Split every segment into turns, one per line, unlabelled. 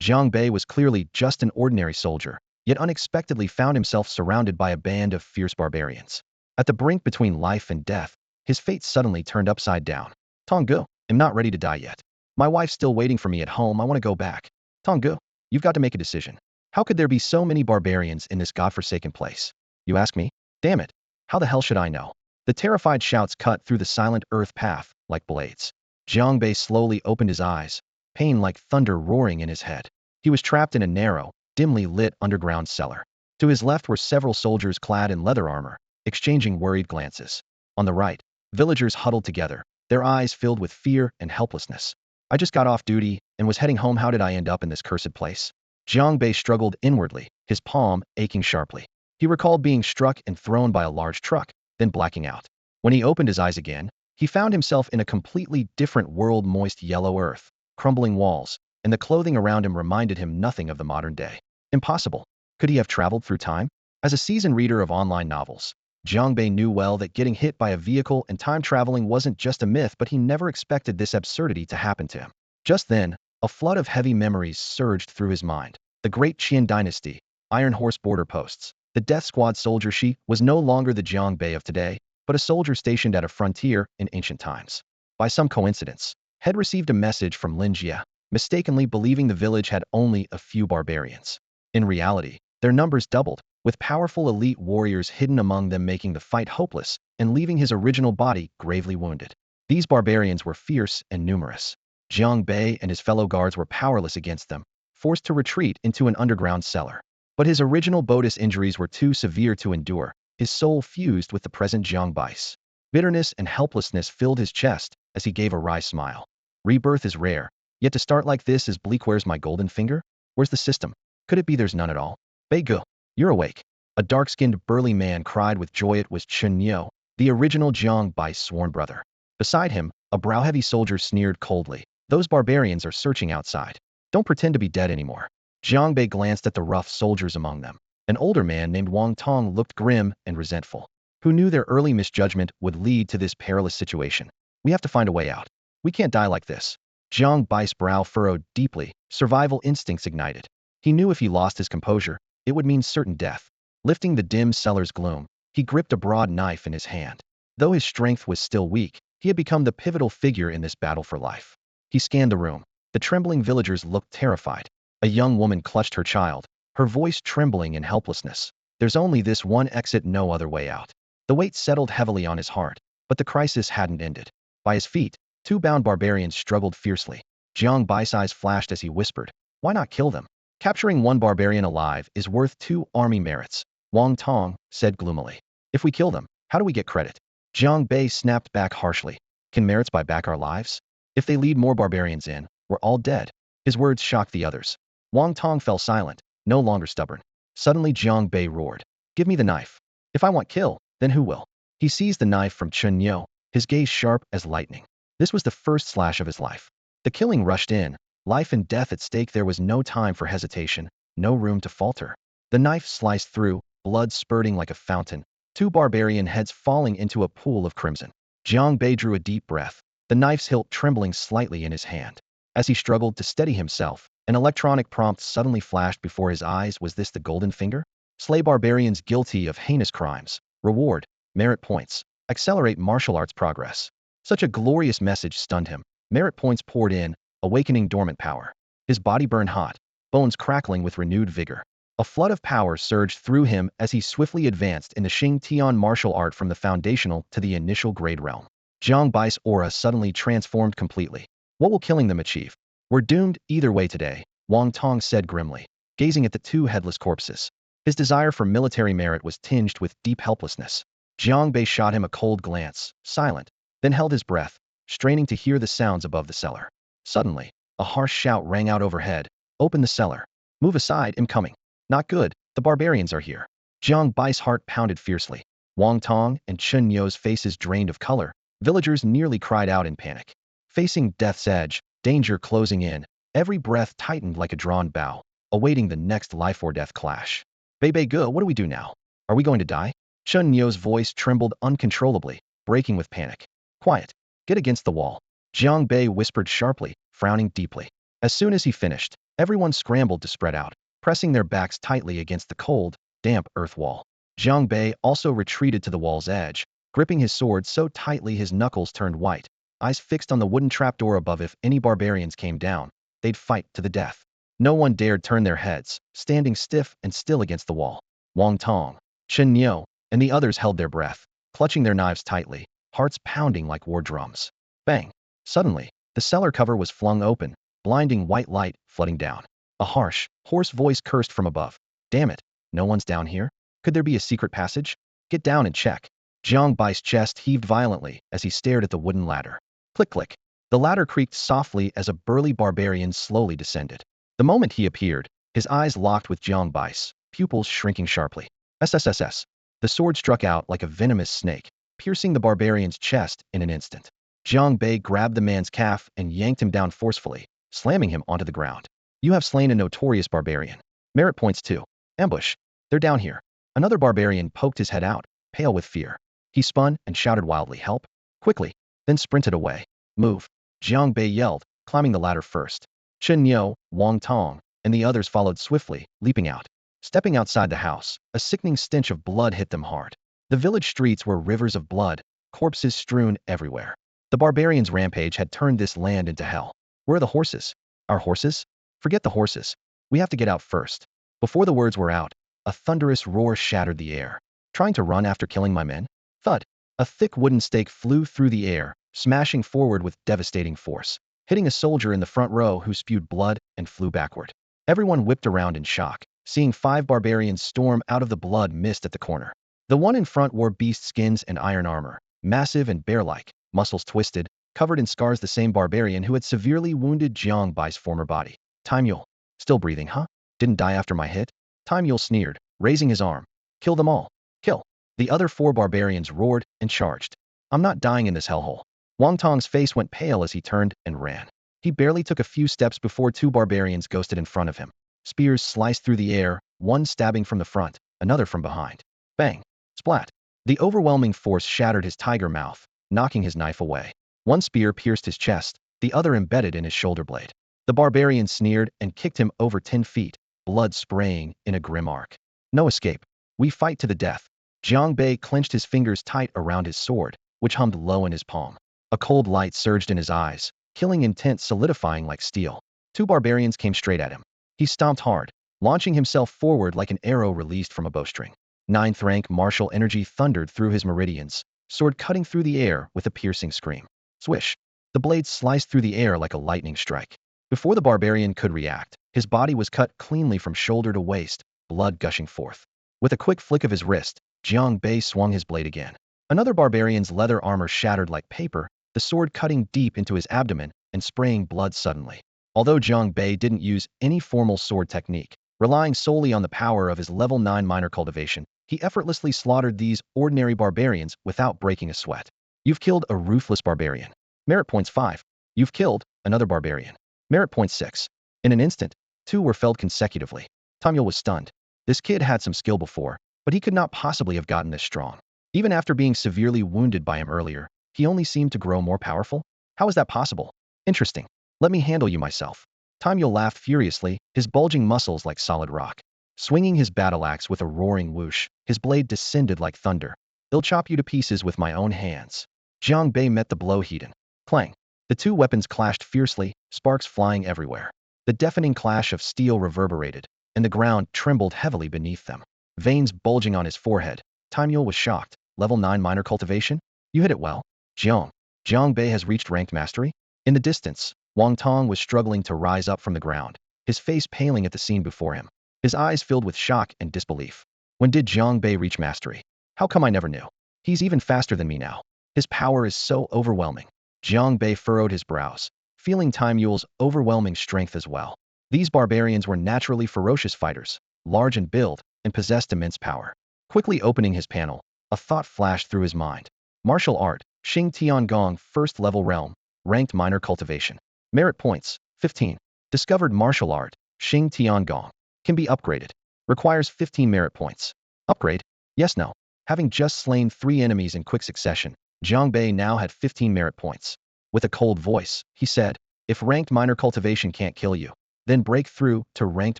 Jiang Bei was clearly just an ordinary soldier, yet unexpectedly found himself surrounded by a band of fierce barbarians. At the brink between life and death, his fate suddenly turned upside down. Tonggu, I'm not ready to die yet. My wife's still waiting for me at home. I want to go back. Tonggu, you've got to make a decision. How could there be so many barbarians in this godforsaken place? You ask me? Damn it. How the hell should I know? The terrified shouts cut through the silent earth path like blades. Jiang Bei slowly opened his eyes, pain like thunder roaring in his head. He was trapped in a narrow, dimly lit underground cellar. To his left were several soldiers clad in leather armor, exchanging worried glances. On the right, villagers huddled together, their eyes filled with fear and helplessness. I just got off duty and was heading home. How did I end up in this cursed place? Jiang Bei struggled inwardly, his palm aching sharply. He recalled being struck and thrown by a large truck, then blacking out. When he opened his eyes again, he found himself in a completely different world. Moist yellow earth, crumbling walls, and the clothing around him reminded him nothing of the modern day. Impossible. Could he have traveled through time? As a seasoned reader of online novels, Jiang Bei knew well that getting hit by a vehicle and time traveling wasn't just a myth, but he never expected this absurdity to happen to him. Just then, a flood of heavy memories surged through his mind. The Great Qin Dynasty, Iron Horse border posts. The Death Squad soldier. She was no longer the Jiang Bei of today, but a soldier stationed at a frontier in ancient times. By some coincidence, had received a message from Lin Jie, mistakenly believing the village had only a few barbarians. In reality, their numbers doubled, with powerful elite warriors hidden among them, making the fight hopeless and leaving his original body gravely wounded. These barbarians were fierce and numerous. Jiang Bei and his fellow guards were powerless against them, forced to retreat into an underground cellar. But his original Bodis injuries were too severe to endure. His soul fused with the present Jiang Bai's. Bitterness and helplessness filled his chest as he gave a wry smile. Rebirth is rare, yet to start like this is bleak. Where's my golden finger? Where's the system? Could it be there's none at all? Bei Gu, you're awake. A dark-skinned burly man cried with joy. It was Chen Yo, the original Jiang Bai's sworn brother. Beside him, a brow-heavy soldier sneered coldly. Those barbarians are searching outside. Don't pretend to be dead anymore. Jiang Bei glanced at the rough soldiers among them. An older man named Wang Tong looked grim and resentful. Who knew their early misjudgment would lead to this perilous situation? We have to find a way out. We can't die like this. Jiang Bai's brow furrowed deeply, survival instincts ignited. He knew if he lost his composure, it would mean certain death. Lifting the dim cellar's gloom, he gripped a broad knife in his hand. Though his strength was still weak, he had become the pivotal figure in this battle for life. He scanned the room. The trembling villagers looked terrified. A young woman clutched her child, her voice trembling in helplessness. There's only this one exit, no other way out. The weight settled heavily on his heart, but the crisis hadn't ended. By his feet, two bound barbarians struggled fiercely. Jiang Bai's eyes flashed as he whispered, "Why not kill them? Capturing one barbarian alive is worth 2 army merits," Wang Tong said gloomily. "If we kill them, how do we get credit?" Jiang Bei snapped back harshly. "Can merits buy back our lives? If they lead more barbarians in, we're all dead." His words shocked the others. Wang Tong fell silent, no longer stubborn. Suddenly Jiang Bei roared, "Give me the knife. If I want kill, then who will?" He seized the knife from Chen Yo, his gaze sharp as lightning. This was the first slash of his life. The killing rushed in, life and death at stake. There was no time for hesitation, no room to falter. The knife sliced through, blood spurting like a fountain, two barbarian heads falling into a pool of crimson. Jiang Bei drew a deep breath, the knife's hilt trembling slightly in his hand. As he struggled to steady himself, an electronic prompt suddenly flashed before his eyes. Was this the golden finger? Slay barbarians guilty of heinous crimes. Reward, merit points. Accelerate martial arts progress. Such a glorious message stunned him. Merit points poured in, awakening dormant power. His body burned hot, bones crackling with renewed vigor. A flood of power surged through him as he swiftly advanced in the Xing Tian martial art from the foundational to the initial grade realm. Jiang Bai's aura suddenly transformed completely. What will killing them achieve? We're doomed either way today, Wang Tong said grimly, gazing at the two headless corpses. His desire for military merit was tinged with deep helplessness. Jiang Bei shot him a cold glance, silent, then held his breath, straining to hear the sounds above the cellar. Suddenly, a harsh shout rang out overhead. "Open the cellar. Move aside, I'm coming." "Not good, the barbarians are here." Jiang Bai's heart pounded fiercely. Wang Tong and Chen Yo's faces drained of color. Villagers nearly cried out in panic. Facing death's edge, danger closing in, every breath tightened like a drawn bow, awaiting the next life-or-death clash. "Bei Gu, what do we do now? Are we going to die?" Chen Yo's voice trembled uncontrollably, breaking with panic. "Quiet. Get against the wall," Jiang Bei whispered sharply, frowning deeply. As soon as he finished, Everyone scrambled to spread out, pressing their backs tightly against the cold, damp earth wall. Jiang Bei also retreated to the wall's edge, gripping his sword so tightly his knuckles turned white, eyes fixed on the wooden trapdoor above. If any barbarians came down, they'd fight to the death. No one dared turn their heads, standing stiff and still against the wall. Wang Tong, Chen Niu, and the others held their breath, clutching their knives tightly, hearts pounding like war drums. Bang! Suddenly, the cellar cover was flung open, blinding white light flooding down. A harsh, hoarse voice cursed from above. Damn it, no one's down here? Could there be a secret passage? Get down and check. Jiang Bai's chest heaved violently as he stared at the wooden ladder. Click click. The ladder creaked softly as a burly barbarian slowly descended. The moment he appeared, his eyes locked with Jiang Bai's, pupils shrinking sharply. SSSS. The sword struck out like a venomous snake, piercing the barbarian's chest in an instant. Jiang Bei grabbed the man's calf and yanked him down forcefully, slamming him onto the ground. You have slain a notorious barbarian. Merit points 2. Ambush. They're down here. Another barbarian poked his head out, pale with fear. He spun and shouted wildly, help, quickly, then sprinted away. Move. Jiang Bei yelled, climbing the ladder first. Chen Niu, Wang Tong, and the others followed swiftly, leaping out. Stepping outside the house, a sickening stench of blood hit them hard. The village streets were rivers of blood, corpses strewn everywhere. The barbarians' rampage had turned this land into hell. Where are the horses? Our horses? Forget the horses. We have to get out first. Before the words were out, a thunderous roar shattered the air. Trying to run after killing my men? Thud! A thick wooden stake flew through the air, smashing forward with devastating force, hitting a soldier in the front row who spewed blood and flew backward. Everyone whipped around in shock, seeing 5 barbarians storm out of the blood mist at the corner. The one in front wore beast skins and iron armor, massive and bear-like, muscles twisted, covered in scars. The same barbarian who had severely wounded Jiang Bai's former body. Time Yule. Still breathing, huh? Didn't die after my hit? Time Yule sneered, raising his arm. Kill them all. Kill. The other 4 barbarians roared and charged. I'm not dying in this hellhole. Wang Tong's face went pale as he turned and ran. He barely took a few steps before 2 barbarians ghosted in front of him. Spears sliced through the air, one stabbing from the front, another from behind. Bang! Splat! The overwhelming force shattered his tiger mouth, knocking his knife away. One spear pierced his chest, the other embedded in his shoulder blade. The barbarian sneered and kicked him over 10 feet, blood spraying in a grim arc. No escape. We fight to the death. Jiang Bei clenched his fingers tight around his sword, which hummed low in his palm. A cold light surged in his eyes, killing intent solidifying like steel. 2 barbarians came straight at him. He stomped hard, launching himself forward like an arrow released from a bowstring. 9th rank martial energy thundered through his meridians, sword cutting through the air with a piercing scream. Swish! The blade sliced through the air like a lightning strike. Before the barbarian could react, his body was cut cleanly from shoulder to waist, blood gushing forth. With a quick flick of his wrist, Jiang Bei swung his blade again. Another barbarian's leather armor shattered like paper, the sword cutting deep into his abdomen and spraying blood suddenly. Although Jiang Bei didn't use any formal sword technique, relying solely on the power of his level 9 minor cultivation, he effortlessly slaughtered these ordinary barbarians without breaking a sweat. You've killed a ruthless barbarian. Merit points 5. You've killed another barbarian. Merit point 6. In an instant, 2 were felled consecutively. Tamil was stunned. This kid had some skill before, but he could not possibly have gotten this strong. Even after being severely wounded by him earlier, he only seemed to grow more powerful? How is that possible? Interesting. Let me handle you myself. Tamil laughed furiously, his bulging muscles like solid rock. Swinging his battle axe with a roaring whoosh, his blade descended like thunder. I'll chop you to pieces with my own hands. Jiang Bei met the blow heat. Clang. The 2 weapons clashed fiercely, sparks flying everywhere. The deafening clash of steel reverberated, and the ground trembled heavily beneath them. Veins bulging on his forehead, Tamil was shocked. Level 9 minor cultivation? You hit it well. Jiang Bei has reached ranked mastery? In the distance, Wang Tong was struggling to rise up from the ground, his face paling at the scene before him. His eyes filled with shock and disbelief. When did Jiang Bei reach mastery? How come I never knew? He's even faster than me now. His power is so overwhelming. Jiang Bei furrowed his brows, feeling Tamul's overwhelming strength as well. These barbarians were naturally ferocious fighters, large in build, and possessed immense power. Quickly opening his panel, a thought flashed through his mind. Martial art, Xing Tiangong, 1st level realm, ranked minor cultivation. Merit points, 15. Discovered martial art, Xing Tiangong. Can be upgraded. Requires 15 merit points. Upgrade? Yes, no. Having just slain 3 enemies in quick succession, Jiang Bei now had 15 merit points. With a cold voice, he said, if ranked minor cultivation can't kill you, then break through to ranked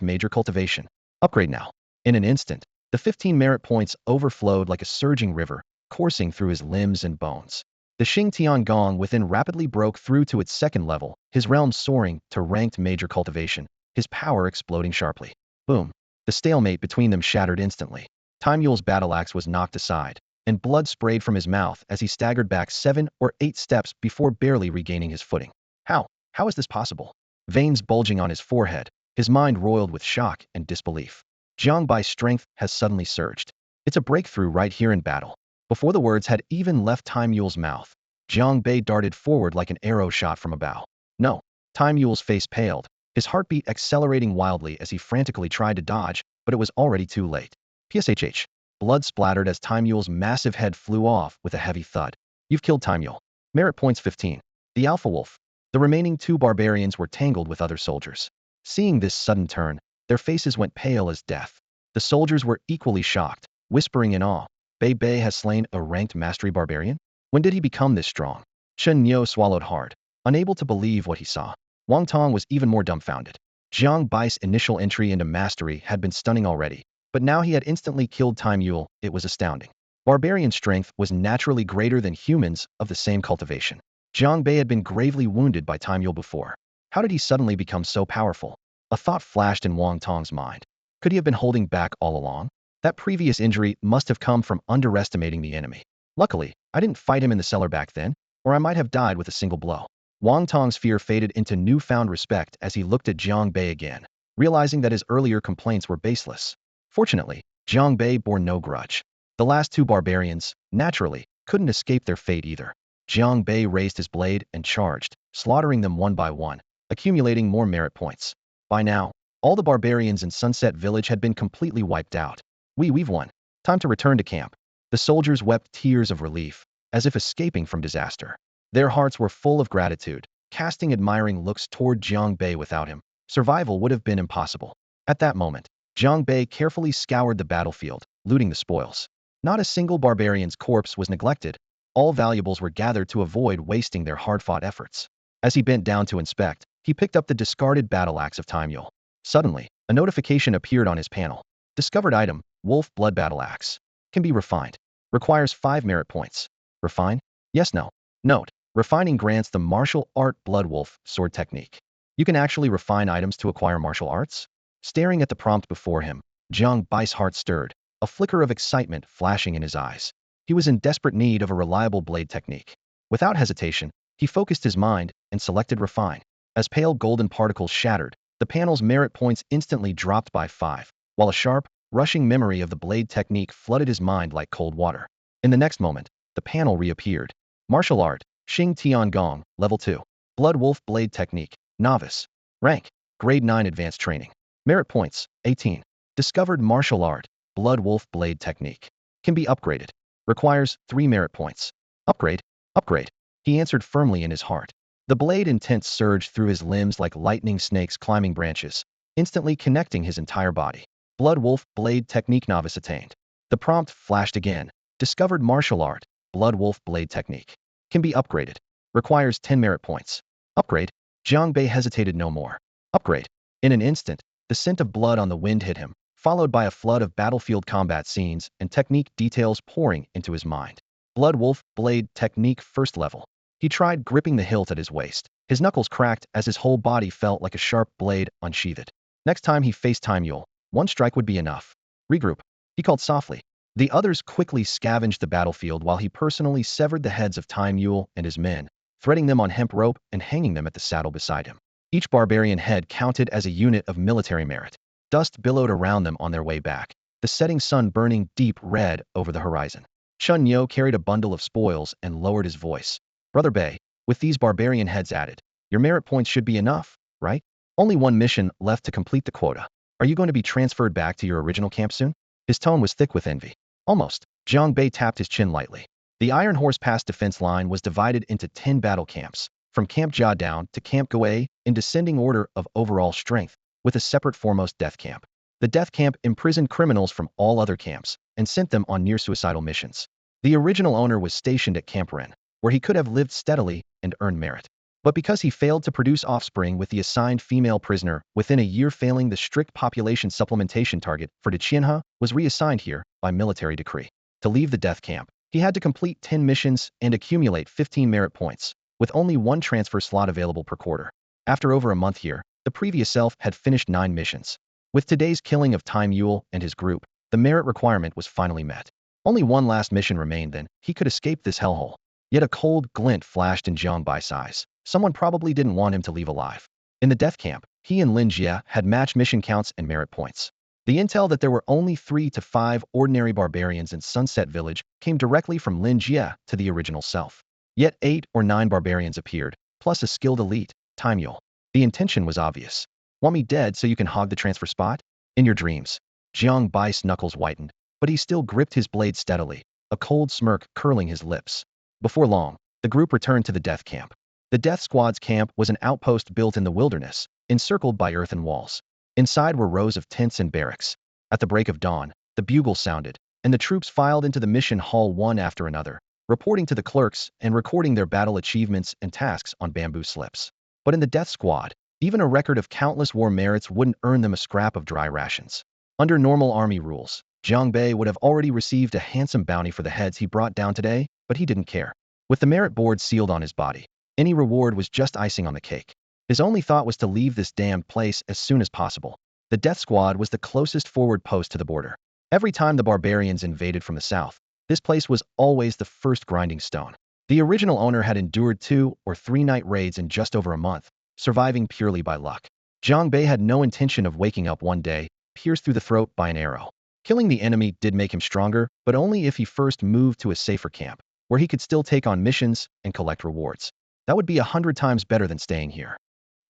major cultivation. Upgrade now. In an instant, the 15 merit points overflowed like a surging river, coursing through his limbs and bones. The Xing Tiangong within rapidly broke through to its second level, his realm soaring to ranked major cultivation, his power exploding sharply. Boom. The stalemate between them shattered instantly. Time Yule's battle axe was knocked aside, and blood sprayed from his mouth as he staggered back 7 or 8 steps before barely regaining his footing. How? How is this possible? Veins bulging on his forehead, his mind roiled with shock and disbelief. Jiang Bei's strength has suddenly surged. It's a breakthrough right here in battle. Before the words had even left Time Yule's mouth, Jiang Bei darted forward like an arrow shot from a bow. No. Time Yule's face paled, his heartbeat accelerating wildly as he frantically tried to dodge, but it was already too late. PSHH. Blood splattered as Time Yule's massive head flew off with a heavy thud. You've killed Time Yule. Merit points 15. The Alpha Wolf. The remaining 2 barbarians were tangled with other soldiers. Seeing this sudden turn, their faces went pale as death. The soldiers were equally shocked, whispering in awe. Bei has slain a ranked mastery barbarian? When did he become this strong? Chen Niu swallowed hard, unable to believe what he saw. Wang Tong was even more dumbfounded. Jiang Bai's initial entry into mastery had been stunning already, but now he had instantly killed Time Yule. It was astounding. Barbarian strength was naturally greater than humans of the same cultivation. Jiang Bei had been gravely wounded by Time Yule before. How did he suddenly become so powerful? A thought flashed in Wang Tong's mind. Could he have been holding back all along? That previous injury must have come from underestimating the enemy. Luckily, I didn't fight him in the cellar back then, or I might have died with a single blow. Wang Tong's fear faded into newfound respect as he looked at Jiang Bei again, realizing that his earlier complaints were baseless. Fortunately, Jiang Bei bore no grudge. The last 2 barbarians, naturally, couldn't escape their fate either. Jiang Bei raised his blade and charged, slaughtering them one by one, accumulating more merit points. By now, all the barbarians in Sunset Village had been completely wiped out. We've won. Time to return to camp. The soldiers wept tears of relief, as if escaping from disaster. Their hearts were full of gratitude, casting admiring looks toward Jiang Bei. Without him, survival would have been impossible. At that moment, Jiang Bei carefully scoured the battlefield, looting the spoils. Not a single barbarian's corpse was neglected. All valuables were gathered to avoid wasting their hard-fought efforts. As he bent down to inspect, he picked up the discarded battle axe of Time Yule. Suddenly, a notification appeared on his panel. Discovered item, Wolf Blood Battle Axe. Can be refined. Requires 5 merit points. Refine? Yes, no. Note, refining grants the martial art Blood Wolf sword technique. You can actually refine items to acquire martial arts? Staring at the prompt before him, Jiang Bai's heart stirred, a flicker of excitement flashing in his eyes. He was in desperate need of a reliable blade technique. Without hesitation, he focused his mind and selected refine. As pale golden particles shattered, the panel's merit points instantly dropped by 5, while a sharp, rushing memory of the blade technique flooded his mind like cold water. In the next moment, the panel reappeared. Martial art, Xing Tiangong, level 2. Blood Wolf blade technique, novice. Rank, grade 9 advanced training. Merit points, 18. Discovered martial art, Blood Wolf blade technique. Can be upgraded. Requires 3 merit points. Upgrade, upgrade. He answered firmly in his heart. The blade intent surged through his limbs like lightning snakes climbing branches, instantly connecting his entire body. Blood Wolf blade technique novice attained. The prompt flashed again. Discovered martial art, Blood Wolf blade technique. Can be upgraded. Requires 10 merit points. Upgrade. Jiang Bei hesitated no more. Upgrade. In an instant, the scent of blood on the wind hit him, followed by a flood of battlefield combat scenes and technique details pouring into his mind. Blood Wolf blade technique first level. He tried gripping the hilt at his waist. His knuckles cracked as his whole body felt like a sharp blade unsheathed. Next time he faced Time Yule, 1 strike would be enough. Regroup. He called softly. The others quickly scavenged the battlefield while he personally severed the heads of Time Yule and his men, threading them on hemp rope and hanging them at the saddle beside him. Each barbarian head counted as a unit of military merit. Dust billowed around them on their way back, the setting sun burning deep red over the horizon. Chen Niu carried a bundle of spoils and lowered his voice. Brother Bei, with these barbarian heads added, your merit points should be enough, right? Only 1 mission left to complete the quota. Are you going to be transferred back to your original camp soon? His tone was thick with envy. Almost. Jiang Bei tapped his chin lightly. The Iron Horse Pass defense line was divided into 10 battle camps, from Camp Jia down to Camp Goei, in descending order of overall strength, with a separate foremost death camp. The death camp imprisoned criminals from all other camps and sent them on near-suicidal missions. The original owner was stationed at Camp Ren, where he could have lived steadily and earned merit. But because he failed to produce offspring with the assigned female prisoner within a year, failing the strict population supplementation target for De Qianhe, was reassigned here by military decree. To leave the death camp, he had to complete 10 missions and accumulate 15 merit points, with only one transfer slot available per quarter. After over a month here, the previous self had finished 9 missions. With today's killing of Tai Mule and his group, the merit requirement was finally met. Only one last mission remained, then he could escape this hellhole. Yet a cold glint flashed in Jiang Bei's eyes. Someone probably didn't want him to leave alive. In the death camp, he and Lin Jie had matched mission counts and merit points. The intel that there were only 3 to 5 ordinary barbarians in Sunset Village came directly from Lin Jie to the original self. Yet 8 or 9 barbarians appeared, plus a skilled elite, Tai Mule. The intention was obvious. Want me dead so you can hog the transfer spot? In your dreams. Jiang Bei's knuckles whitened, but he still gripped his blade steadily, a cold smirk curling his lips. Before long, the group returned to the death camp. The death squad's camp was an outpost built in the wilderness, encircled by earthen walls. Inside were rows of tents and barracks. At the break of dawn, the bugle sounded, and the troops filed into the mission hall one after another, reporting to the clerks and recording their battle achievements and tasks on bamboo slips. But in the death squad, even a record of countless war merits wouldn't earn them a scrap of dry rations. Under normal army rules, Jiang Bei would have already received a handsome bounty for the heads he brought down today, but he didn't care. With the merit board sealed on his body, any reward was just icing on the cake. His only thought was to leave this damned place as soon as possible. The death squad was the closest forward post to the border. Every time the barbarians invaded from the south, this place was always the first grinding stone. The original owner had endured 2 or 3 night raids in just over a month, surviving purely by luck. Jiang Bei had no intention of waking up one day, pierced through the throat by an arrow. Killing the enemy did make him stronger, but only if he first moved to a safer camp, where he could still take on missions and collect rewards. That would be 100 times better than staying here.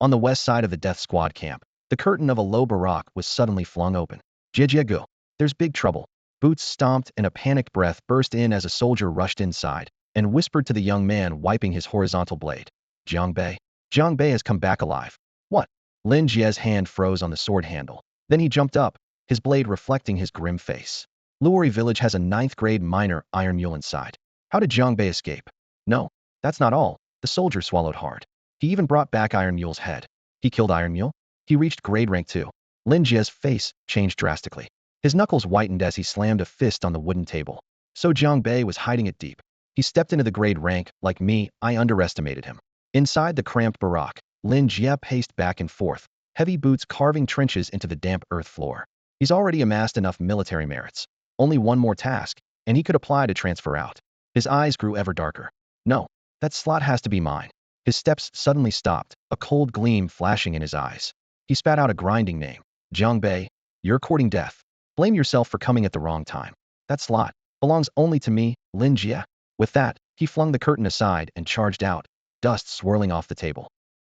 On the west side of the death squad camp, the curtain of a low barack was suddenly flung open. Jiajiagu, there's big trouble. Boots stomped and a panicked breath burst in as a soldier rushed inside and whispered to the young man wiping his horizontal blade. Jiang Bei. Jiang Bei has come back alive. What? Lin Jie's hand froze on the sword handle. Then he jumped up, his blade reflecting his grim face. Luori village has a 9th grade minor iron mule inside. How did Jiang Bei escape? No, that's not all. The soldier swallowed hard. He even brought back Iron Mule's head. He killed Iron Mule? He reached grade rank 2. Lin Jie's face changed drastically. His knuckles whitened as he slammed a fist on the wooden table. So Jiang Bei was hiding it deep. He stepped into the grade rank. Like me, I underestimated him. Inside the cramped barack, Lin Jie paced back and forth, heavy boots carving trenches into the damp earth floor. He's already amassed enough military merits. Only one more task, and he could apply to transfer out. His eyes grew ever darker. No, that slot has to be mine. His steps suddenly stopped, a cold gleam flashing in his eyes. He spat out a grinding name. Jiang Bei, you're courting death. Blame yourself for coming at the wrong time. That slot belongs only to me, Lin Jie. With that, he flung the curtain aside and charged out, dust swirling off the table.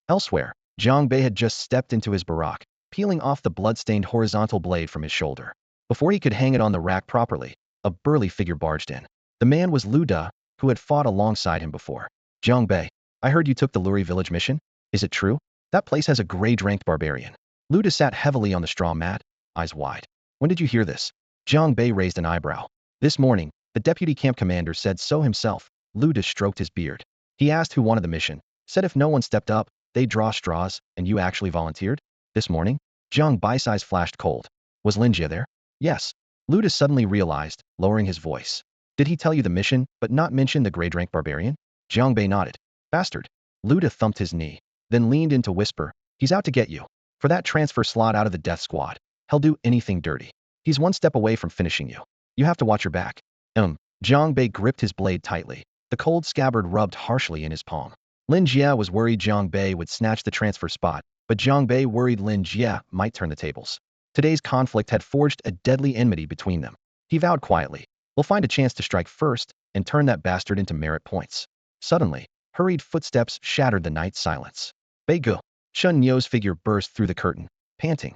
Elsewhere, Jiang Bei had just stepped into his barack, peeling off the blood-stained horizontal blade from his shoulder. Before he could hang it on the rack properly, a burly figure barged in. The man was Lu De, who had fought alongside him before. Jiang Bei, I heard you took the Luori village mission. Is it true? That place has a grade-ranked barbarian. Lu De sat heavily on the straw mat, eyes wide. When did you hear this? Jiang Bei raised an eyebrow. This morning, the deputy camp commander said so himself. Lu De stroked his beard. He asked who wanted the mission, said if no one stepped up, they'd draw straws, and you actually volunteered? This morning? Jiang Bei's eyes flashed cold. Was Lin Jie there? Yes. Lu De suddenly realized, lowering his voice. Did he tell you the mission, but not mention the grade-rank barbarian? Jiang Bei nodded. Bastard. Lu De thumped his knee, then leaned in to whisper, he's out to get you. For that transfer slot out of the death squad. He'll do anything dirty. He's one step away from finishing you. You have to watch your back. Jiang Bei gripped his blade tightly. The cold scabbard rubbed harshly in his palm. Lin Jie was worried Jiang Bei would snatch the transfer spot, but Jiang Bei worried Lin Jie might turn the tables. Today's conflict had forged a deadly enmity between them. He vowed quietly, we'll find a chance to strike first and turn that bastard into merit points. Suddenly, hurried footsteps shattered the night silence. Bei Gu. Shun Niu's figure burst through the curtain, panting.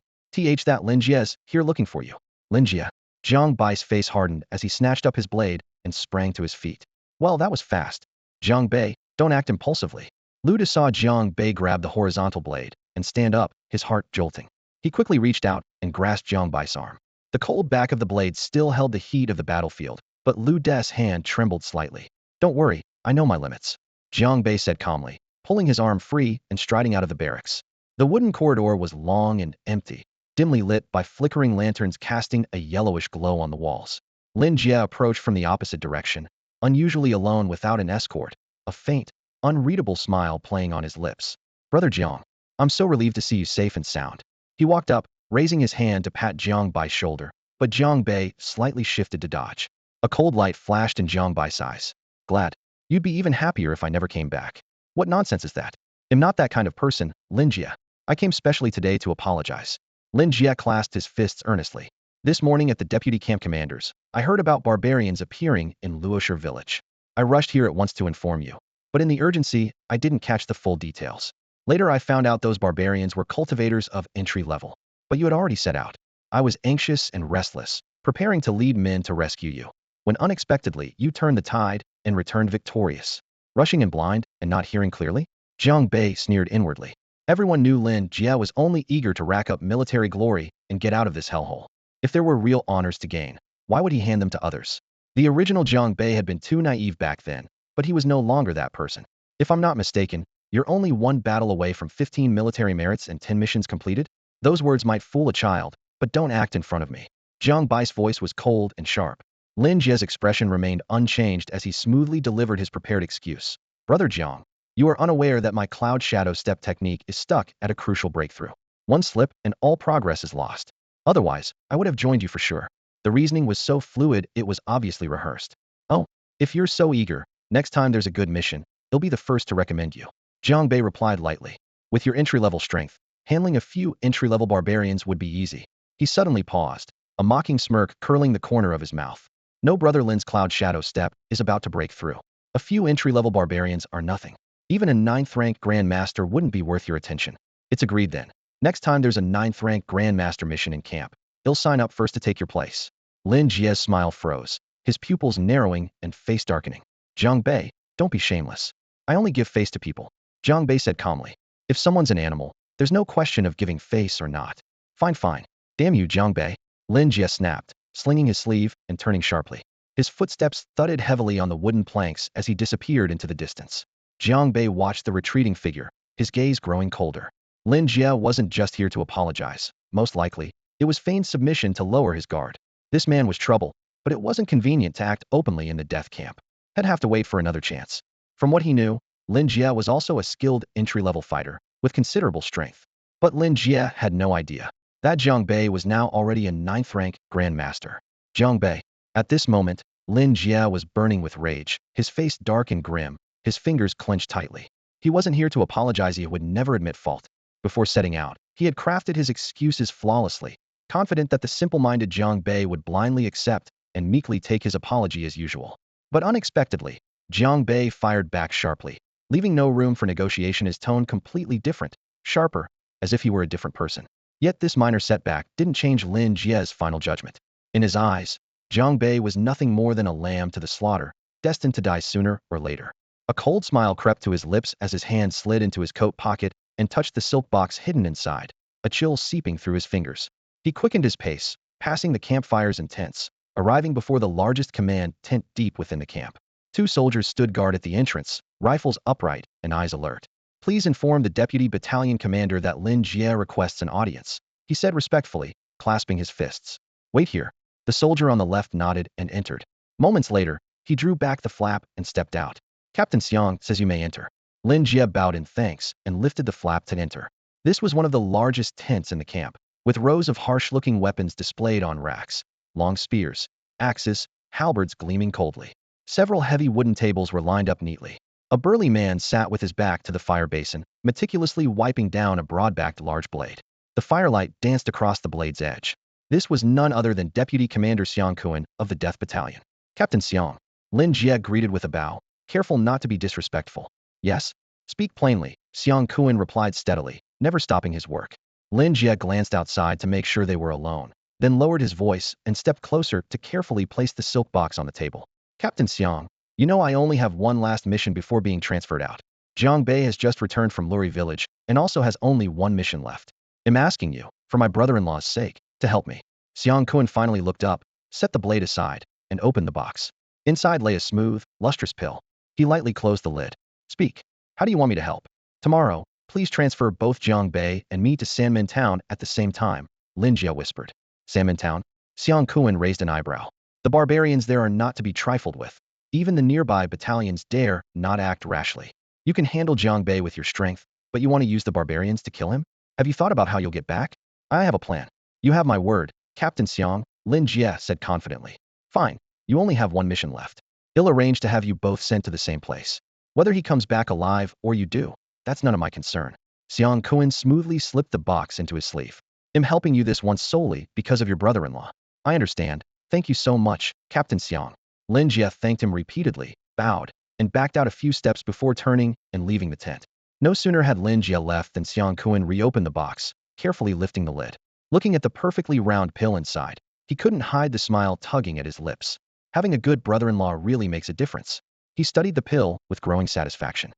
That Lin Jie's here looking for you. Lin Jie. Jiang Bei's face hardened as he snatched up his blade and sprang to his feet. Well, that was fast. Jiang Bei, don't act impulsively. Lu De saw Jiang Bei grab the horizontal blade and stand up, his heart jolting. He quickly reached out and grasped Jiang Bei's arm. The cold back of the blade still held the heat of the battlefield, but Lu De's hand trembled slightly. Don't worry, I know my limits. Jiang Bei said calmly, pulling his arm free and striding out of the barracks. The wooden corridor was long and empty, dimly lit by flickering lanterns casting a yellowish glow on the walls. Lin Jie approached from the opposite direction, unusually alone without an escort, a faint, unreadable smile playing on his lips. Brother Jiang, I'm so relieved to see you safe and sound. He walked up, raising his hand to pat Jiang Bai's shoulder, but Jiang Bei slightly shifted to dodge. A cold light flashed in Jiang Bai's eyes. Glad. You'd be even happier if I never came back. What nonsense is that? I'm not that kind of person, Lin Jie. I came specially today to apologize. Lin Jie clasped his fists earnestly. This morning at the deputy camp commander's, I heard about barbarians appearing in Luosher village. I rushed here at once to inform you. But in the urgency, I didn't catch the full details. Later I found out those barbarians were cultivators of entry level. But you had already set out. I was anxious and restless, preparing to lead men to rescue you, when unexpectedly you turned the tide and returned victorious. Rushing in blind and not hearing clearly? Jiang Bei sneered inwardly. Everyone knew Lin Jie was only eager to rack up military glory and get out of this hellhole. If there were real honors to gain, why would he hand them to others? The original Jiang Bei had been too naive back then, but he was no longer that person. If I'm not mistaken, you're only one battle away from 15 military merits and 10 missions completed? Those words might fool a child, but don't act in front of me. Jiang Bai's voice was cold and sharp. Lin Jie's expression remained unchanged as he smoothly delivered his prepared excuse. Brother Jiang, you are unaware that my cloud shadow step technique is stuck at a crucial breakthrough. One slip and all progress is lost. Otherwise, I would have joined you for sure. The reasoning was so fluid it was obviously rehearsed. Oh, if you're so eager, next time there's a good mission, he'll be the first to recommend you. Jiang Bei replied lightly. With your entry-level strength, handling a few entry-level barbarians would be easy. He suddenly paused, a mocking smirk curling the corner of his mouth. No, Brother Lin's cloud shadow step is about to break through. A few entry-level barbarians are nothing. Even a 9th-rank Grand Master wouldn't be worth your attention. It's agreed then. Next time there's a 9th-rank Grand Master mission in camp, he'll sign up first to take your place. Lin Jie's smile froze, his pupils narrowing and face darkening. Jiang Bei, don't be shameless. I only give face to people. Jiang Bei said calmly. If someone's an animal, there's no question of giving face or not. Fine, fine. Damn you, Jiang Bei. Lin Jie snapped, slinging his sleeve and turning sharply. His footsteps thudded heavily on the wooden planks as he disappeared into the distance. Jiang Bei watched the retreating figure, his gaze growing colder. Lin Jie wasn't just here to apologize. Most likely, it was feigned submission to lower his guard. This man was trouble, but it wasn't convenient to act openly in the death camp. He'd have to wait for another chance. From what he knew, Lin Jie was also a skilled entry-level fighter, with considerable strength. But Lin Jie had no idea that Jiang Bei was now already a 9th-rank Grand Master. Jiang Bei. At this moment, Lin Jie was burning with rage, his face dark and grim, his fingers clenched tightly. He wasn't here to apologize, he would never admit fault. Before setting out, he had crafted his excuses flawlessly, confident that the simple-minded Jiang Bei would blindly accept and meekly take his apology as usual. But unexpectedly, Jiang Bei fired back sharply, leaving no room for negotiation, his tone completely different, sharper, as if he were a different person. Yet this minor setback didn't change Lin Jie's final judgment. In his eyes, Jiang Bei was nothing more than a lamb to the slaughter, destined to die sooner or later. A cold smile crept to his lips as his hand slid into his coat pocket and touched the silk box hidden inside, a chill seeping through his fingers. He quickened his pace, passing the campfires and tents, arriving before the largest command tent deep within the camp. 2 soldiers stood guard at the entrance, rifles upright and eyes alert. Please inform the deputy battalion commander that Lin Jie requests an audience, he said respectfully, clasping his fists. Wait here. The soldier on the left nodded and entered. Moments later, he drew back the flap and stepped out. Captain Xiang says you may enter. Lin Jie bowed in thanks and lifted the flap to enter. This was one of the largest tents in the camp, with rows of harsh-looking weapons displayed on racks, long spears, axes, halberds gleaming coldly. Several heavy wooden tables were lined up neatly. A burly man sat with his back to the fire basin, meticulously wiping down a broad-backed large blade. The firelight danced across the blade's edge. This was none other than Deputy Commander Xiang Kuan of the Death Battalion. Captain Xiang, Lin Jie greeted with a bow, careful not to be disrespectful. Yes? Speak plainly, Xiang Kuan replied steadily, never stopping his work. Lin Jie glanced outside to make sure they were alone, then lowered his voice and stepped closer to carefully place the silk box on the table. Captain Xiang, you know I only have one last mission before being transferred out. Jiang Bei has just returned from Luri village and also has only one mission left. I'm asking you, for my brother-in-law's sake, to help me. Xiang Kuan finally looked up, set the blade aside, and opened the box. Inside lay a smooth, lustrous pill. He lightly closed the lid. Speak. How do you want me to help? Tomorrow, please transfer both Jiang Bei and me to Sanmen Town at the same time, Lin Jie whispered. Sanmen Town? Xiang Kuan raised an eyebrow. The barbarians there are not to be trifled with. Even the nearby battalions dare not act rashly. You can handle Jiang Bei with your strength, but you want to use the barbarians to kill him? Have you thought about how you'll get back? I have a plan. You have my word, Captain Xiang, Lin Jie said confidently. Fine, you only have one mission left. He'll arrange to have you both sent to the same place. Whether he comes back alive or you do, that's none of my concern. Xiang Kuan smoothly slipped the box into his sleeve. I'm helping you this once solely because of your brother-in-law. I understand. Thank you so much, Captain Xiang. Lin Jie thanked him repeatedly, bowed, and backed out a few steps before turning and leaving the tent. No sooner had Lin Jie left than Xiang Kuan reopened the box, carefully lifting the lid. Looking at the perfectly round pill inside, he couldn't hide the smile tugging at his lips. Having a good brother-in-law really makes a difference. He studied the pill with growing satisfaction.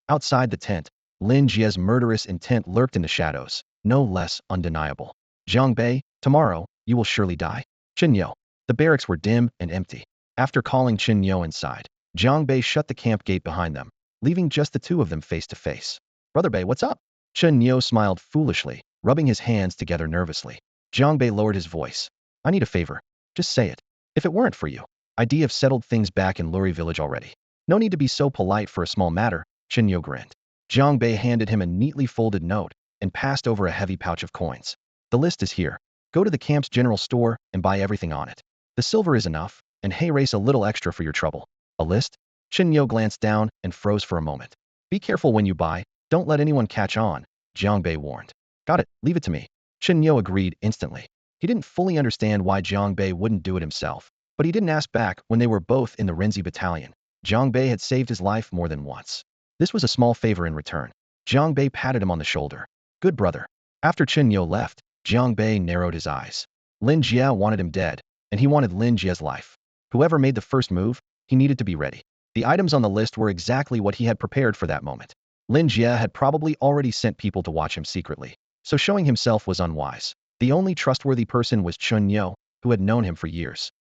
Outside the tent, Lin Jie's murderous intent lurked in the shadows, no less undeniable. Jiang Bei, tomorrow, you will surely die. Chen Yo. The barracks were dim and empty. After calling Chen Yo inside, Jiang Bei shut the camp gate behind them, leaving just the two of them face to face. Brother Bei, what's up? Chen Yo smiled foolishly, rubbing his hands together nervously. Jiang Bei lowered his voice. I need a favor. Just say it. If it weren't for you, I'd have settled things back in Luri village already. No need to be so polite for a small matter, Chen Yo grinned. Jiang Bei handed him a neatly folded note and passed over a heavy pouch of coins. The list is here. Go to the camp's general store and buy everything on it. The silver is enough, and hey, race a little extra for your trouble. A list? Chen Yo glanced down and froze for a moment. Be careful when you buy, don't let anyone catch on, Jiang Bei warned. Got it, leave it to me. Chen Yo agreed instantly. He didn't fully understand why Jiang Bei wouldn't do it himself, but he didn't ask back when they were both in the Renzi battalion. Jiang Bei had saved his life more than once. This was a small favor in return. Jiang Bei patted him on the shoulder. Good brother. After Chen Yo left, Jiang Bei narrowed his eyes. Lin Jie wanted him dead, and he wanted Lin Jie's life. Whoever made the first move, he needed to be ready. The items on the list were exactly what he had prepared for that moment. Lin Jie had probably already sent people to watch him secretly, so showing himself was unwise. The only trustworthy person was Chen Yo, who had known him for years.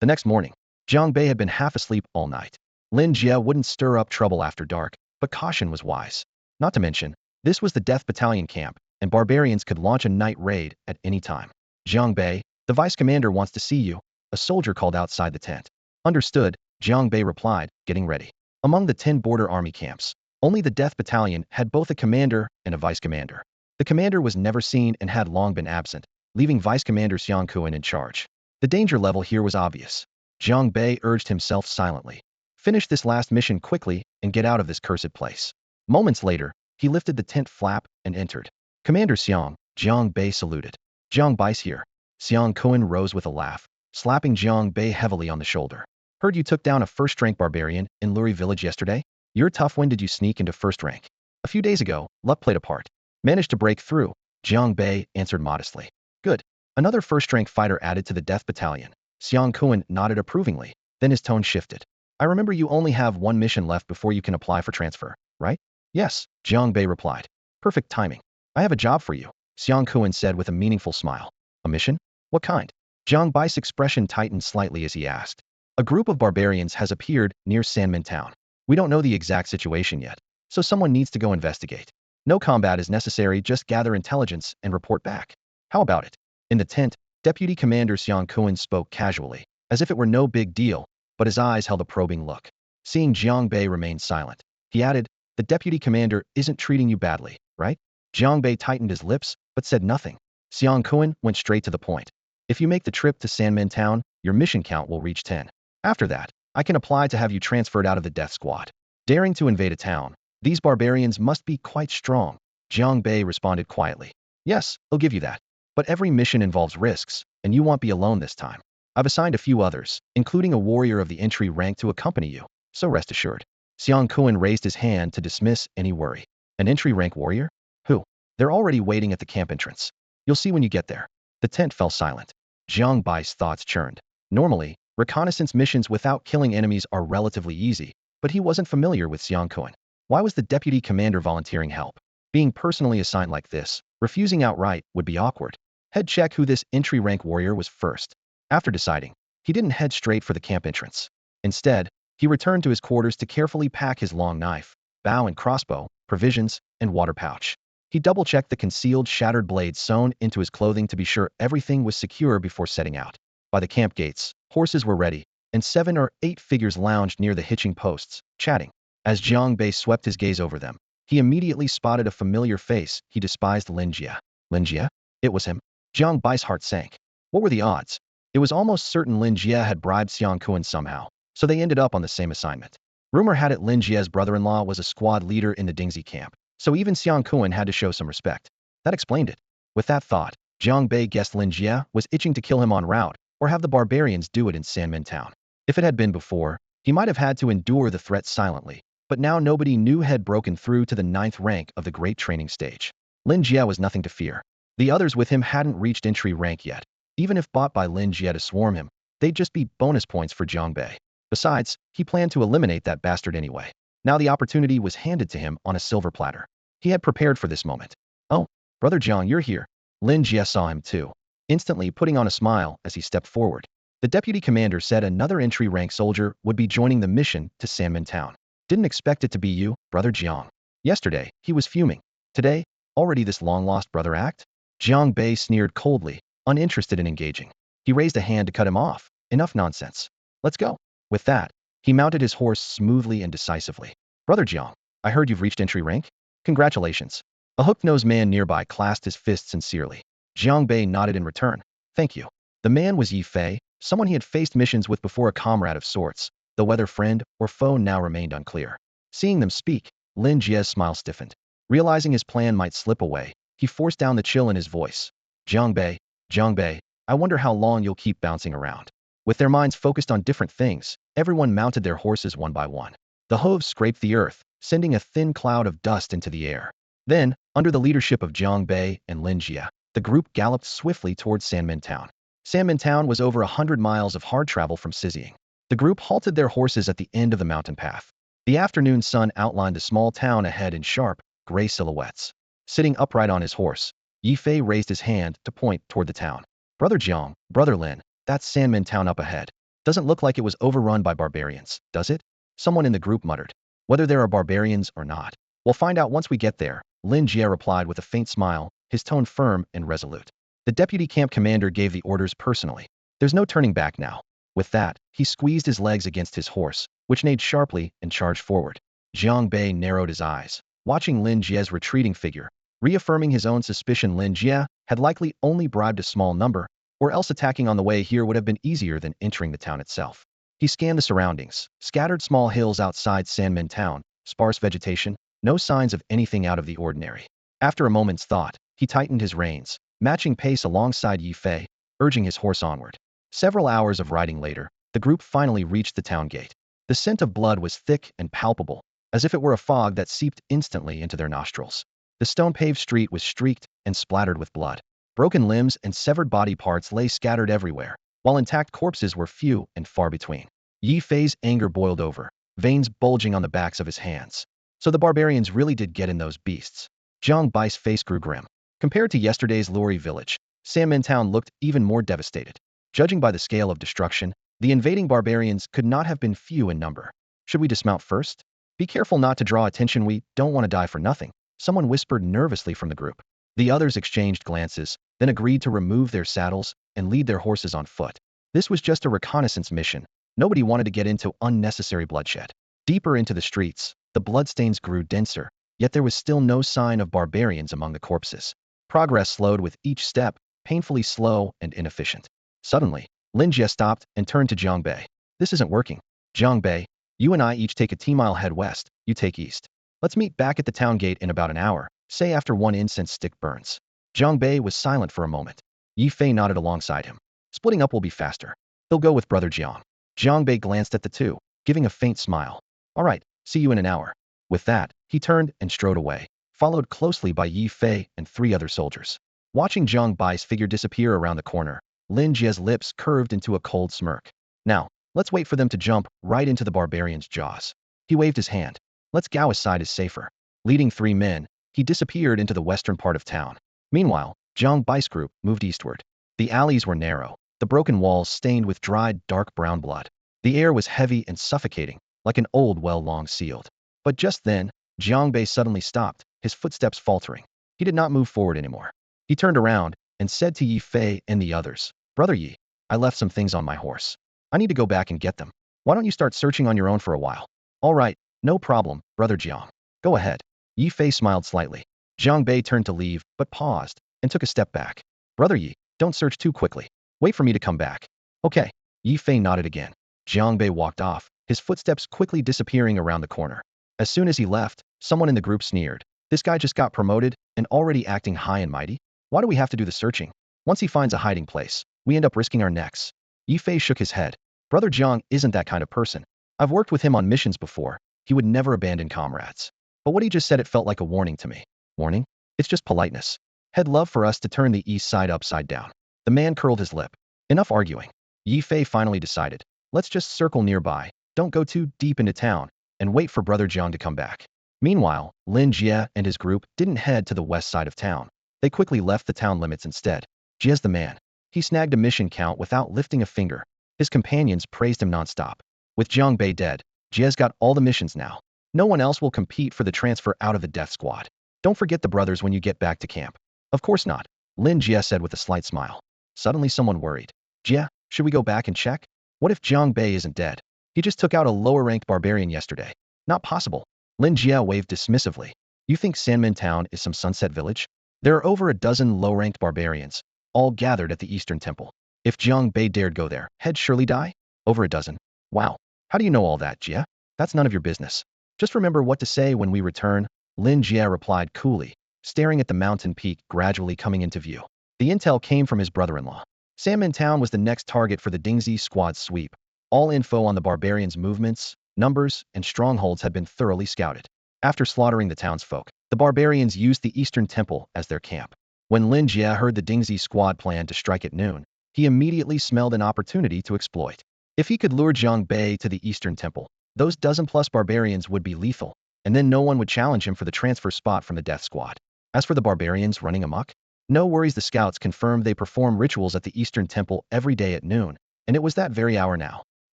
The next morning, Jiang Bei had been half asleep all night. Lin Jie wouldn't stir up trouble after dark, but caution was wise. Not to mention, this was the Death Battalion camp, and barbarians could launch a night raid at any time. Jiang Bei, the vice commander wants to see you, a soldier called outside the tent. Understood, Jiang Bei replied, getting ready. Among the 10 border army camps, only the Death Battalion had both a commander and a vice commander. The commander was never seen and had long been absent, leaving Vice Commander Xiang Kuan in charge. The danger level here was obvious. Jiang Bei urged himself silently. Finish this last mission quickly and get out of this cursed place. Moments later, he lifted the tent flap and entered. Commander Xiang, Jiang Bei saluted. Jiang Bei's here. Xiang Kuan rose with a laugh, slapping Jiang Bei heavily on the shoulder. Heard you took down a first-rank barbarian in Luri village yesterday? You're tough. When did you sneak into first rank? A few days ago, luck played a part. Managed to break through, Jiang Bei answered modestly. Good. Another first-rank fighter added to the Death Battalion. Xiang Kuan nodded approvingly, then his tone shifted. I remember you only have one mission left before you can apply for transfer, right? Yes, Jiang Bei replied. Perfect timing. I have a job for you, Xiang Kuan said with a meaningful smile. A mission? What kind? Jiang Bei's expression tightened slightly as he asked. A group of barbarians has appeared near Sanmen Town. We don't know the exact situation yet, so someone needs to go investigate. No combat is necessary, just gather intelligence and report back. How about it? In the tent, Deputy Commander Xiang Kuan spoke casually, as if it were no big deal, but his eyes held a probing look. Seeing Jiang Bei remain silent, he added, the Deputy Commander isn't treating you badly, right? Jiang Bei tightened his lips, but said nothing. Xiang Kuan went straight to the point. If you make the trip to Sanmen Town, your mission count will reach 10. After that, I can apply to have you transferred out of the death squad. Daring to invade a town, these barbarians must be quite strong. Jiang Bei responded quietly. Yes, I'll give you that. But every mission involves risks, and you won't be alone this time. I've assigned a few others, including a warrior of the entry rank to accompany you, so rest assured. Xiang Kuan raised his hand to dismiss any worry. An entry rank warrior? Who? They're already waiting at the camp entrance. You'll see when you get there. The tent fell silent. Jiang Bai's thoughts churned. Normally, reconnaissance missions without killing enemies are relatively easy, but he wasn't familiar with Xiang Kuan. Why was the deputy commander volunteering help? Being personally assigned like this, refusing outright would be awkward. Head check who this entry rank warrior was first. After deciding, he didn't head straight for the camp entrance. Instead, he returned to his quarters to carefully pack his long knife, bow and crossbow, provisions, and water pouch. He double-checked the concealed, shattered blades sewn into his clothing to be sure everything was secure before setting out. By the camp gates, horses were ready, and 7 or 8 figures lounged near the hitching posts, chatting. As Jiang Bei swept his gaze over them, he immediately spotted a familiar face. He despised Lin Jie. Lin Jie? It was him. Jiang Bai's heart sank. What were the odds? It was almost certain Lin Jie had bribed Xiang Kuan somehow, so they ended up on the same assignment. Rumor had it Lin Jie's brother-in-law was a squad leader in the Dingxi camp, so even Xiang Kuan had to show some respect. That explained it. With that thought, Jiang Bei guessed Lin Jie was itching to kill him en route, or have the barbarians do it in Sanmen Town. If it had been before, he might have had to endure the threat silently, but now nobody new had broken through to the 9th rank of the great training stage. Lin Jie was nothing to fear. The others with him hadn't reached entry rank yet. Even if bought by Lin Jie to swarm him, they'd just be bonus points for Jiang Bei. Besides, he planned to eliminate that bastard anyway. Now the opportunity was handed to him on a silver platter. He had prepared for this moment. Oh, Brother Jiang, you're here. Lin Jie saw him too, instantly putting on a smile as he stepped forward. The deputy commander said another entry rank soldier would be joining the mission to Sanmen Town. Didn't expect it to be you, Brother Jiang. Yesterday, he was fuming. Today, already this long-lost brother act? Jiang Bei sneered coldly, uninterested in engaging. He raised a hand to cut him off. Enough nonsense. Let's go. With that, he mounted his horse smoothly and decisively. Brother Jiang, I heard you've reached entry rank? Congratulations. A hooked-nosed man nearby clasped his fist sincerely. Jiang Bei nodded in return. Thank you. The man was Yi Fei, someone he had faced missions with before, a comrade of sorts, though whether friend or foe now remained unclear. Seeing them speak, Lin Jie's smile stiffened. Realizing his plan might slip away, he forced down the chill in his voice. Jiang Bei, I wonder how long you'll keep bouncing around. With their minds focused on different things, everyone mounted their horses one by one. The hooves scraped the earth, sending a thin cloud of dust into the air. Then, under the leadership of Jiang Bei and Lin Jie, the group galloped swiftly towards Sanmen Town. Sanmen Town was over 100 miles of hard travel from Sizing. The group halted their horses at the end of the mountain path. The afternoon sun outlined the small town ahead in sharp, gray silhouettes. Sitting upright on his horse, Yi Fei raised his hand to point toward the town. Brother Jiang, Brother Lin, that's Sanmen Town up ahead. Doesn't look like it was overrun by barbarians, does it? Someone in the group muttered. Whether there are barbarians or not, we'll find out once we get there, Lin Jie replied with a faint smile, his tone firm and resolute. The deputy camp commander gave the orders personally. There's no turning back now. With that, he squeezed his legs against his horse, which neighed sharply and charged forward. Jiang Bei narrowed his eyes, watching Lin Jie's retreating figure, reaffirming his own suspicion Lin Jie had likely only bribed a small number, or else attacking on the way here would have been easier than entering the town itself. He scanned the surroundings, scattered small hills outside Sanmen Town, sparse vegetation, no signs of anything out of the ordinary. After a moment's thought, he tightened his reins, matching pace alongside Yi Fei, urging his horse onward. Several hours of riding later, the group finally reached the town gate. The scent of blood was thick and palpable, as if it were a fog that seeped instantly into their nostrils. The stone-paved street was streaked and splattered with blood. Broken limbs and severed body parts lay scattered everywhere, while intact corpses were few and far between. Yi Fei's anger boiled over, veins bulging on the backs of his hands. So the barbarians really did get in those beasts. Jiang Bai's face grew grim. Compared to yesterday's Luri village, Sanmen Town looked even more devastated. Judging by the scale of destruction, the invading barbarians could not have been few in number. Should we dismount first? Be careful not to draw attention, we don't want to die for nothing, someone whispered nervously from the group. The others exchanged glances, then agreed to remove their saddles and lead their horses on foot. This was just a reconnaissance mission. Nobody wanted to get into unnecessary bloodshed. Deeper into the streets, the bloodstains grew denser, yet there was still no sign of barbarians among the corpses. Progress slowed with each step, painfully slow and inefficient. Suddenly, Lin Jie stopped and turned to Jiang Bei. This isn't working. Jiang Bei, you and I each take a T-mile head west, you take east. Let's meet back at the town gate in about an hour, say after one incense stick burns. Jiang Bei was silent for a moment. Yi Fei nodded alongside him. Splitting up will be faster. He'll go with Brother Jiang. Jiang Bei glanced at the two, giving a faint smile. All right, see you in an hour. With that, he turned and strode away, followed closely by Yi Fei and 3 other soldiers. Watching Jiang Bai's figure disappear around the corner, Lin Jie's lips curved into a cold smirk. Now, let's wait for them to jump right into the barbarian's jaws. He waved his hand. Let's go, side is safer. Leading 3 men, he disappeared into the western part of town. Meanwhile, Jiang Bai's group moved eastward. The alleys were narrow, the broken walls stained with dried, dark brown blood. The air was heavy and suffocating, like an old well long sealed. But just then, Jiang Bei suddenly stopped, his footsteps faltering. He did not move forward anymore. He turned around and said to Yi Fei and the others, "Brother Yi, I left some things on my horse. I need to go back and get them. Why don't you start searching on your own for a while?" "All right, no problem, Brother Jiang. Go ahead." Yi Fei smiled slightly. Jiang Bei turned to leave, but paused and took a step back. "Brother Yi, don't search too quickly. Wait for me to come back." "Okay." Yi Fei nodded again. Jiang Bei walked off, his footsteps quickly disappearing around the corner. As soon as he left, someone in the group sneered. "This guy just got promoted and already acting high and mighty? Why do we have to do the searching? Once he finds a hiding place, we end up risking our necks." Yi Fei shook his head. "Brother Jiang isn't that kind of person. I've worked with him on missions before. He would never abandon comrades. But what he just said, it felt like a warning to me." "Warning? It's just politeness. He'd love for us to turn the east side upside down." The man curled his lip. "Enough arguing." Yi Fei finally decided. "Let's just circle nearby, don't go too deep into town, and wait for Brother Jiang to come back." Meanwhile, Lin Jie and his group didn't head to the west side of town. They quickly left the town limits instead. Jie's the man. He snagged a mission count without lifting a finger. His companions praised him nonstop. With Jiang Bei dead, Jie's got all the missions now. No one else will compete for the transfer out of the death squad. "Don't forget the brothers when you get back to camp." "Of course not," Lin Jie said with a slight smile. Suddenly someone worried. "Jie, should we go back and check? What if Jiang Bei isn't dead? He just took out a lower-ranked barbarian yesterday." "Not possible." Lin Jie waved dismissively. "You think Sanmen Town is some sunset village? There are over a dozen low-ranked barbarians, all gathered at the Eastern Temple. If Jiang Bei dared go there, he'd surely die?" "Over a dozen." "Wow. How do you know all that, Jie?" "That's none of your business. Just remember what to say when we return," Lin Jie replied coolly, staring at the mountain peak gradually coming into view. The intel came from his brother-in-law. Sanmen Town was the next target for the Dingxi squad's sweep. All info on the barbarians' movements, numbers, and strongholds had been thoroughly scouted. After slaughtering the townsfolk, the barbarians used the Eastern Temple as their camp. When Lin Jie heard the Dingxi squad planned to strike at noon, he immediately smelled an opportunity to exploit. If he could lure Jiang Bei to the Eastern Temple, those dozen-plus barbarians would be lethal, and then no one would challenge him for the transfer spot from the death squad. As for the barbarians running amok, no worries. The scouts confirmed they perform rituals at the Eastern Temple every day at noon, and it was that very hour now.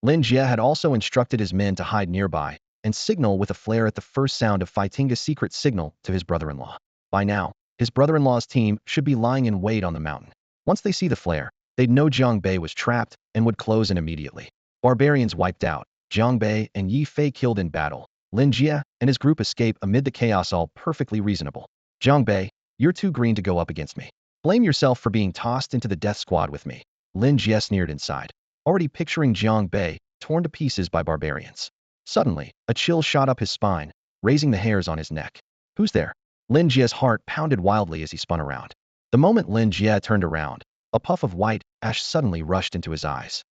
Lin Jie had also instructed his men to hide nearby and signal with a flare at the first sound of fighting a secret signal to his brother-in-law. By now, his brother-in-law's team should be lying in wait on the mountain. Once they see the flare, they'd know Jiang Bei was trapped and would close in immediately. Barbarians wiped out, Jiang Bei and Yi Fei killed in battle. Lin Jie and his group escape amid the chaos, all perfectly reasonable. "Jiang Bei, you're too green to go up against me. Blame yourself for being tossed into the death squad with me." Lin Jie sneered inside, already picturing Jiang Bei torn to pieces by barbarians. Suddenly, a chill shot up his spine, raising the hairs on his neck. "Who's there?" Lin Jie's heart pounded wildly as he spun around. The moment Lin Jie turned around, a puff of white ash suddenly rushed into his eyes.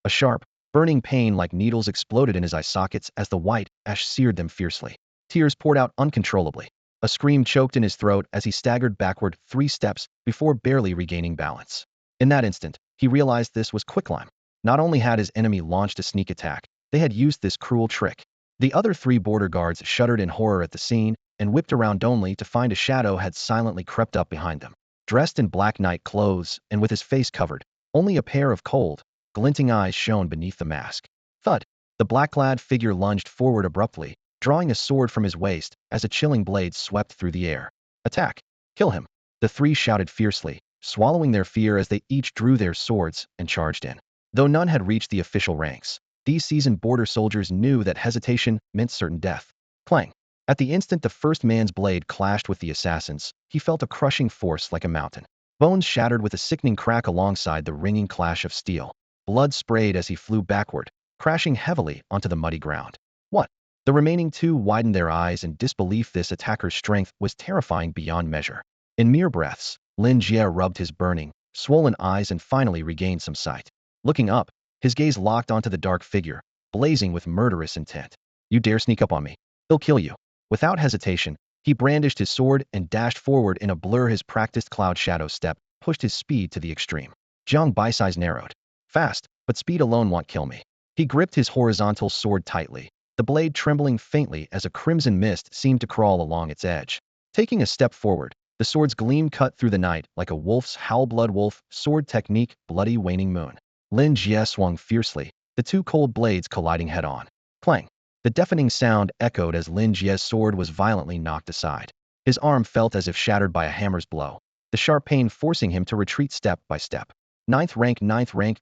A sharp, burning pain like needles exploded in his eye sockets as the white ash seared them fiercely. Tears poured out uncontrollably. A scream choked in his throat as he staggered backward 3 steps before barely regaining balance. In that instant, he realized this was quicklime. Not only had his enemy launched a sneak attack, they had used this cruel trick. The other 3 border guards shuddered in horror at the scene and whipped around only to find a shadow had silently crept up behind them. Dressed in black night clothes and with his face covered, only a pair of cold, glinting eyes shone beneath the mask. Thud! The black-clad figure lunged forward abruptly, drawing a sword from his waist as a chilling blade swept through the air. "Attack! Kill him!" The 3 shouted fiercely, swallowing their fear as they each drew their swords and charged in. Though none had reached the official ranks, these seasoned border soldiers knew that hesitation meant certain death. Clang! At the instant the first man's blade clashed with the assassin's, he felt a crushing force like a mountain. Bones shattered with a sickening crack alongside the ringing clash of steel. Blood sprayed as he flew backward, crashing heavily onto the muddy ground. "What?" The remaining 2 widened their eyes in disbelief. This attacker's strength was terrifying beyond measure. In mere breaths, Lin Jie rubbed his burning, swollen eyes and finally regained some sight. Looking up, his gaze locked onto the dark figure, blazing with murderous intent. "You dare sneak up on me? They'll kill you." Without hesitation, he brandished his sword and dashed forward in a blur. His practiced cloud shadow step pushed his speed to the extreme. Jiang Bai's eyes narrowed. "Fast, but speed alone won't kill me." He gripped his horizontal sword tightly, the blade trembling faintly as a crimson mist seemed to crawl along its edge. Taking a step forward, the sword's gleam cut through the night like a wolf's howl. Blood wolf, sword technique, bloody waning moon. Lin Jie swung fiercely, the 2 cold blades colliding head-on. Clang! The deafening sound echoed as Lin Jie's sword was violently knocked aside. His arm felt as if shattered by a hammer's blow, the sharp pain forcing him to retreat step by step. Ninth rank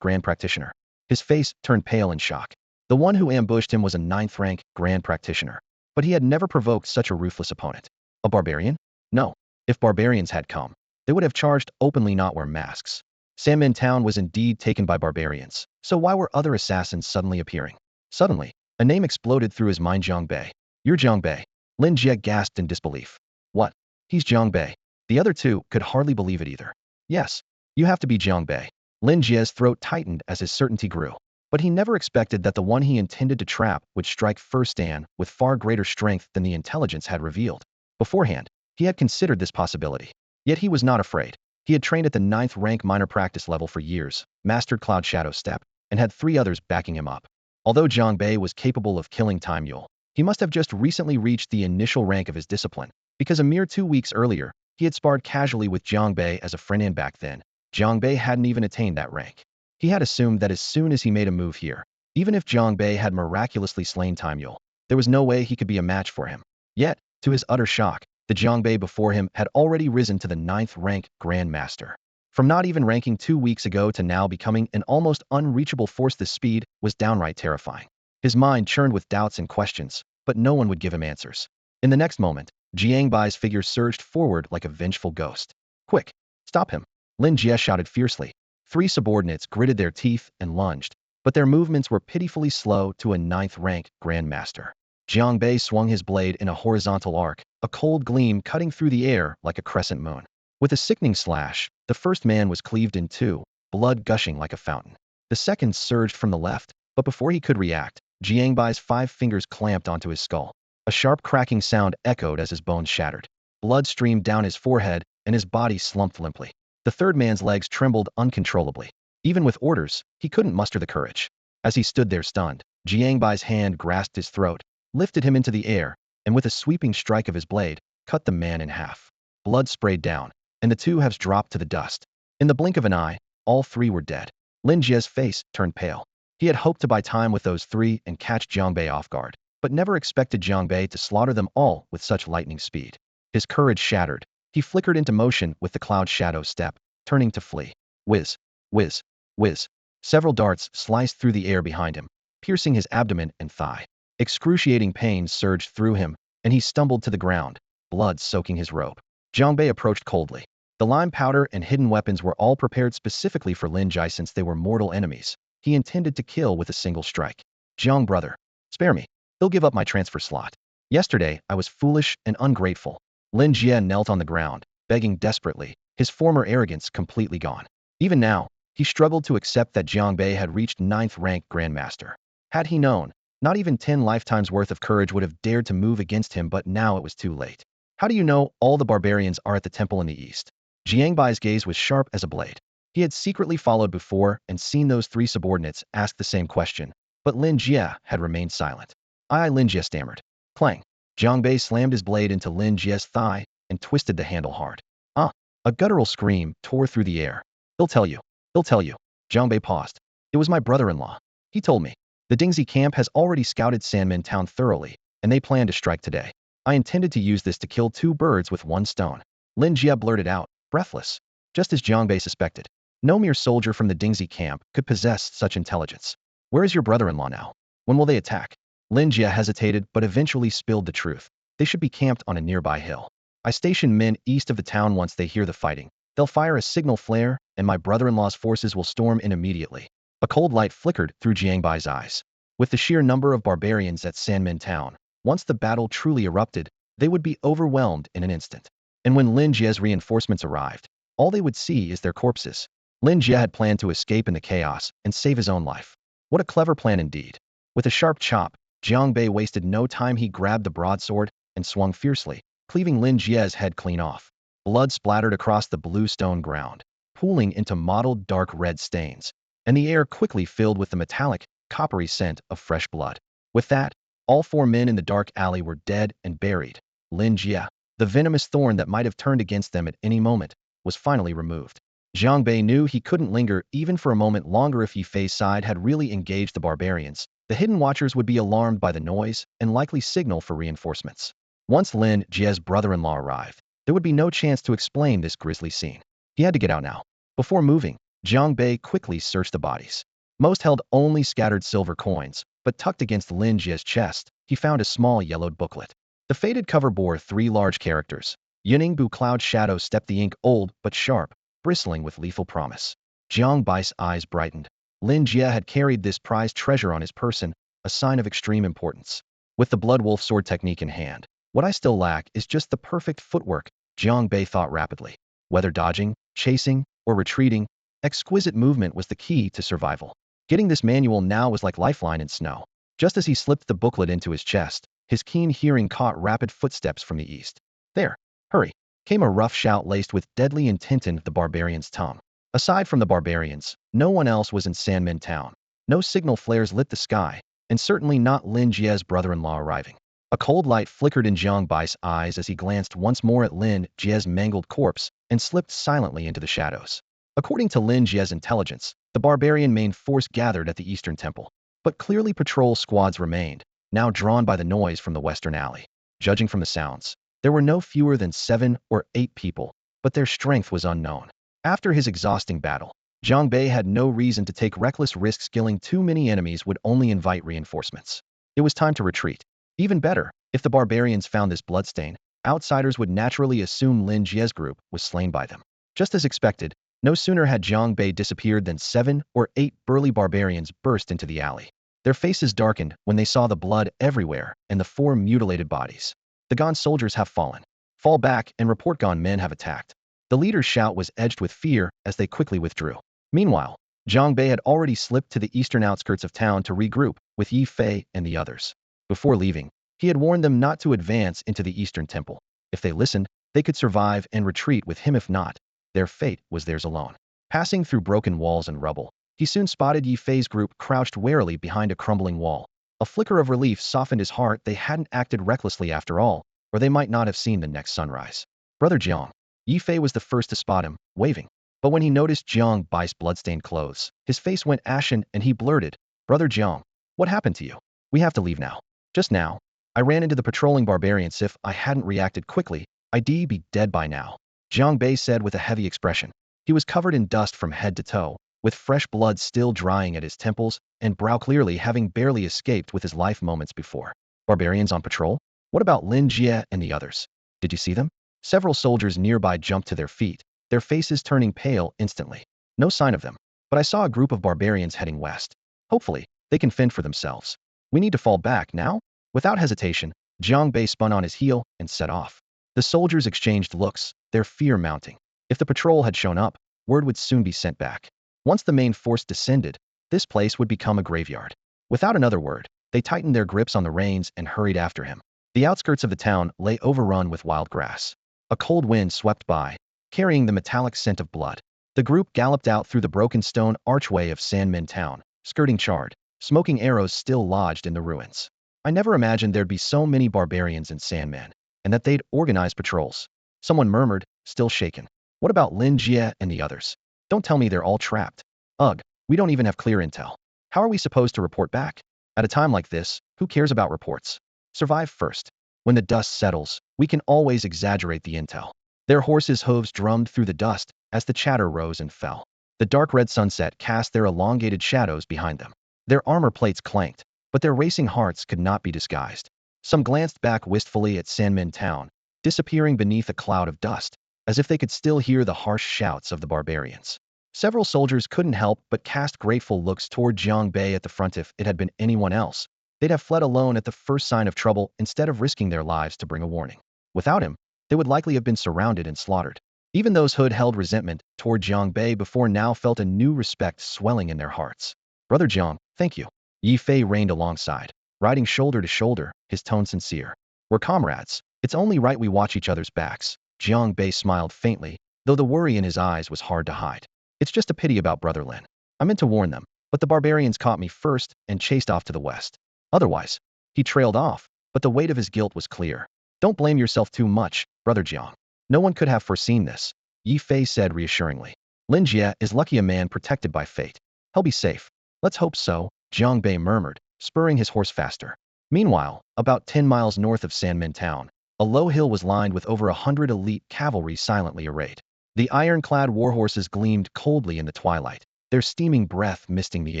Grand Practitioner. His face turned pale in shock. The one who ambushed him was a ninth rank Grand Practitioner, but he had never provoked such a ruthless opponent. A barbarian? No. If barbarians had come, they would have charged openly, not wear masks. Sanmin Town was indeed taken by barbarians, so why were other assassins suddenly appearing? Suddenly, a name exploded through his mind. Jiang Bei. You're Jiang Bei. Lin Jie gasped in disbelief. What? He's Jiang Bei. The other two could hardly believe it either. Yes, you have to be Jiang Bei. Lin Jie's throat tightened as his certainty grew. But he never expected that the one he intended to trap would strike firsthand with far greater strength than the intelligence had revealed. Beforehand, he had considered this possibility. Yet he was not afraid. He had trained at the 9th rank minor practice level for years, mastered Cloud Shadow Step, and had 3 others backing him up. Although Jiang Bei was capable of killing Time Mule, he must have just recently reached the initial rank of his discipline, because a mere 2 weeks earlier, he had sparred casually with Jiang Bei as a friend, and back then, Jiang Bei hadn't even attained that rank. He had assumed that as soon as he made a move here, even if Jiang Bei had miraculously slain Time Mule, there was no way he could be a match for him. Yet, to his utter shock, the Jiang Bei before him had already risen to the 9th rank Grand Master. From not even ranking 2 weeks ago to now becoming an almost unreachable force, this speed was downright terrifying. His mind churned with doubts and questions, but no one would give him answers. In the next moment, Jiang Bai's figure surged forward like a vengeful ghost. Quick! Stop him! Lin Jie shouted fiercely. 3 subordinates gritted their teeth and lunged, but their movements were pitifully slow to a 9th rank Grand Master. Jiang Bei swung his blade in a horizontal arc, a cold gleam cutting through the air like a crescent moon. With a sickening slash, the first man was cleaved in 2, blood gushing like a fountain. The second surged from the left, but before he could react, Jiang Bai's 5 fingers clamped onto his skull. A sharp cracking sound echoed as his bones shattered. Blood streamed down his forehead, and his body slumped limply. The third man's legs trembled uncontrollably. Even with orders, he couldn't muster the courage. As he stood there stunned, Jiang Bai's hand grasped his throat, lifted him into the air, and with a sweeping strike of his blade, cut the man in half. Blood sprayed down, and the 2 halves dropped to the dust. In the blink of an eye, all 3 were dead. Lin Jie's face turned pale. He had hoped to buy time with those 3 and catch Jiang Bei off guard, but never expected Jiang Bei to slaughter them all with such lightning speed. His courage shattered. He flickered into motion with the Cloud Shadow Step, turning to flee. Whiz, whiz, whiz. Several darts sliced through the air behind him, piercing his abdomen and thigh. Excruciating pain surged through him, and he stumbled to the ground, blood soaking his robe. Jiang Bei approached coldly. The lime powder and hidden weapons were all prepared specifically for Lin Jie since they were mortal enemies. He intended to kill with a single strike. Jiang brother, spare me. He'll give up my transfer slot. Yesterday, I was foolish and ungrateful. Lin Jie knelt on the ground, begging desperately, his former arrogance completely gone. Even now, he struggled to accept that Jiang Bei had reached 9th rank Grandmaster. Had he known, not even 10 lifetimes worth of courage would have dared to move against him, but now it was too late. How do you know all the barbarians are at the temple in the east? Jiang Bai's gaze was sharp as a blade. He had secretly followed before and seen those 3 subordinates ask the same question, but Lin Jie had remained silent. Lin Jie stammered. Clang. Jiang Bei slammed his blade into Lin Jie's thigh and twisted the handle hard. A guttural scream tore through the air. He'll tell you. He'll tell you. Jiang Bei paused. It was my brother-in-law. He told me. The Dingxi camp has already scouted Sanmin Town thoroughly, and they plan to strike today. I intended to use this to kill 2 birds with 1 stone. Lin Jie blurted out, breathless. Just as Jiang Bei suspected. No mere soldier from the Dingxi camp could possess such intelligence. Where is your brother-in-law now? When will they attack? Lin Jie hesitated but eventually spilled the truth. They should be camped on a nearby hill. I station men east of the town. Once they hear the fighting, they'll fire a signal flare, and my brother-in-law's forces will storm in immediately. A cold light flickered through Jiang Bai's eyes. With the sheer number of barbarians at Sanmin Town, once the battle truly erupted, they would be overwhelmed in an instant. And when Lin Jie's reinforcements arrived, all they would see is their corpses. Lin Jie had planned to escape in the chaos and save his own life. What a clever plan indeed. With a sharp chop, Jiang Bei wasted no time. He grabbed the broadsword and swung fiercely, cleaving Lin Jie's head clean off. Blood splattered across the blue stone ground, pooling into mottled dark red stains, and the air quickly filled with the metallic, coppery scent of fresh blood. With that, all 4 men in the dark alley were dead and buried. Lin Jie, the venomous thorn that might have turned against them at any moment, was finally removed. Jiang Bei knew he couldn't linger even for a moment longer. If Ye Fei's side had really engaged the barbarians, The hidden watchers would be alarmed by the noise and likely signal for reinforcements. Once Lin Jie's brother-in-law arrived, there would be no chance to explain this grisly scene. He had to get out now. Before moving, Jiang Bei quickly searched the bodies. Most held only scattered silver coins, but tucked against Lin Jie's chest, he found a small yellowed booklet. The faded cover bore 3 large characters. Yuningbu Cloud Shadow stepped, the ink old but sharp, bristling with lethal promise. Jiang Bai's eyes brightened. Lin Jie had carried this prized treasure on his person, a sign of extreme importance. With the Blood Wolf sword technique in hand, what I still lack is just the perfect footwork, Jiang Bei thought rapidly. Whether dodging, chasing, or retreating, exquisite movement was the key to survival. Getting this manual now was like lifeline in snow. Just as he slipped the booklet into his chest, his keen hearing caught rapid footsteps from the east. There! Hurry! Came a rough shout laced with deadly intent in the barbarian's tongue. Aside from the barbarians, no one else was in Sanmin town. No signal flares lit the sky, and certainly not Lin Jie's brother-in-law arriving. A cold light flickered in Jiang Bai's eyes as he glanced once more at Lin Jie's mangled corpse and slipped silently into the shadows. According to Lin Jie's intelligence, the barbarian main force gathered at the eastern temple. But clearly patrol squads remained, now drawn by the noise from the western alley. Judging from the sounds, there were no fewer than 7 or 8 people, but their strength was unknown. After his exhausting battle, Jiang Bei had no reason to take reckless risks. Killing too many enemies would only invite reinforcements. It was time to retreat. Even better, if the barbarians found this bloodstain, outsiders would naturally assume Lin Jie's group was slain by them. Just as expected, no sooner had Jiang Bei disappeared than 7 or 8 burly barbarians burst into the alley. Their faces darkened when they saw the blood everywhere and the 4 mutilated bodies. The Gon soldiers have fallen. Fall back and report, Gon men have attacked. The leader's shout was edged with fear as they quickly withdrew. Meanwhile, Jiang Bei had already slipped to the eastern outskirts of town to regroup with Yi Fei and the others. Before leaving, he had warned them not to advance into the eastern temple. If they listened, they could survive and retreat with him. If not, their fate was theirs alone. Passing through broken walls and rubble, he soon spotted Yi Fei's group crouched warily behind a crumbling wall. A flicker of relief softened his heart. They hadn't acted recklessly after all, or they might not have seen the next sunrise. Brother Jiang. Yi Fei was the first to spot him, waving. But when he noticed Jiang Bai's bloodstained clothes, his face went ashen and he blurted, "Brother Jiang, what happened to you? We have to leave now." "Just now, I ran into the patrolling barbarians. If I hadn't reacted quickly, I'd be dead by now," Jiang Bei said with a heavy expression. He was covered in dust from head to toe, with fresh blood still drying at his temples and brow, clearly having barely escaped with his life moments before. "Barbarians on patrol? What about Lin Jie and the others? Did you see them?" Several soldiers nearby jumped to their feet, their faces turning pale instantly. "No sign of them, but I saw a group of barbarians heading west. Hopefully, they can fend for themselves. We need to fall back now?" Without hesitation, Jiang Bei spun on his heel and set off. The soldiers exchanged looks, their fear mounting. If the patrol had shown up, word would soon be sent back. Once the main force descended, this place would become a graveyard. Without another word, they tightened their grips on the reins and hurried after him. The outskirts of the town lay overrun with wild grass. A cold wind swept by, carrying the metallic scent of blood. The group galloped out through the broken stone archway of Sanmin town, skirting charred, smoking arrows still lodged in the ruins. "I never imagined there'd be so many barbarians in Sanmin, and that they'd organize patrols," someone murmured, still shaken. "What about Lin Jie and the others? Don't tell me they're all trapped." "Ugh, we don't even have clear intel. How are we supposed to report back? At a time like this, who cares about reports? Survive first. When the dust settles, we can always exaggerate the intel." Their horses' hooves drummed through the dust as the chatter rose and fell. The dark red sunset cast their elongated shadows behind them. Their armor plates clanked, but their racing hearts could not be disguised. Some glanced back wistfully at Sanmin town, disappearing beneath a cloud of dust, as if they could still hear the harsh shouts of the barbarians. Several soldiers couldn't help but cast grateful looks toward Jiang Bei at the front. If it had been anyone else, they'd have fled alone at the first sign of trouble instead of risking their lives to bring a warning. Without him, they would likely have been surrounded and slaughtered. Even those who'd held resentment toward Jiang Bei before now felt a new respect swelling in their hearts. "Brother Jiang, thank you." Yi Fei reined alongside, riding shoulder to shoulder, his tone sincere. "We're comrades. It's only right we watch each other's backs." Jiang Bei smiled faintly, though the worry in his eyes was hard to hide. "It's just a pity about Brother Lin. I meant to warn them, but the barbarians caught me first and chased off to the west. Otherwise," he trailed off, but the weight of his guilt was clear. "Don't blame yourself too much, Brother Jiang. No one could have foreseen this," Yi Fei said reassuringly. "Lin Jie is lucky, a man protected by fate. He'll be safe." "Let's hope so," Jiang Bei murmured, spurring his horse faster. Meanwhile, about 10 miles north of Sanmen town, a low hill was lined with over 100 elite cavalry silently arrayed. The ironclad warhorses gleamed coldly in the twilight, their steaming breath misting the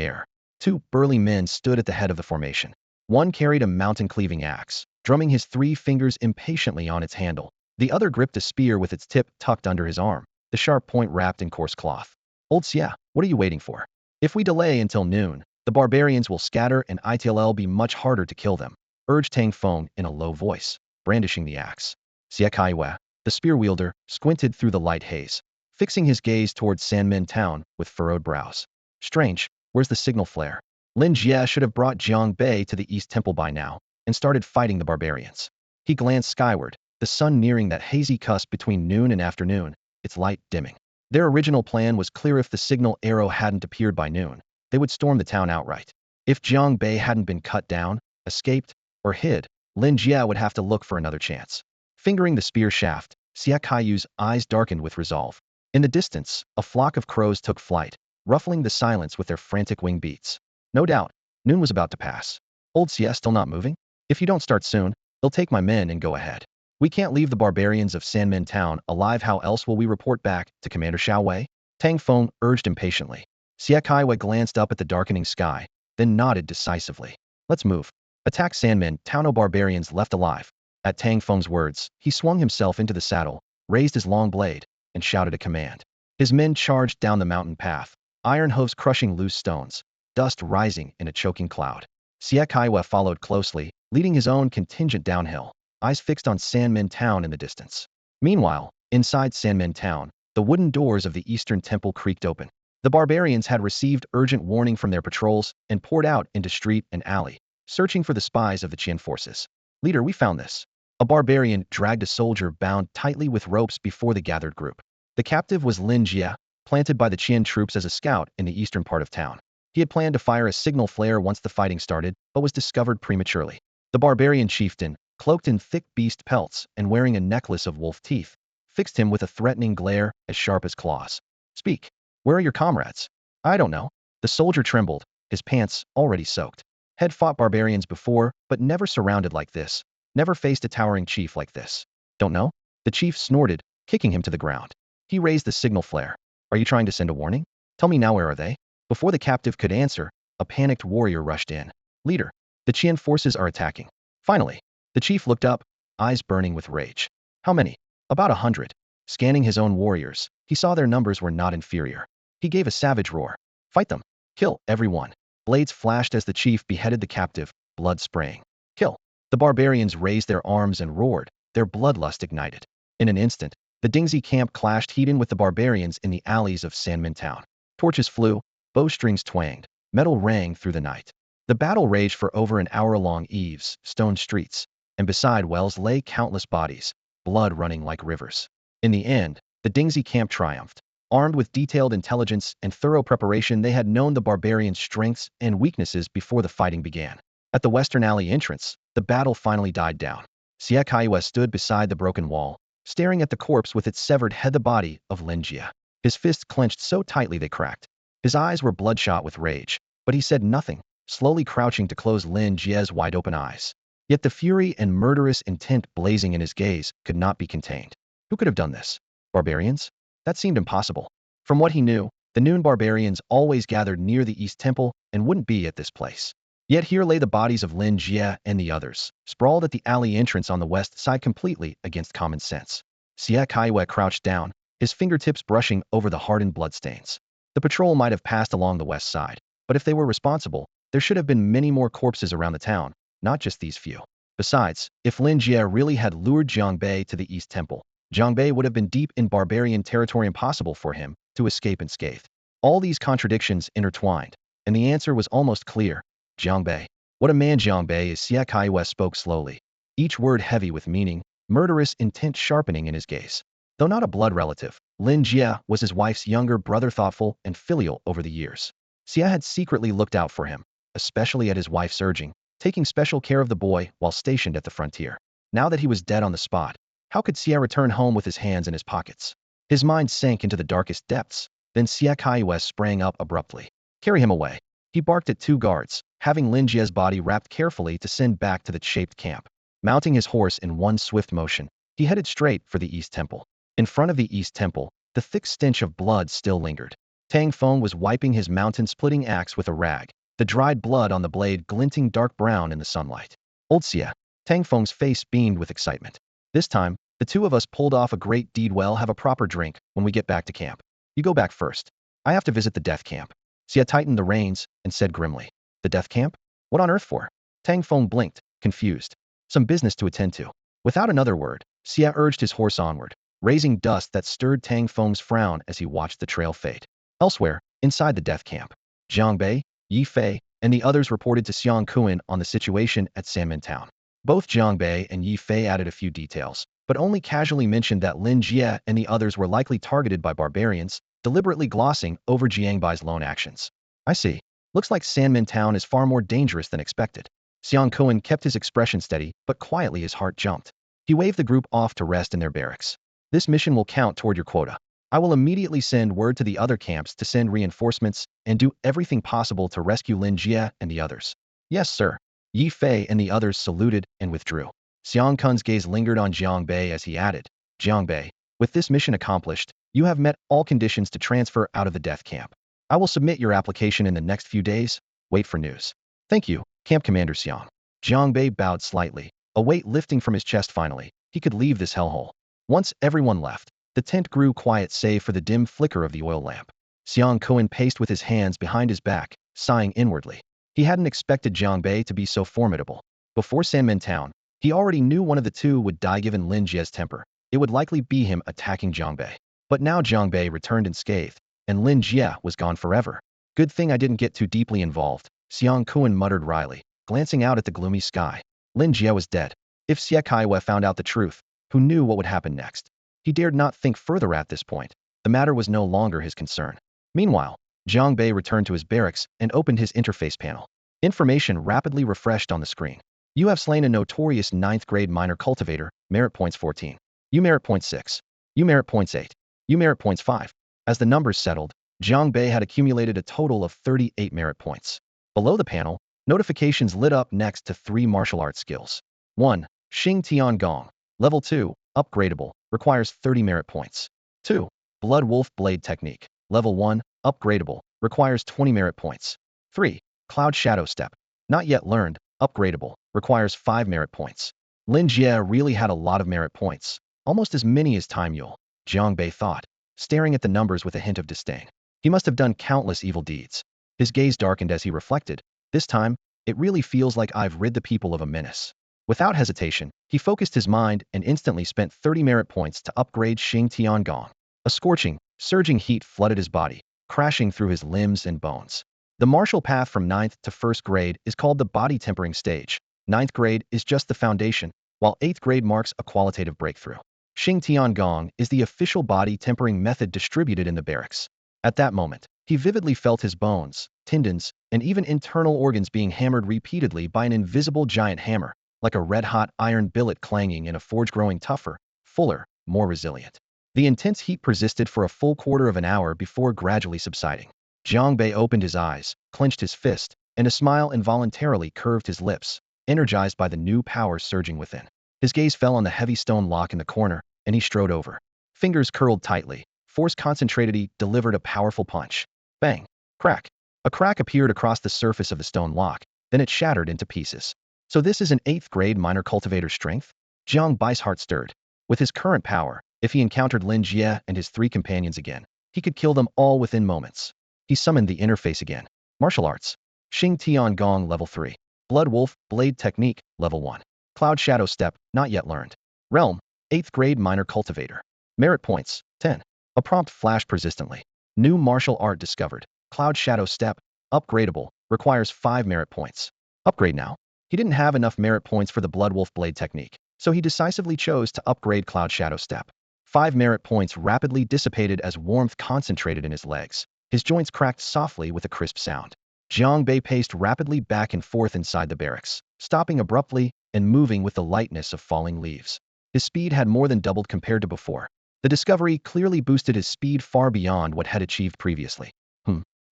air. Two burly men stood at the head of the formation. One carried a mountain-cleaving axe, drumming his 3 fingers impatiently on its handle. The other gripped a spear with its tip tucked under his arm, the sharp point wrapped in coarse cloth. Old Xia, what are you waiting for? If we delay until noon, the barbarians will scatter and it'll be much harder to kill them, urged Tang Feng in a low voice, brandishing the axe. Xia Kaiwa, the spear wielder, squinted through the light haze, fixing his gaze towards Sanmen town with furrowed brows. Strange, where's the signal flare? Lin Jie should have brought Jiang Bei to the East Temple by now and started fighting the barbarians. He glanced skyward, the sun nearing that hazy cusp between noon and afternoon, its light dimming. Their original plan was clear. If the signal arrow hadn't appeared by noon, they would storm the town outright. If Jiang Bei hadn't been cut down, escaped, or hid, Lin Jie would have to look for another chance. Fingering the spear shaft, Xia Kaiyu's eyes darkened with resolve. In the distance, a flock of crows took flight, ruffling the silence with their frantic wing beats. No doubt, noon was about to pass. Old Xia still not moving? If you don't start soon, they'll take my men and go ahead. We can't leave the barbarians of Sanmen town alive. How else will we report back to Commander Xiao Wei? Tang Feng urged impatiently. Xia Kaiwei glanced up at the darkening sky, then nodded decisively. Let's move. Attack Sanmen town. No barbarians left alive. At Tang Feng's words, he swung himself into the saddle, raised his long blade, and shouted a command. His men charged down the mountain path, iron hooves crushing loose stones, dust rising in a choking cloud. Xia Kaiwei followed closely, leading his own contingent downhill, eyes fixed on Sanmen town in the distance. Meanwhile, inside Sanmen town, the wooden doors of the eastern temple creaked open. The barbarians had received urgent warning from their patrols and poured out into street and alley, searching for the spies of the Qian forces. Leader, we found this. A barbarian dragged a soldier bound tightly with ropes before the gathered group. The captive was Lin Jie, planted by the Qian troops as a scout in the eastern part of town. He had planned to fire a signal flare once the fighting started, but was discovered prematurely. The barbarian chieftain, cloaked in thick beast pelts and wearing a necklace of wolf teeth, fixed him with a threatening glare as sharp as claws. Speak. Where are your comrades? I don't know. The soldier trembled, his pants already soaked. Had fought barbarians before, but never surrounded like this. Never faced a towering chief like this. Don't know? The chief snorted, kicking him to the ground. He raised the signal flare. Are you trying to send a warning? Tell me now, where are they? Before the captive could answer, a panicked warrior rushed in. Leader, the Qian forces are attacking. Finally, the chief looked up, eyes burning with rage. How many? About 100. Scanning his own warriors, he saw their numbers were not inferior. He gave a savage roar. Fight them. Kill everyone. Blades flashed as the chief beheaded the captive, blood spraying. Kill. The barbarians raised their arms and roared, their bloodlust ignited. In an instant, the Dingxi camp clashed head-on with the barbarians in the alleys of Sanmen town. Torches flew, bowstrings twanged, metal rang through the night. The battle raged for over an hour along eaves, stone streets, and beside wells lay countless bodies, blood running like rivers. In the end, the Dingxi camp triumphed. Armed with detailed intelligence and thorough preparation, they had known the barbarians' strengths and weaknesses before the fighting began. At the western alley entrance, the battle finally died down. Xia Kaiwei stood beside the broken wall, staring at the corpse with its severed head, the body of Lin Jie. His fists clenched so tightly they cracked. His eyes were bloodshot with rage, but he said nothing, slowly crouching to close Lin Jie's wide-open eyes. Yet the fury and murderous intent blazing in his gaze could not be contained. Who could have done this? Barbarians? That seemed impossible. From what he knew, the noon barbarians always gathered near the East Temple and wouldn't be at this place. Yet here lay the bodies of Lin Jie and the others, sprawled at the alley entrance on the west side, completely against common sense. Xia Kaiwei crouched down, his fingertips brushing over the hardened bloodstains. The patrol might have passed along the west side, but if they were responsible, there should have been many more corpses around the town, not just these few. Besides, if Lin Jie really had lured Jiang Bei to the East Temple, Jiang Bei would have been deep in barbarian territory, impossible for him to escape unscathed. All these contradictions intertwined, and the answer was almost clear. Jiang Bei. What a man Jiang Bei is. Xia Kaiwei spoke slowly, each word heavy with meaning, murderous intent sharpening in his gaze. Though not a blood relative, Lin Jie was his wife's younger brother, thoughtful and filial over the years. Xia had secretly looked out for him, especially at his wife's urging, taking special care of the boy while stationed at the frontier. Now that he was dead on the spot, how could Xia return home with his hands in his pockets? His mind sank into the darkest depths. Then Xia Kaiwei sprang up abruptly. Carry him away. He barked at two guards, having Lin Jie's body wrapped carefully to send back to the shaped camp. Mounting his horse in one swift motion, he headed straight for the East Temple. In front of the East Temple, the thick stench of blood still lingered. Tang Feng was wiping his mountain-splitting axe with a rag, the dried blood on the blade glinting dark brown in the sunlight. Old Xie. Tang Feng's face beamed with excitement. This time, the two of us pulled off a great deed. Well, have a proper drink when we get back to camp. You go back first. I have to visit the death camp. Xie tightened the reins and said grimly. The death camp? What on earth for? Tang Feng blinked, confused. Some business to attend to. Without another word, Xie urged his horse onward, raising dust that stirred Tang Feng's frown as he watched the trail fade. Elsewhere, inside the death camp, Jiang Bei, Yi Fei, and the others reported to Xiang Kuan on the situation at Sanmen Town. Both Jiang Bei and Yi Fei added a few details, but only casually mentioned that Lin Jie and the others were likely targeted by barbarians, deliberately glossing over Jiang Bai's lone actions. I see. Looks like Sanmen Town is far more dangerous than expected. Xiang Kuan kept his expression steady, but quietly his heart jumped. He waved the group off to rest in their barracks. This mission will count toward your quota. I will immediately send word to the other camps to send reinforcements and do everything possible to rescue Lin Jie and the others. Yes, sir. Yi Fei and the others saluted and withdrew. Xiang Kun's gaze lingered on Jiang Bei as he added, Jiang Bei, with this mission accomplished, you have met all conditions to transfer out of the death camp. I will submit your application in the next few days. Wait for news. Thank you, Camp Commander Xiang. Jiang Bei bowed slightly, a weight lifting from his chest finally. He could leave this hellhole. Once everyone left, the tent grew quiet save for the dim flicker of the oil lamp. Xiang Kuan paced with his hands behind his back, sighing inwardly. He hadn't expected Jiang Bei to be so formidable. Before Sanmen Town, he already knew one of the two would die given Lin Jie's temper. It would likely be him attacking Jiang Bei. But now Jiang Bei returned unscathed, and Lin Jie was gone forever. Good thing I didn't get too deeply involved, Xiang Kuan muttered wryly, glancing out at the gloomy sky. Lin Jie was dead. If Xie Kaiwe found out the truth, who knew what would happen next? He dared not think further at this point. The matter was no longer his concern. Meanwhile, Jiang Bei returned to his barracks and opened his interface panel. Information rapidly refreshed on the screen. You have slain a notorious 9th grade minor cultivator, merit points 14. You merit points 6. You merit points 8. You merit points 5. As the numbers settled, Jiang Bei had accumulated a total of 38 merit points. Below the panel, notifications lit up next to 3 martial arts skills. 1. Xing Tian Gong. Level 2, upgradable, requires 30 merit points. 2. Blood Wolf Blade Technique. Level 1, upgradable, requires 20 merit points. 3. Cloud Shadow Step. Not yet learned, upgradable, requires 5 merit points. Lin Jie really had a lot of merit points, almost as many as Time Yule, Jiang Bei thought, staring at the numbers with a hint of disdain. He must have done countless evil deeds. His gaze darkened as he reflected, this time, it really feels like I've rid the people of a menace. Without hesitation, he focused his mind and instantly spent 30 merit points to upgrade Xing Tian Gong. A scorching, surging heat flooded his body, crashing through his limbs and bones. The martial path from 9th to 1st grade is called the body tempering stage. 9th grade is just the foundation, while 8th grade marks a qualitative breakthrough. Xing Tian Gong is the official body tempering method distributed in the barracks. At that moment, he vividly felt his bones, tendons, and even internal organs being hammered repeatedly by an invisible giant hammer, like a red-hot iron billet clanging in a forge, growing tougher, fuller, more resilient. The intense heat persisted for a full quarter of an hour before gradually subsiding. Jiang Bei opened his eyes, clenched his fist, and a smile involuntarily curved his lips, energized by the new power surging within. His gaze fell on the heavy stone lock in the corner, and he strode over. Fingers curled tightly, force concentrated, he delivered a powerful punch. Bang! Crack! A crack appeared across the surface of the stone lock, then it shattered into pieces. So this is an 8th grade minor cultivator's strength? Jiang Bai's heart stirred. With his current power, if he encountered Lin Jie and his 3 companions again, he could kill them all within moments. He summoned the interface again. Martial arts. Xing Tian Gong level 3. Blood Wolf Blade Technique level 1. Cloud Shadow Step not yet learned. Realm 8th grade minor cultivator. Merit points 10. A prompt flashed persistently. New martial art discovered. Cloud Shadow Step upgradable, requires 5 merit points. Upgrade now. He didn't have enough merit points for the Blood Wolf Blade Technique, so he decisively chose to upgrade Cloud Shadow Step. 5 merit points rapidly dissipated as warmth concentrated in his legs. His joints cracked softly with a crisp sound. Jiang Bei paced rapidly back and forth inside the barracks, stopping abruptly and moving with the lightness of falling leaves. His speed had more than doubled compared to before. The discovery clearly boosted his speed far beyond what had achieved previously.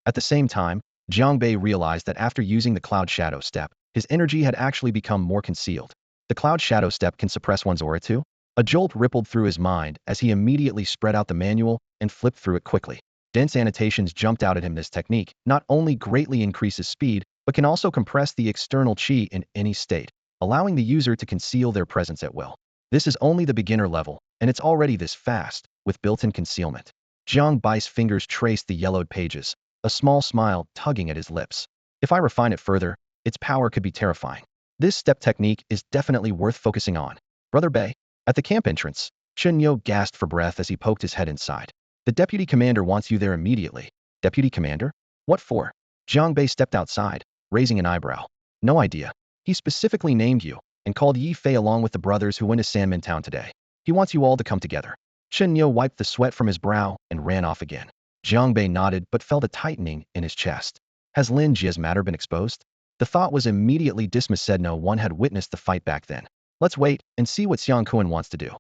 At the same time, Jiang Bei realized that after using the Cloud Shadow Step, his energy had actually become more concealed. The Cloud Shadow Step can suppress one's aura too? A jolt rippled through his mind as he immediately spread out the manual and flipped through it quickly. Dense annotations jumped out at him. This technique not only greatly increases speed, but can also compress the external chi in any state, allowing the user to conceal their presence at will. This is only the beginner level, and it's already this fast, with built-in concealment. Jiang Bai's fingers traced the yellowed pages, a small smile tugging at his lips. If I refine it further, its power could be terrifying. This step technique is definitely worth focusing on. Brother Bei. At the camp entrance, Chen Yo gasped for breath as he poked his head inside. The deputy commander wants you there immediately. Deputy commander? What for? Jiang Bei stepped outside, raising an eyebrow. No idea. He specifically named you and called Yi Fei along with the brothers who went to Sanmen Town today. He wants you all to come together. Chen Yo wiped the sweat from his brow and ran off again. Jiang Bei nodded but felt a tightening in his chest. Has Lin Jie's matter been exposed? The thought was immediately dismissed. Said no one had witnessed the fight back then. Let's wait and see what Xiang Kun wants to do.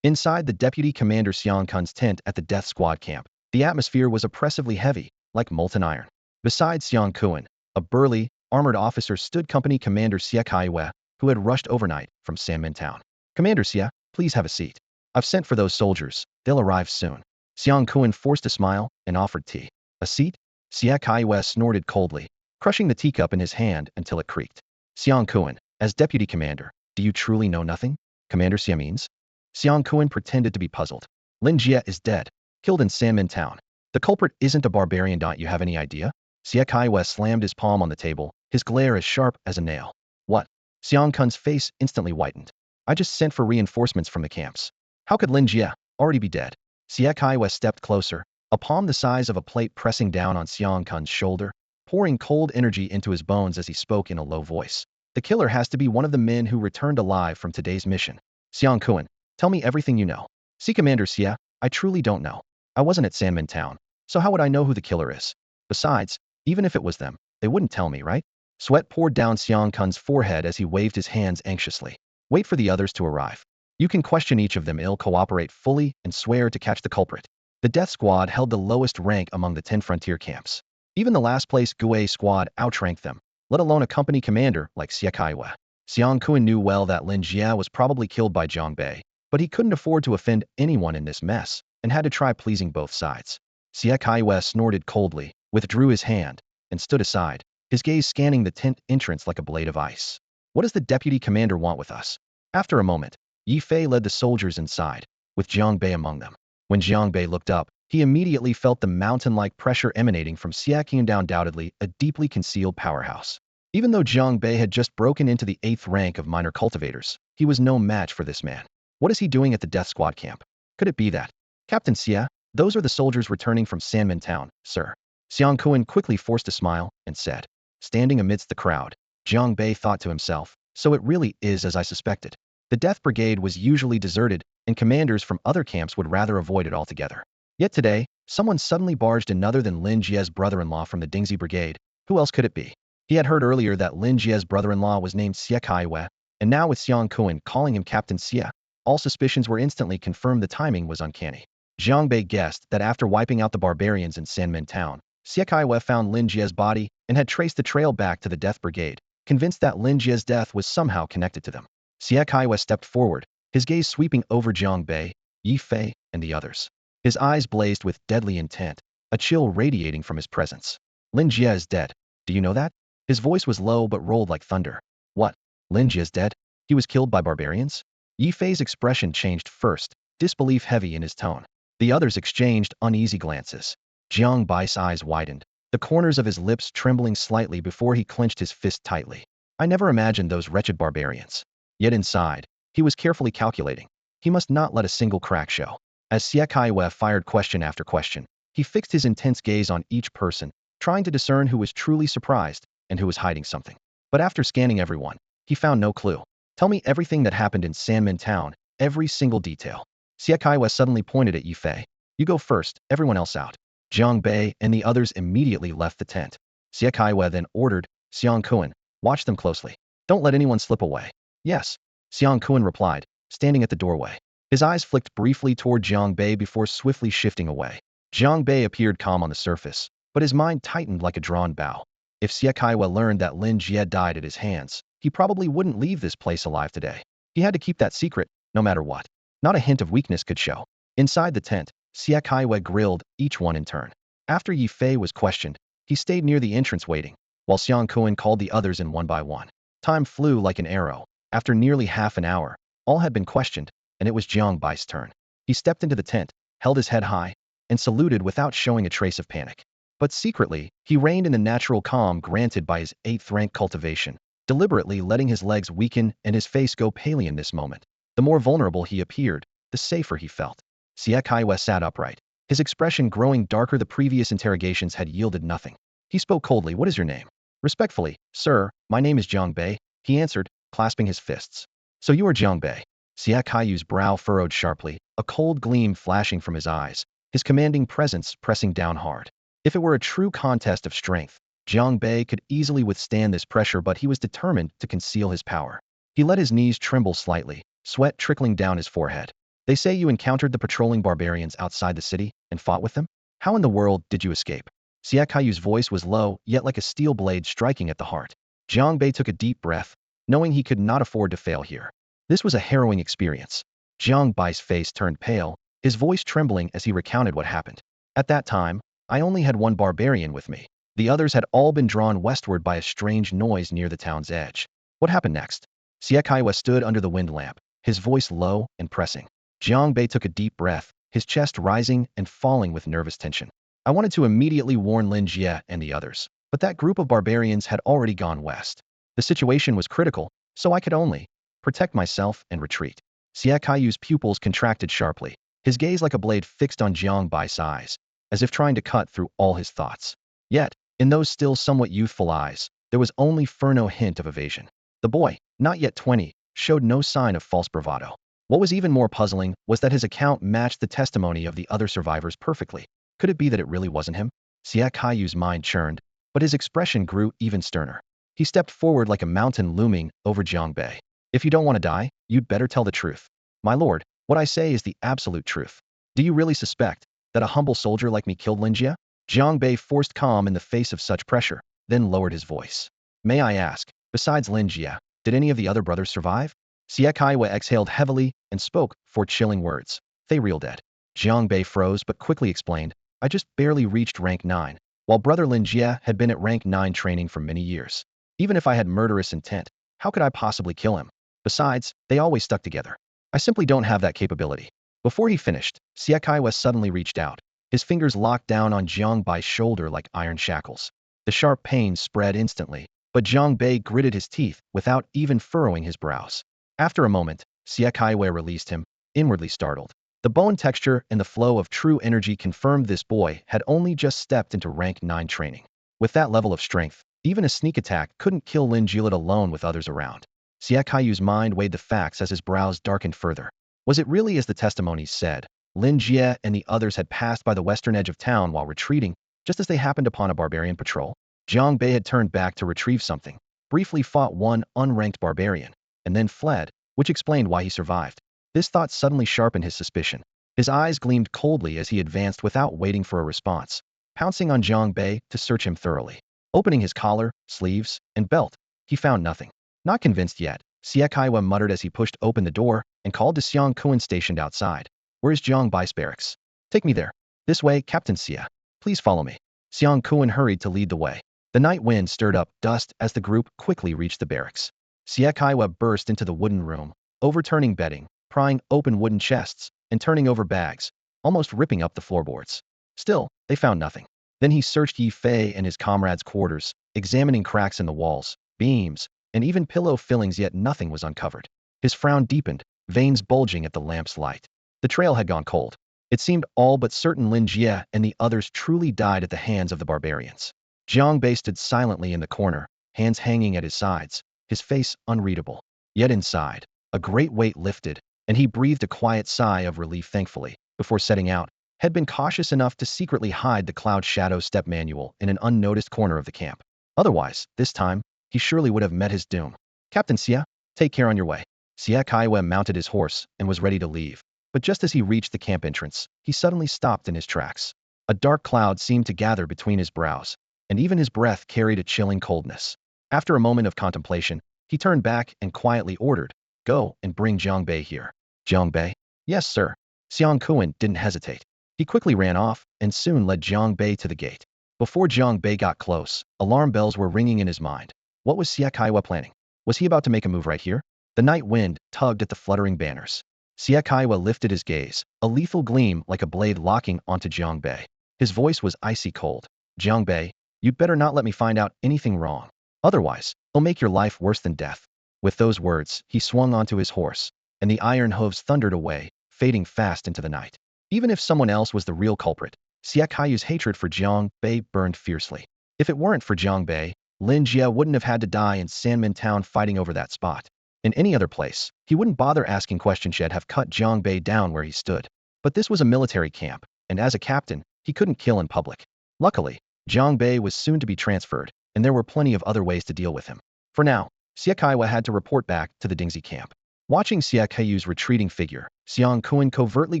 Inside the deputy commander Xiang Kun's tent at the death squad camp, the atmosphere was oppressively heavy, like molten iron. Beside Xiang Kun, a burly, armored officer stood company commander Xie Kaiwe, who had rushed overnight from Sanmen Town. Commander Xie, please have a seat. I've sent for those soldiers. They'll arrive soon. Xiang Kun forced a smile and offered tea. A seat? Xie Kaiwe snorted coldly, crushing the teacup in his hand until it creaked. Xiang Kun, as deputy commander, do you truly know nothing? Commander Xie means? Xiang Kun pretended to be puzzled. Lin Jie is dead, killed in Sanmen Town. The culprit isn't a barbarian. Don't you have any idea? Xie Kaiwe slammed his palm on the table, his glare as sharp as a nail. What? Xiang Kun's face instantly whitened. I just sent for reinforcements from the camps. How could Lin Jie already be dead? Xie Kaiwe stepped closer, a palm the size of a plate pressing down on Xiang Kun's shoulder, pouring cold energy into his bones as he spoke in a low voice. The killer has to be one of the men who returned alive from today's mission. Xiang Kun, tell me everything you know. See, Commander Xie, I truly don't know. I wasn't at Sanmen Town, so how would I know who the killer is? Besides, even if it was them, they wouldn't tell me, right? Sweat poured down Xiang Kun's forehead as he waved his hands anxiously. Wait for the others to arrive. You can question each of them. They'll cooperate fully and swear to catch the culprit. The death squad held the lowest rank among the 10 frontier camps. Even the last place Gue squad outranked them, let alone a company commander like Xie Kaiwe. Xiang Kun knew well that Lin Jie was probably killed by Jiang Bei, but he couldn't afford to offend anyone in this mess and had to try pleasing both sides. Xie Kaiwe snorted coldly, withdrew his hand, and stood aside, his gaze scanning the tent entrance like a blade of ice. What does the deputy commander want with us? After a moment, Yi Fei led the soldiers inside, with Jiang Bei among them. When Jiang Bei looked up, he immediately felt the mountain-like pressure emanating from Xie Kun, undoubtedly a deeply concealed powerhouse. Even though Jiang Bei had just broken into the 8th rank of minor cultivators, he was no match for this man. What is he doing at the death squad camp? Could it be that? Captain Xie, those are the soldiers returning from Sanmen Town, sir. Xiang Kun quickly forced a smile and said. Standing amidst the crowd, Jiang Bei thought to himself, so it really is as I suspected. The Death Brigade was usually deserted, and commanders from other camps would rather avoid it altogether. Yet today, someone suddenly barged in other than Lin Jie's brother-in-law from the Dingxi Brigade. Who else could it be? He had heard earlier that Lin Jie's brother-in-law was named Xie Kaiwe, and now with Xiang Kun calling him Captain Xie, all suspicions were instantly confirmed. The timing was uncanny. Jiang Bei guessed that after wiping out the barbarians in Sanmen Town, Xie Kaiwe found Lin Jie's body and had traced the trail back to the Death Brigade, convinced that Lin Jie's death was somehow connected to them. Xie Kaiwe stepped forward, his gaze sweeping over Jiang Bei, Yi Fei, and the others. His eyes blazed with deadly intent, a chill radiating from his presence. Lin Jie is dead. Do you know that? His voice was low but rolled like thunder. What? Lin Jie is dead? He was killed by barbarians? Yi Fei's expression changed first, disbelief heavy in his tone. The others exchanged uneasy glances. Jiang Bai's eyes widened, the corners of his lips trembling slightly before he clenched his fist tightly. I never imagined those wretched barbarians. Yet inside, he was carefully calculating. He must not let a single crack show. As Xie Kaiwe fired question after question, he fixed his intense gaze on each person, trying to discern who was truly surprised and who was hiding something. But after scanning everyone, he found no clue. Tell me everything that happened in Sanmen Town, every single detail. Xie Kaiwe suddenly pointed at Yi Fei. You go first, everyone else out. Jiang Bei and the others immediately left the tent. Xie Kaiwe then ordered, Xiang Kun, watch them closely. Don't let anyone slip away. Yes. Xiang Kun replied, standing at the doorway. His eyes flicked briefly toward Jiang Bei before swiftly shifting away. Jiang Bei appeared calm on the surface, but his mind tightened like a drawn bow. If Xie Kaiwa learned that Lin Jie died at his hands, he probably wouldn't leave this place alive today. He had to keep that secret, no matter what. Not a hint of weakness could show. Inside the tent, Xie Kaiwa grilled each one in turn. After Yi Fei was questioned, he stayed near the entrance waiting, while Xiang Kuan called the others in one by one. Time flew like an arrow. After nearly half an hour, all had been questioned, and it was Jiang Bai's turn. He stepped into the tent, held his head high, and saluted without showing a trace of panic. But secretly, he reigned in the natural calm granted by his 8th rank cultivation, deliberately letting his legs weaken and his face go pale in this moment. The more vulnerable he appeared, the safer he felt. Xie Kaiwa sat upright, his expression growing darker. The previous interrogations had yielded nothing. He spoke coldly. "What is your name?" "Respectfully, sir, my name is Jiang Bei," he answered, clasping his fists. "So you are Jiang Bei." Xie Kaiu's brow furrowed sharply, a cold gleam flashing from his eyes, his commanding presence pressing down hard. If it were a true contest of strength, Jiang Bei could easily withstand this pressure, but he was determined to conceal his power. He let his knees tremble slightly, sweat trickling down his forehead. "They say you encountered the patrolling barbarians outside the city and fought with them? How in the world did you escape?" Xie Kaiu's voice was low, yet like a steel blade striking at the heart. Jiang Bei took a deep breath, knowing he could not afford to fail here. This was a harrowing experience. Jiang Bai's face turned pale, his voice trembling as he recounted what happened. "At that time, I only had one barbarian with me. The others had all been drawn westward by a strange noise near the town's edge." "What happened next?" Xie Kaiwa stood under the wind lamp, his voice low and pressing. Jiang Bei took a deep breath, his chest rising and falling with nervous tension. "I wanted to immediately warn Lin Jie and the others, but that group of barbarians had already gone west. The situation was critical, so I could only protect myself and retreat." Xie Kaiu's pupils contracted sharply, his gaze like a blade fixed on Jiang Bai's eyes, as if trying to cut through all his thoughts. Yet, in those still somewhat youthful eyes, there was only no hint of evasion. The boy, not yet 20, showed no sign of false bravado. What was even more puzzling was that his account matched the testimony of the other survivors perfectly. Could it be that it really wasn't him? Xie Kaiu's mind churned, but his expression grew even sterner. He stepped forward like a mountain looming over Jiang Bei. "If you don't want to die, you'd better tell the truth." "My lord, what I say is the absolute truth. Do you really suspect that a humble soldier like me killed Lin Jie?" Jiang Bei forced calm in the face of such pressure, then lowered his voice. "May I ask, besides Lin Jie, did any of the other brothers survive?" Xie Kaiwa exhaled heavily and spoke 4 chilling words. "They real dead." Jiang Bei froze but quickly explained, "I just barely reached rank 9, while brother Lin Jie had been at rank 9 training for many years. Even if I had murderous intent, how could I possibly kill him? Besides, they always stuck together. I simply don't have that capability." Before he finished, Xie Kaiwa suddenly reached out. His fingers locked down on Jiang Bai's shoulder like iron shackles. The sharp pain spread instantly, but Jiang Bei gritted his teeth without even furrowing his brows. After a moment, Xie Kaiwa released him, inwardly startled. The bone texture and the flow of true energy confirmed this boy had only just stepped into rank 9 training. With that level of strength, even a sneak attack couldn't kill Lin Jie alone with others around. Xie Kaiu's mind weighed the facts as his brows darkened further. Was it really as the testimonies said? Lin Jie and the others had passed by the western edge of town while retreating, just as they happened upon a barbarian patrol. Jiang Bei had turned back to retrieve something, briefly fought one unranked barbarian, and then fled, which explained why he survived. This thought suddenly sharpened his suspicion. His eyes gleamed coldly as he advanced without waiting for a response, pouncing on Jiang Bei to search him thoroughly. Opening his collar, sleeves, and belt, he found nothing. Not convinced yet, Xie Kaiwa muttered as he pushed open the door and called to Xiang Kuan stationed outside. "Where is Jiang Bai's barracks?" "Take me there." "This way, Captain Xie. Please follow me." Xiang Kuan hurried to lead the way. The night wind stirred up dust as the group quickly reached the barracks. Xie Kaiwa burst into the wooden room, overturning bedding, prying open wooden chests, and turning over bags, almost ripping up the floorboards. Still, they found nothing. Then he searched Yi Fei and his comrades' quarters, examining cracks in the walls, beams, and even pillow fillings, yet nothing was uncovered. His frown deepened, veins bulging at the lamp's light. The trail had gone cold. It seemed all but certain Lin Jie and the others truly died at the hands of the barbarians. Jiang Bei stood silently in the corner, hands hanging at his sides, his face unreadable. Yet inside, a great weight lifted, and he breathed a quiet sigh of relief. Thankfully, before setting out, had been cautious enough to secretly hide the Cloud Shadow step manual in an unnoticed corner of the camp. Otherwise, this time, he surely would have met his doom. "Captain Xie, take care on your way." Xie Kaiwa mounted his horse and was ready to leave. But just as he reached the camp entrance, he suddenly stopped in his tracks. A dark cloud seemed to gather between his brows, and even his breath carried a chilling coldness. After a moment of contemplation, he turned back and quietly ordered, "Go and bring Jiang Bei here." "Jiang Bei?" "Yes, sir." Xiang Kuan didn't hesitate. He quickly ran off and soon led Jiang Bei to the gate. Before Jiang Bei got close, alarm bells were ringing in his mind. What was Xie Kaiwa planning? Was he about to make a move right here? The night wind tugged at the fluttering banners. Xie Kaiwa lifted his gaze, a lethal gleam like a blade locking onto Jiang Bei. His voice was icy cold. "Jiang Bei, you'd better not let me find out anything wrong. Otherwise, I'll make your life worse than death." With those words, he swung onto his horse, and the iron hooves thundered away, fading fast into the night. Even if someone else was the real culprit, Xie Kaiyu's hatred for Jiang Bei burned fiercely. If it weren't for Jiang Bei, Lin Jie wouldn't have had to die in Sanmin Town fighting over that spot. In any other place, he wouldn't bother asking questions. She'd have cut Jiang Bei down where he stood. But this was a military camp, and as a captain, he couldn't kill in public. Luckily, Jiang Bei was soon to be transferred, and there were plenty of other ways to deal with him. For now, Xie Kaiwa had to report back to the Dingxi camp. Watching Xie Kaiyu's retreating figure, Xiang Kuan covertly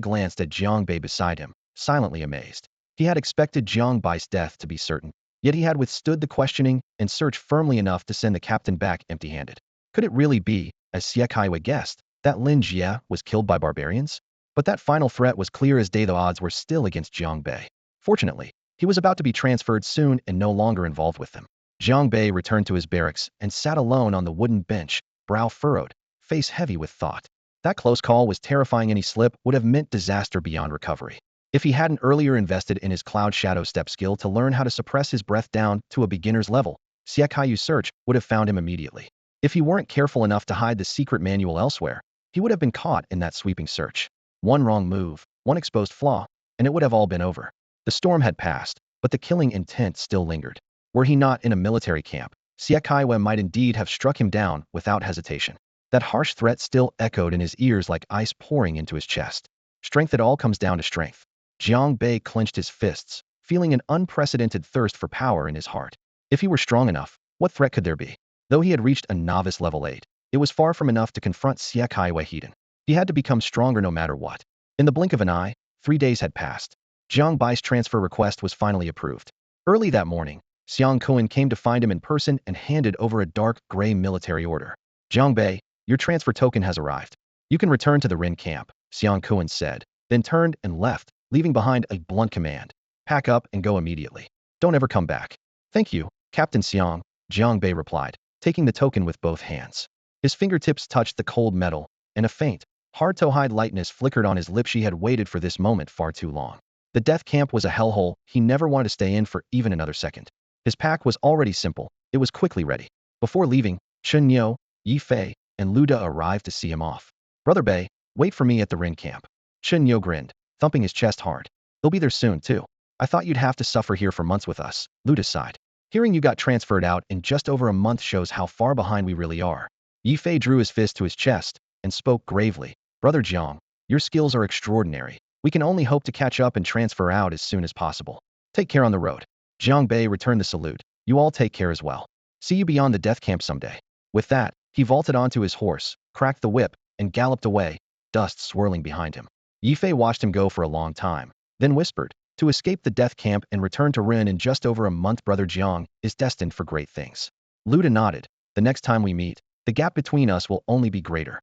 glanced at Jiang Bei beside him, silently amazed. He had expected Jiang Bai's death to be certain, yet he had withstood the questioning and search firmly enough to send the captain back empty-handed. Could it really be, as Xie Kaiwa guessed, that Lin Jie was killed by barbarians? But that final threat was clear as day. The odds were still against Jiang Bei. Fortunately, he was about to be transferred soon and no longer involved with them. Jiang Bei returned to his barracks and sat alone on the wooden bench, brow furrowed, face heavy with thought. That close call was terrifying. Any slip would have meant disaster beyond recovery. If he hadn't earlier invested in his cloud shadow step skill to learn how to suppress his breath down to a beginner's level, Xie Kaiyu's search would have found him immediately. If he weren't careful enough to hide the secret manual elsewhere, he would have been caught in that sweeping search. One wrong move, one exposed flaw, and it would have all been over. The storm had passed, but the killing intent still lingered. Were he not in a military camp, Xie Kaiwa might indeed have struck him down without hesitation. That harsh threat still echoed in his ears like ice pouring into his chest. Strength, it all comes down to strength. Jiang Bei clenched his fists, feeling an unprecedented thirst for power in his heart. If he were strong enough, what threat could there be? Though he had reached a novice level 8, it was far from enough to confront Xie Kaiwa head-on. He had to become stronger no matter what. In the blink of an eye, 3 days had passed. Jiang Bai's transfer request was finally approved. Early that morning, Xiang Kuan came to find him in person and handed over a dark gray military order. "Jiang Bei, your transfer token has arrived. You can return to the Ren camp," Xiang Kuan said, then turned and left, leaving behind a blunt command. "Pack up and go immediately. Don't ever come back." "Thank you, Captain Xiang," Jiang Bei replied, taking the token with both hands. His fingertips touched the cold metal, and a faint, hard-to-hide lightness flickered on his lips. She had waited for this moment far too long. The death camp was a hellhole he never wanted to stay in for even another second. His pack was already simple. It was quickly ready. Before leaving, Chen Niu, Yi Fei, and Lu Da arrived to see him off. "Brother Bei, wait for me at the Ren camp." Chen Niu grinned, thumping his chest hard. "He'll be there soon, too. I thought you'd have to suffer here for months with us," Lu Da sighed. "Hearing you got transferred out in just over a month shows how far behind we really are." Yi Fei drew his fist to his chest and spoke gravely. "Brother Jiang, your skills are extraordinary. We can only hope to catch up and transfer out as soon as possible. Take care on the road." Jiang Bei returned the salute. "You all take care as well. See you beyond the death camp someday." With that, he vaulted onto his horse, cracked the whip, and galloped away, dust swirling behind him. Yi Fei watched him go for a long time, then whispered, "To escape the death camp and return to Ren in just over a month, Brother Jiang is destined for great things." Lu Da nodded. "The next time we meet, the gap between us will only be greater."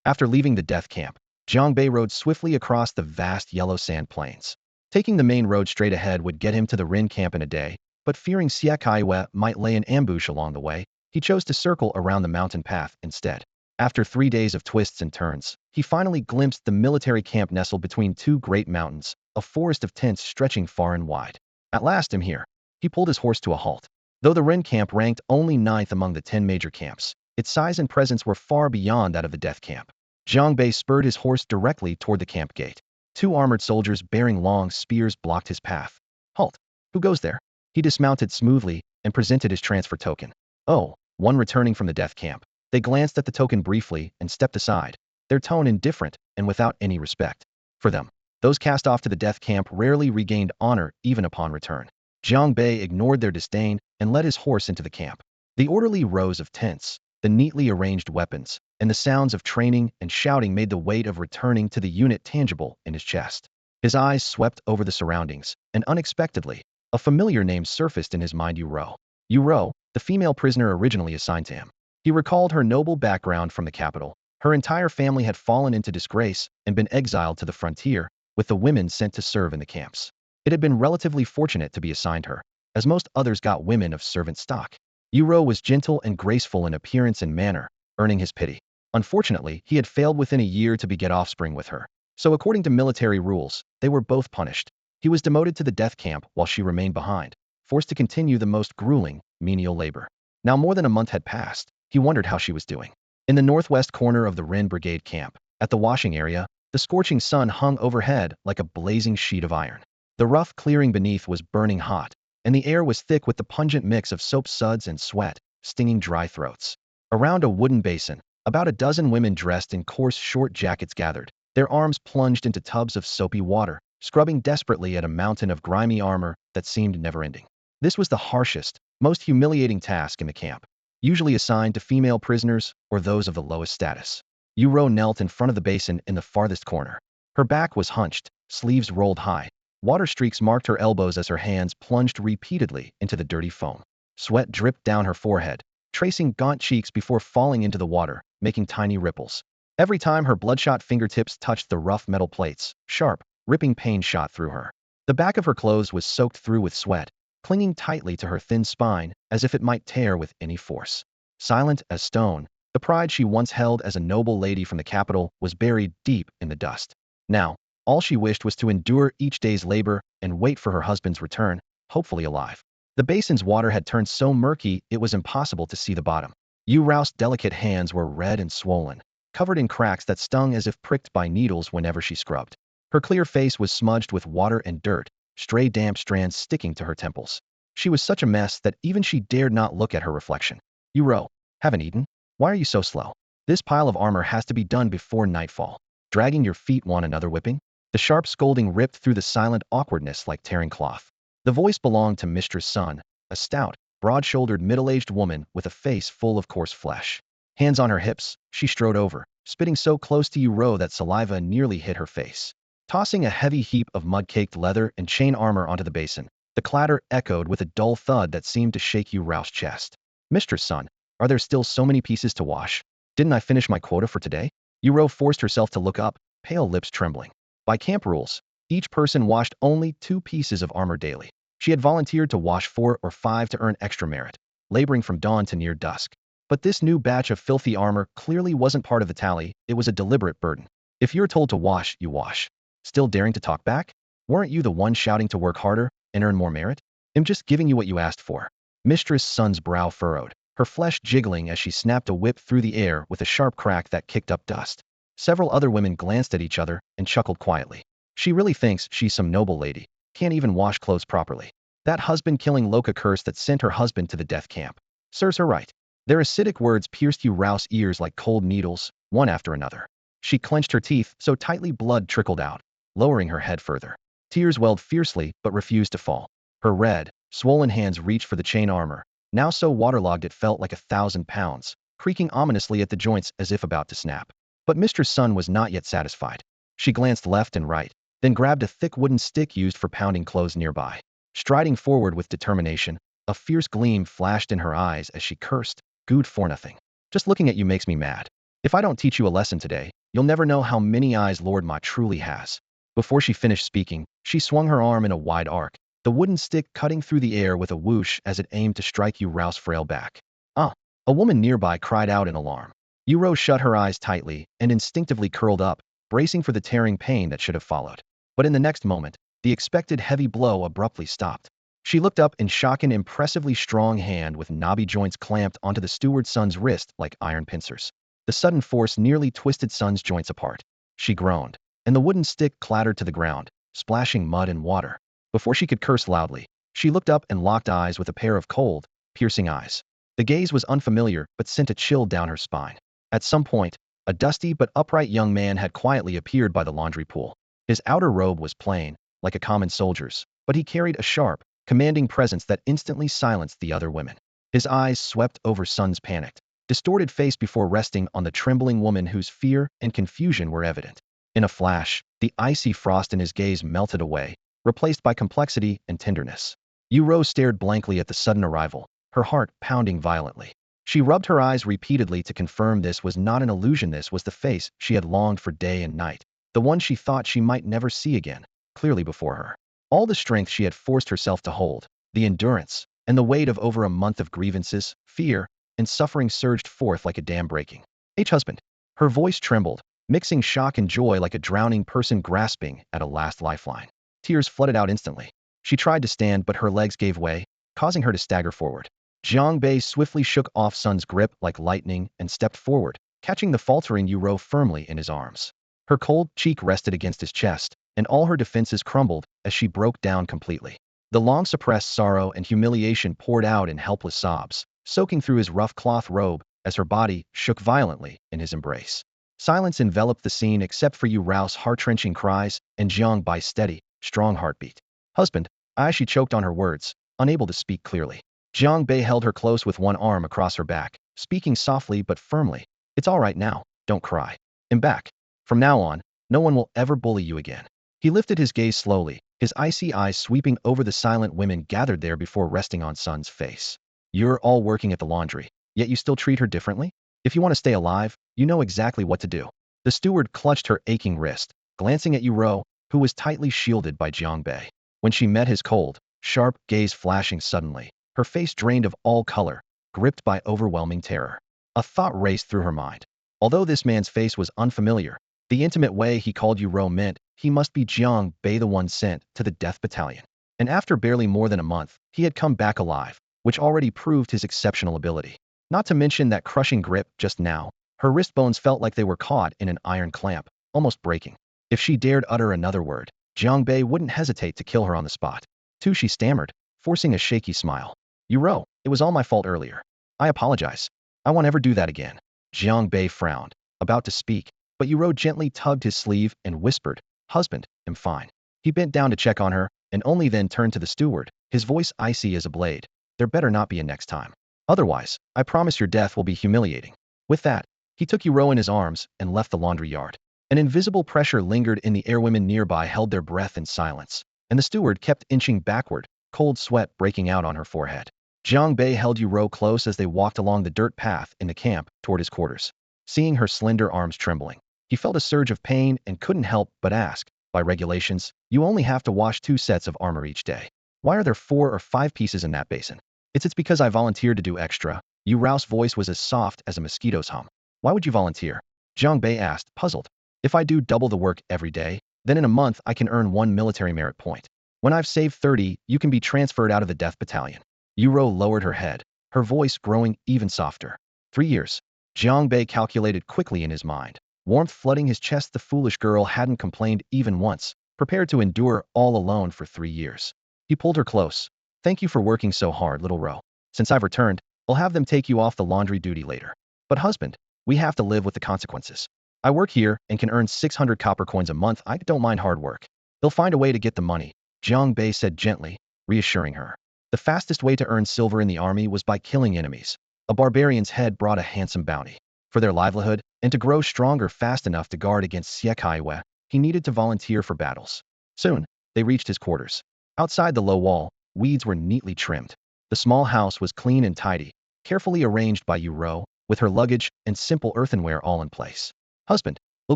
After leaving the death camp, Jiang Bei rode swiftly across the vast yellow sand plains. Taking the main road straight ahead would get him to the Ren camp in a day, but fearing Xie Kaiwa might lay an ambush along the way, he chose to circle around the mountain path instead. After 3 days of twists and turns, he finally glimpsed the military camp nestled between two great mountains, a forest of tents stretching far and wide. "At last I'm here." He pulled his horse to a halt. Though the Ren camp ranked only 9th among the 10 major camps, its size and presence were far beyond that of the death camp. Jiang Bei spurred his horse directly toward the camp gate. 2 armored soldiers bearing long spears blocked his path. "Halt! Who goes there?" He dismounted smoothly and presented his transfer token. "Oh, one returning from the death camp." They glanced at the token briefly and stepped aside, their tone indifferent and without any respect. For them, those cast off to the death camp rarely regained honor even upon return. Jiang Bei ignored their disdain and led his horse into the camp. The orderly rows of tents, the neatly arranged weapons, and the sounds of training and shouting made the weight of returning to the unit tangible in his chest. His eyes swept over the surroundings, and unexpectedly, A familiar name surfaced in his mind: Uro. Uro, the female prisoner originally assigned to him. He recalled her noble background from the capital. Her entire family had fallen into disgrace and been exiled to the frontier, with the women sent to serve in the camps. It had been relatively fortunate to be assigned her, as most others got women of servant stock. Uro was gentle and graceful in appearance and manner, earning his pity. Unfortunately, he had failed within a year to beget offspring with her. So according to military rules, they were both punished. He was demoted to the death camp while she remained behind, forced to continue the most grueling, menial labor. Now more than a month had passed. He wondered how she was doing. In the northwest corner of the Ren Brigade camp, at the washing area, the scorching sun hung overhead like a blazing sheet of iron. The rough clearing beneath was burning hot, and the air was thick with the pungent mix of soap suds and sweat, stinging dry throats. Around a wooden basin, about a dozen women dressed in coarse short jackets gathered, their arms plunged into tubs of soapy water, scrubbing desperately at a mountain of grimy armor that seemed never-ending. This was the harshest, most humiliating task in the camp, usually assigned to female prisoners or those of the lowest status. Uro knelt in front of the basin in the farthest corner. Her back was hunched, sleeves rolled high. Water streaks marked her elbows as her hands plunged repeatedly into the dirty foam. Sweat dripped down her forehead, tracing gaunt cheeks before falling into the water, making tiny ripples. Every time her bloodshot fingertips touched the rough metal plates, sharp, ripping pain shot through her. The back of her clothes was soaked through with sweat, clinging tightly to her thin spine as if it might tear with any force. Silent as stone, the pride she once held as a noble lady from the capital was buried deep in the dust. Now, all she wished was to endure each day's labor and wait for her husband's return, hopefully alive. The basin's water had turned so murky it was impossible to see the bottom. Urou's delicate hands were red and swollen, covered in cracks that stung as if pricked by needles whenever she scrubbed. Her clear face was smudged with water and dirt, stray damp strands sticking to her temples. She was such a mess that even she dared not look at her reflection. Uro, haven't eaten? Why are you so slow? This pile of armor has to be done before nightfall. Dragging your feet want another whipping? The sharp scolding ripped through the silent awkwardness like tearing cloth. The voice belonged to Mistress Sun, a stout, broad-shouldered middle-aged woman with a face full of coarse flesh. Hands on her hips, she strode over, spitting so close to Uro that saliva nearly hit her face. Tossing a heavy heap of mud-caked leather and chain armor onto the basin, the clatter echoed with a dull thud that seemed to shake Urou's chest. Mistress Sun, are there still so many pieces to wash? Didn't I finish my quota for today? Uro forced herself to look up, pale lips trembling. By camp rules, each person washed only 2 pieces of armor daily. She had volunteered to wash 4 or 5 to earn extra merit, laboring from dawn to near dusk. But this new batch of filthy armor clearly wasn't part of the tally. It was a deliberate burden. If you're told to wash, you wash. Still daring to talk back? Weren't you the one shouting to work harder and earn more merit? I'm just giving you what you asked for. Mistress Sun's brow furrowed, her flesh jiggling as she snapped a whip through the air with a sharp crack that kicked up dust. Several other women glanced at each other and chuckled quietly. She really thinks she's some noble lady. Can't even wash clothes properly. That husband-killing Loka curse that sent her husband to the death camp serves her right. Their acidic words pierced Urou's ears like cold needles, one after another. She clenched her teeth so tightly blood trickled out, lowering her head further. Tears welled fiercely but refused to fall. Her red, swollen hands reached for the chain armor, now so waterlogged it felt like 1,000 pounds, creaking ominously at the joints as if about to snap. But Mistress Sun was not yet satisfied. She glanced left and right, then grabbed a thick wooden stick used for pounding clothes nearby. Striding forward with determination, a fierce gleam flashed in her eyes as she cursed, "Good for nothing. Just looking at you makes me mad. If I don't teach you a lesson today, you'll never know how many eyes Lord Ma truly has." Before she finished speaking, she swung her arm in a wide arc, the wooden stick cutting through the air with a whoosh as it aimed to strike Urou's frail back. "Ah!" A woman nearby cried out in alarm. Uro shut her eyes tightly and instinctively curled up, bracing for the tearing pain that should have followed. But in the next moment, the expected heavy blow abruptly stopped. She looked up in shock. An impressively strong hand with knobby joints clamped onto the steward Sun's wrist like iron pincers. The sudden force nearly twisted Sun's joints apart. She groaned, and the wooden stick clattered to the ground, splashing mud and water. Before she could curse loudly, she looked up and locked eyes with a pair of cold, piercing eyes. The gaze was unfamiliar but sent a chill down her spine. At some point, a dusty but upright young man had quietly appeared by the laundry pool. His outer robe was plain, like a common soldier's, but he carried a sharp, commanding presence that instantly silenced the other women. His eyes swept over Sun's panicked, distorted face before resting on the trembling woman whose fear and confusion were evident. In a flash, the icy frost in his gaze melted away, replaced by complexity and tenderness. Rose stared blankly at the sudden arrival, her heart pounding violently. She rubbed her eyes repeatedly to confirm this was not an illusion. This was the face she had longed for day and night, the one she thought she might never see again, clearly before her. All the strength she had forced herself to hold, the endurance, and the weight of over a month of grievances, fear, and suffering surged forth like a dam breaking. Husband. Her voice trembled, mixing shock and joy like a drowning person grasping at a last lifeline. Tears flooded out instantly. She tried to stand, but her legs gave way, causing her to stagger forward. Jiang Bei swiftly shook off Sun's grip like lightning and stepped forward, catching the faltering Uro firmly in his arms. Her cold cheek rested against his chest, and all her defenses crumbled as she broke down completely. The long-suppressed sorrow and humiliation poured out in helpless sobs, soaking through his rough cloth robe as her body shook violently in his embrace. Silence enveloped the scene except for Uro's heart-wrenching cries and Jiang Bai's steady, strong heartbeat. Husband. She choked on her words, unable to speak clearly. Jiang Bei held her close with one arm across her back, speaking softly but firmly. It's all right now, don't cry. I'm back. From now on, no one will ever bully you again. He lifted his gaze slowly, his icy eyes sweeping over the silent women gathered there before resting on Sun's face. You're all working at the laundry, yet you still treat her differently? If you want to stay alive, you know exactly what to do. The steward clutched her aching wrist, glancing at Uro, who was tightly shielded by Jiang Bei. When she met his cold, sharp gaze flashing suddenly, her face drained of all color, gripped by overwhelming terror. A thought raced through her mind. Although this man's face was unfamiliar, the intimate way he called Uro meant he must be Jiang Bei, the one sent to the death battalion. And after barely more than a month, he had come back alive, which already proved his exceptional ability. Not to mention that crushing grip just now. Her wrist bones felt like they were caught in an iron clamp, almost breaking. If she dared utter another word, Jiang Bei wouldn't hesitate to kill her on the spot. Too, she stammered, forcing a shaky smile. Uro, it was all my fault earlier. I apologize. I won't ever do that again. Jiang Bei frowned, about to speak, but Uro gently tugged his sleeve and whispered, Husband, I'm fine. He bent down to check on her, and only then turned to the steward, his voice icy as a blade. There better not be a next time. Otherwise, I promise your death will be humiliating. With that, he took Uro in his arms and left the laundry yard. An invisible pressure lingered in the air. Women nearby held their breath in silence, and the steward kept inching backward, cold sweat breaking out on her forehead. Jiang Bei held Uro close as they walked along the dirt path in the camp toward his quarters. Seeing her slender arms trembling, he felt a surge of pain and couldn't help but ask, by regulations, you only have to wash 2 sets of armor each day. Why are there 4 or 5 pieces in that basin? It's because I volunteered to do extra. Uro's voice was as soft as a mosquito's hum. Why would you volunteer? Jiang Bei asked, puzzled. If I do double the work every day, then in a month I can earn 1 military merit point. When I've saved 30, you can be transferred out of the death battalion. Uro lowered her head, her voice growing even softer. 3 years. Jiang Bei calculated quickly in his mind, warmth flooding his chest. The foolish girl hadn't complained even once, prepared to endure all alone for 3 years. He pulled her close. Thank you for working so hard, little Ro. Since I've returned, I'll have them take you off the laundry duty later. But husband, we have to live with the consequences. I work here and can earn 600 copper coins a month. I don't mind hard work. They'll find a way to get the money, Jiang Bei said gently, reassuring her. The fastest way to earn silver in the army was by killing enemies. A barbarian's head brought a handsome bounty. For their livelihood, and to grow stronger fast enough to guard against Siekaiwe, he needed to volunteer for battles. Soon, they reached his quarters. Outside the low wall, weeds were neatly trimmed. The small house was clean and tidy, carefully arranged by Uro, with her luggage and simple earthenware all in place. Husband, we'll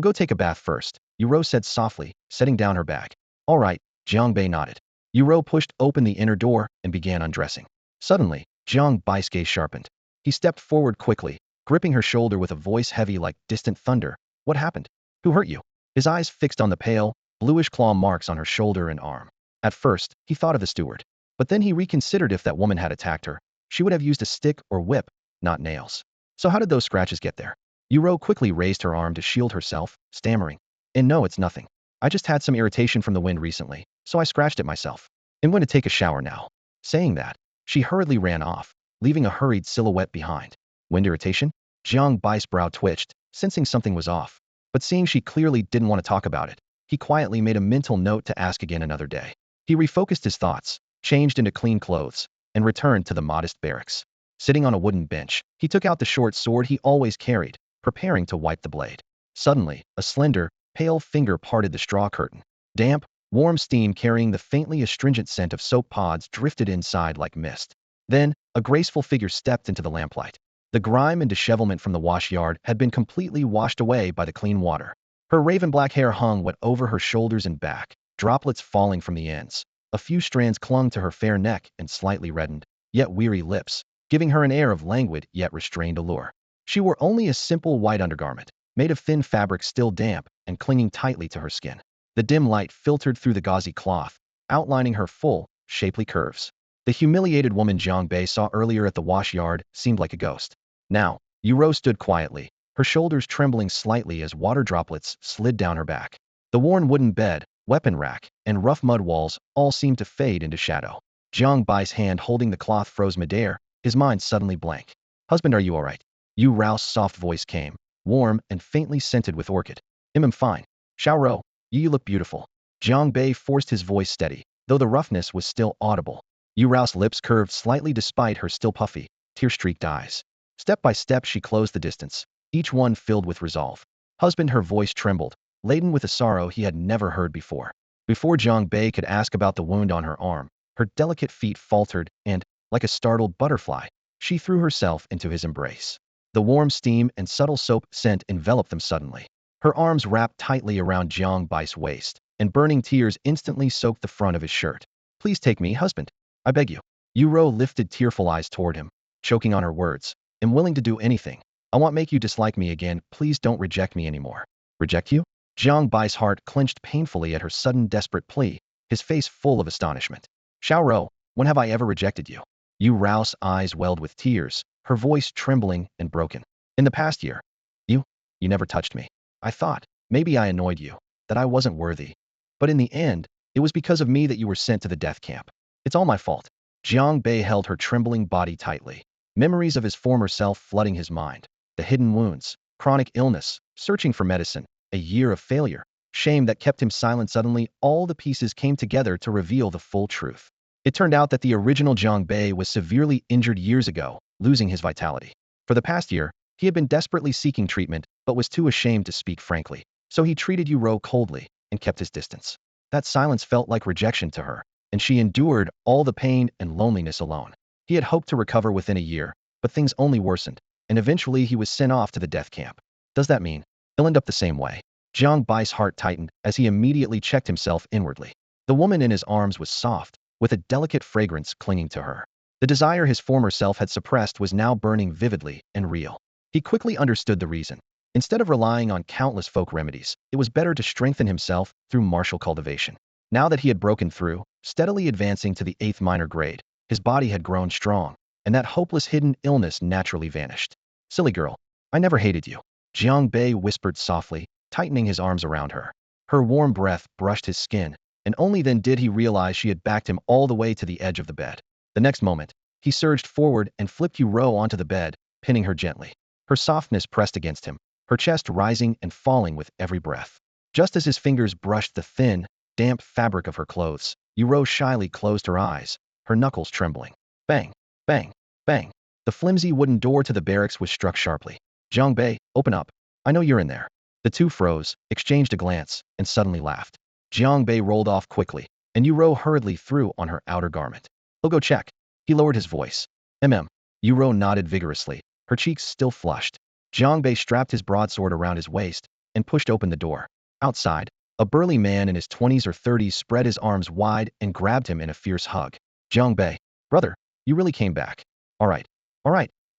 go take a bath first, Uro said softly, setting down her bag. All right, Jiang Bei nodded. Uro pushed open the inner door and began undressing. Suddenly, Jiang Bai's gaze sharpened. He stepped forward quickly, gripping her shoulder with a voice heavy like distant thunder. What happened? Who hurt you? His eyes fixed on the pale, bluish claw marks on her shoulder and arm. At first, he thought of the steward. But then he reconsidered. If that woman had attacked her, she would have used a stick or whip, not nails. So how did those scratches get there? Uro quickly raised her arm to shield herself, stammering. And no, it's nothing. I just had some irritation from the wind recently, so I scratched it myself. I'm going to take a shower now. Saying that, she hurriedly ran off, leaving a hurried silhouette behind. Wind irritation? Jiang Bai's brow twitched, sensing something was off. But seeing she clearly didn't want to talk about it, he quietly made a mental note to ask again another day. He refocused his thoughts, changed into clean clothes, and returned to the modest barracks. Sitting on a wooden bench, he took out the short sword he always carried, preparing to wipe the blade. Suddenly, a slender, pale finger parted the straw curtain. Damp, Warm steam carrying the faintly astringent scent of soap pods drifted inside like mist. Then, a graceful figure stepped into the lamplight. The grime and dishevelment from the wash yard had been completely washed away by the clean water. Her raven-black hair hung wet over her shoulders and back, droplets falling from the ends. A few strands clung to her fair neck and slightly reddened, yet weary lips, giving her an air of languid yet restrained allure. She wore only a simple white undergarment, made of thin fabric still damp and clinging tightly to her skin. The dim light filtered through the gauzy cloth, outlining her full, shapely curves. The humiliated woman Jiang Bei saw earlier at the wash yard seemed like a ghost. Now, Yuro stood quietly, her shoulders trembling slightly as water droplets slid down her back. The worn wooden bed, weapon rack, and rough mud walls all seemed to fade into shadow. Jiang Bai's hand holding the cloth froze midair, his mind suddenly blank. "Husband, are you all right?" Yu Rao's soft voice came, warm and faintly scented with orchid. "I'm fine. Xiao Rou, you look beautiful." Jiang Bei forced his voice steady, though the roughness was still audible. Yu Rao's lips curved slightly despite her still puffy, tear-streaked eyes. Step by step she closed the distance, each one filled with resolve. "Husband," her voice trembled, laden with a sorrow he had never heard before. Before Jiang Bei could ask about the wound on her arm, her delicate feet faltered and, like a startled butterfly, she threw herself into his embrace. The warm steam and subtle soap scent enveloped them suddenly. Her arms wrapped tightly around Jiang Bai's waist, and burning tears instantly soaked the front of his shirt. "Please take me, husband. I beg you." Yuro lifted tearful eyes toward him, choking on her words. "I'm willing to do anything. I won't make you dislike me again. Please don't reject me anymore." "Reject you?" Jiang Bai's heart clenched painfully at her sudden desperate plea, his face full of astonishment. "Xiao Rou, when have I ever rejected you?" Yu Rao's eyes welled with tears, her voice trembling and broken. "In the past year, you never touched me. I thought, maybe I annoyed you, that I wasn't worthy. But in the end, it was because of me that you were sent to the death camp. It's all my fault." Jiang Bei held her trembling body tightly, memories of his former self flooding his mind. The hidden wounds, chronic illness, searching for medicine, a year of failure, shame that kept him silent. Suddenly, all the pieces came together to reveal the full truth. It turned out that the original Jiang Bei was severely injured years ago, losing his vitality. For the past year, he had been desperately seeking treatment, but was too ashamed to speak frankly. So he treated Yuro coldly and kept his distance. That silence felt like rejection to her, and she endured all the pain and loneliness alone. He had hoped to recover within a year, but things only worsened, and eventually he was sent off to the death camp. Does that mean he'll end up the same way? Jiang Bai's heart tightened as he immediately checked himself inwardly. The woman in his arms was soft, with a delicate fragrance clinging to her. The desire his former self had suppressed was now burning vividly and real. He quickly understood the reason. Instead of relying on countless folk remedies, it was better to strengthen himself through martial cultivation. Now that he had broken through, steadily advancing to the 8th minor grade, his body had grown strong, and that hopeless hidden illness naturally vanished. "Silly girl, I never hated you," Jiang Bei whispered softly, tightening his arms around her. Her warm breath brushed his skin, and only then did he realize she had backed him all the way to the edge of the bed. The next moment, he surged forward and flipped Yuro onto the bed, pinning her gently. Her softness pressed against him, her chest rising and falling with every breath. Just as his fingers brushed the thin, damp fabric of her clothes, Yuro shyly closed her eyes, her knuckles trembling. Bang, bang, bang. The flimsy wooden door to the barracks was struck sharply. "Jiang Bei, open up. I know you're in there." The two froze, exchanged a glance, and suddenly laughed. Jiang Bei rolled off quickly, and Yuro hurriedly threw on her outer garment. "He'll go check." He lowered his voice. Yuro nodded vigorously, her cheeks still flushed. Jiang Bei strapped his broadsword around his waist and pushed open the door. Outside, a burly man in his 20s or 30s spread his arms wide and grabbed him in a fierce hug. "Jiang Bei, brother, you really came back. All right,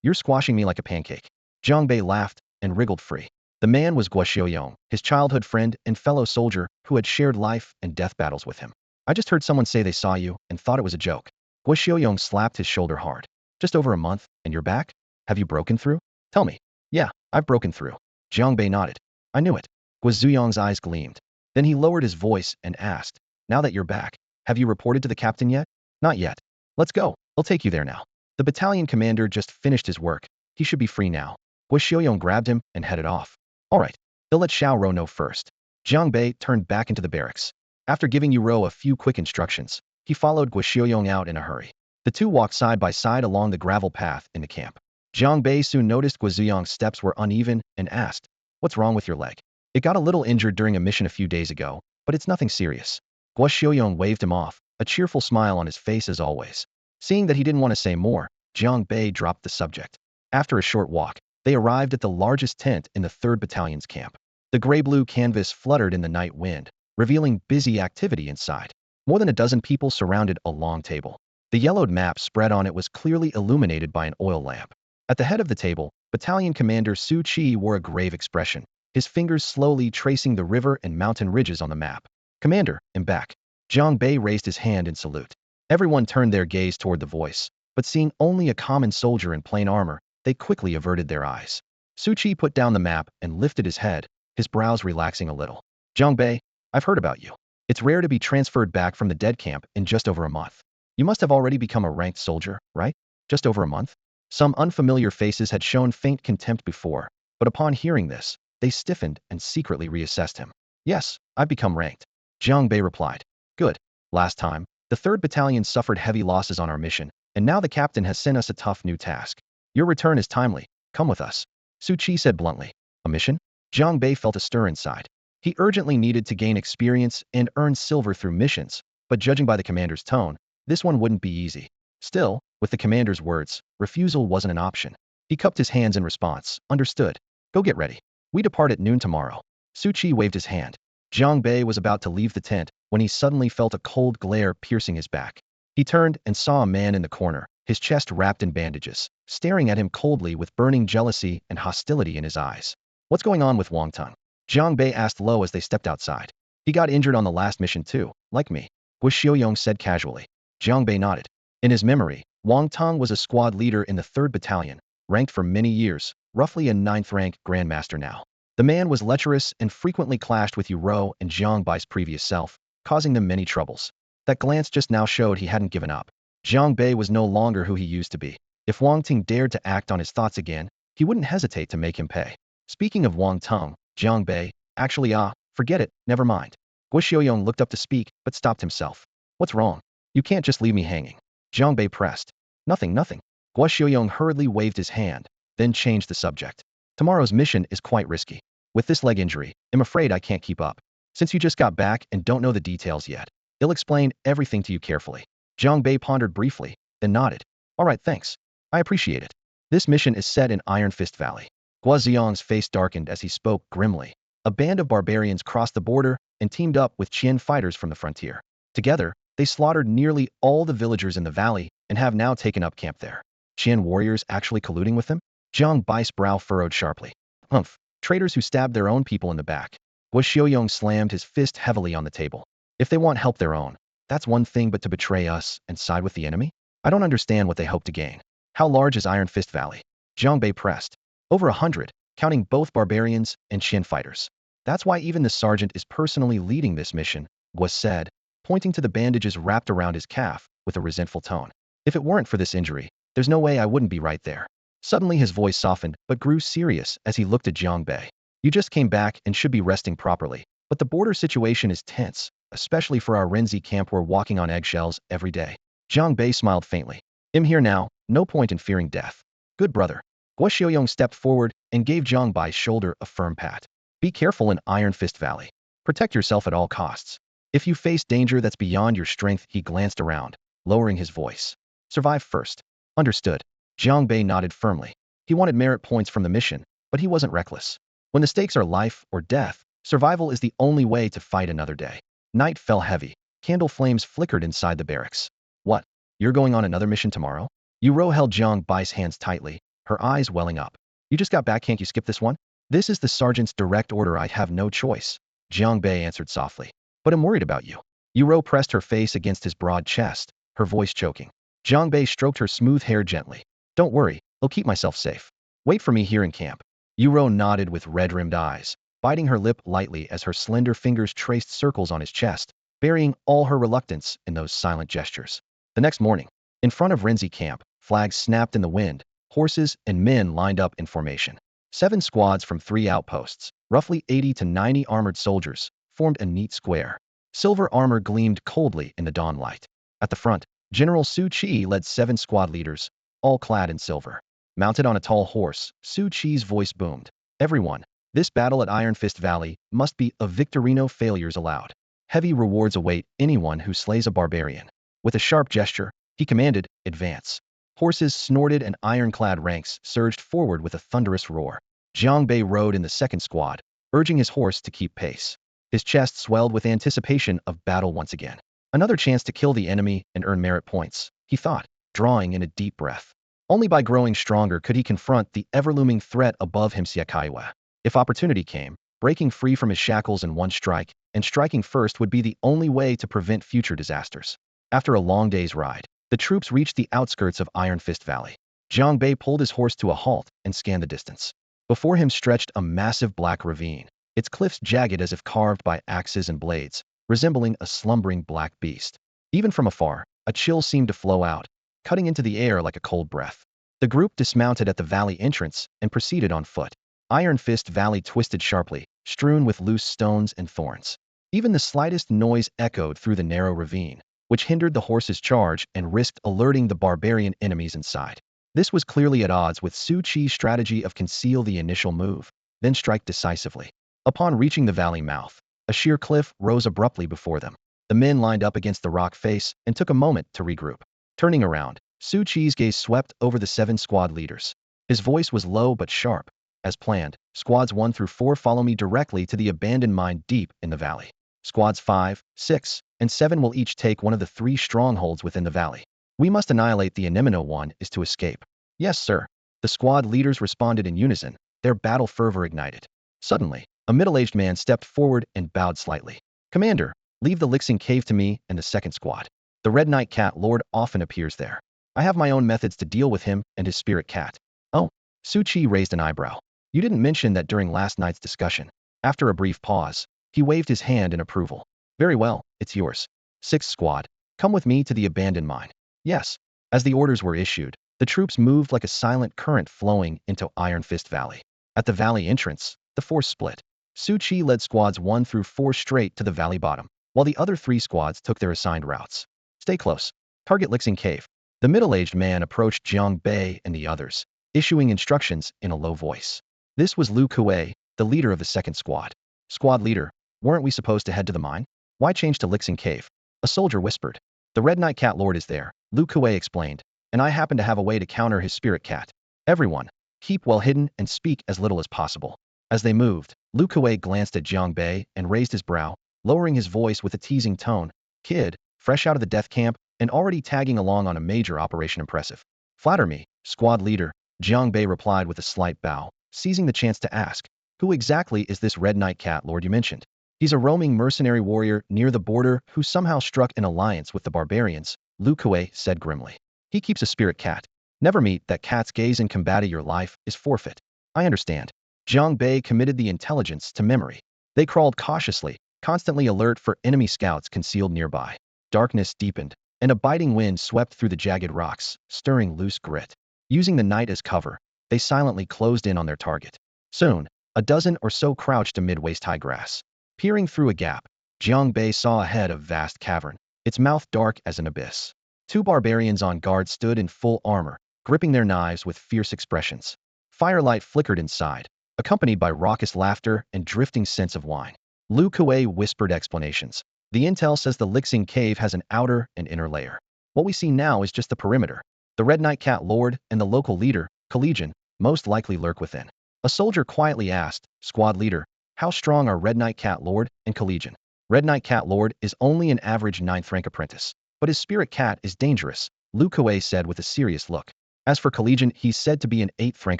you're squashing me like a pancake." Jiang Bei laughed and wriggled free. The man was Guo Xiaoyong, his childhood friend and fellow soldier who had shared life and death battles with him. "I just heard someone say they saw you and thought it was a joke." Guo Xiaoyong slapped his shoulder hard. "Just over a month, and you're back? Have you broken through? Tell me." "Yeah, I've broken through." Jiang Bei nodded. "I knew it." Guo Zuyong's eyes gleamed. Then he lowered his voice and asked, "Now that you're back, have you reported to the captain yet?" "Not yet." "Let's go. I'll take you there now." The battalion commander just finished his work. He should be free now. Guo Xiaoyong grabbed him and headed off. "All right, he'll let Xiao Rou know first." Jiang Bei turned back into the barracks. After giving Yuro a few quick instructions, he followed Guo Xiaoyong out in a hurry. The two walked side by side along the gravel path in the camp. Jiang Bei soon noticed Guo Zuyong's steps were uneven and asked, "What's wrong with your leg?" "It got a little injured during a mission a few days ago, but it's nothing serious." Guo Xiaoyong waved him off, a cheerful smile on his face as always. Seeing that he didn't want to say more, Jiang Bei dropped the subject. After a short walk, they arrived at the largest tent in the 3rd Battalion's camp. The gray-blue canvas fluttered in the night wind, revealing busy activity inside. More than a dozen people surrounded a long table. The yellowed map spread on it was clearly illuminated by an oil lamp. At the head of the table, Battalion Commander Su Qi wore a grave expression, his fingers slowly tracing the river and mountain ridges on the map. "Commander, I'm back." Jiang Bei raised his hand in salute. Everyone turned their gaze toward the voice, but seeing only a common soldier in plain armor, they quickly averted their eyes. Su Qi put down the map and lifted his head, his brows relaxing a little. "Jiang Bei, I've heard about you. It's rare to be transferred back from the dead camp in just over a month. You must have already become a ranked soldier, right? Just over a month?" Some unfamiliar faces had shown faint contempt before, but upon hearing this, they stiffened and secretly reassessed him. "Yes, I've become ranked," Jiang Bei replied. "Good. Last time, the 3rd Battalion suffered heavy losses on our mission, and now the captain has sent us a tough new task. Your return is timely. Come with us," Su Qi said bluntly. "A mission?" Jiang Bei felt a stir inside. He urgently needed to gain experience and earn silver through missions, but judging by the commander's tone, this one wouldn't be easy. Still, with the commander's words, refusal wasn't an option. He cupped his hands in response. "Understood. Go get ready. We depart at noon tomorrow." Su Qi waved his hand. Jiang Bei was about to leave the tent when he suddenly felt a cold glare piercing his back. He turned and saw a man in the corner, his chest wrapped in bandages, staring at him coldly with burning jealousy and hostility in his eyes. "What's going on with Wang Teng?" Jiang Bei asked low as they stepped outside. "He got injured on the last mission too, like me," Guo Xiaoyong said casually. Jiang Bei nodded. In his memory, Wang Teng was a squad leader in the 3rd Battalion, ranked for many years, roughly a 9th rank grandmaster now. The man was lecherous and frequently clashed with Yu Rou and Jiang Bai's previous self, causing them many troubles. That glance just now showed he hadn't given up. Jiang Bei was no longer who he used to be. If Wang Teng dared to act on his thoughts again, he wouldn't hesitate to make him pay. Speaking of Wang Teng, Jiang Bei, actually forget it, never mind. Guo Xiaoyong looked up to speak, but stopped himself. "What's wrong? You can't just leave me hanging." Jiang Bei pressed. "Nothing, nothing." Guo Xiaoyong hurriedly waved his hand, then changed the subject. "Tomorrow's mission is quite risky. With this leg injury, I'm afraid I can't keep up. Since you just got back and don't know the details yet, I'll explain everything to you carefully." Jiang Bei pondered briefly, then nodded. "All right, thanks. I appreciate it." This mission is set in Iron Fist Valley. Guo Xiong's face darkened as he spoke grimly. A band of barbarians crossed the border and teamed up with Qian fighters from the frontier. Together, they slaughtered nearly all the villagers in the valley and have now taken up camp there. Qian warriors actually colluding with them? Jiang Bai's brow furrowed sharply. "Humph. Traitors who stabbed their own people in the back." Guo Xiaoyong slammed his fist heavily on the table. "If they want help their own, that's one thing, but to betray us and side with the enemy? I don't understand what they hope to gain." "How large is Iron Fist Valley?" Jiang Bei pressed. "Over 100, counting both barbarians and Qian fighters. That's why even the sergeant is personally leading this mission," Guo said, pointing to the bandages wrapped around his calf with a resentful tone. "If it weren't for this injury, there's no way I wouldn't be right there." Suddenly his voice softened but grew serious as he looked at Jiang Bei. "You just came back and should be resting properly, but the border situation is tense, especially for our Renzi camp. We're walking on eggshells every day." Jiang Bei smiled faintly. "I'm here now, no point in fearing death." "Good brother." Guo Xiaoyong stepped forward and gave Jiang Bai's shoulder a firm pat. "Be careful in Iron Fist Valley. Protect yourself at all costs. If you face danger that's beyond your strength," he glanced around, lowering his voice. "Survive first." "Understood." Jiang Bei nodded firmly. He wanted merit points from the mission, but he wasn't reckless. When the stakes are life or death, survival is the only way to fight another day. Night fell heavy. Candle flames flickered inside the barracks. "What? You're going on another mission tomorrow?" Yu Rou held Jiang Bai's hands tightly, her eyes welling up. "You just got back, can't you skip this one?" "This is the sergeant's direct order. I have no choice," Jiang Bei answered softly. "But I'm worried about you." Yu Rou pressed her face against his broad chest, her voice choking. Jiang Bei stroked her smooth hair gently. "Don't worry, I'll keep myself safe. Wait for me here in camp." Yu Rou nodded with red-rimmed eyes, biting her lip lightly as her slender fingers traced circles on his chest, burying all her reluctance in those silent gestures. The next morning, in front of Renzi camp, flags snapped in the wind, horses and men lined up in formation. 7 squads from 3 outposts, roughly 80 to 90 armored soldiers, formed a neat square. Silver armor gleamed coldly in the dawn light. At the front, General Su Qi led 7 squad leaders, all clad in silver. Mounted on a tall horse, Su Qi's voice boomed. "Everyone, this battle at Iron Fist Valley must be a victory, no failures allowed." Heavy rewards await anyone who slays a barbarian. With a sharp gesture, he commanded, "Advance." Horses snorted and ironclad ranks surged forward with a thunderous roar. Jiang Bei rode in the second squad, urging his horse to keep pace. His chest swelled with anticipation of battle once again. Another chance to kill the enemy and earn merit points, he thought, drawing in a deep breath. Only by growing stronger could he confront the ever-looming threat above him. Siakaiwa. If opportunity came, breaking free from his shackles in one strike, and striking first would be the only way to prevent future disasters. After a long day's ride, the troops reached the outskirts of Iron Fist Valley. Jiang Bei pulled his horse to a halt and scanned the distance. Before him stretched a massive black ravine, its cliffs jagged as if carved by axes and blades, resembling a slumbering black beast. Even from afar, a chill seemed to flow out, cutting into the air like a cold breath. The group dismounted at the valley entrance and proceeded on foot. Iron Fist Valley twisted sharply, strewn with loose stones and thorns. Even the slightest noise echoed through the narrow ravine, which hindered the horse's charge and risked alerting the barbarian enemies inside. This was clearly at odds with Su Qi's strategy of conceal the initial move, then strike decisively. Upon reaching the valley mouth, a sheer cliff rose abruptly before them. The men lined up against the rock face and took a moment to regroup. Turning around, Su Qi's gaze swept over the 7 squad leaders. His voice was low but sharp. As planned, squads 1 through 4 follow me directly to the abandoned mine deep in the valley. Squads 5, 6, and 7 will each take one of the 3 strongholds within the valley. We must annihilate the Anemone one is to escape. Yes, sir. The squad leaders responded in unison, their battle fervor ignited. Suddenly, a middle-aged man stepped forward and bowed slightly. "Commander, leave the Lixing Cave to me and the second squad. The Red Knight Cat Lord often appears there. I have my own methods to deal with him and his spirit cat." "Oh." Su Qi raised an eyebrow. "You didn't mention that during last night's discussion." After a brief pause, he waved his hand in approval. "Very well, it's yours. 6th squad, come with me to the abandoned mine." "Yes." As the orders were issued, the troops moved like a silent current flowing into Iron Fist Valley. At the valley entrance, the force split. Su Qi led squads 1 through 4 straight to the valley bottom, while the other 3 squads took their assigned routes. "Stay close. Target Lixing Cave." The middle-aged man approached Jiang Bei and the others, issuing instructions in a low voice. This was Lu Kuei, the leader of the 2nd squad. "Squad leader, weren't we supposed to head to the mine? Why change to Lixing Cave?" A soldier whispered. "The Red Knight Cat Lord is there," Lu Kuei explained, "and I happen to have a way to counter his spirit cat. Everyone, keep well hidden and speak as little as possible." As they moved, Lu Kuei glanced at Jiang Bei and raised his brow, lowering his voice with a teasing tone. "Kid, fresh out of the death camp and already tagging along on a major operation. Impressive." "Flatter me, squad leader," Jiang Bei replied with a slight bow, seizing the chance to ask, "Who exactly is this Red Knight Cat Lord you mentioned?" "He's a roaming mercenary warrior near the border who somehow struck an alliance with the barbarians," Lu Kuei said grimly. "He keeps a spirit cat. Never meet that cat's gaze in combat. Your life is forfeit." "I understand." Jiang Bei committed the intelligence to memory. They crawled cautiously, constantly alert for enemy scouts concealed nearby. Darkness deepened, and a biting wind swept through the jagged rocks, stirring loose grit. Using the night as cover, they silently closed in on their target. Soon, a dozen or so crouched amid waist-high grass. Peering through a gap, Jiang Bei saw ahead a vast cavern, its mouth dark as an abyss. 2 barbarians on guard stood in full armor, gripping their knives with fierce expressions. Firelight flickered inside, accompanied by raucous laughter and drifting scents of wine. Lu Kuei whispered explanations. "The intel says the Lixing Cave has an outer and inner layer. What we see now is just the perimeter. The Red Knight Cat Lord and the local leader, Collegian, most likely lurk within." A soldier quietly asked, "Squad leader, how strong are Red Knight Cat Lord and Collegian?" "Red Knight Cat Lord is only an average 9th rank apprentice, but his spirit cat is dangerous," Lu Kuei said with a serious look. "As for Collegian, he's said to be an 8th rank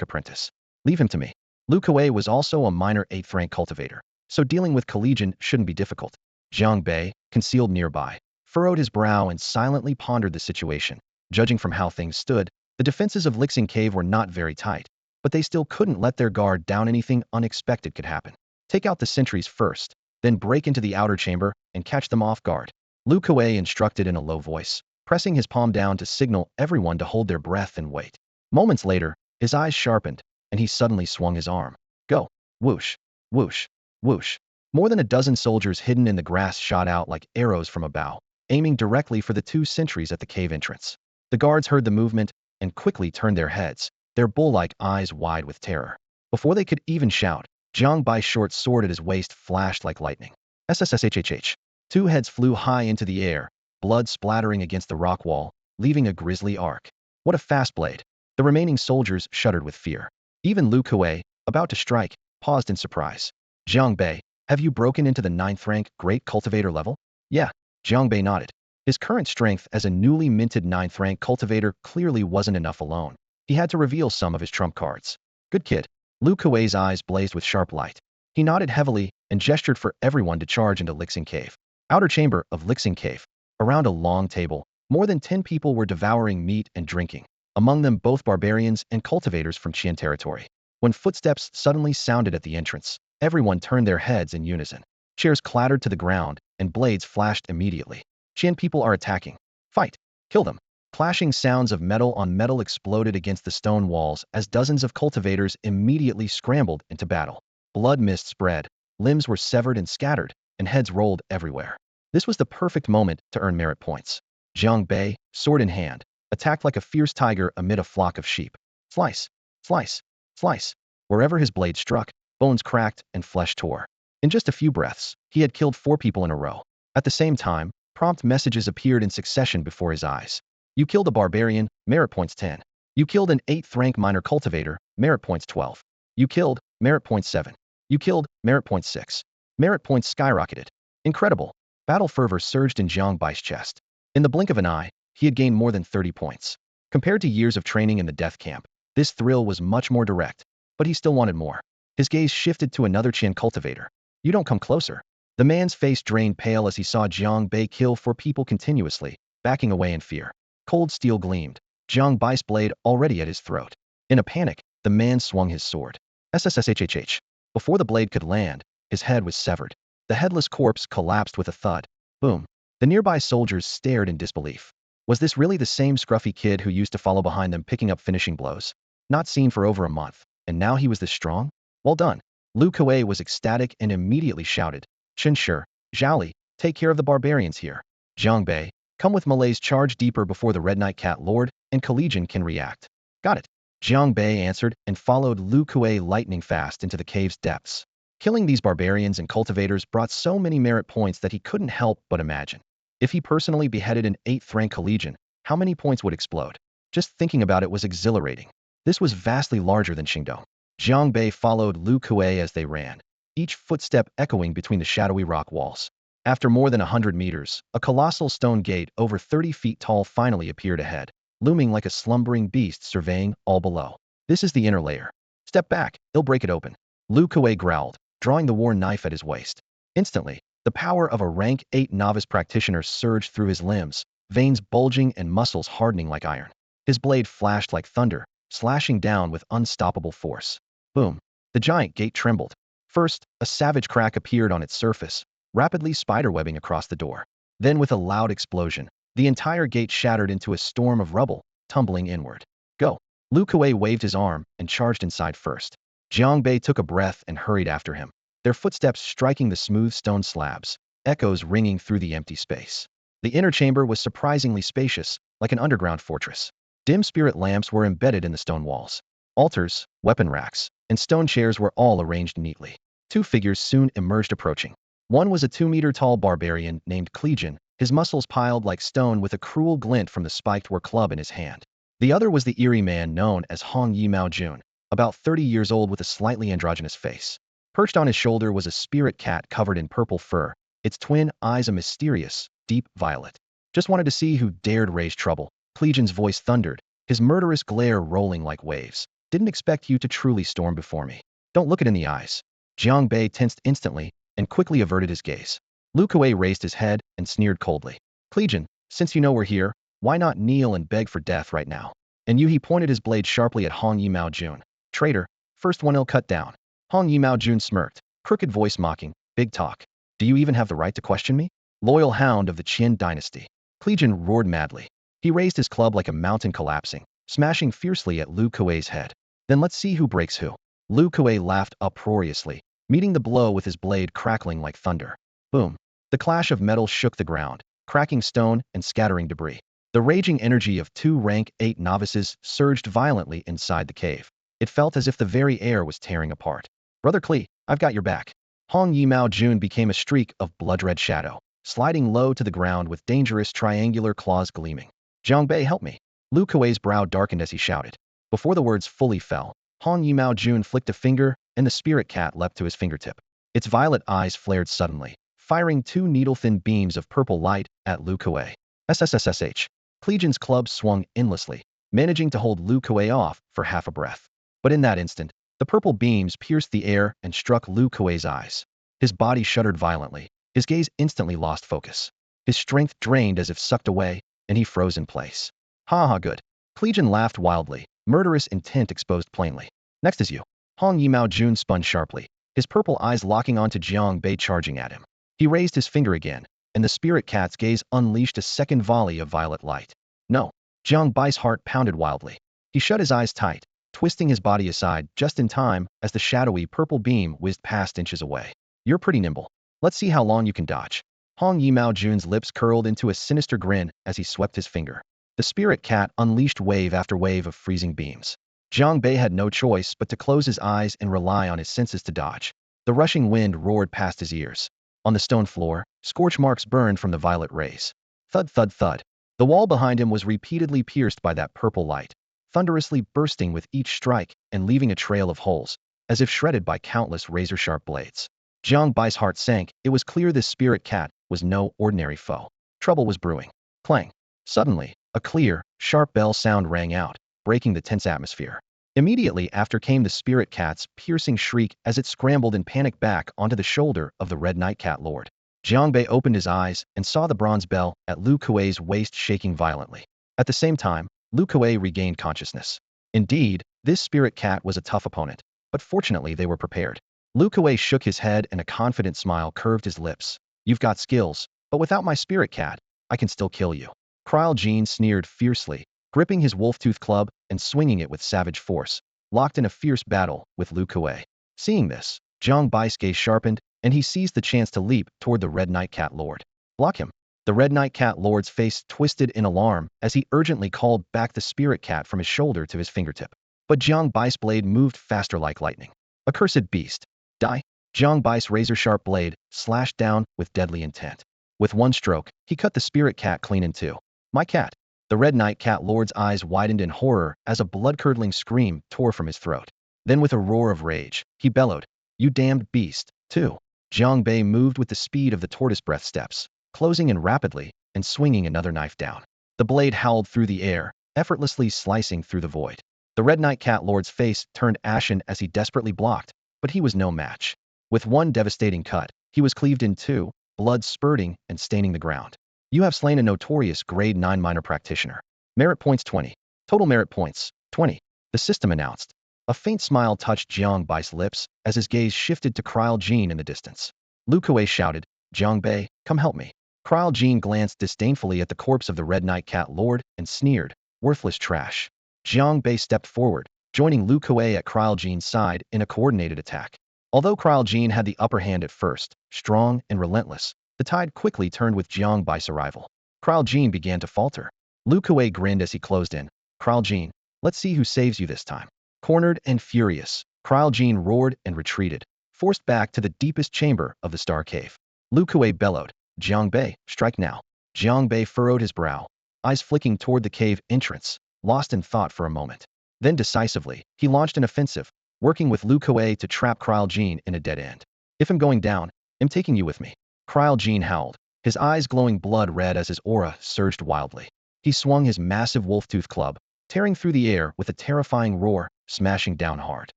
apprentice. Leave him to me." Lu Kuei was also a minor 8th rank cultivator, so dealing with Collegian shouldn't be difficult. Jiang Bei, concealed nearby, furrowed his brow and silently pondered the situation. Judging from how things stood, the defenses of Lixing Cave were not very tight, but they still couldn't let their guard down. Anything unexpected could happen. "Take out the sentries first, then break into the outer chamber and catch them off guard," Lu Kuei instructed in a low voice, pressing his palm down to signal everyone to hold their breath and wait. Moments later, his eyes sharpened, and he suddenly swung his arm. "Go!" Whoosh, whoosh, whoosh. More than a dozen soldiers hidden in the grass shot out like arrows from a bow, aiming directly for the 2 sentries at the cave entrance. The guards heard the movement and quickly turned their heads, their bull-like eyes wide with terror. Before they could even shout, Jiang Bai's short sword at his waist flashed like lightning. SSSHHH. Two heads flew high into the air, blood splattering against the rock wall, leaving a grisly arc. What a fast blade! The remaining soldiers shuddered with fear. Even Lu Kuei, about to strike, paused in surprise. Jiang Bei, have you broken into the 9th rank Great Cultivator level? Yeah, Jiang Bei nodded. His current strength as a newly minted 9th rank cultivator clearly wasn't enough alone. He had to reveal some of his trump cards. Good kid. Lu Kuei's eyes blazed with sharp light. He nodded heavily and gestured for everyone to charge into Lixing Cave. Outer chamber of Lixing Cave. Around a long table, more than 10 people were devouring meat and drinking, among them both barbarians and cultivators from Qian territory. When footsteps suddenly sounded at the entrance, everyone turned their heads in unison. Chairs clattered to the ground, and blades flashed immediately. Qian people are attacking. Fight! Kill them! Clashing sounds of metal on metal exploded against the stone walls as dozens of cultivators immediately scrambled into battle. Blood mist spread, limbs were severed and scattered, and heads rolled everywhere. This was the perfect moment to earn merit points. Jiang Bei, sword in hand, attacked like a fierce tiger amid a flock of sheep. Slice! Slice! Slice! Wherever his blade struck, bones cracked and flesh tore. In just a few breaths, he had killed 4 people in a row. At the same time, prompt messages appeared in succession before his eyes. You killed a barbarian, merit points 10. You killed an 8th rank minor cultivator, merit points 12. You killed, merit points 7. You killed, merit points 6. Merit points skyrocketed. Incredible. Battle fervor surged in Jiang Bai's chest. In the blink of an eye, he had gained more than 30 points. Compared to years of training in the death camp, this thrill was much more direct, but he still wanted more. His gaze shifted to another Qian cultivator. You don't come closer. The man's face drained pale as he saw Jiang Bei kill 4 people continuously, backing away in fear. Cold steel gleamed, Jiang Bai's blade already at his throat. In a panic, the man swung his sword. SSSHHH. Before the blade could land, his head was severed. The headless corpse collapsed with a thud. Boom. The nearby soldiers stared in disbelief. Was this really the same scruffy kid who used to follow behind them picking up finishing blows? Not seen for over a month, and now he was this strong? Well done. Lu Kuei was ecstatic and immediately shouted. Shenshi, Zhaoli, take care of the barbarians here. Jiang Bei, come with Malay's charge deeper before the Red Knight Cat Lord and Collegian can react. Got it. Jiang Bei answered and followed Lu Kuei lightning fast into the cave's depths. Killing these barbarians and cultivators brought so many merit points that he couldn't help but imagine. If he personally beheaded an 8th rank Collegian, how many points would explode? Just thinking about it was exhilarating. This was vastly larger than Qingdong. Jiang Bei followed Lu Kuei as they ran, each footstep echoing between the shadowy rock walls. After more than 100 meters, a colossal stone gate over 30 feet tall finally appeared ahead, looming like a slumbering beast surveying all below. This is the inner layer. Step back, he'll break it open. Lu Kuei growled, drawing the war knife at his waist. Instantly, the power of a rank 8 novice practitioner surged through his limbs, veins bulging and muscles hardening like iron. His blade flashed like thunder, slashing down with unstoppable force. Boom. The giant gate trembled. First, a savage crack appeared on its surface, rapidly spiderwebbing across the door. Then with a loud explosion, the entire gate shattered into a storm of rubble, tumbling inward. Go. Lu Kuei waved his arm and charged inside first. Jiang Bei took a breath and hurried after him, their footsteps striking the smooth stone slabs, echoes ringing through the empty space. The inner chamber was surprisingly spacious, like an underground fortress. Dim spirit lamps were embedded in the stone walls. Altars, weapon racks, and stone chairs were all arranged neatly. 2 figures soon emerged approaching. One was a 2-meter-tall barbarian named Collegian, his muscles piled like stone with a cruel glint from the spiked war club in his hand. The other was the eerie man known as Hong Yi Mao Jun, about 30 years old with a slightly androgynous face. Perched on his shoulder was a spirit cat covered in purple fur, its twin eyes a mysterious, deep violet. Just wanted to see who dared raise trouble. Collegian's voice thundered, his murderous glare rolling like waves. Didn't expect you to truly storm before me. Don't look it in the eyes. Jiang Bei tensed instantly and quickly averted his gaze. Lu Kuei raised his head and sneered coldly. Collegian, since you know we're here, why not kneel and beg for death right now? And he pointed his blade sharply at Hong Yi Mao Jun. Traitor, first one he'll cut down. Hong Yi Mao Jun smirked, crooked voice mocking, big talk. Do you even have the right to question me? Loyal hound of the Qin dynasty. Collegian roared madly. He raised his club like a mountain collapsing, smashing fiercely at Lu Kuei's head. Then let's see who breaks who. Lu Kuei laughed uproariously, meeting the blow with his blade crackling like thunder. Boom. The clash of metal shook the ground, cracking stone and scattering debris. The raging energy of 2 rank 8 novices surged violently inside the cave. It felt as if the very air was tearing apart. Brother Klee, I've got your back. Hong Yi Mao Jun became a streak of blood-red shadow. sliding low to the ground with dangerous triangular claws gleaming. Jiang Bei, help me. Lu Kuei's brow darkened as he shouted. Before the words fully fell, Han Yimao Jun flicked a finger, and the spirit cat leapt to his fingertip. Its violet eyes flared suddenly, firing two needle-thin beams of purple light at Lu Kuei. SSSSH. Clegion's club swung endlessly, managing to hold Lu Kuei off for half a breath. But in that instant, the purple beams pierced the air and struck Lu Kuei's eyes. His body shuddered violently, his gaze instantly lost focus. His strength drained as if sucked away, and he froze in place. Ha ha, good. Clegion laughed wildly, murderous intent exposed plainly. Next is you. Han Yimao Jun spun sharply, his purple eyes locking onto Jiang Bei charging at him. He raised his finger again, and the spirit cat's gaze unleashed a second volley of violet light. No. Jiang Bai's heart pounded wildly. He shut his eyes tight, twisting his body aside just in time as the shadowy purple beam whizzed past inches away. You're pretty nimble. Let's see how long you can dodge. Han Yimao Jun's lips curled into a sinister grin as he swept his finger. The spirit cat unleashed wave after wave of freezing beams. Jiang Bei had no choice but to close his eyes and rely on his senses to dodge. The rushing wind roared past his ears. On the stone floor, scorch marks burned from the violet rays. Thud, thud, thud. The wall behind him was repeatedly pierced by that purple light, thunderously bursting with each strike and leaving a trail of holes, as if shredded by countless razor-sharp blades. Jiang Bai's heart sank. It was clear this spirit cat was no ordinary foe. Trouble was brewing. Clang. Suddenly, a clear, sharp bell sound rang out, breaking the tense atmosphere. Immediately after came the spirit cat's piercing shriek as it scrambled in panic back onto the shoulder of the Red Night Cat Lord. Jiang Bei opened his eyes and saw the bronze bell at Lu Kuei's waist shaking violently. At the same time, Lu Kuei regained consciousness. Indeed, this spirit cat was a tough opponent, but fortunately they were prepared. Lu Kuei shook his head and a confident smile curved his lips. You've got skills, but without my spirit cat, I can still kill you. Krile Jean sneered fiercely, gripping his wolf-tooth club and swinging it with savage force, locked in a fierce battle with Lu Kuei. Seeing this, Jiang Bai's gaze sharpened, and he seized the chance to leap toward the Red Night Cat Lord. Block him. The Red Night Cat Lord's face twisted in alarm as he urgently called back the spirit cat from his shoulder to his fingertip. But Jiang Bai's blade moved faster like lightning. Accursed beast. Die. Jiang Bai's razor-sharp blade slashed down with deadly intent. With one stroke, he cut the spirit cat clean in two. My cat. The Red Night Cat Lord's eyes widened in horror as a blood-curdling scream tore from his throat. Then with a roar of rage, he bellowed, You damned beast, too. Jiang Bei moved with the speed of the tortoise breath steps, closing in rapidly and swinging another knife down. The blade howled through the air, effortlessly slicing through the void. The Red Night Cat Lord's face turned ashen as he desperately blocked, but he was no match. With one devastating cut, he was cleaved in two, blood spurting and staining the ground. You have slain a notorious Grade 9 minor practitioner. Merit points 20. Total merit points, 20. The system announced. A faint smile touched Jiang Bai's lips as his gaze shifted to Krile Jean in the distance. Lu Kuei shouted, Jiang Bei, come help me. Krile Jean glanced disdainfully at the corpse of the Red Night Cat Lord and sneered, worthless trash. Jiang Bei stepped forward, joining Lu Kuei at Krile Jean's side in a coordinated attack. Although Krile Jean had the upper hand at first, strong and relentless, the tide quickly turned with Jiang Bai's arrival. Krile Jean began to falter. Lu Kuei grinned as he closed in. Krile Jean, let's see who saves you this time. Cornered and furious, Krile Jean roared and retreated, forced back to the deepest chamber of the Star Cave. Lu Kuei bellowed, Jiang Bei, strike now. Jiang Bei furrowed his brow, eyes flicking toward the cave entrance, lost in thought for a moment. Then decisively, he launched an offensive, working with Lu Kuei to trap Krile Jean in a dead end. If I'm going down, I'm taking you with me. Krile Jean howled, his eyes glowing blood red as his aura surged wildly. He swung his massive wolf-tooth club, tearing through the air with a terrifying roar, smashing down hard.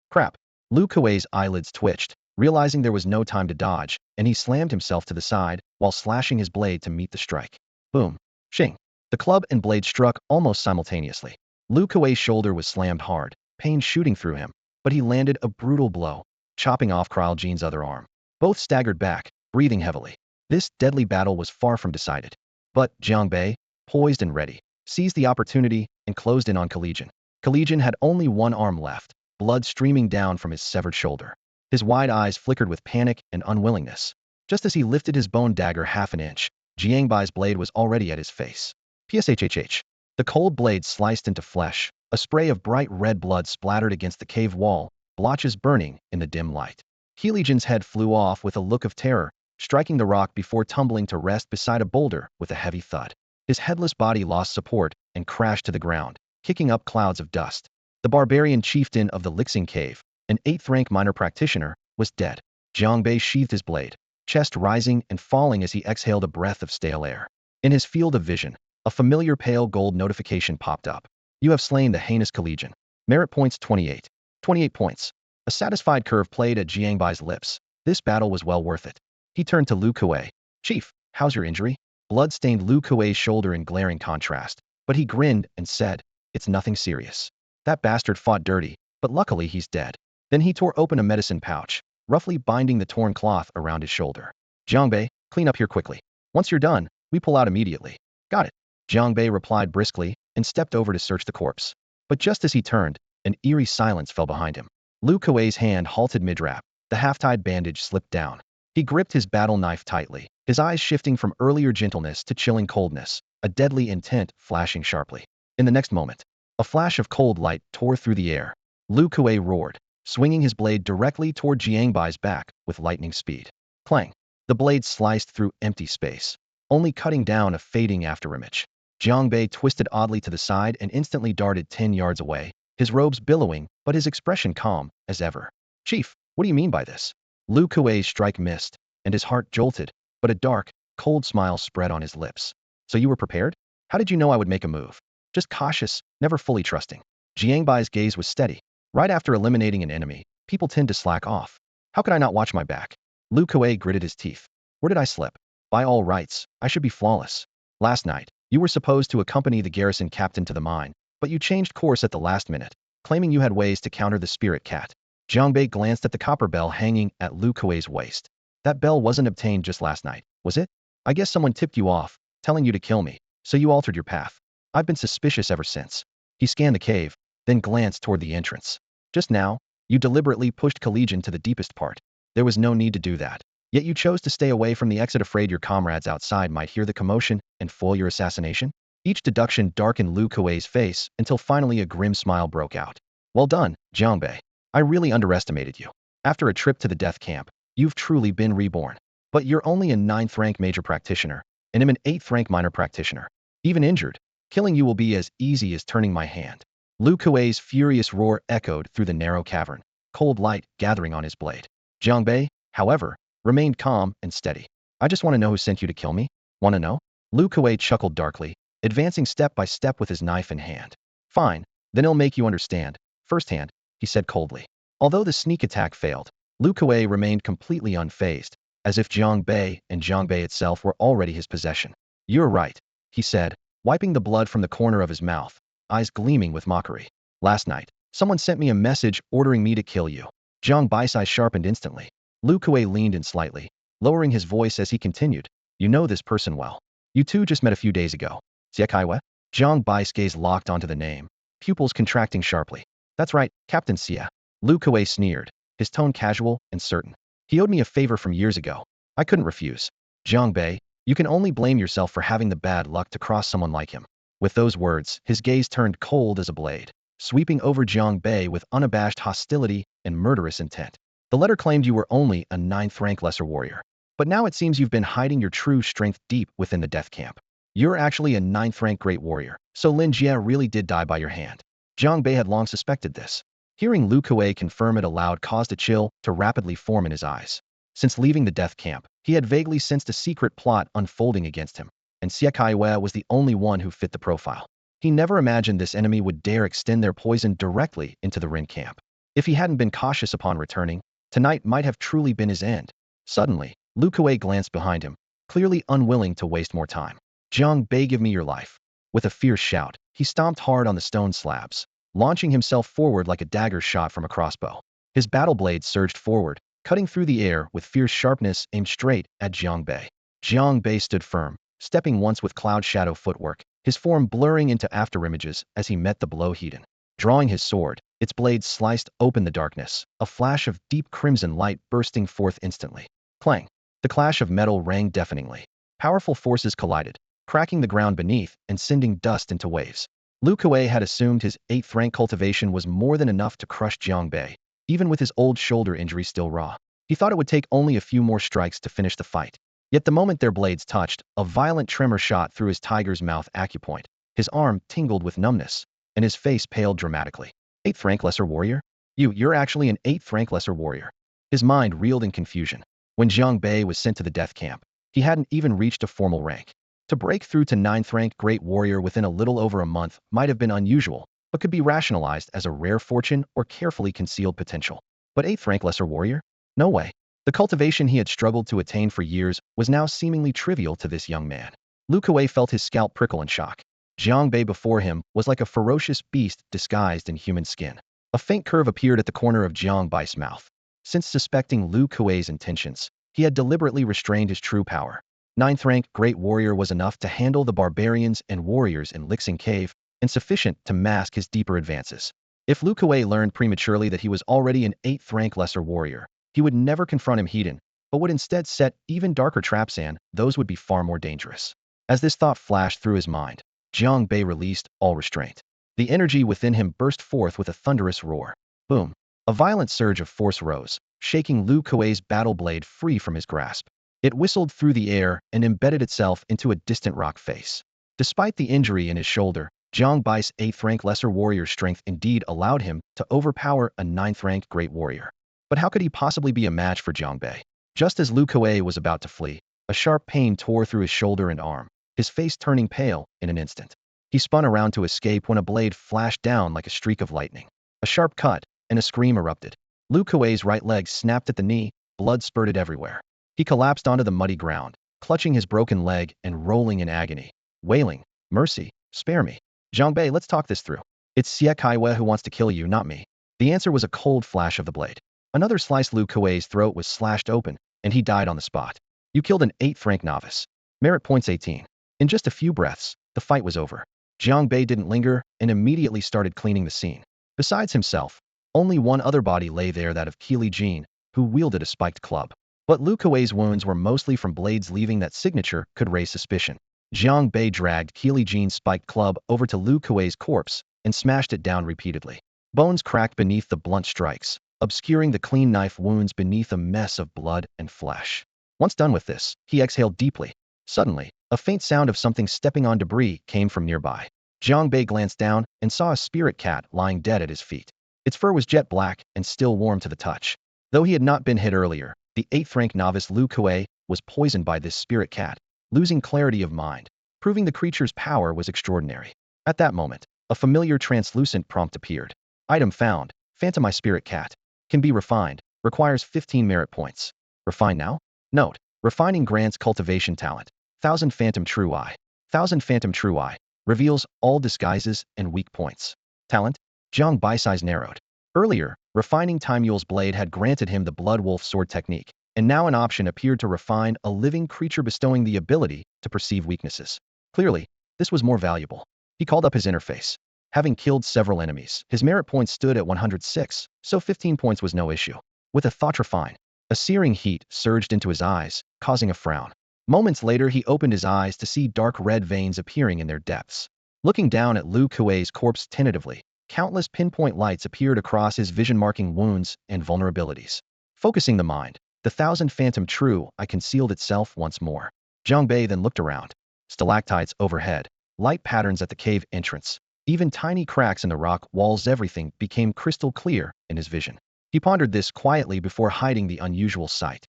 Crap. Lu Kuei's eyelids twitched, realizing there was no time to dodge, and he slammed himself to the side while slashing his blade to meet the strike. Boom. Shing. The club and blade struck almost simultaneously. Lu Kuei's shoulder was slammed hard, pain shooting through him, but he landed a brutal blow, chopping off Krile Jean's other arm. Both staggered back, breathing heavily. This deadly battle was far from decided. But Jiang Bei, poised and ready, seized the opportunity and closed in on Collegian. Collegian had only one arm left, blood streaming down from his severed shoulder. His wide eyes flickered with panic and unwillingness. Just as he lifted his bone dagger half an inch, Jiang Bai's blade was already at his face. PSHHH. The cold blade sliced into flesh. A spray of bright red blood splattered against the cave wall, blotches burning in the dim light. Collegian's head flew off with a look of terror, striking the rock before tumbling to rest beside a boulder with a heavy thud. His headless body lost support and crashed to the ground, kicking up clouds of dust. The barbarian chieftain of the Lixing Cave, an 8th rank minor practitioner, was dead. Jiang Bei sheathed his blade, chest rising and falling as he exhaled a breath of stale air. In his field of vision, a familiar pale gold notification popped up. You have slain the heinous collegian. Merit points 28. 28 points. A satisfied curve played at Jiang Bai's lips. This battle was well worth it. He turned to Lu Kuei. Chief, how's your injury? Blood stained Lu Kuei's shoulder in glaring contrast, but he grinned and said, it's nothing serious. That bastard fought dirty, but luckily he's dead. Then he tore open a medicine pouch, roughly binding the torn cloth around his shoulder. Jiang Bei, clean up here quickly. Once you're done, we pull out immediately. Got it. Jiang Bei replied briskly and stepped over to search the corpse. But just as he turned, an eerie silence fell behind him. Lu Kuei's hand halted mid-wrap. The half-tied bandage slipped down. He gripped his battle knife tightly, his eyes shifting from earlier gentleness to chilling coldness, a deadly intent flashing sharply. In the next moment, a flash of cold light tore through the air. Lu Kuei roared, swinging his blade directly toward Jiang Bai's back with lightning speed. Clang! The blade sliced through empty space, only cutting down a fading afterimage. Jiang Bei twisted oddly to the side and instantly darted 10 yards away, his robes billowing, but his expression calm as ever. Chief, what do you mean by this? Lu Kuei's strike missed, and his heart jolted, but a dark, cold smile spread on his lips. So you were prepared? How did you know I would make a move? Just cautious, never fully trusting. Jiang Bai's gaze was steady. Right after eliminating an enemy, people tend to slack off. How could I not watch my back? Lu Kuei gritted his teeth. Where did I slip? By all rights, I should be flawless. Last night, you were supposed to accompany the garrison captain to the mine, but you changed course at the last minute, claiming you had ways to counter the spirit cat. Jiang Bei glanced at the copper bell hanging at Lu Kuei's waist. That bell wasn't obtained just last night, was it? I guess someone tipped you off, telling you to kill me, so you altered your path. I've been suspicious ever since. He scanned the cave, then glanced toward the entrance. Just now, you deliberately pushed Collegian to the deepest part. There was no need to do that. Yet you chose to stay away from the exit afraid your comrades outside might hear the commotion and foil your assassination? Each deduction darkened Lu Kuei's face until finally a grim smile broke out. Well done, Jiang Bei. I really underestimated you. After a trip to the death camp, you've truly been reborn. But you're only a 9th rank major practitioner, and I'm an 8th rank minor practitioner. Even injured, killing you will be as easy as turning my hand. Lu Kuei's furious roar echoed through the narrow cavern, cold light gathering on his blade. Jiang Bei, however, remained calm and steady. I just want to know who sent you to kill me. Want to know? Lu Kuei chuckled darkly, advancing step by step with his knife in hand. Fine, then I'll make you understand, firsthand, he said coldly. Although the sneak attack failed, Lu Kuei remained completely unfazed, as if Jiang Bei and Jiang Bei itself were already his possession. You're right, he said, wiping the blood from the corner of his mouth, eyes gleaming with mockery. Last night, someone sent me a message ordering me to kill you. Jiang Bai's eyes sharpened instantly. Lu Kuei leaned in slightly, lowering his voice as he continued. You know this person well. You two just met a few days ago. Xie? Jiang Bai's gaze locked onto the name, pupils contracting sharply. That's right, Captain Xie. Lu Kuei sneered, his tone casual and certain. He owed me a favor from years ago. I couldn't refuse. Jiang Bei, you can only blame yourself for having the bad luck to cross someone like him. With those words, his gaze turned cold as a blade, sweeping over Jiang Bei with unabashed hostility and murderous intent. The letter claimed you were only a 9th rank lesser warrior. But now it seems you've been hiding your true strength deep within the death camp. You're actually a 9th rank great warrior, so Lin Jie really did die by your hand. Jiang Bei had long suspected this. Hearing Lu Kuei confirm it aloud caused a chill to rapidly form in his eyes. Since leaving the death camp, he had vaguely sensed a secret plot unfolding against him, and Xie Kaiwei was the only one who fit the profile. He never imagined this enemy would dare extend their poison directly into the Rin camp. If he hadn't been cautious upon returning, tonight might have truly been his end. Suddenly, Lu Kuei glanced behind him, clearly unwilling to waste more time. Jiang Bei, give me your life. With a fierce shout, he stomped hard on the stone slabs, launching himself forward like a dagger shot from a crossbow. His battle blade surged forward, cutting through the air with fierce sharpness aimed straight at Jiang Bei. Jiang Bei stood firm, stepping once with cloud shadow footwork, his form blurring into afterimages as he met the blow heated. Drawing his sword, its blade sliced open the darkness, a flash of deep crimson light bursting forth instantly. Clang! The clash of metal rang deafeningly. Powerful forces collided, cracking the ground beneath and sending dust into waves. Lu Kuei had assumed his 8th rank cultivation was more than enough to crush Jiang Bei, even with his old shoulder injury still raw. He thought it would take only a few more strikes to finish the fight. Yet the moment their blades touched, a violent tremor shot through his tiger's mouth acupoint. His arm tingled with numbness, and his face paled dramatically. 8th rank lesser warrior? You're actually an 8th rank lesser warrior. His mind reeled in confusion. When Jiang Bei was sent to the death camp, he hadn't even reached a formal rank. To break through to 9th rank great warrior within a little over a month might have been unusual, but could be rationalized as a rare fortune or carefully concealed potential. But 8th rank lesser warrior? No way. The cultivation he had struggled to attain for years was now seemingly trivial to this young man. Lu Kuei felt his scalp prickle in shock. Jiang Bei before him was like a ferocious beast disguised in human skin. A faint curve appeared at the corner of Jiang Bai's mouth. Since suspecting Lu Kuei's intentions, he had deliberately restrained his true power. 9th rank great warrior was enough to handle the barbarians and warriors in Lixing Cave, and sufficient to mask his deeper advances. If Lu Kuei learned prematurely that he was already an 8th rank lesser warrior, he would never confront him head-on, but would instead set even darker traps, and those would be far more dangerous. As this thought flashed through his mind, Jiang Bei released all restraint. The energy within him burst forth with a thunderous roar. Boom! A violent surge of force rose, shaking Lu Kuei's battle blade free from his grasp. It whistled through the air and embedded itself into a distant rock face. Despite the injury in his shoulder, Jiang Bai's 8th rank lesser warrior strength indeed allowed him to overpower a 9th rank great warrior. But how could he possibly be a match for Jiang Bei? Just as Lu Kuei was about to flee, a sharp pain tore through his shoulder and arm, his face turning pale in an instant. He spun around to escape when a blade flashed down like a streak of lightning. A sharp cut, and a scream erupted. Lu Kuei's right leg snapped at the knee, blood spurted everywhere. He collapsed onto the muddy ground, clutching his broken leg and rolling in agony, wailing, "Mercy, spare me. Jiang Bei, let's talk this through. It's Xie Kaiwei who wants to kill you, not me." The answer was a cold flash of the blade. Another slice. Lu Kuei's throat was slashed open, and he died on the spot. You killed an 8th rank novice. Merit points 18. In just a few breaths, the fight was over. Jiang Bei didn't linger and immediately started cleaning the scene. Besides himself, only one other body lay there, that of Qili Jin, who wielded a spiked club. But Lu Kuei's wounds were mostly from blades, leaving that signature could raise suspicion. Jiang Bei dragged Qili Jin's spiked club over to Lu Kuei's corpse and smashed it down repeatedly. Bones cracked beneath the blunt strikes, obscuring the clean knife wounds beneath a mess of blood and flesh. Once done with this, he exhaled deeply. Suddenly, a faint sound of something stepping on debris came from nearby. Jiang Bei glanced down and saw a spirit cat lying dead at his feet. Its fur was jet black and still warm to the touch. Though he had not been hit earlier, the 8th rank novice Lu Kuei was poisoned by this spirit cat, losing clarity of mind, proving the creature's power was extraordinary. At that moment, a familiar translucent prompt appeared. Item found, Phantom Eye Spirit Cat. Can be refined, requires 15 merit points. Refine now? Note, refining grants cultivation talent. 1000 Phantom True Eye. 1000 Phantom True Eye. Reveals all disguises and weak points. Talent? Jiang Bai's eyes narrowed. Earlier, refining Timule's blade had granted him the Blood Wolf sword technique, and now an option appeared to refine a living creature, bestowing the ability to perceive weaknesses. Clearly, this was more valuable. He called up his interface. Having killed several enemies, his merit points stood at 106, so 15 points was no issue. With a thought refine, a searing heat surged into his eyes, causing a frown. Moments later, he opened his eyes to see dark red veins appearing in their depths. Looking down at Lu Kuei's corpse tentatively, countless pinpoint lights appeared across his vision, marking wounds and vulnerabilities. Focusing the mind, the 1000 Phantom True Eye concealed itself once more. Jiang Bei then looked around. Stalactites overhead, light patterns at the cave entrance, even tiny cracks in the rock walls, everything became crystal clear in his vision. He pondered this quietly before hiding the unusual sight.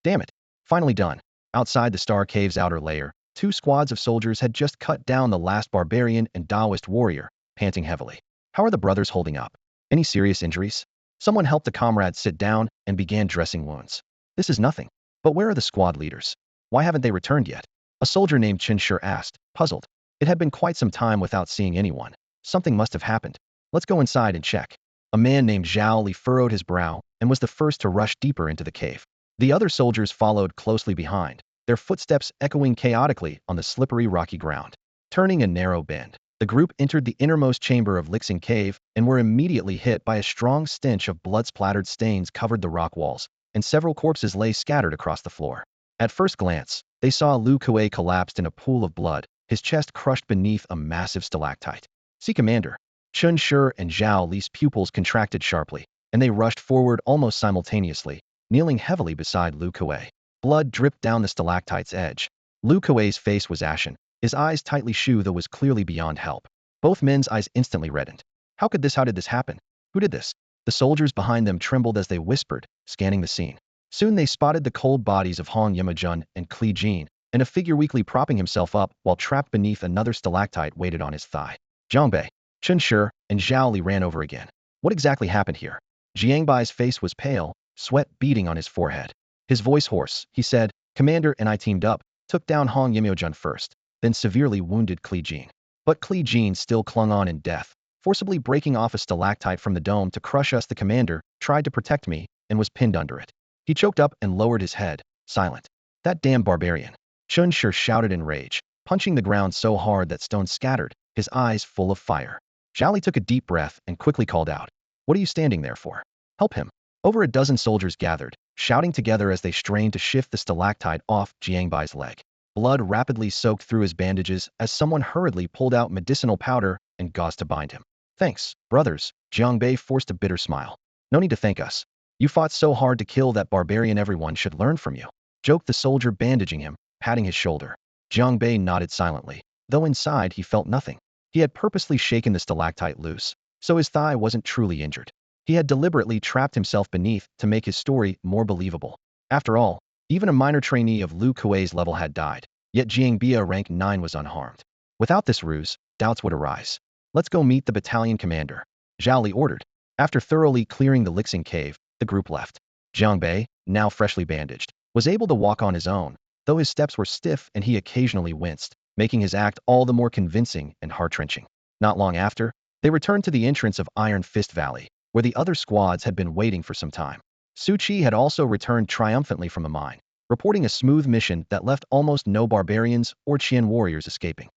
Damn it! Finally done. Outside the Star Cave's outer layer, 2 squads of soldiers had just cut down the last barbarian and Taoist warrior, panting heavily. How are the brothers holding up? Any serious injuries? Someone helped a comrade sit down and began dressing wounds. This is nothing. But where are the squad leaders? Why haven't they returned yet? A soldier named Chen Shi asked, puzzled. It had been quite some time without seeing anyone. Something must have happened. Let's go inside and check. A man named Zhao Li furrowed his brow and was the first to rush deeper into the cave. The other soldiers followed closely behind, their footsteps echoing chaotically on the slippery rocky ground. Turning a narrow bend, the group entered the innermost chamber of Lixing Cave and were immediately hit by a strong stench of blood-splattered stains covered the rock walls, and several corpses lay scattered across the floor. At first glance, they saw Lu Kuei collapsed in a pool of blood, his chest crushed beneath a massive stalactite. See, Commander. Chen Shi and Zhao Li's pupils contracted sharply, and they rushed forward almost simultaneously, kneeling heavily beside Lu Kuei. Blood dripped down the stalactite's edge. Lu Kuei's face was ashen, his eyes tightly shut though was clearly beyond help. Both men's eyes instantly reddened. How did this happen? Who did this? The soldiers behind them trembled as they whispered, scanning the scene. Soon they spotted the cold bodies of Hong Yimojun and Kli Jin, and a figure weakly propping himself up while trapped beneath another stalactite weighted on his thigh. Jiang Bei, Chen Shi, and Zhao Li ran over again. What exactly happened here? Jiang Bai's face was pale, sweat beading on his forehead. His voice hoarse, he said, Commander and I teamed up, took down Hong Yimojun first, then severely wounded Kli Jin. But Kli Jin still clung on in death, forcibly breaking off a stalactite from the dome to crush us. The commander tried to protect me and was pinned under it. He choked up and lowered his head, silent. That damn barbarian. Chen Shi shouted in rage, punching the ground so hard that stones scattered, his eyes full of fire. Zhao Li took a deep breath and quickly called out, What are you standing there for? Help him. Over a dozen soldiers gathered, shouting together as they strained to shift the stalactite off Jiang Bai's leg. Blood rapidly soaked through his bandages as someone hurriedly pulled out medicinal powder and gauze to bind him. Thanks, brothers, Jiang Bei forced a bitter smile. No need to thank us. You fought so hard to kill that barbarian, everyone should learn from you, joked the soldier bandaging him, patting his shoulder. Jiang Bei nodded silently, though inside he felt nothing. He had purposely shaken the stalactite loose, so his thigh wasn't truly injured. He had deliberately trapped himself beneath to make his story more believable. After all, even a minor trainee of Lu Kuei's level had died, yet Jiang Bei rank 9 was unharmed. Without this ruse, doubts would arise. Let's go meet the battalion commander, Zhao Li ordered. After thoroughly clearing the Lixing cave, the group left. Jiang Bei, now freshly bandaged, was able to walk on his own, though his steps were stiff and he occasionally winced, making his act all the more convincing and heart-wrenching. Not long after, they returned to the entrance of Iron Fist Valley, where the other squads had been waiting for some time. Su Qi had also returned triumphantly from the mine, reporting a smooth mission that left almost no barbarians or Qian warriors escaping.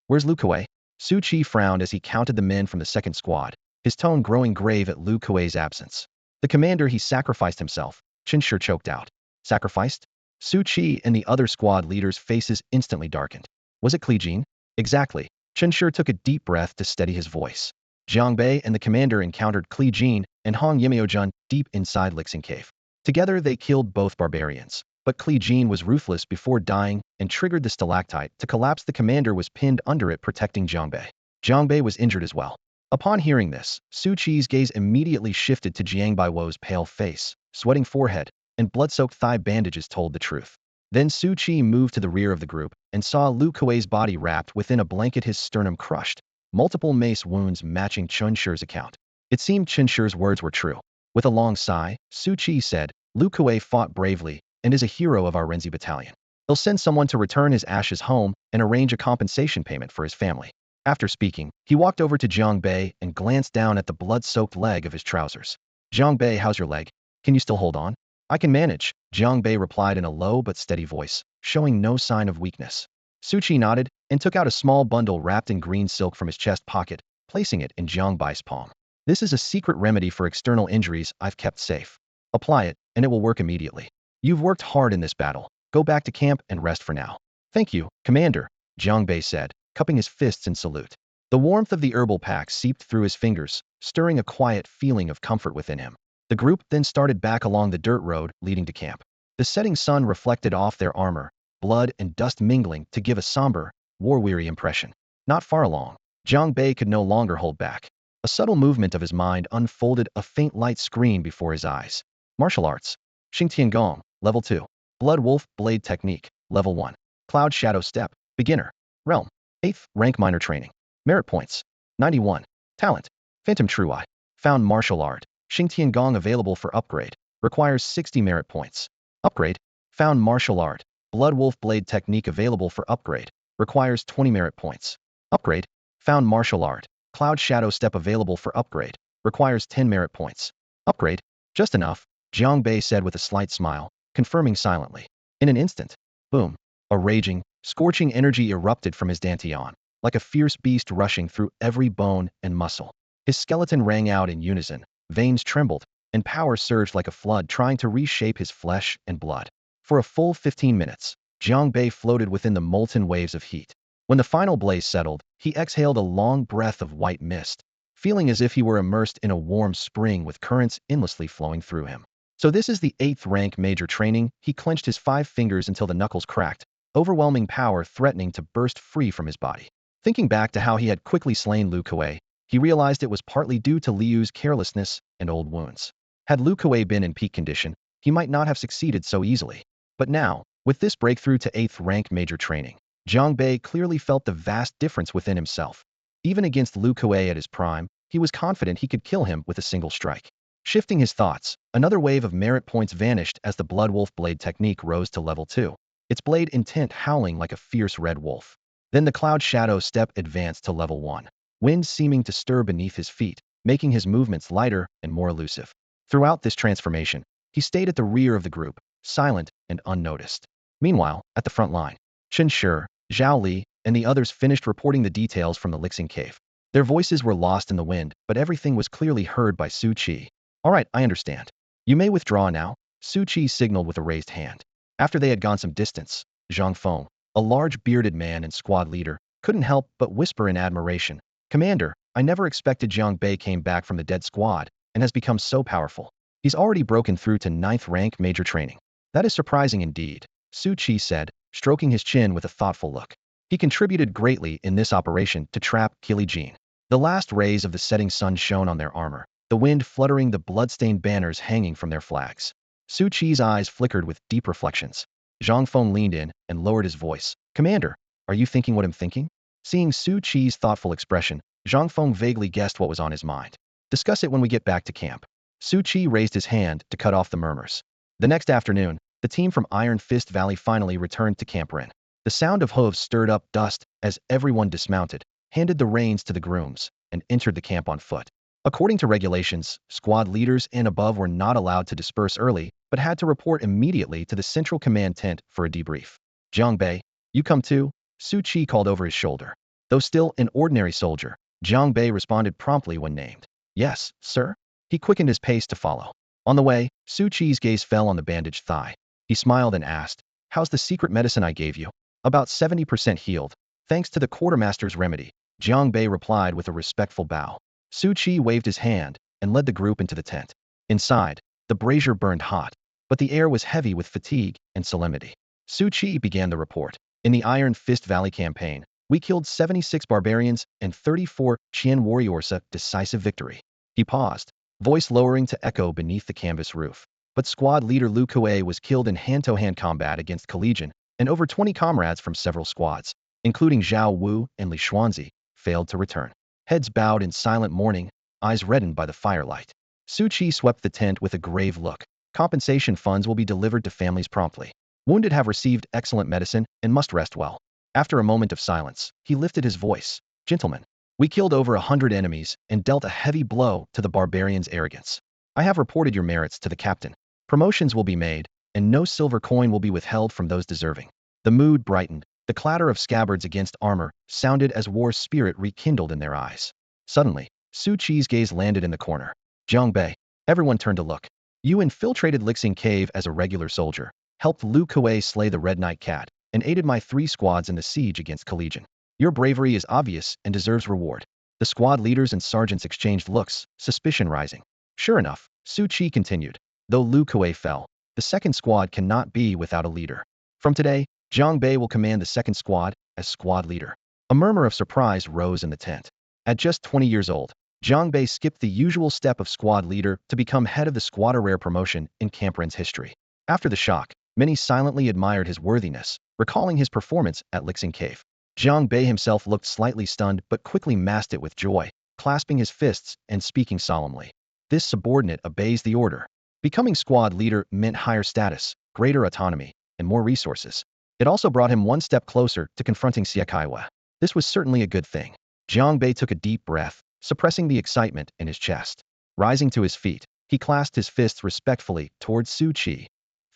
Where's Lu Kuei? Su Qi frowned as he counted the men from the second squad, his tone growing grave at Lu Kuei's absence. The commander, he sacrificed himself, Chen Shi choked out. Sacrificed? Su Qi and the other squad leaders' faces instantly darkened. Was it Kli Jin? Exactly. Chen Shi took a deep breath to steady his voice. Jiang Bei and the commander encountered Kli Jin and Hong Yimojun deep inside Lixing Cave. Together they killed both barbarians, but Kli Jin was ruthless before dying and triggered the stalactite to collapse. The commander was pinned under it, protecting Jiang Bei. Jiang Bei was injured as well. Upon hearing this, Su Qi's gaze immediately shifted to Jiang Bai's pale face, sweating forehead, and blood-soaked thigh bandages told the truth. Then Su Qi moved to the rear of the group and saw Lu Kuei's body wrapped within a blanket, his sternum crushed, multiple mace wounds matching Chen Shi's account. It seemed Chen Shi's words were true. With a long sigh, Su Qi said, Lu Kuei fought bravely and is a hero of our Renzi battalion. He'll send someone to return his ashes home and arrange a compensation payment for his family. After speaking, he walked over to Jiang Bei and glanced down at the blood-soaked leg of his trousers. Jiang Bei, how's your leg? Can you still hold on? I can manage, Jiang Bei replied in a low but steady voice, showing no sign of weakness. Su Qi nodded and took out a small bundle wrapped in green silk from his chest pocket, placing it in Jiang Bai's palm. This is a secret remedy for external injuries I've kept safe. Apply it, and it will work immediately. You've worked hard in this battle. Go back to camp and rest for now. Thank you, Commander, Jiang Bei said, cupping his fists in salute. The warmth of the herbal pack seeped through his fingers, stirring a quiet feeling of comfort within him. The group then started back along the dirt road leading to camp. The setting sun reflected off their armor, blood and dust mingling to give a somber, war-weary impression. Not far along, Jiang Bei could no longer hold back. A subtle movement of his mind unfolded a faint light screen before his eyes. Martial Arts. Xingtiangong, Level 2. Blood Wolf Blade Technique, Level 1. Cloud Shadow Step, Beginner. Realm. 8th Rank Minor Training. Merit Points. 91. Talent. Phantom True Eye. Found Martial Art. Xingtiangong available for upgrade. Requires 60 merit points. Upgrade. Found Martial Art. Blood Wolf Blade Technique available for upgrade. Requires 20 merit points. Upgrade. Found Martial Art. Cloud Shadow Step available for upgrade. Requires 10 merit points. Upgrade. Just enough, Jiang Bei said with a slight smile, confirming silently. In an instant, boom, a raging, scorching energy erupted from his dantian, like a fierce beast rushing through every bone and muscle. His skeleton rang out in unison, veins trembled, and power surged like a flood trying to reshape his flesh and blood. For a full 15 minutes, Jiang Bei floated within the molten waves of heat. When the final blaze settled, he exhaled a long breath of white mist, feeling as if he were immersed in a warm spring with currents endlessly flowing through him. So this is the 8th rank major training. He clenched his 5 fingers until the knuckles cracked, overwhelming power threatening to burst free from his body. Thinking back to how he had quickly slain Lu Kuei, he realized it was partly due to Liu's carelessness and old wounds. Had Lu Kuei been in peak condition, he might not have succeeded so easily. But now, with this breakthrough to 8th rank major training, Jiang Bei clearly felt the vast difference within himself. Even against Lu Kuei at his prime, he was confident he could kill him with a single strike. Shifting his thoughts, another wave of merit points vanished as the Blood Wolf blade technique rose to level 2, its blade intent howling like a fierce red wolf. Then the Cloud Shadow step advanced to level 1, wind seeming to stir beneath his feet, making his movements lighter and more elusive. Throughout this transformation, he stayed at the rear of the group, silent and unnoticed. Meanwhile, at the front line, Chen Shi, Zhao Li, and the others finished reporting the details from the Lixing Cave. Their voices were lost in the wind, but everything was clearly heard by Su Qi. All right, I understand. You may withdraw now, Su Qi signaled with a raised hand. After they had gone some distance, Zhang Feng, a large bearded man and squad leader, couldn't help but whisper in admiration, "Commander, I never expected Jiang Bei came back from the dead squad and has become so powerful. He's already broken through to 9th rank major training. That is surprising indeed," Su Qi said, stroking his chin with a thoughtful look. He contributed greatly in this operation to trap Qili Jin. The last rays of the setting sun shone on their armor, the wind fluttering the blood-stained banners hanging from their flags. Su Qi's eyes flickered with deep reflections. Zhang Feng leaned in and lowered his voice. "Commander, are you thinking what I'm thinking?" Seeing Su Qi's thoughtful expression, Zhang Feng vaguely guessed what was on his mind. "Discuss it when we get back to camp." Su Qi raised his hand to cut off the murmurs. The next afternoon, the team from Iron Fist Valley finally returned to Camp Ren. The sound of hooves stirred up dust as everyone dismounted, handed the reins to the grooms, and entered the camp on foot. According to regulations, squad leaders and above were not allowed to disperse early, but had to report immediately to the central command tent for a debrief. "Jiang Bei, you come too?" Su Qi called over his shoulder. Though still an ordinary soldier, Jiang Bei responded promptly when named. "Yes, sir." He quickened his pace to follow. On the way, Su Qi's gaze fell on the bandaged thigh. He smiled and asked, "How's the secret medicine I gave you?" "About 70% healed, thanks to the quartermaster's remedy," Jiang Bei replied with a respectful bow. Su Qi waved his hand and led the group into the tent. Inside, the brazier burned hot, but the air was heavy with fatigue and solemnity. Su Qi began the report. "In the Iron Fist Valley campaign, we killed 76 barbarians and 34 Qian warriors, a decisive victory." He paused, voice lowering to echo beneath the canvas roof. But squad leader Lu Kuei was killed in hand-to-hand combat against Collegian, and over 20 comrades from several squads, including Zhao Wu and Li Xuanzi, failed to return. Heads bowed in silent mourning, eyes reddened by the firelight. Su Qi swept the tent with a grave look. "Compensation funds will be delivered to families promptly. Wounded have received excellent medicine and must rest well." After a moment of silence, he lifted his voice. "Gentlemen, we killed over 100 enemies and dealt a heavy blow to the barbarians' arrogance. I have reported your merits to the captain. Promotions will be made, and no silver coin will be withheld from those deserving." The mood brightened. The clatter of scabbards against armor sounded as war's spirit rekindled in their eyes. Suddenly, Su Qi's gaze landed in the corner. "Jiang Bei." Everyone turned to look. "You infiltrated Lixing Cave as a regular soldier, helped Lu Kuei slay the Red Knight Cat, and aided my 3 squads in the siege against Collegian. Your bravery is obvious and deserves reward." The squad leaders and sergeants exchanged looks, suspicion rising. Sure enough, Su Qi continued. "Though Lu Kuei fell, the 2nd squad cannot be without a leader. From today, Jiang Bei will command the 2nd squad as squad leader." A murmur of surprise rose in the tent. At just 20 years old, Jiang Bei skipped the usual step of squad leader to become head of the squad, a rare promotion in Camp Ren's history. After the shock, many silently admired his worthiness, recalling his performance at Lixing Cave. Jiang Bei himself looked slightly stunned but quickly masked it with joy, clasping his fists and speaking solemnly. "This subordinate obeys the order." Becoming squad leader meant higher status, greater autonomy, and more resources. It also brought him one step closer to confronting Xie Kaiwa. This was certainly a good thing. Jiang Bei took a deep breath, suppressing the excitement in his chest. Rising to his feet, he clasped his fists respectfully towards Su Qi.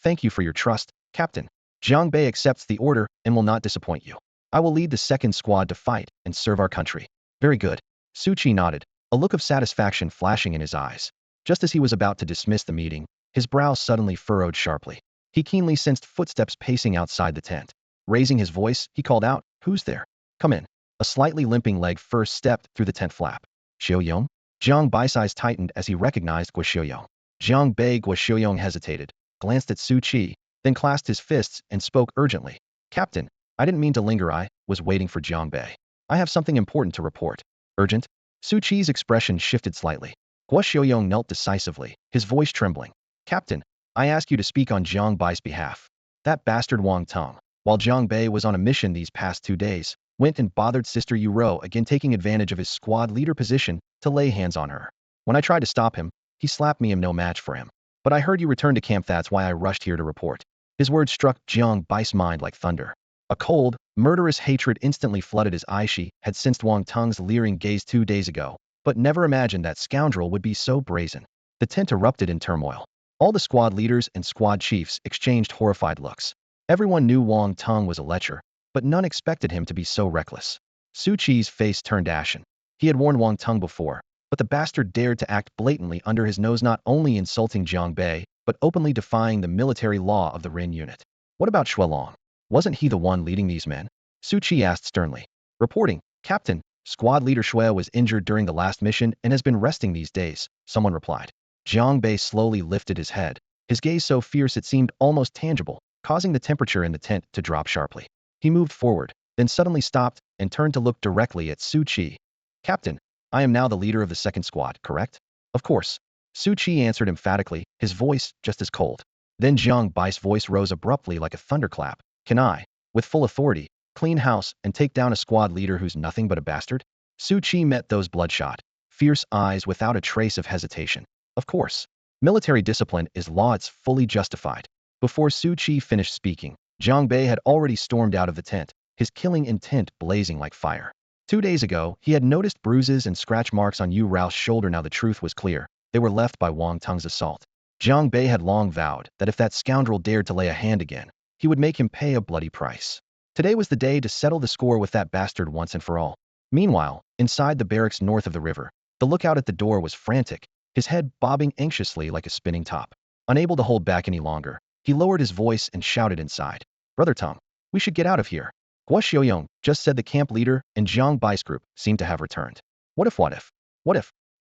"Thank you for your trust, Captain. Jiang Bei accepts the order and will not disappoint you. I will lead the 2nd squad to fight and serve our country." "Very good." Su Qi nodded, a look of satisfaction flashing in his eyes. Just as he was about to dismiss the meeting, his brow suddenly furrowed sharply. He keenly sensed footsteps pacing outside the tent. Raising his voice, he called out, "Who's there? Come in." A slightly limping leg first stepped through the tent flap. "Xiu Yong?" Jiang Bai's eyes tightened as he recognized Guo Xiuyong. Jiang Bei Guoxiuyong hesitated, glanced at Su Qi, then clasped his fists and spoke urgently. Captain, I didn't mean to linger. I was waiting for Jiang Bei. I have something important to report. Urgent? Su Qi's expression shifted slightly. Guoxiuyong knelt decisively, his voice trembling. Captain, I ask you to speak on Jiang Bai's behalf. That bastard Wang Tong, while Jiang Bei was on a mission these past 2 days, went and bothered Sister Yuro again, taking advantage of his squad leader position to lay hands on her. When I tried to stop him, he slapped me. I'm no match for him. But I heard you returned to camp. That's why I rushed here to report. His words struck Jiang Bai's mind like thunder. A cold, murderous hatred instantly flooded his eyes. She had sensed Wang Tong's leering gaze 2 days ago, but never imagined that scoundrel would be so brazen. The tent erupted in turmoil. All the squad leaders and squad chiefs exchanged horrified looks. Everyone knew Wang Tong was a lecher, but none expected him to be so reckless. Su Qi's face turned ashen. He had warned Wang Tong before, but the bastard dared to act blatantly under his nose, not only insulting Jiang Bei, but openly defying the military law of the Rin unit. What about Shuelong? Wasn't he the one leading these men? Su Qi asked sternly. Reporting, Captain, squad leader Shui was injured during the last mission and has been resting these days, someone replied. Jiang Bei slowly lifted his head, his gaze so fierce it seemed almost tangible, causing the temperature in the tent to drop sharply. He moved forward, then suddenly stopped and turned to look directly at Su Qi. Captain, I am now the leader of the second squad, correct? Of course. Su Qi answered emphatically, his voice just as cold. Then Jiang Bai's voice rose abruptly like a thunderclap. Can I, with full authority, clean house and take down a squad leader who's nothing but a bastard? Su Qi met those bloodshot, fierce eyes without a trace of hesitation. Of course. Military discipline is law. It's fully justified. Before Su Qi finished speaking, Jiang Bei had already stormed out of the tent, his killing intent blazing like fire. 2 days ago, he had noticed bruises and scratch marks on Yu Rao's shoulder. Now the truth was clear. They were left by Wang Tong's assault. Jiang Bei had long vowed that if that scoundrel dared to lay a hand again, he would make him pay a bloody price. Today was the day to settle the score with that bastard once and for all. Meanwhile, inside the barracks north of the river, the lookout at the door was frantic, his head bobbing anxiously like a spinning top. Unable to hold back any longer, he lowered his voice and shouted inside. Brother Tong, we should get out of here. Guoxiuyong just said the camp leader and Jiang Bai's group seemed to have returned. What if?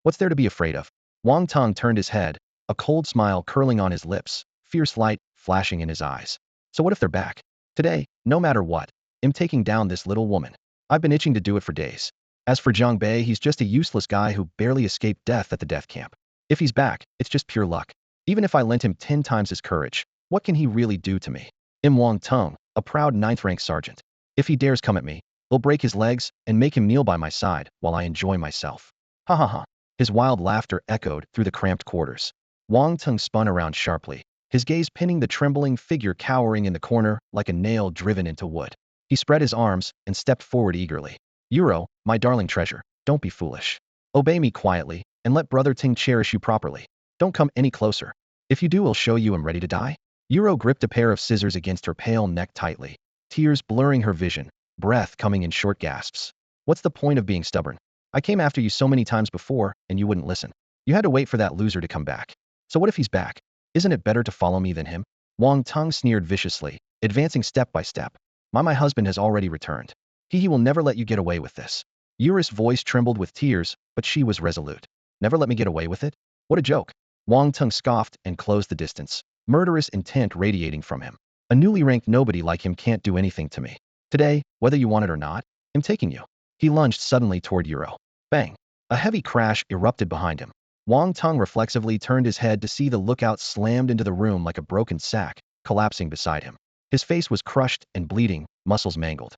What's there to be afraid of? Wang Tong turned his head, a cold smile curling on his lips, fierce light flashing in his eyes. So what if they're back? Today, no matter what, I'm taking down this little woman. I've been itching to do it for days. As for Jiang Bei, he's just a useless guy who barely escaped death at the death camp. If he's back, it's just pure luck. Even if I lent him 10 times his courage, what can he really do to me? I'm Wang Tong, a proud 9th-rank sergeant. If he dares come at me, I'll break his legs and make him kneel by my side while I enjoy myself. Ha ha ha. His wild laughter echoed through the cramped quarters. Wang Tong spun around sharply, his gaze pinning the trembling figure cowering in the corner like a nail driven into wood. He spread his arms and stepped forward eagerly. Yuro, my darling treasure, don't be foolish. Obey me quietly, and let Brother Ting cherish you properly. Don't come any closer. If you do, I'll show you I'm ready to die. Yuro gripped a pair of scissors against her pale neck tightly, tears blurring her vision, breath coming in short gasps. What's the point of being stubborn? I came after you so many times before, and you wouldn't listen. You had to wait for that loser to come back. So what if he's back? Isn't it better to follow me than him? Wang Tong sneered viciously, advancing step by step. My husband has already returned. He will never let you get away with this. Yura's voice trembled with tears, but she was resolute. Never let me get away with it? What a joke. Wang Tong scoffed and closed the distance, murderous intent radiating from him. A newly ranked nobody like him can't do anything to me. Today, whether you want it or not, I'm taking you. He lunged suddenly toward Yuro. Bang! A heavy crash erupted behind him. Wang Tong reflexively turned his head to see the lookout slammed into the room like a broken sack, collapsing beside him. His face was crushed and bleeding, muscles mangled.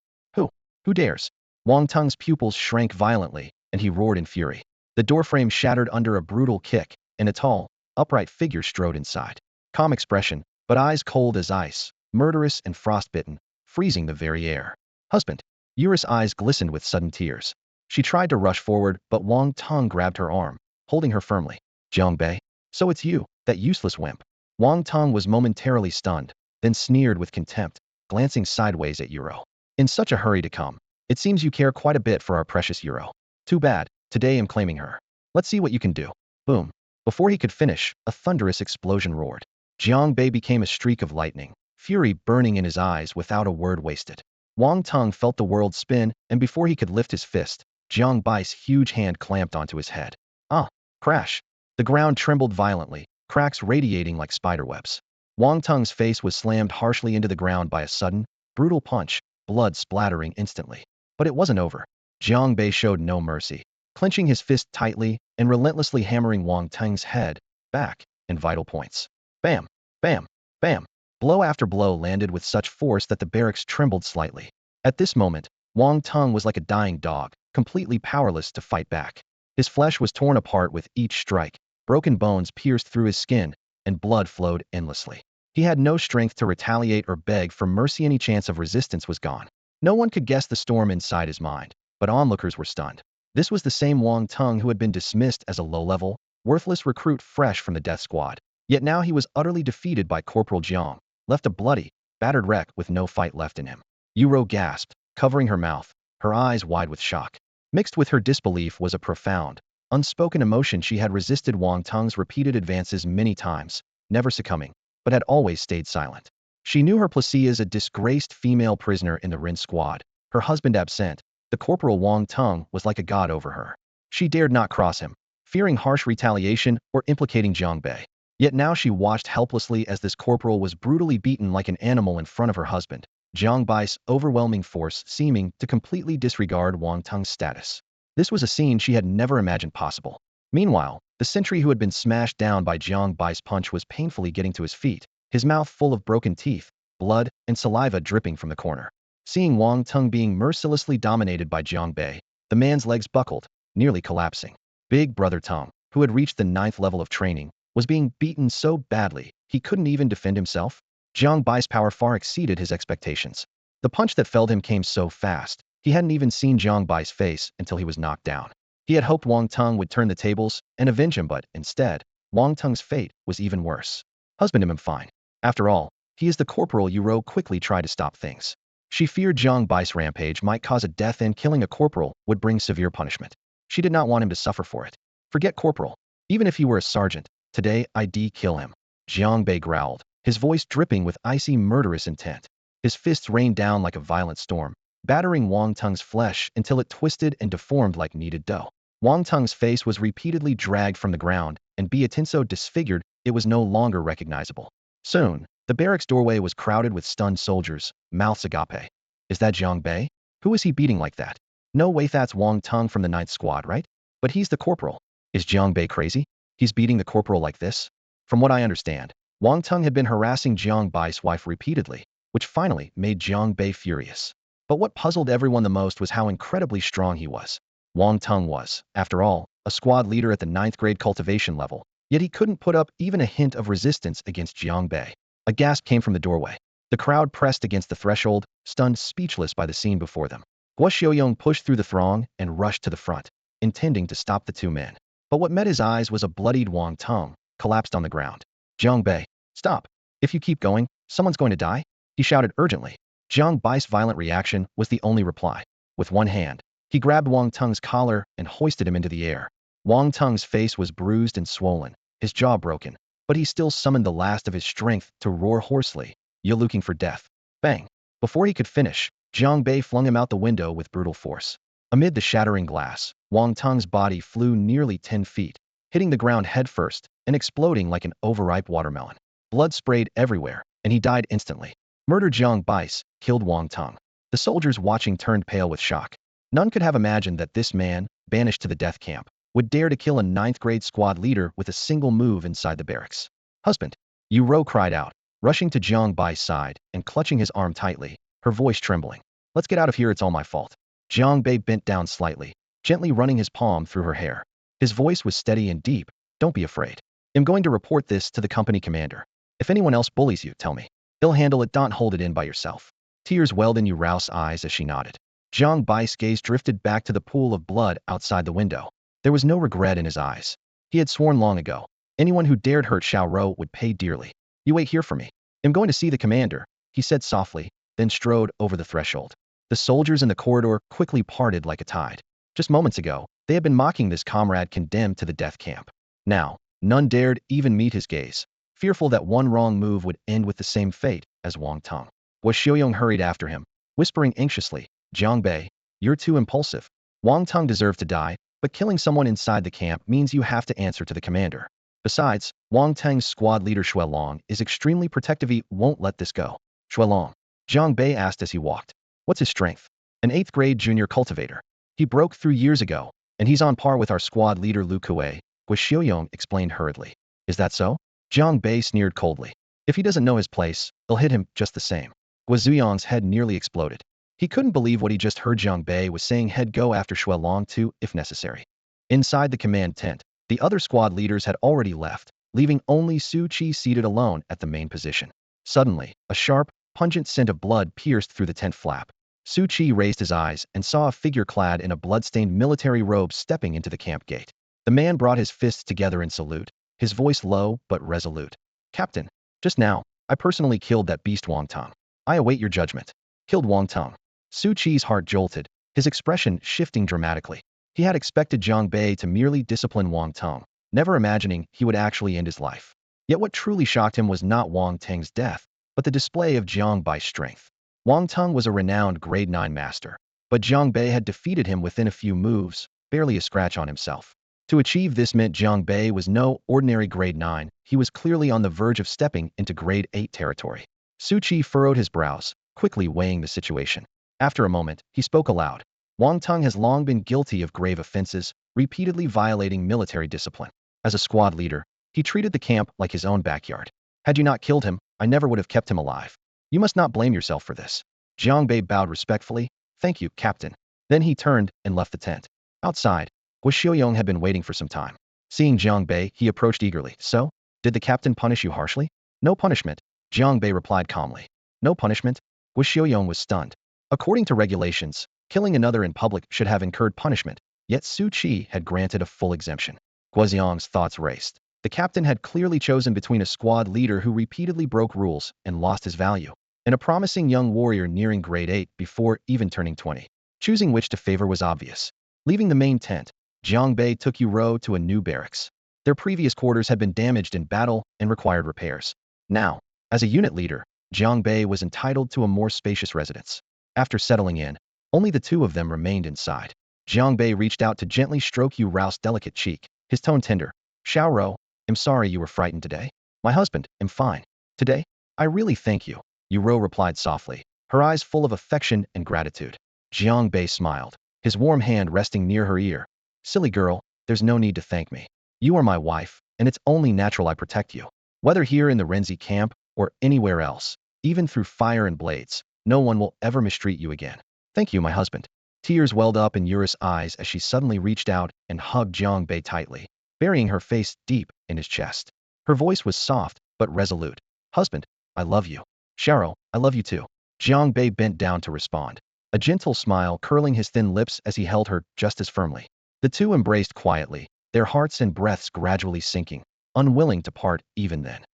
Who dares? Wang Tong's pupils shrank violently, and he roared in fury. The doorframe shattered under a brutal kick, and a tall, upright figure strode inside. Calm expression, but eyes cold as ice, murderous and frostbitten, freezing the very air. Husband. Yura's eyes glistened with sudden tears. She tried to rush forward, but Wang Tong grabbed her arm, holding her firmly. Jiang Bei. So it's you, that useless wimp. Wang Tong was momentarily stunned, then sneered with contempt, glancing sideways at Yuro. In such a hurry to come. It seems you care quite a bit for our precious Yuro. Too bad, today I'm claiming her. Let's see what you can do. Boom. Before he could finish, a thunderous explosion roared. Jiang Bei became a streak of lightning, fury burning in his eyes without a word wasted. Wang Tong felt the world spin, and before he could lift his fist, Jiang Bai's huge hand clamped onto his head. Ah! Crash! The ground trembled violently, cracks radiating like spiderwebs. Wang Tung's face was slammed harshly into the ground by a sudden, brutal punch, blood splattering instantly. But it wasn't over. Jiang Bei showed no mercy, clenching his fist tightly and relentlessly hammering Wang Tung's head, back, and vital points. Bam! Bam! Bam! Blow after blow landed with such force that the barracks trembled slightly. At this moment, Wang Tung was like a dying dog, completely powerless to fight back. His flesh was torn apart with each strike, broken bones pierced through his skin, and blood flowed endlessly. He had no strength to retaliate or beg for mercy. Any chance of resistance was gone. No one could guess the storm inside his mind, but onlookers were stunned. This was the same Wang Tung who had been dismissed as a low-level, worthless recruit fresh from the death squad. Yet now he was utterly defeated by Corporal Jiang, left a bloody, battered wreck with no fight left in him. Yuro gasped, covering her mouth, her eyes wide with shock. Mixed with her disbelief was a profound, unspoken emotion. She had resisted Wang Tung's repeated advances many times, never succumbing, but had always stayed silent. She knew her place as a disgraced female prisoner in the Rin squad, her husband absent. The Corporal Wang Tung was like a god over her. She dared not cross him, fearing harsh retaliation or implicating Jiang Bei. Yet now she watched helplessly as this corporal was brutally beaten like an animal in front of her husband, Jiang Bei's overwhelming force seeming to completely disregard Wang Tung's status. This was a scene she had never imagined possible. Meanwhile, the sentry who had been smashed down by Jiang Bei's punch was painfully getting to his feet, his mouth full of broken teeth, blood, and saliva dripping from the corner. Seeing Wang Tung being mercilessly dominated by Jiang Bei, the man's legs buckled, nearly collapsing. Big Brother Tung, who had reached the 9th level of training, was being beaten so badly he couldn't even defend himself. Jiang Bai's power far exceeded his expectations. The punch that felled him came so fast, he hadn't even seen Jiang Bai's face until he was knocked down. He had hoped Wang Tung would turn the tables and avenge him, but instead, Wang Tung's fate was even worse. Husband him fine. After all, he is the corporal. Yuro quickly tried to stop things. She feared Jiang Bai's rampage might cause a death and killing a corporal would bring severe punishment. She did not want him to suffer for it. Forget corporal. Even if he were a sergeant, today I'd kill him. Jiang Bei growled, his voice dripping with icy murderous intent. His fists rained down like a violent storm, battering Wang Tung's flesh until it twisted and deformed like kneaded dough. Wang Tung's face was repeatedly dragged from the ground, and being so disfigured, it was no longer recognizable. Soon, the barracks doorway was crowded with stunned soldiers, mouths agape. Is that Jiang Bei? Who is he beating like that? No way, that's Wang Tung from the 9th squad, right? But he's the corporal. Is Jiang Bei crazy? He's beating the corporal like this? From what I understand, Wang Tung had been harassing Jiang Bai's wife repeatedly, which finally made Jiang Bei furious. But what puzzled everyone the most was how incredibly strong he was. Wang Tung was, after all, a squad leader at the 9th grade cultivation level, yet he couldn't put up even a hint of resistance against Jiang Bei. A gasp came from the doorway. The crowd pressed against the threshold, stunned speechless by the scene before them. Guo Xiaoyong pushed through the throng and rushed to the front, intending to stop the two men. But what met his eyes was a bloodied Wang Tung, collapsed on the ground. Jiang Bei, stop. If you keep going, someone's going to die, he shouted urgently. Jiang Bai's violent reaction was the only reply. With one hand, he grabbed Wang Tung's collar and hoisted him into the air. Wang Tung's face was bruised and swollen, his jaw broken, but he still summoned the last of his strength to roar hoarsely, "You're looking for death." Bang! Before he could finish, Jiang Bei flung him out the window with brutal force. Amid the shattering glass, Wang Tung's body flew nearly 10 feet, hitting the ground headfirst and exploding like an overripe watermelon. Blood sprayed everywhere, and he died instantly. Murdered Jiang Bei, killed Wang Tung. The soldiers watching turned pale with shock. None could have imagined that this man, banished to the death camp, would dare to kill a 9th grade squad leader with a single move inside the barracks. Husband! Yuro cried out, rushing to Jiang Bai's side and clutching his arm tightly, her voice trembling. Let's get out of here, it's all my fault. Jiang Bei bent down slightly, gently running his palm through her hair. His voice was steady and deep. Don't be afraid. I'm going to report this to the company commander. If anyone else bullies you, tell me. He'll handle it, don't hold it in by yourself. Tears welled in Yuro's eyes as she nodded. Jiang Bai's gaze drifted back to the pool of blood outside the window. There was no regret in his eyes. He had sworn long ago, anyone who dared hurt Xiaoro would pay dearly. You wait here for me. I'm going to see the commander, he said softly, then strode over the threshold. The soldiers in the corridor quickly parted like a tide. Just moments ago, they had been mocking this comrade condemned to the death camp. Now, none dared even meet his gaze, fearful that one wrong move would end with the same fate as Wang Tung. Guo Xiaoyong hurried after him, whispering anxiously, Jiang Bei, you're too impulsive. Wang Tung deserved to die, but killing someone inside the camp means you have to answer to the commander. Besides, Wang Teng's squad leader Long is extremely protective. He won't let this go. Long, Jiang Bei asked as he walked. What's his strength? An 8th grade junior cultivator. He broke through years ago, and he's on par with our squad leader Lu Kuei, Guo Xiaoyong explained hurriedly. Is that so? Jiang Bei sneered coldly. If he doesn't know his place, they'll hit him just the same. Guo Zuyong's head nearly exploded. He couldn't believe what he just heard. Jiang Bei was saying he'd go after Long too, if necessary. Inside the command tent, the other squad leaders had already left, leaving only Su Qi seated alone at the main position. Suddenly, a sharp, pungent scent of blood pierced through the tent flap. Su Qi raised his eyes and saw a figure clad in a blood-stained military robe stepping into the camp gate. The man brought his fists together in salute, his voice low but resolute. Captain, just now, I personally killed that beast Wang Tong. I await your judgment. Killed Wang Tong. Su Qi's heart jolted, his expression shifting dramatically. He had expected Jiang Bei to merely discipline Wang Tong, never imagining he would actually end his life. Yet what truly shocked him was not Wang Teng's death, but the display of Jiang Bei's strength. Wang Tong was a renowned grade 9 master, but Jiang Bei had defeated him within a few moves, barely a scratch on himself. To achieve this meant Jiang Bei was no ordinary grade 9, he was clearly on the verge of stepping into grade 8 territory. Su Qi furrowed his brows, quickly weighing the situation. After a moment, he spoke aloud. Wang Tong has long been guilty of grave offenses, repeatedly violating military discipline. As a squad leader, he treated the camp like his own backyard. Had you not killed him, I never would have kept him alive. You must not blame yourself for this. Jiang Bei bowed respectfully. Thank you, Captain. Then he turned and left the tent. Outside, Guo Xiaoyong had been waiting for some time. Seeing Jiang Bei, he approached eagerly. So, did the captain punish you harshly? No punishment, Jiang Bei replied calmly. No punishment? Guo Xiaoyong was stunned. According to regulations, killing another in public should have incurred punishment, yet Su Qi had granted a full exemption. Guo Xiaoyong's thoughts raced. The captain had clearly chosen between a squad leader who repeatedly broke rules and lost his value, and a promising young warrior nearing grade 8 before even turning 20. Choosing which to favor was obvious. Leaving the main tent, Jiang Bei took Yuro to a new barracks. Their previous quarters had been damaged in battle and required repairs. Now, as a unit leader, Jiang Bei was entitled to a more spacious residence. After settling in, only the two of them remained inside. Jiang Bei reached out to gently stroke Yuro's delicate cheek, his tone tender. Xiaoro, I'm sorry you were frightened today. My husband, I'm fine. Today, I really thank you, Yuro replied softly, her eyes full of affection and gratitude. Jiang Bei smiled, his warm hand resting near her ear. Silly girl, there's no need to thank me. You are my wife, and it's only natural I protect you. Whether here in the Renzi camp or anywhere else, even through fire and blades, no one will ever mistreat you again. Thank you, my husband. Tears welled up in Yura's eyes as she suddenly reached out and hugged Jiang Bei tightly, burying her face deep in his chest. Her voice was soft but resolute. Husband, I love you. Xiaoro, I love you too. Jiang Bei bent down to respond, a gentle smile curling his thin lips as he held her just as firmly. The two embraced quietly, their hearts and breaths gradually sinking, unwilling to part even then.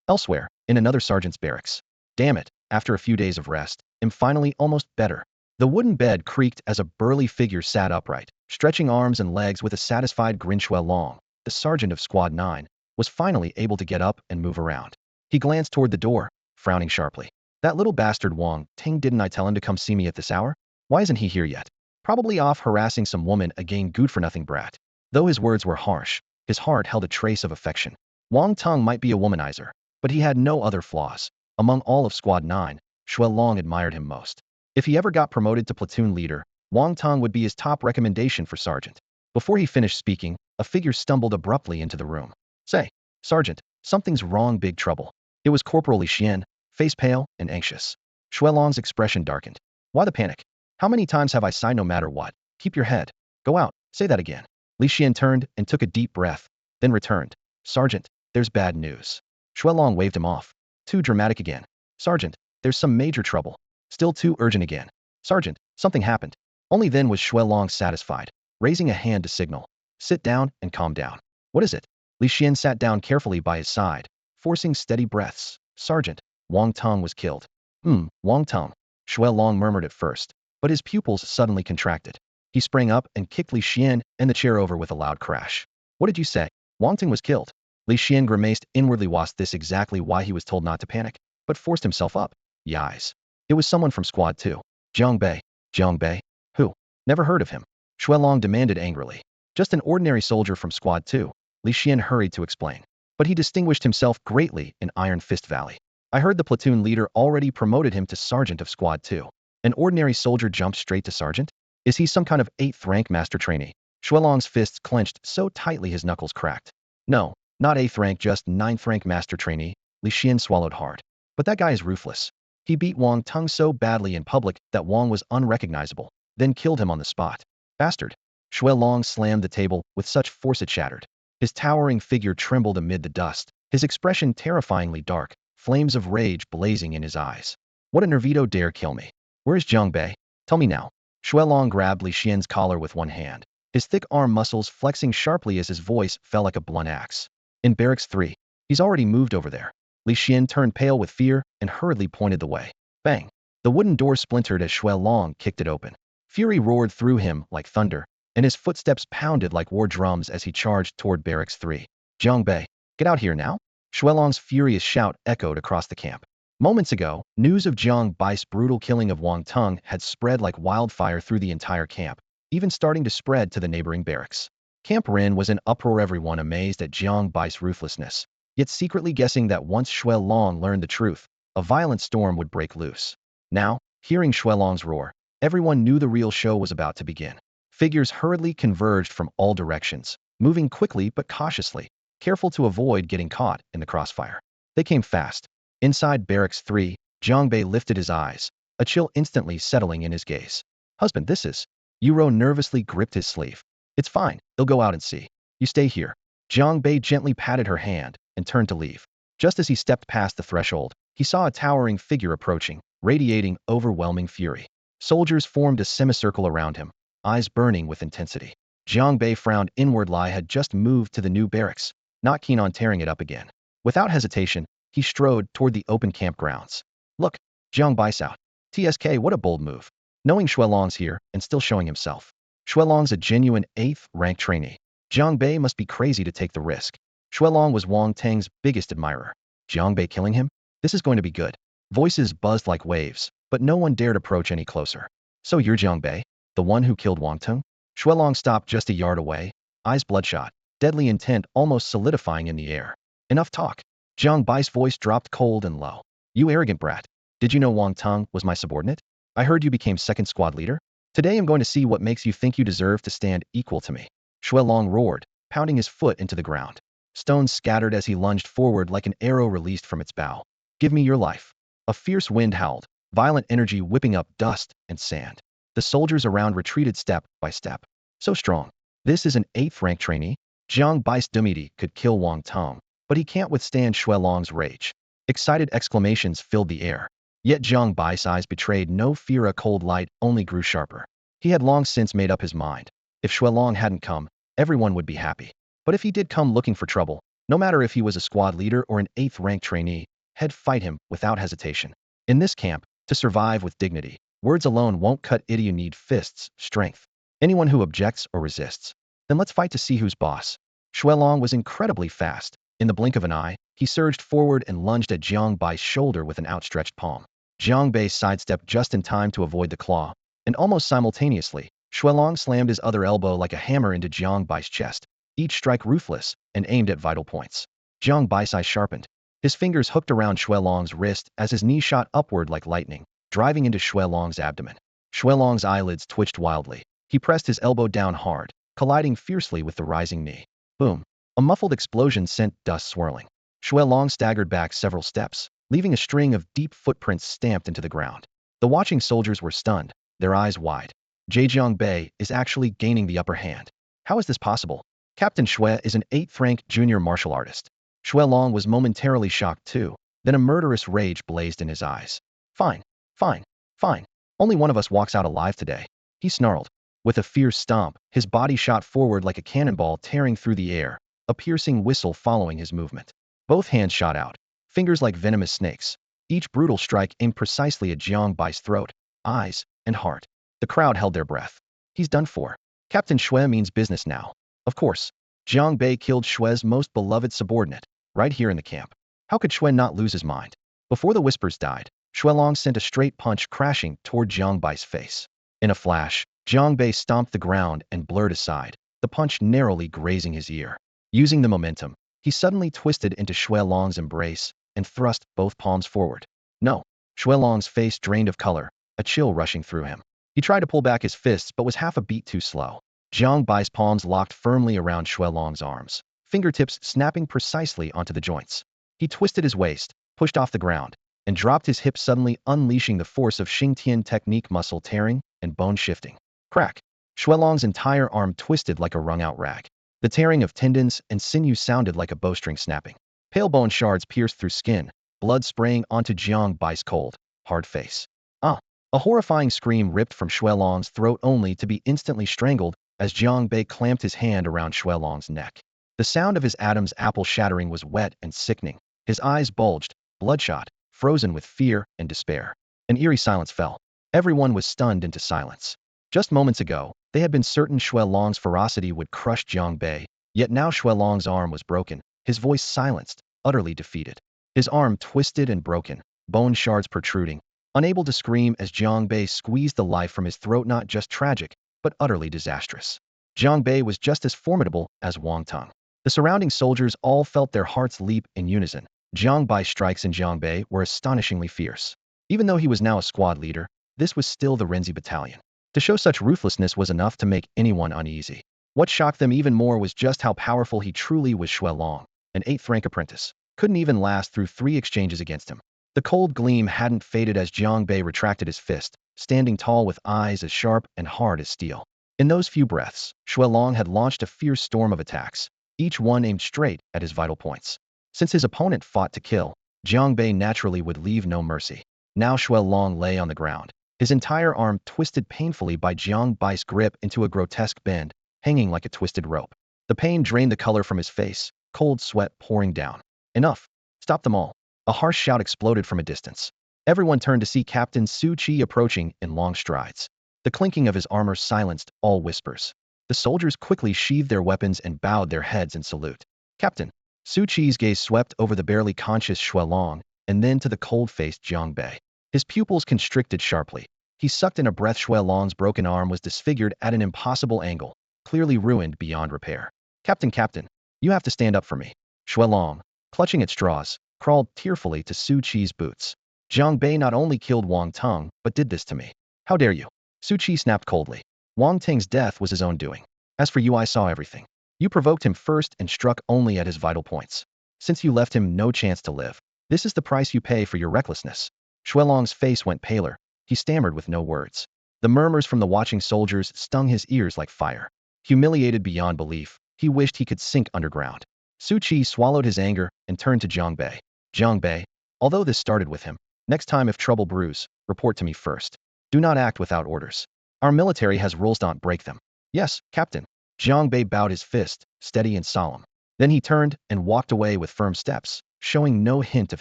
Elsewhere, in another sergeant's barracks. Damn it, after a few days of rest, I'm finally almost better. The wooden bed creaked as a burly figure sat upright, stretching arms and legs with a satisfied grin. Long, the sergeant of Squad 9, was finally able to get up and move around. He glanced toward the door, frowning sharply. That little bastard Wang Ting, didn't I tell him to come see me at this hour? Why isn't he here yet? Probably off harassing some woman again, good-for-nothing brat. Though his words were harsh, his heart held a trace of affection. Wang Tong might be a womanizer, but he had no other flaws. Among all of Squad 9, Long admired him most. If he ever got promoted to platoon leader, Wang Tong would be his top recommendation for sergeant. Before he finished speaking, a figure stumbled abruptly into the room. Say, Sergeant, something's wrong, big trouble. It was Corporal Li Xian, face pale and anxious. Long's expression darkened. Why the panic? How many times have I said no matter what, keep your head. Go out, say that again. Li Xian turned and took a deep breath, then returned. Sergeant, there's bad news. Long waved him off. Too dramatic again. Sergeant, there's some major trouble. Still too urgent again. Sergeant, something happened. Only then was Long satisfied, raising a hand to signal. Sit down and calm down. What is it? Li Xian sat down carefully by his side, forcing steady breaths. Sergeant, Wang Tong was killed. Wang Tong. Long murmured at first, but his pupils suddenly contracted. He sprang up and kicked Li Xian and the chair over with a loud crash. What did you say? Wang Tong was killed. Li Xian grimaced inwardly. Was this exactly why he was told not to panic, but forced himself up? Yais. It was someone from Squad 2. Jiang Bei. Jiang Bei? Who? Never heard of him. Long demanded angrily. Just an ordinary soldier from Squad 2. Li Xian hurried to explain. but he distinguished himself greatly in Iron Fist Valley. I heard the platoon leader already promoted him to sergeant of Squad 2. An ordinary soldier jumped straight to sergeant? Is he some kind of 8th rank master trainee? Shuelong's fists clenched so tightly his knuckles cracked. No, not 8th rank, just 9th rank master trainee. Li Xian swallowed hard. But that guy is ruthless. He beat Wang Tung so badly in public that Wang was unrecognizable, then killed him on the spot. Bastard. Shuelong slammed the table with such force it shattered. His towering figure trembled amid the dust, his expression terrifyingly dark, flames of rage blazing in his eyes. What a nervito dare kill me? Where's Jiang Bei? Tell me now. Shuelong grabbed Li Xian's collar with one hand, his thick arm muscles flexing sharply as his voice fell like a blunt axe. In Barracks 3. He's already moved over there. Li Xian turned pale with fear and hurriedly pointed the way. Bang! The wooden door splintered as Shuelong kicked it open. Fury roared through him like thunder, and his footsteps pounded like war drums as he charged toward Barracks 3. Jiang Bei, get out here now! Shuelong's furious shout echoed across the camp. Moments ago, news of Jiang Bai's brutal killing of Wang Tung had spread like wildfire through the entire camp, even starting to spread to the neighboring barracks. Camp Rin was in uproar, everyone amazed at Jiang Bai's ruthlessness, yet secretly guessing that once Shuelong learned the truth, a violent storm would break loose. Now, hearing Shuelong's roar, everyone knew the real show was about to begin. Figures hurriedly converged from all directions, moving quickly but cautiously, careful to avoid getting caught in the crossfire. They came fast. Inside Barracks 3, Jiang Bei lifted his eyes, a chill instantly settling in his gaze. Husband, this is... Yuro nervously gripped his sleeve. It's fine, he'll go out and see. You stay here. Jiang Bei gently patted her hand and turned to leave. Just as he stepped past the threshold, he saw a towering figure approaching, radiating overwhelming fury. Soldiers formed a semicircle around him, eyes burning with intensity. Jiang Bei frowned inward. Lai had just moved to the new barracks, not keen on tearing it up again. Without hesitation, he strode toward the open campgrounds. Look, Jiang Bai's out. TSK, what a bold move. Knowing Shuelong's here and still showing himself. Shuelong's a genuine 8th rank trainee. Jiang Bei must be crazy to take the risk. Shuelong was Wang Tang's biggest admirer. Jiang Bei killing him? This is going to be good. Voices buzzed like waves, but no one dared approach any closer. So you're Jiang Bei, the one who killed Wang Tung? Shuelong stopped just a yard away, eyes bloodshot, deadly intent almost solidifying in the air. Enough talk. Jiang Bai's voice dropped cold and low. You arrogant brat. Did you know Wang Tung was my subordinate? I heard you became 2nd squad leader? Today I'm going to see what makes you think you deserve to stand equal to me. Shuelong roared, pounding his foot into the ground. Stones scattered as he lunged forward like an arrow released from its bow. Give me your life. A fierce wind howled, violent energy whipping up dust and sand. The soldiers around retreated step by step. So strong. This is an 8th rank trainee? Jiang Bai's dumidi could kill Wang Tung, but he can't withstand Shuelong's rage. Excited exclamations filled the air. Yet Jiang Bai's eyes betrayed no fear. A cold light only grew sharper. He had long since made up his mind. If Shuelong hadn't come, everyone would be happy. But if he did come looking for trouble, no matter if he was a squad leader or an 8th rank trainee, he'd fight him without hesitation. In this camp, to survive with dignity, words alone won't cut it. You need fists, strength. Anyone who objects or resists, then let's fight to see who's boss. Shuelong was incredibly fast. In the blink of an eye, he surged forward and lunged at Jiang Bai's shoulder with an outstretched palm. Jiang Bei sidestepped just in time to avoid the claw, and almost simultaneously, Shuelong slammed his other elbow like a hammer into Jiang Bai's chest, each strike ruthless and aimed at vital points. Jiang Bai's eyes sharpened. His fingers hooked around Shuelong's wrist as his knee shot upward like lightning, driving into Shuelong's abdomen. Shuelong's eyelids twitched wildly. He pressed his elbow down hard, colliding fiercely with the rising knee. Boom. A muffled explosion sent dust swirling. Shuelong staggered back several steps, leaving a string of deep footprints stamped into the ground. The watching soldiers were stunned, their eyes wide. Jiang Bei is actually gaining the upper hand. How is this possible? Captain Shui is an 8th rank junior martial artist. Shuelong was momentarily shocked too, then a murderous rage blazed in his eyes. Fine, fine, fine. Only one of us walks out alive today. He snarled. With a fierce stomp, his body shot forward like a cannonball tearing through the air, a piercing whistle following his movement. Both hands shot out, fingers like venomous snakes. Each brutal strike aimed precisely at Jiang Bai's throat, eyes, and heart. The crowd held their breath. He's done for. Captain Shui means business now. Of course. Jiang Bei killed Shui's most beloved subordinate, right here in the camp. How could Shui not lose his mind? Before the whispers died, Shuelong sent a straight punch crashing toward Jiang Bai's face. In a flash, Jiang Bei stomped the ground and blurred aside, the punch narrowly grazing his ear. Using the momentum, He suddenly twisted into Xuelong's embrace and thrust both palms forward. No. Xuelong's face drained of color, a chill rushing through him. He tried to pull back his fists but was half a beat too slow. Jiang Bai's palms locked firmly around Xuelong's arms, fingertips snapping precisely onto the joints. He twisted his waist, pushed off the ground, and dropped his hips, suddenly unleashing the force of Xingtian technique, muscle tearing and bone shifting. Crack! Xuelong's entire arm twisted like a wrung-out rag. The tearing of tendons and sinew sounded like a bowstring snapping. Pale bone shards pierced through skin, blood spraying onto Jiang Bai's cold, hard face. Ah! A horrifying scream ripped from Xuelong's throat, only to be instantly strangled as Jiang Bei clamped his hand around Xuelong's neck. The sound of his Adam's apple shattering was wet and sickening. His eyes bulged, bloodshot, frozen with fear and despair. An eerie silence fell. Everyone was stunned into silence. Just moments ago, they had been certain Xuelong's ferocity would crush Jiang Bei, yet now Xuelong's arm was broken, his voice silenced, utterly defeated. His arm twisted and broken, bone shards protruding, unable to scream as Jiang Bei squeezed the life from his throat. Not just tragic, but utterly disastrous. Jiang Bei was just as formidable as Wang Teng. The surrounding soldiers all felt their hearts leap in unison. Jiang Bai's strikes in Jiang Bei were astonishingly fierce. Even though he was now a squad leader, this was still the Renzi battalion. To show such ruthlessness was enough to make anyone uneasy. What shocked them even more was just how powerful he truly was. Xuelong, an 8th rank apprentice, couldn't even last through 3 exchanges against him. The cold gleam hadn't faded as Jiang Bei retracted his fist, standing tall with eyes as sharp and hard as steel. In those few breaths, Xuelong had launched a fierce storm of attacks, each one aimed straight at his vital points. Since his opponent fought to kill, Jiang Bei naturally would leave no mercy. Now Xuelong lay on the ground, his entire arm twisted painfully by Jiang Bai's grip into a grotesque bend, hanging like a twisted rope. The pain drained the color from his face, cold sweat pouring down. Enough! Stop them all! A harsh shout exploded from a distance. Everyone turned to see Captain Su Qi approaching in long strides. The clinking of his armor silenced all whispers. The soldiers quickly sheathed their weapons and bowed their heads in salute. Captain! Su Qi's gaze swept over the barely conscious Xuelong, and then to the cold-faced Jiang Bei. His pupils constricted sharply. He sucked in a breath. Xuelong's broken arm was disfigured at an impossible angle, clearly ruined beyond repair. Captain, you have to stand up for me. Xuelong, clutching at straws, crawled tearfully to Su Qi's boots. Jiang Bei not only killed Wang Teng, but did this to me. How dare you? Su Qi snapped coldly. Wang Teng's death was his own doing. As for you, I saw everything. You provoked him first and struck only at his vital points. Since you left him no chance to live, this is the price you pay for your recklessness. Xuelong's face went paler. He stammered with no words. The murmurs from the watching soldiers stung his ears like fire. Humiliated beyond belief, he wished he could sink underground. Su Qi swallowed his anger and turned to Jiang Bei. Jiang Bei, although this started with him, next time if trouble brews, report to me first. Do not act without orders. Our military has rules, don't break them. Yes, Captain. Jiang Bei bowed his fist, steady and solemn. Then he turned and walked away with firm steps, showing no hint of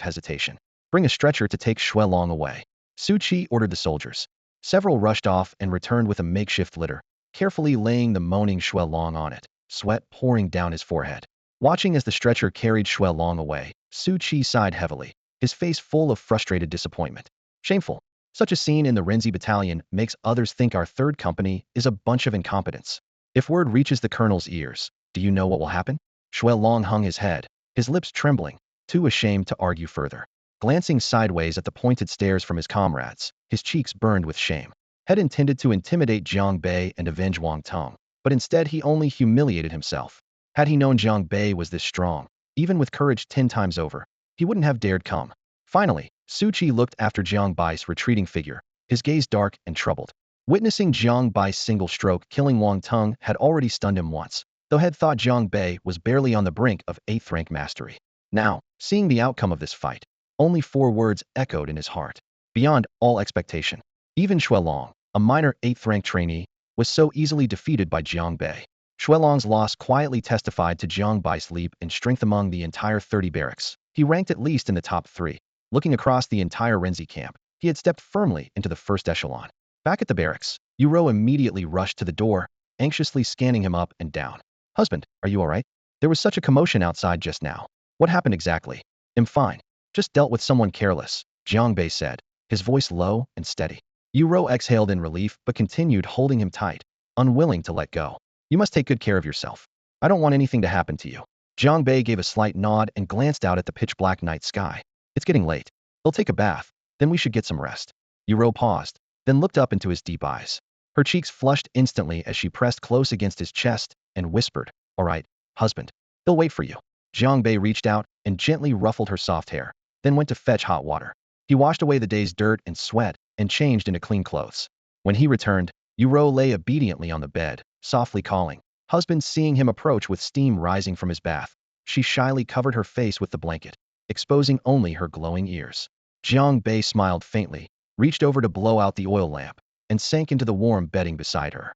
hesitation. Bring a stretcher to take Xuelong away. Su Qi ordered the soldiers. Several rushed off and returned with a makeshift litter, carefully laying the moaning Xuelong on it, sweat pouring down his forehead. Watching as the stretcher carried Xuelong away, Su Qi sighed heavily, his face full of frustrated disappointment. Shameful. Such a scene in the Renzi battalion makes others think our 3rd company is a bunch of incompetents. If word reaches the colonel's ears, do you know what will happen? Xuelong hung his head, his lips trembling, too ashamed to argue further. Glancing sideways at the pointed stares from his comrades, his cheeks burned with shame. Had intended to intimidate Jiang Bei and avenge Wang Teng, but instead he only humiliated himself. Had he known Jiang Bei was this strong, even with courage 10 times over, he wouldn't have dared come. Finally, Su Qi looked after Jiang Bai's retreating figure, his gaze dark and troubled. Witnessing Jiang Bai's single stroke killing Wang Teng had already stunned him once, though had thought Jiang Bei was barely on the brink of 8th rank mastery. Now, seeing the outcome of this fight, only 4 words echoed in his heart. Beyond all expectation. Even Xuelong, a minor 8th rank trainee, was so easily defeated by Jiang Bei. Xuelong's loss quietly testified to Jiang Bai's leap in strength among the entire 30 barracks. He ranked at least in the top 3. Looking across the entire Renzi camp, he had stepped firmly into the first echelon. Back at the barracks, Yuro immediately rushed to the door, anxiously scanning him up and down. Husband, are you alright? There was such a commotion outside just now. What happened exactly? I'm fine. Just dealt with someone careless, Jiang Bei said, his voice low and steady. Yuro exhaled in relief but continued holding him tight, unwilling to let go. You must take good care of yourself. I don't want anything to happen to you. Jiang Bei gave a slight nod and glanced out at the pitch-black night sky. It's getting late. They'll take a bath. Then we should get some rest. Yuro paused, then looked up into his deep eyes. Her cheeks flushed instantly as she pressed close against his chest and whispered, "All right, husband. They'll wait for you." Jiang Bei reached out and gently ruffled her soft hair, then went to fetch hot water. He washed away the day's dirt and sweat and changed into clean clothes. When he returned, Yuro lay obediently on the bed, softly calling. Husband, seeing him approach with steam rising from his bath, she shyly covered her face with the blanket, exposing only her glowing ears. Jiang Bei smiled faintly, reached over to blow out the oil lamp, and sank into the warm bedding beside her.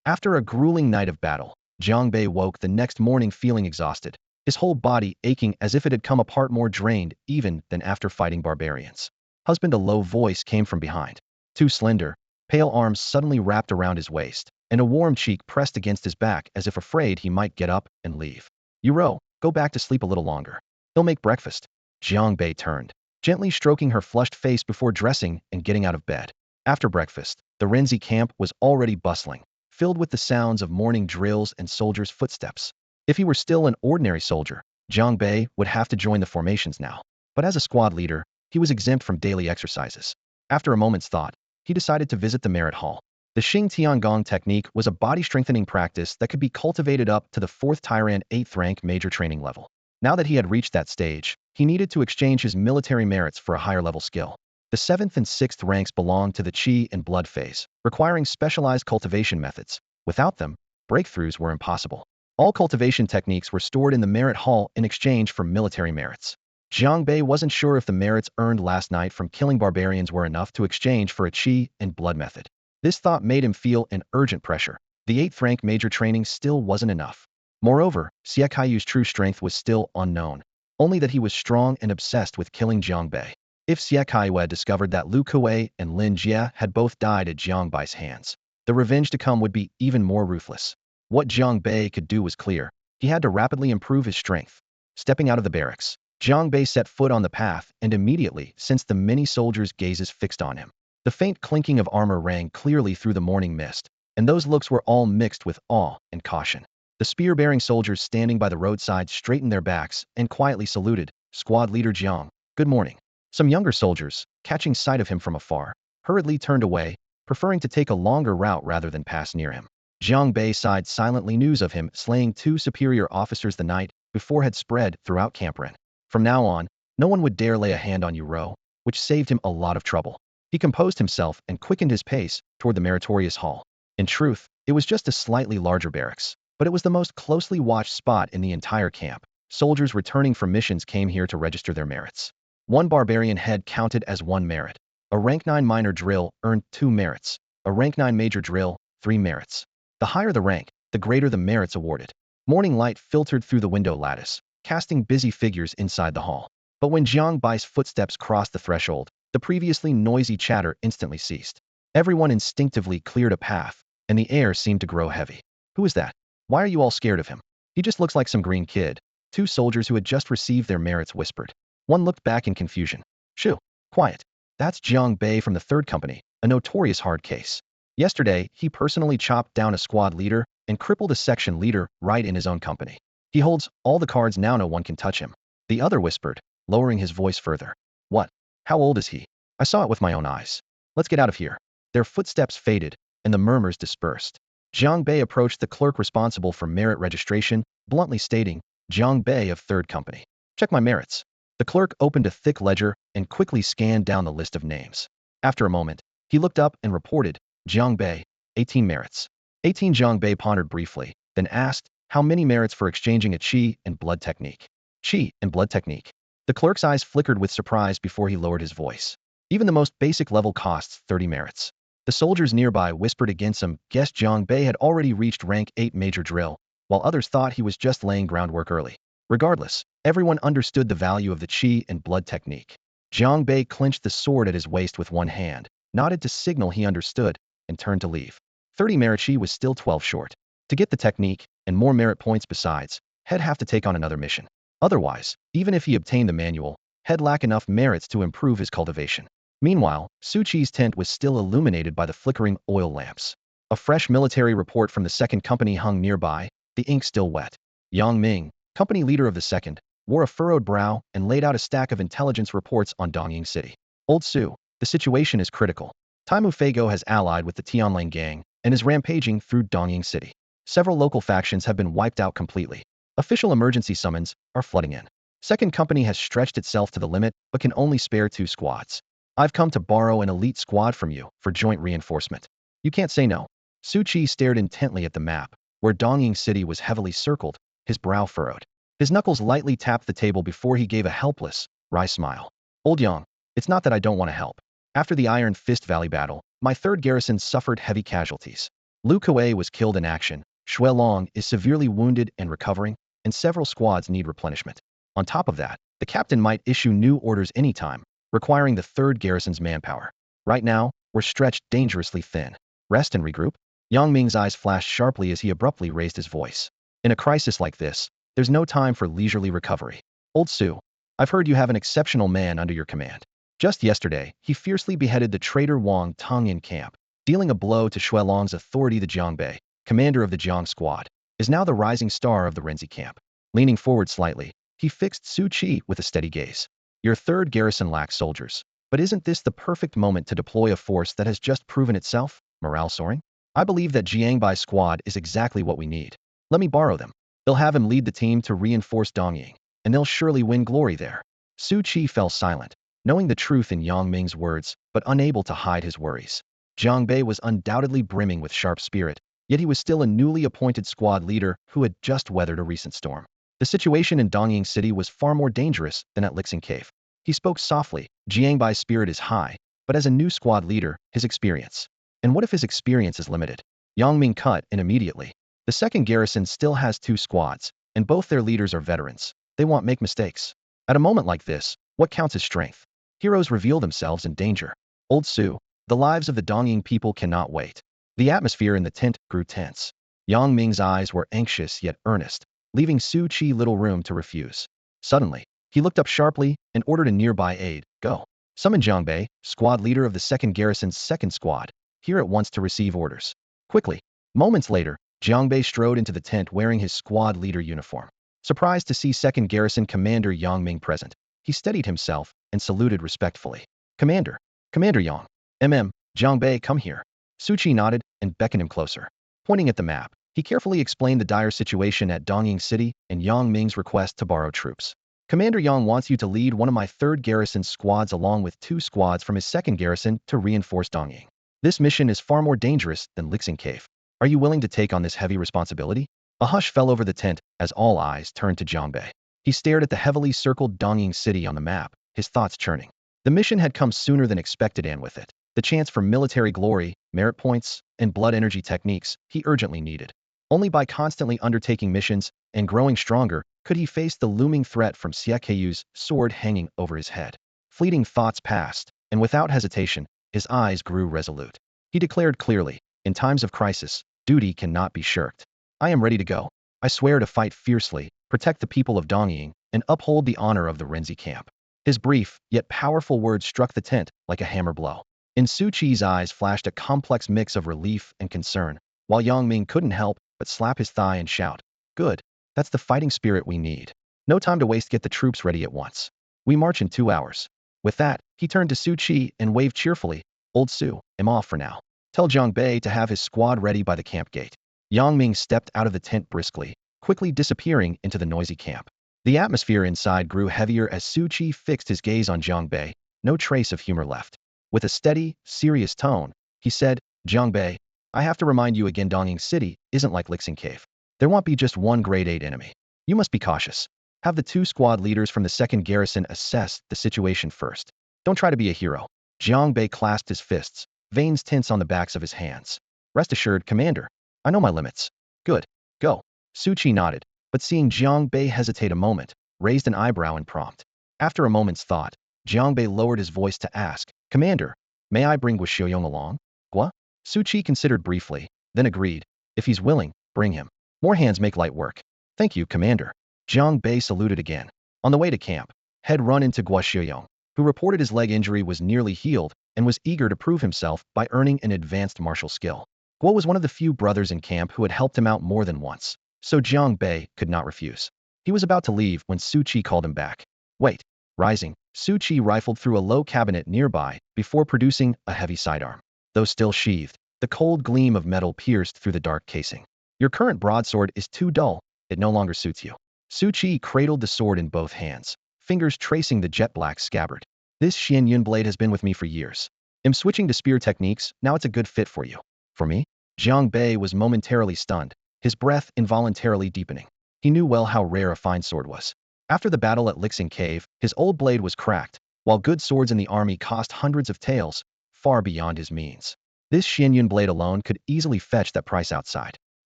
After a grueling night of battle, Jiang Bei woke the next morning feeling exhausted, his whole body aching as if it had come apart, more drained even than after fighting barbarians. Husband, a low voice came from behind. Two slender, pale arms suddenly wrapped around his waist, and a warm cheek pressed against his back as if afraid he might get up and leave. Yuro, go back to sleep a little longer. They'll make breakfast. Jiang Bei turned, gently stroking her flushed face before dressing and getting out of bed. After breakfast, the Renzi camp was already bustling, filled with the sounds of morning drills and soldiers' footsteps. If he were still an ordinary soldier, Jiang Bei would have to join the formations now. But as a squad leader, he was exempt from daily exercises. After a moment's thought, he decided to visit the merit hall. The Xing Tiangong technique was a body-strengthening practice that could be cultivated up to the 4th Tyran 8th rank major training level. Now that he had reached that stage, he needed to exchange his military merits for a higher-level skill. The 7th and 6th ranks belonged to the Qi and Blood phase, requiring specialized cultivation methods. Without them, breakthroughs were impossible. All cultivation techniques were stored in the merit hall in exchange for military merits. Jiang Bei wasn't sure if the merits earned last night from killing barbarians were enough to exchange for a Qi and Blood method. This thought made him feel an urgent pressure. The 8th rank major training still wasn't enough. Moreover, Xie Kaiyu's true strength was still unknown, only that he was strong and obsessed with killing Jiang Bei. If Xie Kaiyu had discovered that Lu Kuei and Lin Jie had both died at Jiang Bai's hands, the revenge to come would be even more ruthless. What Jiang Bei could do was clear. He had to rapidly improve his strength. Stepping out of the barracks, Jiang Bei set foot on the path and immediately sensed the many soldiers' gazes fixed on him. The faint clinking of armor rang clearly through the morning mist, and those looks were all mixed with awe and caution. The spear-bearing soldiers standing by the roadside straightened their backs and quietly saluted. Squad leader Jiang, good morning. Some younger soldiers, catching sight of him from afar, hurriedly turned away, preferring to take a longer route rather than pass near him. Jiang Bei sighed silently. News of him slaying 2 superior officers the night before had spread throughout Camp Ren. From now on, no one would dare lay a hand on Yuro, which saved him a lot of trouble. He composed himself and quickened his pace toward the meritorious hall. In truth, it was just a slightly larger barracks, but it was the most closely watched spot in the entire camp. Soldiers returning from missions came here to register their merits. 1 barbarian head counted as 1 merit. A rank 9 minor drill earned 2 merits. A rank 9 major drill, 3 merits. The higher the rank, the greater the merits awarded. Morning light filtered through the window lattice, casting busy figures inside the hall. But when Jiang Bai's footsteps crossed the threshold, the previously noisy chatter instantly ceased. Everyone instinctively cleared a path, and the air seemed to grow heavy. Who is that? Why are you all scared of him? He just looks like some green kid. 2 soldiers who had just received their merits whispered. One looked back in confusion. Shoo, quiet. That's Jiang Bei from the 3rd Company, a notorious hard case. Yesterday, he personally chopped down a squad leader and crippled a section leader right in his own company. He holds all the cards now, no one can touch him. The other whispered, lowering his voice further. What? How old is he? I saw it with my own eyes. Let's get out of here. Their footsteps faded, and the murmurs dispersed. Jiang Bei approached the clerk responsible for merit registration, bluntly stating, Jiang Bei of 3rd Company. Check my merits. The clerk opened a thick ledger and quickly scanned down the list of names. After a moment, he looked up and reported, Jiang Bei, 18 merits. 18. Jiang Bei pondered briefly, then asked, how many merits for exchanging a Qi and Blood technique? Qi and Blood technique. The clerk's eyes flickered with surprise before he lowered his voice. Even the most basic level costs 30 merits. The soldiers nearby whispered against him, guessed Jiang Bei had already reached rank 8 major drill, while others thought he was just laying groundwork early. Regardless, everyone understood the value of the Qi and Blood technique. Jiang Bei clenched the sword at his waist with one hand, nodded to signal he understood, and turned to leave. 30 merit Qi was still 12 short. To get the technique, and more merit points besides, he'd have to take on another mission. Otherwise, even if he obtained the manual, he'd lack enough merits to improve his cultivation. Meanwhile, Su Qi's tent was still illuminated by the flickering oil lamps. A fresh military report from the 2nd Company hung nearby, the ink still wet. Yang Ming, company leader of the second, wore a furrowed brow and laid out a stack of intelligence reports on Dongying City. Old Su, the situation is critical. Taimu Fago has allied with the Tianlang gang and is rampaging through Dongying City. Several local factions have been wiped out completely. Official emergency summons are flooding in. Second company has stretched itself to the limit but can only spare 2 squads. I've come to borrow an elite squad from you for joint reinforcement. You can't say no. Su Qi stared intently at the map, where Dongying City was heavily circled, his brow furrowed. His knuckles lightly tapped the table before he gave a helpless, wry smile. Old Yang, it's not that I don't want to help. After the Iron Fist Valley battle, my third garrison suffered heavy casualties. Lu Kuei was killed in action, Shui Long is severely wounded and recovering, and several squads need replenishment. On top of that, the captain might issue new orders anytime, requiring the third garrison's manpower. Right now, we're stretched dangerously thin. Rest and regroup? Yang Ming's eyes flashed sharply as he abruptly raised his voice. In a crisis like this, there's no time for leisurely recovery. Old Su, I've heard you have an exceptional man under your command. Just yesterday, he fiercely beheaded the traitor Wang Tong in camp, dealing a blow to Shui Long's authority. The Jiang Bei, commander of the Jiang squad, is now the rising star of the Renzi camp. Leaning forward slightly, he fixed Su Qi with a steady gaze. Your third garrison lacks soldiers, but isn't this the perfect moment to deploy a force that has just proven itself? Morale soaring? I believe that Jiang Bai's squad is exactly what we need. Let me borrow them. They'll have him lead the team to reinforce Dongying, and they'll surely win glory there. Su Qi fell silent, knowing the truth in Yang Ming's words, but unable to hide his worries. Jiang Bei was undoubtedly brimming with sharp spirit, yet he was still a newly appointed squad leader who had just weathered a recent storm. The situation in Dongying City was far more dangerous than at Lixing Cave. He spoke softly. Jiang Bai's spirit is high, but as a new squad leader, his experience. And what if his experience is limited? Yang Ming cut in immediately. The second garrison still has 2 squads, and both their leaders are veterans. They won't make mistakes. At a moment like this, what counts as strength? Heroes reveal themselves in danger. Old Su, the lives of the Dongying people cannot wait. The atmosphere in the tent grew tense. Yang Ming's eyes were anxious yet earnest, leaving Su Qi little room to refuse. Suddenly, he looked up sharply and ordered a nearby aide, go. Summon Jiang Bei, squad leader of the second garrison's second squad, here at once to receive orders. Quickly. Moments later, Jiang Bei strode into the tent wearing his squad leader uniform. Surprised to see second garrison commander Yang Ming present, he steadied himself and saluted respectfully. Commander Yang. Jiang Bei, come here. Su Qi nodded and beckoned him closer. Pointing at the map, he carefully explained the dire situation at Dongying City and Yang Ming's request to borrow troops. Commander Yang wants you to lead one of my third garrison squads along with 2 squads from his second garrison to reinforce Dongying. This mission is far more dangerous than Lixing Cave. Are you willing to take on this heavy responsibility? A hush fell over the tent as all eyes turned to Jiang Bei. He stared at the heavily circled Dongying City on the map, his thoughts churning. The mission had come sooner than expected, and with it, the chance for military glory, merit points, and blood energy techniques he urgently needed. Only by constantly undertaking missions and growing stronger could he face the looming threat from Xie Keiyu's sword hanging over his head. Fleeting thoughts passed, and without hesitation, his eyes grew resolute. He declared clearly, in times of crisis, duty cannot be shirked. I am ready to go. I swear to fight fiercely, protect the people of Dongying, and uphold the honor of the Renzi camp. His brief, yet powerful words struck the tent like a hammer blow. In Su Qi's eyes flashed a complex mix of relief and concern, while Yang Ming couldn't help but slap his thigh and shout, good, that's the fighting spirit we need. No time to waste, get the troops ready at once. We march in 2 hours. With that, he turned to Su Qi and waved cheerfully, Old Su, I'm off for now. Tell Jiang Bei to have his squad ready by the camp gate. Yang Ming stepped out of the tent briskly, quickly disappearing into the noisy camp. The atmosphere inside grew heavier as Su Qi fixed his gaze on Jiang Bei, no trace of humor left. With a steady, serious tone, he said, Jiang Bei, I have to remind you again, Dongying City isn't like Lixing Cave. There won't be just one grade 8 enemy. You must be cautious. Have the 2 squad leaders from the second garrison assess the situation first. Don't try to be a hero. Jiang Bei clasped his fists, veins tense on the backs of his hands. Rest assured, Commander. I know my limits. Good. Go. Su Qi nodded, but seeing Jiang Bei hesitate a moment, raised an eyebrow in prompt. After a moment's thought, Jiang Bei lowered his voice to ask, Commander, may I bring Guo Xiuyong along? Gua? Su Qi considered briefly, then agreed. If he's willing, bring him. More hands make light work. Thank you, Commander. Jiang Bei saluted again. On the way to camp, had run into Guo Xiuyong, who reported his leg injury was nearly healed and was eager to prove himself by earning an advanced martial skill. Guo was one of the few brothers in camp who had helped him out more than once, so Jiang Bei could not refuse. He was about to leave when Su Qi called him back. Wait. Rising, Su Qi rifled through a low cabinet nearby before producing a heavy sidearm. Though still sheathed, the cold gleam of metal pierced through the dark casing. Your current broadsword is too dull. It no longer suits you. Su Qi cradled the sword in both hands, fingers tracing the jet-black scabbard. This Xianyun blade has been with me for years. I'm switching to spear techniques, now it's a good fit for you. For me? Jiang Bei was momentarily stunned, his breath involuntarily deepening. He knew well how rare a fine sword was. After the battle at Lixing Cave, his old blade was cracked, while good swords in the army cost hundreds of taels, far beyond his means. This Xianyun blade alone could easily fetch that price outside.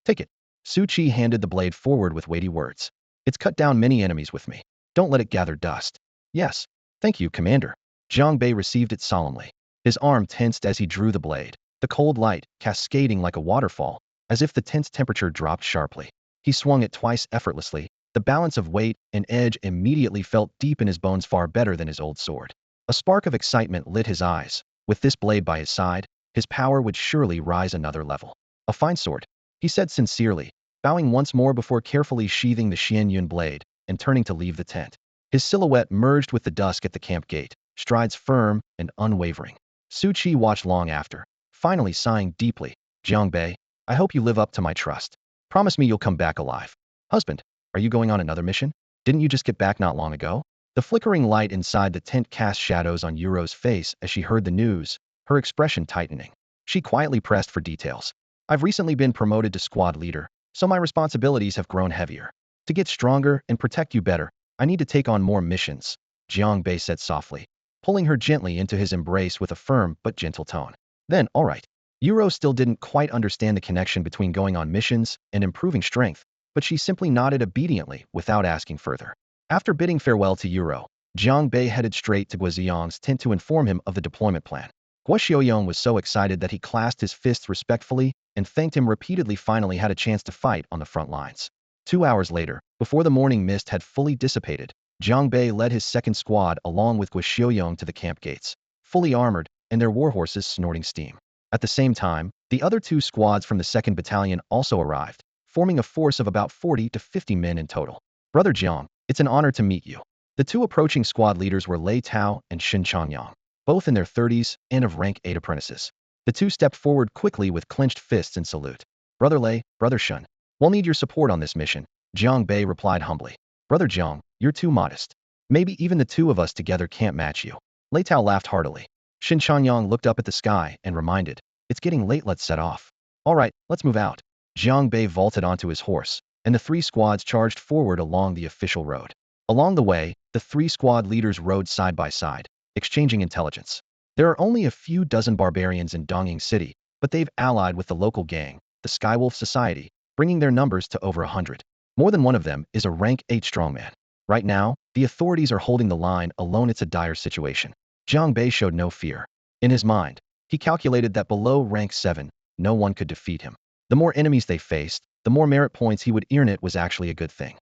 Take it. Su Qi handed the blade forward with weighty words. It's cut down many enemies with me. Don't let it gather dust. Yes. Thank you, Commander. Jiang Bei received it solemnly. His arm tensed as he drew the blade, the cold light cascading like a waterfall, as if the tense temperature dropped sharply. He swung it twice effortlessly. The balance of weight and edge immediately felt deep in his bones, far better than his old sword. A spark of excitement lit his eyes. With this blade by his side, his power would surely rise another level. A fine sword, he said sincerely, bowing once more before carefully sheathing the Xianyun blade and turning to leave the tent. His silhouette merged with the dusk at the camp gate, strides firm and unwavering. Su Qi watched long after, finally sighing deeply. Jiang Bei, I hope you live up to my trust. Promise me you'll come back alive. Husband, are you going on another mission? Didn't you just get back not long ago? The flickering light inside the tent cast shadows on Yuro's face as she heard the news, her expression tightening. She quietly pressed for details. I've recently been promoted to squad leader, so my responsibilities have grown heavier. To get stronger and protect you better, I need to take on more missions, Jiang Bei said softly, pulling her gently into his embrace with a firm but gentle tone. Then, all right. Yuro still didn't quite understand the connection between going on missions and improving strength, but she simply nodded obediently without asking further. After bidding farewell to Yuro, Jiang Bei headed straight to Guoxiong's tent to inform him of the deployment plan. Guoxiong was so excited that he clasped his fists respectfully and thanked him repeatedly. Finally had a chance to fight on the front lines. 2 hours later, before the morning mist had fully dissipated, Jiang Bei led his second squad along with Guoxiong to the camp gates, fully armored and their warhorses snorting steam. At the same time, the other 2 squads from the 2nd Battalion also arrived, forming a force of about 40 to 50 men in total. Brother Jiang, it's an honor to meet you. The 2 approaching squad leaders were Lei Tao and Shin Changyang, both in their 30s and of rank 8 apprentices. The 2 stepped forward quickly with clenched fists in salute. Brother Lei, Brother Shun, we'll need your support on this mission, Jiang Bei replied humbly. Brother Jiang, you're too modest. Maybe even the 2 of us together can't match you. Lei Tao laughed heartily. Shin Changyang looked up at the sky and reminded, it's getting late, let's set off. All right, let's move out. Jiang Bei vaulted onto his horse, and the 3 squads charged forward along the official road. Along the way, the 3 squad leaders rode side by side, exchanging intelligence. There are only a few dozen barbarians in Dongying City, but they've allied with the local gang, the Skywolf Society, bringing their numbers to over 100. More than one of them is a rank 8 strongman. Right now, the authorities are holding the line alone. It's a dire situation. Jiang Bei showed no fear. In his mind, he calculated that below rank 7, no one could defeat him. The more enemies they faced, the more merit points he would earn. It was actually a good thing.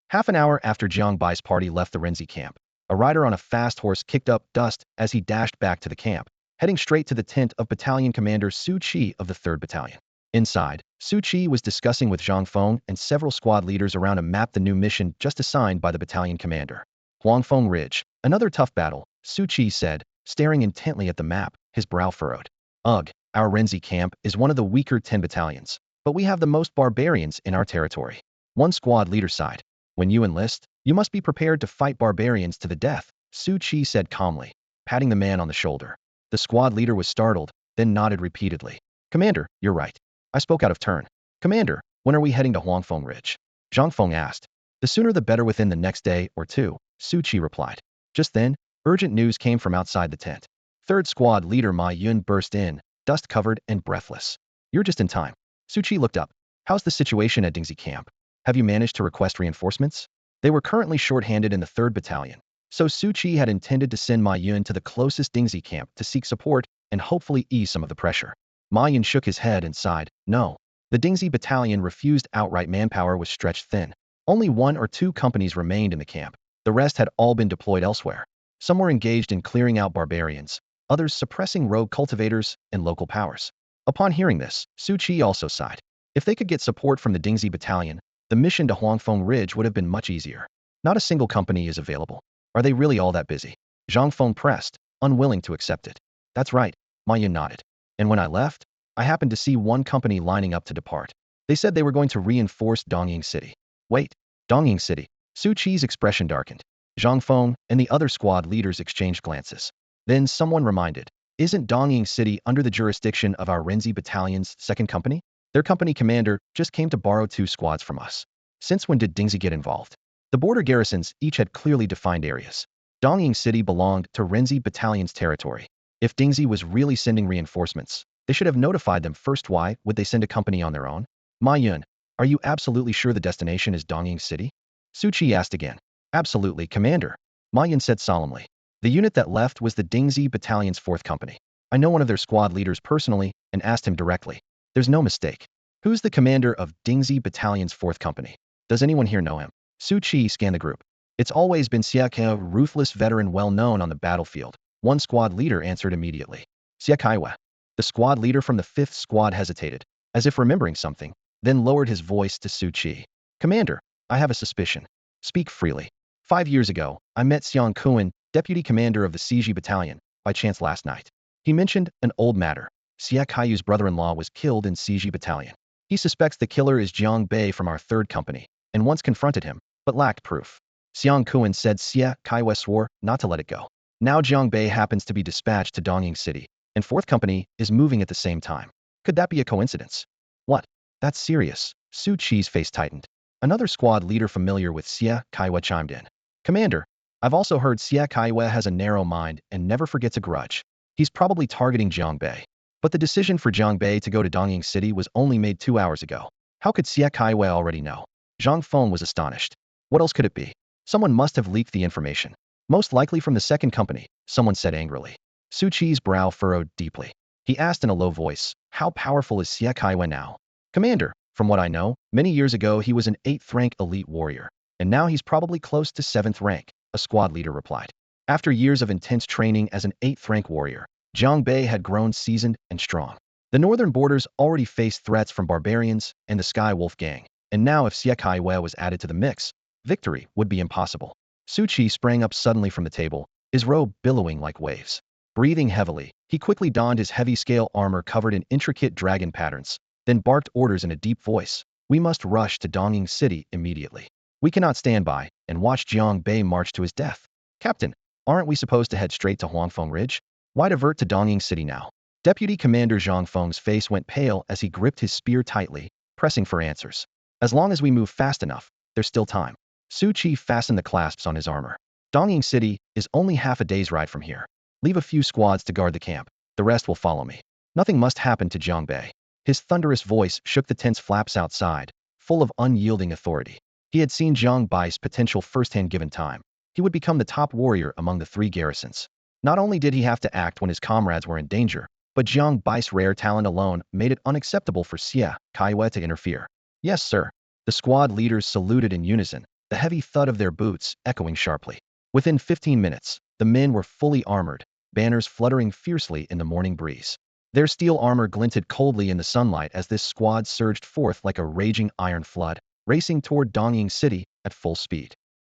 Half an hour after Jiang Bai's party left the Renzi camp, a rider on a fast horse kicked up dust as he dashed back to the camp, heading straight to the tent of Battalion Commander Su Qi of the 3rd Battalion. Inside, Su Qi was discussing with Zhang Feng and several squad leaders around a map the new mission just assigned by the battalion commander. Huangfeng Ridge, another tough battle, Su Qi said, staring intently at the map, his brow furrowed. Ugh, our Renzi camp is one of the weaker 10 battalions, but we have the most barbarians in our territory. One squad leader sighed. When you enlist, you must be prepared to fight barbarians to the death, Su Qi said calmly, patting the man on the shoulder. The squad leader was startled, then nodded repeatedly. Commander, you're right. I spoke out of turn. Commander, when are we heading to Huangfeng Ridge? Zhang Feng asked. The sooner the better, within the next day or 2, Su Qi replied. Just then, urgent news came from outside the tent. 3rd squad leader Ma Yun burst in, dust-covered and breathless. You're just in time. Su Qi looked up. How's the situation at Dingxi camp? Have you managed to request reinforcements? They were currently short-handed in the 3rd Battalion, so Su Qi had intended to send Ma Yun to the closest Dingxi camp to seek support and hopefully ease some of the pressure. Ma Yun shook his head and sighed. No. The Dingxi Battalion refused outright. Manpower was stretched thin. Only 1 or 2 companies remained in the camp. The rest had all been deployed elsewhere. Some were engaged in clearing out barbarians, others suppressing rogue cultivators and local powers. Upon hearing this, Su Qi also sighed. If they could get support from the Dingxi Battalion, the mission to Huangfeng Ridge would have been much easier. Not a single company is available. Are they really all that busy? Zhang Feng pressed, unwilling to accept it. That's right, Ma Yun nodded. And when I left, I happened to see one company lining up to depart. They said they were going to reinforce Dongying City. Wait, Dongying City? Su Qi's expression darkened. Zhang Feng and the other squad leaders exchanged glances. Then someone reminded, isn't Dongying City under the jurisdiction of our Renzi Battalion's second company? Their company commander just came to borrow 2 squads from us. Since when did Dingxi get involved? The border garrisons each had clearly defined areas. Dongying City belonged to Renzi Battalion's territory. If Dingxi was really sending reinforcements, they should have notified them first. Why would they send a company on their own? Ma Yun, are you absolutely sure the destination is Dongying City? Su Qi asked again. Absolutely, Commander, Ma Yun said solemnly. The unit that left was the Dingxi Battalion's 4th company. I know one of their squad leaders personally and asked him directly. There's no mistake. Who's the commander of Dingxi Battalion's 4th company? Does anyone here know him? Su Qi scanned the group. It's always been Xia Kai, a ruthless veteran well known on the battlefield. One squad leader answered immediately. Xia Kaiwa. The squad leader from the 5th squad hesitated, as if remembering something, then lowered his voice to Su Qi. Commander, I have a suspicion. Speak freely. 5 years ago, I met Xiang Kuan, deputy commander of the Ciji Battalion, by chance last night. He mentioned an old matter. Xia Kaiyu's brother-in-law was killed in Ciji Battalion. He suspects the killer is Jiang Bei from our 3rd company, and once confronted him, but lacked proof. Xiang Kuan said Xia Kaiwa swore not to let it go. Now Jiang Bei happens to be dispatched to Dongying City, and 4th company is moving at the same time. Could that be a coincidence? What? That's serious. Su Qi's face tightened. Another squad leader familiar with Xia Kaiwa chimed in. Commander, I've also heard Xia Kaiwa has a narrow mind and never forgets a grudge. He's probably targeting Jiang Bei. But the decision for Jiang Bei to go to Dongying City was only made 2 hours ago. How could Xia Kaiwa already know? Zhang Feng was astonished. What else could it be? Someone must have leaked the information. Most likely from the 2nd company, someone said angrily. Su Qi's brow furrowed deeply. He asked in a low voice, how powerful is Xia Kaiwa now? Commander, from what I know, many years ago he was an 8th rank elite warrior, and now he's probably close to 7th rank, a squad leader replied. After years of intense training as an 8th rank warrior, Jiang Bei had grown seasoned and strong. The northern borders already faced threats from barbarians and the Sky Wolf gang, and now if Xia Kaiwa was added to the mix, victory would be impossible. Su Qi sprang up suddenly from the table, his robe billowing like waves. Breathing heavily, he quickly donned his heavy scale armor covered in intricate dragon patterns, then barked orders in a deep voice. We must rush to Dongying City immediately. We cannot stand by and watch Jiang Bei march to his death. Captain, aren't we supposed to head straight to Huangfeng Ridge? Why divert to Dongying City now? Deputy Commander Zhang Feng's face went pale as he gripped his spear tightly, pressing for answers. As long as we move fast enough, there's still time. Su Qi fastened the clasps on his armor. Dongying City is only half a day's ride from here. Leave a few squads to guard the camp. The rest will follow me. Nothing must happen to Jiang Bei. His thunderous voice shook the tense flaps outside, full of unyielding authority. He had seen Jiang Bai's potential firsthand given time. He would become the top warrior among the 3 garrisons. Not only did he have to act when his comrades were in danger, but Jiang Bai's rare talent alone made it unacceptable for Xia Kaiwa to interfere. Yes, sir. The squad leaders saluted in unison, the heavy thud of their boots echoing sharply. Within 15 minutes, the men were fully armored, banners fluttering fiercely in the morning breeze. Their steel armor glinted coldly in the sunlight as this squad surged forth like a raging iron flood, racing toward Dongying City at full speed.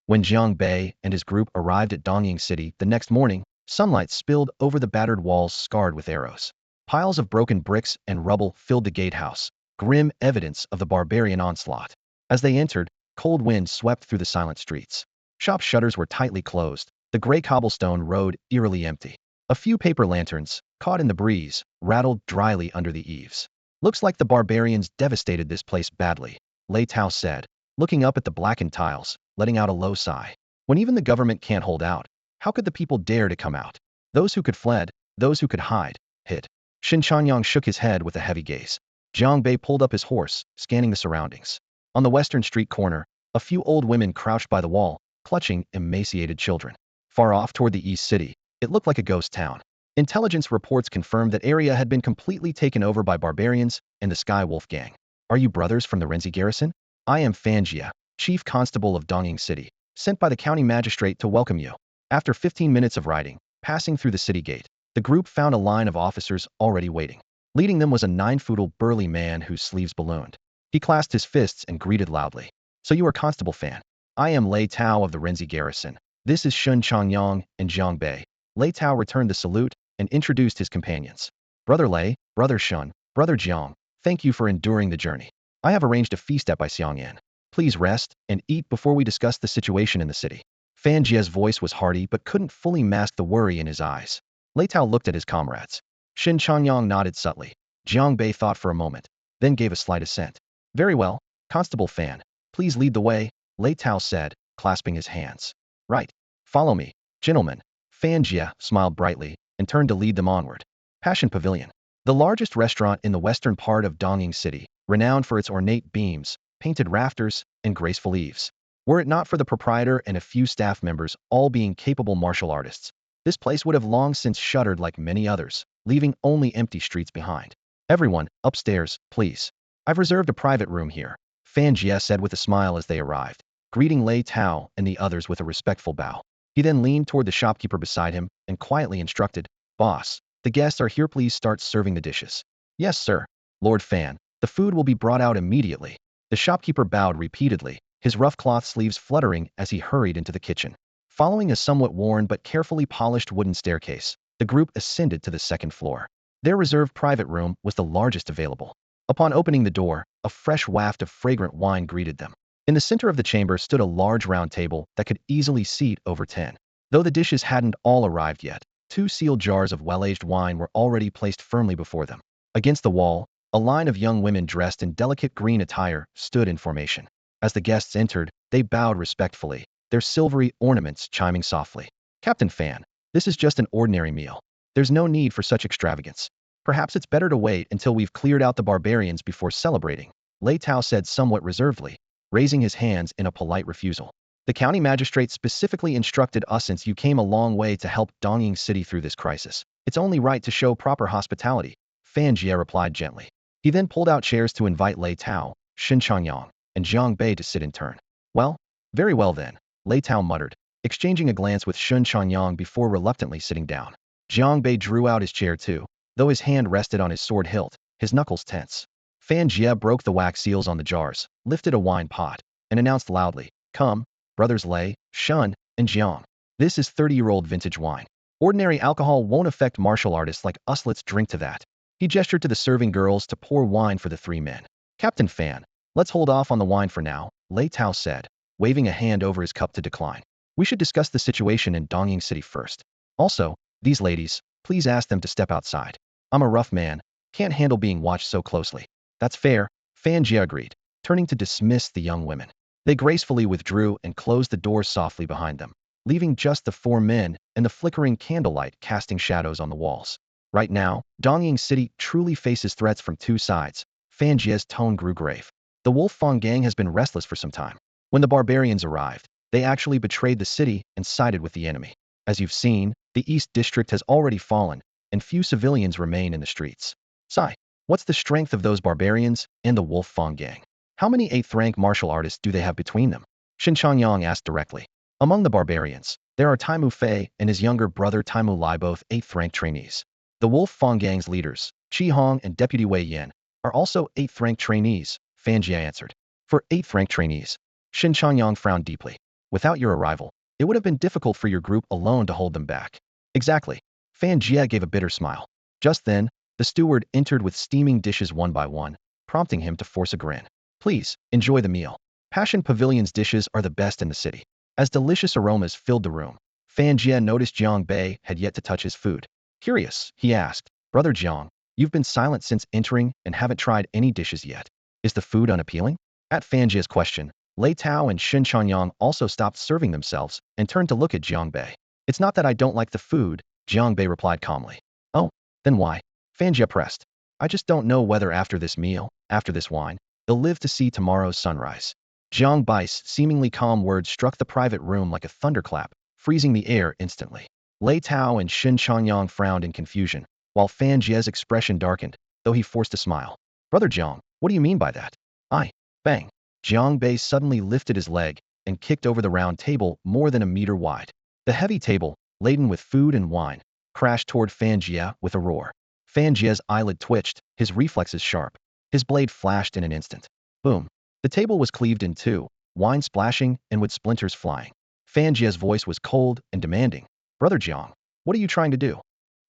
When Jiang Bei and his group arrived at Dongying City the next morning, sunlight spilled over the battered walls scarred with arrows. Piles of broken bricks and rubble filled the gatehouse, grim evidence of the barbarian onslaught. As they entered, cold wind swept through the silent streets. Shop shutters were tightly closed, the gray cobblestone road eerily empty. A few paper lanterns, caught in the breeze, rattled dryly under the eaves. Looks like the barbarians devastated this place badly, Lei Tao said, looking up at the blackened tiles, letting out a low sigh. When even the government can't hold out, how could the people dare to come out? Those who could fled, those who could hide, hid. Shin Chanyang shook his head with a heavy gaze. Jiang Bei pulled up his horse, scanning the surroundings. On the western street corner, a few old women crouched by the wall, clutching emaciated children. Far off toward the east city, it looked like a ghost town. Intelligence reports confirmed that area had been completely taken over by barbarians and the Sky Wolf gang. Are you brothers from the Renzi garrison? I am Fanjia, chief constable of Dongying City, sent by the county magistrate to welcome you. After 15 minutes of riding, passing through the city gate, the group found a line of officers already waiting. Leading them was a 9-foot burly man whose sleeves ballooned. He clasped his fists and greeted loudly. So you are Constable Fan. I am Lei Tao of the Renzi garrison. This is Shun Changyang and Jiang Bei. Lei Tao returned the salute and introduced his companions. Brother Lei, Brother Shun, Brother Jiang, thank you for enduring the journey. I have arranged a feast at Xiangyan. Please rest and eat before we discuss the situation in the city. Fan Jie's voice was hearty but couldn't fully mask the worry in his eyes. Lei Tao looked at his comrades. Shin Changyang nodded subtly. Jiang Bei thought for a moment, then gave a slight assent. Very well, Constable Fan, please lead the way, Lei Tao said, clasping his hands. Right. Follow me, gentlemen. Fan Jie smiled brightly and turned to lead them onward. Passion Pavilion. The largest restaurant in the western part of Dongying City, renowned for its ornate beams, painted rafters, and graceful eaves. Were it not for the proprietor and a few staff members all being capable martial artists, this place would have long since shuttered like many others, leaving only empty streets behind. Everyone, upstairs, please. I've reserved a private room here, Fan Jie said with a smile as they arrived, greeting Lei Tao and the others with a respectful bow. He then leaned toward the shopkeeper beside him and quietly instructed, Boss, the guests are here, please start serving the dishes. Yes, sir. Lord Fan, the food will be brought out immediately. The shopkeeper bowed repeatedly, his rough cloth sleeves fluttering as he hurried into the kitchen. Following a somewhat worn but carefully polished wooden staircase, the group ascended to the second floor. Their reserved private room was the largest available. Upon opening the door, a fresh waft of fragrant wine greeted them. In the center of the chamber stood a large round table that could easily seat over 10. Though the dishes hadn't all arrived yet, 2 sealed jars of well-aged wine were already placed firmly before them. Against the wall, a line of young women dressed in delicate green attire stood in formation. As the guests entered, they bowed respectfully, their silvery ornaments chiming softly. Captain Fan, this is just an ordinary meal. There's no need for such extravagance. Perhaps it's better to wait until we've cleared out the barbarians before celebrating, Lei Tao said somewhat reservedly, raising his hands in a polite refusal. The county magistrate specifically instructed us since you came a long way to help Dongying City through this crisis. It's only right to show proper hospitality, Fan Jie replied gently. He then pulled out chairs to invite Lei Tao, Shin Changyang, and Jiang Bei to sit in turn. Well, very well then, Lei Tao muttered, exchanging a glance with Shun Changyang before reluctantly sitting down. Jiang Bei drew out his chair too, though his hand rested on his sword hilt, his knuckles tense. Fan Jie broke the wax seals on the jars, lifted a wine pot, and announced loudly, Come, brothers Lei, Shun, and Jiang. This is 30-year-old vintage wine. Ordinary alcohol won't affect martial artists like us, let's drink to that. He gestured to the serving girls to pour wine for the 3 men. Captain Fan, let's hold off on the wine for now, Lei Tao said, waving a hand over his cup to decline. We should discuss the situation in Dongying City first. Also, these ladies, please ask them to step outside. I'm a rough man, can't handle being watched so closely. That's fair, Fan Jie agreed, turning to dismiss the young women. They gracefully withdrew and closed the door softly behind them, leaving just the 4 men and the flickering candlelight casting shadows on the walls. Right now, Dongying City truly faces threats from 2 sides. Fan Jie's tone grew grave. The Wolf Fang gang has been restless for some time. When the barbarians arrived, they actually betrayed the city and sided with the enemy. As you've seen, the East District has already fallen, and few civilians remain in the streets. Sai, what's the strength of those barbarians and the Wolf Fang gang? How many 8th-rank martial artists do they have between them? Shin Changyang asked directly. Among the barbarians, there are Taimu Fei and his younger brother Taimu Lai, both 8th-rank trainees. The Wolf Fang gang's leaders, Qi Hong and Deputy Wei Yan, are also 8th-rank trainees, Fan Jie answered. For 8th-rank trainees, Shin Changyang frowned deeply. Without your arrival, it would have been difficult for your group alone to hold them back. Exactly. Fan Jie gave a bitter smile. Just then, the steward entered with steaming dishes one by one, prompting him to force a grin. Please, enjoy the meal. Passion Pavilion's dishes are the best in the city. As delicious aromas filled the room, Fan Jie noticed Jiang Bei had yet to touch his food. Curious, he asked, Brother Jiang, you've been silent since entering and haven't tried any dishes yet. Is the food unappealing? At Fan Jie's question, Lei Tao and Shin Changyang also stopped serving themselves and turned to look at Jiang Bei. It's not that I don't like the food, Jiang Bei replied calmly. Oh, then why? Fan Jie pressed. I just don't know whether after this meal, after this wine, they'll live to see tomorrow's sunrise. Jiang Bai's seemingly calm words struck the private room like a thunderclap, freezing the air instantly. Lei Tao and Shin Changyang frowned in confusion, while Fan Jie's expression darkened, though he forced a smile. Brother Jiang, what do you mean by that? Bang. Jiang Bei suddenly lifted his leg and kicked over the round table more than a meter wide. The heavy table, laden with food and wine, crashed toward Fan Jie with a roar. Fan Jie's eyelid twitched, his reflexes sharp. His blade flashed in an instant. Boom. The table was cleaved in 2, wine splashing and wood splinters flying. Fan Jie's voice was cold and demanding. Brother Jiang, what are you trying to do?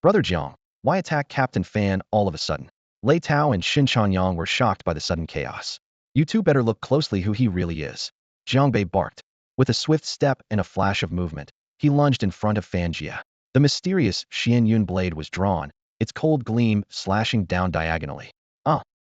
Brother Jiang, why attack Captain Fan all of a sudden? Lei Tao and Xin Chanyang were shocked by the sudden chaos. You two better look closely who he really is. Jiang Bei barked. With a swift step and a flash of movement, he lunged in front of Fan Jie. The mysterious Xian Yun blade was drawn, its cold gleam slashing down diagonally.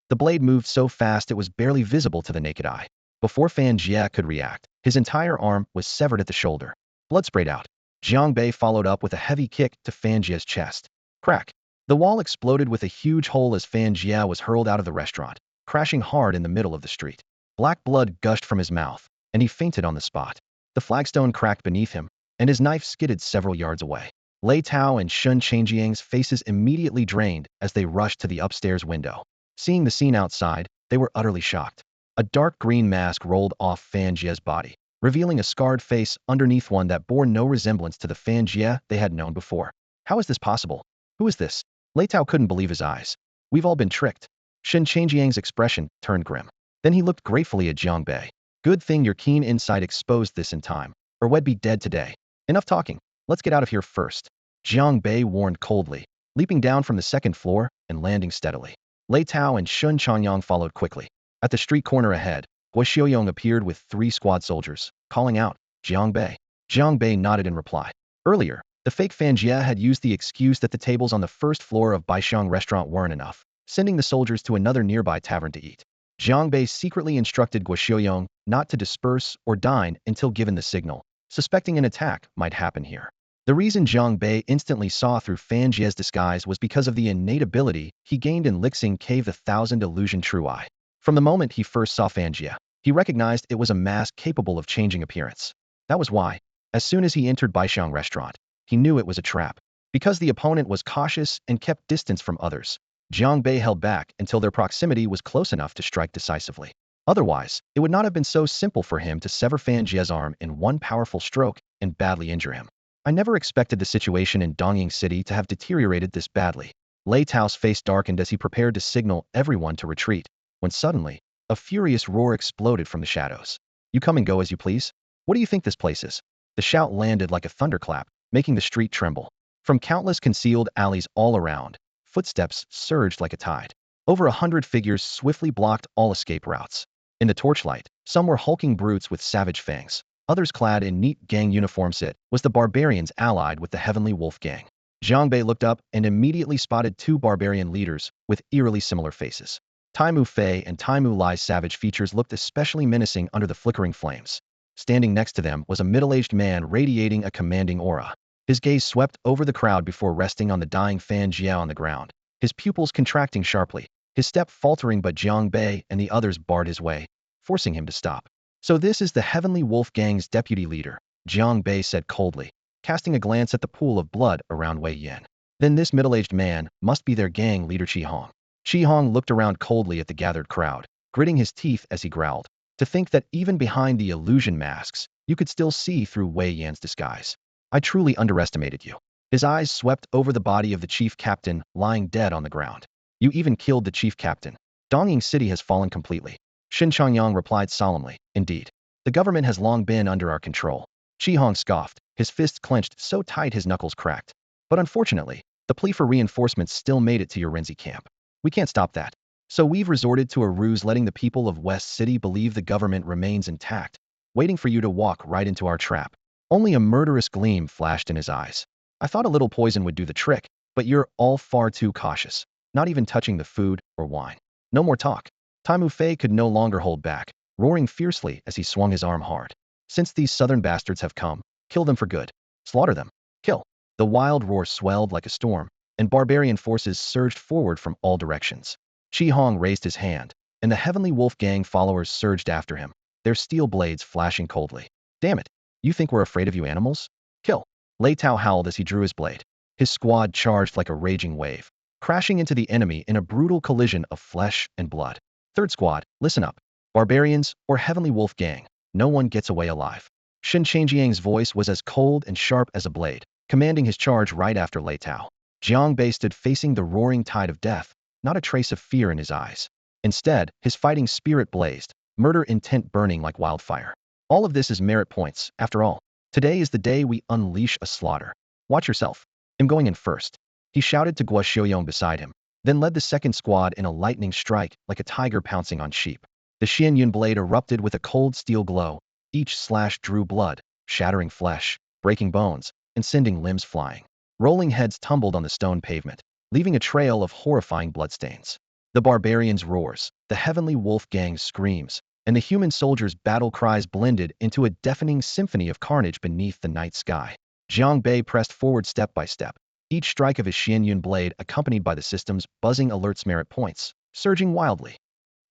The blade moved so fast it was barely visible to the naked eye. Before Fan Jie could react, his entire arm was severed at the shoulder. Blood sprayed out. Jiang Bei followed up with a heavy kick to Fan Jie's chest. Crack! The wall exploded with a huge hole as Fan Jie was hurled out of the restaurant, crashing hard in the middle of the street. Black blood gushed from his mouth, and he fainted on the spot. The flagstone cracked beneath him, and his knife skidded several yards away. Lei Tao and Shun Changjiang's faces immediately drained as they rushed to the upstairs window. Seeing the scene outside, they were utterly shocked. A dark green mask rolled off Fan Jie's body, revealing a scarred face underneath one that bore no resemblance to the Fan Jie they had known before. How is this possible? Who is this? Lei Tao couldn't believe his eyes. We've all been tricked. Shin Changjiang's expression turned grim. Then he looked gratefully at Jiang Bei. Good thing your keen insight exposed this in time, or we'd be dead today. Enough talking. Let's get out of here first. Jiang Bei warned coldly, leaping down from the second floor and landing steadily. Lei Tao and Shun Chanyang followed quickly. At the street corner ahead, Guo Xiaoyong appeared with 3 squad soldiers, calling out, Jiang Bei. Jiang Bei nodded in reply. Earlier, the fake Fan Jie had used the excuse that the tables on the first floor of Baixiang restaurant weren't enough, sending the soldiers to another nearby tavern to eat. Jiang Bei secretly instructed Guo Xiaoyong not to disperse or dine until given the signal, suspecting an attack might happen here. The reason Jiang Bei instantly saw through Fan Jie's disguise was because of the innate ability he gained in Lixing Cave the Thousand Illusion True Eye. From the moment he first saw Fan Jie, he recognized it was a mask capable of changing appearance. That was why, as soon as he entered Baixiang restaurant, he knew it was a trap. Because the opponent was cautious and kept distance from others, Jiang Bei held back until their proximity was close enough to strike decisively. Otherwise, it would not have been so simple for him to sever Fan Jie's arm in one powerful stroke and badly injure him. I never expected the situation in Dongying City to have deteriorated this badly. Lei Tao's face darkened as he prepared to signal everyone to retreat, when suddenly, a furious roar exploded from the shadows. You come and go as you please? What do you think this place is? The shout landed like a thunderclap, making the street tremble. From countless concealed alleys all around, footsteps surged like a tide. Over 100 figures swiftly blocked all escape routes. In the torchlight, some were hulking brutes with savage fangs. Others clad in neat gang uniforms. It was the barbarians allied with the Heavenly Wolf Gang. Jiang Bei looked up and immediately spotted 2 barbarian leaders with eerily similar faces. Taimu Fei and Taimu Lai's savage features looked especially menacing under the flickering flames. Standing next to them was a middle-aged man radiating a commanding aura. His gaze swept over the crowd before resting on the dying Fan Jie on the ground, his pupils contracting sharply, his step faltering, but Jiang Bei and the others barred his way, forcing him to stop. So this is the Heavenly Wolf Gang's deputy leader, Jiang Bei said coldly, casting a glance at the pool of blood around Wei Yan. Then this middle-aged man must be their gang leader Qi Hong. Qi Hong looked around coldly at the gathered crowd, gritting his teeth as he growled. To think that even behind the illusion masks, you could still see through Wei Yan's disguise. I truly underestimated you. His eyes swept over the body of the chief captain lying dead on the ground. You even killed the chief captain. Dongying City has fallen completely. Xin Changyang replied solemnly, indeed. The government has long been under our control. Qi Hong scoffed, his fists clenched so tight his knuckles cracked. But unfortunately, the plea for reinforcements still made it to your Renzi camp. We can't stop that. So we've resorted to a ruse, letting the people of West City believe the government remains intact, waiting for you to walk right into our trap. Only a murderous gleam flashed in his eyes. I thought a little poison would do the trick, but you're all far too cautious, not even touching the food or wine. No more talk. Taimu Fei could no longer hold back, roaring fiercely as he swung his arm hard. Since these southern bastards have come, kill them for good. Slaughter them. Kill. The wild roar swelled like a storm, and barbarian forces surged forward from all directions. Qi Hong raised his hand, and the Heavenly Wolf Gang followers surged after him, their steel blades flashing coldly. Damn it! You think we're afraid of you animals? Kill! Lei Tao howled as he drew his blade. His squad charged like a raging wave, crashing into the enemy in a brutal collision of flesh and blood. Third squad, listen up. Barbarians or Heavenly Wolf Gang, no one gets away alive. Shin Changjiang's voice was as cold and sharp as a blade, commanding his charge right after Lei Tao. Jiang Bei stood facing the roaring tide of death, not a trace of fear in his eyes. Instead, his fighting spirit blazed, murder intent burning like wildfire. All of this is merit points, after all. Today is the day we unleash a slaughter. Watch yourself. I'm going in first. He shouted to Guo Xiaoyong beside him, then led the second squad in a lightning strike like a tiger pouncing on sheep. The Xianyun blade erupted with a cold steel glow. Each slash drew blood, shattering flesh, breaking bones, and sending limbs flying. Rolling heads tumbled on the stone pavement, leaving a trail of horrifying bloodstains. The barbarians' roars, the heavenly wolf gang's screams, and the human soldiers' battle cries blended into a deafening symphony of carnage beneath the night sky. Jiang Bei pressed forward step by step, each strike of his Xianyun blade accompanied by the system's buzzing alerts merit points, surging wildly.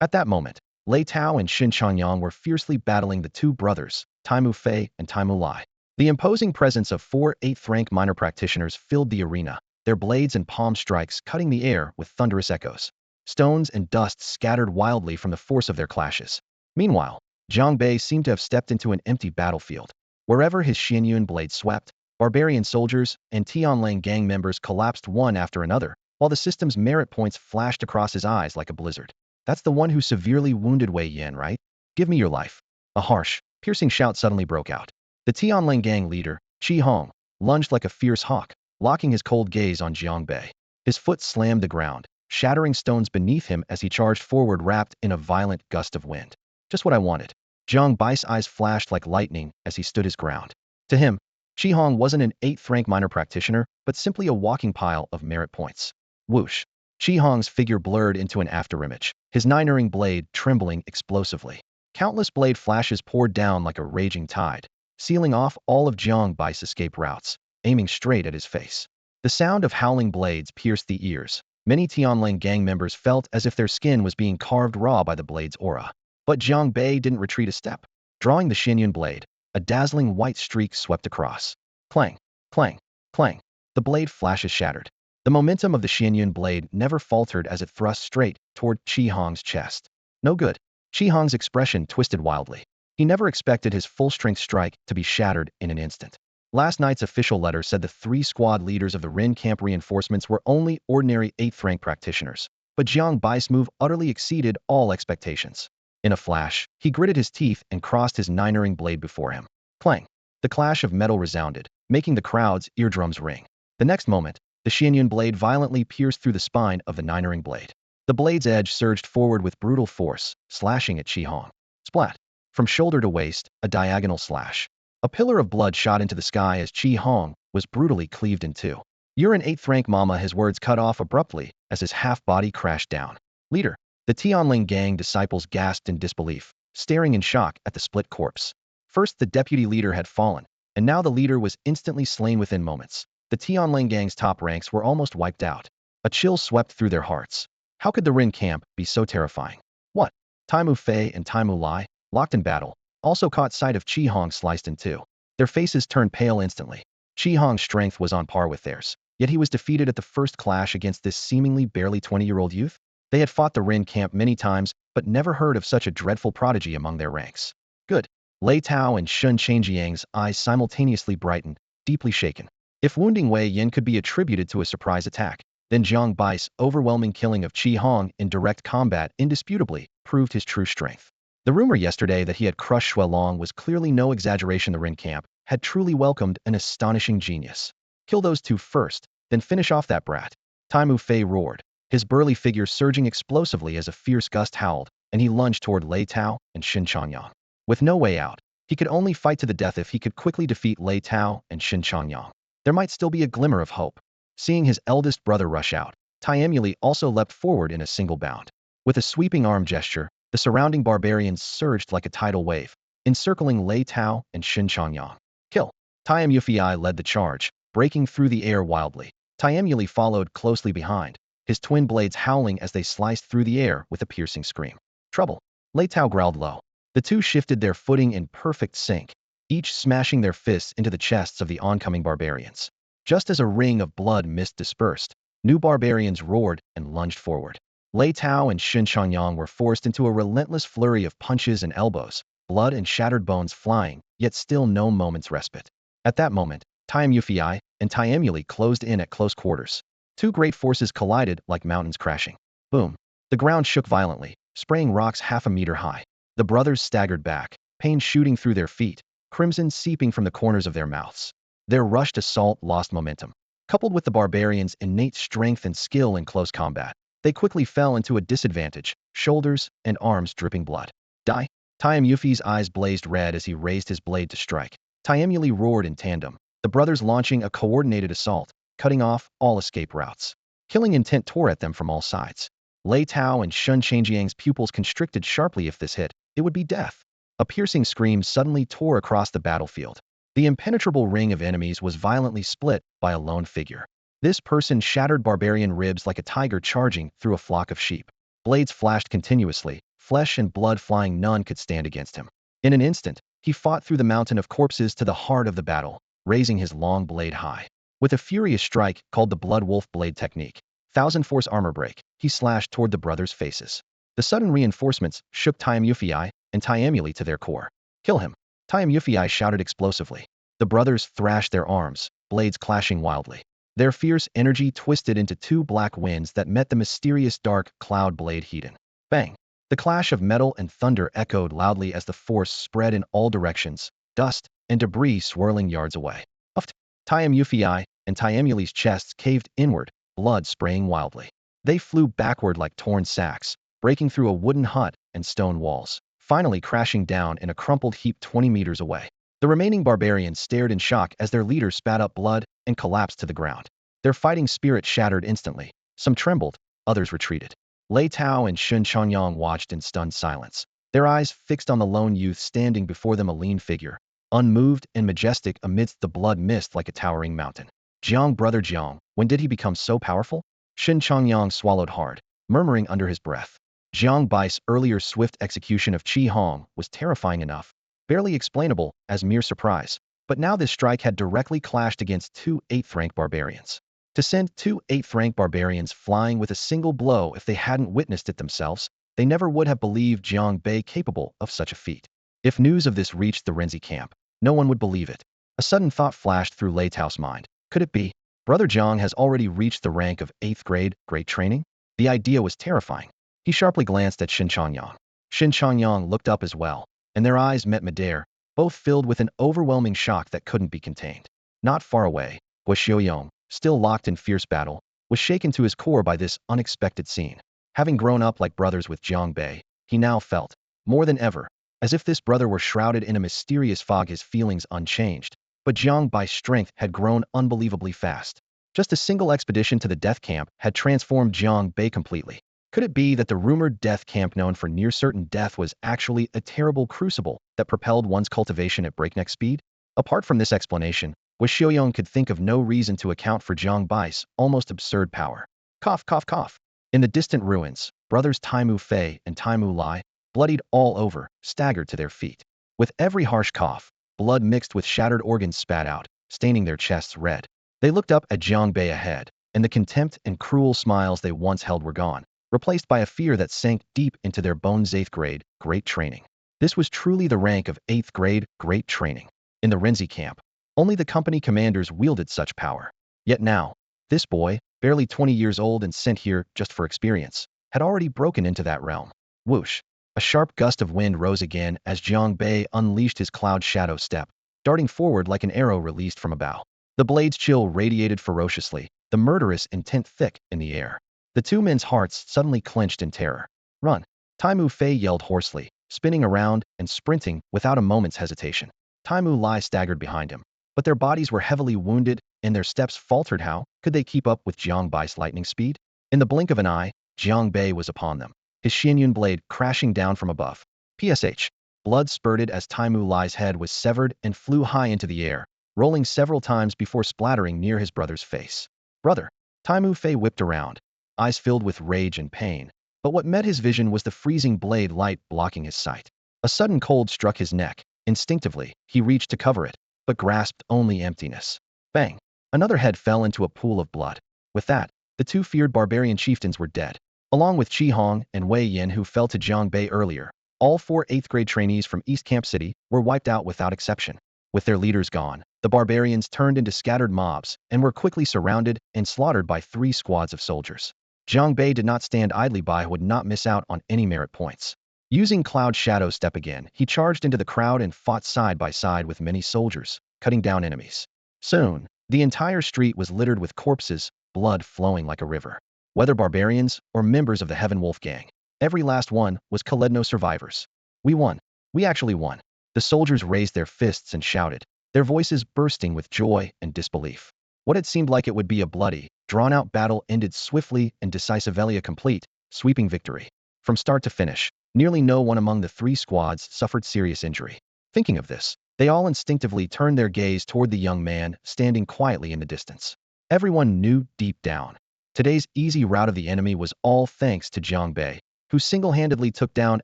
At that moment, Lei Tao and Xin Changyang were fiercely battling the two brothers, Taimu Fei and Taimu Lai. The imposing presence of 4 8th-rank minor practitioners filled the arena, their blades and palm strikes cutting the air with thunderous echoes. Stones and dust scattered wildly from the force of their clashes. Meanwhile, Jiang Bei seemed to have stepped into an empty battlefield. Wherever his Xianyun blade swept, barbarian soldiers and Tianlang gang members collapsed one after another, while the system's merit points flashed across his eyes like a blizzard. That's the one who severely wounded Wei Yan, right? Give me your life. A harsh, piercing shout suddenly broke out. The Tianlang gang leader, Qi Hong, lunged like a fierce hawk, locking his cold gaze on Jiang Bei. His foot slammed the ground, shattering stones beneath him as he charged forward wrapped in a violent gust of wind. Just what I wanted. Jiang Bai's eyes flashed like lightning as he stood his ground. To him, Qi Hong wasn't an 8th-rank minor practitioner, but simply a walking pile of merit points. Whoosh. Qi Hong's figure blurred into an afterimage, his 9-ring blade trembling explosively. Countless blade flashes poured down like a raging tide, sealing off all of Jiang Bai's escape routes, aiming straight at his face. The sound of howling blades pierced the ears. Many Tianlang gang members felt as if their skin was being carved raw by the blade's aura. But Jiang Bei didn't retreat a step. Drawing the Xianyun blade, a dazzling white streak swept across. Clang, clang, clang. The blade flashes shattered. The momentum of the Xianyun blade never faltered as it thrust straight toward Qi Hong's chest. No good. Qi Hong's expression twisted wildly. He never expected his full-strength strike to be shattered in an instant. Last night's official letter said the 3 squad leaders of the Ren camp reinforcements were only ordinary 8th-rank practitioners, but Jiang Bai's move utterly exceeded all expectations. In a flash, he gritted his teeth and crossed his 9-ring blade before him. Clang! The clash of metal resounded, making the crowd's eardrums ring. The next moment, the Xianyun blade violently pierced through the spine of the 9-ring blade. The blade's edge surged forward with brutal force, slashing at Qi Hong. Splat! From shoulder to waist, a diagonal slash. A pillar of blood shot into the sky as Qi Hong was brutally cleaved in two. "You're an 8th-rank mama," his words cut off abruptly as his half-body crashed down. "Leader." The Tianling gang disciples gasped in disbelief, staring in shock at the split corpse. First the deputy leader had fallen, and now the leader was instantly slain within moments. The Tianling gang's top ranks were almost wiped out. A chill swept through their hearts. How could the Ren camp be so terrifying? What? Taimu Fei and Taimu Lai, locked in battle, also caught sight of Qi Hong sliced in two. Their faces turned pale instantly. Qi Hong's strength was on par with theirs, yet he was defeated at the first clash against this seemingly barely 20-year-old youth. They had fought the Ren camp many times, but never heard of such a dreadful prodigy among their ranks. Good. Lei Tao and Shun Changjiang's eyes simultaneously brightened, deeply shaken. If wounding Wei Yan could be attributed to a surprise attack, then Jiang Bai's overwhelming killing of Qi Hong in direct combat indisputably proved his true strength. The rumor yesterday that he had crushed Shui Long was clearly no exaggeration. The Ren camp had truly welcomed an astonishing genius. Kill those two first, then finish off that brat. Taimu Fei roared, his burly figure surging explosively as a fierce gust howled, and he lunged toward Lei Tao and Xin Changyang. With no way out, he could only fight to the death. If he could quickly defeat Lei Tao and Xin Changyang, there might still be a glimmer of hope. Seeing his eldest brother rush out, Taimuli also leapt forward in a single bound. With a sweeping arm gesture, the surrounding barbarians surged like a tidal wave, encircling Lei Tao and Xin Changyang. Kill! Taimuli led the charge, breaking through the air wildly. Taimuli followed closely behind, his twin blades howling as they sliced through the air with a piercing scream. Trouble! Lei Tao growled low. The two shifted their footing in perfect sync, each smashing their fists into the chests of the oncoming barbarians. Just as a ring of blood mist dispersed, new barbarians roared and lunged forward. Lei Tao and Xin Changyang were forced into a relentless flurry of punches and elbows, blood and shattered bones flying, yet still no moment's respite. At that moment, Taimuli and Taimuli closed in at close quarters. Two great forces collided like mountains crashing. Boom! The ground shook violently, spraying rocks half a meter high. The brothers staggered back, pain shooting through their feet, crimson seeping from the corners of their mouths. Their rushed assault lost momentum. Coupled with the barbarians' innate strength and skill in close combat, they quickly fell into a disadvantage, shoulders and arms dripping blood. Die! Taim Yufi's eyes blazed red as he raised his blade to strike. Taimuli roared in tandem, the brothers launching a coordinated assault, cutting off all escape routes. Killing intent tore at them from all sides. Lei Tao and Shun Changjiang's pupils constricted sharply. If this hit, it would be death. A piercing scream suddenly tore across the battlefield. The impenetrable ring of enemies was violently split by a lone figure. This person shattered barbarian ribs like a tiger charging through a flock of sheep. Blades flashed continuously, flesh and blood flying. None could stand against him. In an instant, he fought through the mountain of corpses to the heart of the battle, raising his long blade high. With a furious strike called the Blood Wolf Blade technique, Thousand Force Armor Break, he slashed toward the brothers' faces. The sudden reinforcements shook Taim Yufi and Taimuli to their core. Kill him! Taim Yufi shouted explosively. The brothers thrashed their arms, blades clashing wildly. Their fierce energy twisted into two black winds that met the mysterious dark cloud blade Hedon. Bang! The clash of metal and thunder echoed loudly as the force spread in all directions, dust and debris swirling yards away. Uft! Taim Yufi and Taimuli's chests caved inward, blood spraying wildly. They flew backward like torn sacks, breaking through a wooden hut and stone walls, finally crashing down in a crumpled heap 20 meters away. The remaining barbarians stared in shock as their leader spat up blood and collapsed to the ground. Their fighting spirit shattered instantly. Some trembled, others retreated. Lei Tao and Shun Changyang watched in stunned silence, their eyes fixed on the lone youth standing before them, a lean figure, unmoved and majestic amidst the blood mist like a towering mountain. Jiang, brother Jiang, when did he become so powerful? Shun Changyang swallowed hard, murmuring under his breath. Jiang Bai's earlier swift execution of Qi Hong was terrifying enough, barely explainable as mere surprise, but now this strike had directly clashed against two 8th-rank barbarians. To send two 8th-rank barbarians flying with a single blow, if they hadn't witnessed it themselves, they never would have believed Jiang Bei capable of such a feat. If news of this reached the Renzi camp, no one would believe it. A sudden thought flashed through Lei Tao's mind. Could it be? Brother Jiang has already reached the rank of 8th grade, great training? The idea was terrifying. He sharply glanced at Shin Changyang. Shin Changyang looked up as well, and their eyes met midair, both filled with an overwhelming shock that couldn't be contained. Not far away, Hua Xiaoyong, still locked in fierce battle, was shaken to his core by this unexpected scene. Having grown up like brothers with Jiang Bei, he now felt, more than ever, as if this brother were shrouded in a mysterious fog. His feelings unchanged, but Jiang Bai's strength had grown unbelievably fast. Just a single expedition to the death camp had transformed Jiang Bei completely. Could it be that the rumored death camp known for near-certain death was actually a terrible crucible that propelled one's cultivation at breakneck speed? Apart from this explanation, Hua Xiaoyong could think of no reason to account for Jiang Bai's almost absurd power. Cough, cough, cough. In the distant ruins, brothers Taimu Fei and Taimu Lai, bloodied all over, staggered to their feet. With every harsh cough, blood mixed with shattered organs spat out, staining their chests red. They looked up at Jiang Bei ahead, and the contempt and cruel smiles they once held were gone, replaced by a fear that sank deep into their bones. 8th grade, great training. This was truly the rank of 8th grade, great training. In the Renzi camp, only the company commanders wielded such power. Yet now, this boy, barely 20 years old and sent here just for experience, had already broken into that realm. Whoosh! A sharp gust of wind rose again as Jiang Bei unleashed his cloud shadow step, darting forward like an arrow released from a bow. The blade's chill radiated ferociously, the murderous intent thick in the air. The two men's hearts suddenly clenched in terror. Run! Taimu Fei yelled hoarsely, spinning around and sprinting without a moment's hesitation. Taimu Lai staggered behind him, but their bodies were heavily wounded and their steps faltered. How could they keep up with Jiang Bai's lightning speed? In the blink of an eye, Jiang Bei was upon them, his Xianyun blade crashing down from above. PSH! Blood spurted as Taimu Lai's head was severed and flew high into the air, rolling several times before splattering near his brother's face. Brother! Taimu Fei whipped around, eyes filled with rage and pain, but what met his vision was the freezing blade light blocking his sight. A sudden cold struck his neck. Instinctively, he reached to cover it, but grasped only emptiness. Bang! Another head fell into a pool of blood. With that, the two feared barbarian chieftains were dead, along with Qi Hong and Wei Yin, who fell to Jiang Bei earlier. All 4 8th grade trainees from East Camp City were wiped out without exception. With their leaders gone, the barbarians turned into scattered mobs and were quickly surrounded and slaughtered by 3 squads of soldiers. Jiang Bei did not stand idly by, would not miss out on any merit points. Using Cloud Shadow Step again, he charged into the crowd and fought side by side with many soldiers, cutting down enemies. Soon, the entire street was littered with corpses, blood flowing like a river. Whether barbarians or members of the Heaven Wolf gang, every last one was Kaledno survivors. We won. We actually won. The soldiers raised their fists and shouted, their voices bursting with joy and disbelief. What had seemed like it would be a bloody, drawn-out battle ended swiftly and decisively, a complete, sweeping victory. From start to finish, nearly no one among the three squads suffered serious injury. Thinking of this, they all instinctively turned their gaze toward the young man standing quietly in the distance. Everyone knew deep down, today's easy rout of the enemy was all thanks to Jiang Bei, who single-handedly took down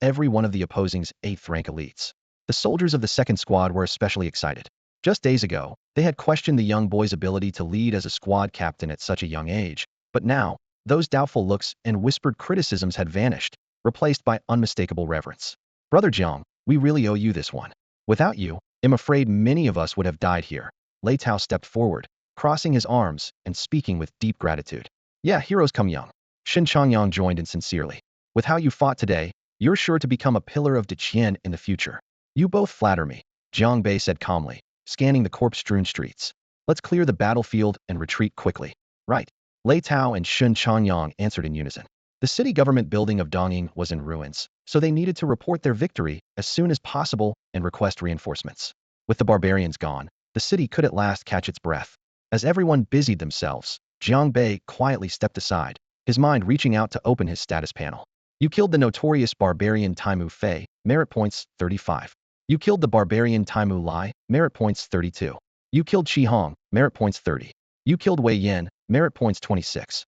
every one of the opposing's 8th-rank elites. The soldiers of the second squad were especially excited. Just days ago, they had questioned the young boy's ability to lead as a squad captain at such a young age, but now, those doubtful looks and whispered criticisms had vanished, replaced by unmistakable reverence. Brother Jiang, we really owe you this one. Without you, I'm afraid many of us would have died here. Lei Tao stepped forward, crossing his arms and speaking with deep gratitude. Yeah, heroes come young. Shen Changyang joined in sincerely. With how you fought today, you're sure to become a pillar of Deqian in the future. You both flatter me, Jiang Bei said calmly, scanning the corpse-strewn streets. Let's clear the battlefield and retreat quickly. Right. Lei Tao and Shen Changyang answered in unison. The city government building of Dongying was in ruins, so they needed to report their victory as soon as possible and request reinforcements. With the barbarians gone, the city could at last catch its breath. As everyone busied themselves, Jiang Bei quietly stepped aside, his mind reaching out to open his status panel. You killed the notorious barbarian Taimu Fei, merit points 35. You killed the barbarian Taimu Lai, merit points 32. You killed Qi Hong, merit points 30. You killed Wei Yan, merit points 26.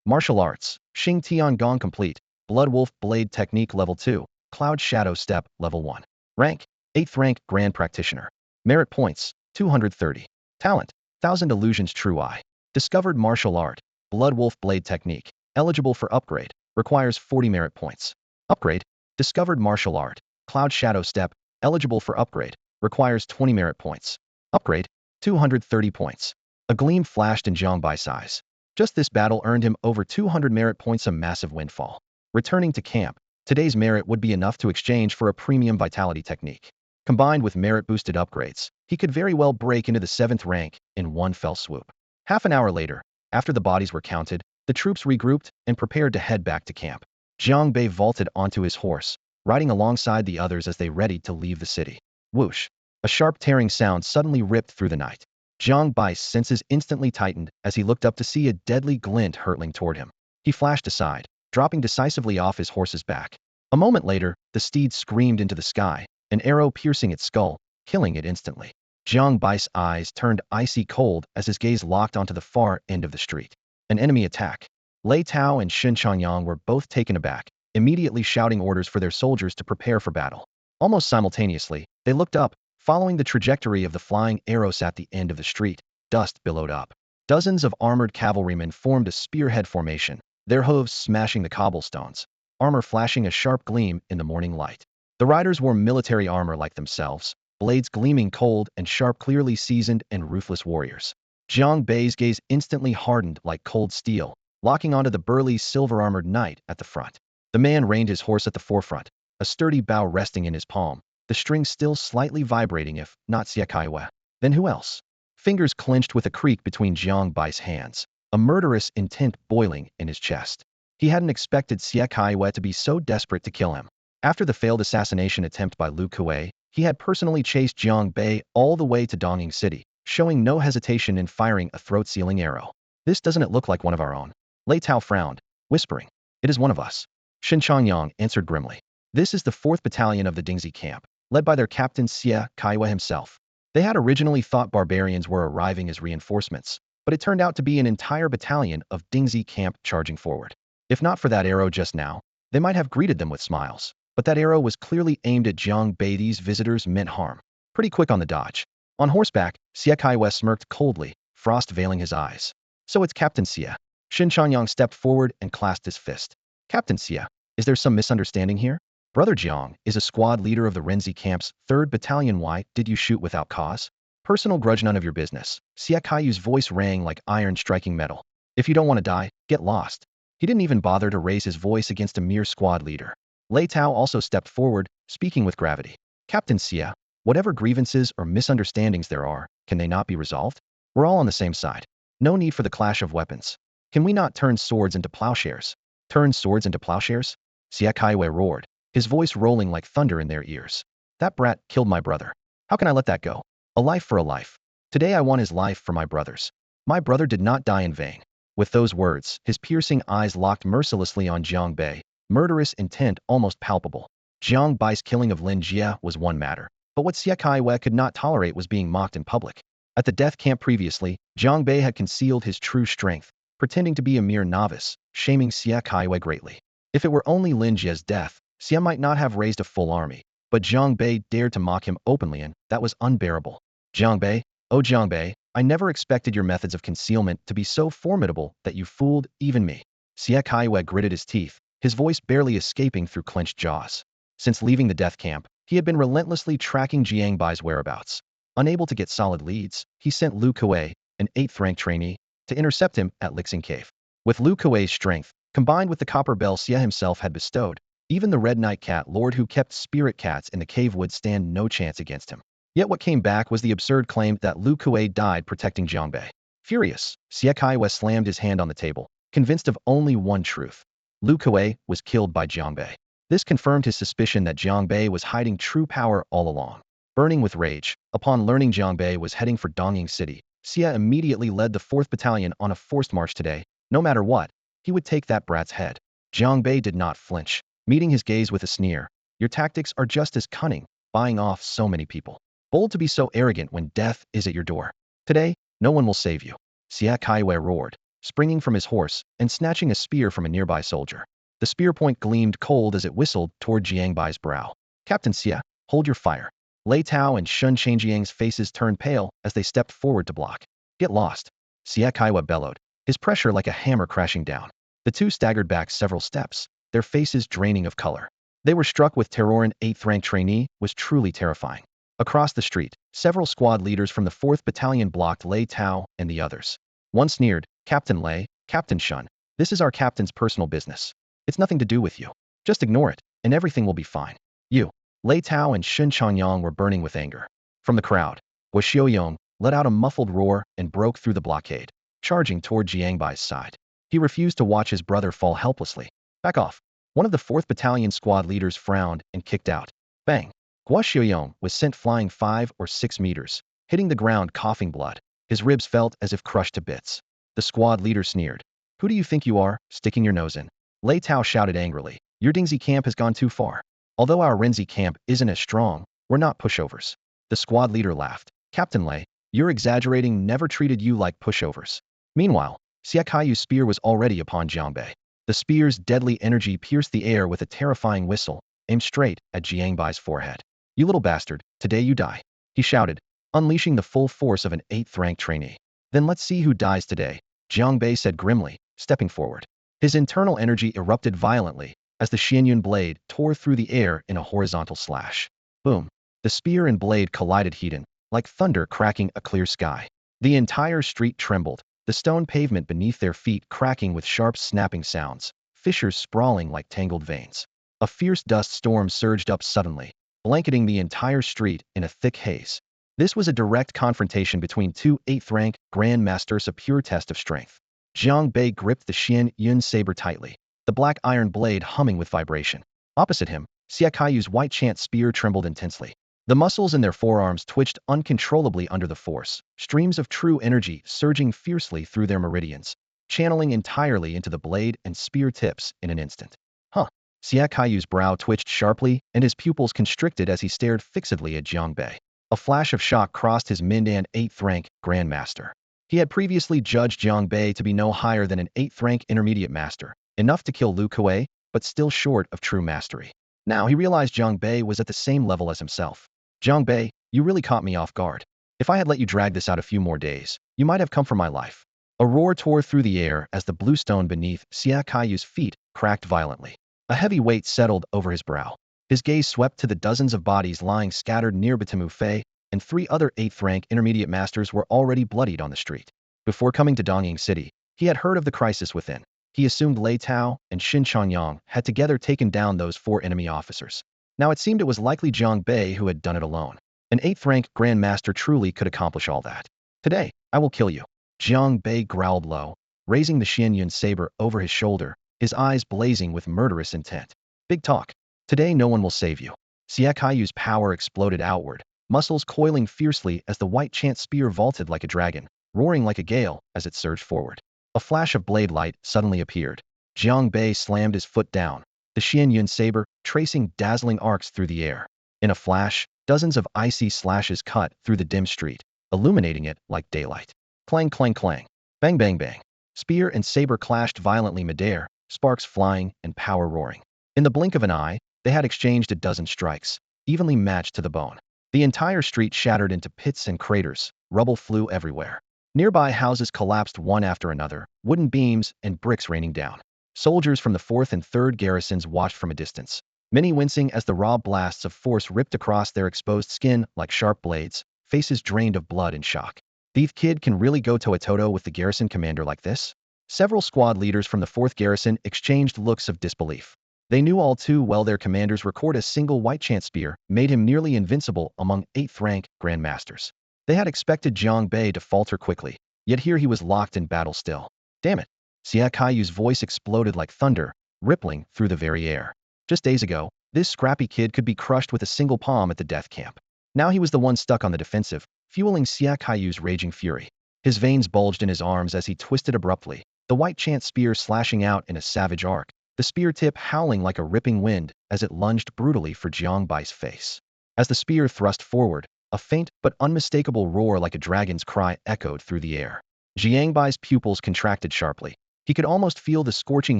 Martial Arts, Xing Tian Gong complete, Blood Wolf Blade Technique Level 2, Cloud Shadow Step Level 1. Rank, 8th rank Grand Practitioner. Merit points, 230. Talent, 1000 Illusions True Eye. Discovered Martial Art, Blood Wolf Blade Technique, eligible for upgrade, requires 40 merit points. Upgrade, Discovered Martial Art, Cloud Shadow Step, eligible for upgrade, requires 20 merit points. Upgrade, 230 points. A gleam flashed in Jiang Bei's eyes. Just this battle earned him over 200 merit points, a massive windfall. Returning to camp, today's merit would be enough to exchange for a premium vitality technique. Combined with merit-boosted upgrades, he could very well break into the 7th rank in one fell swoop. Half an hour later, after the bodies were counted, the troops regrouped and prepared to head back to camp. Jiang Bei vaulted onto his horse, riding alongside the others as they readied to leave the city. Whoosh! A sharp tearing sound suddenly ripped through the night. Jiang Bei's senses instantly tightened as he looked up to see a deadly glint hurtling toward him. He flashed aside, dropping decisively off his horse's back. A moment later, the steed screamed into the sky, an arrow piercing its skull, killing it instantly. Jiang Bei's eyes turned icy cold as his gaze locked onto the far end of the street. An enemy attack. Lei Tao and Shen Changyang were both taken aback, immediately shouting orders for their soldiers to prepare for battle. Almost simultaneously, they looked up, following the trajectory of the flying arrows at the end of the street. Dust billowed up. Dozens of armored cavalrymen formed a spearhead formation, their hooves smashing the cobblestones, armor flashing a sharp gleam in the morning light. The riders wore military armor like themselves, blades gleaming cold and sharp, clearly seasoned and ruthless warriors. Jiang Bei's gaze instantly hardened like cold steel, locking onto the burly silver-armored knight at the front. The man reined his horse at the forefront, a sturdy bow resting in his palm, the strings still slightly vibrating, if not Siakaiwa. Then who else? Fingers clenched with a creak between Jiang Bei's hands, a murderous intent boiling in his chest. He hadn't expected Siakaiwa to be so desperate to kill him. After the failed assassination attempt by Lu Kuei, he had personally chased Jiang Bei all the way to Dongying City, showing no hesitation in firing a throat-sealing arrow. This doesn't look like one of our own. Lei Tao frowned, whispering, "It is one of us." Shen Changyang answered grimly. This is the 4th Battalion of the Dingxi camp, led by their captain Xia Kaiwa himself. They had originally thought barbarians were arriving as reinforcements, but it turned out to be an entire battalion of Dingxi camp charging forward. If not for that arrow just now, they might have greeted them with smiles. But that arrow was clearly aimed at Jiang Bei. These visitors meant harm. Pretty quick on the dodge. On horseback, Xia Kaiwa smirked coldly, frost veiling his eyes. So it's Captain Xia. Shen Changyang stepped forward and clasped his fist. Captain Xia, is there some misunderstanding here? Brother Jiang is a squad leader of the Renzi camp's 3rd Battalion. Why did you shoot without cause? Personal grudge, none of your business. Xia Kai's voice rang like iron striking metal. If you don't want to die, get lost. He didn't even bother to raise his voice against a mere squad leader. Lei Tao also stepped forward, speaking with gravity. Captain Xia, whatever grievances or misunderstandings there are, can they not be resolved? We're all on the same side. No need for the clash of weapons. Can we not turn swords into plowshares? Turn swords into plowshares? Xia Kaiwei roared, his voice rolling like thunder in their ears. That brat killed my brother. How can I let that go? A life for a life. Today I want his life for my brother's. My brother did not die in vain. With those words, his piercing eyes locked mercilessly on Jiang Bei, murderous intent almost palpable. Jiang Bai's killing of Lin Jie was one matter, but what Xia Kaiwei could not tolerate was being mocked in public. At the death camp previously, Jiang Bei had concealed his true strength, pretending to be a mere novice, shaming Xia Kaiwei greatly. If it were only Lin Jie's death, Xia might not have raised a full army, but Jiang Bei dared to mock him openly, and that was unbearable. Jiang Bei, oh Jiang Bei, I never expected your methods of concealment to be so formidable that you fooled even me. Xia Kaiwei gritted his teeth, his voice barely escaping through clenched jaws. Since leaving the death camp, he had been relentlessly tracking Jiang Bai's whereabouts. Unable to get solid leads, he sent Lu Kuei, an 8th-rank trainee, to intercept him at Lixing Cave. With Lu Kuei's strength, combined with the copper bell Xia himself had bestowed, even the Red Knight Cat Lord who kept spirit cats in the cave would stand no chance against him. Yet what came back was the absurd claim that Lu Kuei died protecting Jiang Bei. Furious, Xia Kaiwei slammed his hand on the table, convinced of only one truth. Lu Kuei was killed by Jiang Bei. This confirmed his suspicion that Jiang Bei was hiding true power all along. Burning with rage, upon learning Jiang Bei was heading for Dongying City, Xia immediately led the 4th Battalion on a forced march today. No matter what, he would take that brat's head. Jiang Bei did not flinch, meeting his gaze with a sneer. Your tactics are just as cunning, buying off so many people. Bold to be so arrogant when death is at your door. Today, no one will save you. Xia Kaiwei roared, springing from his horse and snatching a spear from a nearby soldier. The spear point gleamed cold as it whistled toward Jiang Bai's brow. Captain Xia, hold your fire. Lei Tao and Shun Changjiang's faces turned pale as they stepped forward to block. Get lost. Xia Kaiwei bellowed, his pressure like a hammer crashing down. The two staggered back several steps, their faces draining of color. They were struck with terror. An 8th-rank trainee was truly terrifying. Across the street, several squad leaders from the 4th Battalion blocked Lei Tao and the others. One sneered, Captain Lei, Captain Shun, this is our captain's personal business. It's nothing to do with you. Just ignore it, and everything will be fine. You. Lei Tao and Shun Changyang were burning with anger. From the crowd, Guo Xiaoyong let out a muffled roar and broke through the blockade, charging toward Jiang Bai's side. He refused to watch his brother fall helplessly. Back off. One of the 4th Battalion squad leaders frowned and kicked out. Bang. Guo Xiaoyong was sent flying 5 or 6 meters, hitting the ground coughing blood. His ribs felt as if crushed to bits. The squad leader sneered. Who do you think you are, sticking your nose in? Lei Tao shouted angrily. Your Dingzi camp has gone too far. Although our Renzi camp isn't as strong, we're not pushovers. The squad leader laughed. Captain Lei, you're exaggerating. Never treated you like pushovers. Meanwhile, Xia Kaiyu's spear was already upon Jiang Bei. The spear's deadly energy pierced the air with a terrifying whistle, aimed straight at Jiang Bai's forehead. You little bastard, today you die, he shouted, unleashing the full force of an 8th-rank trainee. Then let's see who dies today, Jiang Bei said grimly, stepping forward. His internal energy erupted violently as the Xianyun blade tore through the air in a horizontal slash. Boom. The spear and blade collided heat-in, like thunder cracking a clear sky. The entire street trembled, the stone pavement beneath their feet cracking with sharp snapping sounds, fissures sprawling like tangled veins. A fierce dust storm surged up suddenly, blanketing the entire street in a thick haze. This was a direct confrontation between two 8th-rank Grand Masters, a pure test of strength. Jiang Bei gripped the Xianyun saber tightly, the black iron blade humming with vibration. Opposite him, Xia Kaiyu's white chant spear trembled intensely. The muscles in their forearms twitched uncontrollably under the force, streams of true energy surging fiercely through their meridians, channeling entirely into the blade and spear tips in an instant. Huh. Xia Kaiyu's brow twitched sharply and his pupils constricted as he stared fixedly at Jiang Bei. A flash of shock crossed his Mindan 8th-rank Grand Master. He had previously judged Jiang Bei to be no higher than an 8th-rank Intermediate Master, enough to kill Lu Kuei, but still short of true mastery. Now he realized Jiang Bei was at the same level as himself. Jiang Bei, you really caught me off guard. If I had let you drag this out a few more days, you might have come for my life. A roar tore through the air as the blue stone beneath Xia Kaiyu's feet cracked violently. A heavy weight settled over his brow. His gaze swept to the dozens of bodies lying scattered near Batimu Fei, and 3 other 8th-rank Intermediate Masters were already bloodied on the street. Before coming to Dongying City, he had heard of the crisis within. He assumed Lei Tao and Xin Changyang had together taken down those 4 enemy officers. Now it seemed it was likely Jiang Bei who had done it alone. An 8th-rank Grand Master truly could accomplish all that. Today, I will kill you. Jiang Bei growled low, raising the Xianyun saber over his shoulder, his eyes blazing with murderous intent. Big talk. Today no one will save you. Xia Kaiyu's power exploded outward, muscles coiling fiercely as the white chant spear vaulted like a dragon, roaring like a gale as it surged forward. A flash of blade light suddenly appeared. Jiang Bei slammed his foot down, the Xianyun saber tracing dazzling arcs through the air. In a flash, dozens of icy slashes cut through the dim street, illuminating it like daylight. Clang, clang, clang. Bang, bang, bang. Spear and saber clashed violently midair, sparks flying and power roaring. In the blink of an eye, they had exchanged a dozen strikes, evenly matched to the bone. The entire street shattered into pits and craters, rubble flew everywhere. Nearby houses collapsed one after another, wooden beams and bricks raining down. Soldiers from the 4th and 3rd garrisons watched from a distance, many wincing as the raw blasts of force ripped across their exposed skin like sharp blades, faces drained of blood in shock. Thief Kid can really go toe-to-toe with the garrison commander like this? Several squad leaders from the 4th garrison exchanged looks of disbelief. They knew all too well their commander's record a single white chant spear made him nearly invincible among 8th-rank grandmasters. They had expected Jiang Bei to falter quickly, yet here he was locked in battle still. Damn it! Xia Kaiyu's voice exploded like thunder, rippling through the very air. Just days ago, this scrappy kid could be crushed with a single palm at the death camp. Now he was the one stuck on the defensive, fueling Xia Kaiyu's raging fury. His veins bulged in his arms as he twisted abruptly, the white chant spear slashing out in a savage arc, the spear tip howling like a ripping wind as it lunged brutally for Jiang Bai's face. As the spear thrust forward, a faint but unmistakable roar like a dragon's cry echoed through the air. Jiang Bai's pupils contracted sharply. He could almost feel the scorching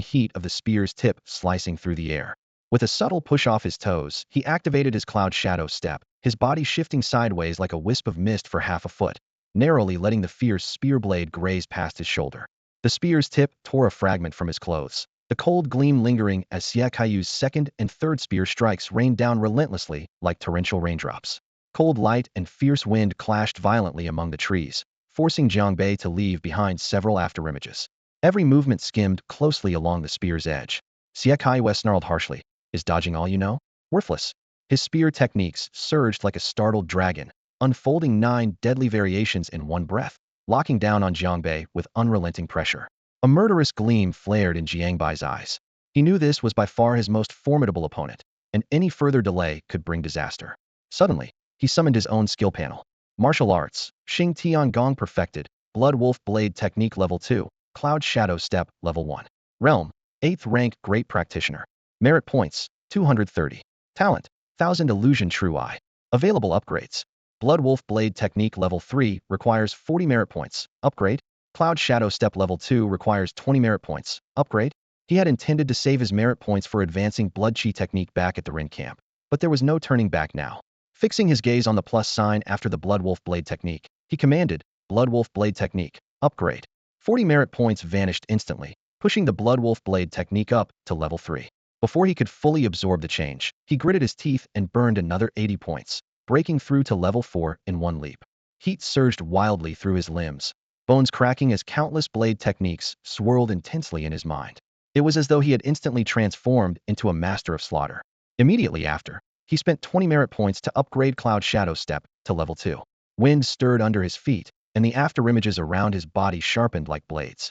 heat of the spear's tip slicing through the air. With a subtle push off his toes, he activated his cloud shadow step, his body shifting sideways like a wisp of mist for half a foot, narrowly letting the fierce spear blade graze past his shoulder. The spear's tip tore a fragment from his clothes, the cold gleam lingering as Xia Kaiyu's 2nd and 3rd spear strikes rained down relentlessly like torrential raindrops. Cold light and fierce wind clashed violently among the trees, forcing Jiang Bei to leave behind several afterimages. Every movement skimmed closely along the spear's edge. Xia Kaiyu snarled harshly. Is dodging all you know? Worthless. His spear techniques surged like a startled dragon, unfolding 9 deadly variations in one breath, locking down on Jiang Bei with unrelenting pressure. A murderous gleam flared in Jiang Bai's eyes. He knew this was by far his most formidable opponent, and any further delay could bring disaster. Suddenly, he summoned his own skill panel. Martial Arts, Xing Tian Gong Perfected, Blood Wolf Blade Technique Level 2, Cloud Shadow Step Level 1. Realm, 8th rank Great Practitioner. Merit Points, 230. Talent, 1000 Illusion True Eye. Available upgrades. Blood Wolf Blade Technique Level 3 requires 40 merit points. Upgrade. Cloud Shadow Step Level 2 requires 20 merit points. Upgrade. He had intended to save his merit points for advancing Blood Chi technique back at the Rin camp, but there was no turning back now. Fixing his gaze on the plus sign after the Blood Wolf Blade Technique, he commanded, Blood Wolf Blade Technique, Upgrade. 40 merit points vanished instantly, pushing the Blood Wolf Blade Technique up to Level 3. Before he could fully absorb the change, he gritted his teeth and burned another 80 points, breaking through to Level 4 in one leap. Heat surged wildly through his limbs, bones cracking as countless blade techniques swirled intensely in his mind. It was as though he had instantly transformed into a master of slaughter. Immediately after, he spent 20 merit points to upgrade Cloud Shadow Step to Level 2. Wind stirred under his feet, and the afterimages around his body sharpened like blades.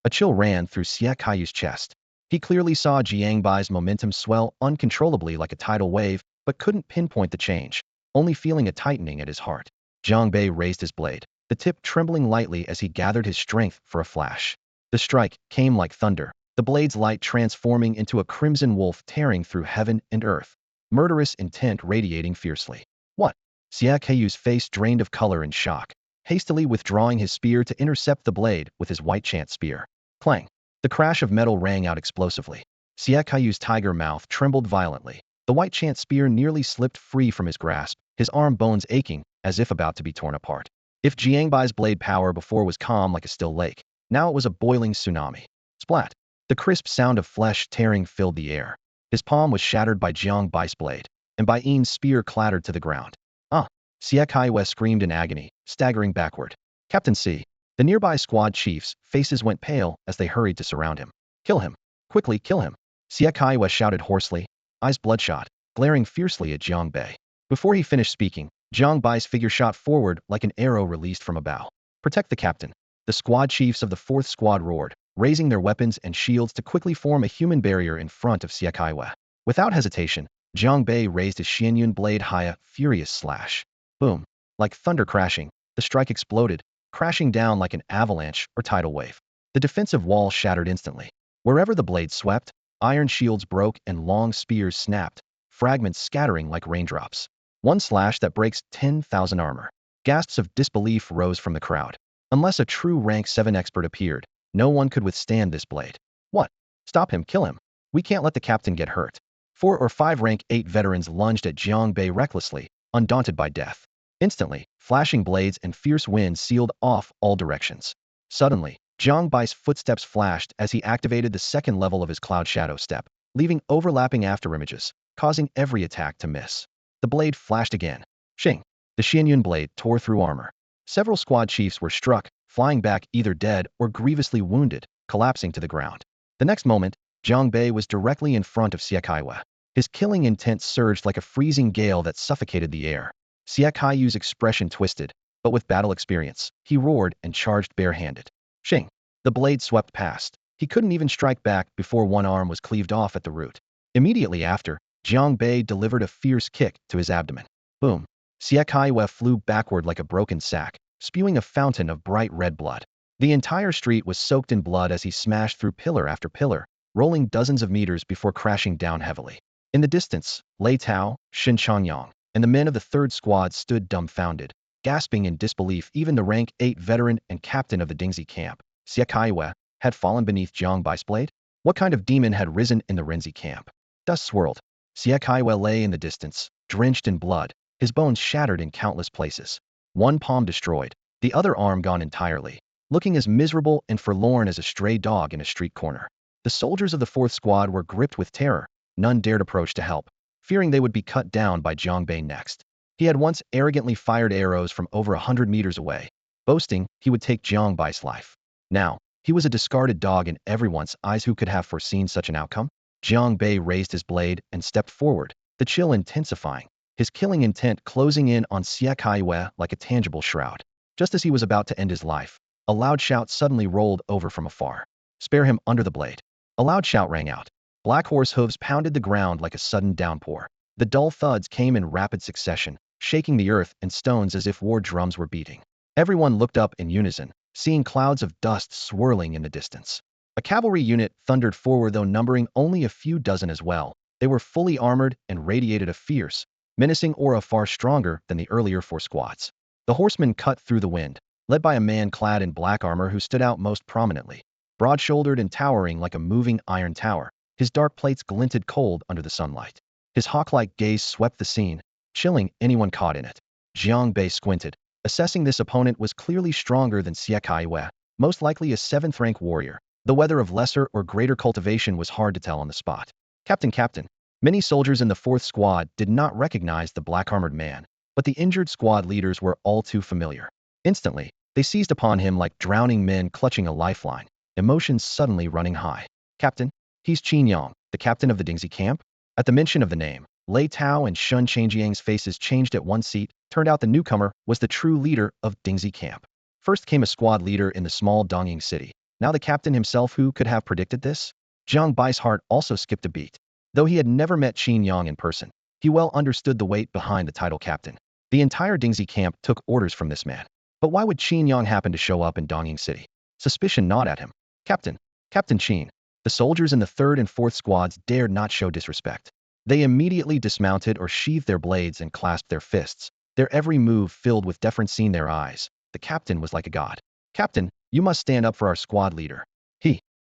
A chill ran through Xia Kaiyu's chest. He clearly saw Jiang Bai's momentum swell uncontrollably like a tidal wave, but couldn't pinpoint the change, only feeling a tightening at his heart. Jiang Bei raised his blade, the tip trembling lightly as he gathered his strength for a flash. The strike came like thunder, the blade's light transforming into a crimson wolf tearing through heaven and earth, murderous intent radiating fiercely. What? Xia Kaiyu's face drained of color in shock, hastily withdrawing his spear to intercept the blade with his white chant spear. Clang! The crash of metal rang out explosively. Xia Kaiyu's tiger mouth trembled violently. The white chant spear nearly slipped free from his grasp, his arm bones aching, as if about to be torn apart. If Jiang Bai's blade power before was calm like a still lake, now it was a boiling tsunami. Splat! The crisp sound of flesh tearing filled the air. His palm was shattered by Jiang Bai's blade, and Bai Yin's spear clattered to the ground. Ah! Xia Kaiyu screamed in agony, staggering backward. Captain C. The nearby squad chiefs' faces went pale as they hurried to surround him. Kill him. Quickly kill him. Xie Kaiwa shouted hoarsely, eyes bloodshot, glaring fiercely at Jiang Bei. Before he finished speaking, Jiang Bai's figure shot forward like an arrow released from a bow. Protect the captain. The squad chiefs of the 4th Squad roared, raising their weapons and shields to quickly form a human barrier in front of Xie Kaiwa. Without hesitation, Jiang Bei raised his Xianyun blade high, a furious slash. Boom. Like thunder crashing, the strike exploded, crashing down like an avalanche or tidal wave. The defensive wall shattered instantly. Wherever the blade swept, iron shields broke and long spears snapped, fragments scattering like raindrops. One slash that breaks 10,000 armor. Gasps of disbelief rose from the crowd. Unless a true rank 7 expert appeared, no one could withstand this blade. What? Stop him, kill him. We can't let the captain get hurt. 4 or 5 rank 8 veterans lunged at Jiang Bei recklessly, undaunted by death. Instantly, flashing blades and fierce winds sealed off all directions. Suddenly, Jiang Bai's footsteps flashed as he activated the 2nd level of his Cloud Shadow step, leaving overlapping afterimages, causing every attack to miss. The blade flashed again. Shing! The Xianyun blade tore through armor. Several squad chiefs were struck, flying back either dead or grievously wounded, collapsing to the ground. The next moment, Jiang Bei was directly in front of Xie Kaiwa. His killing intent surged like a freezing gale that suffocated the air. Xie Kaiyu's expression twisted, but with battle experience, he roared and charged barehanded. Shing! The blade swept past. He couldn't even strike back before one arm was cleaved off at the root. Immediately after, Jiang Bei delivered a fierce kick to his abdomen. Boom! Xie Kaiwa flew backward like a broken sack, spewing a fountain of bright red blood. The entire street was soaked in blood as he smashed through pillar after pillar, rolling dozens of meters before crashing down heavily. In the distance, Lei Tao, Shen Changyang, and the men of the 3rd Squad stood dumbfounded, gasping in disbelief. Even the rank 8 veteran and captain of the Dingxi camp, Xie Kaiwa, had fallen beneath Jiang Bai's blade? What kind of demon had risen in the Renzi camp? Dust swirled. Xie Kaiwa lay in the distance, drenched in blood, his bones shattered in countless places. One palm destroyed, the other arm gone entirely, looking as miserable and forlorn as a stray dog in a street corner. The soldiers of the 4th Squad were gripped with terror. None dared approach to help, fearing they would be cut down by Jiang Bei next. He had once arrogantly fired arrows from over 100 meters away, boasting he would take Jiang Bai's life. Now, he was a discarded dog in everyone's eyes. Who could have foreseen such an outcome? Jiang Bei raised his blade and stepped forward, the chill intensifying, his killing intent closing in on Xie Kaiwa like a tangible shroud. Just as he was about to end his life, a loud shout suddenly rolled over from afar. Spare him under the blade. A loud shout rang out. Black horse hooves pounded the ground like a sudden downpour. The dull thuds came in rapid succession, shaking the earth and stones as if war drums were beating. Everyone looked up in unison, seeing clouds of dust swirling in the distance. A cavalry unit thundered forward, though numbering only a few dozen as well. They were fully armored and radiated a fierce, menacing aura far stronger than the earlier 4 squads. The horsemen cut through the wind, led by a man clad in black armor who stood out most prominently. Broad-shouldered and towering like a moving iron tower, his dark plates glinted cold under the sunlight. His hawk-like gaze swept the scene, chilling anyone caught in it. Jiang Bei squinted, assessing this opponent was clearly stronger than Xie Kaiwa, most likely a 7th-rank warrior, though whether of lesser or greater cultivation was hard to tell on the spot. Captain. Many soldiers in the 4th Squad did not recognize the black-armored man, but the injured squad leaders were all too familiar. Instantly, they seized upon him like drowning men clutching a lifeline, emotions suddenly running high. Captain? He's Qin Yang, the captain of the Dingxi camp? At the mention of the name, Lei Tao and Shen Changjiang's faces changed at one seat. Turned out the newcomer was the true leader of Dingxi camp. First came a squad leader in the small Dongying city. Now the captain himself. Who could have predicted this? Jiang Bai's heart also skipped a beat. Though he had never met Qin Yang in person, he well understood the weight behind the title captain. The entire Dingxi camp took orders from this man. But why would Qin Yang happen to show up in Dongying city? Suspicion gnawed at him. Captain Qin. The soldiers in the 3rd and 4th squads dared not show disrespect. They immediately dismounted or sheathed their blades and clasped their fists, their every move filled with deference in their eyes. The captain was like a god. Captain, you must stand up for our squad leader.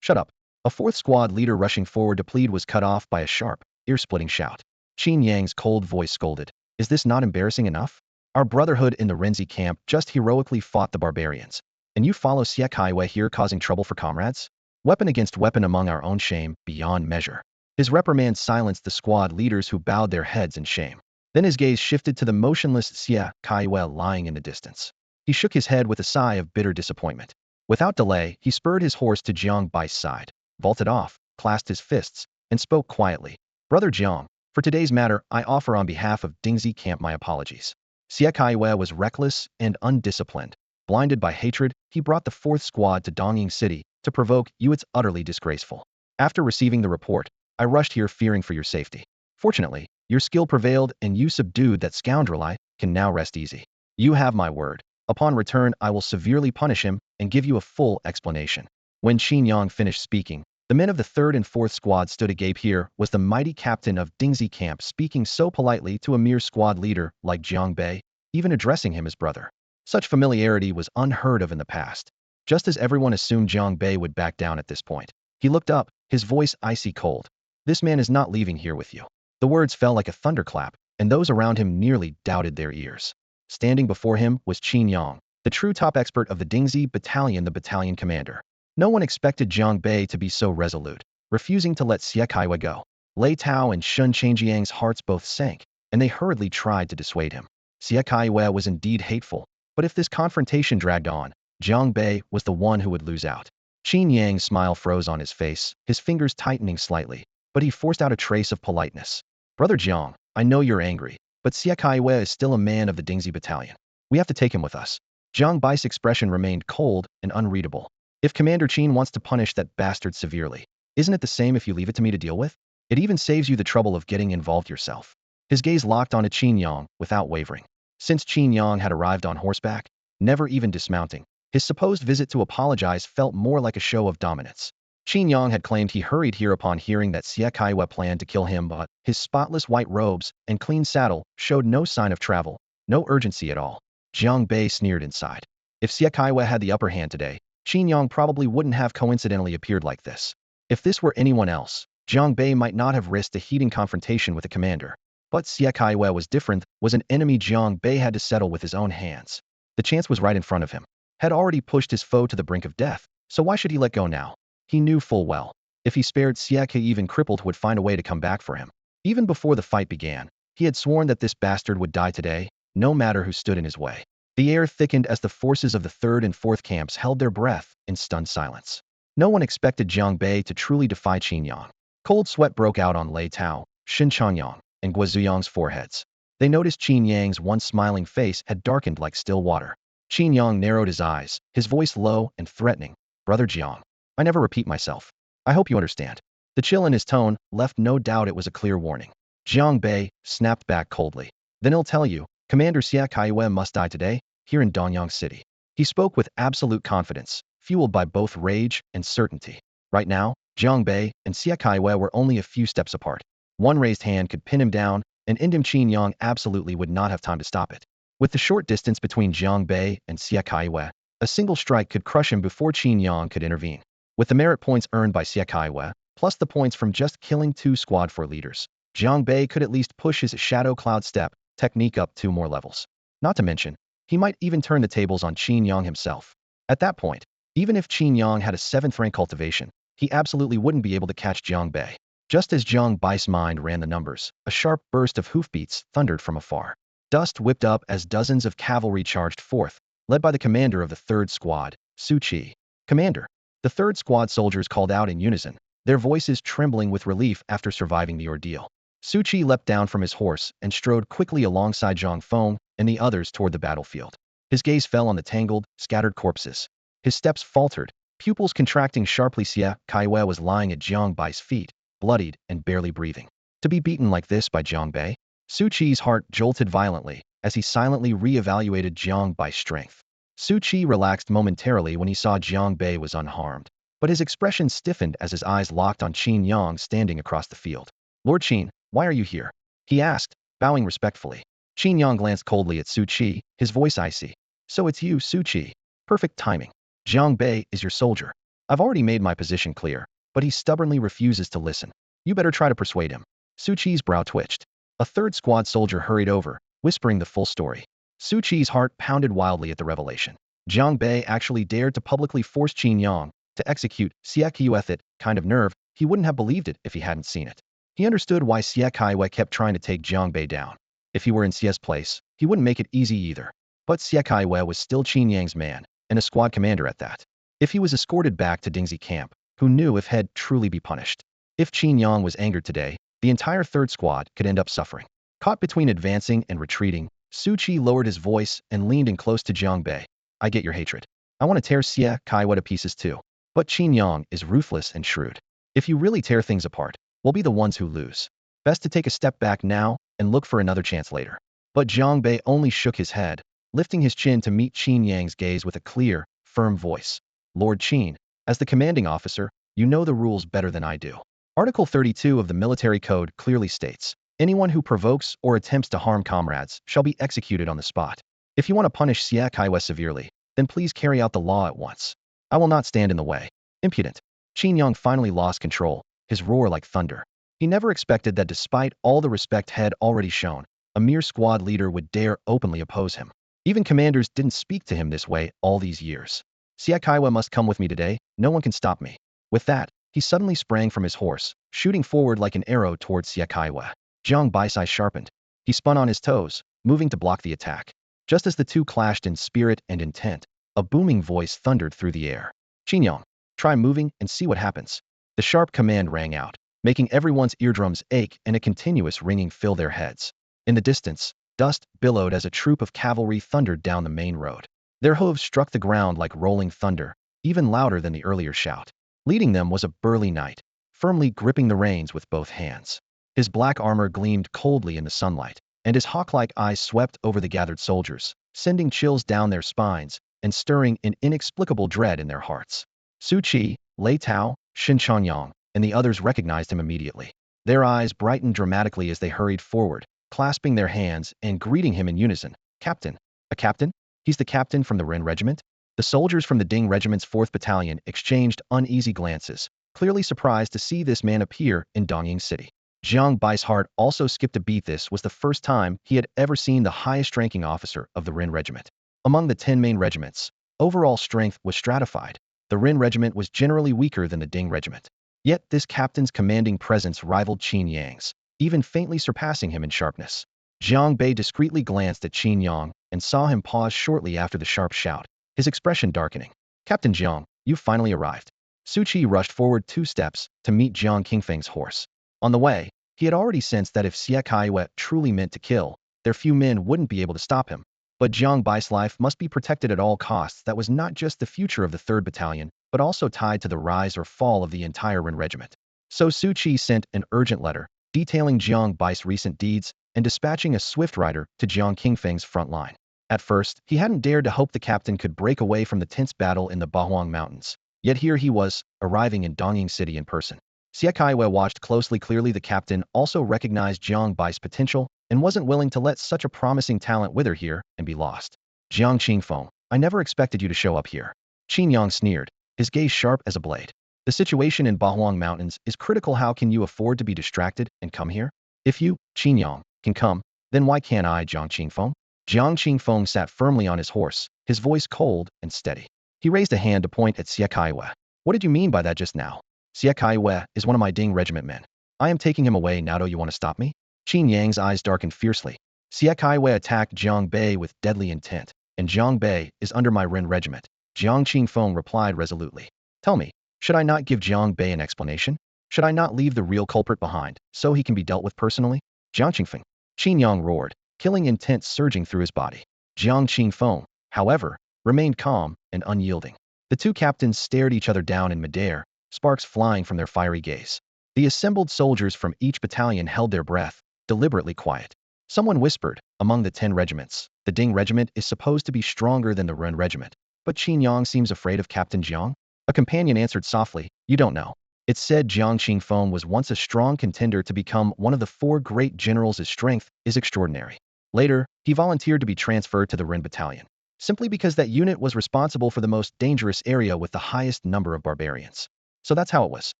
Shut up. A 4th squad leader rushing forward to plead was cut off by a sharp, ear-splitting shout. Qin Yang's cold voice scolded. Is this not embarrassing enough? Our brotherhood in the Renzi camp just heroically fought the barbarians. And you follow Xie Kaiwa here causing trouble for comrades? Weapon against weapon among our own, shame beyond measure. His reprimand silenced the squad leaders who bowed their heads in shame. Then his gaze shifted to the motionless Xie Kaiwa lying in the distance. He shook his head with a sigh of bitter disappointment. Without delay, he spurred his horse to Jiang Bai's side. vaulted off, clasped his fists, and spoke quietly. Brother Jiang, for today's matter, I offer on behalf of Dingxi Camp my apologies. Xie Kaiwei was reckless and undisciplined. Blinded by hatred, he brought the 4th Squad to Dongying City to provoke you. It's utterly disgraceful. After receiving the report, I rushed here fearing for your safety. Fortunately, your skill prevailed and you subdued that scoundrel. I can now rest easy. You have my word. Upon return, I will severely punish him and give you a full explanation. When Qin Yang finished speaking, the men of the 3rd and 4th Squad stood agape. Here was the mighty captain of Dingxi Camp speaking so politely to a mere squad leader like Jiang Bei, even addressing him as brother. Such familiarity was unheard of in the past. Just as everyone assumed Jiang Bei would back down at this point, he looked up, his voice icy cold. This man is not leaving here with you. The words fell like a thunderclap, and those around him nearly doubted their ears. Standing before him was Qin Yang, the true top expert of the Dingxi battalion, the battalion commander. No one expected Jiang Bei to be so resolute, refusing to let Xie Kaiwei go. Lei Tao and Shun Changjiang's hearts both sank, and they hurriedly tried to dissuade him. Xie Kaiwei was indeed hateful, but if this confrontation dragged on, Jiang Bei was the one who would lose out. Qin Yang's smile froze on his face, his fingers tightening slightly, but he forced out a trace of politeness. Brother Jiang, I know you're angry, but Xie Kaiwei is still a man of the Dingxi battalion. We have to take him with us. Jiang Bai's expression remained cold and unreadable. If Commander Qin wants to punish that bastard severely, isn't it the same if you leave it to me to deal with? It even saves you the trouble of getting involved yourself. His gaze locked onto Qin Yang without wavering. Since Qin Yang had arrived on horseback, never even dismounting, his supposed visit to apologize felt more like a show of dominance. Qin Yang had claimed he hurried here upon hearing that Xie Kaiwei planned to kill him, but his spotless white robes and clean saddle showed no sign of travel, no urgency at all. Jiang Bei sneered inside. If Xie Kaiwei had the upper hand today, Qin Yang probably wouldn't have coincidentally appeared like this. If this were anyone else, Jiang Bei might not have risked a heating confrontation with the commander. But Xie Kaiwei was different, was an enemy Jiang Bei had to settle with his own hands. The chance was right in front of him. Had already pushed his foe to the brink of death, so why should he let go now? He knew full well, if he spared Xie Kai, even crippled, would find a way to come back for him. Even before the fight began, he had sworn that this bastard would die today, no matter who stood in his way. The air thickened as the forces of the 3rd and 4th camps held their breath in stunned silence. No one expected Jiang Bei to truly defy Qin Yang. Cold sweat broke out on Lei Tao, Shin Changyang, and Guozuyang's foreheads. They noticed Qin Yang's once smiling face had darkened like still water. Qin Yang narrowed his eyes, his voice low and threatening. Brother Jiang, I never repeat myself. I hope you understand. The chill in his tone left no doubt it was a clear warning. Jiang Bei snapped back coldly. Then I'll tell you, Commander Xie Kaiwei must die today, here in Dongyang City. He spoke with absolute confidence, fueled by both rage and certainty. Right now, Jiang Bei and Xie Kaiwei were only a few steps apart. One raised hand could pin him down, and Indim Qin Yang absolutely would not have time to stop it. With the short distance between Jiang Bei and Xie Kaiwei, a single strike could crush him before Qin Yang could intervene. With the merit points earned by Xie Kaiwei, plus the points from just killing 2 Squad 4 leaders, Jiang Bei could at least push his Shadow Cloud Step technique up 2 more levels. Not to mention, he might even turn the tables on Qin Yang himself. At that point, even if Qin Yang had a 7th rank cultivation, he absolutely wouldn't be able to catch Jiang Bei. Just as Jiang Bai's mind ran the numbers, a sharp burst of hoofbeats thundered from afar. Dust whipped up as dozens of cavalry charged forth, led by the commander of the 3rd Squad, Su Qi. Commander. The 3rd Squad soldiers called out in unison, their voices trembling with relief after surviving the ordeal. Su Qi leapt down from his horse and strode quickly alongside Zhang Feng and the others toward the battlefield. His gaze fell on the tangled, scattered corpses. His steps faltered, pupils contracting sharply. Xie Kaiwei was lying at Jiang Bai's feet, bloodied and barely breathing. To be beaten like this by Jiang Bei? Su Qi's heart jolted violently as he silently re-evaluated Jiang Bai's strength. Su Qi relaxed momentarily when he saw Jiang Bei was unharmed, but his expression stiffened as his eyes locked on Qin Yang standing across the field. Lord Qin, why are you here? He asked, bowing respectfully. Qin Yang glanced coldly at Su Qi, his voice icy. So it's you, Su Qi. Perfect timing. Jiang Bei is your soldier. I've already made my position clear, but he stubbornly refuses to listen. You better try to persuade him. Su Qi's brow twitched. A 3rd Squad soldier hurried over, whispering the full story. Su Qi's heart pounded wildly at the revelation. Jiang Bei actually dared to publicly force Qin Yang to execute Xie Kaiwei. With that kind of nerve, he wouldn't have believed it if he hadn't seen it. He understood why Xie Kaiwei kept trying to take Jiang Bei down. If he were in Xie's place, he wouldn't make it easy either. But Xie Kaiwei was still Qin Yang's man, and a squad commander at that. If he was escorted back to Dingxi camp, who knew if he'd truly be punished. If Qin Yang was angered today, the entire third squad could end up suffering. Caught between advancing and retreating, Su Qi lowered his voice and leaned in close to Jiang Bei. I get your hatred. I want to tear Xie Kaiwa to pieces too. But Qin Yang is ruthless and shrewd. If you really tear things apart, we'll be the ones who lose. Best to take a step back now and look for another chance later. But Jiang Bei only shook his head, lifting his chin to meet Qin Yang's gaze with a clear, firm voice. Lord Qin, as the commanding officer, you know the rules better than I do. Article 32 of the Military Code clearly states, anyone who provokes or attempts to harm comrades shall be executed on the spot. If you want to punish Xie Kaiwa severely, then please carry out the law at once. I will not stand in the way. Impudent. Qin Yang finally lost control, his roar like thunder. He never expected that despite all the respect he'd already shown, a mere squad leader would dare openly oppose him. Even commanders didn't speak to him this way all these years. Xie Kaiwa must come with me today, no one can stop me. With that, he suddenly sprang from his horse, shooting forward like an arrow towards Xie Kaiwa. Jiang Bai's eye sharpened. He spun on his toes, moving to block the attack. Just as the two clashed in spirit and intent, a booming voice thundered through the air. Qin Yang, try moving and see what happens. The sharp command rang out, making everyone's eardrums ache and a continuous ringing fill their heads. In the distance, dust billowed as a troop of cavalry thundered down the main road. Their hooves struck the ground like rolling thunder, even louder than the earlier shout. Leading them was a burly knight, firmly gripping the reins with both hands. His black armor gleamed coldly in the sunlight, and his hawk-like eyes swept over the gathered soldiers, sending chills down their spines and stirring an inexplicable dread in their hearts. Su Qi, Lei Tao, Shin Changyang, and the others recognized him immediately. Their eyes brightened dramatically as they hurried forward, clasping their hands and greeting him in unison. Captain. A captain? He's the captain from the Ren Regiment? The soldiers from the Ding Regiment's 4th Battalion exchanged uneasy glances, clearly surprised to see this man appear in Dongying City. Jiang Bai's heart also skipped a beat. This was the first time he had ever seen the highest-ranking officer of the Ren Regiment. Among the 10 main regiments, overall strength was stratified. The Ren Regiment was generally weaker than the Ding Regiment. Yet this captain's commanding presence rivaled Qin Yang's, even faintly surpassing him in sharpness. Jiang Bei discreetly glanced at Qin Yang and saw him pause shortly after the sharp shout, his expression darkening. Captain Jiang, you've finally arrived. Su Qi rushed forward 2 steps to meet Jiang Qingfeng's horse. On the way, he had already sensed that if Xie Kaiwa truly meant to kill, their few men wouldn't be able to stop him. But Jiang Bai's life must be protected at all costs. That was not just the future of the 3rd Battalion, but also tied to the rise or fall of the entire Ren Regiment. So Su Qi sent an urgent letter, detailing Jiang Bai's recent deeds and dispatching a swift rider to Jiang Qingfeng's front line. At first, he hadn't dared to hope the captain could break away from the tense battle in the Bahuang Mountains. Yet here he was, arriving in Dongying City in person. Xie Kaiwa watched closely. Clearly the captain also recognized Jiang Bai's potential and wasn't willing to let such a promising talent wither here and be lost. Jiang Qingfeng, I never expected you to show up here. Qin Yang sneered, his gaze sharp as a blade. The situation in Bahuang Mountains is critical. How can you afford to be distracted and come here? If you, Qin Yang, can come, then why can't I? Jiang Qingfeng? Jiang Qingfeng sat firmly on his horse, his voice cold and steady. He raised a hand to point at Xie Kaiwa. What did you mean by that just now? Xie Kaiwa is one of my Ding Regiment men. I am taking him away now. Do you want to stop me? Qin Yang's eyes darkened fiercely. Xie Kaiwa attacked Jiang Bei with deadly intent, and Jiang Bei is under my Ren Regiment. Jiang Qingfeng replied resolutely. Tell me, should I not give Jiang Bei an explanation? Should I not leave the real culprit behind, so he can be dealt with personally? Jiang Qingfeng. Qin Yang roared, killing intent surging through his body. Jiang Qingfeng, however, remained calm and unyielding. The two captains stared each other down in midair, sparks flying from their fiery gaze. The assembled soldiers from each battalion held their breath, deliberately quiet. Someone whispered, among the 10 regiments, the Ding Regiment is supposed to be stronger than the Ren Regiment. But Qin Yang seems afraid of Captain Jiang? A companion answered softly, you don't know. It's said Jiang Qingfeng was once a strong contender to become one of the 4 great generals. His strength is extraordinary. Later, he volunteered to be transferred to the Ren Battalion, simply because that unit was responsible for the most dangerous area with the highest number of barbarians. So that's how it was.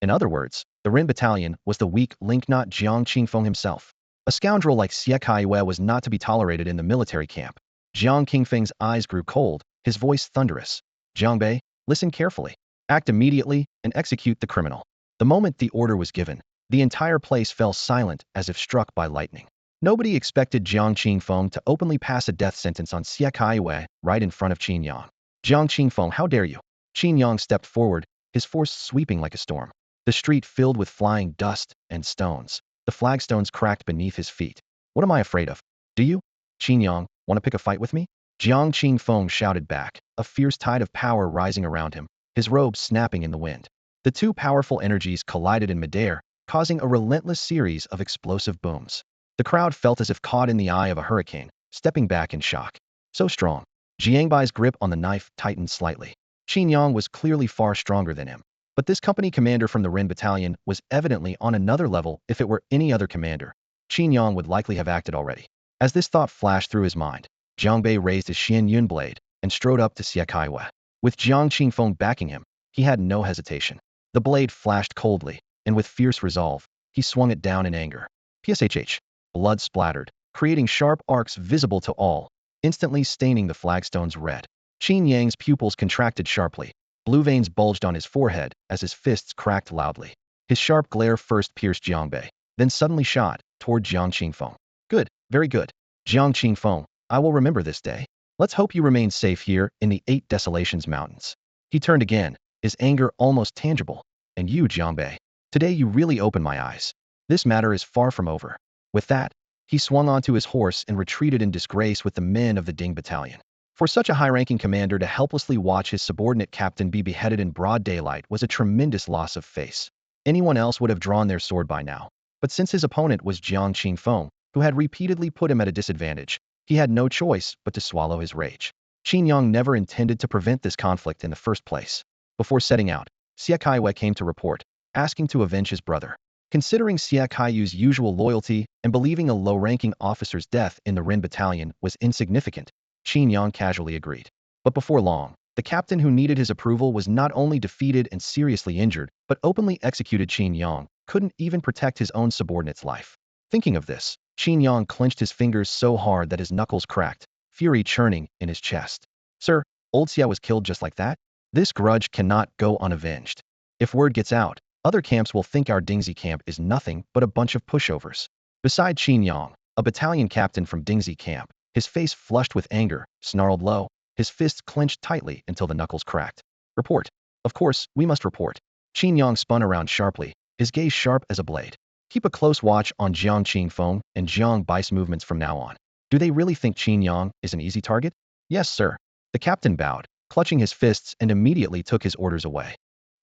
In other words, the Ren Battalion was the weak link, not Jiang Qingfeng himself. A scoundrel like Xie Kaiwa was not to be tolerated in the military camp. Jiang Qingfeng's eyes grew cold, his voice thunderous. Jiang Bei, listen carefully. Act immediately and execute the criminal. The moment the order was given, the entire place fell silent as if struck by lightning. Nobody expected Jiang Qingfeng to openly pass a death sentence on Xie Kaiwa right in front of Qin Yang. Jiang Qingfeng, how dare you? Qin Yang stepped forward, his force sweeping like a storm. The street filled with flying dust and stones. The flagstones cracked beneath his feet. What am I afraid of? Do you? Qin Yang, want to pick a fight with me? Jiang Qingfeng shouted back, a fierce tide of power rising around him, his robe snapping in the wind. The two powerful energies collided in midair, causing a relentless series of explosive booms. The crowd felt as if caught in the eye of a hurricane, stepping back in shock. So strong. Jiang Bai's grip on the knife tightened slightly. Qin Yang was clearly far stronger than him. But this company commander from the Ren battalion was evidently on another level. If it were any other commander, Qin Yang would likely have acted already. As this thought flashed through his mind, Jiang Bei raised his Xian Yun blade and strode up to Xie Kaiwei. With Jiang Qingfeng backing him, he had no hesitation. The blade flashed coldly, and with fierce resolve, he swung it down in anger. Pshh. Blood splattered, creating sharp arcs visible to all, instantly staining the flagstones red. Qin Yang's pupils contracted sharply. Blue veins bulged on his forehead as his fists cracked loudly. His sharp glare first pierced Jiang Bei, then suddenly shot toward Jiang Qingfeng. Good, very good. Jiang Qingfeng, I will remember this day. Let's hope you remain safe here in the 8 Desolations Mountains. He turned again, his anger almost tangible. And you, Jiang Bei, today you really opened my eyes. This matter is far from over. With that, he swung onto his horse and retreated in disgrace with the men of the Ding battalion. For such a high-ranking commander to helplessly watch his subordinate captain be beheaded in broad daylight was a tremendous loss of face. Anyone else would have drawn their sword by now. But since his opponent was Jiang Qingfeng, who had repeatedly put him at a disadvantage, he had no choice but to swallow his rage. Qin Yang never intended to prevent this conflict in the first place. Before setting out, Xie Kaiwei came to report, asking to avenge his brother. Considering Xie Kaiyu's usual loyalty and believing a low-ranking officer's death in the Ren battalion was insignificant, Qin Yang casually agreed. But before long, the captain who needed his approval was not only defeated and seriously injured, but openly executed. Qin Yang couldn't even protect his own subordinate's life. Thinking of this, Qin Yang clenched his fingers so hard that his knuckles cracked, fury churning in his chest. Sir, old Xia was killed just like that? This grudge cannot go unavenged. If word gets out, other camps will think our Dingxi camp is nothing but a bunch of pushovers. Beside Qin Yang, a battalion captain from Dingxi camp, his face flushed with anger, snarled low, his fists clenched tightly until the knuckles cracked. Report. Of course, we must report. Qin Yang spun around sharply, his gaze sharp as a blade. Keep a close watch on Jiang Qingfeng and Jiang Bai's movements from now on. Do they really think Qin Yang is an easy target? Yes, sir. The captain bowed, clutching his fists, and immediately took his orders away.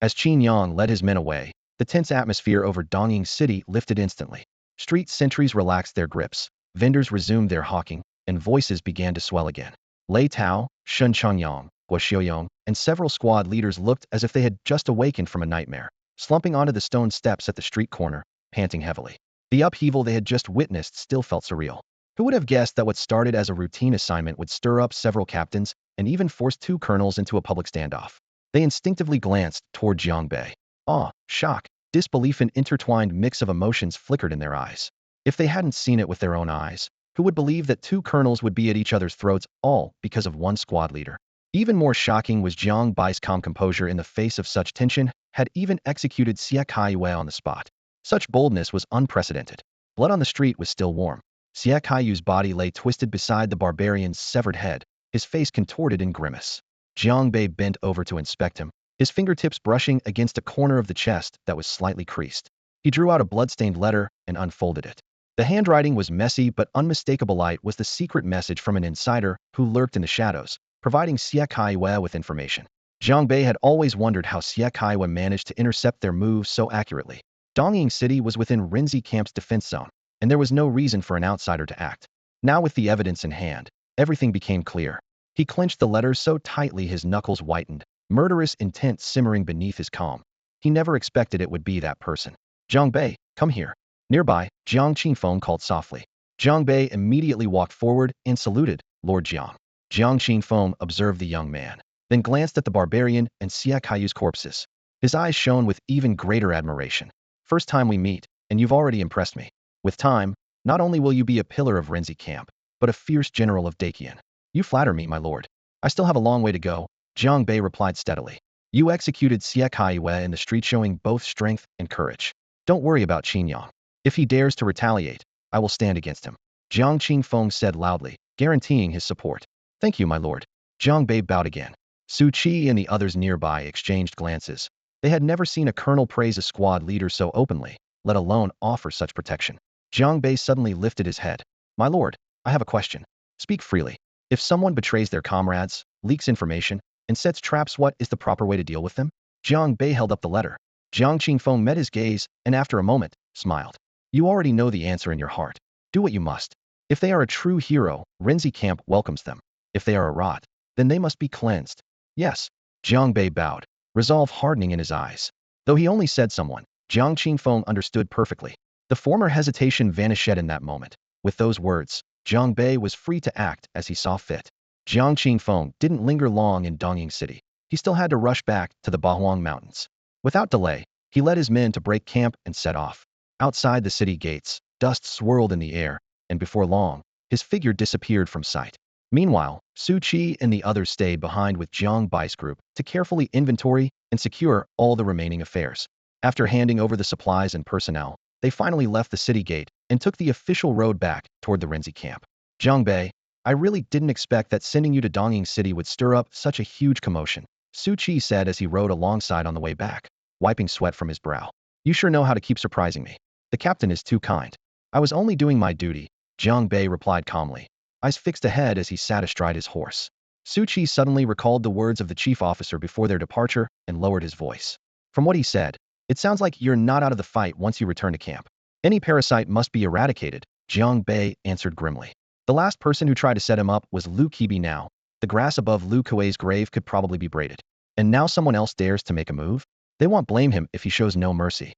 As Qin Yang led his men away, the tense atmosphere over Dongying City lifted instantly. Street sentries relaxed their grips, vendors resumed their hawking, and voices began to swell again. Lei Tao, Shen Changyang, Guo Xiaoyong, and several squad leaders looked as if they had just awakened from a nightmare, slumping onto the stone steps at the street corner, panting heavily. The upheaval they had just witnessed still felt surreal. Who would have guessed that what started as a routine assignment would stir up several captains and even force 2 colonels into a public standoff? They instinctively glanced toward Jiang Bei. Awe, shock, disbelief, and intertwined mix of emotions flickered in their eyes. If they hadn't seen it with their own eyes, who would believe that 2 colonels would be at each other's throats, all because of one squad leader? Even more shocking was Jiang Bai's calm composure in the face of such tension, had even executed Xie Kaiwei on the spot. Such boldness was unprecedented. Blood on the street was still warm. Xie Kaiyu's body lay twisted beside the barbarian's severed head, his face contorted in grimace. Jiang Bei bent over to inspect him, his fingertips brushing against a corner of the chest that was slightly creased. He drew out a blood-stained letter and unfolded it. The handwriting was messy but unmistakable. Light was the secret message from an insider who lurked in the shadows, providing Xie Kaiwei with information. Jiang Bei had always wondered how Xie Kaiwei managed to intercept their moves so accurately. Dongying City was within Renzi camp's defense zone, and there was no reason for an outsider to act. Now with the evidence in hand, everything became clear. He clenched the letters so tightly his knuckles whitened, murderous intent simmering beneath his calm. He never expected it would be that person. Jiang Bei, come here. Nearby, Jiang Qingfeng called softly. Jiang Bei immediately walked forward and saluted, Lord Jiang. Jiang Qingfeng observed the young man, then glanced at the barbarian and Xie Kaiyu's corpses. His eyes shone with even greater admiration. First time we meet, and you've already impressed me. With time, not only will you be a pillar of Renzi camp, but a fierce general of Dakian. You flatter me, my lord. I still have a long way to go, Jiang Bei replied steadily. You executed Xie Kaiwei in the street, showing both strength and courage. Don't worry about Qin Yang. If he dares to retaliate, I will stand against him, Jiang Qingfeng said loudly, guaranteeing his support. Thank you, my lord. Jiang Bei bowed again. Su Qi and the others nearby exchanged glances. They had never seen a colonel praise a squad leader so openly, let alone offer such protection. Jiang Bei suddenly lifted his head. My lord, I have a question. Speak freely. If someone betrays their comrades, leaks information, and sets traps, what is the proper way to deal with them? Jiang Bei held up the letter. Jiang Qingfeng met his gaze, and after a moment, smiled. You already know the answer in your heart. Do what you must. If they are a true hero, Renzi camp welcomes them. If they are a rot, then they must be cleansed. Yes. Jiang Bei bowed, resolve hardening in his eyes. Though he only said someone, Jiang Qingfeng understood perfectly. The former hesitation vanished in that moment. With those words, Jiang Bei was free to act as he saw fit. Jiang Qingfeng didn't linger long in Dongying City. He still had to rush back to the Bahuang Mountains. Without delay, he led his men to break camp and set off. Outside the city gates, dust swirled in the air, and before long, his figure disappeared from sight. Meanwhile, Su Qi and the others stayed behind with Jiang Bai's group to carefully inventory and secure all the remaining affairs. After handing over the supplies and personnel, they finally left the city gate and took the official road back toward the Renzi camp. Jiang Bei, I really didn't expect that sending you to Dongying City would stir up such a huge commotion, Su Qi said as he rode alongside on the way back, wiping sweat from his brow. You sure know how to keep surprising me. The captain is too kind. I was only doing my duty, Jiang Bei replied calmly, eyes fixed ahead as he sat astride his horse. Su Qi suddenly recalled the words of the chief officer before their departure and lowered his voice. From what he said, it sounds like you're not out of the fight once you return to camp. Any parasite must be eradicated, Jiang Bei answered grimly. The last person who tried to set him up was Lu Qibi now. The grass above Lu Kuei's grave could probably be braided. And now someone else dares to make a move? They won't blame him if he shows no mercy.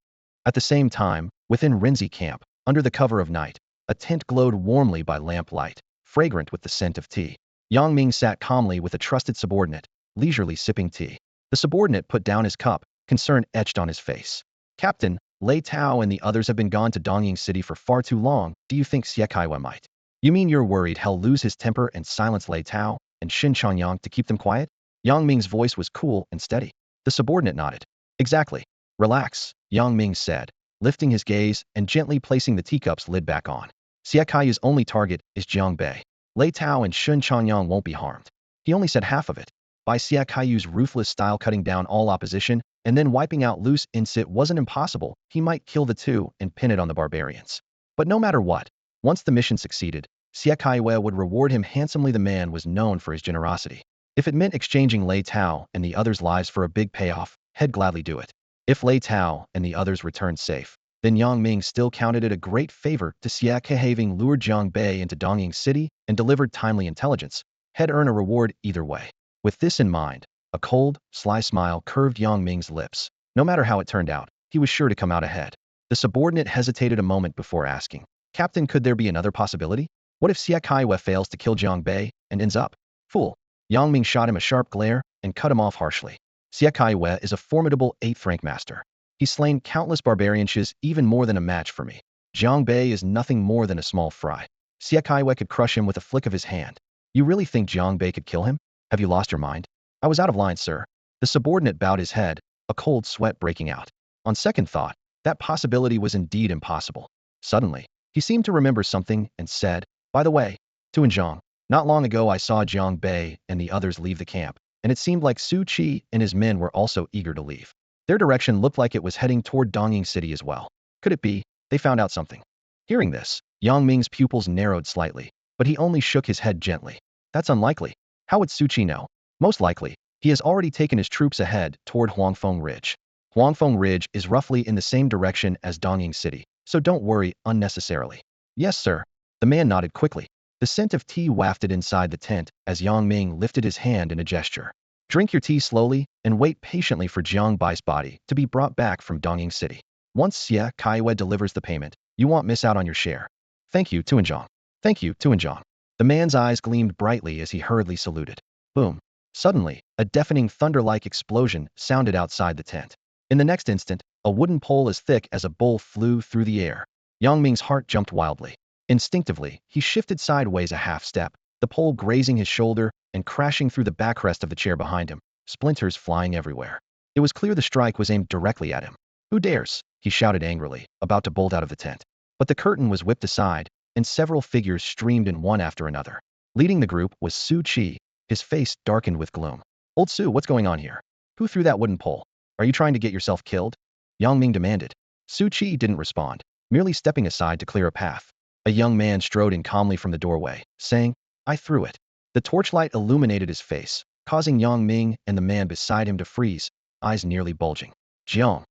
At the same time, within Renzi camp, under the cover of night, a tent glowed warmly by lamplight, fragrant with the scent of tea. Yang Ming sat calmly with a trusted subordinate, leisurely sipping tea. The subordinate put down his cup, concern etched on his face. Captain, Lei Tao and the others have been gone to Dongying City for far too long. Do you think Xie Kaiwa might? You mean you're worried he'll lose his temper and silence Lei Tao and Xin Changyang to keep them quiet? Yang Ming's voice was cool and steady. The subordinate nodded. Exactly. Relax, Yang Ming said, lifting his gaze and gently placing the teacup's lid back on. Xie Kai's only target is Jiang Bei. Lei Tao and Xin Changyang won't be harmed. He only said half of it. By Xie Kai's ruthless style cutting down all opposition and then wiping out loose incit wasn't impossible. He might kill the two and pin it on the barbarians. But no matter what, once the mission succeeded, Xie Kaiwa would reward him handsomely. The man was known for his generosity. If it meant exchanging Lei Tao and the others' lives for a big payoff, he'd gladly do it. If Lei Tao and the others returned safe, then Yang Ming still counted it a great favor to Xie Kai having lured Jiang Bei into Dongying City and delivered timely intelligence. He'd earn a reward either way. With this in mind, a cold, sly smile curved Yang Ming's lips. No matter how it turned out, he was sure to come out ahead. The subordinate hesitated a moment before asking, Captain, could there be another possibility? What if Xie Kaiwa fails to kill Jiang Bei and ends up? Fool. Yang Ming shot him a sharp glare and cut him off harshly. Xie Kaiwa is a formidable 8th rank master. He's slain countless barbarians, even more than a match for me. Jiang Bei is nothing more than a small fry. Xie Kaiwa could crush him with a flick of his hand. You really think Jiang Bei could kill him? Have you lost your mind? I was out of line, sir. The subordinate bowed his head, a cold sweat breaking out. On second thought, that possibility was indeed impossible. Suddenly, he seemed to remember something and said, by the way, Tuanzhang, not long ago I saw Jiang Bei and the others leave the camp, and it seemed like Su Qi and his men were also eager to leave. Their direction looked like it was heading toward Dongying City as well. Could it be they found out something? Hearing this, Yang Ming's pupils narrowed slightly, but he only shook his head gently. That's unlikely. How would Su Qi know? Most likely, he has already taken his troops ahead toward Huangfeng Ridge. Huangfeng Ridge is roughly in the same direction as Dongying City, so don't worry unnecessarily. Yes, sir. The man nodded quickly. The scent of tea wafted inside the tent as Yang Ming lifted his hand in a gesture. Drink your tea slowly and wait patiently for Jiang Bai's body to be brought back from Dongying City. Once Xie Kaiwa delivers the payment, you won't miss out on your share. Thank you, Tuanzhang. Thank you, Tuanzhang. The man's eyes gleamed brightly as he hurriedly saluted. Boom. Suddenly, a deafening thunder-like explosion sounded outside the tent. In the next instant, a wooden pole as thick as a bowl flew through the air. Yang Ming's heart jumped wildly. Instinctively, he shifted sideways a half step, the pole grazing his shoulder and crashing through the backrest of the chair behind him, splinters flying everywhere. It was clear the strike was aimed directly at him. Who dares? He shouted angrily, about to bolt out of the tent. But the curtain was whipped aside, and several figures streamed in one after another. Leading the group was Su Qi, his face darkened with gloom. Old Su, what's going on here? Who threw that wooden pole? Are you trying to get yourself killed? Yang Ming demanded. Su Qi didn't respond, merely stepping aside to clear a path. A young man strode in calmly from the doorway, saying, I threw it. The torchlight illuminated his face, causing Yang Ming and the man beside him to freeze, eyes nearly bulging. Jiang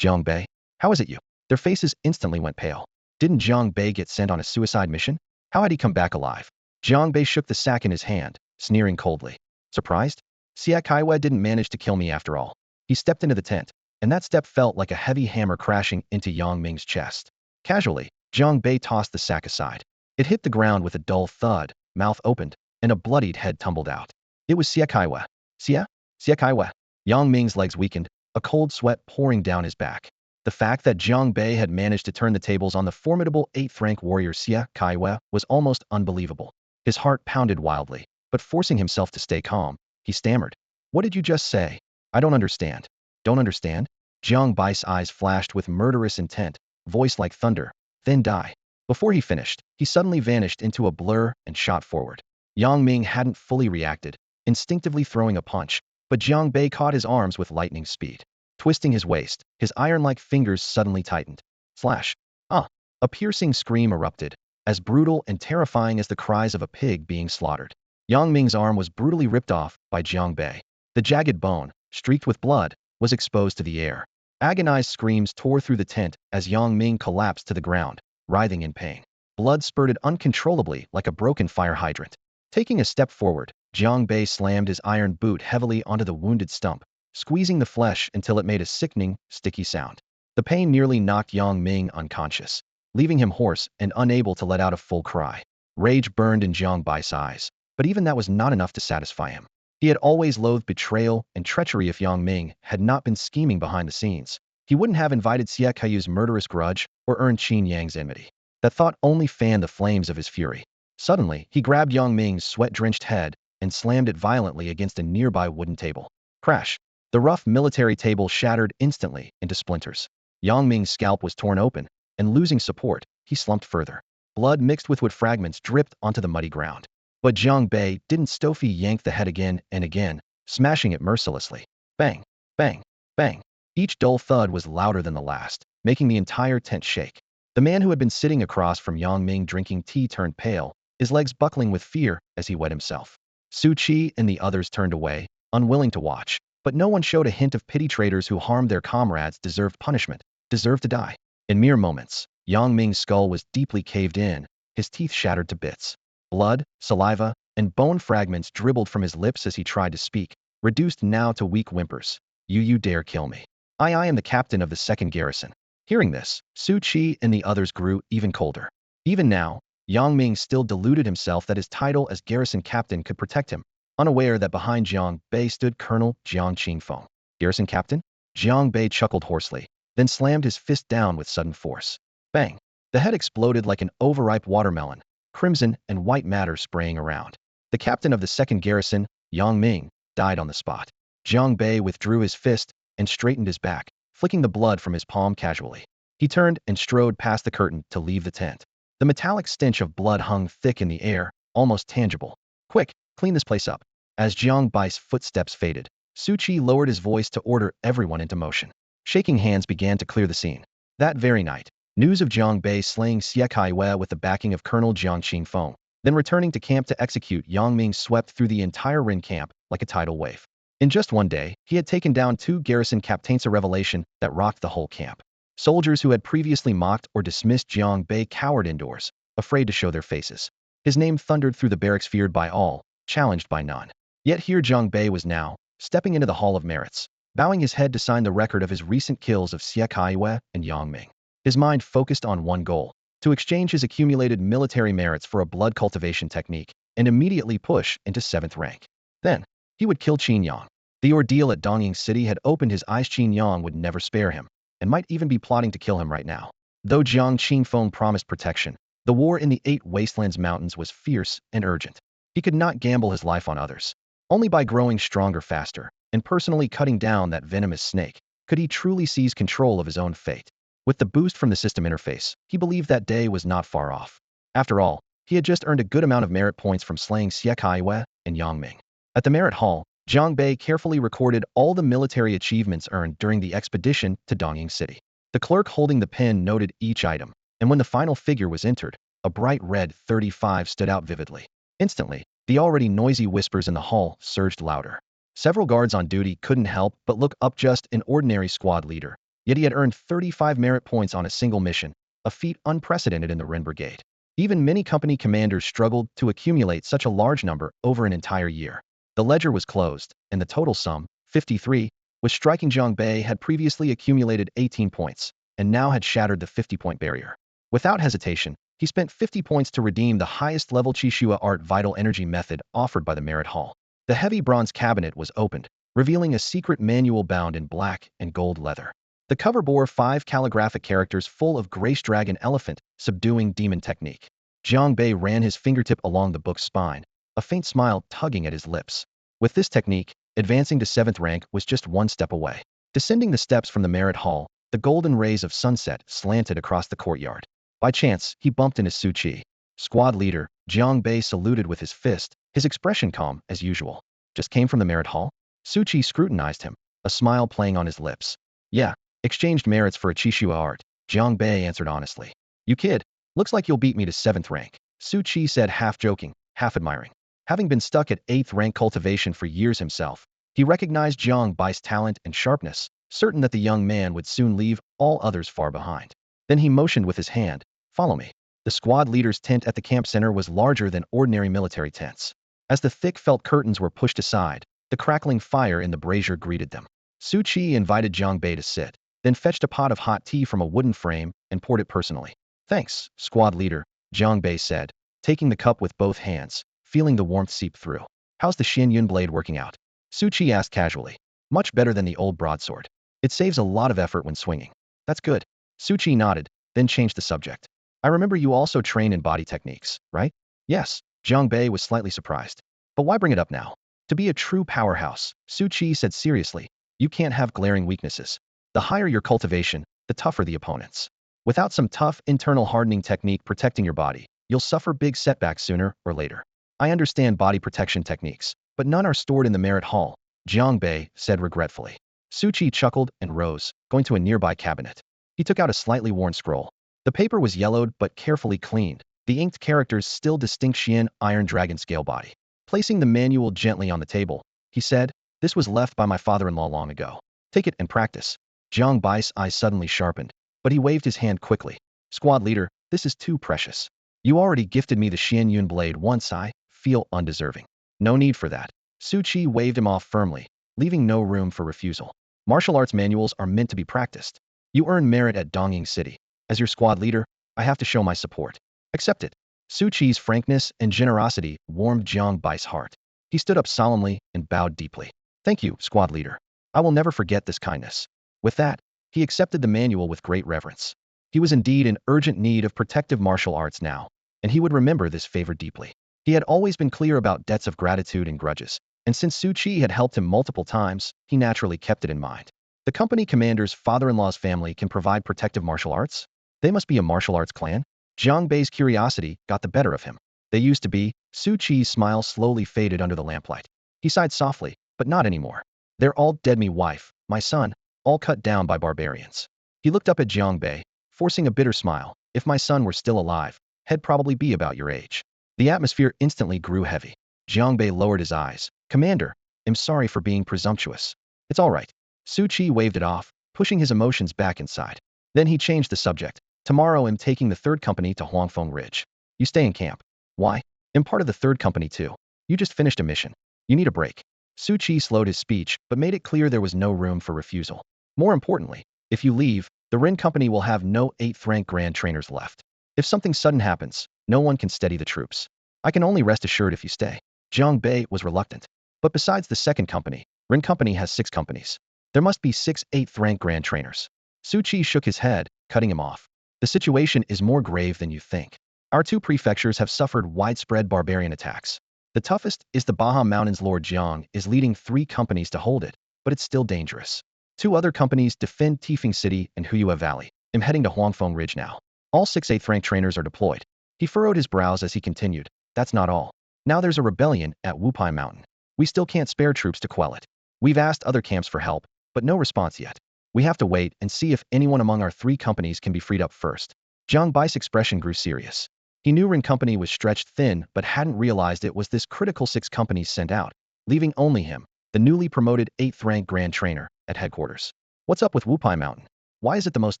Bei, how is it you? Their faces instantly went pale. Didn't Jiang Bei get sent on a suicide mission? How had he come back alive? Jiang Bei shook the sack in his hand, sneering coldly. Surprised? Xia Kaiwe didn't manage to kill me after all. He stepped into the tent, and that step felt like a heavy hammer crashing into Yang Ming's chest. Casually, Jiang Bei tossed the sack aside. It hit the ground with a dull thud, mouth opened, and a bloodied head tumbled out. It was Xia Kaiwe. Xia Kaiwe. Yang Ming's legs weakened, a cold sweat pouring down his back. The fact that Jiang Bei had managed to turn the tables on the formidable 8th-rank warrior Xia Kaiwe was almost unbelievable. His heart pounded wildly, but forcing himself to stay calm, he stammered. What did you just say? I don't understand. Don't understand? Jiang Bai's eyes flashed with murderous intent, voice like thunder. Then die. Before he finished, he suddenly vanished into a blur and shot forward. Yang Ming hadn't fully reacted, instinctively throwing a punch, but Jiang Bei caught his arms with lightning speed. Twisting his waist, his iron-like fingers suddenly tightened. Slash. A piercing scream erupted, as brutal and terrifying as the cries of a pig being slaughtered. Yang Ming's arm was brutally ripped off by Jiang Bei. The jagged bone, streaked with blood, was exposed to the air. Agonized screams tore through the tent as Yang Ming collapsed to the ground, writhing in pain. Blood spurted uncontrollably like a broken fire hydrant. Taking a step forward, Jiang Bei slammed his iron boot heavily onto the wounded stump, squeezing the flesh until it made a sickening, sticky sound. The pain nearly knocked Yang Ming unconscious, leaving him hoarse and unable to let out a full cry. Rage burned in Jiang Bai's eyes, but even that was not enough to satisfy him. He had always loathed betrayal and treachery. If Yang Ming had not been scheming behind the scenes, he wouldn't have invited Xie Kaiyu's murderous grudge or earned Qin Yang's enmity. That thought only fanned the flames of his fury. Suddenly, he grabbed Yang Ming's sweat-drenched head and slammed it violently against a nearby wooden table. Crash! The rough military table shattered instantly into splinters. Yang Ming's scalp was torn open, and losing support, he slumped further. Blood mixed with wood fragments dripped onto the muddy ground. But Jiang Bei didn't stop. He yanked the head again and again, smashing it mercilessly. Bang! Bang! Bang! Each dull thud was louder than the last, making the entire tent shake. The man who had been sitting across from Yang Ming drinking tea turned pale, his legs buckling with fear as he wet himself. Su Qi and the others turned away, unwilling to watch, but no one showed a hint of pity. Traitors who harmed their comrades deserved punishment, deserved to die. In mere moments, Yang Ming's skull was deeply caved in, his teeth shattered to bits. Blood, saliva, and bone fragments dribbled from his lips as he tried to speak, reduced now to weak whimpers. You dare kill me. I am the captain of the 2nd garrison. Hearing this, Su Qi and the others grew even colder. Even now, Yang Ming still deluded himself that his title as garrison captain could protect him, unaware that behind Jiang Bei stood Colonel Jiang Qingfeng. Garrison captain? Jiang Bei chuckled hoarsely, then slammed his fist down with sudden force. Bang! The head exploded like an overripe watermelon, crimson and white matter spraying around. The captain of the 2nd garrison, Yang Ming, died on the spot. Jiang Bei withdrew his fist and straightened his back, flicking the blood from his palm casually. He turned and strode past the curtain to leave the tent. The metallic stench of blood hung thick in the air, almost tangible. Quick, clean this place up. As Jiang Bai's footsteps faded, Su Qi lowered his voice to order everyone into motion. Shaking hands began to clear the scene. That very night, news of Jiang Bei slaying Xie Kaiwe with the backing of Colonel Jiang Qingfeng, then returning to camp to execute Yang Ming swept through the entire Rin camp like a tidal wave. In just one day, he had taken down 2 garrison captains, a revelation that rocked the whole camp. Soldiers who had previously mocked or dismissed Jiang Bei cowered indoors, afraid to show their faces. His name thundered through the barracks, feared by all, challenged by none. Yet here Jiang Bei was now, stepping into the Hall of Merits, bowing his head to sign the record of his recent kills of Xie Kaiwe and Yang Ming. His mind focused on one goal: to exchange his accumulated military merits for a blood cultivation technique, and immediately push into 7th rank. Then, he would kill Qin Yang. The ordeal at Dongying City had opened his eyes. Qin Yang would never spare him, and might even be plotting to kill him right now. Though Jiang Qingfeng promised protection, the war in the 8 Wastelands Mountains was fierce and urgent. He could not gamble his life on others. Only by growing stronger faster, and personally cutting down that venomous snake, could he truly seize control of his own fate. With the boost from the system interface, he believed that day was not far off. After all, he had just earned a good amount of merit points from slaying Xie Kaiwe and Yang Ming. At the Merit Hall, Jiang Bei carefully recorded all the military achievements earned during the expedition to Dongying City. The clerk holding the pen noted each item, and when the final figure was entered, a bright red 35 stood out vividly. Instantly, the already noisy whispers in the hall surged louder. Several guards on duty couldn't help but look up. Just an ordinary squad leader, yet he had earned 35 merit points on a single mission, a feat unprecedented in the Ren Brigade. Even many company commanders struggled to accumulate such a large number over an entire year. The ledger was closed, and the total sum, 53, was striking. Jiang Bei had previously accumulated 18 points, and now had shattered the 50-point barrier. Without hesitation, he spent 50 points to redeem the highest-level Qishua Art Vital Energy method offered by the Merit Hall. The heavy bronze cabinet was opened, revealing a secret manual bound in black and gold leather. The cover bore 5 calligraphic characters full of Grace Dragon Elephant, Subduing Demon Technique. Jiang Bei ran his fingertip along the book's spine, a faint smile tugging at his lips. With this technique, advancing to 7th rank was just one step away. Descending the steps from the Merit Hall, the golden rays of sunset slanted across the courtyard. By chance, he bumped into Su Qi. Squad leader, Jiang Bei saluted with his fist, his expression calm as usual. Just came from the Merit Hall? Su Qi scrutinized him, a smile playing on his lips. Yeah, exchanged merits for a Qishua art, Jiang Bei answered honestly. You kid, looks like you'll beat me to 7th rank, Su Qi said, half joking, half admiring. Having been stuck at 8th rank cultivation for years himself, he recognized Jiang Bai's talent and sharpness, certain that the young man would soon leave all others far behind. Then he motioned with his hand, follow me. The squad leader's tent at the camp center was larger than ordinary military tents. As the thick felt curtains were pushed aside, the crackling fire in the brazier greeted them. Su Qi invited Jiang Bei to sit, then fetched a pot of hot tea from a wooden frame and poured it personally. Thanks, squad leader, Jiang Bei said, taking the cup with both hands, feeling the warmth seep through. How's the Xianyun blade working out? Su Qi asked casually. Much better than the old broadsword. It saves a lot of effort when swinging. That's good. Su Qi nodded, then changed the subject. I remember you also train in body techniques, right? Yes, Jiang Bei was slightly surprised. But why bring it up now? To be a true powerhouse, Su Qi said seriously, you can't have glaring weaknesses. The higher your cultivation, the tougher the opponents. Without some tough internal hardening technique protecting your body, you'll suffer big setbacks sooner or later. I understand body protection techniques, but none are stored in the Merit Hall, Jiang Bei said regretfully. Su Qi chuckled and rose, going to a nearby cabinet. He took out a slightly worn scroll. The paper was yellowed but carefully cleaned, the inked characters still distinct. Xian Iron Dragon Scale Body. Placing the manual gently on the table, he said, this was left by my father-in-law long ago. Take it and practice. Jiang Bai's eyes suddenly sharpened, but he waved his hand quickly. Squad leader, this is too precious. You already gifted me the Xianyun blade once. I feel undeserving. No need for that. Su Qi waved him off firmly, leaving no room for refusal. Martial arts manuals are meant to be practiced. You earn merit at Dongying City. As your squad leader, I have to show my support. Accept it. Su Qi's frankness and generosity warmed Jiang Bai's heart. He stood up solemnly and bowed deeply. Thank you, squad leader. I will never forget this kindness. With that, he accepted the manual with great reverence. He was indeed in urgent need of protective martial arts now, and he would remember this favor deeply. He had always been clear about debts of gratitude and grudges, and since Su Qi had helped him multiple times, he naturally kept it in mind. The company commander's father-in-law's family can provide protective martial arts? They must be a martial arts clan? Jiang Bei's curiosity got the better of him. They used to be. Su Qi's smile slowly faded under the lamplight. He sighed softly, but not anymore. They're all dead. Me wife, my son, all cut down by barbarians. He looked up at Jiang Bei, forcing a bitter smile. If my son were still alive, he'd probably be about your age. The atmosphere instantly grew heavy. Jiang Bei lowered his eyes. Commander, I'm sorry for being presumptuous. It's all right. Su Qi waved it off, pushing his emotions back inside. Then he changed the subject. Tomorrow I'm taking the 3rd Company to Huangfeng Ridge. You stay in camp. Why? I'm part of the 3rd Company too. You just finished a mission. You need a break. Su Qi slowed his speech, but made it clear there was no room for refusal. More importantly, if you leave, the Ren Company will have no 8th rank Grand Trainers left. If something sudden happens, no one can steady the troops. I can only rest assured if you stay. Jiang Bei was reluctant. But besides the 2nd Company, Ren Company has 6 companies. There must be 6 8th rank Grand Trainers. Su Qi shook his head, cutting him off. The situation is more grave than you think. Our 2 prefectures have suffered widespread barbarian attacks. The toughest is the Baha Mountains. Lord Jiang is leading 3 companies to hold it, but it's still dangerous. 2 other companies defend Tifeng City and Huyue Valley. I'm heading to Huangfeng Ridge now. All 6 8th rank trainers are deployed. He furrowed his brows as he continued. That's not all. Now there's a rebellion at Wupai Mountain. We still can't spare troops to quell it. We've asked other camps for help, but no response yet. We have to wait and see if anyone among our 3 companies can be freed up first." Jiang Bai's expression grew serious. He knew Ren Company was stretched thin but hadn't realized it was this critical 6 companies sent out, leaving only him, the newly promoted 8th rank Grand Trainer, at headquarters. "What's up with Wupai Mountain? Why is it the most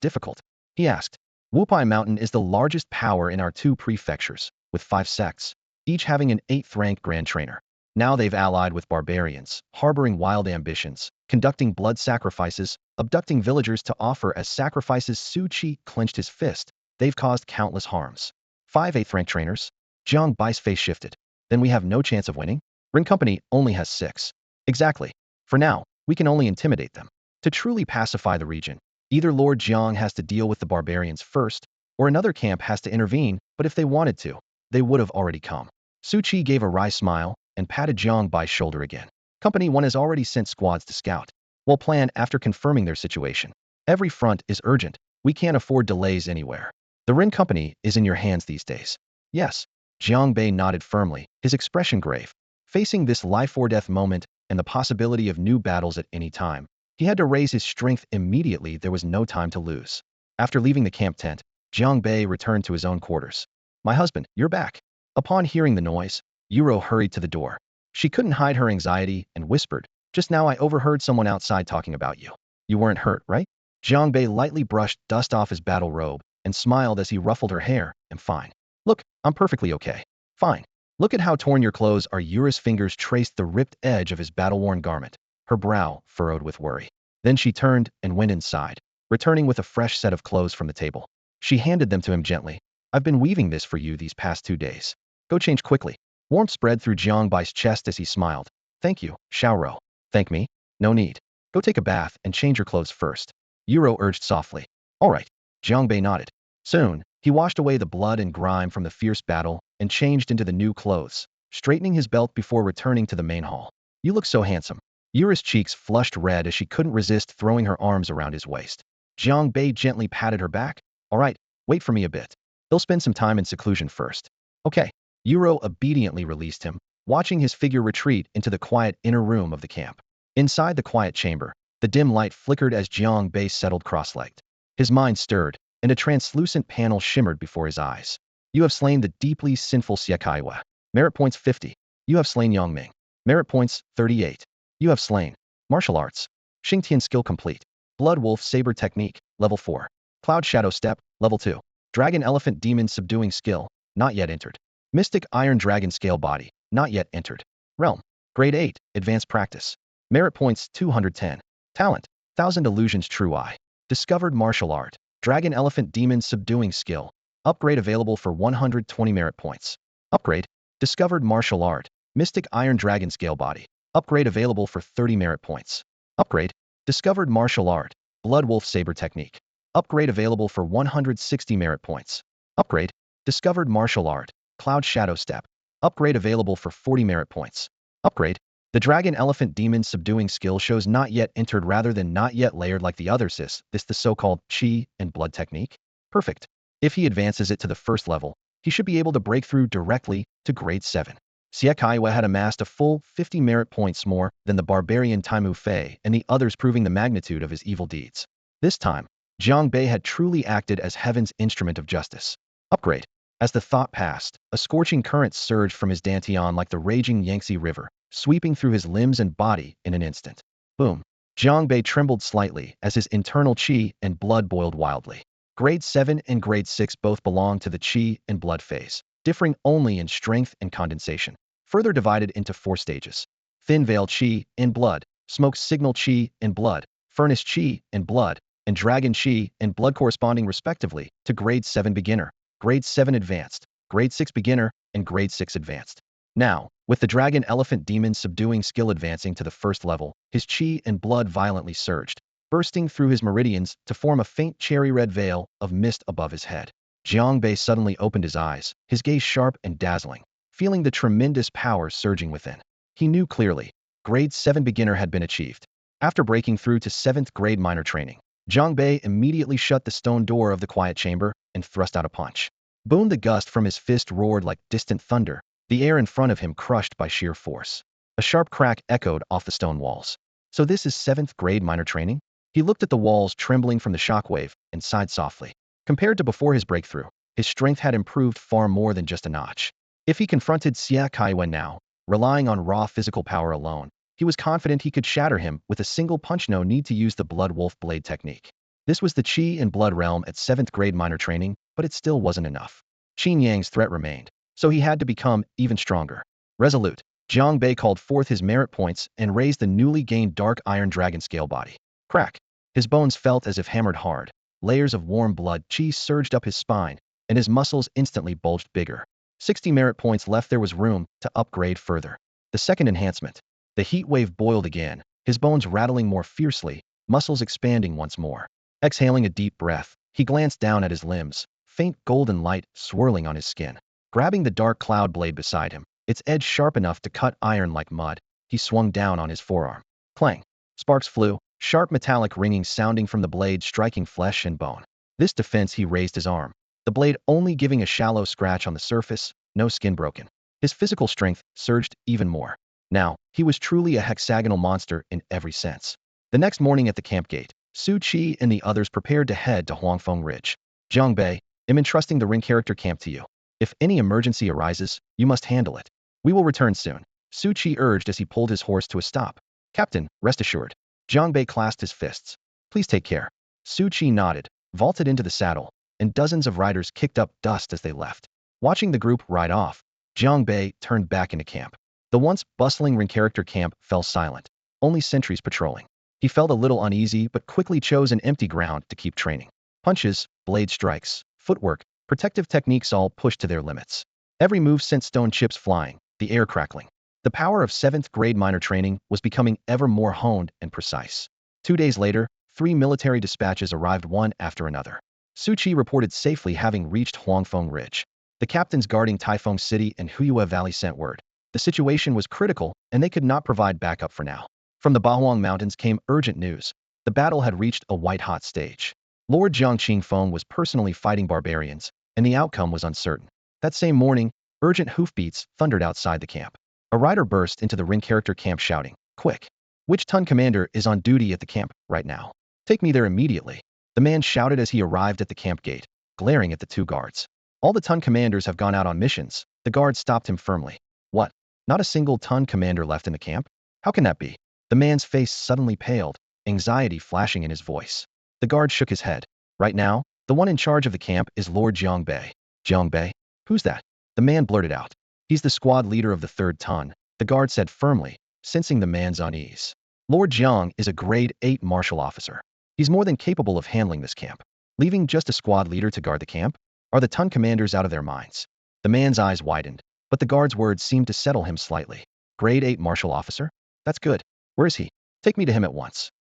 difficult?" he asked. Wupai Mountain is the largest power in our 2 prefectures, with 5 sects, each having an 8th rank Grand Trainer. Now they've allied with barbarians, harboring wild ambitions, conducting blood sacrifices, abducting villagers to offer as sacrifices. Su Qi clenched his fist. They've caused countless harms. 5 8th rank trainers? Jiang Bai's face shifted. Then we have no chance of winning? Ren Company only has 6. Exactly. For now, we can only intimidate them. To truly pacify the region, either Lord Jiang has to deal with the barbarians first, or another camp has to intervene, but if they wanted to, they would have already come. Su Qi gave a wry smile and patted Jiang Bai's shoulder again. Company 1 has already sent squads to scout. We'll plan after confirming their situation. Every front is urgent. We can't afford delays anywhere. The Ren Company is in your hands these days. Yes. Jiang Bei nodded firmly, his expression grave. Facing this life-or-death moment and the possibility of new battles at any time, he had to raise his strength immediately. There was no time to lose. After leaving the camp tent, Jiang Bei returned to his own quarters. "My husband, you're back." Upon hearing the noise, Yuro hurried to the door. She couldn't hide her anxiety and whispered, "Just now I overheard someone outside talking about you. You weren't hurt, right?" Jiang Bei lightly brushed dust off his battle robe and smiled as he ruffled her hair. "I'm fine. Look, I'm perfectly okay." "Fine. Look at how torn your clothes are." Yura's fingers traced the ripped edge of his battle-worn garment, her brow furrowed with worry. Then she turned and went inside, returning with a fresh set of clothes from the table. She handed them to him gently. "I've been weaving this for you these past 2 days. Go change quickly." Warmth spread through Jiang Bai's chest as he smiled. "Thank you, Xiaoro." "Thank me? No need. Go take a bath and change your clothes first," Yuro urged softly. "All right." Jiang Bei nodded. Soon, he washed away the blood and grime from the fierce battle and changed into the new clothes, straightening his belt before returning to the main hall. "You look so handsome." Yura's cheeks flushed red as she couldn't resist throwing her arms around his waist. Jiang Bei gently patted her back. "All right, wait for me a bit. They'll spend some time in seclusion first." "Okay." Yuro obediently released him, watching his figure retreat into the quiet inner room of the camp. Inside the quiet chamber, the dim light flickered as Jiang Bei settled cross-legged. His mind stirred, and a translucent panel shimmered before his eyes. "You have slain the deeply sinful Siekaiwa. Merit points 50. You have slain Yangming. Merit points 38. You have slain. Martial arts. Xingtian skill complete. Blood Wolf Saber Technique, level 4. Cloud Shadow Step, level 2. Dragon Elephant Demon Subduing Skill, not yet entered. Mystic Iron Dragon Scale Body, not yet entered. Realm, Grade 8, Advanced Practice. Merit points 210. Talent, 1000 Illusions True Eye. Discovered Martial Art, Dragon Elephant Demon Subduing Skill. Upgrade available for 120 merit points. Upgrade, Discovered Martial Art, Mystic Iron Dragon Scale Body. Upgrade available for 30 merit points. Upgrade, Discovered Martial Art, Blood Wolf Saber Technique. Upgrade available for 160 merit points. Upgrade, Discovered Martial Art, Cloud Shadow Step. Upgrade available for 40 merit points. Upgrade, the Dragon Elephant Demon Subduing Skill shows not yet entered rather than not yet layered like the others. Is this the so-called Qi and Blood Technique? Perfect. If he advances it to the first level, he should be able to break through directly to Grade 7. Siekaiwa had amassed a full 50 merit points more than the barbarian Taimu Fei and the others, proving the magnitude of his evil deeds. This time, Jiang Bei had truly acted as heaven's instrument of justice. Upgrade. As the thought passed, a scorching current surged from his dantian like the raging Yangtze River, sweeping through his limbs and body in an instant. Boom. Jiang Bei trembled slightly as his internal qi and blood boiled wildly. Grade 7 and Grade 6 both belong to the qi and blood phase, differing only in strength and condensation. Further divided into 4 stages. Thin veil qi and blood, smoke signal qi and blood, furnace qi and blood, and dragon qi and blood, corresponding respectively to Grade 7 beginner, Grade 7 advanced, Grade 6 beginner, and Grade 6 advanced. Now, with the Dragon Elephant Demon Subduing Skill advancing to the first level, his qi and blood violently surged, bursting through his meridians to form a faint cherry-red veil of mist above his head. Jiang Bei suddenly opened his eyes, his gaze sharp and dazzling, feeling the tremendous power surging within. He knew clearly, Grade 7 beginner had been achieved. After breaking through to 7th grade minor training, Jiang Bei immediately shut the stone door of the quiet chamber and thrust out a punch. Boom! The gust from his fist roared like distant thunder, the air in front of him crushed by sheer force. A A sharp crack echoed off the stone walls. So this is 7th grade minor training? He looked at the walls trembling from the shockwave and sighed softly. Compared to before his breakthrough, his strength had improved far more than just a notch. If he confronted Xia Kaiwen now, relying on raw physical power alone, he was confident he could shatter him with a single punch. No need to use the Blood Wolf Blade technique. This was the Qi and Blood realm at 7th grade minor training, but it still wasn't enough. Qin Yang's threat remained, so he had to become even stronger. Resolute, Jiang Bei called forth his merit points and raised the newly gained dark iron dragon scale body. Crack! His bones felt as if hammered hard. Layers of warm blood chi surged up his spine, and his muscles instantly bulged bigger. 60 merit points left. There was room to upgrade further. The second enhancement. The heat wave boiled again, his bones rattling more fiercely, muscles expanding once more. Exhaling a deep breath, he glanced down at his limbs, faint golden light swirling on his skin. Grabbing the dark cloud blade beside him, its edge sharp enough to cut iron like mud, he swung down on his forearm. Clang! Sparks flew, sharp metallic ringing sounding from the blade striking flesh and bone. This defense he raised his arm, the blade only giving a shallow scratch on the surface, no skin broken. His physical strength surged even more. Now, he was truly a hexagonal monster in every sense. The next morning at the camp gate, Su Qi and the others prepared to head to Huangfeng Ridge. Jiang Bei, I'm entrusting the ring character camp to you. If any emergency arises, you must handle it. We will return soon, Su Qi urged as he pulled his horse to a stop. Captain, rest assured. Jiang Bei clasped his fists. Please take care. Su Qi nodded, vaulted into the saddle, and dozens of riders kicked up dust as they left. Watching the group ride off, Jiang Bei turned back into camp. The once bustling ring character camp fell silent, only sentries patrolling. He felt a little uneasy but quickly chose an empty ground to keep training. Punches, blade strikes, footwork, protective techniques all pushed to their limits. Every move sent stone chips flying, the air crackling. The power of 7th grade minor training was becoming ever more honed and precise. 2 days later, 3 military dispatches arrived one after another. Su Qi reported safely having reached Huangfeng Ridge. The captains guarding Taifeng City and Huyue Valley sent word. The situation was critical, and they could not provide backup for now. From the Bahuang Mountains came urgent news. The battle had reached a white-hot stage. Lord Jiang Qingfeng was personally fighting barbarians, and the outcome was uncertain. That same morning, urgent hoofbeats thundered outside the camp. A rider burst into the ring character camp shouting, "Quick! Which Tun commander is on duty at the camp right now? Take me there immediately." The man shouted as he arrived at the camp gate, glaring at the 2 guards. "All the Tun commanders have gone out on missions." The guard stopped him firmly. "What? Not a single Tun commander left in the camp? How can that be?" The man's face suddenly paled, anxiety flashing in his voice. The guard shook his head. "Right now, the one in charge of the camp is Lord Jiang Bei." "Jiang Bei? Who's that?" The man blurted out. "He's the squad leader of the 3rd Tun," the guard said firmly, sensing the man's unease. "Lord Jiang is a grade 8 martial officer. He's more than capable of handling this camp. Leaving just a squad leader to guard the camp? Are the Tun commanders out of their minds?" The man's eyes widened, but the guard's words seemed to settle him slightly. "Grade 8 martial officer? That's good. Where is he? Take me to him at once."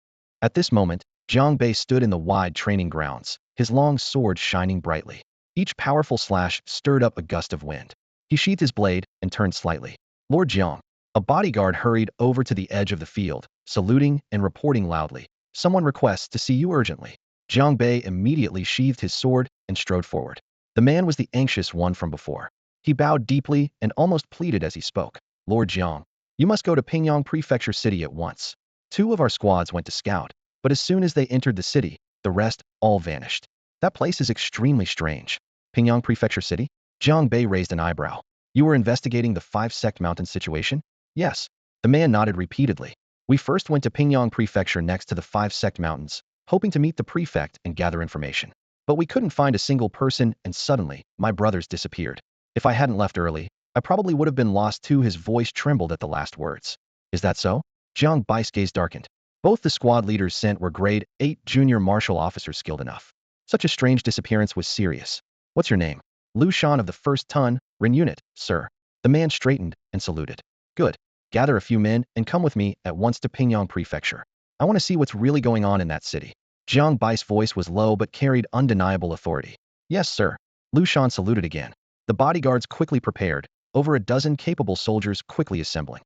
At this moment, Jiang Bei stood in the wide training grounds, his long sword shining brightly. Each powerful slash stirred up a gust of wind. He sheathed his blade and turned slightly. "Lord Jiang." A bodyguard hurried over to the edge of the field, saluting and reporting loudly. "Someone requests to see you urgently." Jiang Bei immediately sheathed his sword and strode forward. The man was the anxious one from before. He bowed deeply and almost pleaded as he spoke. "Lord Jiang, you must go to Pingyang Prefecture City at once." 2 of our squads went to scout, but as soon as they entered the city, the rest all vanished. "That place is extremely strange." "Pingyang Prefecture City?" Jiang Bei raised an eyebrow. "You were investigating the 5-sect mountain situation?" "Yes." The man nodded repeatedly. "We first went to Pingyang Prefecture next to the 5-sect mountains, hoping to meet the prefect and gather information. But we couldn't find a single person, and suddenly, my brothers disappeared. If I hadn't left early, I probably would have been lost too." His voice trembled at the last words. "Is that so?" Jiang Bai's gaze darkened. Both the squad leaders sent were grade 8 junior martial officers skilled enough. Such a strange disappearance was serious. "What's your name?" "Lu Shan of the 1st Tun, Ren Unit, sir." The man straightened and saluted. "Good. Gather a few men and come with me at once to Pingyang Prefecture. I want to see what's really going on in that city." Jiang Bai's voice was low but carried undeniable authority. "Yes, sir." Lu Shan saluted again. The bodyguards quickly prepared, over a dozen capable soldiers quickly assembling.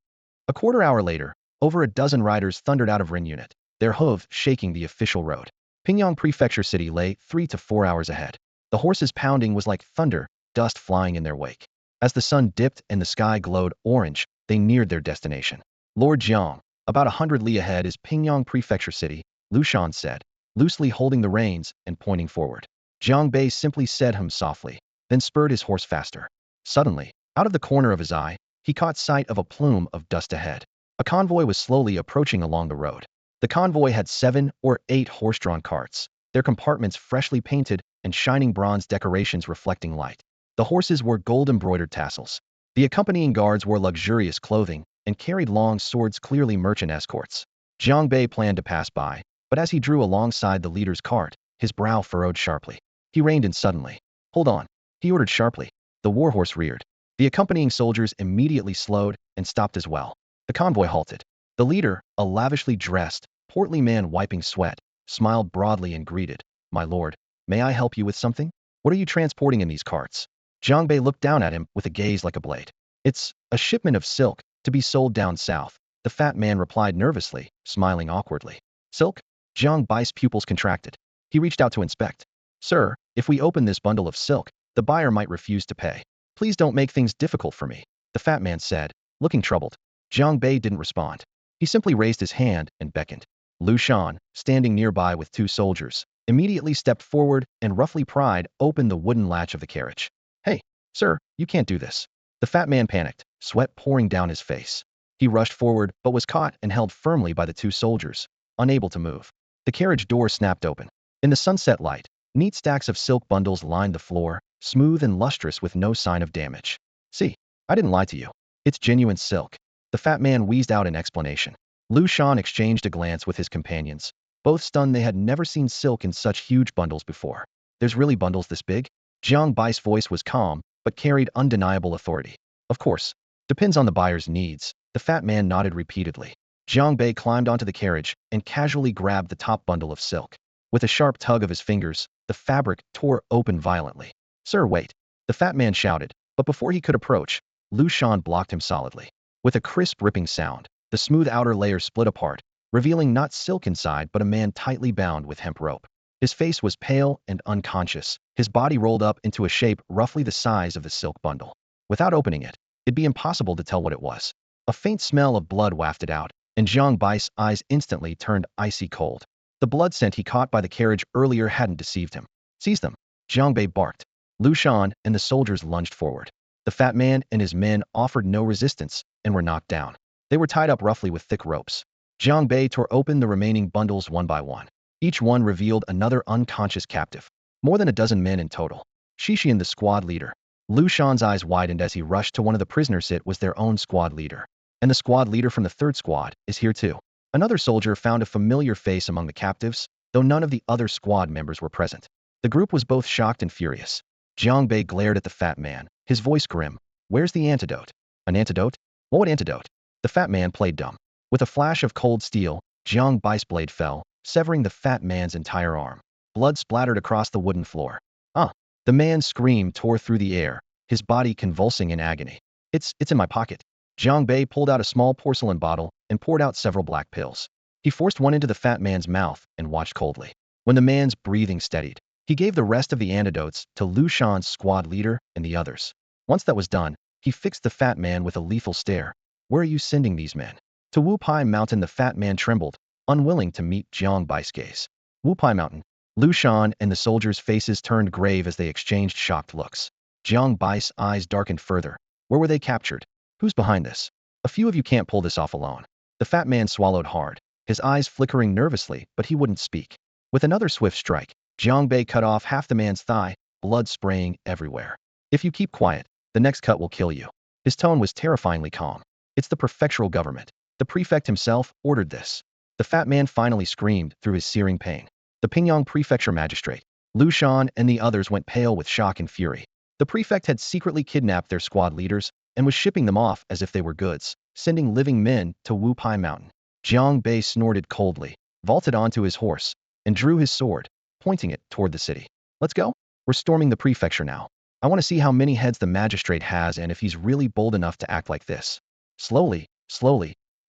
A quarter hour later, over a dozen riders thundered out of Ren Unit, their hooves shaking the official road. Pingyang Prefecture City lay 3 to 4 hours ahead. The horses' pounding was like thunder, dust flying in their wake. As the sun dipped and the sky glowed orange, they neared their destination. Lord Jiang, about 100 li ahead is Pingyang Prefecture City, Lu Shan said, loosely holding the reins and pointing forward. Jiang Bei simply said him softly, then spurred his horse faster. Suddenly, out of the corner of his eye, he caught sight of a plume of dust ahead. A convoy was slowly approaching along the road. The convoy had 7 or 8 horse-drawn carts, their compartments freshly painted and shining bronze decorations reflecting light. The horses wore gold-embroidered tassels. The accompanying guards wore luxurious clothing and carried long swords, clearly merchant escorts. Jiang Bei planned to pass by, but as he drew alongside the leader's cart, his brow furrowed sharply. He reined in suddenly. "Hold on," he ordered sharply. The warhorse reared. The accompanying soldiers immediately slowed and stopped as well. The convoy halted. The leader, a lavishly dressed, portly man wiping sweat, smiled broadly and greeted, "My lord, may I help you with something? What are you transporting in these carts?" Jiang Bei looked down at him with a gaze like a blade. "It's a shipment of silk, to be sold down south," the fat man replied nervously, smiling awkwardly. "Silk?" Jiang Bai's pupils contracted. He reached out to inspect. "Sir, if we open this bundle of silk, the buyer might refuse to pay. Please don't make things difficult for me," the fat man said, looking troubled. Jiang Bei didn't respond. He simply raised his hand and beckoned. Lu Shan, standing nearby with 2 soldiers, immediately stepped forward and roughly pried open the wooden latch of the carriage. "Hey, sir, you can't do this." The fat man panicked, sweat pouring down his face. He rushed forward but was caught and held firmly by the 2 soldiers, unable to move. The carriage door snapped open. In the sunset light, neat stacks of silk bundles lined the floor, smooth and lustrous with no sign of damage. "See, I didn't lie to you. It's genuine silk," the fat man wheezed out in explanation. Lu Shan exchanged a glance with his companions, both stunned. They had never seen silk in such huge bundles before. "There's really bundles this big?" Jiang Bai's voice was calm, but carried undeniable authority. "Of course. Depends on the buyer's needs," the fat man nodded repeatedly. Jiang Bei climbed onto the carriage and casually grabbed the top bundle of silk. With a sharp tug of his fingers, the fabric tore open violently. "Sir, wait," the fat man shouted, but before he could approach, Lu Shan blocked him solidly. With a crisp ripping sound, the smooth outer layer split apart, revealing not silk inside but a man tightly bound with hemp rope. His face was pale and unconscious, his body rolled up into a shape roughly the size of the silk bundle. Without opening it, it'd be impossible to tell what it was. A faint smell of blood wafted out, and Jiang Bai's eyes instantly turned icy cold. The blood scent he caught by the carriage earlier hadn't deceived him. "Seize them!" Jiang Bei barked. Lu Shan and the soldiers lunged forward. The fat man and his men offered no resistance and were knocked down. They were tied up roughly with thick ropes. Jiang Bei tore open the remaining bundles one by one. Each one revealed another unconscious captive. More than a dozen men in total. Shishian, the squad leader. Lu Shan's eyes widened as he rushed to one of the prisoners. It was their own squad leader. "And the squad leader from the 3rd squad is here too." Another soldier found a familiar face among the captives, though none of the other squad members were present. The group was both shocked and furious. Jiang Bei glared at the fat man, his voice grim. "Where's the antidote?" "An antidote? What antidote?" The fat man played dumb. With a flash of cold steel, Jiang Bai's blade fell, severing the fat man's entire arm. Blood splattered across the wooden floor. "Ah!" The man's scream tore through the air, his body convulsing in agony. It's in my pocket." Jiang Bei pulled out a small porcelain bottle and poured out several black pills. He forced one into the fat man's mouth and watched coldly. When the man's breathing steadied, he gave the rest of the antidotes to Lu Shan's squad leader and the others. Once that was done, he fixed the fat man with a lethal stare. "Where are you sending these men?" "To Wu Pai Mountain." The fat man trembled, unwilling to meet Jiang Bai's gaze. "Wu Pai Mountain?" Lu Shan and the soldiers' faces turned grave as they exchanged shocked looks. Jiang Bai's eyes darkened further. "Where were they captured? Who's behind this? A few of you can't pull this off alone." The fat man swallowed hard, his eyes flickering nervously, but he wouldn't speak. With another swift strike, Jiang Bei cut off half the man's thigh, blood spraying everywhere. "If you keep quiet, the next cut will kill you." His tone was terrifyingly calm. "It's the prefectural government. The prefect himself ordered this." The fat man finally screamed through his searing pain. "The Pingyang Prefecture magistrate." Lu Shan and the others went pale with shock and fury. The prefect had secretly kidnapped their squad leaders and was shipping them off as if they were goods, sending living men to Wu Pai Mountain. Jiang Bei snorted coldly, vaulted onto his horse, and drew his sword, pointing it toward the city. "Let's go. We're storming the prefecture now. I want to see how many heads the magistrate has and if he's really bold enough to act like this." Slowly,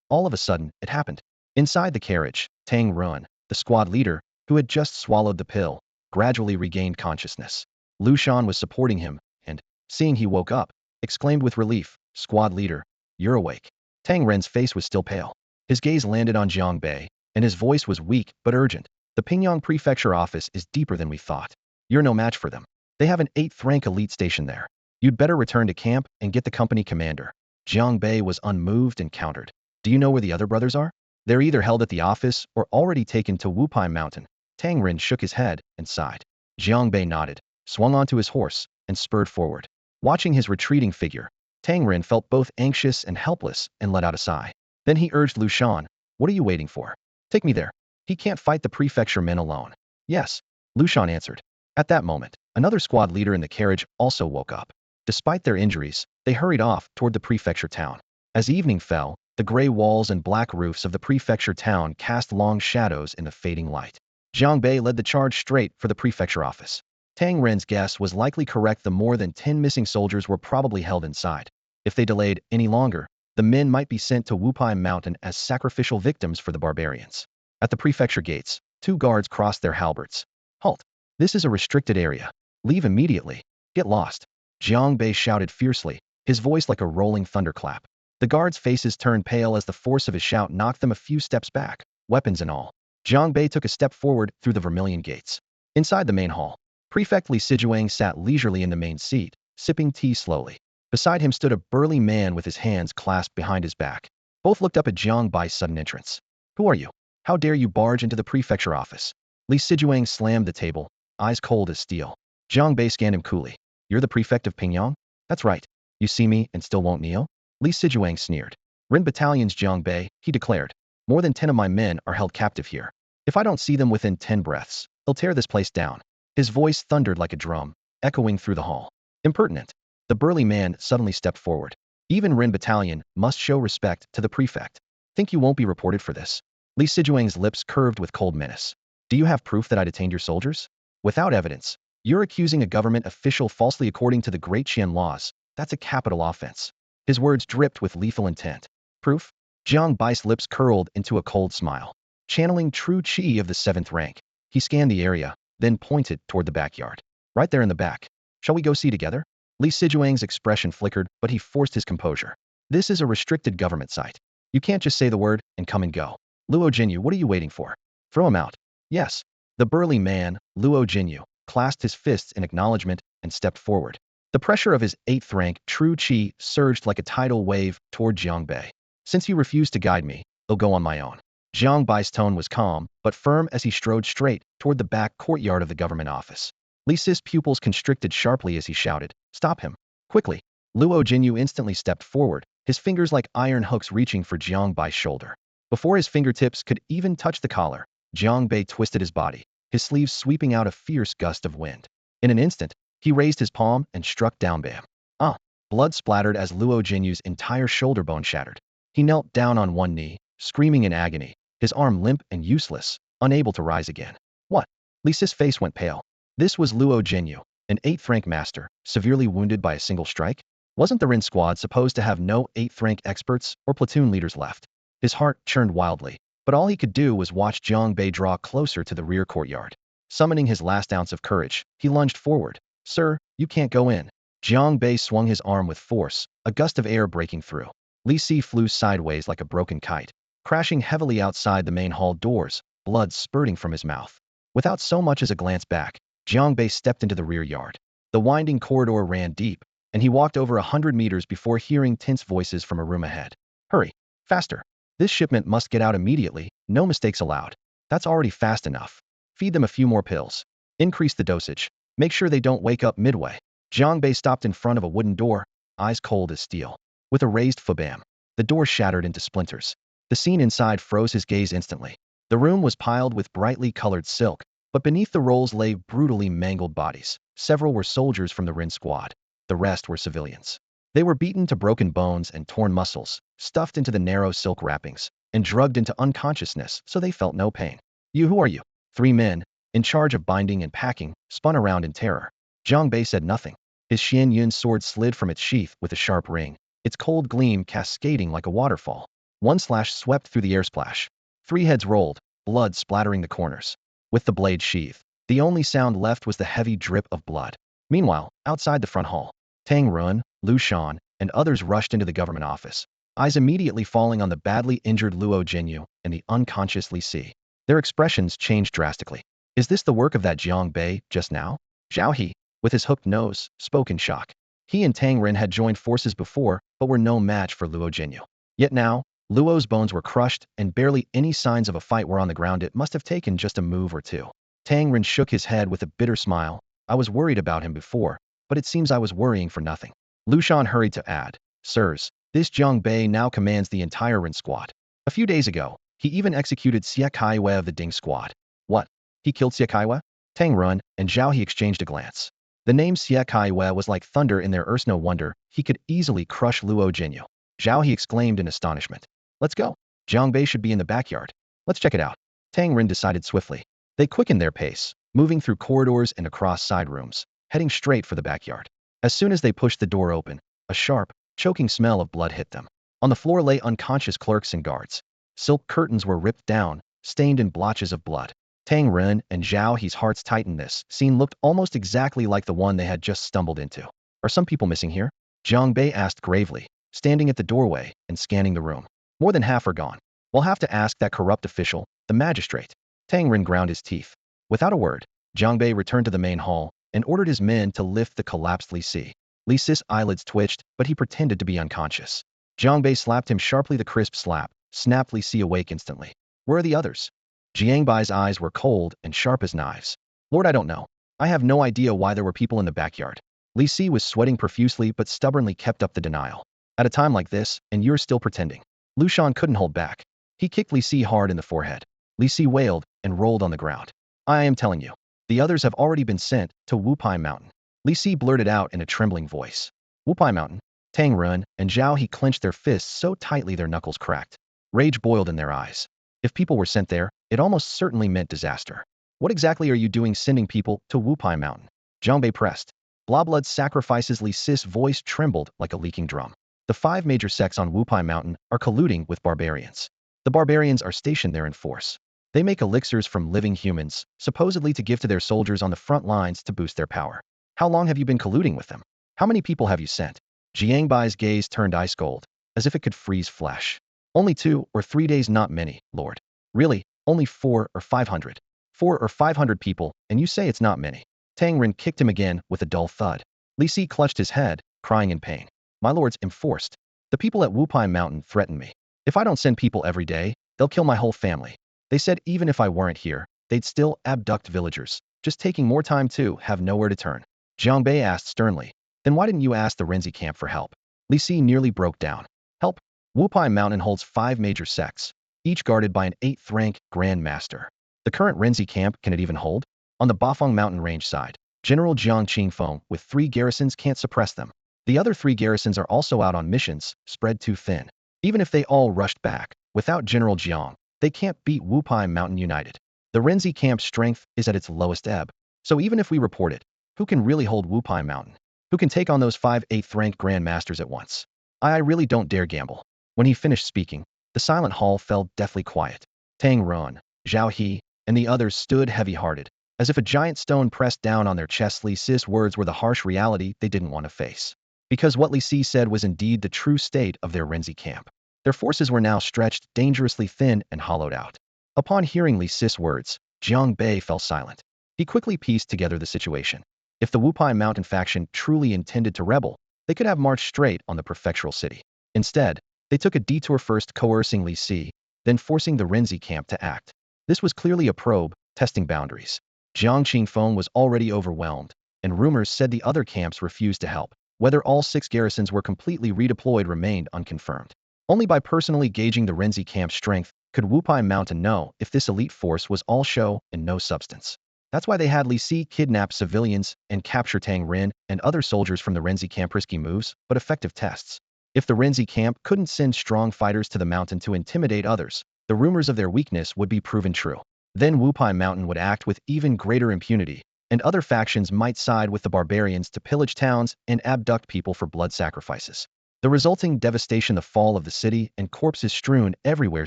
all of a sudden, it happened. Inside the carriage, Tang Ruan, the squad leader, who had just swallowed the pill, gradually regained consciousness. Lu Shan was supporting him, and, seeing he woke up, exclaimed with relief, "Squad leader, you're awake." Tang Ren's face was still pale. His gaze landed on Jiang Bei, and his voice was weak but urgent. The Pingyang Prefecture office is deeper than we thought. You're no match for them. They have an 8th rank elite station there. You'd better return to camp and get the company commander. Jiang Bei was unmoved and countered. Do you know where the other brothers are? They're either held at the office or already taken to Wupai Mountain. Tang Ren shook his head and sighed. Jiang Bei nodded, swung onto his horse, and spurred forward. Watching his retreating figure, Tang Ren felt both anxious and helpless and let out a sigh. Then he urged Lu Shan, "What are you waiting for? Take me there. He can't fight the prefecture men alone." "Yes," Lu Shan answered. At that moment, another squad leader in the carriage also woke up. Despite their injuries, they hurried off toward the prefecture town. As evening fell, the gray walls and black roofs of the prefecture town cast long shadows in the fading light. Jiang Bei led the charge straight for the prefecture office. Tang Ren's guess was likely correct. The more than 10 missing soldiers were probably held inside. If they delayed any longer, the men might be sent to Wupai Mountain as sacrificial victims for the barbarians. At the prefecture gates, 2 guards crossed their halberds. "Halt! This is a restricted area. Leave immediately. Get lost." Jiang Bei shouted fiercely, his voice like a rolling thunderclap. The guards' faces turned pale as the force of his shout knocked them a few steps back, weapons and all. Jiang Bei took a step forward through the vermilion gates. Inside the main hall, Prefect Li Sijuang sat leisurely in the main seat, sipping tea slowly. Beside him stood a burly man with his hands clasped behind his back. Both looked up at Jiang Bai's sudden entrance. "Who are you? How dare you barge into the prefecture office?" Li Sijuang slammed the table, eyes cold as steel. Jiang Bei scanned him coolly. "You're the prefect of Pingyang? That's right. You see me and still won't kneel?" Li Sijuang sneered. "Ren Battalion's Jiang Bei," he declared. "More than 10 of my men are held captive here. If I don't see them within 10 breaths, they'll tear this place down." His voice thundered like a drum, echoing through the hall. "Impertinent." The burly man suddenly stepped forward. "Even Ren Battalion must show respect to the prefect. Think you won't be reported for this?" Li Sijuang's lips curved with cold menace. "Do you have proof that I detained your soldiers?" "Without evidence. You're accusing a government official falsely according to the Great Qian laws. That's a capital offense." His words dripped with lethal intent. "Proof?" Jiang Bai's lips curled into a cold smile. Channeling true qi of the 7th rank, he scanned the area, then pointed toward the backyard. "Right there in the back. Shall we go see together?" Li Sijuang's expression flickered, but he forced his composure. "This is a restricted government site. You can't just say the word and come and go. Luo Jinyu, what are you waiting for? Throw him out." "Yes." The burly man, Luo Jinyu, clasped his fists in acknowledgement and stepped forward. The pressure of his 8th rank true qi surged like a tidal wave toward Jiang Bei. "Since you refuse to guide me, I'll go on my own." Jiang Bai's tone was calm, but firm as he strode straight toward the back courtyard of the government office. Li Si's pupils constricted sharply as he shouted, "Stop him! Quickly!" Luo Jinyu instantly stepped forward, his fingers like iron hooks reaching for Jiang Bai's shoulder. Before his fingertips could even touch the collar, Jiang Bei twisted his body, his sleeves sweeping out a fierce gust of wind. In an instant, he raised his palm and struck down Bam. Ah! Blood splattered as Luo Jinyu's entire shoulder bone shattered. He knelt down on one knee, screaming in agony, his arm limp and useless, unable to rise again. "What?" Li Si's face went pale. This was Luo Jinyu, an 8th rank master, severely wounded by a single strike? Wasn't the Ren squad supposed to have no 8th rank experts or platoon leaders left? His heart churned wildly, but all he could do was watch Jiang Bei draw closer to the rear courtyard. Summoning his last ounce of courage, he lunged forward. "Sir, you can't go in." Jiang Bei swung his arm with force, a gust of air breaking through. Li Si flew sideways like a broken kite, crashing heavily outside the main hall doors, blood spurting from his mouth. Without so much as a glance back, Jiang Bei stepped into the rear yard. The winding corridor ran deep, and he walked over 100 meters before hearing tense voices from a room ahead. "Hurry! Faster! This shipment must get out immediately, no mistakes allowed." "That's already fast enough. Feed them a few more pills. Increase the dosage. Make sure they don't wake up midway." Jiang Bei stopped in front of a wooden door, eyes cold as steel. With a raised fubam, the door shattered into splinters. The scene inside froze his gaze instantly. The room was piled with brightly colored silk, but beneath the rolls lay brutally mangled bodies. Several were soldiers from the Rin squad. The rest were civilians. They were beaten to broken bones and torn muscles, stuffed into the narrow silk wrappings, and drugged into unconsciousness so they felt no pain. Who are you?" 3 men, in charge of binding and packing, spun around in terror. Jiang Bei said nothing. His Xian Yun sword slid from its sheath with a sharp ring, its cold gleam cascading like a waterfall. One slash swept through the air splash. 3 heads rolled, blood splattering the corners. With the blade sheathed, the only sound left was the heavy drip of blood. Meanwhile, outside the front hall, Tang Run, Lu Shan, and others rushed into the government office. eyes immediately falling on the badly injured Luo Jinyu and the unconscious Li Si. Their expressions changed drastically. Is this the work of that Jiang Bei just now? Zhao He, with his hooked nose, spoke in shock. He and Tang Ren had joined forces before, but were no match for Luo Jinyu. Yet now, Luo's bones were crushed, and barely any signs of a fight were on the ground. It must have taken just a move or two. Tang Ren shook his head with a bitter smile. I was worried about him before, but it seems I was worrying for nothing. Lu Shan hurried to add, Sirs, this Jiang Bei now commands the entire Ren squad. A few days ago, he even executed Xie Kaiwei of the Ding squad. What? He killed Xie Kaiwei? Tang Ren and Zhao He exchanged a glance. The name Xie Kaiwei was like thunder in their ears. No wonder he could easily crush Luo Jinyu. Zhao He exclaimed in astonishment. Let's go. Jiang Bei should be in the backyard. Let's check it out. Tang Ren decided swiftly. They quickened their pace, moving through corridors and across side rooms, heading straight for the backyard. As soon as they pushed the door open, a sharp, choking smell of blood hit them. On the floor lay unconscious clerks and guards. Silk curtains were ripped down, stained in blotches of blood. Tang Ren and Zhao He's hearts tightened. This scene looked almost exactly like the one they had just stumbled into. Are some people missing here? Jiang Bei asked gravely, standing at the doorway and scanning the room. More than half are gone. We'll have to ask that corrupt official, the magistrate. Tang Ren ground his teeth. Without a word, Jiang Bei returned to the main hall and ordered his men to lift the collapsed Li Si. Li Si's eyelids twitched, but he pretended to be unconscious. Jiang Bei slapped him sharply. The crisp slap snapped Li Si awake instantly. Where are the others? Jiang Bai's eyes were cold and sharp as knives. Lord, I don't know. I have no idea why there were people in the backyard. Li Si was sweating profusely but stubbornly kept up the denial. At a time like this, and you're still pretending. Lu Shan couldn't hold back. He kicked Li Si hard in the forehead. Li Si wailed and rolled on the ground. I am telling you. The others have already been sent to Wupai Mountain. Li Si blurted out in a trembling voice. Wupai Mountain? Tang Ren and Zhao He clenched their fists so tightly their knuckles cracked. Rage boiled in their eyes. If people were sent there, it almost certainly meant disaster. What exactly are you doing sending people to Wupai Mountain? Jiang Bei pressed. Blood sacrifices. Li Si's voice trembled like a leaking drum. The 5 major sects on Wupai Mountain are colluding with barbarians. The barbarians are stationed there in force. They make elixirs from living humans, supposedly to give to their soldiers on the front lines to boost their power. How long have you been colluding with them? How many people have you sent? Jiang Bai's gaze turned ice cold, as if it could freeze flesh. Only 2 or 3 days, not many, Lord. Really, only 4 or 500. 4 or 500 people, and you say it's not many. Tang Ren kicked him again with a dull thud. Li Si clutched his head, crying in pain. My lords, I'm forced. The people at Wupai Mountain threaten me. If I don't send people every day, they'll kill my whole family. They said even if I weren't here, they'd still abduct villagers, just taking more time to have nowhere to turn. Jiang Bei asked sternly. Then why didn't you ask the Renzi camp for help? Li Si nearly broke down. Help? Wupai Mountain holds 5 major sects, each guarded by an 8th rank Grand Master. The current Renzi camp, can it even hold? On the Bafang Mountain range side, General Jiang Qingfeng with 3 garrisons can't suppress them. The other 3 garrisons are also out on missions, spread too thin. Even if they all rushed back, without General Jiang, they can't beat Wupai Mountain united. The Renzi camp's strength is at its lowest ebb. So even if we report it, who can really hold Wupai Mountain? Who can take on those 5 8th rank Grand Masters at once? I really don't dare gamble. When he finished speaking, the silent hall fell deathly quiet. Tang Ren, Zhao He, and the others stood heavy-hearted, as if a giant stone pressed down on their chests. Li Si's words were the harsh reality they didn't want to face. Because what Li Si said was indeed the true state of their Renzi camp. Their forces were now stretched dangerously thin and hollowed out. Upon hearing Li Si's words, Jiang Bei fell silent. He quickly pieced together the situation. If the Wupai Mountain faction truly intended to rebel, they could have marched straight on the prefectural city. Instead, they took a detour, first coercing Li Si, then forcing the Renzi camp to act. This was clearly a probe, testing boundaries. Jiang Qingfeng was already overwhelmed, and rumors said the other camps refused to help. Whether all 6 garrisons were completely redeployed remained unconfirmed. Only by personally gauging the Renzi camp's strength could Wupai Mountain know if this elite force was all show and no substance. That's why they had Li Si kidnap civilians and capture Tang Ren and other soldiers from the Renzi camp. Risky moves, but effective tests. If the Renzi camp couldn't send strong fighters to the mountain to intimidate others, the rumors of their weakness would be proven true. Then Wupai Mountain would act with even greater impunity, and other factions might side with the barbarians to pillage towns and abduct people for blood sacrifices. The resulting devastation, the fall of the city and corpses strewn everywhere,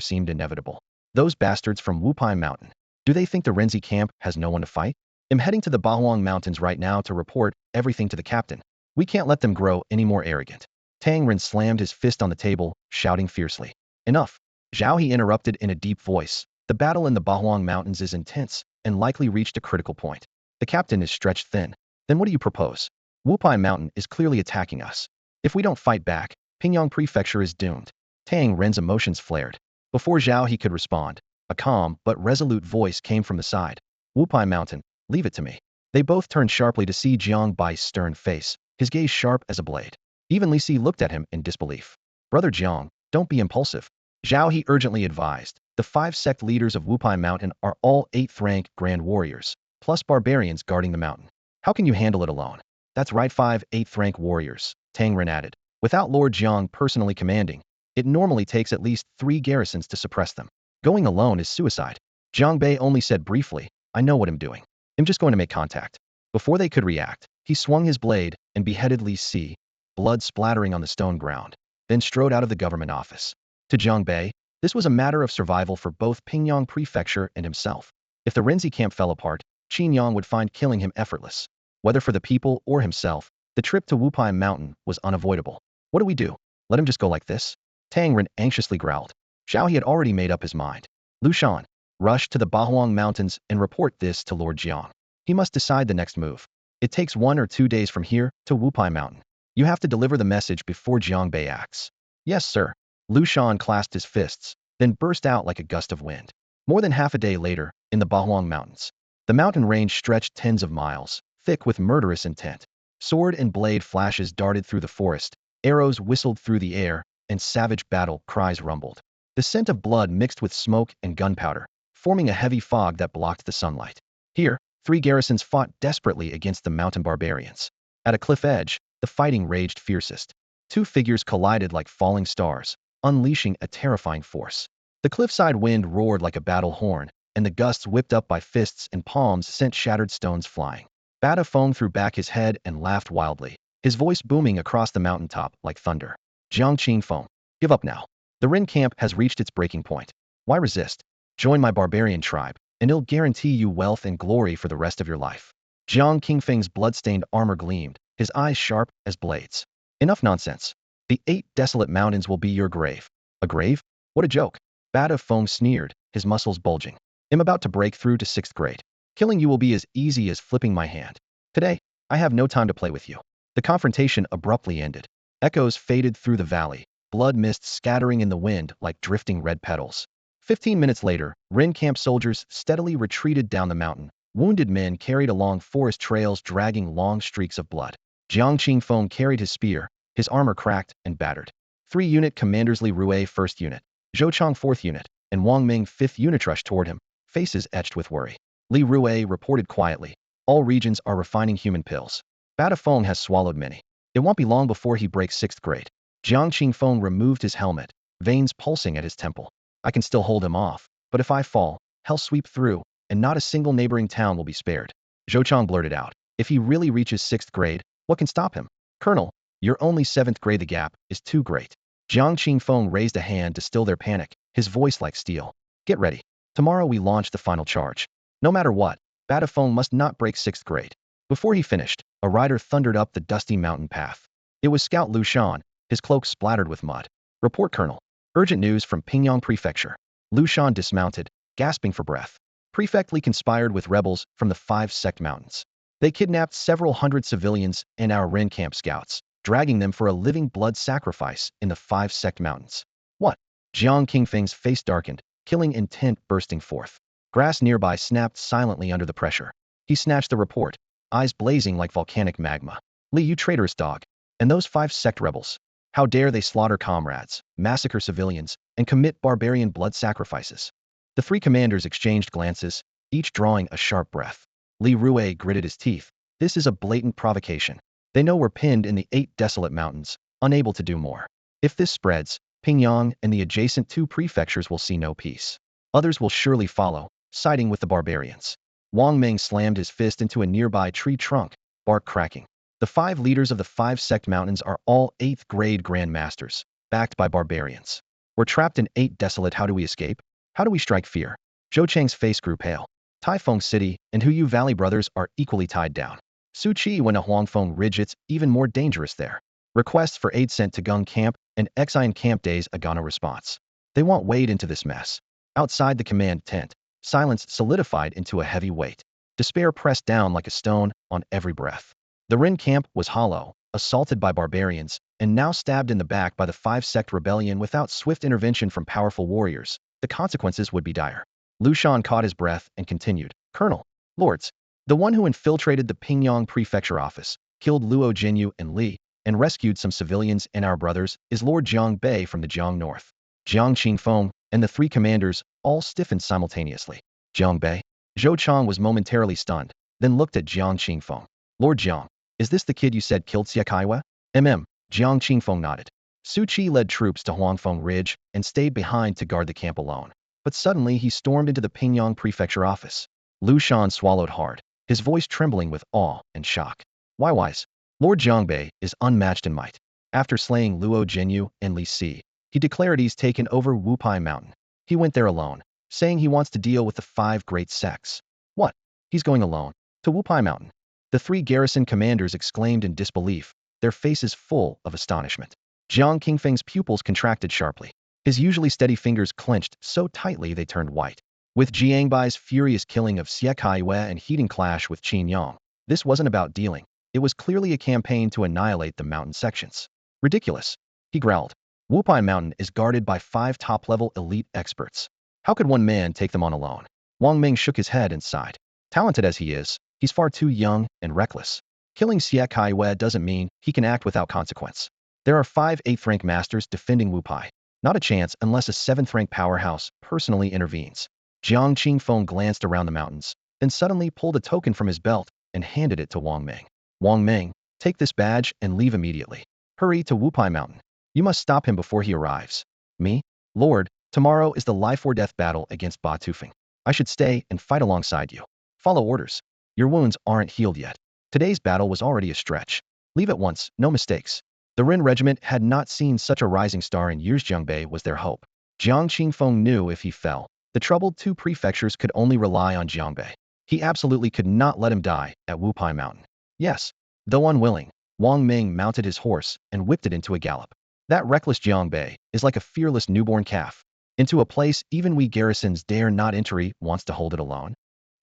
seemed inevitable. Those bastards from Wupai Mountain. Do they think the Renzi camp has no one to fight? I'm heading to the Bahuang Mountains right now to report everything to the captain. We can't let them grow any more arrogant. Tang Ren slammed his fist on the table, shouting fiercely. Enough. Zhao He interrupted in a deep voice. The battle in the Bahuang Mountains is intense and likely reached a critical point. The captain is stretched thin. Then what do you propose? Wupai Mountain is clearly attacking us. If we don't fight back, Pingyang Prefecture is doomed. Tang Ren's emotions flared. Before Zhao He could respond, a calm but resolute voice came from the side. Wupai Mountain, leave it to me. They both turned sharply to see Jiang Bai's stern face, his gaze sharp as a blade. Even Li Si looked at him in disbelief. Brother Jiang, don't be impulsive. Zhao He urgently advised. The 5 sect leaders of Wupai Mountain are all 8th rank grand warriors, plus barbarians guarding the mountain. How can you handle it alone? That's right, 5 8th rank warriors, Tang Ren added. Without Lord Jiang personally commanding, it normally takes at least 3 garrisons to suppress them. Going alone is suicide. Jiang Bei only said briefly, I know what I'm doing. I'm just going to make contact. Before they could react, he swung his blade and beheaded Li Si, blood splattering on the stone ground, then strode out of the government office. To Jiang Bei, this was a matter of survival for both Pingyang Prefecture and himself. If the Renzi camp fell apart, Qin Yang would find killing him effortless. Whether for the people or himself, the trip to Wupai Mountain was unavoidable. What do we do? Let him just go like this? Tang Ren anxiously growled. Zhao He had already made up his mind. Lu Shan, rush to the Bahuang Mountains and report this to Lord Jiang. He must decide the next move. It takes 1 or 2 days from here to Wupai Mountain. You have to deliver the message before Jiang Bei acts. Yes, sir. Lu Shan clasped his fists, then burst out like a gust of wind. More than half a day later, in the Bahuang Mountains, the mountain range stretched tens of miles, thick with murderous intent. Sword and blade flashes darted through the forest, arrows whistled through the air, and savage battle cries rumbled. The scent of blood mixed with smoke and gunpowder, forming a heavy fog that blocked the sunlight. Here, 3 garrisons fought desperately against the mountain barbarians. At a cliff edge, the fighting raged fiercest. 2 figures collided like falling stars, unleashing a terrifying force. The cliffside wind roared like a battle horn, and the gusts whipped up by fists and palms sent shattered stones flying. Bada Feng threw back his head and laughed wildly, his voice booming across the mountaintop like thunder. Jiang Qingfeng, give up now. The Ren camp has reached its breaking point. Why resist? Join my barbarian tribe, and it'll guarantee you wealth and glory for the rest of your life. Jiang Qingfeng's blood-stained armor gleamed, his eyes sharp as blades. Enough nonsense. The 8 desolate mountains will be your grave. A grave? What a joke. Bada Feng sneered, his muscles bulging. I'm about to break through to 6th grade. Killing you will be as easy as flipping my hand. Today, I have no time to play with you. The confrontation abruptly ended. Echoes faded through the valley, blood mist scattering in the wind like drifting red petals. 15 minutes later, Ren camp soldiers steadily retreated down the mountain. Wounded men carried along forest trails dragging long streaks of blood. Jiang Qingfeng carried his spear, his armor cracked and battered. 3 unit commanders Li Rui 1st Unit, Zhou Chong 4th Unit, and Wang Ming 5th Unit rushed toward him, faces etched with worry. Li Rui reported quietly, all regions are refining human pills. Bada Feng has swallowed many. It won't be long before he breaks 6th grade. Jiang Qingfeng removed his helmet, veins pulsing at his temple. I can still hold him off, but if I fall, hell sweep through, and not a single neighboring town will be spared. Zhou Chong blurted out, if he really reaches 6th grade, what can stop him? Colonel, you're only 7th grade, the gap is too great. Jiang Qingfeng raised a hand to still their panic, his voice like steel. Get ready. Tomorrow we launch the final charge. No matter what, Bada Feng must not break 6th grade. Before he finished, a rider thundered up the dusty mountain path. It was Scout Lu Shan, his cloak splattered with mud. Report, Colonel. Urgent news from Pingyang Prefecture. Lu Shan dismounted, gasping for breath. Prefect Li conspired with rebels from the 5 sect mountains. They kidnapped several hundred civilians and our Ren camp scouts, dragging them for a living blood sacrifice in the 5 sect mountains. What? Jiang Qingfeng's face darkened, killing intent bursting forth. Grass nearby snapped silently under the pressure. He snatched the report, eyes blazing like volcanic magma. Li, you traitorous dog. And those 5 sect rebels. How dare they slaughter comrades, massacre civilians, and commit barbarian blood sacrifices? The 3 commanders exchanged glances, each drawing a sharp breath. Li Rui gritted his teeth. This is a blatant provocation. They know we're pinned in the 8 desolate mountains, unable to do more. If this spreads, Pingyang and the adjacent 2 prefectures will see no peace. Others will surely follow, siding with the barbarians. Wang Ming slammed his fist into a nearby tree trunk, bark cracking. The 5 leaders of the 5 sect mountains are all 8th grade grandmasters, backed by barbarians. We're trapped in 8 desolate. How do we escape? How do we strike fear? Zhou Cheng's face grew pale. Taifeng City and Huyu Valley brothers are equally tied down. Su Chi went to Huangfeng Ridge. It's even more dangerous there. Requests for aid sent to Gung Camp and Exine Camp Days Agana response. They won't wade into this mess. Outside the command tent, silence solidified into a heavy weight. Despair pressed down like a stone on every breath. The Rin camp was hollow, assaulted by barbarians, and now stabbed in the back by the five-sect rebellion without swift intervention from powerful warriors. The consequences would be dire. Lu Shan caught his breath and continued, Colonel, Lords, the one who infiltrated the Pingyang prefecture office, killed Luo Jinyu and Li, and rescued some civilians and our brothers, is Lord Jiang Bei from the Jiang North. Jiang Qingfeng and the three commanders all stiffened simultaneously. Jiang Bei? Zhou Chang was momentarily stunned, then looked at Jiang Qingfeng. Lord Jiang, is this the kid you said killed Xia Kaiwa? Jiang Qingfeng nodded. Su Qi led troops to Huangfeng Ridge and stayed behind to guard the camp alone. But suddenly he stormed into the Pingyang prefecture office. Lu Shan swallowed hard, his voice trembling with awe and shock. Why wise? Lord Jiang Bei is unmatched in might. After slaying Luo Jinyu and Li Si, he declared he's taken over Wupai Mountain. He went there alone, saying he wants to deal with the five great sects. What? He's going alone? To Wupai Mountain? The three garrison commanders exclaimed in disbelief, their faces full of astonishment. Jiang Qingfeng's pupils contracted sharply. His usually steady fingers clenched so tightly they turned white. With Jiang Bai's furious killing of Xie Kaiwei and heating clash with Qin Yang, this wasn't about dealing. It was clearly a campaign to annihilate the mountain sections. Ridiculous, he growled. Wupai Mountain is guarded by 5 top-level elite experts. How could one man take them on alone? Wang Ming shook his head and sighed. Talented as he is, he's far too young and reckless. Killing Xie Kaiwei doesn't mean he can act without consequence. There are 5 8th-rank masters defending Wupai. Not a chance unless a 7th-rank powerhouse personally intervenes. Jiang Qingfeng glanced around the mountains, then suddenly pulled a token from his belt and handed it to Wang Ming. Wang Ming, take this badge and leave immediately. Hurry to Wupai Mountain. You must stop him before he arrives. Me? Lord, tomorrow is the life-or-death battle against Ba Tufeng. I should stay and fight alongside you. Follow orders. Your wounds aren't healed yet. Today's battle was already a stretch. Leave at once, no mistakes. The Rin regiment had not seen such a rising star in years. Jiang Bei was their hope. Jiang Qingfeng knew if he fell, the troubled 2 prefectures could only rely on Jiang Bei. He absolutely could not let him die at Wupai Mountain. Yes, though unwilling, Wang Ming mounted his horse and whipped it into a gallop. That reckless Jiang Bei is like a fearless newborn calf. Into a place even we garrisons dare not enter. He wants to hold it alone.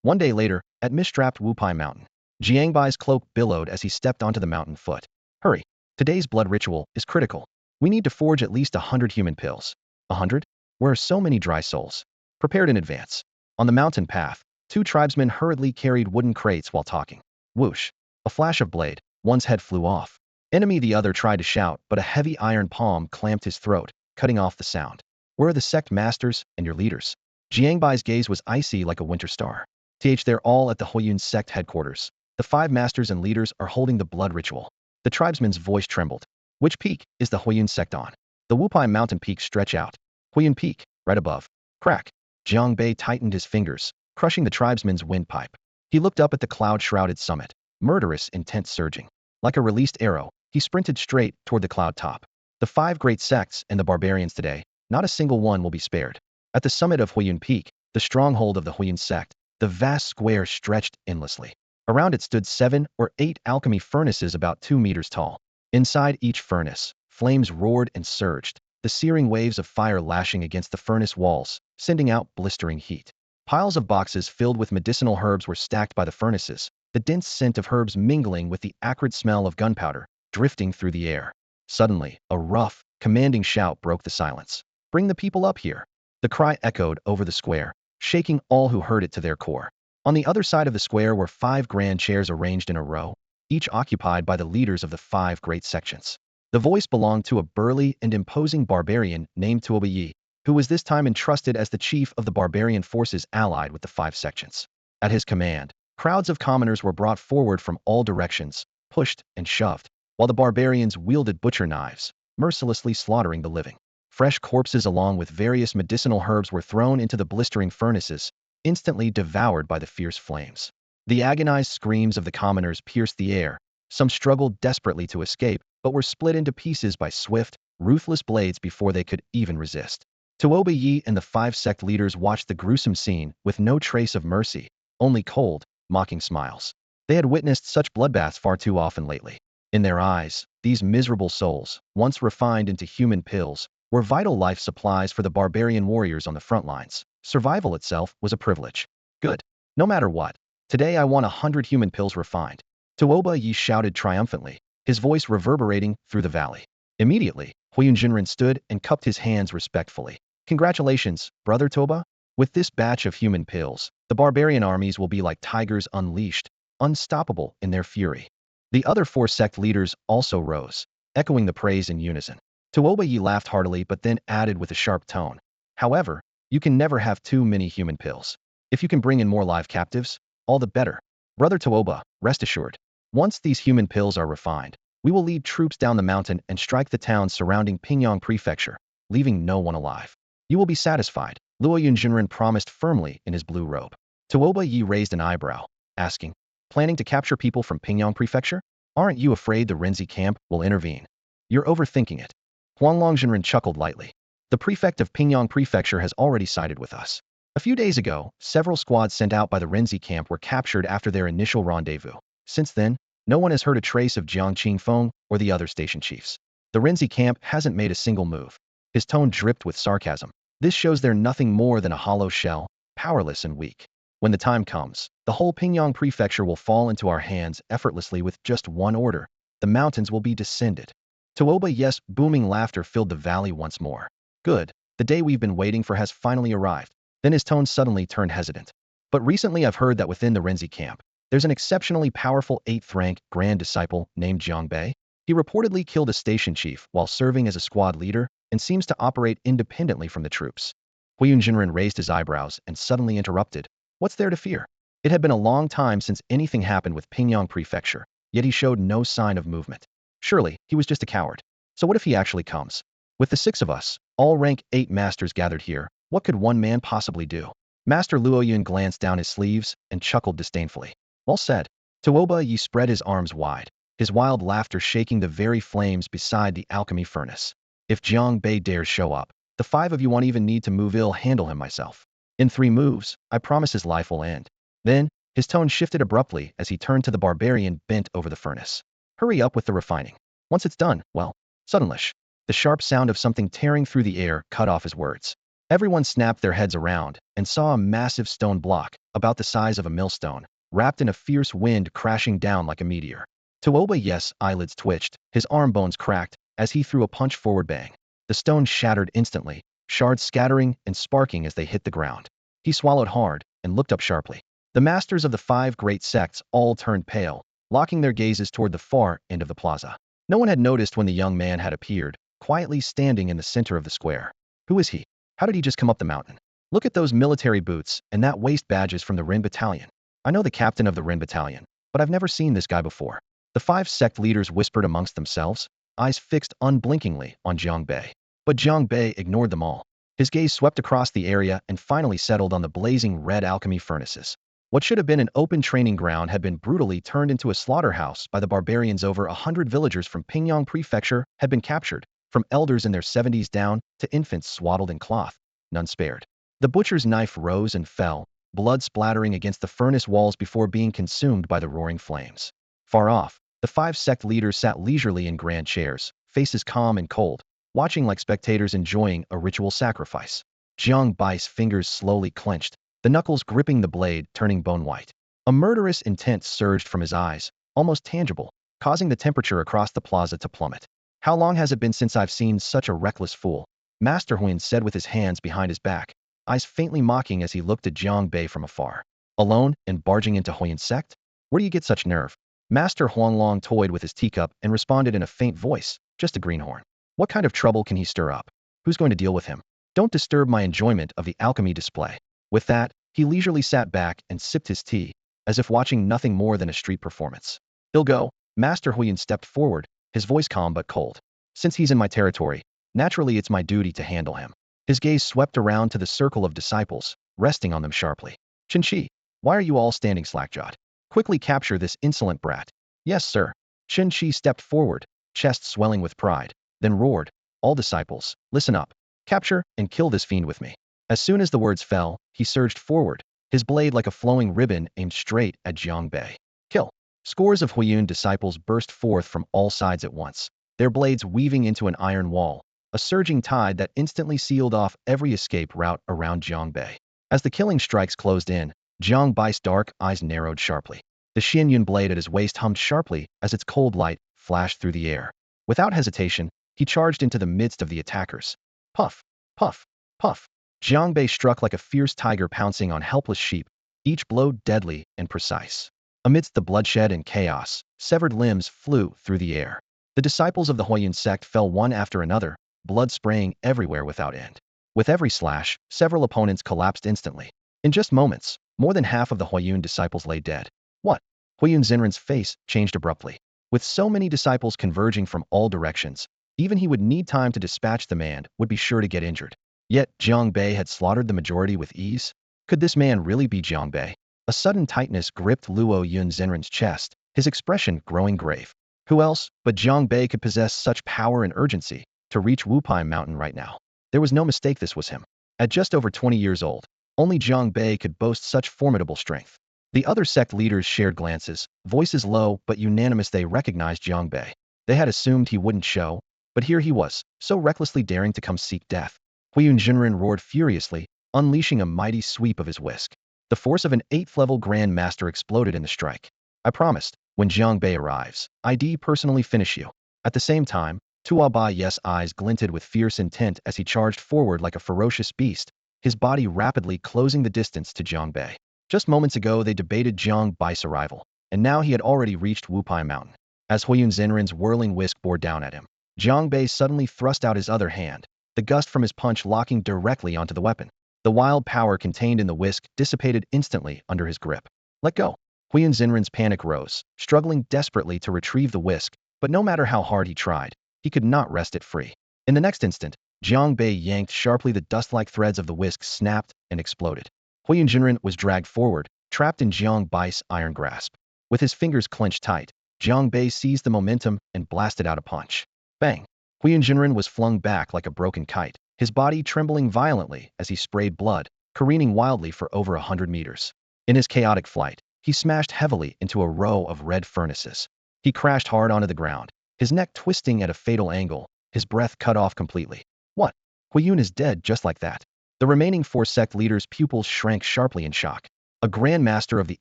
One day later, at misstrapped Wupai Mountain, Jiang Bai's cloak billowed as he stepped onto the mountain foot. Hurry. Today's blood ritual is critical. We need to forge at least 100 human pills. 100? Where are so many dry souls? Prepared in advance. On the mountain path, 2 tribesmen hurriedly carried wooden crates while talking. Whoosh. A flash of blade, one's head flew off. Enemy the other tried to shout, but a heavy iron palm clamped his throat, cutting off the sound. Where are the sect masters and your leaders? Jiang Bai's gaze was icy like a winter star. They're all at the Huiyun sect headquarters. The 5 masters and leaders are holding the blood ritual. The tribesman's voice trembled. Which peak is the Huiyun sect on? The Wupai mountain peaks stretch out. Huiyun peak, right above. Crack. Jiang Bei tightened his fingers, crushing the tribesman's windpipe. He looked up at the cloud-shrouded summit, murderous intent surging. Like a released arrow, he sprinted straight toward the cloud top. The 5 great sects and the barbarians today, not a single one will be spared. At the summit of Huiyun Peak, the stronghold of the Huiyun sect, the vast square stretched endlessly. Around it stood 7 or 8 alchemy furnaces about 2 meters tall. Inside each furnace, flames roared and surged, the searing waves of fire lashing against the furnace walls, sending out blistering heat. Piles of boxes filled with medicinal herbs were stacked by the furnaces, the dense scent of herbs mingling with the acrid smell of gunpowder, drifting through the air. Suddenly, a rough, commanding shout broke the silence. Bring the people up here. The cry echoed over the square, shaking all who heard it to their core. On the other side of the square were 5 grand chairs arranged in a row, each occupied by the leaders of the 5 great sections. The voice belonged to a burly and imposing barbarian named Tuo Yi, who was this time entrusted as the chief of the barbarian forces allied with the 5 sections. At his command, crowds of commoners were brought forward from all directions, pushed and shoved, while the barbarians wielded butcher knives, mercilessly slaughtering the living. Fresh corpses along with various medicinal herbs were thrown into the blistering furnaces, instantly devoured by the fierce flames. The agonized screams of the commoners pierced the air. Some struggled desperately to escape, but were split into pieces by swift, ruthless blades before they could even resist. Tuo Yi and the 5 sect leaders watched the gruesome scene with no trace of mercy, only cold, mocking smiles. They had witnessed such bloodbaths far too often lately. In their eyes, these miserable souls, once refined into human pills, were vital life supplies for the barbarian warriors on the front lines. Survival itself was a privilege. Good. No matter what. Today I want 100 human pills refined. Tuoba Yi shouted triumphantly, his voice reverberating through the valley. Immediately, Huiyun Jinren stood and cupped his hands respectfully. Congratulations, Brother Toba. With this batch of human pills, the barbarian armies will be like tigers unleashed, unstoppable in their fury. The other 4 sect leaders also rose, echoing the praise in unison. Tuoba Yi laughed heartily but then added with a sharp tone. However, you can never have too many human pills. If you can bring in more live captives, all the better. Brother Tuoba, rest assured. Once these human pills are refined, we will lead troops down the mountain and strike the towns surrounding Pingyang Prefecture, leaving no one alive. You will be satisfied, Luo Yunjinren promised firmly in his blue robe. Tuoba Yi raised an eyebrow, asking, planning to capture people from Pingyang Prefecture? Aren't you afraid the Renzi camp will intervene? You're overthinking it. Huanglong Jinren chuckled lightly. The prefect of Pingyang Prefecture has already sided with us. A few days ago, several squads sent out by the Renzi camp were captured after their initial rendezvous. Since then, no one has heard a trace of Jiang Qingfeng or the other station chiefs. The Renzi camp hasn't made a single move. His tone dripped with sarcasm. This shows they're nothing more than a hollow shell, powerless and weak. When the time comes, the whole Pingyang Prefecture will fall into our hands effortlessly with just one order. The mountains will be descended. Tuoba Yes' booming laughter filled the valley once more. Good. The day we've been waiting for has finally arrived. Then his tone suddenly turned hesitant. But recently I've heard that within the Renzi camp, there's an exceptionally powerful 8th rank grand disciple named Jiang Bei. He reportedly killed a station chief while serving as a squad leader and seems to operate independently from the troops. Huiyun Jinren raised his eyebrows and suddenly interrupted. What's there to fear? It had been a long time since anything happened with Pingyang Prefecture, yet he showed no sign of movement. Surely, he was just a coward. So what if he actually comes? With the 6 of us, all rank 8 masters gathered here, what could one man possibly do? Master Luoyun glanced down his sleeves and chuckled disdainfully. Well said. Tuoba Yi spread his arms wide, his wild laughter shaking the very flames beside the alchemy furnace. If Jiang Bei dares show up, the 5 of you won't even need to move handle him myself. In 3 moves, I promise his life will end. Then, his tone shifted abruptly as he turned to the barbarian bent over the furnace. Hurry up with the refining. Once it's done, well, suddenly, the sharp sound of something tearing through the air cut off his words. Everyone snapped their heads around and saw a massive stone block, about the size of a millstone, wrapped in a fierce wind crashing down like a meteor. Tuoba Yes' eyelids twitched, his arm bones cracked, as he threw a punch forward. Bang. The stone shattered instantly, shards scattering and sparking as they hit the ground. He swallowed hard and looked up sharply. The masters of the 5 great sects all turned pale, locking their gazes toward the far end of the plaza. No one had noticed when the young man had appeared, quietly standing in the center of the square. Who is he? How did he just come up the mountain? Look at those military boots and that waist badges from the Ren Battalion. I know the captain of the Ren Battalion, but I've never seen this guy before. The 5 sect leaders whispered amongst themselves, eyes fixed unblinkingly on Jiang Bei. But Jiang Bei ignored them all. His gaze swept across the area and finally settled on the blazing red alchemy furnaces. What should have been an open training ground had been brutally turned into a slaughterhouse by the barbarians. Over 100 villagers from Pingyang Prefecture had been captured, from elders in their 70s down to infants swaddled in cloth, none spared. The butcher's knife rose and fell, blood splattering against the furnace walls before being consumed by the roaring flames. Far off, the 5 sect leaders sat leisurely in grand chairs, faces calm and cold, watching like spectators enjoying a ritual sacrifice. Jiang Bai's fingers slowly clenched, the knuckles gripping the blade, turning bone white. A murderous intent surged from his eyes, almost tangible, causing the temperature across the plaza to plummet. How long has it been since I've seen such a reckless fool? Master Huin said with his hands behind his back, eyes faintly mocking as he looked at Jiang Bei from afar. Alone and barging into Huin's sect? Where do you get such nerve? Master Huanglong toyed with his teacup and responded in a faint voice, just a greenhorn. What kind of trouble can he stir up? Who's going to deal with him? Don't disturb my enjoyment of the alchemy display. With that, he leisurely sat back and sipped his tea, as if watching nothing more than a street performance. He'll go. Master Huiyan stepped forward, his voice calm but cold. Since he's in my territory, naturally it's my duty to handle him. His gaze swept around to the circle of disciples, resting on them sharply. Qin-Shi, why are you all standing slack-jawed? Quickly capture this insolent brat. Yes, sir. Qin-Shi stepped forward, chest swelling with pride, then roared, all disciples, listen up. Capture and kill this fiend with me. As soon as the words fell, he surged forward, his blade like a flowing ribbon aimed straight at Jiang Bei. Kill. Scores of Huiyun disciples burst forth from all sides at once, their blades weaving into an iron wall, a surging tide that instantly sealed off every escape route around Jiang Bei. As the killing strikes closed in, Jiang Bai's dark eyes narrowed sharply. The Xianyun blade at his waist hummed sharply as its cold light flashed through the air. Without hesitation, he charged into the midst of the attackers. Puff, puff, puff. Jiang Bei struck like a fierce tiger pouncing on helpless sheep, each blow deadly and precise. Amidst the bloodshed and chaos, severed limbs flew through the air. The disciples of the Huiyun sect fell one after another, blood spraying everywhere without end. With every slash, several opponents collapsed instantly. In just moments, more than half of the Huiyun disciples lay dead. What? Huiyun Zinren's face changed abruptly. With so many disciples converging from all directions, even he would need time to dispatch the man would be sure to get injured. Yet Jiang Bei had slaughtered the majority with ease. Could this man really be Jiang Bei? A sudden tightness gripped Luo Yun Zinren's chest, his expression growing grave. Who else but Jiang Bei could possess such power and urgency to reach Wupai Mountain right now? There was no mistake this was him. At just over 20 years old, only Jiang Bei could boast such formidable strength. The other sect leaders shared glances, voices low but unanimous. They recognized Jiang Bei. They had assumed he wouldn't show, but here he was, so recklessly daring to come seek death. Huiyun Jinren roared furiously, unleashing a mighty sweep of his whisk. The force of an 8th-level Grand Master exploded in the strike. I promised, when Jiang Bei arrives, I'd personally finish you. At the same time, Tuobai's eyes glinted with fierce intent as he charged forward like a ferocious beast, his body rapidly closing the distance to Jiang Bei. Just moments ago they debated Jiang Bai's arrival, and now he had already reached Wupai Mountain. As Huiyun Zinren's whirling whisk bore down at him, Jiang Bei suddenly thrust out his other hand, the gust from his punch locking directly onto the weapon. The wild power contained in the whisk dissipated instantly under his grip. Let go. Huiyun Zinren's panic rose, struggling desperately to retrieve the whisk, but no matter how hard he tried, he could not wrest it free. In the next instant, Jiang Bei yanked sharply. The dust-like threads of the whisk snapped and exploded. Huiyun Jinren was dragged forward, trapped in Jiang Bai's iron grasp. With his fingers clenched tight, Jiang Bei seized the momentum and blasted out a punch. Bang! Huiyun Jinren was flung back like a broken kite, his body trembling violently as he sprayed blood, careening wildly for over 100 meters. In his chaotic flight, he smashed heavily into a row of red furnaces. He crashed hard onto the ground, his neck twisting at a fatal angle, his breath cut off completely. What? Huiyun is dead just like that. The remaining 4 sect leaders' pupils shrank sharply in shock. A Grand Master of the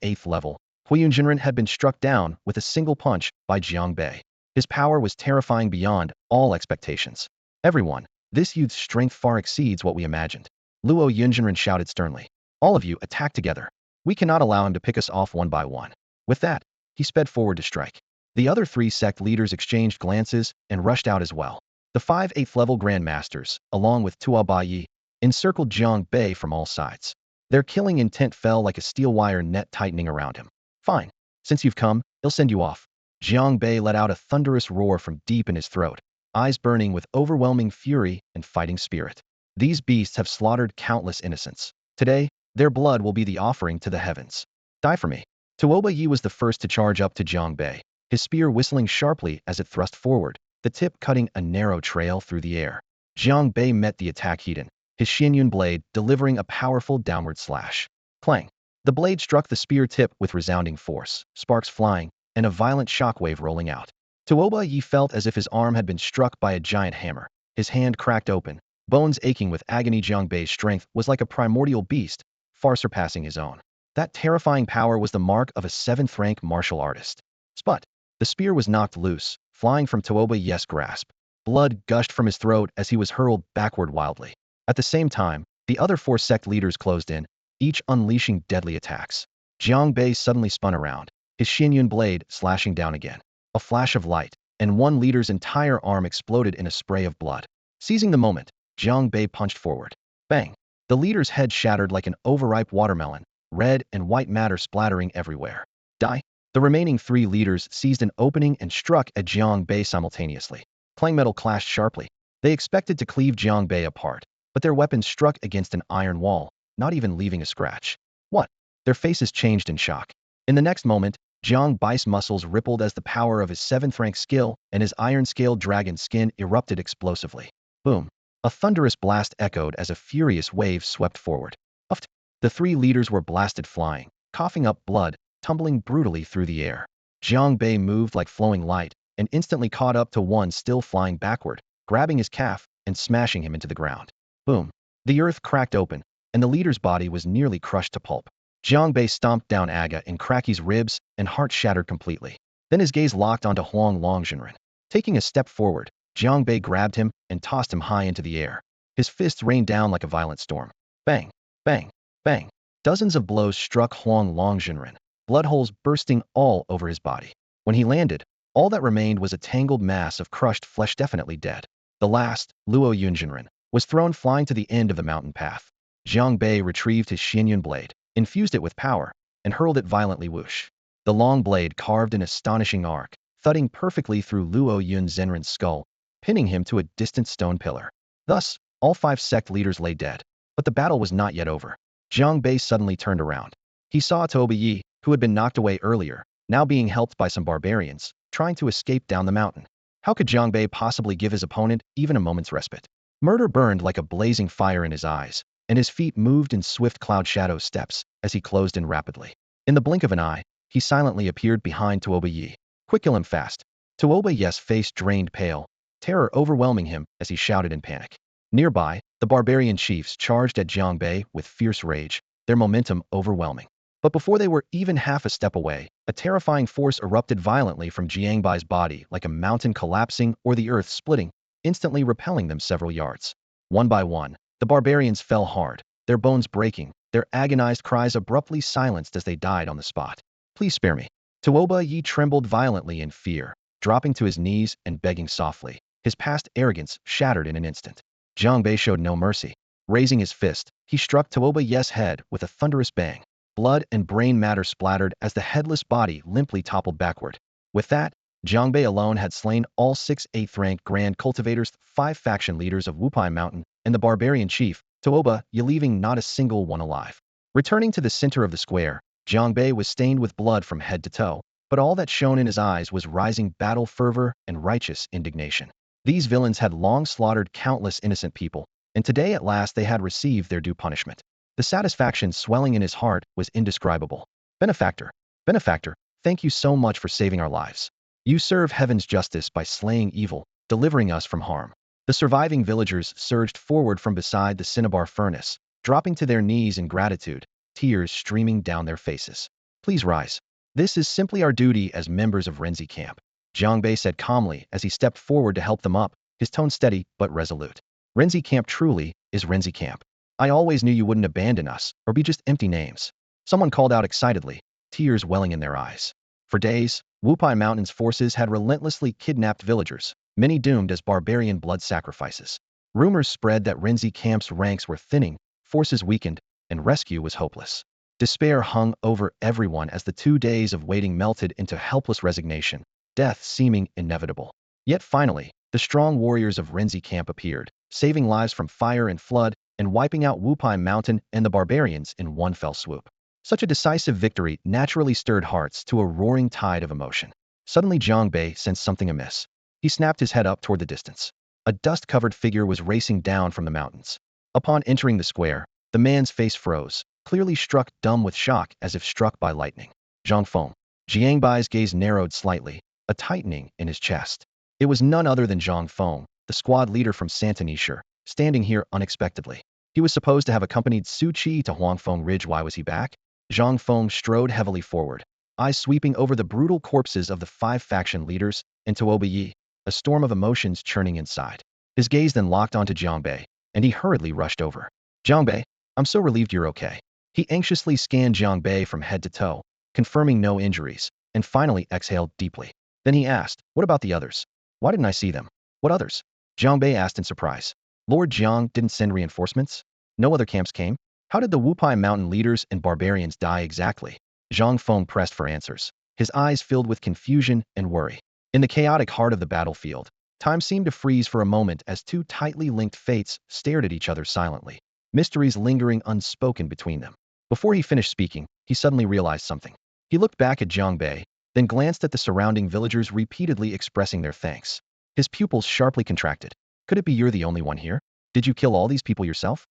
8th level, Huiyun Jinren had been struck down with a single punch by Jiang Bei. His power was terrifying beyond all expectations. Everyone, this youth's strength far exceeds what we imagined. Luo Yunjinren shouted sternly. All of you, attack together. We cannot allow him to pick us off one by one. With that, he sped forward to strike. The other 3 sect leaders exchanged glances and rushed out as well. The 5 8th-level Grand Masters, along with Tuobaiyi, encircled Jiang Bei from all sides. Their killing intent fell like a steel wire net tightening around him. Fine. Since you've come, he'll send you off. Jiang Bei let out a thunderous roar from deep in his throat, eyes burning with overwhelming fury and fighting spirit. These beasts have slaughtered countless innocents. Today, their blood will be the offering to the heavens. Die for me. Tuobaiyi was the first to charge up to Jiang Bei, his spear whistling sharply as it thrust forward, the tip cutting a narrow trail through the air. Jiang Bei met the attack head-on, his Xianyun blade delivering a powerful downward slash. Clang! The blade struck the spear tip with resounding force, sparks flying, and a violent shockwave rolling out. Tuobaiyi felt as if his arm had been struck by a giant hammer. His hand cracked open, bones aching with agony. Jiang Bei's strength was like a primordial beast, far surpassing his own. That terrifying power was the mark of a 7th-rank martial artist. Sput! The spear was knocked loose, flying from Tuobaiyi's grasp. Blood gushed from his throat as he was hurled backward wildly. At the same time, the other 4 sect leaders closed in, each unleashing deadly attacks. Jiang Bei suddenly spun around, his Xianyun blade slashing down again. A flash of light, and one leader's entire arm exploded in a spray of blood. Seizing the moment, Jiang Bei punched forward. Bang! The leader's head shattered like an overripe watermelon, red and white matter splattering everywhere. Die! The remaining 3 leaders seized an opening and struck at Jiang Bei simultaneously. Clang metal clashed sharply. They expected to cleave Jiang Bei apart, but their weapons struck against an iron wall, not even leaving a scratch. What? Their faces changed in shock. In the next moment, Jiang Bai's muscles rippled as the power of his 7th-rank skill and his iron-scaled dragon skin erupted explosively. Boom! A thunderous blast echoed as a furious wave swept forward. Uft! The 3 leaders were blasted flying, coughing up blood, tumbling brutally through the air. Jiang Bei moved like flowing light and instantly caught up to one still flying backward, grabbing his calf and smashing him into the ground. Boom. The earth cracked open, and the leader's body was nearly crushed to pulp. Jiang Bei stomped down Aga in Cracky's ribs and heart shattered completely. Then his gaze locked onto Huang Longjinren. Taking a step forward, Jiang Bei grabbed him and tossed him high into the air. His fists rained down like a violent storm. Bang, bang, bang. Dozens of blows struck Huang Longjinren, blood holes bursting all over his body. When he landed, all that remained was a tangled mass of crushed flesh, definitely dead. The last, Luo Yunjinren, was thrown flying to the end of the mountain path. Jiang Bei retrieved his Xianyun blade, infused it with power, and hurled it violently whoosh. The long blade carved an astonishing arc, thudding perfectly through Luo Yunjinren's skull, pinning him to a distant stone pillar. Thus, all 5 sect leaders lay dead. But the battle was not yet over. Jiang Bei suddenly turned around. He saw Toba Yi, who had been knocked away earlier, now being helped by some barbarians, trying to escape down the mountain. How could Jiang Bei possibly give his opponent even a moment's respite? Murder burned like a blazing fire in his eyes, and his feet moved in swift cloud shadow steps as he closed in rapidly. In the blink of an eye, he silently appeared behind Tuoba Yi. Quick, kill him fast. Tuoba Yi's face drained pale, terror overwhelming him as he shouted in panic. Nearby, the barbarian chiefs charged at Jiang Bei with fierce rage, their momentum overwhelming. But before they were even half a step away, a terrifying force erupted violently from Jiang Bai's body like a mountain collapsing or the earth splitting, instantly repelling them several yards. One by one, the barbarians fell hard, their bones breaking, their agonized cries abruptly silenced as they died on the spot. Please spare me. Tuoba Yi trembled violently in fear, dropping to his knees and begging softly, his past arrogance shattered in an instant. Jiang Bei showed no mercy. Raising his fist, he struck Tuoba Yi's head with a thunderous bang. Blood and brain matter splattered as the headless body limply toppled backward. With that, Jiang Bei alone had slain all 6 8th-ranked Grand Cultivators, 5 faction leaders of Wupai Mountain, and the barbarian chief, Tuoba Yi, leaving not a single one alive. Returning to the center of the square, Jiang Bei was stained with blood from head to toe, but all that shone in his eyes was rising battle fervor and righteous indignation. These villains had long slaughtered countless innocent people, and today at last they had received their due punishment. The satisfaction swelling in his heart was indescribable. Benefactor, benefactor, thank you so much for saving our lives. You serve heaven's justice by slaying evil, delivering us from harm. The surviving villagers surged forward from beside the cinnabar furnace, dropping to their knees in gratitude, tears streaming down their faces. Please rise. This is simply our duty as members of Renzi camp, Jiang Bei said calmly as he stepped forward to help them up, his tone steady but resolute. Renzi camp truly is Renzi camp. I always knew you wouldn't abandon us or be just empty names. Someone called out excitedly, tears welling in their eyes. For days, Wupai Mountain's forces had relentlessly kidnapped villagers, many doomed as barbarian blood sacrifices. Rumors spread that Renzi camp's ranks were thinning, forces weakened, and rescue was hopeless. Despair hung over everyone as the 2 days of waiting melted into helpless resignation, death seeming inevitable. Yet finally, the strong warriors of Renzi camp appeared, saving lives from fire and flood, and wiping out Wupai Mountain and the barbarians in one fell swoop. Such a decisive victory naturally stirred hearts to a roaring tide of emotion. Suddenly Jiang Bei sensed something amiss. He snapped his head up toward the distance. A dust-covered figure was racing down from the mountains. Upon entering the square, the man's face froze, clearly struck dumb with shock as if struck by lightning. Zhang Feng. Jiang Bai's gaze narrowed slightly, a tightening in his chest. It was none other than Zhang Feng, the squad leader from Santanishir, standing here unexpectedly. He was supposed to have accompanied Su Qi to Huangfeng Ridge. Why was he back? Zhang Feng strode heavily forward, eyes sweeping over the brutal corpses of the 5 faction leaders and Tuoba Yi, a storm of emotions churning inside. His gaze then locked onto Jiang Bei, and he hurriedly rushed over. Jiang Bei, I'm so relieved you're okay. He anxiously scanned Jiang Bei from head to toe, confirming no injuries, and finally exhaled deeply. Then he asked, what about the others? Why didn't I see them? What others? Jiang Bei asked in surprise. Lord Jiang didn't send reinforcements? No other camps came? How did the Wupai Mountain leaders and barbarians die exactly? Zhang Feng pressed for answers, his eyes filled with confusion and worry. In the chaotic heart of the battlefield, time seemed to freeze for a moment as 2 tightly linked fates stared at each other silently, mysteries lingering unspoken between them. Before he finished speaking, he suddenly realized something. He looked back at Jiang Bei, then glanced at the surrounding villagers repeatedly expressing their thanks. His pupils sharply contracted. Could it be you're the only one here? Did you kill all these people yourself?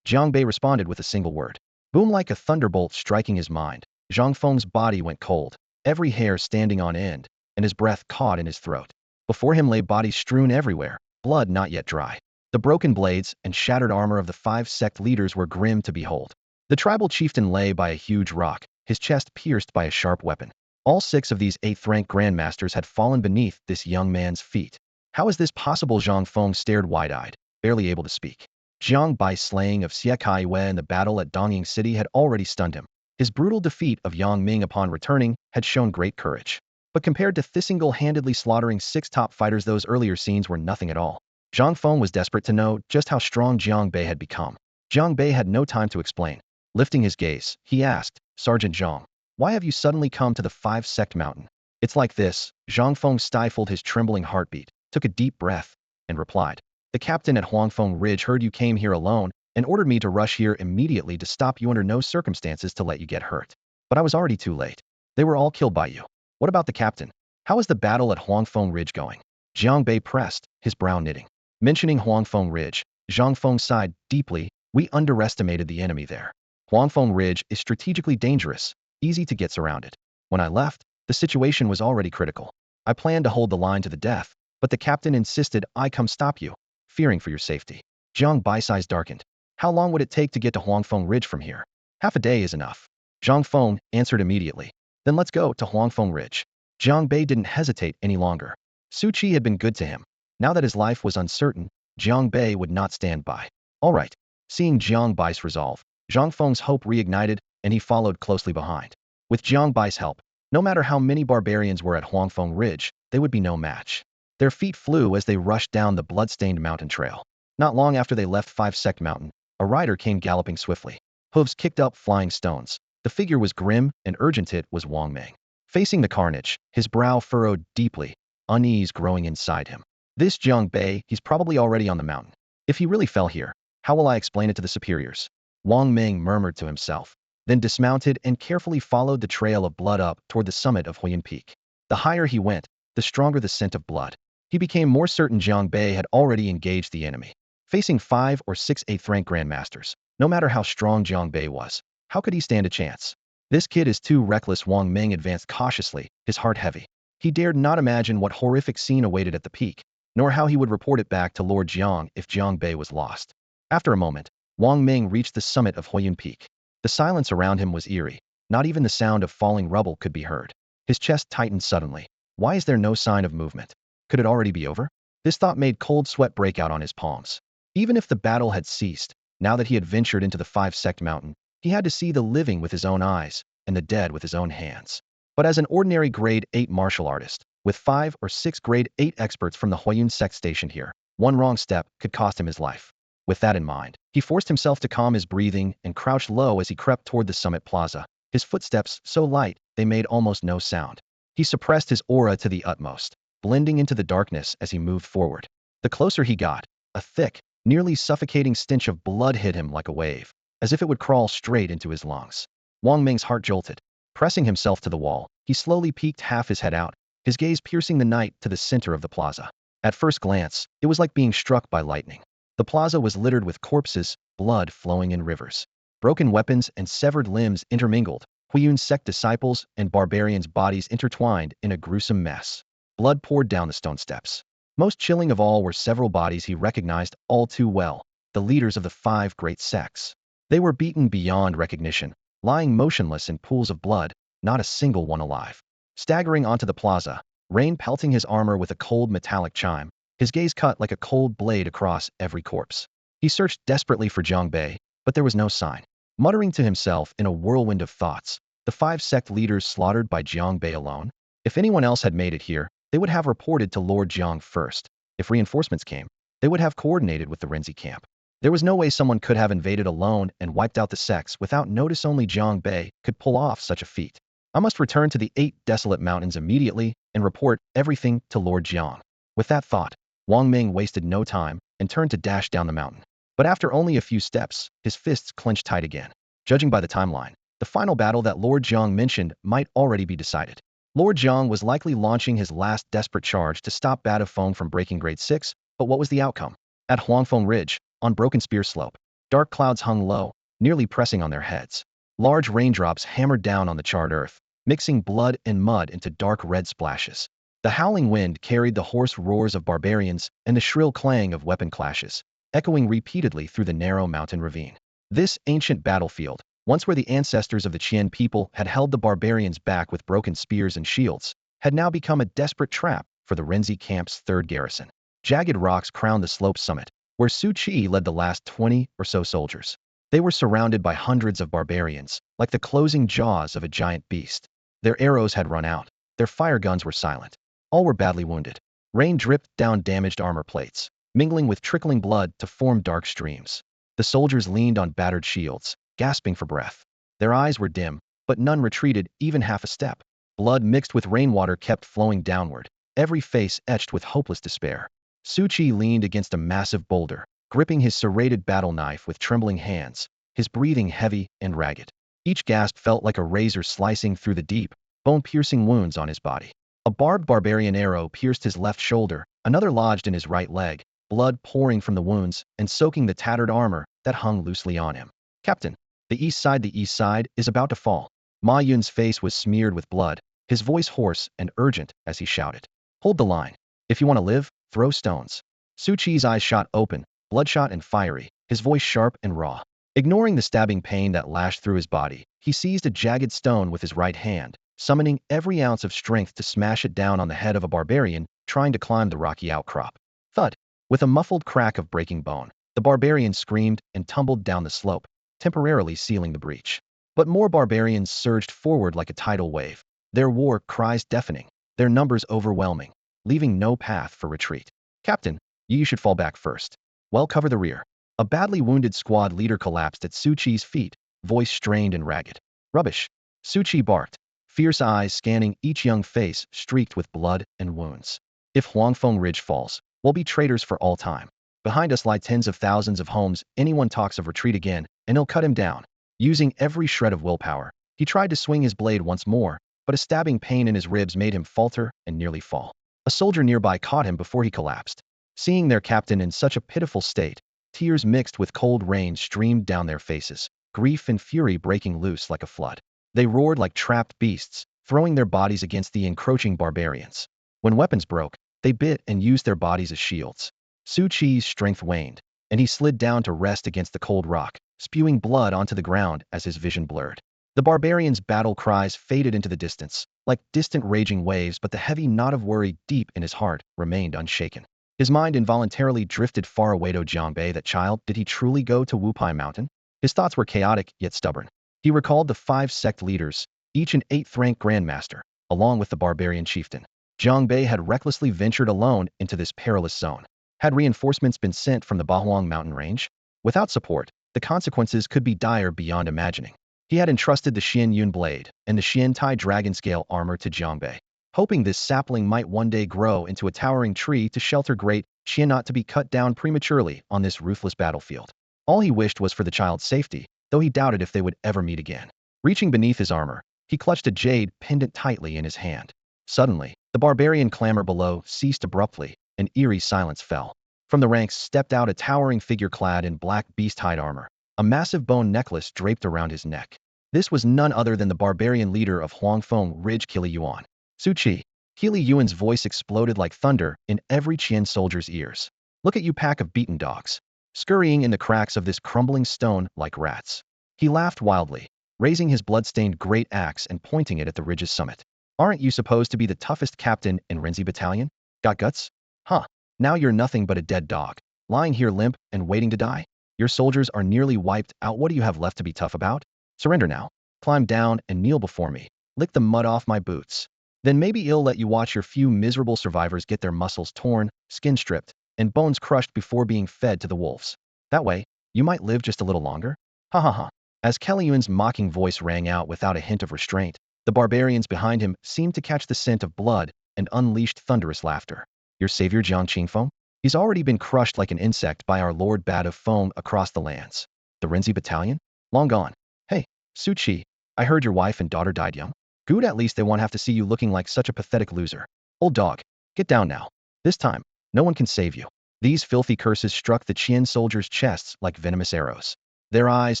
Jiang Bei responded with a single word. Boom, like a thunderbolt striking his mind. Zhang Feng's body went cold, every hair standing on end, and his breath caught in his throat. Before him lay bodies strewn everywhere, blood not yet dry. The broken blades and shattered armor of the 5 sect leaders were grim to behold. The tribal chieftain lay by a huge rock, his chest pierced by a sharp weapon. All 6 of these 8th-rank grandmasters had fallen beneath this young man's feet. How is this possible? Zhang Feng stared wide-eyed, barely able to speak. Jiang Bei's slaying of Xie Kaiwei in the battle at Dongying City had already stunned him. His brutal defeat of Yang Ming upon returning had shown great courage. But compared to this single-handedly slaughtering 6 top fighters, those earlier scenes were nothing at all. Zhang Feng was desperate to know just how strong Jiang Bei had become. Jiang Bei had no time to explain. Lifting his gaze, he asked, "Sergeant Zhang, why have you suddenly come to the 5-sect mountain?" "It's like this." Zhang Feng stifled his trembling heartbeat, took a deep breath, and replied. "The captain at Huangfeng Ridge heard you came here alone and ordered me to rush here immediately to stop you under no circumstances to let you get hurt. But I was already too late. They were all killed by you. What about the captain? How is the battle at Huangfeng Ridge going?" Jiang Bei pressed, his brow knitting. Mentioning Huangfeng Ridge, Zhang Feng sighed deeply. "We underestimated the enemy there. Huangfeng Ridge is strategically dangerous, easy to get surrounded. When I left, the situation was already critical. I planned to hold the line to the death, but the captain insisted I come stop you, fearing for your safety." Jiang Bei's eyes darkened. "How long would it take to get to Huangfeng Ridge from here?" "Half a day is enough." Zhang Feng answered immediately. "Then let's go to Huangfeng Ridge." Jiang Bei didn't hesitate any longer. Su Qi had been good to him. Now that his life was uncertain, Jiang Bei would not stand by. All right. Seeing Jiang Bei's resolve, Zhang Feng's hope reignited, and he followed closely behind. With Jiang Bei's help, no matter how many barbarians were at Huangfeng Ridge, they would be no match. Their feet flew as they rushed down the blood-stained mountain trail. Not long after they left 5-sect mountain, a rider came galloping swiftly. Hooves kicked up flying stones. The figure was grim and urgent. It was Wang Ming. Facing the carnage, his brow furrowed deeply, unease growing inside him. "This Jiang Bei, he's probably already on the mountain. If he really fell here, how will I explain it to the superiors?" Wang Ming murmured to himself, then dismounted and carefully followed the trail of blood up toward the summit of Huyan Peak. The higher he went, the stronger the scent of blood. He became more certain Jiang Bei had already engaged the enemy. Facing 5 or 6 8th-rank grandmasters, no matter how strong Jiang Bei was, how could he stand a chance? "This kid is too reckless." Wang Ming advanced cautiously, his heart heavy. He dared not imagine what horrific scene awaited at the peak, nor how he would report it back to Lord Jiang if Jiang Bei was lost. After a moment, Wang Ming reached the summit of Huyan Peak. The silence around him was eerie. Not even the sound of falling rubble could be heard. His chest tightened suddenly. Why is there no sign of movement? Could it already be over? This thought made cold sweat break out on his palms. Even if the battle had ceased, now that he had ventured into the 5-sect mountain, he had to see the living with his own eyes and the dead with his own hands. But as an ordinary grade 8 martial artist, with 5 or 6 grade 8 experts from the Huayun sect stationed here, one wrong step could cost him his life. With that in mind, he forced himself to calm his breathing and crouched low as he crept toward the summit plaza, his footsteps so light they made almost no sound. He suppressed his aura to the utmost, blending into the darkness as he moved forward. The closer he got, a thick, nearly suffocating stench of blood hit him like a wave, as if it would crawl straight into his lungs. Wang Ming's heart jolted. Pressing himself to the wall, he slowly peeked half his head out, his gaze piercing the night to the center of the plaza. At first glance, it was like being struck by lightning. The plaza was littered with corpses, blood flowing in rivers. Broken weapons and severed limbs intermingled, Huayun sect disciples and barbarians' bodies intertwined in a gruesome mess. Blood poured down the stone steps. Most chilling of all were several bodies he recognized all too well, the leaders of the 5 great sects. They were beaten beyond recognition, lying motionless in pools of blood, not a single one alive. Staggering onto the plaza, rain pelting his armor with a cold metallic chime, his gaze cut like a cold blade across every corpse. He searched desperately for Jiang Bei, but there was no sign. Muttering to himself in a whirlwind of thoughts, the 5 sect leaders slaughtered by Jiang Bei alone? If anyone else had made it here, they would have reported to Lord Jiang first. If reinforcements came, they would have coordinated with the Renzi camp. There was no way someone could have invaded alone and wiped out the sects without notice. Only Jiang Bei could pull off such a feat. I must return to the 8 desolate mountains immediately and report everything to Lord Jiang. With that thought, Wang Ming wasted no time and turned to dash down the mountain. But after only a few steps, his fists clenched tight again. Judging by the timeline, the final battle that Lord Jiang mentioned might already be decided. Lord Jiang was likely launching his last desperate charge to stop Badaphone from breaking grade 6, but what was the outcome? At Huangfeng Ridge, on Broken Spear Slope, dark clouds hung low, nearly pressing on their heads. Large raindrops hammered down on the charred earth, mixing blood and mud into dark red splashes. The howling wind carried the hoarse roars of barbarians and the shrill clang of weapon clashes, echoing repeatedly through the narrow mountain ravine. This ancient battlefield, once where the ancestors of the Qian people had held the barbarians back with broken spears and shields, had now become a desperate trap for the Renzi camp's third garrison. Jagged rocks crowned the slope's summit, where Su Qi led the last 20 or so soldiers. They were surrounded by hundreds of barbarians, like the closing jaws of a giant beast. Their arrows had run out. Their fire guns were silent. All were badly wounded. Rain dripped down damaged armor plates, mingling with trickling blood to form dark streams. The soldiers leaned on battered shields, gasping for breath. Their eyes were dim, but none retreated even half a step. Blood mixed with rainwater kept flowing downward, every face etched with hopeless despair. Su Qi leaned against a massive boulder, gripping his serrated battle knife with trembling hands, his breathing heavy and ragged. Each gasp felt like a razor slicing through the deep, bone-piercing wounds on his body. A barbed barbarian arrow pierced his left shoulder, another lodged in his right leg, blood pouring from the wounds and soaking the tattered armor that hung loosely on him. Captain, the east side is about to fall. Ma Yun's face was smeared with blood, his voice hoarse and urgent as he shouted. Hold the line. If you want to live, throw stones. Su Qi's eyes shot open, bloodshot and fiery, his voice sharp and raw. Ignoring the stabbing pain that lashed through his body, he seized a jagged stone with his right hand, summoning every ounce of strength to smash it down on the head of a barbarian trying to climb the rocky outcrop. Thud! With a muffled crack of breaking bone, the barbarian screamed and tumbled down the slope, temporarily sealing the breach. But more barbarians surged forward like a tidal wave, their war cries deafening, their numbers overwhelming, leaving no path for retreat. Captain, you should fall back first. Well, cover the rear. A badly wounded squad leader collapsed at Su Qi's feet, voice strained and ragged. Rubbish! Su Qi barked, fierce eyes scanning each young face streaked with blood and wounds. If Huangfeng Ridge falls, we'll be traitors for all time. Behind us lie tens of thousands of homes. Anyone talks of retreat again, and he'll cut him down. Using every shred of willpower, he tried to swing his blade once more, but a stabbing pain in his ribs made him falter and nearly fall. A soldier nearby caught him before he collapsed. Seeing their captain in such a pitiful state, tears mixed with cold rain streamed down their faces, grief and fury breaking loose like a flood. They roared like trapped beasts, throwing their bodies against the encroaching barbarians. When weapons broke, they bit and used their bodies as shields. Su Qi's strength waned, and he slid down to rest against the cold rock, spewing blood onto the ground as his vision blurred. The barbarians' battle cries faded into the distance, like distant raging waves, but the heavy knot of worry deep in his heart remained unshaken. His mind involuntarily drifted far away to Jiang Bei. That child, did he truly go to Wupai Mountain? His thoughts were chaotic yet stubborn. He recalled the 5 sect leaders, each an 8th-rank grandmaster, along with the barbarian chieftain. Jiang Bei had recklessly ventured alone into this perilous zone. Had reinforcements been sent from the Bahuang mountain range? Without support, the consequences could be dire beyond imagining. He had entrusted the Xian Yun blade and the Xian Tai dragon scale armor to Jiang Bei, hoping this sapling might one day grow into a towering tree to shelter great Qian, not to be cut down prematurely on this ruthless battlefield. All he wished was for the child's safety, though he doubted if they would ever meet again. Reaching beneath his armor, he clutched a jade pendant tightly in his hand. Suddenly, the barbarian clamor below ceased abruptly, and eerie silence fell. From the ranks stepped out a towering figure clad in black beast-hide armor, a massive bone necklace draped around his neck. This was none other than the barbarian leader of Huangfeng Ridge, Qili Yuan. Su Qi. Qili Yuan's voice exploded like thunder in every Qian soldier's ears. Look at you, pack of beaten dogs, scurrying in the cracks of this crumbling stone like rats. He laughed wildly, raising his blood-stained great axe and pointing it at the ridge's summit. Aren't you supposed to be the toughest captain in Renzi battalion? Got guts? Huh. Now you're nothing but a dead dog, lying here limp and waiting to die. Your soldiers are nearly wiped out. What do you have left to be tough about? Surrender now. Climb down and kneel before me. Lick the mud off my boots. Then maybe he'll let you watch your few miserable survivors get their muscles torn, skin stripped, and bones crushed before being fed to the wolves. That way, you might live just a little longer. Ha ha ha. As Qili Yuan's mocking voice rang out without a hint of restraint, the barbarians behind him seemed to catch the scent of blood and unleashed thunderous laughter. Your savior Jiang Qingfeng? He's already been crushed like an insect by our Lord Bat of Foam across the lands. The Renzi battalion? Long gone. Hey, Su Qi, I heard your wife and daughter died young. Good, at least they won't have to see you looking like such a pathetic loser. Old dog, get down now. This time, no one can save you. These filthy curses struck the Qian soldiers' chests like venomous arrows. Their eyes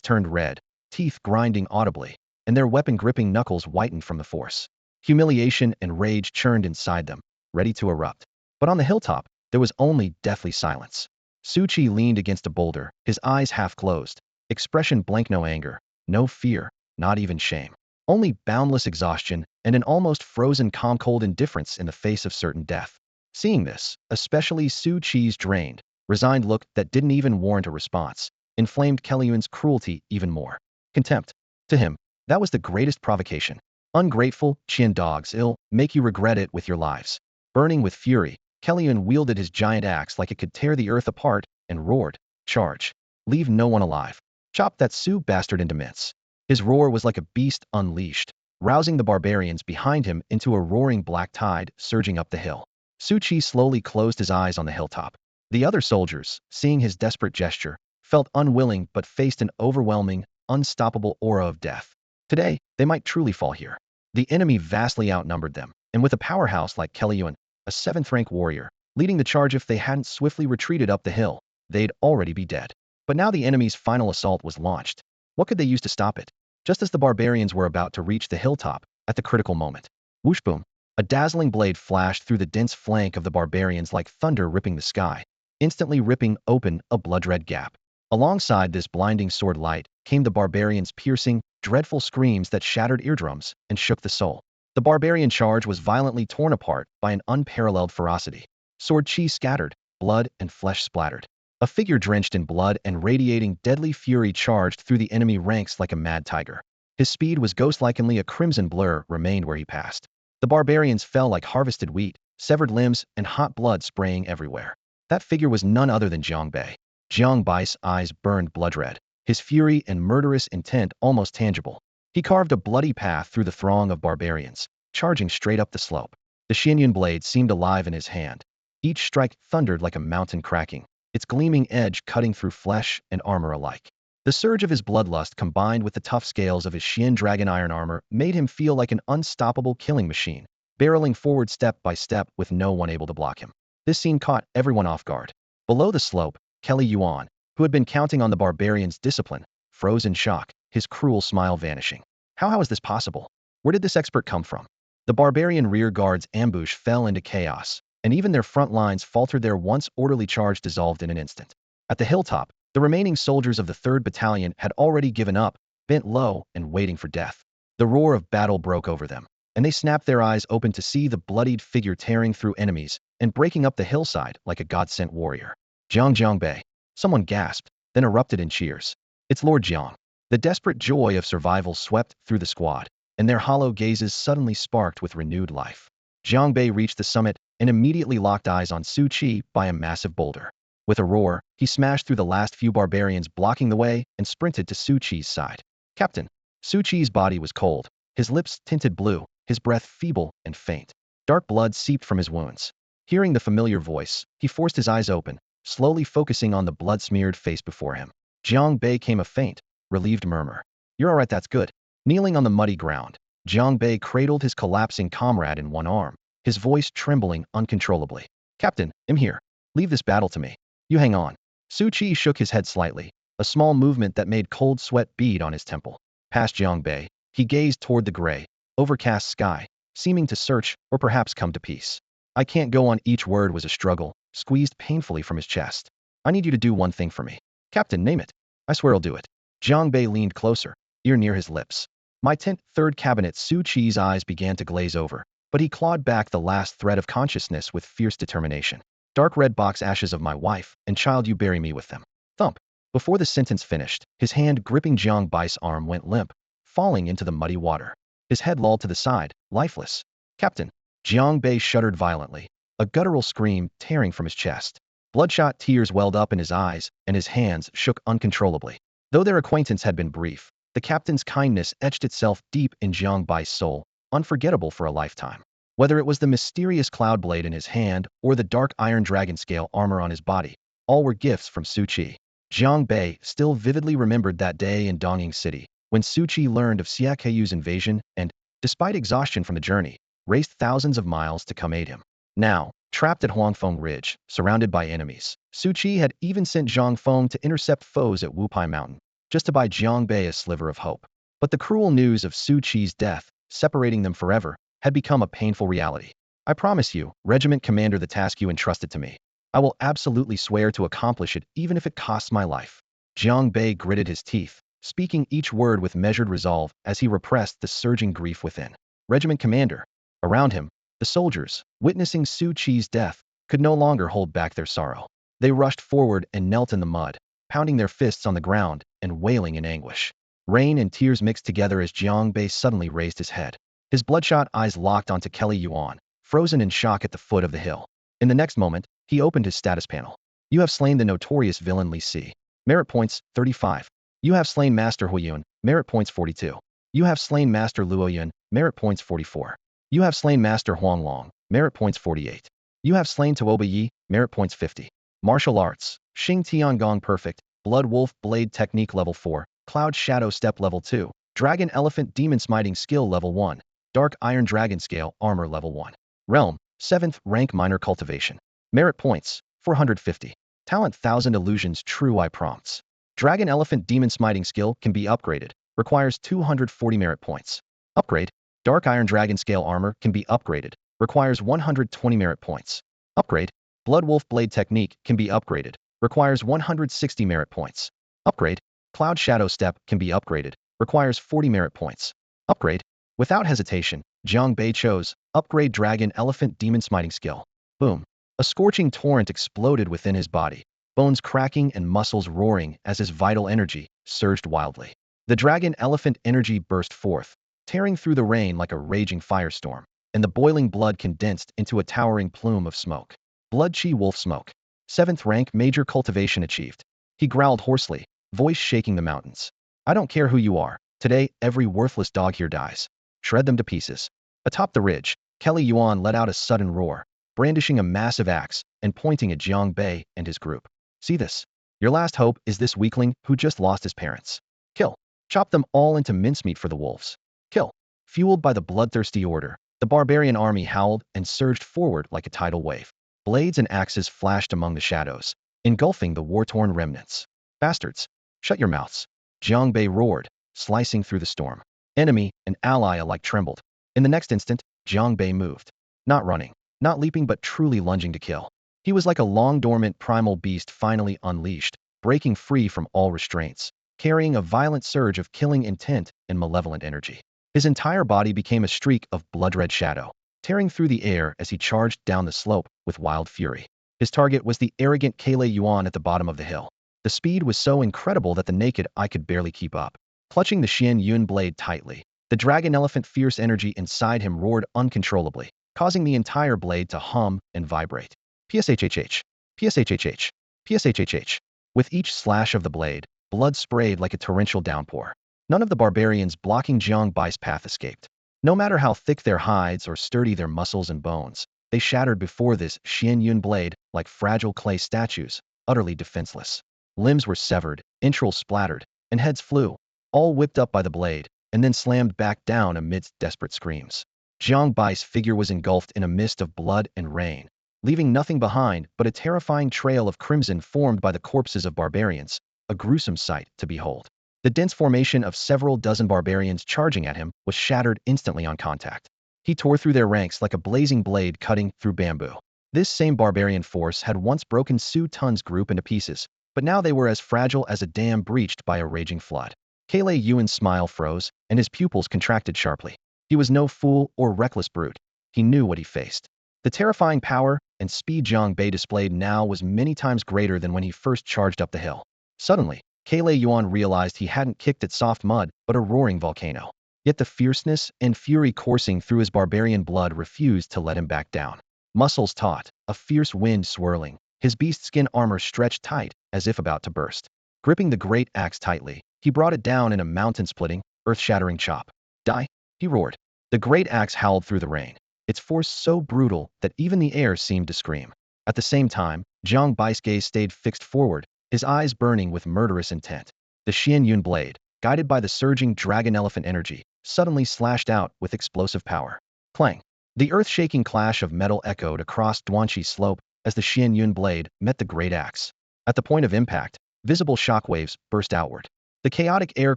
turned red, teeth grinding audibly, and their weapon-gripping knuckles whitened from the force. Humiliation and rage churned inside them, ready to erupt. But on the hilltop, there was only deathly silence. Su Chi leaned against a boulder, his eyes half closed, expression blank, no anger, no fear, not even shame. Only boundless exhaustion and an almost frozen calm, cold indifference in the face of certain death. Seeing this, especially Su Chi's drained, resigned look that didn't even warrant a response, inflamed Kelluyun's cruelty even more. Contempt. To him, that was the greatest provocation. Ungrateful, Qian dogs ill, make you regret it with your lives. Burning with fury, Kelluyun wielded his giant axe like it could tear the earth apart and roared, charge. Leave no one alive. Chop that Su bastard into mince. His roar was like a beast unleashed, rousing the barbarians behind him into a roaring black tide surging up the hill. Su Chi slowly closed his eyes on the hilltop. The other soldiers, seeing his desperate gesture, felt unwilling but faced an overwhelming, unstoppable aura of death. Today, they might truly fall here. The enemy vastly outnumbered them, and with a powerhouse like Kelluyun, a 7th-rank warrior, leading the charge, if they hadn't swiftly retreated up the hill, they'd already be dead. But now the enemy's final assault was launched. What could they use to stop it? Just as the barbarians were about to reach the hilltop, at the critical moment, whoosh boom, a dazzling blade flashed through the dense flank of the barbarians like thunder ripping the sky, instantly ripping open a blood-red gap. Alongside this blinding sword light came the barbarians' piercing, dreadful screams that shattered eardrums and shook the soul. The barbarian charge was violently torn apart by an unparalleled ferocity. Sword chi scattered, blood and flesh splattered. A figure drenched in blood and radiating deadly fury charged through the enemy ranks like a mad tiger. His speed was ghost-like, only a crimson blur remained where he passed. The barbarians fell like harvested wheat, severed limbs and hot blood spraying everywhere. That figure was none other than Jiang Bei. Jiang Bei's eyes burned blood-red, his fury and murderous intent almost tangible. He carved a bloody path through the throng of barbarians, charging straight up the slope. The Xianyun blade seemed alive in his hand. Each strike thundered like a mountain cracking, its gleaming edge cutting through flesh and armor alike. The surge of his bloodlust combined with the tough scales of his Xian dragon iron armor made him feel like an unstoppable killing machine, barreling forward step by step with no one able to block him. This scene caught everyone off guard. Below the slope, Kelluyun, who had been counting on the barbarians' discipline, froze in shock, his cruel smile vanishing. How is this possible? Where did this expert come from? The barbarian rear guard's ambush fell into chaos, and even their front lines faltered. Their once orderly charge dissolved in an instant. At the hilltop, the remaining soldiers of the 3rd Battalion had already given up, bent low and waiting for death. The roar of battle broke over them, and they snapped their eyes open to see the bloodied figure tearing through enemies and breaking up the hillside like a god-sent warrior. Jiang Bei. Someone gasped, then erupted in cheers. It's Lord Jiang. The desperate joy of survival swept through the squad, and their hollow gazes suddenly sparked with renewed life. Jiang Bei reached the summit and immediately locked eyes on Su Chi by a massive boulder. With a roar, he smashed through the last few barbarians blocking the way and sprinted to Su Chi's side. Captain. Su Chi's body was cold, his lips tinted blue, his breath feeble and faint. Dark blood seeped from his wounds. Hearing the familiar voice, he forced his eyes open, slowly focusing on the blood-smeared face before him. Jiang Bei came a faint, relieved murmur. You're all right, that's good. Kneeling on the muddy ground, Jiang Bei cradled his collapsing comrade in one arm, his voice trembling uncontrollably. Captain, I'm here. Leave this battle to me. You hang on. Su Chi shook his head slightly, a small movement that made cold sweat bead on his temple. Past Jiang Bei, he gazed toward the gray, overcast sky, seeming to search or perhaps come to peace. I can't go on. Each word was a struggle, squeezed painfully from his chest. I need you to do one thing for me. Captain, name it. I swear I'll do it. Jiang Bei leaned closer, ear near his lips. My 10th, 3rd cabinet. Su Chi's eyes began to glaze over, but he clawed back the last thread of consciousness with fierce determination. Dark red box, ashes of my wife and child, you bury me with them. Thump. Before the sentence finished, his hand gripping Jiang Bei's arm went limp, falling into the muddy water. His head lolled to the side, lifeless. Captain. Jiang Bei shuddered violently, a guttural scream tearing from his chest. Bloodshot tears welled up in his eyes, and his hands shook uncontrollably. Though their acquaintance had been brief, the captain's kindness etched itself deep in Jiang Bei's soul, unforgettable for a lifetime. Whether it was the mysterious cloud blade in his hand or the dark iron dragon scale armor on his body, all were gifts from Su Chi. Jiang Bei still vividly remembered that day in Dongying City, when Su Chi learned of Xia Keiyu's invasion and, despite exhaustion from the journey, raced thousands of miles to come aid him. Now, trapped at Huangfeng Ridge, surrounded by enemies, Su Chi had even sent Zhang Feng to intercept foes at Wupai Mountain, just to buy Jiang Bei a sliver of hope. But the cruel news of Su Qi's death, separating them forever, had become a painful reality. I promise you, Regiment Commander, the task you entrusted to me. I will absolutely swear to accomplish it even if it costs my life. Jiang Bei gritted his teeth, speaking each word with measured resolve as he repressed the surging grief within. Regiment Commander. Around him, the soldiers, witnessing Su Qi's death, could no longer hold back their sorrow. They rushed forward and knelt in the mud, pounding their fists on the ground and wailing in anguish. Rain and tears mixed together as Jiang Bei suddenly raised his head. His bloodshot eyes locked onto Kelly Yuan, frozen in shock at the foot of the hill. In the next moment, he opened his status panel. You have slain the notorious villain Li Si. Merit points, 35. You have slain Master Huiyun, merit points 42. You have slain Master Luoyun, merit points 44. You have slain Master Huang Long, merit points 48. You have slain Tuoba Yi, merit points 50. Martial Arts, Xing Tiangong Perfect, Blood Wolf Blade Technique Level 4, Cloud Shadow Step Level 2, Dragon Elephant Demon Smiting Skill Level 1, Dark Iron Dragon Scale Armor Level 1. Realm, 7th Rank Minor Cultivation. Merit points, 450. Talent 1000 Illusions True Eye Prompts. Dragon Elephant Demon Smiting Skill can be upgraded, requires 240 merit points. Upgrade, Dark Iron Dragon Scale Armor can be upgraded, requires 120 merit points. Upgrade, Blood Wolf Blade Technique can be upgraded, requires 160 merit points. Upgrade, Cloud Shadow Step can be upgraded, requires 40 merit points. Upgrade, without hesitation, Jiang Bei chose, Upgrade Dragon Elephant Demon Smiting Skill. Boom. A scorching torrent exploded within his body, bones cracking and muscles roaring as his vital energy surged wildly. The Dragon Elephant energy burst forth, tearing through the rain like a raging firestorm, and the boiling blood condensed into a towering plume of smoke. Blood Chi Wolf Smoke. 7th Rank Major Cultivation achieved. He growled hoarsely, voice shaking the mountains. I don't care who you are. Today, every worthless dog here dies. Shred them to pieces. Atop the ridge, Kelly Yuan let out a sudden roar, brandishing a massive axe and pointing at Jiang Bei and his group. See this? Your last hope is this weakling who just lost his parents. Kill. Chop them all into mincemeat for the wolves. Kill. Fueled by the bloodthirsty order, the barbarian army howled and surged forward like a tidal wave. Blades and axes flashed among the shadows, engulfing the war-torn remnants. Bastards! Shut your mouths. Jiang Bei roared, slicing through the storm. Enemy and ally alike trembled. In the next instant, Jiang Bei moved. Not running, not leaping, but truly lunging to kill. He was like a long-dormant primal beast finally unleashed, breaking free from all restraints, carrying a violent surge of killing intent and malevolent energy. His entire body became a streak of blood-red shadow, tearing through the air as he charged down the slope with wild fury. His target was the arrogant Kelly Yuan at the bottom of the hill. The speed was so incredible that the naked eye could barely keep up. Clutching the Xian Yun blade tightly, the dragon elephant fierce energy inside him roared uncontrollably, causing the entire blade to hum and vibrate. PSHHH, PSHHH, PSHHH. With each slash of the blade, blood sprayed like a torrential downpour. None of the barbarians blocking Jiang Bai's path escaped. No matter how thick their hides or sturdy their muscles and bones, they shattered before this Xian Yun blade like fragile clay statues, utterly defenseless. Limbs were severed, entrails splattered, and heads flew, all whipped up by the blade, and then slammed back down amidst desperate screams. Jiang Bai's figure was engulfed in a mist of blood and rain, leaving nothing behind but a terrifying trail of crimson formed by the corpses of barbarians, a gruesome sight to behold. The dense formation of several dozen barbarians charging at him was shattered instantly on contact. He tore through their ranks like a blazing blade cutting through bamboo. This same barbarian force had once broken Su Tun's group into pieces, but now they were as fragile as a dam breached by a raging flood. Kelly Yuan's smile froze, and his pupils contracted sharply. He was no fool or reckless brute. He knew what he faced. The terrifying power and speed Jiang Bei displayed now was many times greater than when he first charged up the hill. Suddenly, Kelly Yuan realized he hadn't kicked at soft mud, but a roaring volcano. Yet the fierceness and fury coursing through his barbarian blood refused to let him back down. Muscles taut, a fierce wind swirling, his beast skin armor stretched tight as if about to burst. Gripping the great axe tightly, he brought it down in a mountain-splitting, earth-shattering chop. Die! He roared. The great axe howled through the rain, its force so brutal that even the air seemed to scream. At the same time, Jiang Bai's gaze stayed fixed forward, his eyes burning with murderous intent. The Xian Yun blade, guided by the surging dragon elephant energy, suddenly slashed out with explosive power. Clang! The earth-shaking clash of metal echoed across Duanqi's slope as the Xian Yun blade met the great axe. At the point of impact, visible shockwaves burst outward. The chaotic air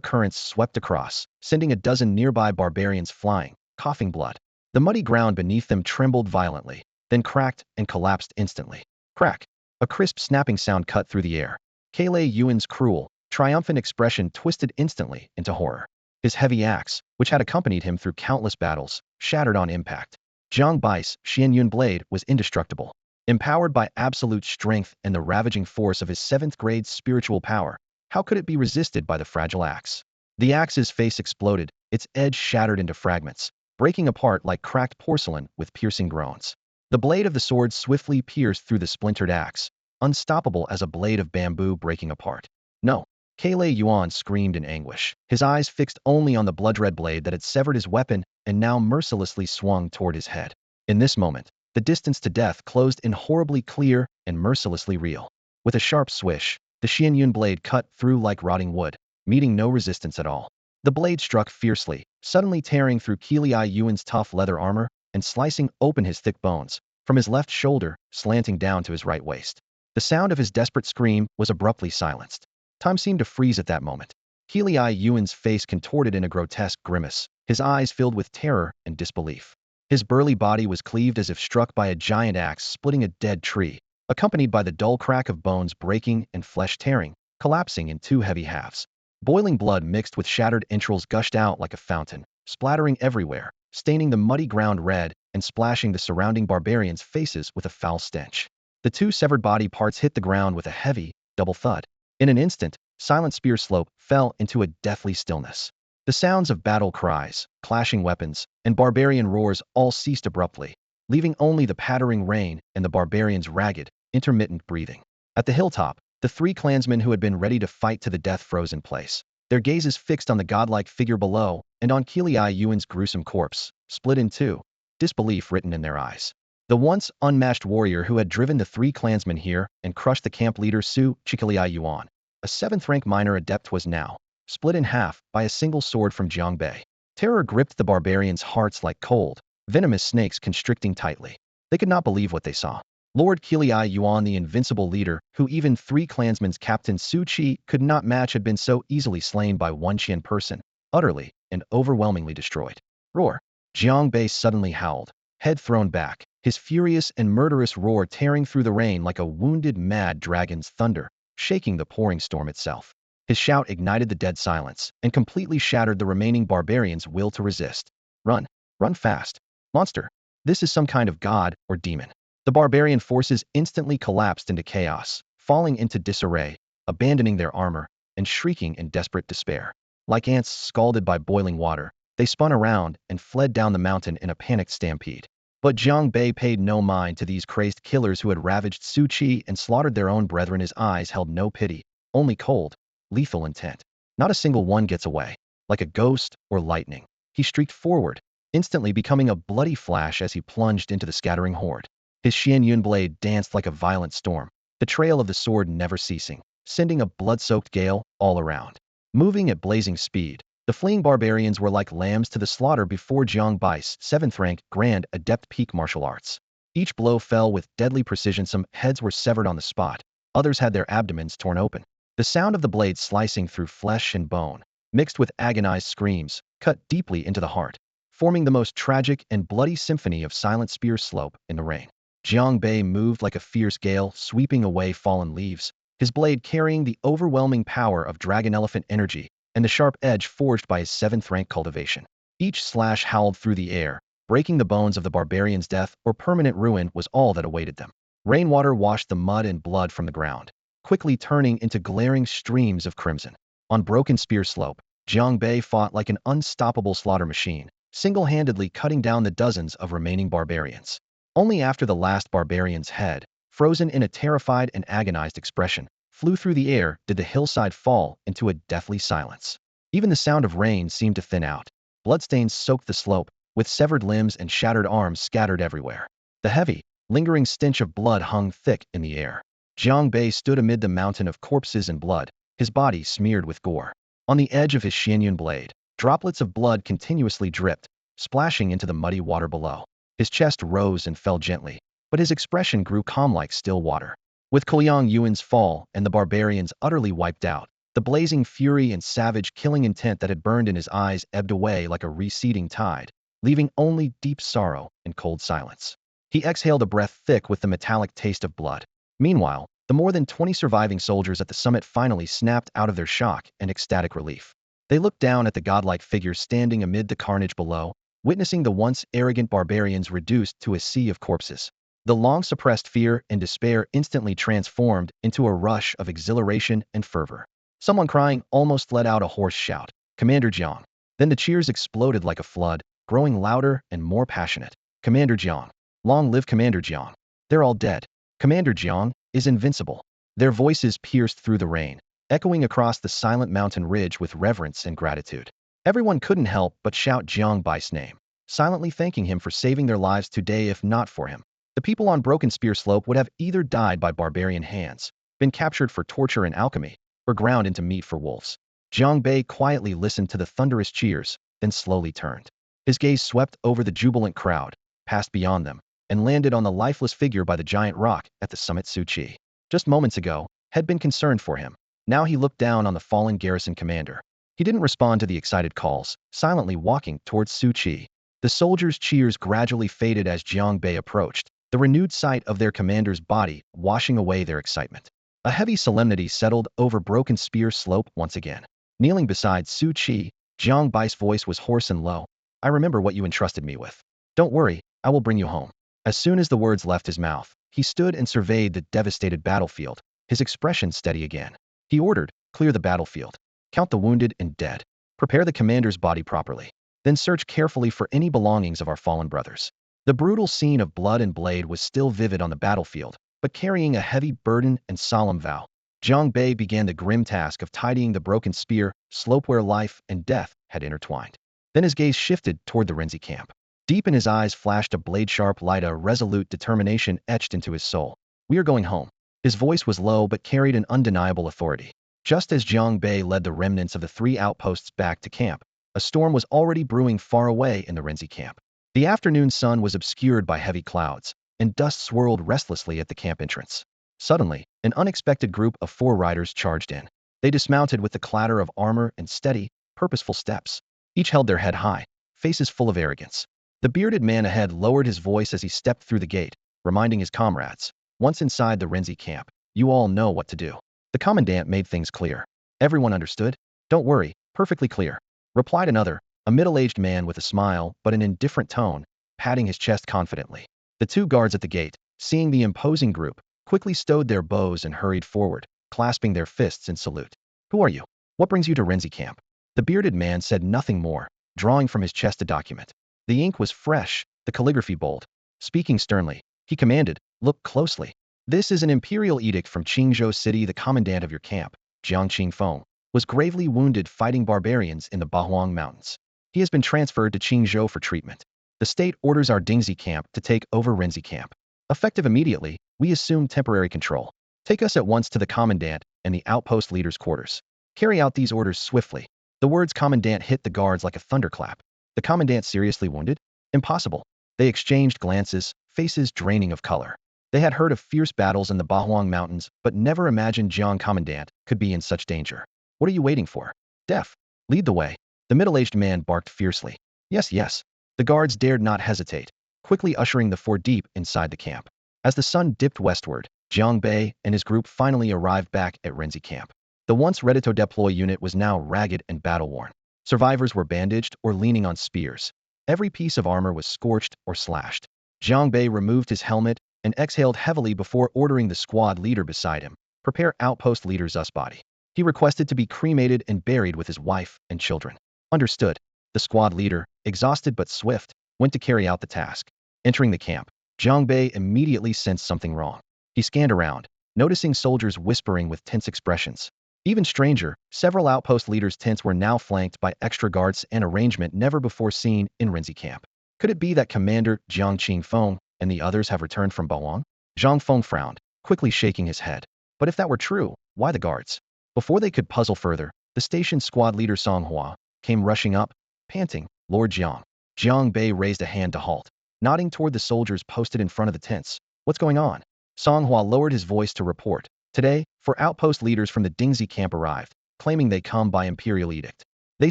currents swept across, sending a dozen nearby barbarians flying, coughing blood. The muddy ground beneath them trembled violently, then cracked and collapsed instantly. Crack! A crisp snapping sound cut through the air. Kale Yuan's cruel, triumphant expression twisted instantly into horror. His heavy axe, which had accompanied him through countless battles, shattered on impact. Jiang Bai's Xianyun blade was indestructible. Empowered by absolute strength and the ravaging force of his 7th-grade spiritual power, how could it be resisted by the fragile axe? The axe's face exploded, its edge shattered into fragments, breaking apart like cracked porcelain with piercing groans. The blade of the sword swiftly pierced through the splintered axe, unstoppable as a blade of bamboo breaking apart. No! Kale Yuan screamed in anguish, his eyes fixed only on the blood-red blade that had severed his weapon and now mercilessly swung toward his head. In this moment, the distance to death closed in horribly clear and mercilessly real. With a sharp swish, the Xianyun blade cut through like rotting wood, meeting no resistance at all. The blade struck fiercely, suddenly tearing through Kale Yuan's tough leather armor and slicing open his thick bones, from his left shoulder, slanting down to his right waist. The sound of his desperate scream was abruptly silenced. Time seemed to freeze at that moment. Kale Yuan's face contorted in a grotesque grimace, his eyes filled with terror and disbelief. His burly body was cleaved as if struck by a giant axe splitting a dead tree, accompanied by the dull crack of bones breaking and flesh tearing, collapsing in 2 heavy halves. Boiling blood mixed with shattered entrails gushed out like a fountain, splattering everywhere, staining the muddy ground red and splashing the surrounding barbarians' faces with a foul stench. The 2 severed body parts hit the ground with a heavy, double thud. In an instant, Silent Spear Slope fell into a deathly stillness. The sounds of battle cries, clashing weapons, and barbarian roars all ceased abruptly, leaving only the pattering rain and the barbarians' ragged, intermittent breathing. At the hilltop, the 3 clansmen who had been ready to fight to the death froze in place, their gazes fixed on the godlike figure below and on Kale Yuan's gruesome corpse, split in 2, disbelief written in their eyes. The once unmatched warrior who had driven the 3 clansmen here and crushed the camp leader Su Kale Yuan, a 7th-rank minor adept, was now split in half by a single sword from Jiang Bei. Terror gripped the barbarians' hearts like cold, venomous snakes constricting tightly. They could not believe what they saw. Lord Kale Yuan, the invincible leader, who even 3 clansmen's captain Su Chi could not match, had been so easily slain by one Qian person, utterly and overwhelmingly destroyed. Roar! Jiang Bei suddenly howled, head thrown back, his furious and murderous roar tearing through the rain like a wounded mad dragon's thunder, shaking the pouring storm itself. His shout ignited the dead silence and completely shattered the remaining barbarians' will to resist. Run! Run fast! Monster! This is some kind of god or demon. The barbarian forces instantly collapsed into chaos, falling into disarray, abandoning their armor, and shrieking in desperate despair. Like ants scalded by boiling water, they spun around and fled down the mountain in a panicked stampede. But Jiang Bei paid no mind to these crazed killers who had ravaged Su Chi and slaughtered their own brethren. His eyes held no pity, only cold, lethal intent. Not a single one gets away. Like a ghost or lightning, he streaked forward, instantly becoming a bloody flash as he plunged into the scattering horde. His Xianyun blade danced like a violent storm, the trail of the sword never ceasing, sending a blood-soaked gale all around. Moving at blazing speed, the fleeing barbarians were like lambs to the slaughter before Jiang Bai's 7th-rank Grand Adept peak martial arts. Each blow fell with deadly precision. Some heads were severed on the spot, others had their abdomens torn open. The sound of the blade slicing through flesh and bone, mixed with agonized screams, cut deeply into the heart, forming the most tragic and bloody symphony of Silent Spear Slope in the rain. Jiang Bei moved like a fierce gale, sweeping away fallen leaves, his blade carrying the overwhelming power of dragon elephant energy and the sharp edge forged by his 7th-rank cultivation. Each slash howled through the air, breaking the bones of the barbarians. Death or permanent ruin was all that awaited them. Rainwater washed the mud and blood from the ground, quickly turning into glaring streams of crimson. On Broken Spear Slope, Jiang Bei fought like an unstoppable slaughter machine, single-handedly cutting down the dozens of remaining barbarians. Only after the last barbarian's head, frozen in a terrified and agonized expression, flew through the air did the hillside fall into a deathly silence. Even the sound of rain seemed to thin out. Bloodstains soaked the slope, with severed limbs and shattered arms scattered everywhere. The heavy, lingering stench of blood hung thick in the air. Jiang Bei stood amid the mountain of corpses and blood, his body smeared with gore. On the edge of his Xianyun blade, droplets of blood continuously dripped, splashing into the muddy water below. His chest rose and fell gently, but his expression grew calm like still water. With Kale Yuan's fall and the barbarians utterly wiped out, The blazing fury and savage killing intent that had burned in his eyes ebbed away like a receding tide, leaving only deep sorrow and cold silence. He exhaled a breath thick with the metallic taste of blood. Meanwhile, the more than 20 surviving soldiers at the summit finally snapped out of their shock and ecstatic relief. They looked down at the godlike figure standing amid the carnage below, witnessing the once arrogant barbarians reduced to a sea of corpses. The long-suppressed fear and despair instantly transformed into a rush of exhilaration and fervor. Someone crying almost let out a hoarse shout, "Commander Jiang!" Then the cheers exploded like a flood, growing louder and more passionate. "Commander Jiang! Long live Commander Jiang! They're all dead. Commander Jiang is invincible." Their voices pierced through the rain, echoing across the silent mountain ridge with reverence and gratitude. Everyone couldn't help but shout Jiang Bai's name, silently thanking him for saving their lives today. If not for him, the people on Broken Spear Slope would have either died by barbarian hands, been captured for torture and alchemy, or ground into meat for wolves. Jiang Bei quietly listened to the thunderous cheers, then slowly turned. His gaze swept over the jubilant crowd, passed beyond them, and landed on the lifeless figure by the giant rock at the summit. Su Qi, just moments ago, had been concerned for him. Now he looked down on the fallen garrison commander. He didn't respond to the excited calls, silently walking towards Su Qi. The soldiers' cheers gradually faded as Jiang Bei approached, the renewed sight of their commander's body washing away their excitement. A heavy solemnity settled over Broken Spear Slope once again. Kneeling beside Su Qi, Jiang Bai's voice was hoarse and low. "I remember what you entrusted me with. Don't worry, I will bring you home." As soon as the words left his mouth, he stood and surveyed the devastated battlefield, his expression steady again. He ordered, "Clear the battlefield. Count the wounded and dead. Prepare the commander's body properly. Then search carefully for any belongings of our fallen brothers." The brutal scene of blood and blade was still vivid on the battlefield, but carrying a heavy burden and solemn vow. Jiang Bei began the grim task of tidying the Broken Spear Slope where life and death had intertwined. Then his gaze shifted toward the Renzi camp. Deep in his eyes flashed a blade-sharp light, a resolute determination etched into his soul. "We are going home." His voice was low but carried an undeniable authority. Just as Jiang Bei led the remnants of the 3 outposts back to camp, a storm was already brewing far away in the Renzi camp. The afternoon sun was obscured by heavy clouds, and dust swirled restlessly at the camp entrance. Suddenly, an unexpected group of 4 riders charged in. They dismounted with the clatter of armor and steady, purposeful steps. Each held their head high, faces full of arrogance. The bearded man ahead lowered his voice as he stepped through the gate, reminding his comrades, "Once inside the Renzi camp, you all know what to do." The commandant made things clear. Everyone understood. "Don't worry, perfectly clear," replied another, a middle-aged man with a smile but an indifferent tone, patting his chest confidently. The 2 guards at the gate, seeing the imposing group, quickly stowed their bows and hurried forward, clasping their fists in salute. "Who are you? What brings you to Renzi camp?" The bearded man said nothing more, drawing from his chest a document. The ink was fresh, the calligraphy bold. Speaking sternly, he commanded, "Look closely. This is an imperial edict from Qingzhou City. The commandant of your camp, Jiang Qingfeng, was gravely wounded fighting barbarians in the Bahuang Mountains. He has been transferred to Qingzhou for treatment. The state orders our Dingzi camp to take over Renzi camp. Effective immediately, we assume temporary control. Take us at once to the commandant and the outpost leader's quarters. Carry out these orders swiftly." The words commandant hit the guards like a thunderclap. The commandant seriously wounded? Impossible. They exchanged glances, faces draining of color. They had heard of fierce battles in the Bahuang Mountains, but never imagined Jiang Commandant could be in such danger. "What are you waiting for? Deaf. Lead the way." The middle-aged man barked fiercely. "Yes, yes." The guards dared not hesitate, quickly ushering the 4 deep inside the camp. As the sun dipped westward, Jiang Bei and his group finally arrived back at Renzi camp. The once ready-to-deploy unit was now ragged and battle-worn. Survivors were bandaged or leaning on spears. Every piece of armor was scorched or slashed. Jiang Bei removed his helmet and exhaled heavily before ordering the squad leader beside him, "Prepare outpost leader Zu's body." He requested to be cremated and buried with his wife and children. "Understood." The squad leader, exhausted but swift, went to carry out the task. Entering the camp, Jiang Bei immediately sensed something wrong. He scanned around, noticing soldiers whispering with tense expressions. Even stranger, several outpost leaders' tents were now flanked by extra guards, an arrangement never before seen in Renzi camp. Could it be that Commander Jiang Qingfeng and the others have returned from Bawang? Zhang Feng frowned, quickly shaking his head. But if that were true, why the guards? Before they could puzzle further, the station squad leader Song Hua came rushing up, panting, "Lord Jiang." Jiang Bei raised a hand to halt, nodding toward the soldiers posted in front of the tents. "What's going on?" Song Hua lowered his voice to report. "Today, 4 outpost leaders from the Dingzi camp arrived, claiming they come by imperial edict. They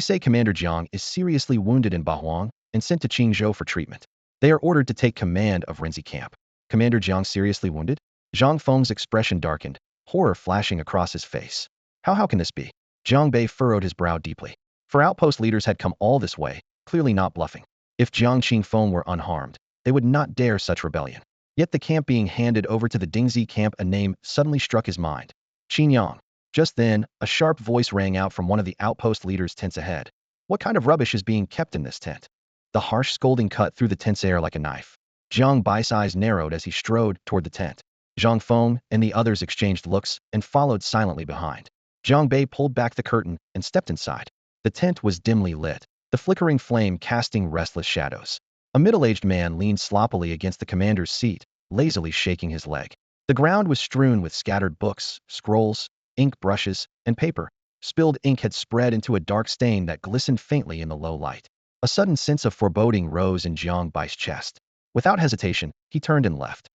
say Commander Jiang is seriously wounded in Bahuang and sent to Qingzhou for treatment. They are ordered to take command of Renzi camp. Commander Jiang seriously wounded? Zhang Feng's expression darkened, horror flashing across his face. How can this be? Jiang Bei furrowed his brow deeply. For outpost leaders had come all this way, clearly not bluffing. If Jiang Qingfeng were unharmed, they would not dare such rebellion. Yet the camp being handed over to the Dingzi camp, a name suddenly struck his mind. Qinyang. Just then, a sharp voice rang out from one of the outpost leaders' tents ahead. What kind of rubbish is being kept in this tent? The harsh scolding cut through the tense air like a knife. Jiang Bai's eyes narrowed as he strode toward the tent. Zhang Feng and the others exchanged looks and followed silently behind. Jiang Bei pulled back the curtain and stepped inside. The tent was dimly lit, the flickering flame casting restless shadows. A middle-aged man leaned sloppily against the commander's seat, lazily shaking his leg. The ground was strewn with scattered books, scrolls, ink brushes, and paper. Spilled ink had spread into a dark stain that glistened faintly in the low light. A sudden sense of foreboding rose in Jiang Bai's chest. Without hesitation, he turned and left.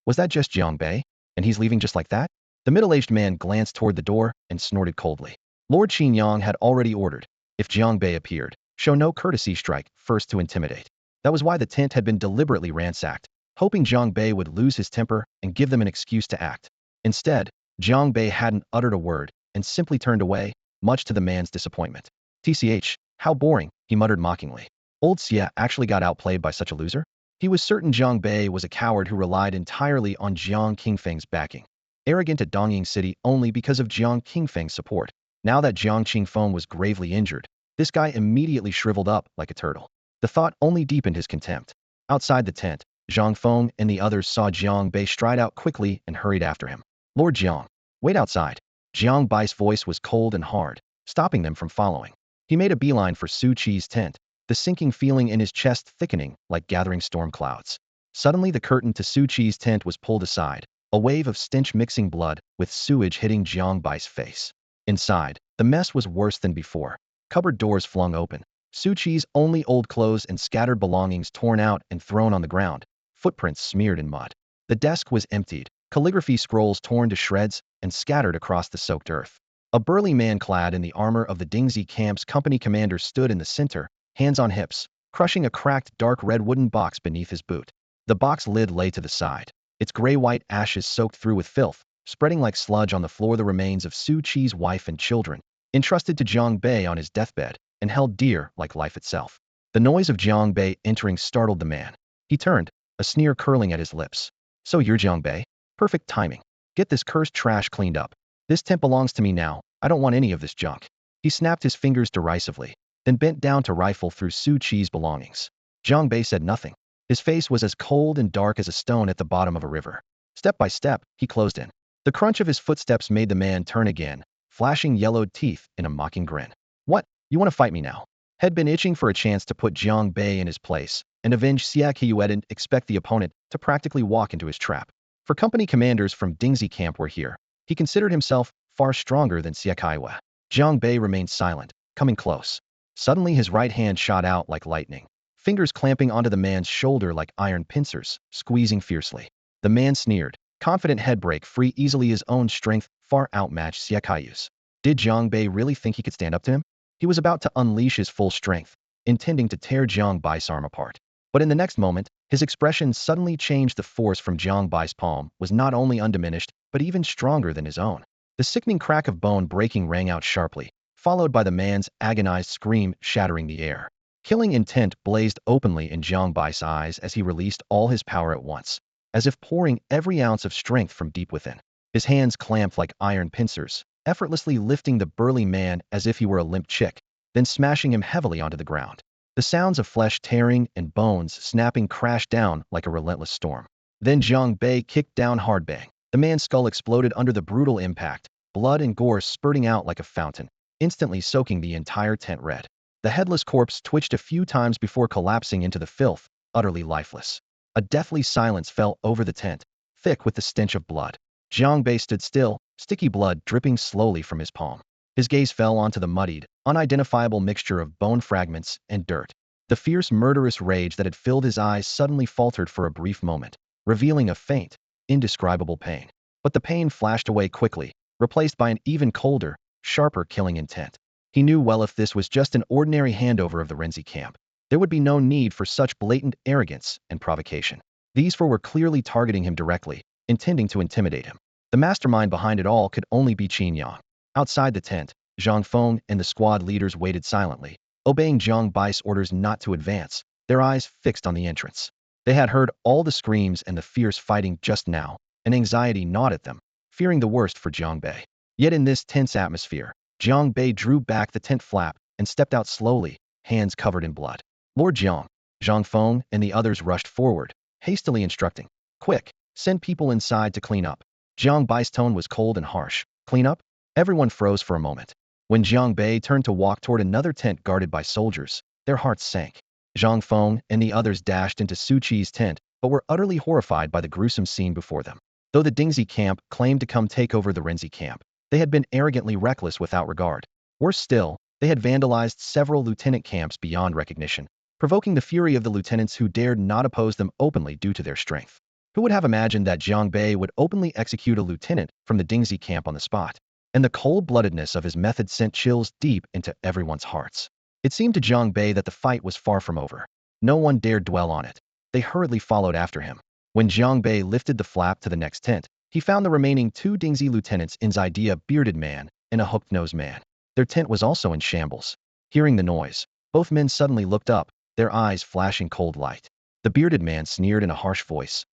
Was that just Jiang Bei? And he's leaving just like that? The middle-aged man glanced toward the door and snorted coldly. Lord Qinyang had already ordered, if Jiang Bei appeared, show no courtesy, strike first to intimidate. That was why the tent had been deliberately ransacked, hoping Jiang Bei would lose his temper and give them an excuse to act. Instead, Jiang Bei hadn't uttered a word and simply turned away, much to the man's disappointment. TCH, how boring, he muttered mockingly. Old Xia actually got outplayed by such a loser? He was certain Jiang Bei was a coward who relied entirely on Jiang Qingfeng's backing. Arrogant at Dongying City only because of Jiang Qingfeng's support. Now that Jiang Qingfeng was gravely injured, this guy immediately shriveled up like a turtle. The thought only deepened his contempt. Outside the tent, Zhang Feng and the others saw Jiang Bei stride out quickly and hurried after him. Lord Jiang, wait outside. Jiang Bai's voice was cold and hard, stopping them from following. He made a beeline for Su Qi's tent, the sinking feeling in his chest thickening like gathering storm clouds. Suddenly the curtain to Su Qi's tent was pulled aside, a wave of stench mixing blood with sewage hitting Jiang Bai's face. Inside, the mess was worse than before. Cupboard doors flung open, Su Qi's only old clothes and scattered belongings torn out and thrown on the ground, footprints smeared in mud. The desk was emptied, calligraphy scrolls torn to shreds and scattered across the soaked earth. A burly man clad in the armor of the Dingzi camp's company commander stood in the center, hands on hips, crushing a cracked dark red wooden box beneath his boot. The box lid lay to the side, its gray-white ashes soaked through with filth, spreading like sludge on the floor. The remains of Su Qi's wife and children, entrusted to Jiang Bei on his deathbed and held dear like life itself. The noise of Jiang Bei entering startled the man. He turned, a sneer curling at his lips. So you're Jiang Bei? Perfect timing. Get this cursed trash cleaned up. This tent belongs to me now. I don't want any of this junk. He snapped his fingers derisively, then bent down to rifle through Su Qi's belongings. Jiang Bei said nothing. His face was as cold and dark as a stone at the bottom of a river. Step by step, he closed in. The crunch of his footsteps made the man turn again, flashing yellowed teeth in a mocking grin. What? You want to fight me now? Had been itching for a chance to put Jiang Bei in his place and avenge Xia Qiyu. Didn't expect the opponent to practically walk into his trap. For company commanders from Dingzi camp were here, he considered himself far stronger than Xia Qiyu. Jiang Bei remained silent, coming close. Suddenly his right hand shot out like lightning, fingers clamping onto the man's shoulder like iron pincers, squeezing fiercely. The man sneered, confident head break free easily. His own strength far outmatched Xia Qiyu's. Did Jiang Bei really think he could stand up to him? He was about to unleash his full strength, intending to tear Jiang Bai's arm apart. But in the next moment, his expression suddenly changed. The force from Jiang Bai's palm was not only undiminished, but even stronger than his own. The sickening crack of bone breaking rang out sharply, followed by the man's agonized scream shattering the air. Killing intent blazed openly in Jiang Bai's eyes as he released all his power at once, as if pouring every ounce of strength from deep within. His hands clamped like iron pincers, effortlessly lifting the burly man as if he were a limp chick, then smashing him heavily onto the ground. The sounds of flesh tearing and bones snapping crashed down like a relentless storm. Then Jiang Bei kicked down hard. Bang. The man's skull exploded under the brutal impact, blood and gore spurting out like a fountain, instantly soaking the entire tent red. The headless corpse twitched a few times before collapsing into the filth, utterly lifeless. A deathly silence fell over the tent, thick with the stench of blood. Jiang Bei stood still, sticky blood dripping slowly from his palm. His gaze fell onto the muddied, unidentifiable mixture of bone fragments and dirt. The fierce, murderous rage that had filled his eyes suddenly faltered for a brief moment, revealing a faint, indescribable pain. But the pain flashed away quickly, replaced by an even colder, sharper killing intent. He knew well if this was just an ordinary handover of the Renzi camp, there would be no need for such blatant arrogance and provocation. These four were clearly targeting him directly, intending to intimidate him. The mastermind behind it all could only be Qin Yang. Outside the tent, Zhang Feng and the squad leaders waited silently, obeying Jiang Bei's orders not to advance, their eyes fixed on the entrance. They had heard all the screams and the fierce fighting just now, and anxiety gnawed at them, fearing the worst for Jiang Bei. Yet in this tense atmosphere, Jiang Bei drew back the tent flap and stepped out slowly, hands covered in blood. Lord Jiang, Zhang Feng and the others rushed forward, hastily instructing, "Quick, send people inside to clean up." Jiang Bei's tone was cold and harsh. "Clean up?" Everyone froze for a moment. When Jiang Bei turned to walk toward another tent guarded by soldiers, their hearts sank. Zhang Feng and the others dashed into Su Qi's tent, but were utterly horrified by the gruesome scene before them. Though the Dingxi camp claimed to come take over the Renzi camp, they had been arrogantly reckless without regard. Worse still, they had vandalized several lieutenant camps beyond recognition, provoking the fury of the lieutenants who dared not oppose them openly due to their strength. Who would have imagined that Jiang Bei would openly execute a lieutenant from the Dingxi camp on the spot? And the cold-bloodedness of his method sent chills deep into everyone's hearts. It seemed to Jiang Bei that the fight was far from over. No one dared dwell on it. They hurriedly followed after him. When Jiang Bei lifted the flap to the next tent, he found the remaining two Dingxi lieutenants inside, a bearded man and a hooked-nosed man. Their tent was also in shambles. Hearing the noise, both men suddenly looked up, their eyes flashing cold light. The bearded man sneered in a harsh voice,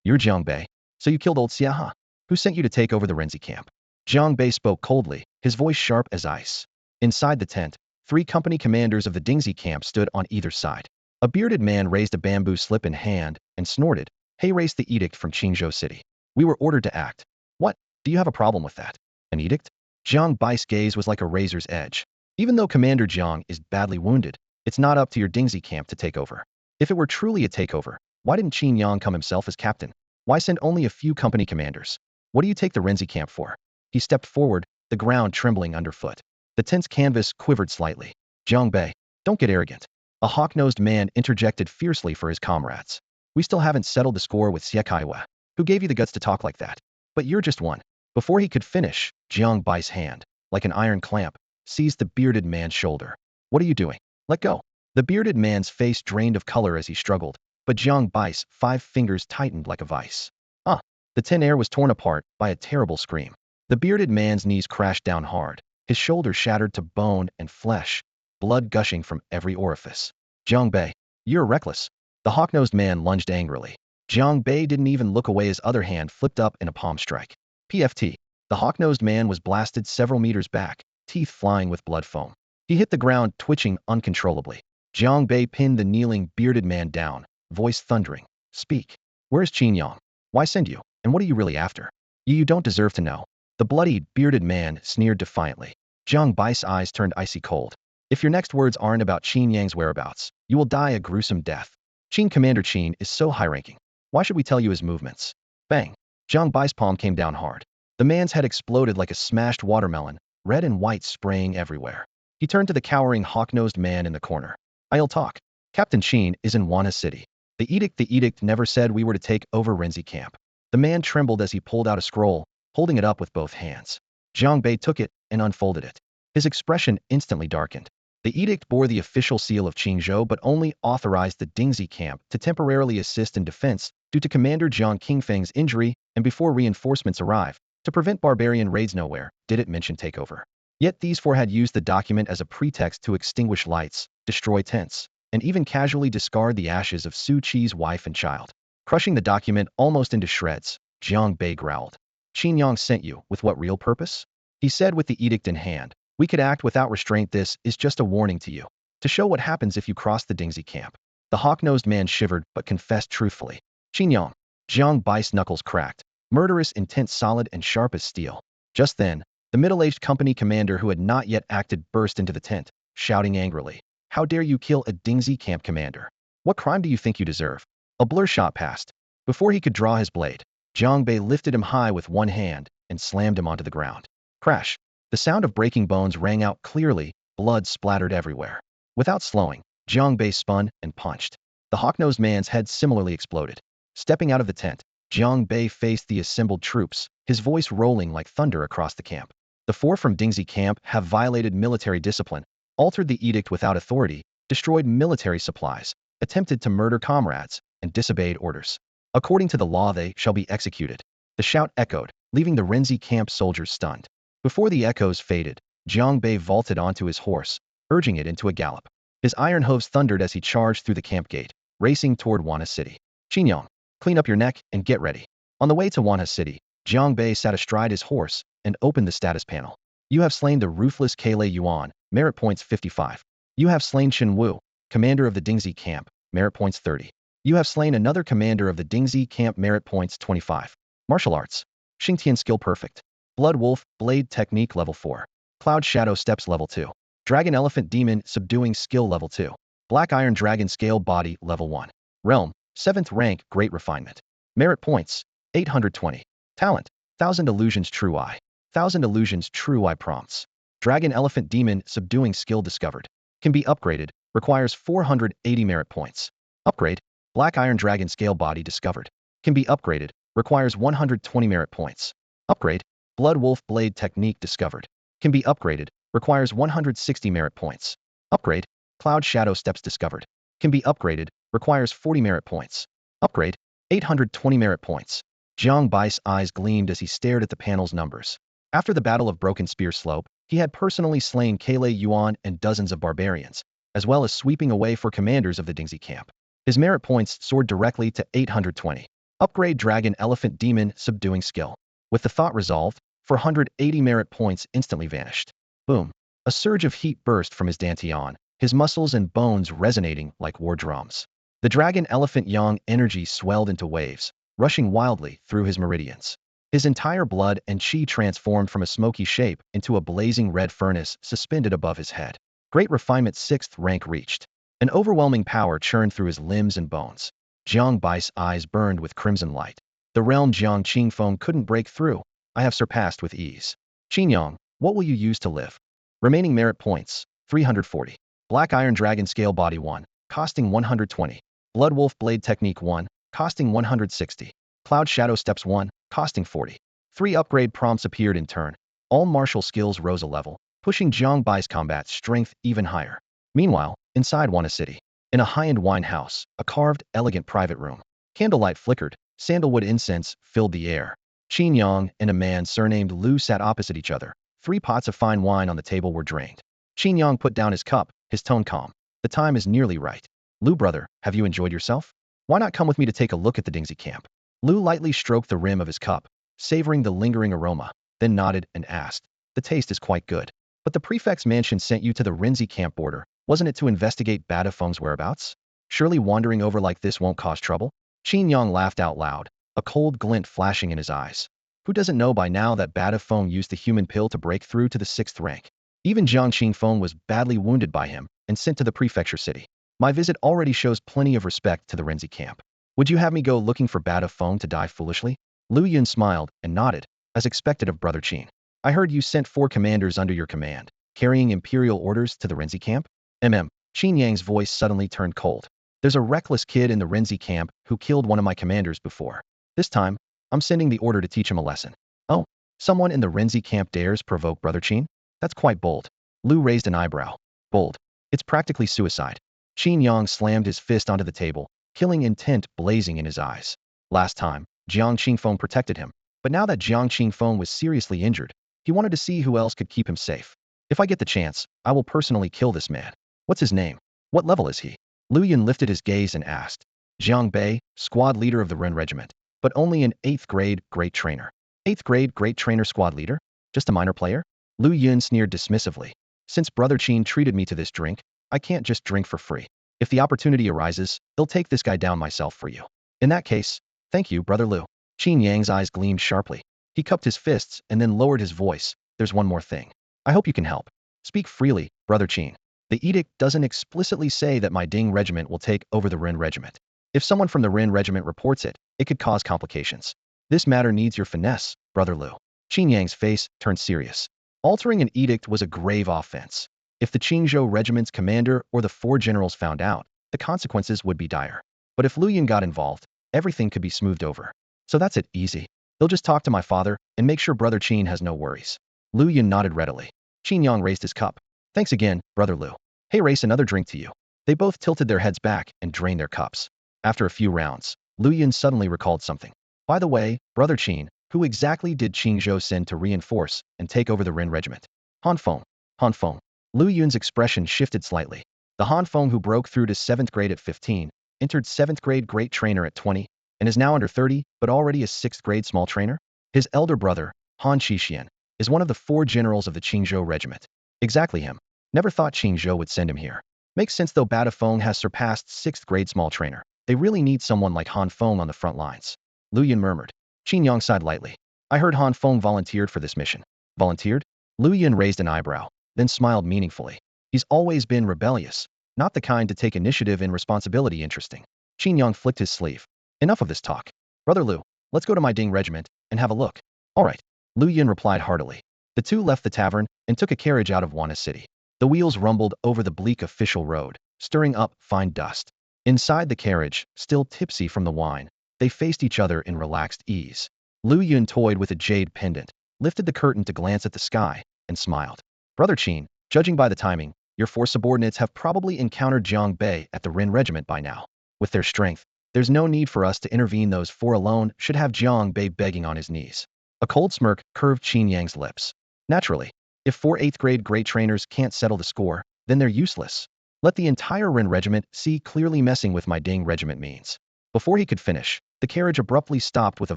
"You're Jiang Bei? So you killed old Xia, huh? Who sent you to take over the Renzi camp?" Jiang Bei spoke coldly, his voice sharp as ice. Inside the tent, 3 company commanders of the Dingxi camp stood on either side. A bearded man raised a bamboo slip in hand and snorted, "Hey, race the edict from Qingzhou City. We were ordered to act." "What? Do you have a problem with that? An edict?" Jiang Bei's gaze was like a razor's edge. "Even though Commander Jiang is badly wounded, it's not up to your Dingxi camp to take over. If it were truly a takeover, why didn't Qin Yang come himself as captain? Why send only a few company commanders? What do you take the Renzi camp for?" He stepped forward, the ground trembling underfoot. The tent's canvas quivered slightly. "Jiang Bei, don't get arrogant." A hawk-nosed man interjected fiercely for his comrades. "We still haven't settled the score with Xie Kaiwa. Who gave you the guts to talk like that? But you're just one." Before he could finish, Jiang Bei's hand, like an iron clamp, seized the bearded man's shoulder. "What are you doing? Let go." The bearded man's face drained of color as he struggled, but Jiang Bei's 5 fingers tightened like a vice. The tent air was torn apart by a terrible scream. The bearded man's knees crashed down hard, his shoulders shattered to bone and flesh, blood gushing from every orifice. "Jiang Bei, you're reckless." The hawk-nosed man lunged angrily. Jiang Bei didn't even look away, his other hand flipped up in a palm strike. PFT. The hawk-nosed man was blasted several meters back, teeth flying with blood foam. He hit the ground, twitching uncontrollably. Jiang Bei pinned the kneeling, bearded man down, voice thundering. "Speak. Where's Qin Yang? Why send you? And what are you really after? You don't deserve to know." The bloodied, bearded man sneered defiantly. Jiang Bei's eyes turned icy cold. "If your next words aren't about Qin Yang's whereabouts, you will die a gruesome death. Commander Qin is so high-ranking. Why should we tell you his movements?" Bang! Jiang Bei's palm came down hard. The man's head exploded like a smashed watermelon, red and white spraying everywhere. He turned to the cowering, hawk-nosed man in the corner. "I'll talk. Captain Qin is in Wanha City. The edict never said we were to take over Renzi camp." The man trembled as he pulled out a scroll, holding it up with both hands. Jiang Bei took it and unfolded it. His expression instantly darkened. The edict bore the official seal of Qingzhou but only authorized the Dingxi camp to temporarily assist in defense due to Commander Jiang Qingfeng's injury and before reinforcements arrive, to prevent barbarian raids. Nowhere did it mention takeover. Yet these 4 had used the document as a pretext to extinguish lights, destroy tents, and even casually discard the ashes of Su Qi's wife and child. Crushing the document almost into shreds, Jiang Bei growled. "Qin Yang sent you, with what real purpose?" He said with the edict in hand. "We could act without restraint. This is just a warning to you, to show what happens if you cross the Dingxi camp." The hawk-nosed man shivered but confessed truthfully. "Qin Yang." Jiang Bei's knuckles cracked, murderous intent solid and sharp as steel. Just then, the middle-aged company commander who had not yet acted burst into the tent, shouting angrily, "How dare you kill a Dingxi camp commander? What crime do you think you deserve?" A blur shot past. Before he could draw his blade, Jiang Bei lifted him high with one hand and slammed him onto the ground. Crash! The sound of breaking bones rang out clearly, blood splattered everywhere. Without slowing, Jiang Bei spun and punched. The hawk-nosed man's head similarly exploded. Stepping out of the tent, Jiang Bei faced the assembled troops, his voice rolling like thunder across the camp. The 4 from Dingxi camp have violated military discipline, altered the edict without authority, destroyed military supplies, attempted to murder comrades, and disobeyed orders. According to the law, they shall be executed. The shout echoed, leaving the Renzi camp soldiers stunned. Before the echoes faded, Jiang Bei vaulted onto his horse, urging it into a gallop. His iron hooves thundered as he charged through the camp gate, racing toward Wanha City. Qinyang, clean up your neck and get ready. On the way to Wanha City, Jiang Bei sat astride his horse and opened the status panel. You have slain the ruthless Keilei Yuan, merit points 55. You have slain Shen Wu, commander of the Dingxi camp, merit points 30. You have slain another commander of the Dingxi camp, merit points 25. Martial arts. Xingtian skill perfect. Blood wolf, blade technique level 4. Cloud shadow steps level 2. Dragon elephant demon subduing skill level 2. Black iron dragon scale body level 1. Realm, 7th rank, great refinement. Merit points, 820. Talent, 1000 illusions true eye. 1000 illusions true eye prompts. Dragon elephant demon subduing skill discovered. Can be upgraded, requires 480 merit points. Upgrade, black iron dragon scale body discovered. Can be upgraded, requires 120 merit points. Upgrade, blood wolf blade technique discovered. Can be upgraded, requires 160 merit points. Upgrade, cloud shadow steps discovered. Can be upgraded, requires 40 merit points. Upgrade, 820 merit points. Jiang Bai's eyes gleamed as he stared at the panel's numbers. After the Battle of Broken Spear Slope, he had personally slain Keilei Yuan and dozens of barbarians, as well as sweeping away for commanders of the Dingxi camp. His merit points soared directly to 820. Upgrade dragon elephant demon subduing skill. With the thought resolved, 480 merit points instantly vanished. Boom. A surge of heat burst from his dantian, his muscles and bones resonating like war drums. The dragon elephant yang energy swelled into waves, rushing wildly through his meridians. His entire blood and chi transformed from a smoky shape into a blazing red furnace suspended above his head. Great refinement 6th rank reached. An overwhelming power churned through his limbs and bones. Jiang Bai's eyes burned with crimson light. The realm Jiang Qingfeng couldn't break through, I have surpassed with ease. Qinyang, what will you use to live? Remaining merit points, 340. Black iron dragon scale body 1, costing 120. Blood wolf blade technique 1, costing 160. Cloud shadow steps 1, costing 40. 3 upgrade prompts appeared in turn. All martial skills rose a level, pushing Jiang Bai's combat strength even higher. Meanwhile, inside Wanha City, in a high-end wine house, a carved, elegant private room. Candlelight flickered, sandalwood incense filled the air. Qin Yang and a man surnamed Lu sat opposite each other. 3 pots of fine wine on the table were drained. Qin Yang put down his cup, his tone calm. The time is nearly right. Lu brother, have you enjoyed yourself? Why not come with me to take a look at the Dingxi camp? Lu lightly stroked the rim of his cup, savoring the lingering aroma, then nodded and asked, the taste is quite good. But the prefect's mansion sent you to the Renzi camp border, wasn't it to investigate Bada Feng's whereabouts? Surely wandering over like this won't cause trouble? Qin Yang laughed out loud, a cold glint flashing in his eyes. Who doesn't know by now that Bada Feng used the human pill to break through to the 6th rank? Even Jiang Qingfeng was badly wounded by him and sent to the prefecture city. My visit already shows plenty of respect to the Renzi camp. Would you have me go looking for Bada Feng to die foolishly? Lu Yun smiled and nodded, as expected of Brother Qin. I heard you sent 4 commanders under your command, carrying imperial orders to the Renzi camp? Qin Yang's voice suddenly turned cold. There's a reckless kid in the Renzi camp who killed one of my commanders before. This time, I'm sending the order to teach him a lesson. Oh, someone in the Renzi camp dares provoke Brother Qin? That's quite bold. Lu raised an eyebrow. Bold. It's practically suicide. Qin Yang slammed his fist onto the table, killing intent blazing in his eyes. Last time, Jiang Qingfeng protected him, but now that Jiang Qingfeng was seriously injured, he wanted to see who else could keep him safe. If I get the chance, I will personally kill this man. What's his name? What level is he? Lu Yun lifted his gaze and asked. Jiang Bei, squad leader of the Ren regiment, but only an 8th grade great trainer. 8th grade great trainer squad leader? Just a minor player? Lu Yun sneered dismissively. Since Brother Qin treated me to this drink, I can't just drink for free. If the opportunity arises, I'll take this guy down myself for you. In that case, thank you, Brother Lu. Qin Yang's eyes gleamed sharply. He cupped his fists and then lowered his voice. There's one more thing. I hope you can help. Speak freely, Brother Qin. The edict doesn't explicitly say that my Ding regiment will take over the Ren regiment. If someone from the Ren regiment reports it, it could cause complications. This matter needs your finesse, Brother Lu. Qin Yang's face turned serious. Altering an edict was a grave offense. If the Qingzhou regiment's commander or the 4 generals found out, the consequences would be dire. But if Lu Yun got involved, everything could be smoothed over. So that's it, easy. They'll just talk to my father and make sure Brother Qin has no worries. Lu Yun nodded readily. Qin Yang raised his cup. Thanks again, Brother Lu. Hey, race another drink to you. They both tilted their heads back and drained their cups. After a few rounds, Lu Yun suddenly recalled something. By the way, Brother Qin, who exactly did Qing Zhou send to reinforce and take over the Ren regiment? Han Feng. Han Feng. Lu Yun's expression shifted slightly. The Han Feng who broke through to 7th grade at 15, entered 7th grade great trainer at 20, and is now under 30, but already a 6th grade small trainer? His elder brother, Han Qixian, is one of the 4 generals of the Qingzhou regiment. Exactly him. Never thought Qingzhou would send him here. Makes sense though. Bada Feng has surpassed 6th grade small trainer. They really need someone like Han Feng on the front lines. Lu Yun murmured. Qin Yang sighed lightly. I heard Han Feng volunteered for this mission. Volunteered? Lu Yun raised an eyebrow, then smiled meaningfully. He's always been rebellious, not the kind to take initiative and responsibility. Interesting. Qin Yang flicked his sleeve. Enough of this talk. Brother Lu, let's go to my Ding regiment and have a look. All right. Lu Yun replied heartily. The two left the tavern and took a carriage out of Wana City. The wheels rumbled over the bleak official road, stirring up fine dust. Inside the carriage, still tipsy from the wine, they faced each other in relaxed ease. Lu Yun toyed with a jade pendant, lifted the curtain to glance at the sky, and smiled. Brother Qin, judging by the timing, your 4 subordinates have probably encountered Jiang Bei at the Ren regiment by now. With their strength, there's no need for us to intervene. Those 4 alone should have Jiang Bei begging on his knees. A cold smirk curved Qin Yang's lips. Naturally, if 4 8th grade great trainers can't settle the score, then they're useless. Let the entire Ren regiment see clearly messing with my Ding regiment means. Before he could finish, the carriage abruptly stopped with a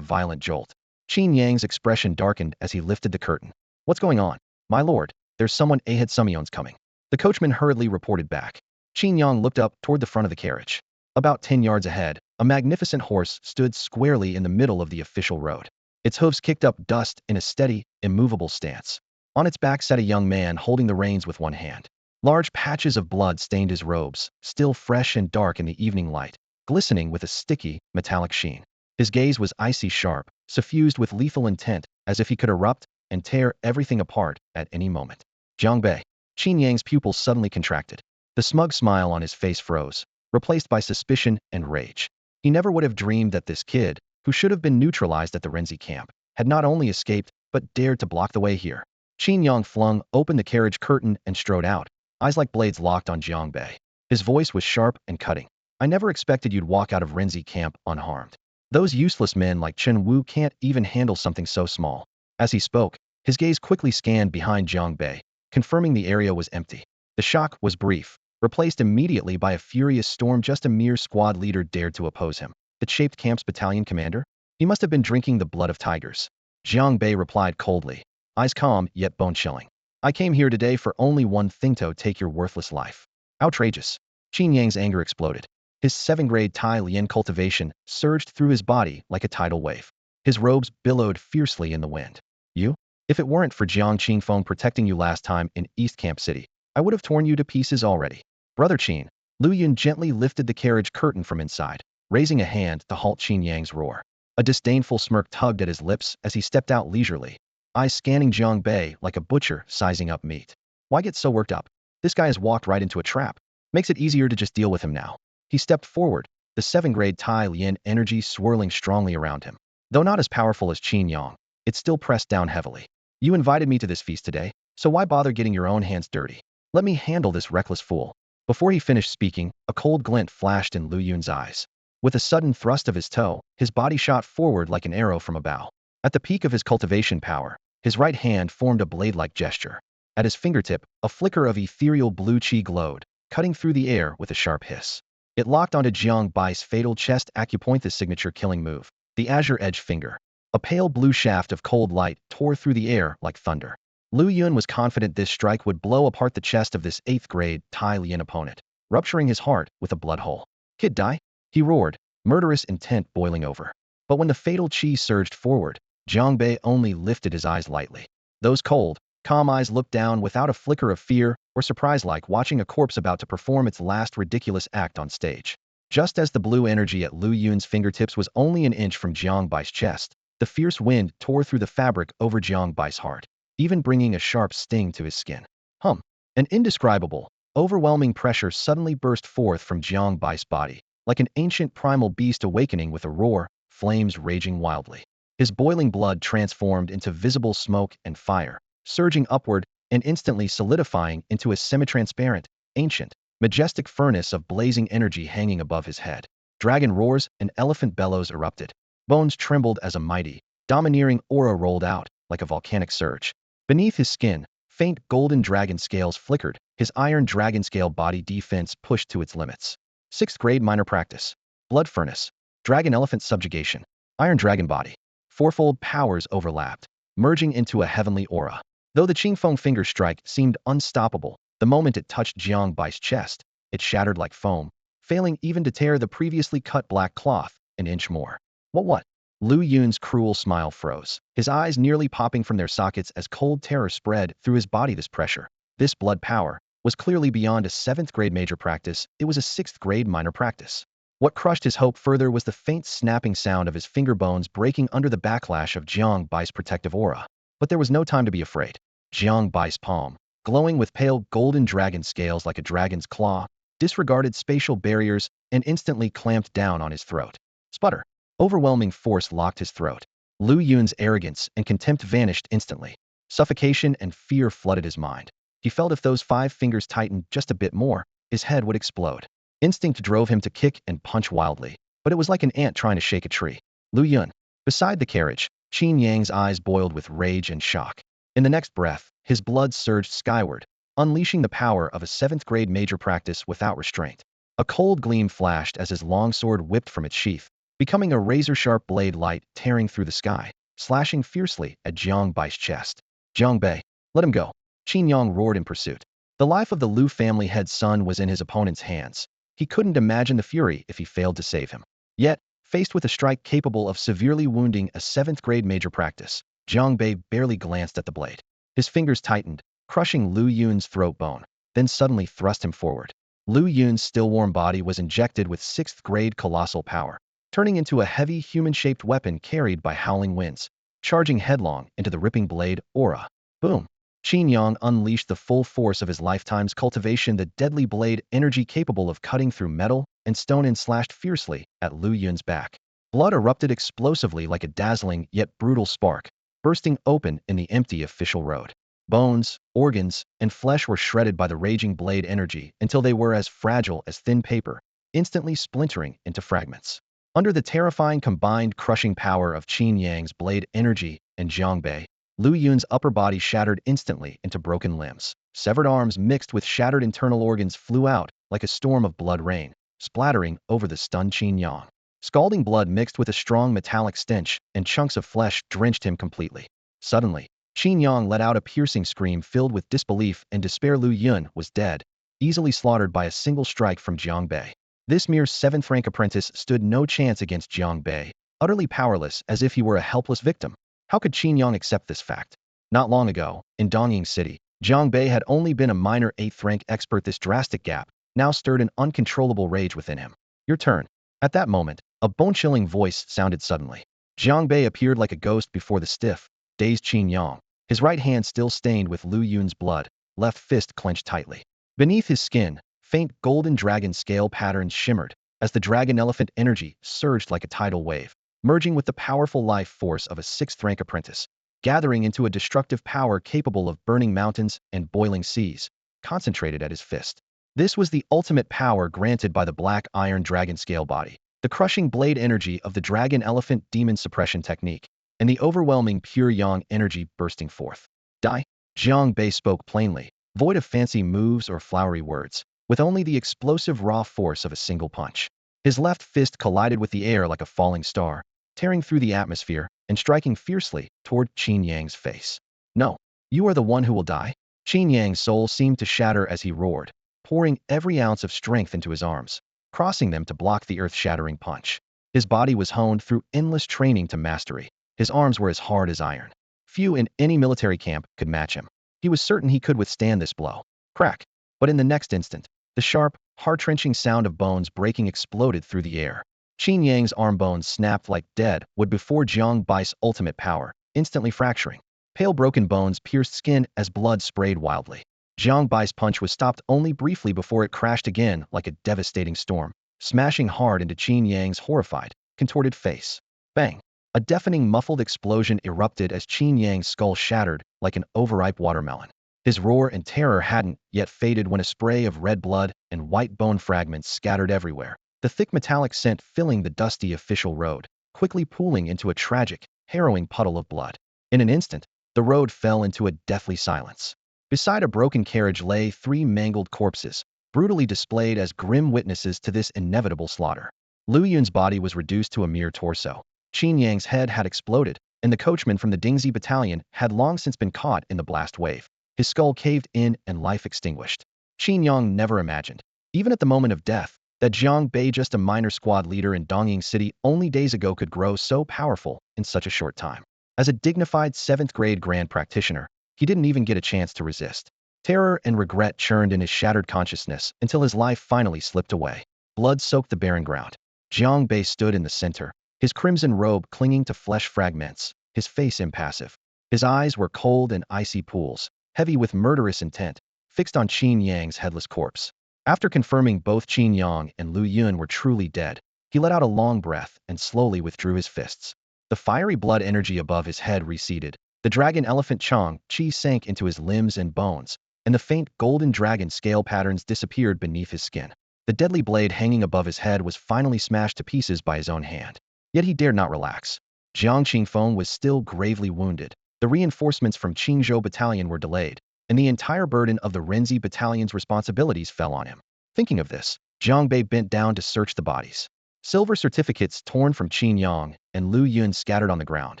violent jolt. Qin Yang's expression darkened as he lifted the curtain. What's going on? My lord, there's someone ahead. Sumion's coming. The coachman hurriedly reported back. Qin Yang looked up toward the front of the carriage. About 10 yards ahead, a magnificent horse stood squarely in the middle of the official road. Its hooves kicked up dust in a steady, immovable stance. On its back sat a young man holding the reins with one hand. Large patches of blood stained his robes, still fresh and dark in the evening light, glistening with a sticky, metallic sheen. His gaze was icy sharp, suffused with lethal intent, as if he could erupt and tear everything apart at any moment. Jiang Bei. Qin Yang's pupils suddenly contracted. The smug smile on his face froze, replaced by suspicion and rage. He never would have dreamed that this kid, who should have been neutralized at the Renzi camp, had not only escaped, but dared to block the way here. Qin Yang flung open the carriage curtain and strode out, eyes like blades locked on Jiang Bei. His voice was sharp and cutting. I never expected you'd walk out of Renzi camp unharmed. Those useless men like Chen Wu can't even handle something so small. As he spoke, his gaze quickly scanned behind Jiang Bei, confirming the area was empty. The shock was brief, replaced immediately by a furious storm. Just a mere squad leader dared to oppose him. The shaped camp's battalion commander? He must have been drinking the blood of tigers. Jiang Bei replied coldly, eyes calm yet bone-chilling. I came here today for only one thing: to take your worthless life. Outrageous. Qin Yang's anger exploded. His 7th grade Tai Lian cultivation surged through his body like a tidal wave. His robes billowed fiercely in the wind. You? If it weren't for Jiang Qingfeng protecting you last time in East Camp City, I would have torn you to pieces already. Brother Qin. Lu Yun gently lifted the carriage curtain from inside, raising a hand to halt Qin Yang's roar. A disdainful smirk tugged at his lips as he stepped out leisurely, eyes scanning Jiang Bei like a butcher sizing up meat. Why get so worked up? This guy has walked right into a trap. Makes it easier to just deal with him now. He stepped forward, the 7th grade Tai Lian energy swirling strongly around him. Though not as powerful as Qin Yang, it still pressed down heavily. You invited me to this feast today, so why bother getting your own hands dirty? Let me handle this reckless fool. Before he finished speaking, a cold glint flashed in Lu Yun's eyes. With a sudden thrust of his toe, his body shot forward like an arrow from a bow. At the peak of his cultivation power, his right hand formed a blade-like gesture. At his fingertip, a flicker of ethereal blue chi glowed, cutting through the air with a sharp hiss. It locked onto Jiang Bai's fatal chest acupoint, the signature killing move, the azure edge finger. A pale blue shaft of cold light tore through the air like thunder. Lu Yun was confident this strike would blow apart the chest of this 8th grade Tai Lian opponent, rupturing his heart with a blood hole. Kid die? He roared, murderous intent boiling over. But when the fatal chi surged forward, Jiang Bei only lifted his eyes lightly. Those cold, calm eyes looked down without a flicker of fear or surprise, like watching a corpse about to perform its last ridiculous act on stage. Just as the blue energy at Lu Yun's fingertips was only an inch from Jiang Bai's chest, the fierce wind tore through the fabric over Jiang Bai's heart, even bringing a sharp sting to his skin. An indescribable, overwhelming pressure suddenly burst forth from Jiang Bai's body, like an ancient primal beast awakening with a roar, flames raging wildly. His boiling blood transformed into visible smoke and fire, surging upward and instantly solidifying into a semi-transparent, ancient, majestic furnace of blazing energy hanging above his head. Dragon roars and elephant bellows erupted. Bones trembled as a mighty, domineering aura rolled out, like a volcanic surge. Beneath his skin, faint golden dragon scales flickered, his iron dragon scale body defense pushed to its limits. 6th grade minor practice. Blood furnace. Dragon elephant subjugation. Iron dragon body. Fourfold powers overlapped, merging into a heavenly aura. Though the Qingfeng finger strike seemed unstoppable, the moment it touched Jiang Bai's chest, it shattered like foam, failing even to tear the previously cut black cloth an inch more. What? Lu Yun's cruel smile froze, his eyes nearly popping from their sockets as cold terror spread through his body. This pressure, this blood power, was clearly beyond a 7th grade major practice. It was a 6th grade minor practice. What crushed his hope further was the faint snapping sound of his finger bones breaking under the backlash of Jiang Bai's protective aura. But there was no time to be afraid. Jiang Bai's palm, glowing with pale golden dragon scales like a dragon's claw, disregarded spatial barriers and instantly clamped down on his throat. Sputter. Overwhelming force locked his throat. Lu Yun's arrogance and contempt vanished instantly. Suffocation and fear flooded his mind. He felt if those 5 fingers tightened just a bit more, his head would explode. Instinct drove him to kick and punch wildly, but it was like an ant trying to shake a tree. Lu Yun. Beside the carriage, Qin Yang's eyes boiled with rage and shock. In the next breath, his blood surged skyward, unleashing the power of a 7th grade major practice without restraint. A cold gleam flashed as his long sword whipped from its sheath, becoming a razor-sharp blade light tearing through the sky, slashing fiercely at Jiang Bai's chest. Jiang Bei, let him go. Qin Yang roared in pursuit. The life of the Lu family head's son was in his opponent's hands. He couldn't imagine the fury if he failed to save him. Yet, faced with a strike capable of severely wounding a 7th grade major practice, Jiang Bei barely glanced at the blade. His fingers tightened, crushing Lu Yun's throat bone, then suddenly thrust him forward. Lu Yun's still-warm body was injected with 6th grade colossal power, turning into a heavy human-shaped weapon carried by howling winds, charging headlong into the ripping blade aura. Boom! Qin Yang unleashed the full force of his lifetime's cultivation, the deadly blade energy capable of cutting through metal and stone, and slashed fiercely at Lu Yun's back. Blood erupted explosively like a dazzling yet brutal spark, bursting open in the empty official road. Bones, organs, and flesh were shredded by the raging blade energy until they were as fragile as thin paper, instantly splintering into fragments. Under the terrifying combined crushing power of Qin Yang's blade energy and Jiang Bei, Lu Yun's upper body shattered instantly into broken limbs. Severed arms mixed with shattered internal organs flew out like a storm of blood rain, splattering over the stunned Qin Yang. Scalding blood mixed with a strong metallic stench, and chunks of flesh drenched him completely. Suddenly, Qin Yang let out a piercing scream filled with disbelief and despair. Lu Yun was dead, easily slaughtered by a single strike from Jiang Bei. This mere 7th-rank apprentice stood no chance against Jiang Bei, utterly powerless as if he were a helpless victim. How could Qin Yang accept this fact? Not long ago, in Dongying City, Jiang Bei had only been a minor 8th-rank expert. This drastic gap now stirred an uncontrollable rage within him. Your turn. At that moment, a bone-chilling voice sounded suddenly. Jiang Bei appeared like a ghost before the stiff, dazed Qin Yang, his right hand still stained with Lu Yun's blood, left fist clenched tightly. Beneath his skin, faint golden dragon scale patterns shimmered as the dragon elephant energy surged like a tidal wave, merging with the powerful life force of a 6th-rank apprentice, gathering into a destructive power capable of burning mountains and boiling seas, concentrated at his fist. This was the ultimate power granted by the black iron dragon scale body, the crushing blade energy of the dragon elephant demon suppression technique, and the overwhelming pure yang energy bursting forth. Die! Jiang Bei spoke plainly, void of fancy moves or flowery words, with only the explosive raw force of a single punch. His left fist collided with the air like a falling star, tearing through the atmosphere and striking fiercely toward Qin Yang's face. No, you are the one who will die. Qin Yang's soul seemed to shatter as he roared, pouring every ounce of strength into his arms, crossing them to block the earth-shattering punch. His body was honed through endless training to mastery. His arms were as hard as iron. Few in any military camp could match him. He was certain he could withstand this blow. Crack! But in the next instant, the sharp, heart-wrenching sound of bones breaking exploded through the air. Qin Yang's arm bones snapped like dead wood before Jiang Bai's ultimate power, instantly fracturing. Pale broken bones pierced skin as blood sprayed wildly. Jiang Bai's punch was stopped only briefly before it crashed again like a devastating storm, smashing hard into Qin Yang's horrified, contorted face. Bang! A deafening muffled explosion erupted as Qin Yang's skull shattered like an overripe watermelon. His roar and terror hadn't yet faded when a spray of red blood and white bone fragments scattered everywhere, the thick metallic scent filling the dusty official road, quickly pooling into a tragic, harrowing puddle of blood. In an instant, the road fell into a deathly silence. Beside a broken carriage lay 3 mangled corpses, brutally displayed as grim witnesses to this inevitable slaughter. Lu Yun's body was reduced to a mere torso. Qin Yang's head had exploded, and the coachman from the Dingxi battalion had long since been caught in the blast wave. His skull caved in and life extinguished. Qin Yang never imagined, even at the moment of death, that Jiang Bei, just a minor squad leader in Dongying City only days ago, could grow so powerful in such a short time. As a dignified 7th-grade grand practitioner, he didn't even get a chance to resist. Terror and regret churned in his shattered consciousness until his life finally slipped away. Blood soaked the barren ground. Jiang Bei stood in the center, his crimson robe clinging to flesh fragments, his face impassive. His eyes were cold and icy pools, heavy with murderous intent, fixed on Qin Yang's headless corpse. After confirming both Qin Yang and Lu Yun were truly dead, he let out a long breath and slowly withdrew his fists. The fiery blood energy above his head receded. The dragon elephant Chang Chi sank into his limbs and bones, and the faint golden dragon scale patterns disappeared beneath his skin. The deadly blade hanging above his head was finally smashed to pieces by his own hand. Yet he dared not relax. Jiang Qingfeng was still gravely wounded. The reinforcements from Qingzhou battalion were delayed, and the entire burden of the Renzi battalion's responsibilities fell on him. Thinking of this, Jiang Bei bent down to search the bodies. Silver certificates torn from Qin Yang and Lu Yun scattered on the ground,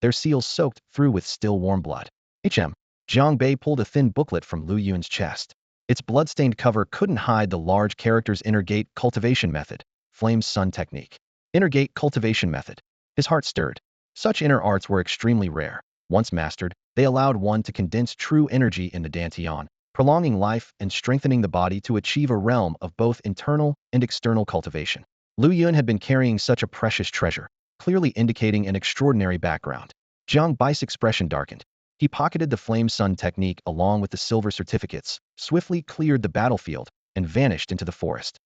their seals soaked through with still warm blood. Jiang Bei pulled a thin booklet from Lu Yun's chest. Its blood-stained cover couldn't hide the large characters: Inner Gate Cultivation Method, Flame's Sun Technique. Inner Gate Cultivation Method. His heart stirred. Such inner arts were extremely rare. Once mastered, they allowed one to condense true energy in the Dantian, prolonging life and strengthening the body to achieve a realm of both internal and external cultivation. Lu Yun had been carrying such a precious treasure, clearly indicating an extraordinary background. Jiang Bai's expression darkened. He pocketed the Flame Sun technique along with the silver certificates, swiftly cleared the battlefield, and vanished into the forest.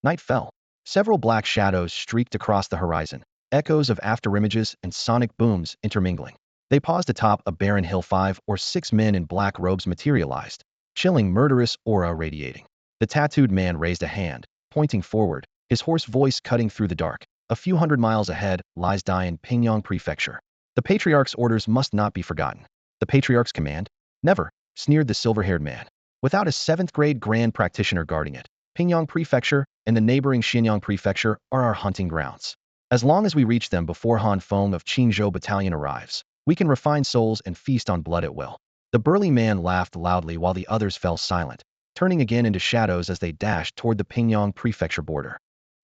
Night fell. Several black shadows streaked across the horizon, echoes of afterimages and sonic booms intermingling. They paused atop a barren hill. 5 or 6 men in black robes materialized, chilling murderous aura radiating. The tattooed man raised a hand, pointing forward, his hoarse voice cutting through the dark. A few hundred miles ahead lies Daian Pingyang Prefecture. The Patriarch's orders must not be forgotten. The Patriarch's command? Never, sneered the silver-haired man. Without a 7th-grade grand practitioner guarding it, Pingyang Prefecture and the neighboring Xianyang Prefecture are our hunting grounds. As long as we reach them before Han Feng of Qingzhou Battalion arrives, we can refine souls and feast on blood at will. The burly man laughed loudly while the others fell silent, turning again into shadows as they dashed toward the Pingyang Prefecture border.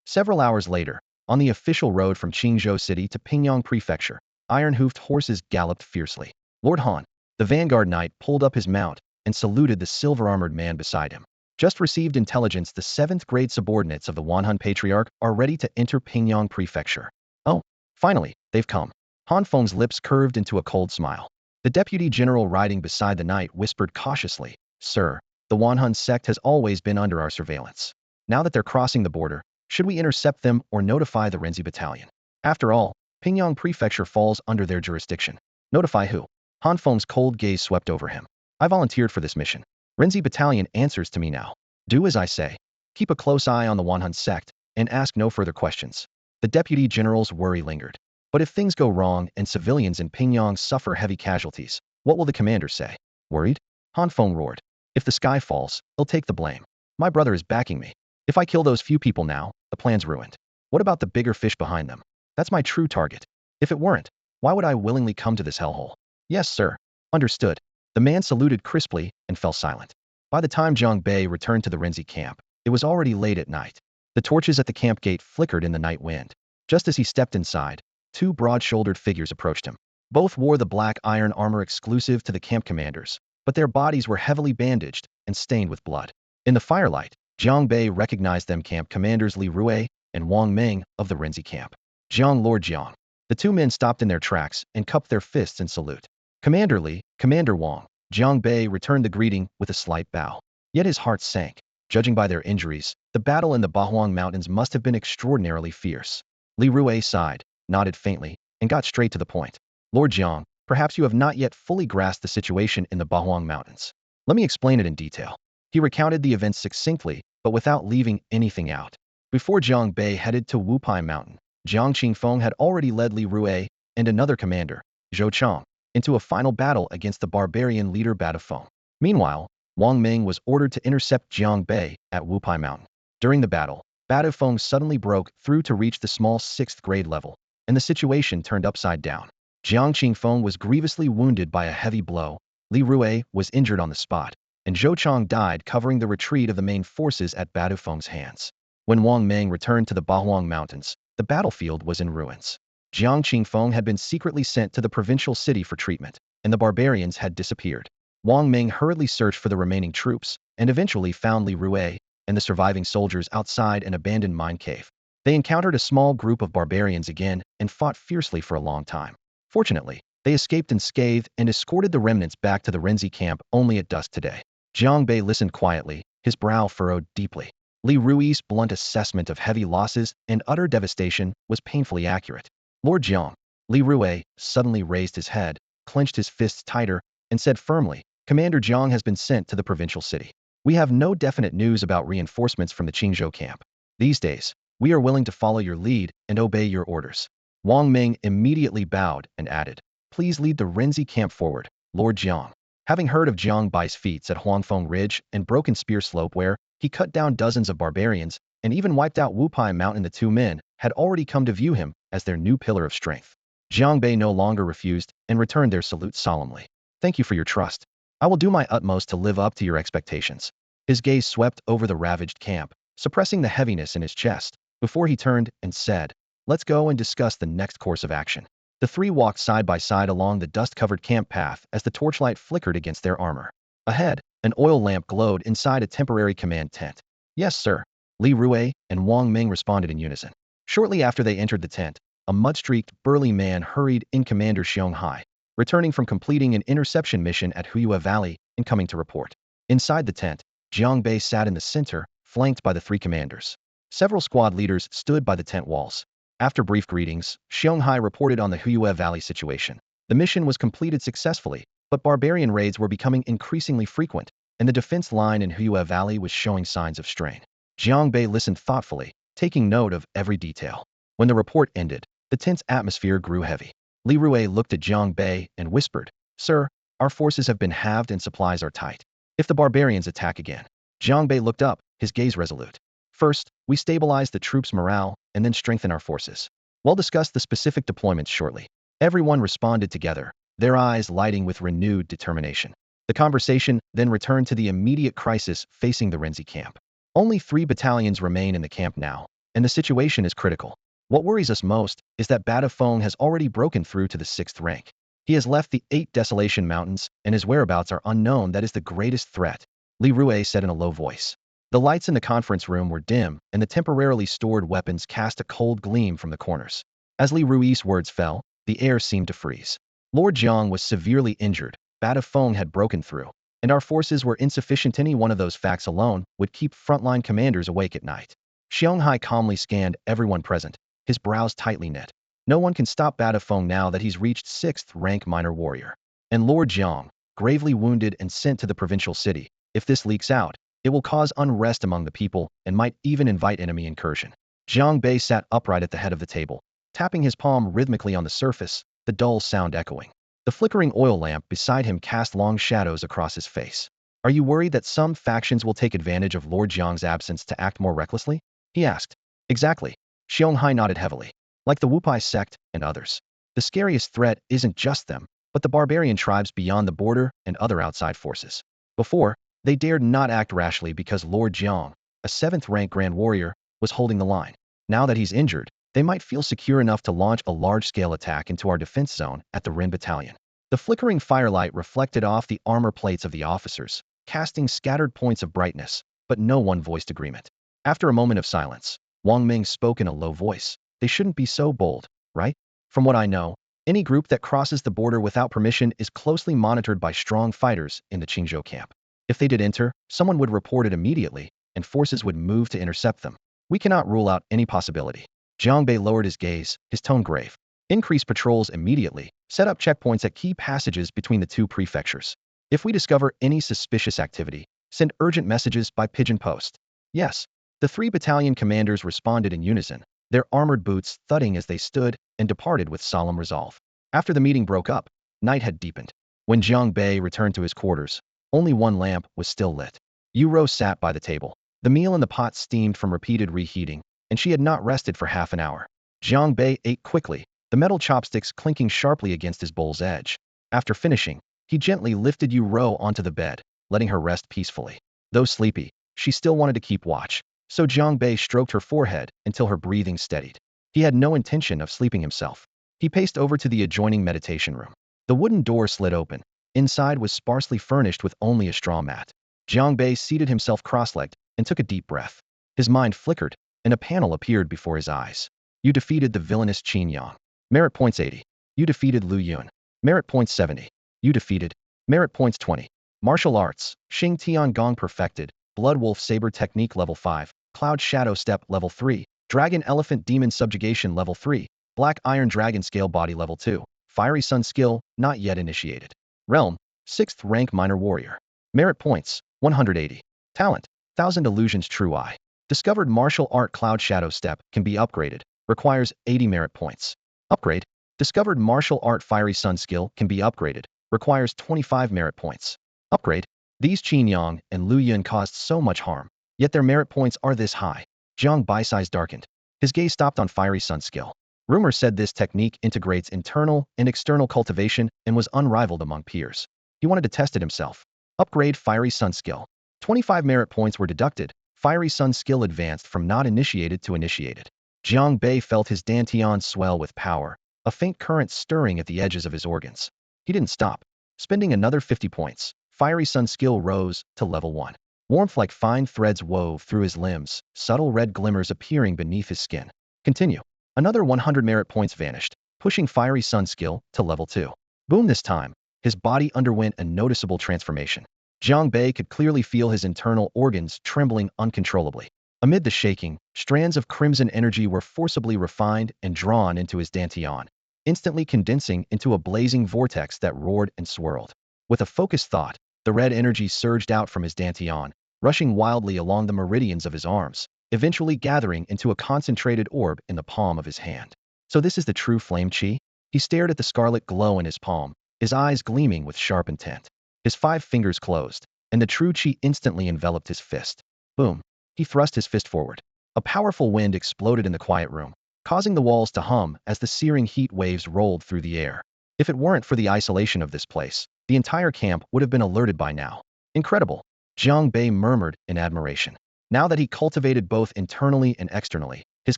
Several hours later, on the official road from Qingzhou City to Pingyang Prefecture, iron-hoofed horses galloped fiercely. Lord Han, the vanguard knight, pulled up his mount and saluted the silver-armored man beside him. Just received intelligence the 7th-grade subordinates of the Wanhun Patriarch are ready to enter Pingyang Prefecture. Oh, finally, they've come. Han Feng's lips curved into a cold smile. The deputy general riding beside the knight whispered cautiously, "Sir, the Wanhun sect has always been under our surveillance. Now that they're crossing the border, should we intercept them or notify the Renzi Battalion? After all, Pingyang Prefecture falls under their jurisdiction." Notify who? Han Feng's cold gaze swept over him. I volunteered for this mission. Renzi Battalion answers to me now. Do as I say. Keep a close eye on the Wanhun sect, and ask no further questions. The deputy general's worry lingered. But if things go wrong and civilians in Pingyang suffer heavy casualties, what will the commander say? Worried? Han Feng roared. If the sky falls, he'll take the blame. My brother is backing me. If I kill those few people now, the plan's ruined. What about the bigger fish behind them? That's my true target. If it weren't, why would I willingly come to this hellhole? Yes, sir. Understood. The man saluted crisply and fell silent. By the time Jiang Bei returned to the Renzi camp, it was already late at night. The torches at the camp gate flickered in the night wind. Just as he stepped inside, 2 broad-shouldered figures approached him. Both wore the black iron armor exclusive to the camp commanders, but their bodies were heavily bandaged and stained with blood. In the firelight, Jiang Bei recognized them: camp commanders Li Rui and Wang Meng of the Renzi camp. Jiang, Lord Jiang. The 2 men stopped in their tracks and cupped their fists in salute. Commander Li, Commander Wang. Jiang Bei returned the greeting with a slight bow. Yet his heart sank. Judging by their injuries, the battle in the Bahuang Mountains must have been extraordinarily fierce. Li Rui sighed, nodded faintly, and got straight to the point. Lord Jiang, perhaps you have not yet fully grasped the situation in the Bahuang Mountains. Let me explain it in detail. He recounted the events succinctly, but without leaving anything out. Before Jiang Bei headed to Wupai Mountain, Jiang Qingfeng had already led Li Rue and another commander, Zhou Chang, into a final battle against the barbarian leader Badafeng. Meanwhile, Wang Ming was ordered to intercept Jiang Bei at Wupai Mountain. During the battle, Badafeng suddenly broke through to reach the small 6th grade level, and the situation turned upside down. Jiang Qingfeng was grievously wounded by a heavy blow, Li Rue was injured on the spot, and Zhou Chang died covering the retreat of the main forces at Badafeng's hands. When Wang Ming returned to the Bahuang Mountains, the battlefield was in ruins. Jiang Qingfeng had been secretly sent to the provincial city for treatment, and the barbarians had disappeared. Wang Ming hurriedly searched for the remaining troops, and eventually found Li Rue and the surviving soldiers outside an abandoned mine cave. They encountered a small group of barbarians again and fought fiercely for a long time. Fortunately, they escaped unscathed and escorted the remnants back to the Renzi camp only at dusk today. Jiang Bei listened quietly, his brow furrowed deeply. Li Rui's blunt assessment of heavy losses and utter devastation was painfully accurate. Lord Jiang, Li Rue suddenly raised his head, clenched his fists tighter, and said firmly, Commander Jiang has been sent to the provincial city. We have no definite news about reinforcements from the Qingzhou camp. These days, we are willing to follow your lead and obey your orders. Wang Ming immediately bowed and added, Please lead the Renzi camp forward, Lord Jiang. Having heard of Jiang Bai's feats at Huangfeng Ridge and Broken Spear Slope where he cut down dozens of barbarians and even wiped out Wupai Mountain, the two men had already come to view him as their new pillar of strength. Jiang Bei no longer refused and returned their salute solemnly. Thank you for your trust. I will do my utmost to live up to your expectations. His gaze swept over the ravaged camp, suppressing the heaviness in his chest, before he turned and said, Let's go and discuss the next course of action. The three walked side by side along the dust-covered camp path as the torchlight flickered against their armor. Ahead, an oil lamp glowed inside a temporary command tent. Yes, sir. Li Rue and Wang Ming responded in unison. Shortly after they entered the tent, a mud-streaked, burly man hurried in Commander Jiang Hai, returning from completing an interception mission at Huyue Valley and coming to report. Inside the tent, Jiang Bei sat in the center, flanked by the three commanders. Several squad leaders stood by the tent walls. After brief greetings, Jiang Hai reported on the Huyue Valley situation. The mission was completed successfully, but barbarian raids were becoming increasingly frequent, and the defense line in Huyue Valley was showing signs of strain. Jiang Bei listened thoughtfully, taking note of every detail. When the report ended, the tense atmosphere grew heavy. Li Rue looked at Jiang Bei and whispered, Sir, our forces have been halved and supplies are tight. If the barbarians attack again. Jiang Bei looked up, his gaze resolute. First, we stabilize the troops' morale and then strengthen our forces. We'll discuss the specific deployments shortly. Everyone responded together, their eyes lighting with renewed determination. The conversation then returned to the immediate crisis facing the Renzi camp. Only 3 battalions remain in the camp now, and the situation is critical. What worries us most is that Badafeng has already broken through to the 6th rank. He has left the 8 Desolation Mountains, and his whereabouts are unknown. That is the greatest threat, Li Rue said in a low voice. The lights in the conference room were dim, and the temporarily stored weapons cast a cold gleam from the corners. As Li Rui's words fell, the air seemed to freeze. Lord Jiang was severely injured, Badafeng had broken through, and our forces were insufficient. Any one of those facts alone would keep frontline commanders awake at night. Jiang Hai calmly scanned everyone present, his brows tightly knit. No one can stop Badafeng now that he's reached 6th rank minor warrior. And Lord Jiang, gravely wounded and sent to the provincial city, if this leaks out, it will cause unrest among the people and might even invite enemy incursion. Jiang Bei sat upright at the head of the table, tapping his palm rhythmically on the surface, the dull sound echoing. The flickering oil lamp beside him cast long shadows across his face. Are you worried that some factions will take advantage of Lord Jiang's absence to act more recklessly? He asked. Exactly. Jiang Hai nodded heavily. Like the Wupai sect and others. The scariest threat isn't just them, but the barbarian tribes beyond the border and other outside forces. Before, they dared not act rashly because Lord Jiang, a 7th rank grand warrior, was holding the line. Now that he's injured, they might feel secure enough to launch a large-scale attack into our defense zone at the Ren Battalion. The flickering firelight reflected off the armor plates of the officers, casting scattered points of brightness, but no one voiced agreement. After a moment of silence, Wang Ming spoke in a low voice. They shouldn't be so bold, right? From what I know, any group that crosses the border without permission is closely monitored by strong fighters in the Qingzhou camp. If they did enter, someone would report it immediately, and forces would move to intercept them. We cannot rule out any possibility. Jiang Bei lowered his gaze, his tone grave. Increase patrols immediately. Set up checkpoints at key passages between the two prefectures. If we discover any suspicious activity, send urgent messages by pigeon post. Yes. The 3 battalion commanders responded in unison, their armored boots thudding as they stood and departed with solemn resolve. After the meeting broke up, night had deepened. When Jiang Bei returned to his quarters, only one lamp was still lit. Yuro sat by the table. The meal in the pot steamed from repeated reheating, and she had not rested for half an hour. Jiang Bei ate quickly, the metal chopsticks clinking sharply against his bowl's edge. After finishing, he gently lifted Yuro onto the bed, letting her rest peacefully. Though sleepy, she still wanted to keep watch, so Jiang Bei stroked her forehead until her breathing steadied. He had no intention of sleeping himself. He paced over to the adjoining meditation room. The wooden door slid open. Inside was sparsely furnished with only a straw mat. Jiang Bei seated himself cross-legged and took a deep breath. His mind flickered, and a panel appeared before his eyes. You defeated the villainous Qin Yang. Merit points 80. You defeated Lu Yun. Merit points 70. You defeated. Merit points 20. Martial arts. Xing Tian Gong perfected. Blood Wolf Saber Technique level 5. Cloud Shadow Step level 3. Dragon Elephant Demon Subjugation level 3. Black Iron Dragon Scale Body level 2. Fiery Sun Skill, not yet initiated. Realm, 6th rank Minor Warrior. Merit points, 180. Talent, 1000 Illusions True Eye. Discovered Martial Art Cloud Shadow Step can be upgraded, requires 80 merit points. Upgrade, discovered Martial Art Fiery Sun Skill can be upgraded, requires 25 merit points. Upgrade, these Qin Yang and Lu Yun caused so much harm, yet their merit points are this high. Jiang Bai's eyes darkened. His gaze stopped on Fiery Sun Skill. Rumor said this technique integrates internal and external cultivation and was unrivaled among peers. He wanted to test it himself. Upgrade Fiery Sun Skill. 25 merit points were deducted. Fiery Sun Skill advanced from not initiated to initiated. Jiang Bei felt his dantian swell with power, a faint current stirring at the edges of his organs. He didn't stop. Spending another 50 points, Fiery Sun Skill rose to level 1. Warmth like fine threads wove through his limbs, subtle red glimmers appearing beneath his skin. Continue. Another 100 merit points vanished, pushing Fiery Sun Skill to level 2. Boom, this time, his body underwent a noticeable transformation. Jiang Bei could clearly feel his internal organs trembling uncontrollably. Amid the shaking, strands of crimson energy were forcibly refined and drawn into his dantian, instantly condensing into a blazing vortex that roared and swirled. With a focused thought, the red energy surged out from his dantian, rushing wildly along the meridians of his arms, eventually gathering into a concentrated orb in the palm of his hand. So this is the true flame chi? He stared at the scarlet glow in his palm, his eyes gleaming with sharp intent. His 5 fingers closed, and the true chi instantly enveloped his fist. Boom. He thrust his fist forward. A powerful wind exploded in the quiet room, causing the walls to hum as the searing heat waves rolled through the air. If it weren't for the isolation of this place, the entire camp would have been alerted by now. Incredible. Jiang Bei murmured in admiration. Now that he cultivated both internally and externally, his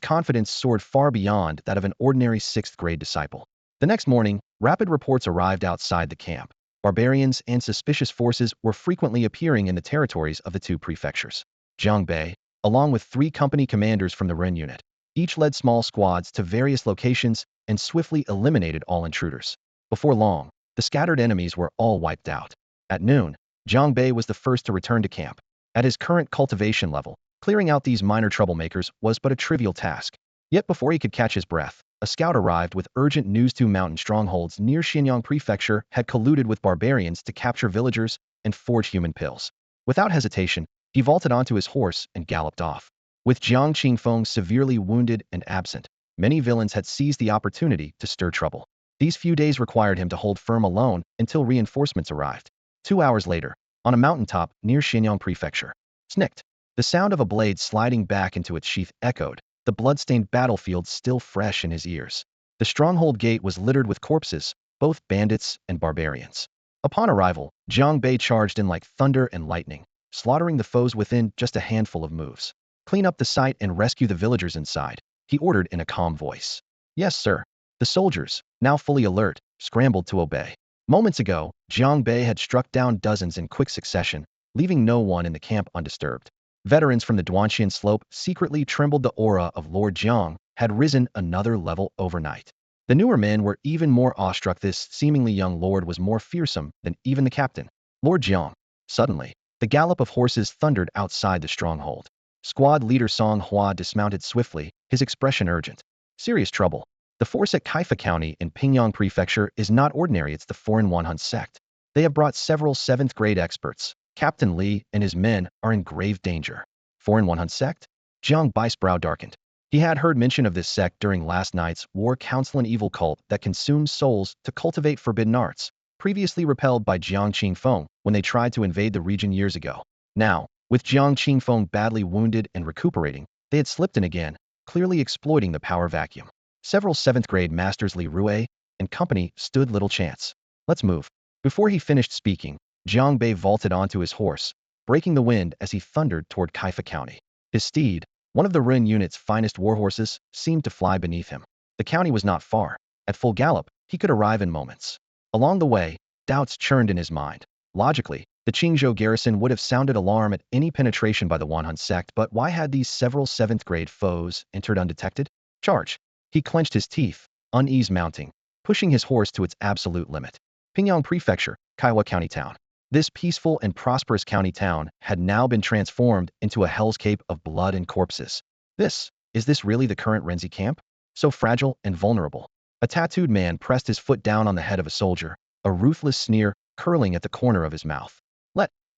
confidence soared far beyond that of an ordinary 6th grade disciple. The next morning, rapid reports arrived outside the camp. Barbarians and suspicious forces were frequently appearing in the territories of the 2 prefectures. Jiang Bei, along with 3 company commanders from the Ren unit, each led small squads to various locations and swiftly eliminated all intruders. Before long, the scattered enemies were all wiped out. At noon, Jiang Bei was the first to return to camp. At his current cultivation level, clearing out these minor troublemakers was but a trivial task. Yet before he could catch his breath, a scout arrived with urgent news. 2 mountain strongholds near Xianyang Prefecture had colluded with barbarians to capture villagers and forge human pills. Without hesitation, he vaulted onto his horse and galloped off. With Jiang Qingfeng severely wounded and absent, many villains had seized the opportunity to stir trouble. These few days required him to hold firm alone until reinforcements arrived. 2 hours later, on a mountaintop near Xianyang Prefecture, snicked. The sound of a blade sliding back into its sheath echoed, the blood-stained battlefield still fresh in his ears. The stronghold gate was littered with corpses, both bandits and barbarians. Upon arrival, Jiang Bei charged in like thunder and lightning, slaughtering the foes within just a handful of moves. Clean up the site and rescue the villagers inside, he ordered in a calm voice. Yes, sir. The soldiers, now fully alert, scrambled to obey. Moments ago, Jiang Bei had struck down dozens in quick succession, leaving no one in the camp undisturbed. Veterans from the Duanxian slope secretly trembled. The aura of Lord Jiang had risen another level overnight. The newer men were even more awestruck. This seemingly young lord was more fearsome than even the captain. Lord Jiang. Suddenly, the gallop of horses thundered outside the stronghold. Squad leader Song Hua dismounted swiftly, his expression urgent. Serious trouble. The force at Kaifa County in Pingyang Prefecture is not ordinary, it's the foreign Wanhun sect. They have brought several 7th grade experts. Captain Li and his men are in grave danger. Foreign Wanhun sect? Jiang Bai's brow darkened. He had heard mention of this sect during last night's War Council, an evil cult that consumes souls to cultivate forbidden arts, previously repelled by Jiang Qingfeng when they tried to invade the region years ago. Now, with Jiang Qingfeng badly wounded and recuperating, they had slipped in again, clearly exploiting the power vacuum. Several 7th grade masters Li Rue and company stood little chance. Let's move. Before he finished speaking, Jiang Bei vaulted onto his horse, breaking the wind as he thundered toward Kaifa County. His steed, one of the Ren unit's finest warhorses, seemed to fly beneath him. The county was not far. At full gallop, he could arrive in moments. Along the way, doubts churned in his mind. Logically, the Qingzhou garrison would have sounded alarm at any penetration by the Wanhun sect, but why had these several 7th grade foes entered undetected? Charge! He clenched his teeth, unease mounting, pushing his horse to its absolute limit. Pingyang Prefecture, Kaiwa County Town. This peaceful and prosperous county town had now been transformed into a hellscape of blood and corpses. Is this really the current Renzi camp? So fragile and vulnerable. A tattooed man pressed his foot down on the head of a soldier, a ruthless sneer curling at the corner of his mouth.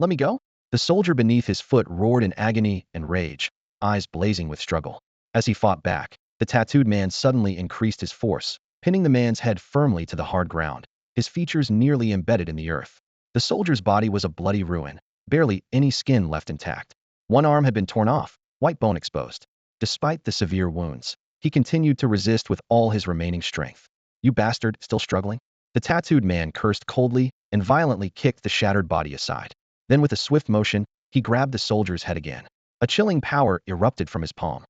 Let me go? The soldier beneath his foot roared in agony and rage, eyes blazing with struggle. As he fought back, the tattooed man suddenly increased his force, pinning the man's head firmly to the hard ground, his features nearly embedded in the earth. The soldier's body was a bloody ruin, barely any skin left intact. One arm had been torn off, white bone exposed. Despite the severe wounds, he continued to resist with all his remaining strength. You bastard, still struggling? The tattooed man cursed coldly and violently kicked the shattered body aside. Then with a swift motion, he grabbed the soldier's head again. A chilling power erupted from his palm.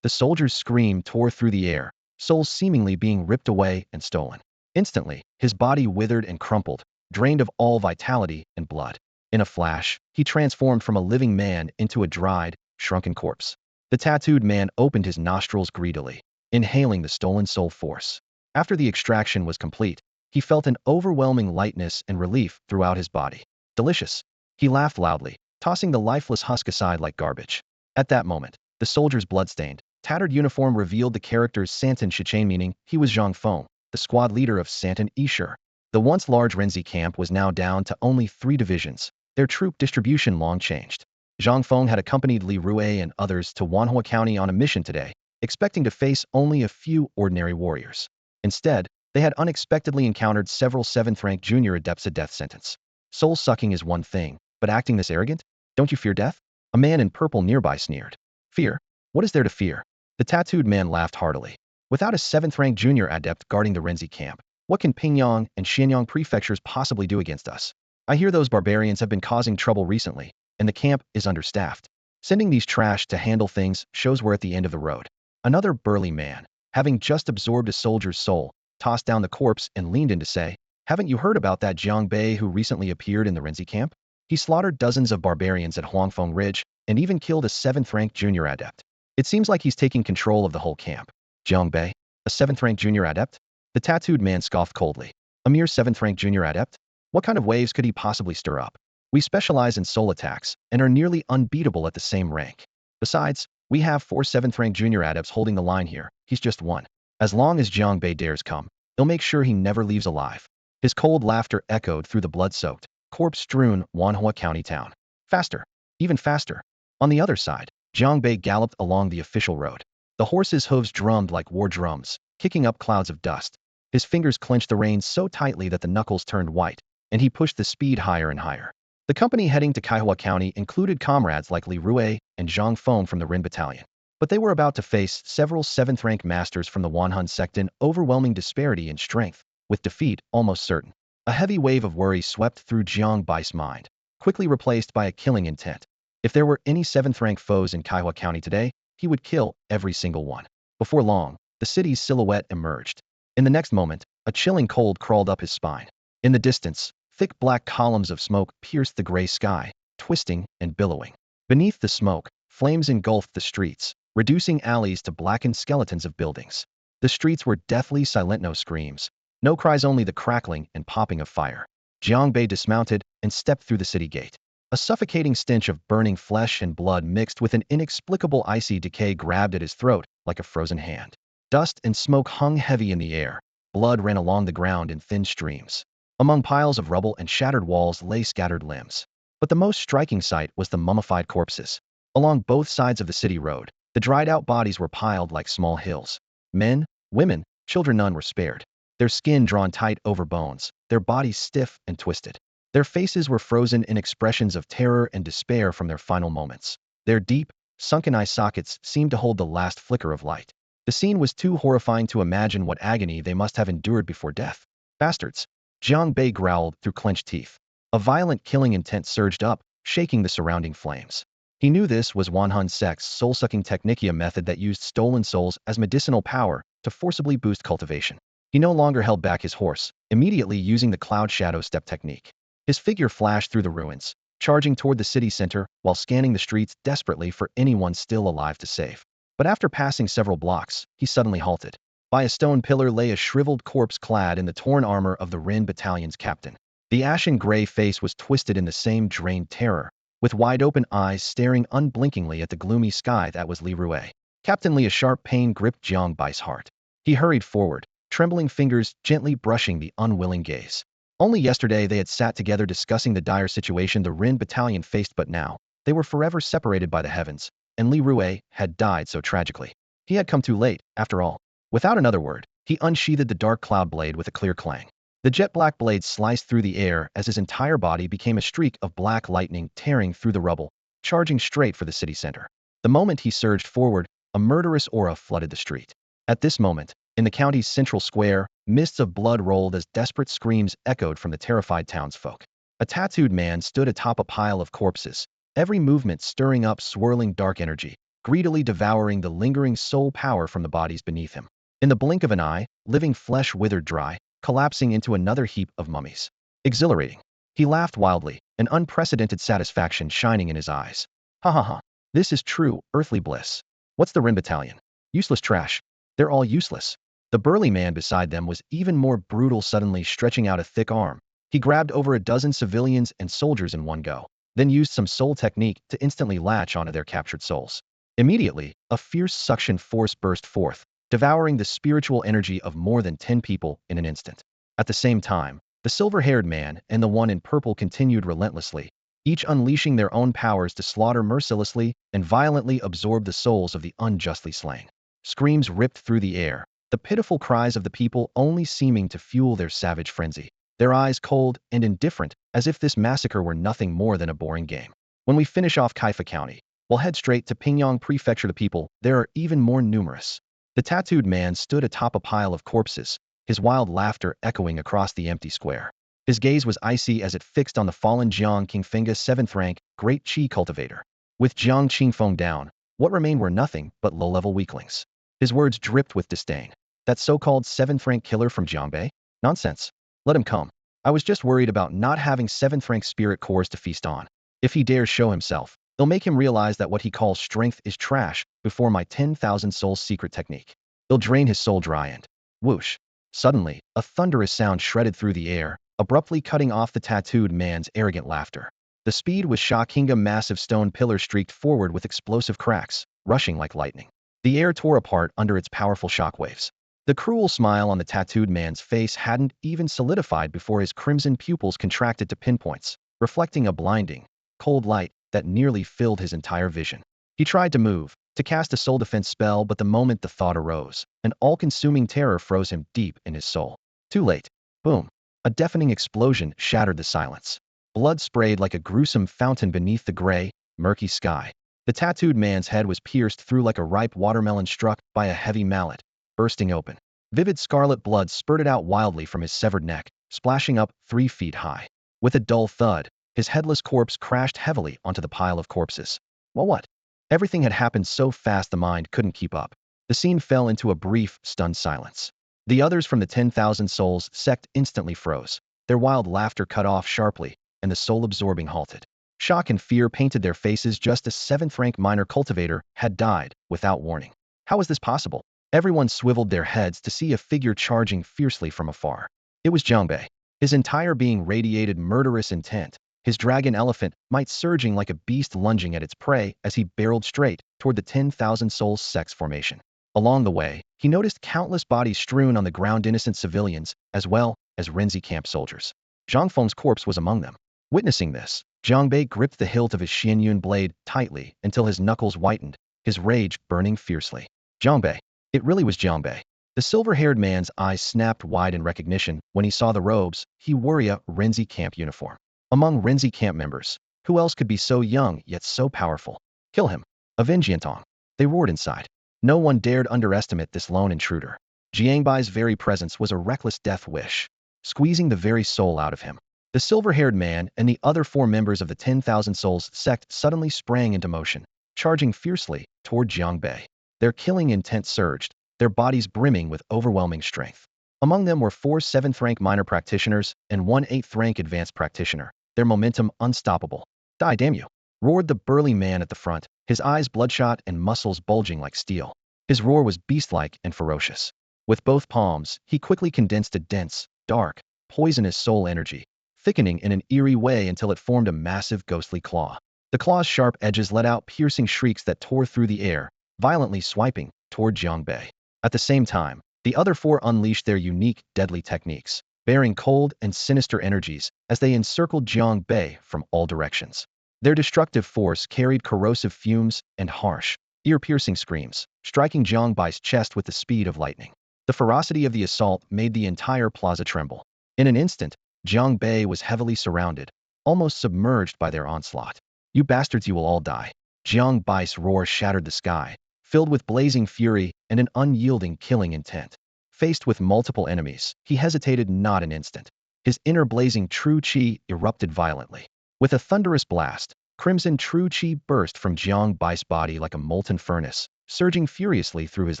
The soldier's scream tore through the air, souls seemingly being ripped away and stolen. Instantly, his body withered and crumpled, drained of all vitality and blood. In a flash, he transformed from a living man into a dried, shrunken corpse. The tattooed man opened his nostrils greedily, inhaling the stolen soul force. After the extraction was complete, he felt an overwhelming lightness and relief throughout his body. Delicious. He laughed loudly, tossing the lifeless husk aside like garbage. At that moment, the soldier's bloodstained, tattered uniform revealed the character's Santan Shichain, meaning he was Zhang Feng, the squad leader of Santan Yishur. The once large Renzi camp was now down to only 3 divisions, their troop distribution long changed. Zhang Feng had accompanied Li Rue and others to Wanhua County on a mission today, expecting to face only a few ordinary warriors. Instead, they had unexpectedly encountered several 7th-rank junior adepts, a death sentence. Soul-sucking is one thing, but acting this arrogant? Don't you fear death? A man in purple nearby sneered. Fear? What is there to fear? The tattooed man laughed heartily. Without a 7th-rank junior adept guarding the Renzi camp, what can Pingyang and Xianyang prefectures possibly do against us? I hear those barbarians have been causing trouble recently, and the camp is understaffed. Sending these trash to handle things shows we're at the end of the road. Another burly man, having just absorbed a soldier's soul, tossed down the corpse and leaned in to say, haven't you heard about that Jiang Bei who recently appeared in the Renzi camp? He slaughtered dozens of barbarians at Huangfeng Ridge and even killed a 7th-rank junior adept. It seems like he's taking control of the whole camp. Jiang Bei, a 7th-rank junior adept? The tattooed man scoffed coldly. A mere 7th-rank junior adept? What kind of waves could he possibly stir up? We specialize in soul attacks and are nearly unbeatable at the same rank. Besides, we have 4 7th-rank junior adepts holding the line here. He's just one. As long as Jiang Bei dares come, he'll make sure he never leaves alive. His cold laughter echoed through the blood-soaked, corpse-strewn Wanhua County town. Faster. Even faster. On the other side, Jiang Bei galloped along the official road. The horse's hooves drummed like war drums, kicking up clouds of dust. His fingers clenched the reins so tightly that the knuckles turned white, and he pushed the speed higher and higher. The company heading to Kaihua County included comrades like Li Rue and Zhang Feng from the Ren Battalion. But they were about to face several 7th-rank masters from the Wanhun sect in overwhelming disparity in strength, with defeat almost certain. A heavy wave of worry swept through Jiang Bai's mind, quickly replaced by a killing intent. If there were any 7th-rank foes in Kaihua County today, he would kill every single one. Before long, the city's silhouette emerged. In the next moment, a chilling cold crawled up his spine. In the distance, thick black columns of smoke pierced the gray sky, twisting and billowing. Beneath the smoke, flames engulfed the streets, reducing alleys to blackened skeletons of buildings. The streets were deathly silent, no screams, no cries, only the crackling and popping of fire. Jiang Bei dismounted and stepped through the city gate. A suffocating stench of burning flesh and blood mixed with an inexplicable icy decay grabbed at his throat like a frozen hand. Dust and smoke hung heavy in the air. Blood ran along the ground in thin streams. Among piles of rubble and shattered walls lay scattered limbs. But the most striking sight was the mummified corpses. Along both sides of the city road, the dried-out bodies were piled like small hills. Men, women, children, none were spared. Their skin drawn tight over bones, their bodies stiff and twisted. Their faces were frozen in expressions of terror and despair from their final moments. Their deep, sunken eye sockets seemed to hold the last flicker of light. The scene was too horrifying to imagine what agony they must have endured before death. Bastards! Jiang Bei growled through clenched teeth. A violent killing intent surged up, shaking the surrounding flames. He knew this was Wanhun Sect's soul-sucking technikia method that used stolen souls as medicinal power to forcibly boost cultivation. He no longer held back his horse, immediately using the cloud shadow step technique. His figure flashed through the ruins, charging toward the city center while scanning the streets desperately for anyone still alive to save. But after passing several blocks, he suddenly halted. By a stone pillar lay a shriveled corpse clad in the torn armor of the Ren Battalion's captain. The ashen gray face was twisted in the same drained terror, with wide-open eyes staring unblinkingly at the gloomy sky that was Li Rue. Captain Li, a sharp pain gripped Jiang Bai's heart. He hurried forward, trembling fingers gently brushing the unwilling gaze. Only yesterday they had sat together discussing the dire situation the Ren Battalion faced, but now they were forever separated by the heavens, and Li Rue had died so tragically. He had come too late, after all. Without another word, he unsheathed the dark cloud blade with a clear clang. The jet-black blade sliced through the air as his entire body became a streak of black lightning tearing through the rubble, charging straight for the city center. The moment he surged forward, a murderous aura flooded the street. At this moment, in the county's central square, mists of blood rolled as desperate screams echoed from the terrified townsfolk. A tattooed man stood atop a pile of corpses, every movement stirring up swirling dark energy, greedily devouring the lingering soul power from the bodies beneath him. In the blink of an eye, living flesh withered dry, collapsing into another heap of mummies. Exhilarating. He laughed wildly, an unprecedented satisfaction shining in his eyes. Ha ha ha. This is true, earthly bliss. What's the Ren Battalion? Useless trash. They're all useless. The burly man beside them was even more brutal, suddenly stretching out a thick arm. He grabbed over a dozen civilians and soldiers in one go, then used some soul technique to instantly latch onto their captured souls. Immediately, a fierce suction force burst forth, devouring the spiritual energy of more than 10 people in an instant. At the same time, the silver-haired man and the one in purple continued relentlessly, each unleashing their own powers to slaughter mercilessly and violently absorb the souls of the unjustly slain. Screams ripped through the air, the pitiful cries of the people only seeming to fuel their savage frenzy, their eyes cold and indifferent, as if this massacre were nothing more than a boring game. When we finish off Kaifa County, we'll head straight to Pingyang Prefecture. The people there are even more numerous. The tattooed man stood atop a pile of corpses, his wild laughter echoing across the empty square. His gaze was icy as it fixed on the fallen Jiang Qingfenga 7th rank, great Qi cultivator. With Jiang Qingfeng down, what remained were nothing but low-level weaklings. His words dripped with disdain. That so-called 7th rank killer from Jiang Bei? Nonsense. Let him come. I was just worried about not having 7th rank spirit cores to feast on. If he dares show himself, it'll make him realize that what he calls strength is trash before my 10,000 souls secret technique. It'll drain his soul dry and whoosh. Suddenly, a thunderous sound shredded through the air, abruptly cutting off the tattooed man's arrogant laughter. The speed was shocking. A massive stone pillar streaked forward with explosive cracks, rushing like lightning. The air tore apart under its powerful shockwaves. The cruel smile on the tattooed man's face hadn't even solidified before his crimson pupils contracted to pinpoints, reflecting a blinding, cold light that nearly filled his entire vision. He tried to move, to cast a soul defense spell, but the moment the thought arose, an all-consuming terror froze him deep in his soul. Too late. Boom. A deafening explosion shattered the silence. Blood sprayed like a gruesome fountain beneath the gray, murky sky. The tattooed man's head was pierced through like a ripe watermelon struck by a heavy mallet, bursting open. Vivid scarlet blood spurted out wildly from his severed neck, splashing up 3 feet high. With a dull thud, his headless corpse crashed heavily onto the pile of corpses. Well, what? Everything had happened so fast the mind couldn't keep up. The scene fell into a brief, stunned silence. The others from the 10,000 souls sect instantly froze, their wild laughter cut off sharply, and the soul-absorbing halted. Shock and fear painted their faces just as 7th rank minor cultivator had died without warning. How was this possible? Everyone swiveled their heads to see a figure charging fiercely from afar. It was Jiang Bei. His entire being radiated murderous intent, his dragon elephant might surging like a beast lunging at its prey as he barreled straight toward the 10,000 souls sect's formation. Along the way, he noticed countless bodies strewn on the ground, innocent civilians, as well as Renzi camp soldiers. Zhang Feng's corpse was among them. Witnessing this, Jiang Bei gripped the hilt of his Xianyun blade tightly until his knuckles whitened, his rage burning fiercely. Jiang Bei. It really was Jiang Bei. The silver-haired man's eyes snapped wide in recognition when he saw the robes he wore a Renzi camp uniform. Among Renzi camp members, who else could be so young yet so powerful? Kill him. Avenge Yintong. They roared inside. No one dared underestimate this lone intruder. Jiang Bai's very presence was a reckless death wish, squeezing the very soul out of him. The silver-haired man and the other 4 members of the 10,000 Souls sect suddenly sprang into motion, charging fiercely toward Jiang Bei. Their killing intent surged, their bodies brimming with overwhelming strength. Among them were 4 7th-rank minor practitioners and 1 8th-rank advanced practitioner, their momentum unstoppable. Die, damn you! Roared the burly man at the front, his eyes bloodshot and muscles bulging like steel. His roar was beast-like and ferocious. With both palms, he quickly condensed a dense, dark, poisonous soul energy, thickening in an eerie way until it formed a massive ghostly claw. The claw's sharp edges let out piercing shrieks that tore through the air, violently swiping toward Jiang Bei. At the same time, the other 4 unleashed their unique, deadly techniques, bearing cold and sinister energies as they encircled Jiang Bei from all directions. Their destructive force carried corrosive fumes and harsh, ear-piercing screams, striking Jiang Bai's chest with the speed of lightning. The ferocity of the assault made the entire plaza tremble. In an instant, Jiang Bei was heavily surrounded, almost submerged by their onslaught. You bastards, you will all die. Jiang Bai's roar shattered the sky, filled with blazing fury and an unyielding killing intent. Faced with multiple enemies, he hesitated not an instant. His inner blazing true qi erupted violently. With a thunderous blast, crimson true qi burst from Jiang Bai's body like a molten furnace, surging furiously through his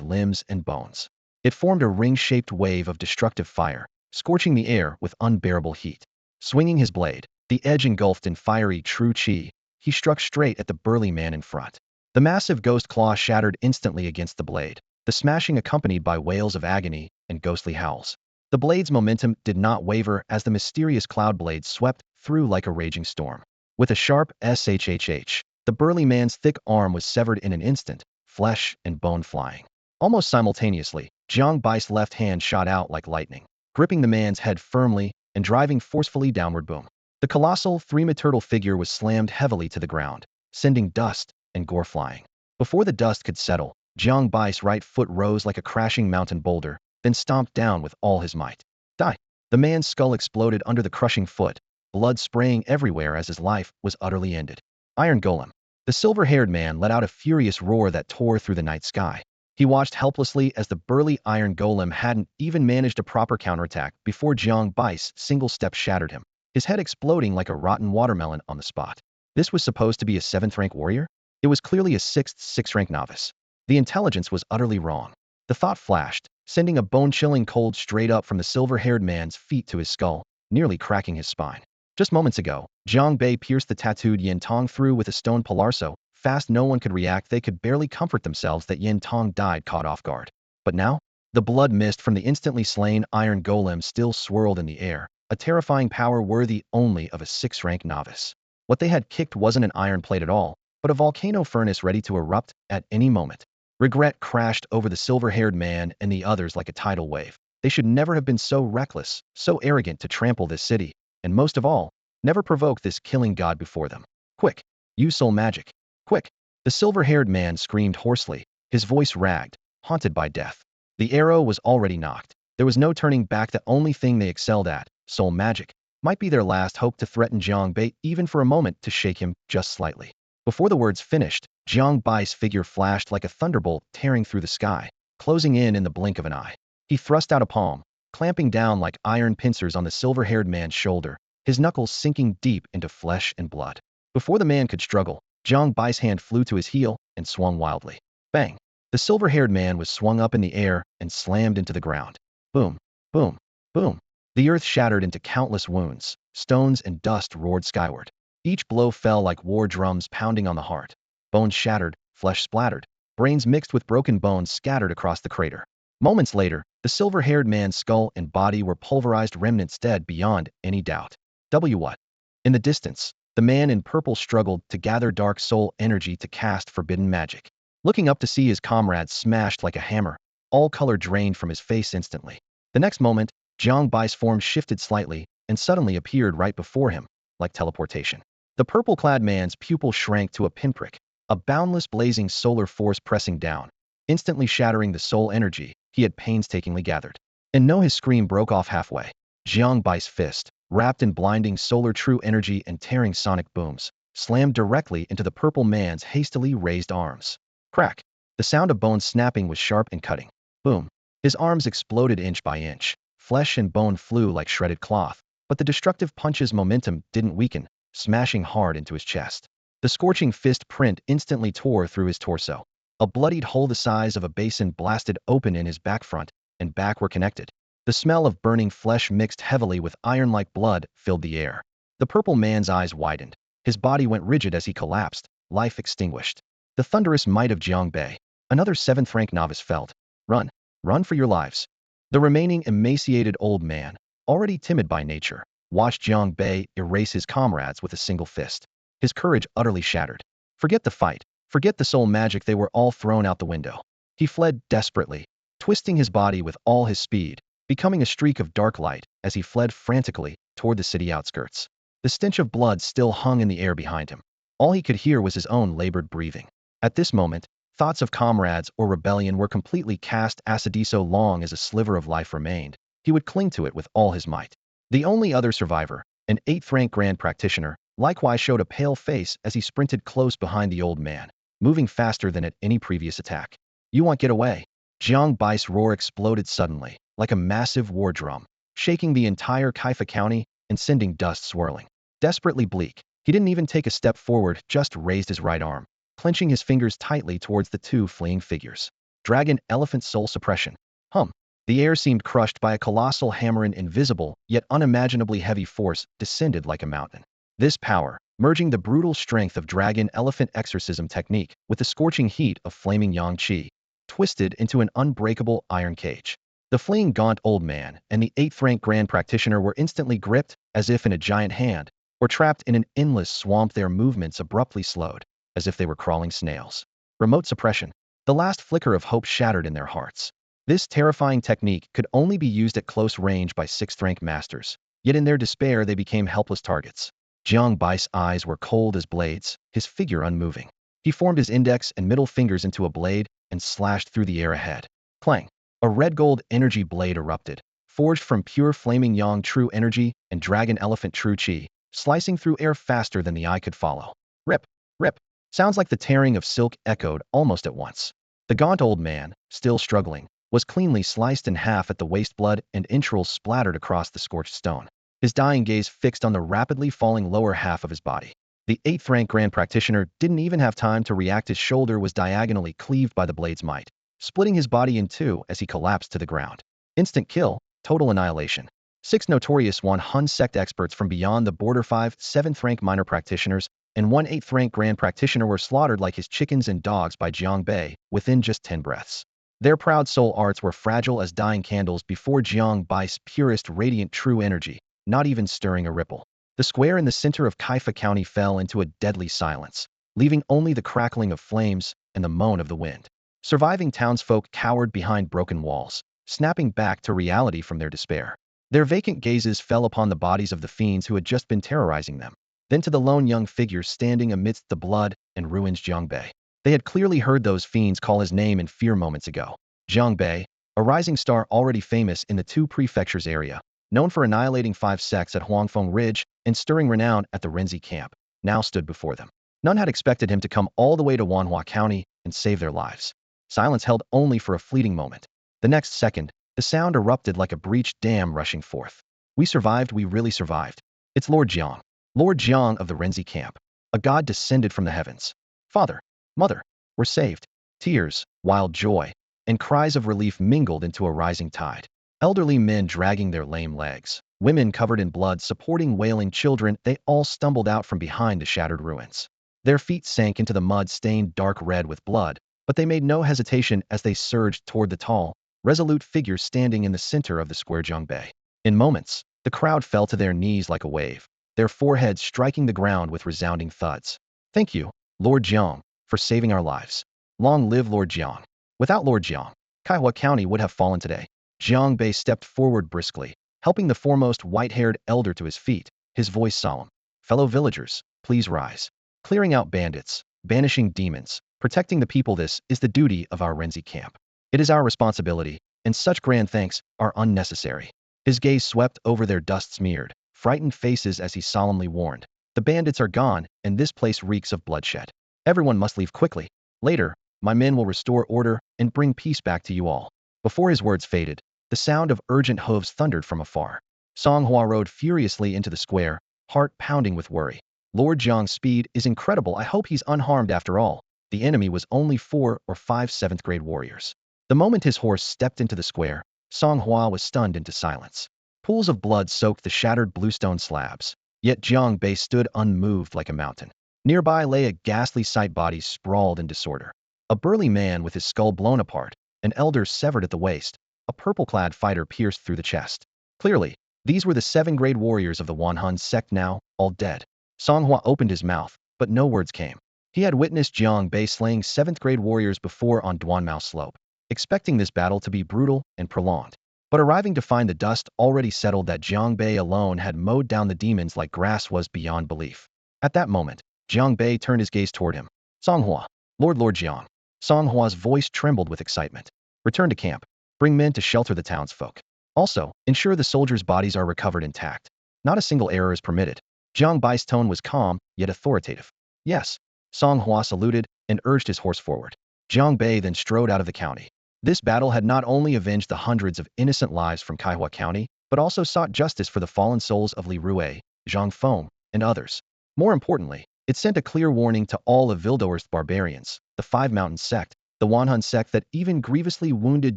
limbs and bones. It formed a ring-shaped wave of destructive fire, scorching the air with unbearable heat. Swinging his blade, the edge engulfed in fiery true qi, he struck straight at the burly man in front. The massive ghost claw shattered instantly against the blade, the smashing accompanied by wails of agony and ghostly howls. The blade's momentum did not waver as the mysterious cloud blade swept through like a raging storm. With a sharp shhh, the burly man's thick arm was severed in an instant, flesh and bone flying. Almost simultaneously, Jiang Bai's left hand shot out like lightning, gripping the man's head firmly and driving forcefully downward. Boom. The colossal 3-meter figure was slammed heavily to the ground, sending dust and gore flying. Before the dust could settle, Jiang Bai's right foot rose like a crashing mountain boulder, then stomped down with all his might. Die! The man's skull exploded under the crushing foot, blood spraying everywhere as his life was utterly ended. Iron Golem. The silver-haired man let out a furious roar that tore through the night sky. He watched helplessly as the burly Iron Golem hadn't even managed a proper counterattack before Jiang Bai's single step shattered him, his head exploding like a rotten watermelon on the spot. This was supposed to be a 7th-rank warrior? It was clearly a 6th-rank novice. The intelligence was utterly wrong. The thought flashed, sending a bone-chilling cold straight up from the silver-haired man's feet to his skull, nearly cracking his spine. Just moments ago, Jiang Bei pierced the tattooed Yintong through with a stone pillar so fast no one could react. They could barely comfort themselves that Yintong died caught off guard. But now, the blood mist from the instantly slain Iron Golem still swirled in the air, a terrifying power worthy only of a 6th-rank novice. What they had kicked wasn't an iron plate at all, but a volcano furnace ready to erupt at any moment. Regret crashed over the silver-haired man and the others like a tidal wave. They should never have been so reckless, so arrogant to trample this city, and most of all, never provoke this killing god before them. Quick! Use soul magic! Quick! The silver-haired man screamed hoarsely, his voice ragged, haunted by death. The arrow was already knocked. There was no turning back. The only thing they excelled at, soul magic, might be their last hope to threaten Jiang Bei even for a moment, to shake him just slightly. Before the words finished, Jiang Bai's figure flashed like a thunderbolt tearing through the sky, closing in the blink of an eye. He thrust out a palm, clamping down like iron pincers on the silver-haired man's shoulder, his knuckles sinking deep into flesh and blood. Before the man could struggle, Jiang Bai's hand flew to his heel and swung wildly. Bang! The silver-haired man was swung up in the air and slammed into the ground. Boom! Boom! Boom! The earth shattered into countless wounds, stones and dust roared skyward. Each blow fell like war drums pounding on the heart. Bones shattered, flesh splattered, brains mixed with broken bones scattered across the crater. Moments later, the silver-haired man's skull and body were pulverized remnants, dead beyond any doubt. What? In the distance, the man in purple struggled to gather dark soul energy to cast forbidden magic. looking up to see his comrade smashed like a hammer, all color drained from his face instantly. The next moment, Jiang Bai's form shifted slightly and suddenly appeared right before him, like teleportation. The purple-clad man's pupil shrank to a pinprick, a boundless blazing solar force pressing down, instantly shattering the soul energy he had painstakingly gathered. And no, his scream broke off halfway. Jiang Bai's fist, wrapped in blinding solar true energy and tearing sonic booms, slammed directly into the purple man's hastily raised arms. Crack! The sound of bones snapping was sharp and cutting. Boom! His arms exploded inch by inch. Flesh and bone flew like shredded cloth, but the destructive punch's momentum didn't weaken, smashing hard into his chest. The scorching fist print instantly tore through his torso. A bloodied hole the size of a basin blasted open in his back. Front and back were connected. The smell of burning flesh mixed heavily with iron-like blood filled the air. The purple man's eyes widened. His body went rigid as he collapsed, life extinguished. The thunderous might of Jiang Bei. Another 7th-rank novice felt. Run. Run for your lives. The remaining emaciated old man, already timid by nature, watched Jiang Bei erase his comrades with a single fist. His courage utterly shattered. Forget the fight. Forget the soul magic, they were all thrown out the window. He fled desperately, twisting his body with all his speed, becoming a streak of dark light as he fled frantically toward the city outskirts. The stench of blood still hung in the air behind him. All he could hear was his own labored breathing. At this moment, thoughts of comrades or rebellion were completely cast aside. So long as a sliver of life remained, he would cling to it with all his might. The only other survivor, an 8th-rank grand practitioner, likewise showed a pale face as he sprinted close behind the old man, moving faster than at any previous attack. You won't get away. Jiang Bai's roar exploded suddenly, like a massive war drum, shaking the entire Kaifa County and sending dust swirling. Desperately bleak, he didn't even take a step forward, just raised his right arm, clenching his fingers tightly towards the two fleeing figures. Dragon Elephant Soul Suppression. Hum. The air seemed crushed by a colossal hammer. An invisible, yet unimaginably heavy force descended like a mountain. This power, merging the brutal strength of Dragon Elephant Exorcism technique with the scorching heat of flaming Yang Qi, twisted into an unbreakable iron cage. The fleeing gaunt old man and the 8th-rank grand practitioner were instantly gripped, as if in a giant hand, or trapped in an endless swamp, their movements abruptly slowed, as if they were crawling snails. Remote suppression. The last flicker of hope shattered in their hearts. This terrifying technique could only be used at close range by 6th-rank masters, yet in their despair they became helpless targets. Jiang Bai's eyes were cold as blades, his figure unmoving. He formed his index and middle fingers into a blade and slashed through the air ahead. Clang! A red-gold energy blade erupted, forged from pure flaming Yang true energy and Dragon Elephant true Qi, slicing through air faster than the eye could follow. Rip! Rip! Sounds like the tearing of silk echoed almost at once. The gaunt old man, still struggling, was cleanly sliced in half at the waist. Blood and entrails splattered across the scorched stone, his dying gaze fixed on the rapidly falling lower half of his body. The 8th-rank grand practitioner didn't even have time to react. His shoulder was diagonally cleaved by the blade's might, splitting his body in two as he collapsed to the ground. Instant kill, total annihilation. 6 notorious Hun sect experts from beyond the border, 5 7th-rank minor practitioners, and 1 8th-rank grand practitioner were slaughtered like his chickens and dogs by Jiang Bei within just 10 breaths. Their proud soul arts were fragile as dying candles before Jiang Bai's purest radiant true energy, not even stirring a ripple. The square in the center of Kaifa County fell into a deadly silence, leaving only the crackling of flames and the moan of the wind. Surviving townsfolk cowered behind broken walls, snapping back to reality from their despair. Their vacant gazes fell upon the bodies of the fiends who had just been terrorizing them, then to the lone young figure standing amidst the blood and ruins, Jiang Bei. They had clearly heard those fiends call his name in fear moments ago. Jiang Bei, a rising star already famous in the 2 prefectures area, known for annihilating 5 sects at Huangfeng Ridge and stirring renown at the Renzi camp, now stood before them. None had expected him to come all the way to Wanhua County and save their lives. Silence held only for a fleeting moment. The next second, the sound erupted like a breached dam rushing forth. We survived, we really survived. It's Lord Jiang. Lord Jiang of the Renzi camp. A god descended from the heavens. Father, mother, we're saved. Tears, wild joy, and cries of relief mingled into a rising tide. Elderly men dragging their lame legs, women covered in blood supporting wailing children, they all stumbled out from behind the shattered ruins. Their feet sank into the mud stained dark red with blood, but they made no hesitation as they surged toward the tall, resolute figure standing in the center of the square. Jiang Bei. In moments, the crowd fell to their knees like a wave, their foreheads striking the ground with resounding thuds. Thank you, Lord Jiang, for saving our lives. Long live Lord Jiang. Without Lord Jiang, Kaihua County would have fallen today. Jiang Bei stepped forward briskly, helping the foremost white-haired elder to his feet, his voice solemn. Fellow villagers, please rise. Clearing out bandits, banishing demons, protecting the people, this is the duty of our Renzi camp. It is our responsibility, and such grand thanks are unnecessary. His gaze swept over their dust-smeared, frightened faces as he solemnly warned. The bandits are gone, and this place reeks of bloodshed. Everyone must leave quickly. Later, my men will restore order and bring peace back to you all. Before his words faded, the sound of urgent hooves thundered from afar. Song Hua rode furiously into the square, heart pounding with worry. Lord Jiang's speed is incredible. I hope he's unharmed after all. The enemy was only 4 or 5 7th-grade warriors. The moment his horse stepped into the square, Song Hua was stunned into silence. Pools of blood soaked the shattered bluestone slabs. Yet Jiang Bei stood unmoved like a mountain. Nearby lay a ghastly sight, bodies sprawled in disorder. A burly man with his skull blown apart, an elder severed at the waist, a purple-clad fighter pierced through the chest. Clearly, these were the 7th-grade warriors of the Wanhan sect, now all dead. Song Hua opened his mouth, but no words came. He had witnessed Jiang Bei slaying 7th-grade warriors before on Duanmao Slope, expecting this battle to be brutal and prolonged. But arriving to find the dust already settled that Jiang Bei alone had mowed down the demons like grass was beyond belief. At that moment, Jiang Bei turned his gaze toward him. Song Hua, Lord Jiang. Song Hua's voice trembled with excitement. Return to camp. Bring men to shelter the townsfolk. Also, ensure the soldiers' bodies are recovered intact. Not a single error is permitted. Jiang Bai's tone was calm, yet authoritative. Yes. Song Hua saluted and urged his horse forward. Jiang Bei then strode out of the county. This battle had not only avenged the hundreds of innocent lives from Kaihua County, but also sought justice for the fallen souls of Li Rue, Zhang Feng, and others. More importantly, it sent a clear warning to all evil-doers barbarians, the Five Mountains sect, the Wanhan sect that even grievously wounded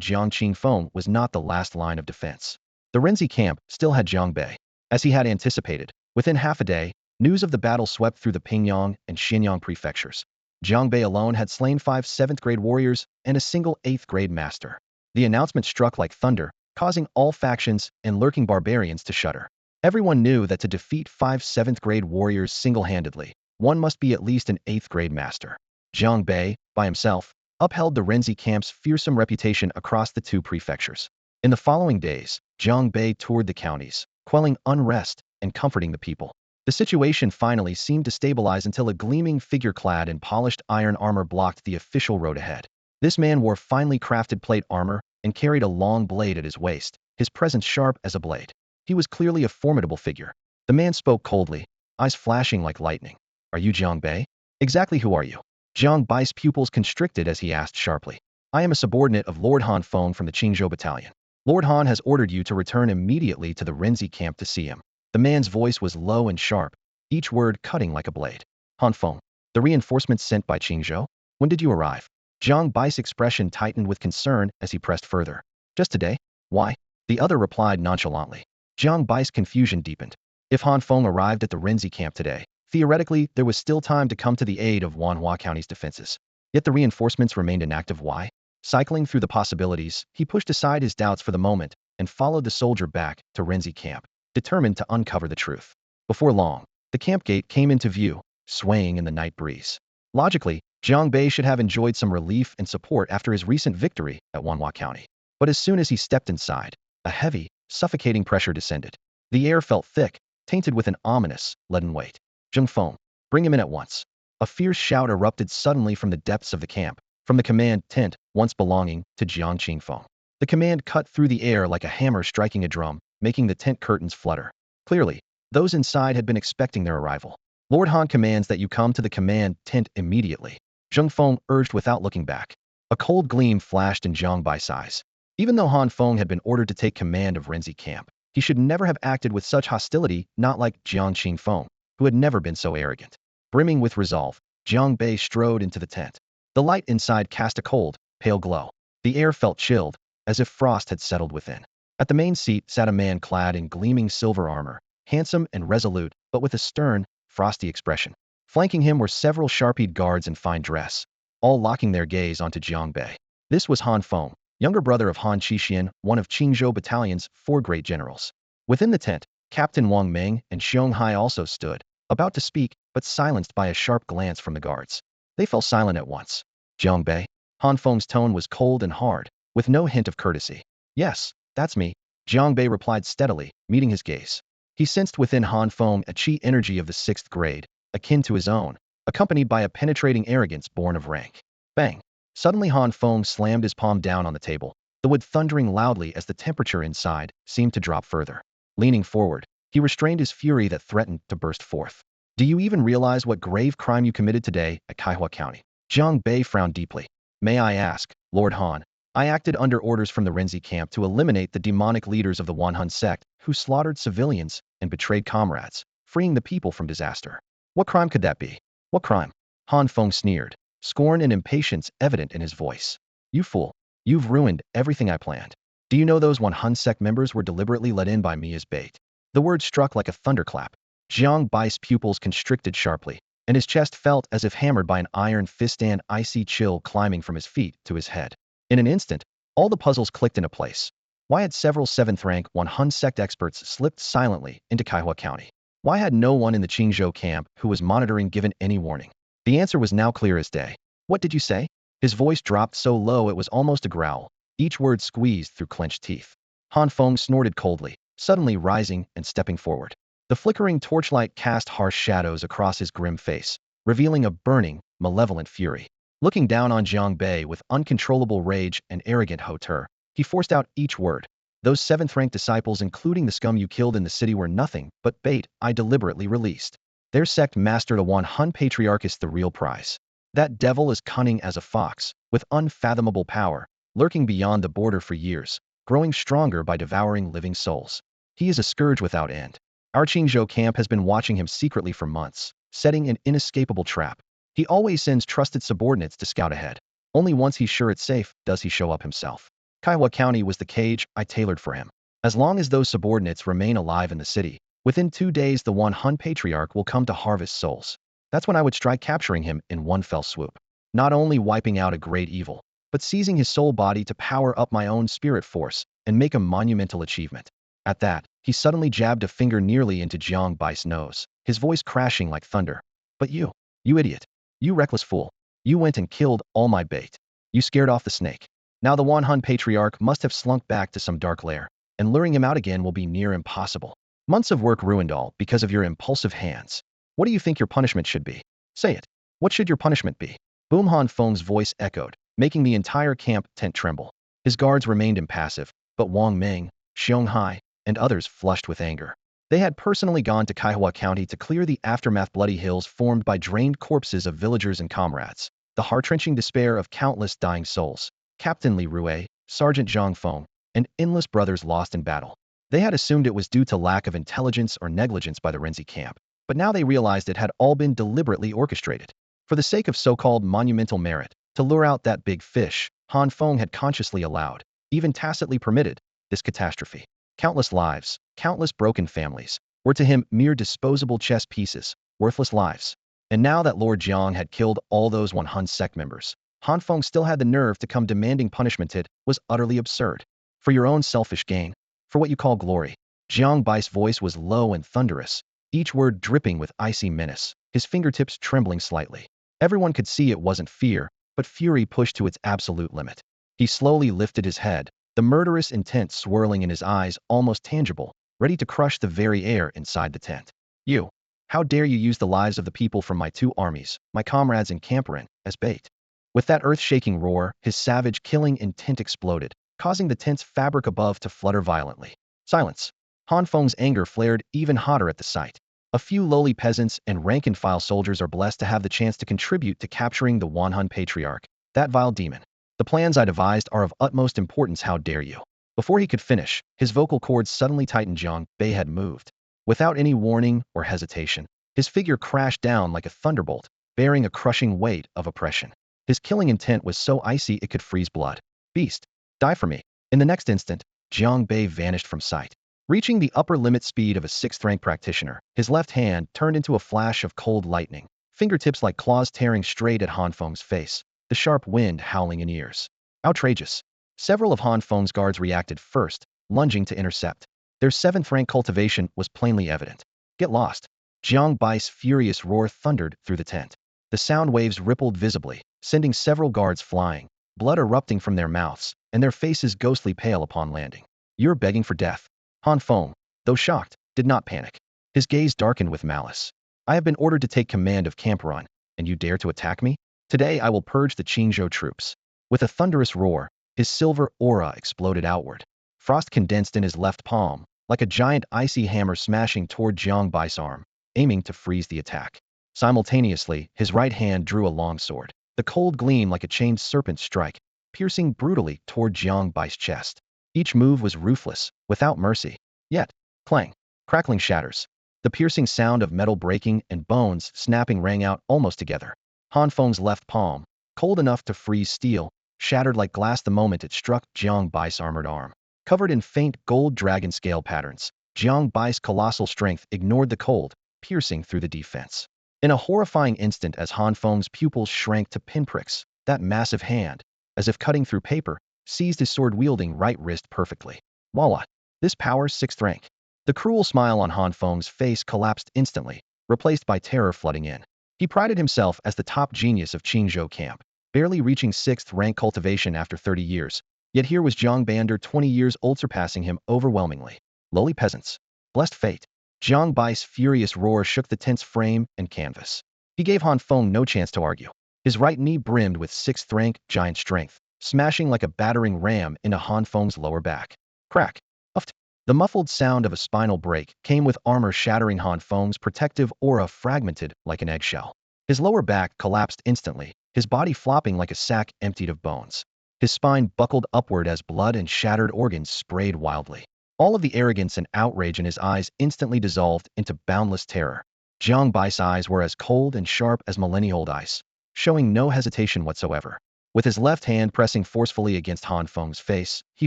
Jiang Qingfeng was not the last line of defense. The Renzi camp still had Jiang Bei. As he had anticipated, within half a day, news of the battle swept through the Pingyang and Xianyang prefectures. Jiang Bei alone had slain 5 7th-grade warriors and a single 8th-grade master. The announcement struck like thunder, causing all factions and lurking barbarians to shudder. Everyone knew that to defeat 5 7th-grade warriors single-handedly, one must be at least an 8th-grade master. Jiang Bei, by himself, upheld the Renzi camp's fearsome reputation across the 2 prefectures. In the following days, Jiang Bei toured the counties, quelling unrest and comforting the people. The situation finally seemed to stabilize until a gleaming figure clad in polished iron armor blocked the official road ahead. This man wore finely crafted plate armor and carried a long blade at his waist, his presence sharp as a blade. He was clearly a formidable figure. The man spoke coldly, eyes flashing like lightning. Are you Jiang Bei? Exactly who are you? Jiang Bai's pupils constricted as he asked sharply. I am a subordinate of Lord Han Feng from the Qingzhou battalion. Lord Han has ordered you to return immediately to the Renzi camp to see him. The man's voice was low and sharp, each word cutting like a blade. Han Feng, the reinforcements sent by Qingzhou? When did you arrive? Jiang Bai's expression tightened with concern as he pressed further. Just today? Why? The other replied nonchalantly. Jiang Bai's confusion deepened. If Han Feng arrived at the Renzi camp today, theoretically, there was still time to come to the aid of Wanhua County's defenses. Yet the reinforcements remained inactive. Why? Cycling through the possibilities, he pushed aside his doubts for the moment and followed the soldier back to Renzi camp, determined to uncover the truth. Before long, the camp gate came into view, swaying in the night breeze. Logically, Jiang Bei should have enjoyed some relief and support after his recent victory at Wanhua County. But as soon as he stepped inside, a heavy, suffocating pressure descended. The air felt thick, tainted with an ominous, leaden weight. Zhang Feng, bring him in at once. A fierce shout erupted suddenly from the depths of the camp, from the command tent once belonging to Jiang Qingfeng. The command cut through the air like a hammer striking a drum, making the tent curtains flutter. Clearly, those inside had been expecting their arrival. Lord Han commands that you come to the command tent immediately. Zhang Feng urged without looking back. A cold gleam flashed in Jiang Bai's eyes. Even though Han Feng had been ordered to take command of Renzi camp, he should never have acted with such hostility, not like Jiang Qingfeng, who had never been so arrogant. Brimming with resolve, Jiang Bei strode into the tent. The light inside cast a cold, pale glow. The air felt chilled, as if frost had settled within. At the main seat sat a man clad in gleaming silver armor, handsome and resolute, but with a stern, frosty expression. Flanking him were several sharp-eyed guards in fine dress, all locking their gaze onto Jiang Bei. This was Han Feng, younger brother of Han Qixian, one of Qingzhou Battalion's 4 great generals. Within the tent, Captain Wang Meng and Xiong Hai also stood, about to speak, but silenced by a sharp glance from the guards. They fell silent at once. Jiang Bei, Han Feng's tone was cold and hard, with no hint of courtesy. Yes, that's me, Jiang Bei replied steadily, meeting his gaze. He sensed within Han Feng a chi energy of the 6th grade, akin to his own, accompanied by a penetrating arrogance born of rank. Bang! Suddenly Han Feng slammed his palm down on the table, the wood thundering loudly as the temperature inside seemed to drop further. Leaning forward, he restrained his fury that threatened to burst forth. Do you even realize what grave crime you committed today at Kaihua County? Jiang Bei frowned deeply. May I ask, Lord Han? I acted under orders from the Renzi camp to eliminate the demonic leaders of the Wanhun sect who slaughtered civilians and betrayed comrades, freeing the people from disaster. What crime could that be? What crime? Han Feng sneered, scorn and impatience evident in his voice. You fool. You've ruined everything I planned. Do you know those Wanhun sect members were deliberately let in by me as bait? The word struck like a thunderclap. Jiang Bai's pupils constricted sharply, and his chest felt as if hammered by an iron fist, an icy chill climbing from his feet to his head. In an instant, all the puzzles clicked into place. Why had several 7th-rank Wanhun sect experts slipped silently into Kaihua County? Why had no one in the Qingzhou camp who was monitoring given any warning? The answer was now clear as day. What did you say? His voice dropped so low it was almost a growl, each word squeezed through clenched teeth. Han Feng snorted coldly, suddenly rising and stepping forward. The flickering torchlight cast harsh shadows across his grim face, revealing a burning, malevolent fury. Looking down on Jiang Bei with uncontrollable rage and arrogant hauteur, he forced out each word. Those 7th-rank disciples, including the scum you killed in the city, were nothing but bait I deliberately released. Their sect mastered a Wanhun patriarch is the real prize. That devil is cunning as a fox, with unfathomable power, lurking beyond the border for years, growing stronger by devouring living souls. He is a scourge without end. Our Qingzhou camp has been watching him secretly for months, setting an inescapable trap. He always sends trusted subordinates to scout ahead. Only once he's sure it's safe does he show up himself. Kaihua County was the cage I tailored for him. As long as those subordinates remain alive in the city, within 2 days the Wanhun patriarch will come to harvest souls. That's when I would strike, capturing him in one fell swoop. Not only wiping out a great evil, but seizing his soul body to power up my own spirit force and make a monumental achievement. At that, he suddenly jabbed a finger nearly into Jiang Bai's nose, his voice crashing like thunder. But you idiot, you reckless fool, you went and killed all my bait. You scared off the snake. Now the Wanhun patriarch must have slunk back to some dark lair, and luring him out again will be near impossible. Months of work ruined all because of your impulsive hands. What do you think your punishment should be? Say it. What should your punishment be? Boom! Han Feng's voice echoed, making the entire camp tent tremble. His guards remained impassive, but Wang Ming, Xiong Hai, and others flushed with anger. They had personally gone to Kaihua County to clear the aftermath bloody hills formed by drained corpses of villagers and comrades, the heart-wrenching despair of countless dying souls, Captain Li Rue, Sergeant Zhang Feng, and endless brothers lost in battle. They had assumed it was due to lack of intelligence or negligence by the Renzi camp, but now they realized it had all been deliberately orchestrated. For the sake of so-called monumental merit, to lure out that big fish, Han Feng had consciously allowed, even tacitly permitted, this catastrophe. Countless lives, countless broken families, were to him mere disposable chess pieces, worthless lives. And now that Lord Jiang had killed all those Wanhun sect members, Han Feng still had the nerve to come demanding punishment. It was utterly absurd. For your own selfish gain, for what you call glory. Jiang Bai's voice was low and thunderous, each word dripping with icy menace, his fingertips trembling slightly. Everyone could see it wasn't fear, but fury pushed to its absolute limit. He slowly lifted his head, the murderous intent swirling in his eyes almost tangible, ready to crush the very air inside the tent. You! How dare you use the lives of the people from my 2 armies, my comrades in Camperin, as bait? With that earth-shaking roar, his savage killing intent exploded, causing the tent's fabric above to flutter violently. Silence! Han Feng's anger flared even hotter at the sight. A few lowly peasants and rank-and-file soldiers are blessed to have the chance to contribute to capturing the Wanhun patriarch, that vile demon. The plans I devised are of utmost importance. How dare you? Before he could finish, his vocal cords suddenly tightened. Jiang Bei had moved. Without any warning or hesitation, his figure crashed down like a thunderbolt, bearing a crushing weight of oppression. His killing intent was so icy it could freeze blood. Beast, die for me. In the next instant, Jiang Bei vanished from sight. Reaching the upper limit speed of a 6th-rank practitioner, his left hand turned into a flash of cold lightning, fingertips like claws tearing straight at Han Feng's face, the sharp wind howling in ears. Outrageous. Several of Han Feng's guards reacted first, lunging to intercept. Their 7th-rank cultivation was plainly evident. Get lost. Jiang Bai's furious roar thundered through the tent. The sound waves rippled visibly, sending several guards flying, blood erupting from their mouths, and their faces ghostly pale upon landing. You're begging for death. Han Feng, though shocked, did not panic. His gaze darkened with malice. I have been ordered to take command of Camp Run, and you dare to attack me? Today I will purge the Qingzhou troops. With a thunderous roar, his silver aura exploded outward. Frost condensed in his left palm, like a giant icy hammer smashing toward Jiang Bei's arm, aiming to freeze the attack. Simultaneously, his right hand drew a long sword. The cold gleam like a chained serpent strike, piercing brutally toward Jiang Bei's chest. Each move was ruthless, without mercy. Yet, clang, crackling shatters. The piercing sound of metal breaking and bones snapping rang out almost together. Han Feng's left palm, cold enough to freeze steel, shattered like glass the moment it struck Jiang Bei's armored arm. Covered in faint gold dragon scale patterns, Jiang Bei's colossal strength ignored the cold, piercing through the defense. In a horrifying instant as Han Feng's pupils shrank to pinpricks, that massive hand, as if cutting through paper, seized his sword-wielding right wrist perfectly. Voila! This power's 6th rank. The cruel smile on Han Feng's face collapsed instantly, replaced by terror flooding in. He prided himself as the top genius of Qingzhou camp, barely reaching 6th rank cultivation after 30 years. Yet here was Jiang Bei under 20 years old surpassing him overwhelmingly. Lowly peasants. Blessed fate. Jiang Bei's furious roar shook the tense frame and canvas. He gave Han Feng no chance to argue. His right knee brimmed with 6th rank giant strength, smashing like a battering ram into Han Feng's lower back. Crack. Uft. The muffled sound of a spinal break came with armor shattering. Han Feng's protective aura fragmented like an eggshell. His lower back collapsed instantly, his body flopping like a sack emptied of bones. His spine buckled upward as blood and shattered organs sprayed wildly. All of the arrogance and outrage in his eyes instantly dissolved into boundless terror. Jiang Bei's eyes were as cold and sharp as millennia-old ice, showing no hesitation whatsoever. With his left hand pressing forcefully against Han Feng's face, he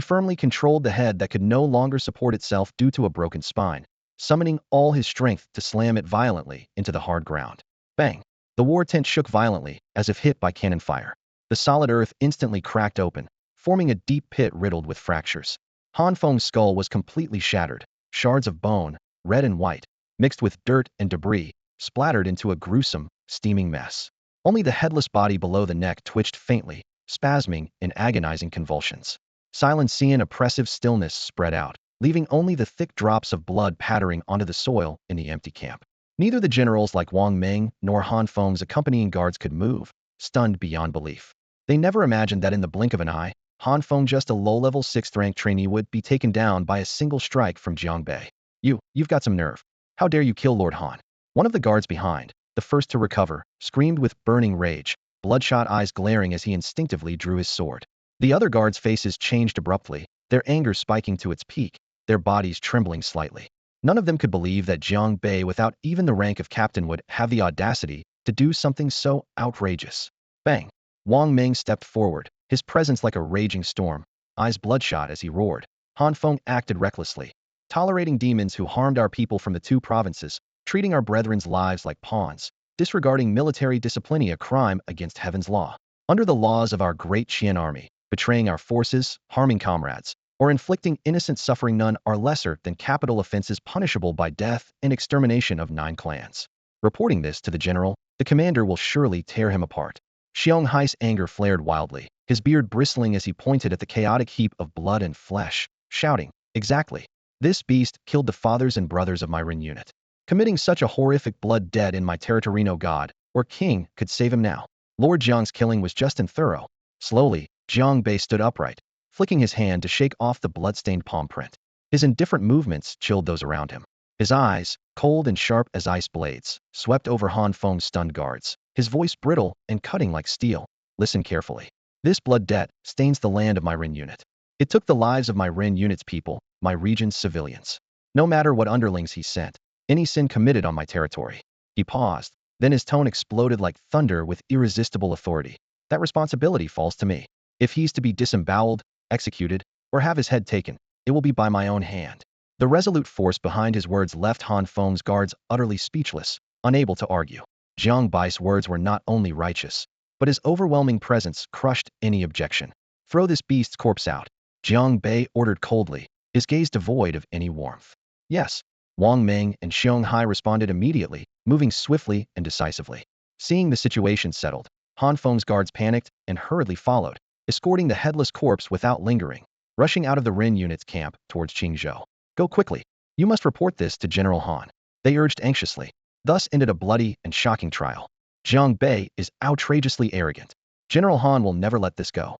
firmly controlled the head that could no longer support itself due to a broken spine, summoning all his strength to slam it violently into the hard ground. Bang! The war tent shook violently, as if hit by cannon fire. The solid earth instantly cracked open, forming a deep pit riddled with fractures. Han Feng's skull was completely shattered, shards of bone, red and white, mixed with dirt and debris, splattered into a gruesome, steaming mess. Only the headless body below the neck twitched faintly, spasming in agonizing convulsions. Silence and oppressive stillness spread out, leaving only the thick drops of blood pattering onto the soil in the empty camp. Neither the generals like Wang Meng nor Han Feng's accompanying guards could move, stunned beyond belief. They never imagined that in the blink of an eye, Han Feng, just a low-level 6th-rank trainee, would be taken down by a single strike from Jiang Bei. You've got some nerve. How dare you kill Lord Han? One of the guards behind, the first to recover, screamed with burning rage, bloodshot eyes glaring as he instinctively drew his sword. The other guards' faces changed abruptly, their anger spiking to its peak, their bodies trembling slightly. None of them could believe that Jiang Bei, without even the rank of captain, would have the audacity to do something so outrageous. Bang! Wang Meng stepped forward, his presence like a raging storm, eyes bloodshot as he roared. Han Feng acted recklessly, tolerating demons who harmed our people from the 2 provinces, treating our brethren's lives like pawns, disregarding military discipline, a crime against heaven's law. Under the laws of our great Qian army, betraying our forces, harming comrades, or inflicting innocent suffering, none are lesser than capital offenses punishable by death and extermination of 9 clans. Reporting this to the general, the commander will surely tear him apart. Xiong Hai's anger flared wildly, his beard bristling as he pointed at the chaotic heap of blood and flesh, shouting, "Exactly. This beast killed the fathers and brothers of my Ren unit. Committing such a horrific blood, dead in my territory, no god or king could save him now." Lord Jiang's killing was just and thorough. Slowly, Jiang Bei stood upright, flicking his hand to shake off the blood-stained palm print. His indifferent movements chilled those around him. His eyes, cold and sharp as ice blades, swept over Han Feng's stunned guards, his voice brittle and cutting like steel. "Listen carefully. This blood debt stains the land of my Ren unit. It took the lives of my Ren unit's people, my region's civilians. No matter what underlings he sent, any sin committed on my territory." He paused, then his tone exploded like thunder with irresistible authority. "That responsibility falls to me. If he's to be disemboweled, executed, or have his head taken, it will be by my own hand." The resolute force behind his words left Han Feng's guards utterly speechless, unable to argue. Jiang Bei's words were not only righteous, but his overwhelming presence crushed any objection. "Throw this beast's corpse out," Jiang Bei ordered coldly, his gaze devoid of any warmth. "Yes." Wang Meng and Xiong Hai responded immediately, moving swiftly and decisively. Seeing the situation settled, Han Feng's guards panicked and hurriedly followed, escorting the headless corpse without lingering, rushing out of the Rin unit's camp towards Qingzhou. Go quickly. You must report this to General Han. They urged anxiously. Thus ended a bloody and shocking trial. Jiang Bei is outrageously arrogant. General Han will never let this go.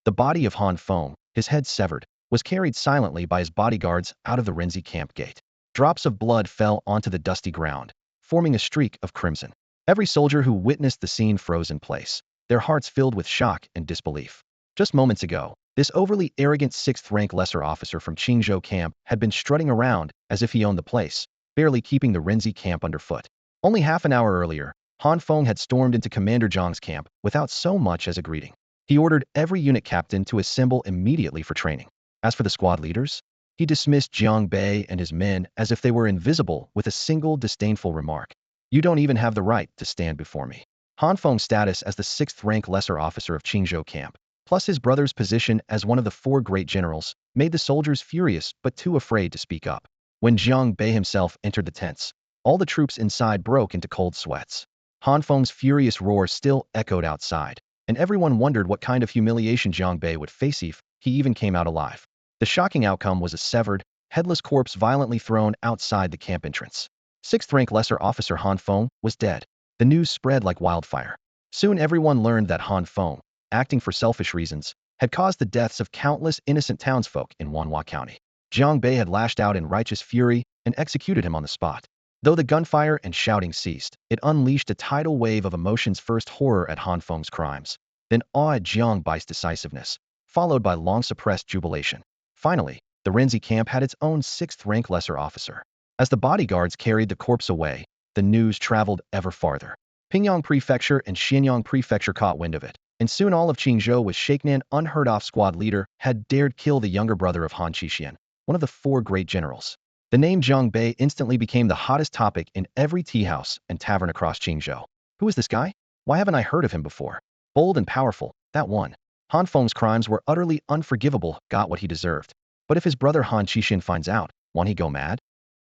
The body of Han Feng, his head severed, was carried silently by his bodyguards out of the Rinzi camp gate. Drops of blood fell onto the dusty ground, forming a streak of crimson. Every soldier who witnessed the scene froze in place, their hearts filled with shock and disbelief. Just moments ago, this overly arrogant 6th-rank lesser officer from Qingzhou camp had been strutting around as if he owned the place, barely keeping the Rinzi camp underfoot. Only half an hour earlier, Han Feng had stormed into Commander Jiang's camp without so much as a greeting. He ordered every unit captain to assemble immediately for training. As for the squad leaders, he dismissed Jiang Bei and his men as if they were invisible with a single disdainful remark. You don't even have the right to stand before me. Han Feng's status as the 6th-rank lesser officer of Qingzhou camp, plus his brother's position as one of the 4 great generals, made the soldiers furious but too afraid to speak up. When Jiang Bei himself entered the tents, all the troops inside broke into cold sweats. Han Feng's furious roar still echoed outside, and everyone wondered what kind of humiliation Jiang Bei would face if he even came out alive. The shocking outcome was a severed, headless corpse violently thrown outside the camp entrance. 6th-rank lesser officer Han Feng was dead. The news spread like wildfire. Soon everyone learned that Han Feng, acting for selfish reasons, had caused the deaths of countless innocent townsfolk in Wanhua County. Jiang Bei had lashed out in righteous fury and executed him on the spot. Though the gunfire and shouting ceased, it unleashed a tidal wave of emotions, first horror at Han Feng's crimes, then awe at Jiang Bai's decisiveness, followed by long-suppressed jubilation. Finally, the Rinzi camp had its own 6th-rank lesser officer. As the bodyguards carried the corpse away, the news traveled ever farther. Pingyang Prefecture and Xianyang Prefecture caught wind of it, and soon all of Qingzhou was shaken. An unheard-of squad leader had dared kill the younger brother of Han Qixian, one of the 4 great generals. The name Jiang Bei instantly became the hottest topic in every tea house and tavern across Qingzhou. Who is this guy? Why haven't I heard of him before? Bold and powerful, that one. Han Feng's crimes were utterly unforgivable, got what he deserved. But if his brother Han Qixian finds out, won't he go mad?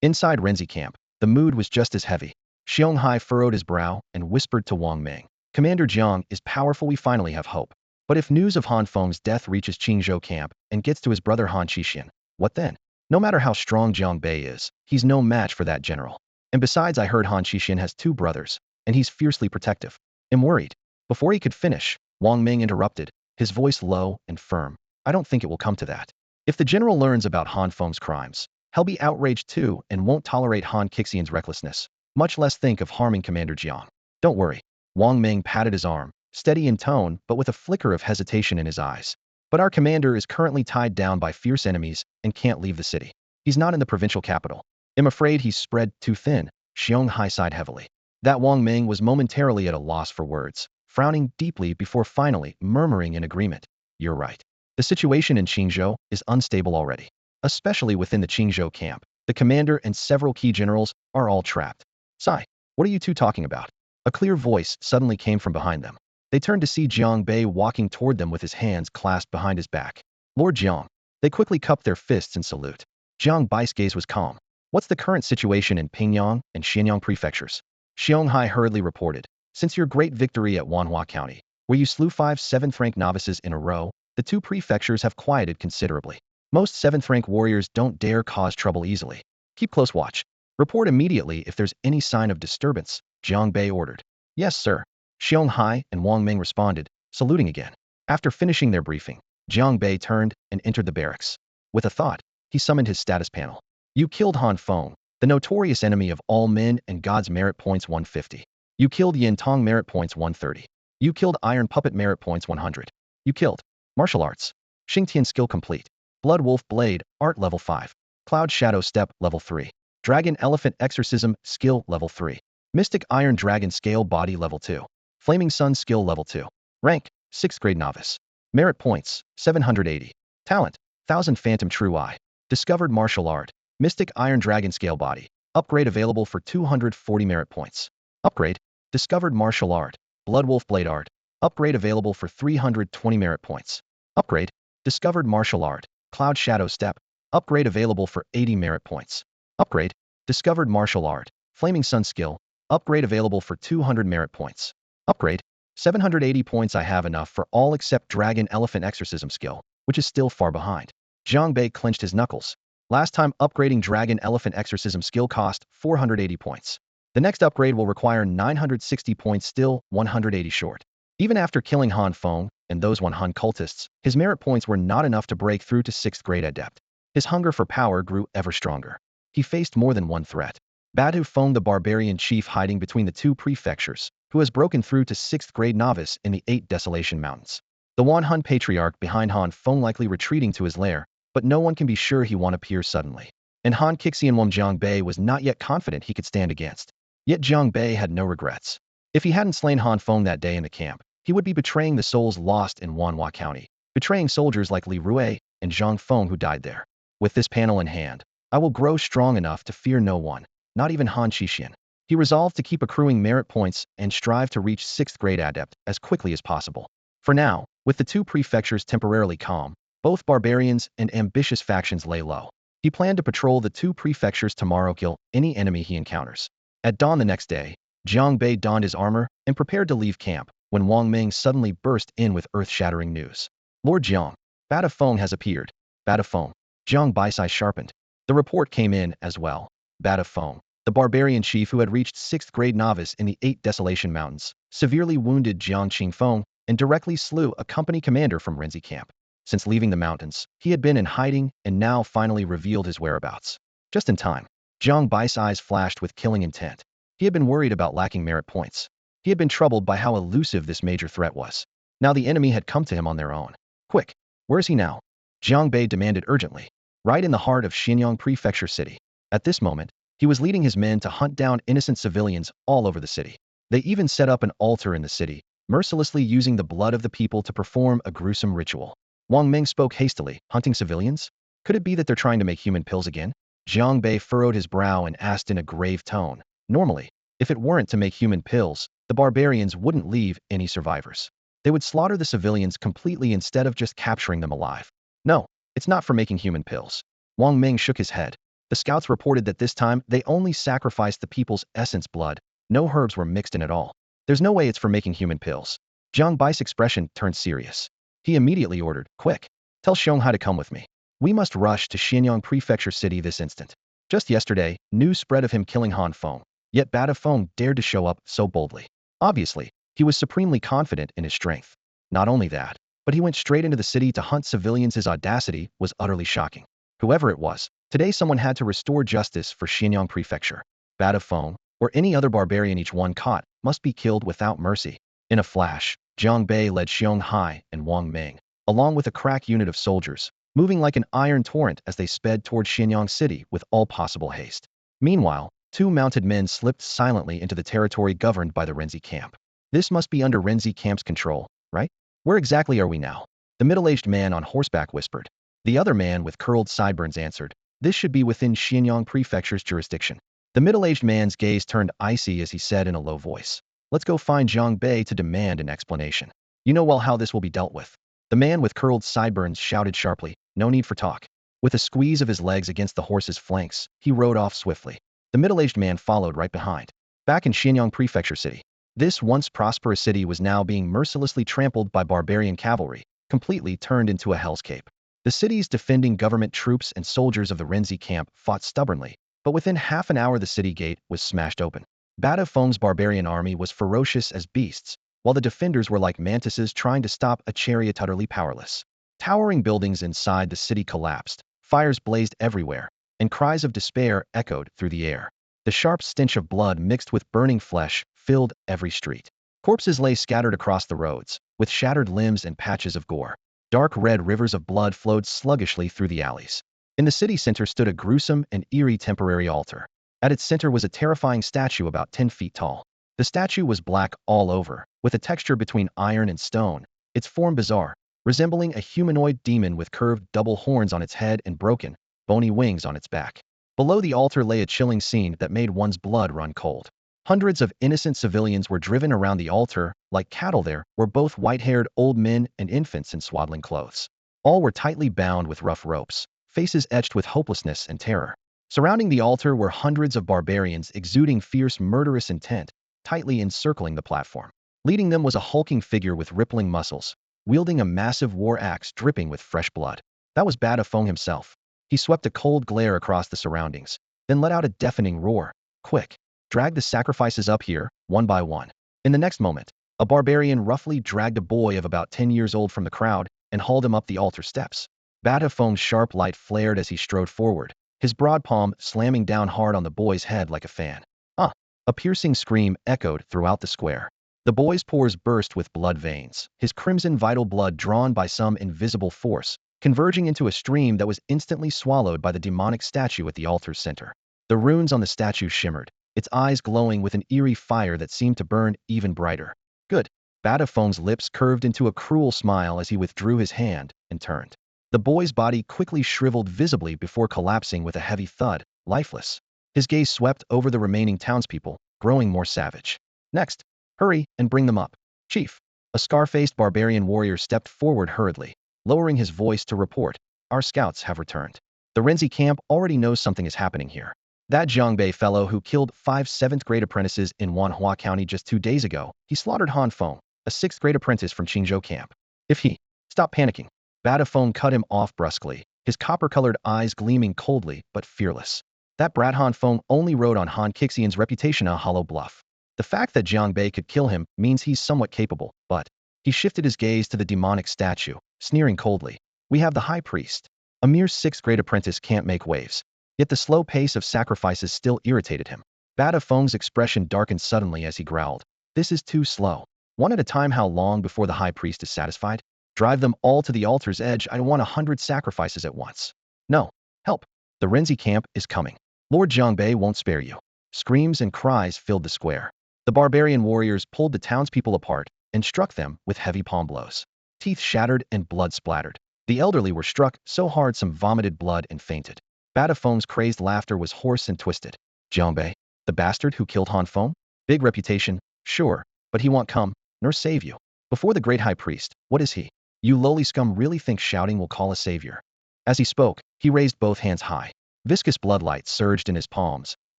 Inside Rinzi camp, the mood was just as heavy. Xiong Hai furrowed his brow and whispered to Wang Ming, Commander Jiang is powerful, we finally have hope. But if news of Han Feng's death reaches Qingzhou camp and gets to his brother Han Qixian, what then? No matter how strong Jiang Bei is, he's no match for that general. And besides, I heard Han Qixian has 2 brothers, and he's fiercely protective. I'm worried. Before he could finish, Wang Ming interrupted, his voice low and firm. I don't think it will come to that. If the general learns about Han Feng's crimes, he'll be outraged too and won't tolerate Han Qixian's recklessness, much less think of harming Commander Jiang. Don't worry. Wang Ming patted his arm, steady in tone but with a flicker of hesitation in his eyes. But our commander is currently tied down by fierce enemies and can't leave the city. He's not in the provincial capital. I'm afraid he's spread too thin. Xiong Hai sighed heavily. That Wang Ming was momentarily at a loss for words, frowning deeply before finally murmuring in agreement. You're right. The situation in Qingzhou is unstable already. Especially within the Qingzhou camp, the commander and several key generals are all trapped. Sai, what are you 2 talking about? A clear voice suddenly came from behind them. They turned to see Jiang Bei walking toward them with his hands clasped behind his back. Lord Jiang. They quickly cupped their fists in salute. Jiang Bai's gaze was calm. What's the current situation in Pingyang and Xianyang prefectures? Xiong Hai hurriedly reported. Since your great victory at Wanhua County, where you slew 5 7th-rank novices in a row, the 2 prefectures have quieted considerably. Most 7th-rank warriors don't dare cause trouble easily. Keep close watch. Report immediately if there's any sign of disturbance, Jiang Bei ordered. Yes, sir. Xiong Hai and Wang Ming responded, saluting again. After finishing their briefing, Jiang Bei turned and entered the barracks. With a thought, he summoned his status panel. You killed Han Feng, the notorious enemy of all men and gods, merit points 150. You killed Yin Tong, merit points 130. You killed Iron Puppet, merit points 100. You killed Martial Arts. Xingtian skill complete. Blood Wolf Blade, art level 5. Cloud Shadow Step, level 3. Dragon Elephant Exorcism, skill level 3. Mystic Iron Dragon Scale, body level 2. Flaming Sun skill level 2. Rank, 6th grade novice. Merit points, 780. Talent, 1000 Phantom True Eye. Discovered martial art. Mystic Iron Dragon Scale body. Upgrade available for 240 merit points. Upgrade, discovered martial art. Blood Wolf Blade art. Upgrade available for 320 merit points. Upgrade, discovered martial art. Cloud Shadow Step. Upgrade available for 80 merit points. Upgrade, discovered martial art. Flaming Sun skill. Upgrade available for 200 merit points. Upgrade, 780 points. I have enough for all except Dragon Elephant Exorcism skill, which is still far behind. Jiang Bei clenched his knuckles. Last time upgrading Dragon Elephant Exorcism skill cost 480 points. The next upgrade will require 960 points, still 180 short. Even after killing Han Feng and those Han cultists, his merit points were not enough to break through to 6th grade adept. His hunger for power grew ever stronger. He faced more than one threat. Badu Feng, the barbarian chief hiding between the two prefectures, who has broken through to 6th grade novice in the 8 Desolation Mountains. The Han patriarch behind Han Feng likely retreating to his lair, but no one can be sure he won't appear suddenly. And Han Xianwang Jiang Bei was not yet confident he could stand against. Yet Jiang Bei had no regrets. If he hadn't slain Han Feng that day in the camp, he would be betraying the souls lost in Wanhua County, betraying soldiers like Li Rui and Zhang Feng who died there. With this panel in hand, I will grow strong enough to fear no one, not even Han Qixian. He resolved to keep accruing merit points and strive to reach 6th grade adept as quickly as possible. For now, with the two prefectures temporarily calm, both barbarians and ambitious factions lay low. He planned to patrol the two prefectures tomorrow, kill any enemy he encounters. At dawn the next day, Jiang Bei donned his armor and prepared to leave camp, when Wang Ming suddenly burst in with earth-shattering news. Lord Jiang, Bada Feng has appeared. Bada Feng. Jiang Bai's eye sharpened. The report came in as well. Bada Feng, the barbarian chief who had reached 6th grade novice in the 8 Desolation Mountains, severely wounded Jiang Qingfeng and directly slew a company commander from Renzi camp. Since leaving the mountains, he had been in hiding and now finally revealed his whereabouts. Just in time, Jiang Bai's eyes flashed with killing intent. He had been worried about lacking merit points. He had been troubled by how elusive this major threat was. Now the enemy had come to him on their own. Quick, where is he now? Jiang Bei demanded urgently. Right in the heart of Xianyang Prefecture City. At this moment, he was leading his men to hunt down innocent civilians all over the city. They even set up an altar in the city, mercilessly using the blood of the people to perform a gruesome ritual. Wang Ming spoke hastily. Hunting civilians? Could it be that they're trying to make human pills again? Jiang Bei furrowed his brow and asked in a grave tone. Normally, if it weren't to make human pills, the barbarians wouldn't leave any survivors. They would slaughter the civilians completely instead of just capturing them alive. No, it's not for making human pills. Wang Ming shook his head. The scouts reported that this time they only sacrificed the people's essence blood. No herbs were mixed in at all. There's no way it's for making human pills. Jiang Bai's expression turned serious. He immediately ordered, quick, tell Xiong to come with me. We must rush to Xianyang Prefecture City this instant. Just yesterday, news spread of him killing Han Feng. Yet Bada Feng dared to show up so boldly. Obviously, he was supremely confident in his strength. Not only that, but he went straight into the city to hunt civilians. His audacity was utterly shocking. Whoever it was, today someone had to restore justice for Xianyang Prefecture. Bada Feng, or any other barbarian each one caught, must be killed without mercy. In a flash, Jiang Bei led Xiong Hai and Wang Ming, along with a crack unit of soldiers, moving like an iron torrent as they sped toward Xianyang City with all possible haste. Meanwhile, 2 mounted men slipped silently into the territory governed by the Renzi camp. This must be under Renzi camp's control, right? Where exactly are we now? The middle-aged man on horseback whispered. The other man with curled sideburns answered. This should be within Xianyang Prefecture's jurisdiction. The middle-aged man's gaze turned icy as he said in a low voice. Let's go find Jiang Bei to demand an explanation. You know well how this will be dealt with. The man with curled sideburns shouted sharply. No need for talk. With a squeeze of his legs against the horse's flanks, he rode off swiftly. The middle-aged man followed right behind. Back in Xianyang Prefecture City, this once prosperous city was now being mercilessly trampled by barbarian cavalry, completely turned into a hellscape. The city's defending government troops and soldiers of the Renzi camp fought stubbornly, but within half an hour the city gate was smashed open. Bada Feng's barbarian army was ferocious as beasts, while the defenders were like mantises trying to stop a chariot utterly powerless. Towering buildings inside the city collapsed, fires blazed everywhere, and cries of despair echoed through the air. The sharp stench of blood mixed with burning flesh filled every street. Corpses lay scattered across the roads, with shattered limbs and patches of gore. Dark red rivers of blood flowed sluggishly through the alleys. In the city center stood a gruesome and eerie temporary altar. At its center was a terrifying statue about 10 feet tall. The statue was black all over, with a texture between iron and stone, its form bizarre, resembling a humanoid demon with curved double horns on its head and broken, bony wings on its back. Below the altar lay a chilling scene that made one's blood run cold. Hundreds of innocent civilians were driven around the altar, like cattle. There were both white-haired old men and infants in swaddling clothes. All were tightly bound with rough ropes, faces etched with hopelessness and terror. Surrounding the altar were hundreds of barbarians exuding fierce murderous intent, tightly encircling the platform. Leading them was a hulking figure with rippling muscles, wielding a massive war axe dripping with fresh blood. That was Bada Feng himself. He swept a cold glare across the surroundings, then let out a deafening roar. Quick! Drag the sacrifices up here, one by one. In the next moment, a barbarian roughly dragged a boy of about 10 years old from the crowd and hauled him up the altar steps. Bada Feng's sharp light flared as he strode forward, his broad palm slamming down hard on the boy's head like a fan. Ah! A piercing scream echoed throughout the square. The boy's pores burst with blood veins, his crimson vital blood drawn by some invisible force, converging into a stream that was instantly swallowed by the demonic statue at the altar's center. The runes on the statue shimmered, its eyes glowing with an eerie fire that seemed to burn even brighter. Good. Bada Feng's lips curved into a cruel smile as he withdrew his hand and turned. The boy's body quickly shriveled visibly before collapsing with a heavy thud, lifeless. His gaze swept over the remaining townspeople, growing more savage. Next. Hurry and bring them up. Chief. A scar-faced barbarian warrior stepped forward hurriedly, lowering his voice to report. Our scouts have returned. The Renzi camp already knows something is happening here. That Jiang Bei fellow who killed 5 7th-grade apprentices in Wanhua County just 2 days ago, he slaughtered Han Feng, a 6th-grade apprentice from Qingzhou camp. If he... Stop panicking. Bada Feng cut him off brusquely, his copper-colored eyes gleaming coldly but fearless. That brat Han Feng only rode on Han Xixian's reputation a hollow bluff. The fact that Jiang Bei could kill him means he's somewhat capable, but... He shifted his gaze to the demonic statue, sneering coldly. We have the high priest. A mere 6th-grade apprentice can't make waves. Yet the slow pace of sacrifices still irritated him. Bada Feng's expression darkened suddenly as he growled. This is too slow. One at a time. How long before the high priest is satisfied? Drive them all to the altar's edge. I want 100 sacrifices at once. No. Help. The Renzi camp is coming. Lord Jiang Bei won't spare you. Screams and cries filled the square. The barbarian warriors pulled the townspeople apart and struck them with heavy palm blows. Teeth shattered and blood splattered. The elderly were struck so hard some vomited blood and fainted. Bada Feng's crazed laughter was hoarse and twisted. Jiang Bei, the bastard who killed Han Feng? Big reputation, sure, but he won't come, nor save you. Before the great high priest, what is he? You lowly scum really think shouting will call a savior? As he spoke, he raised both hands high. Viscous bloodlight surged in his palms,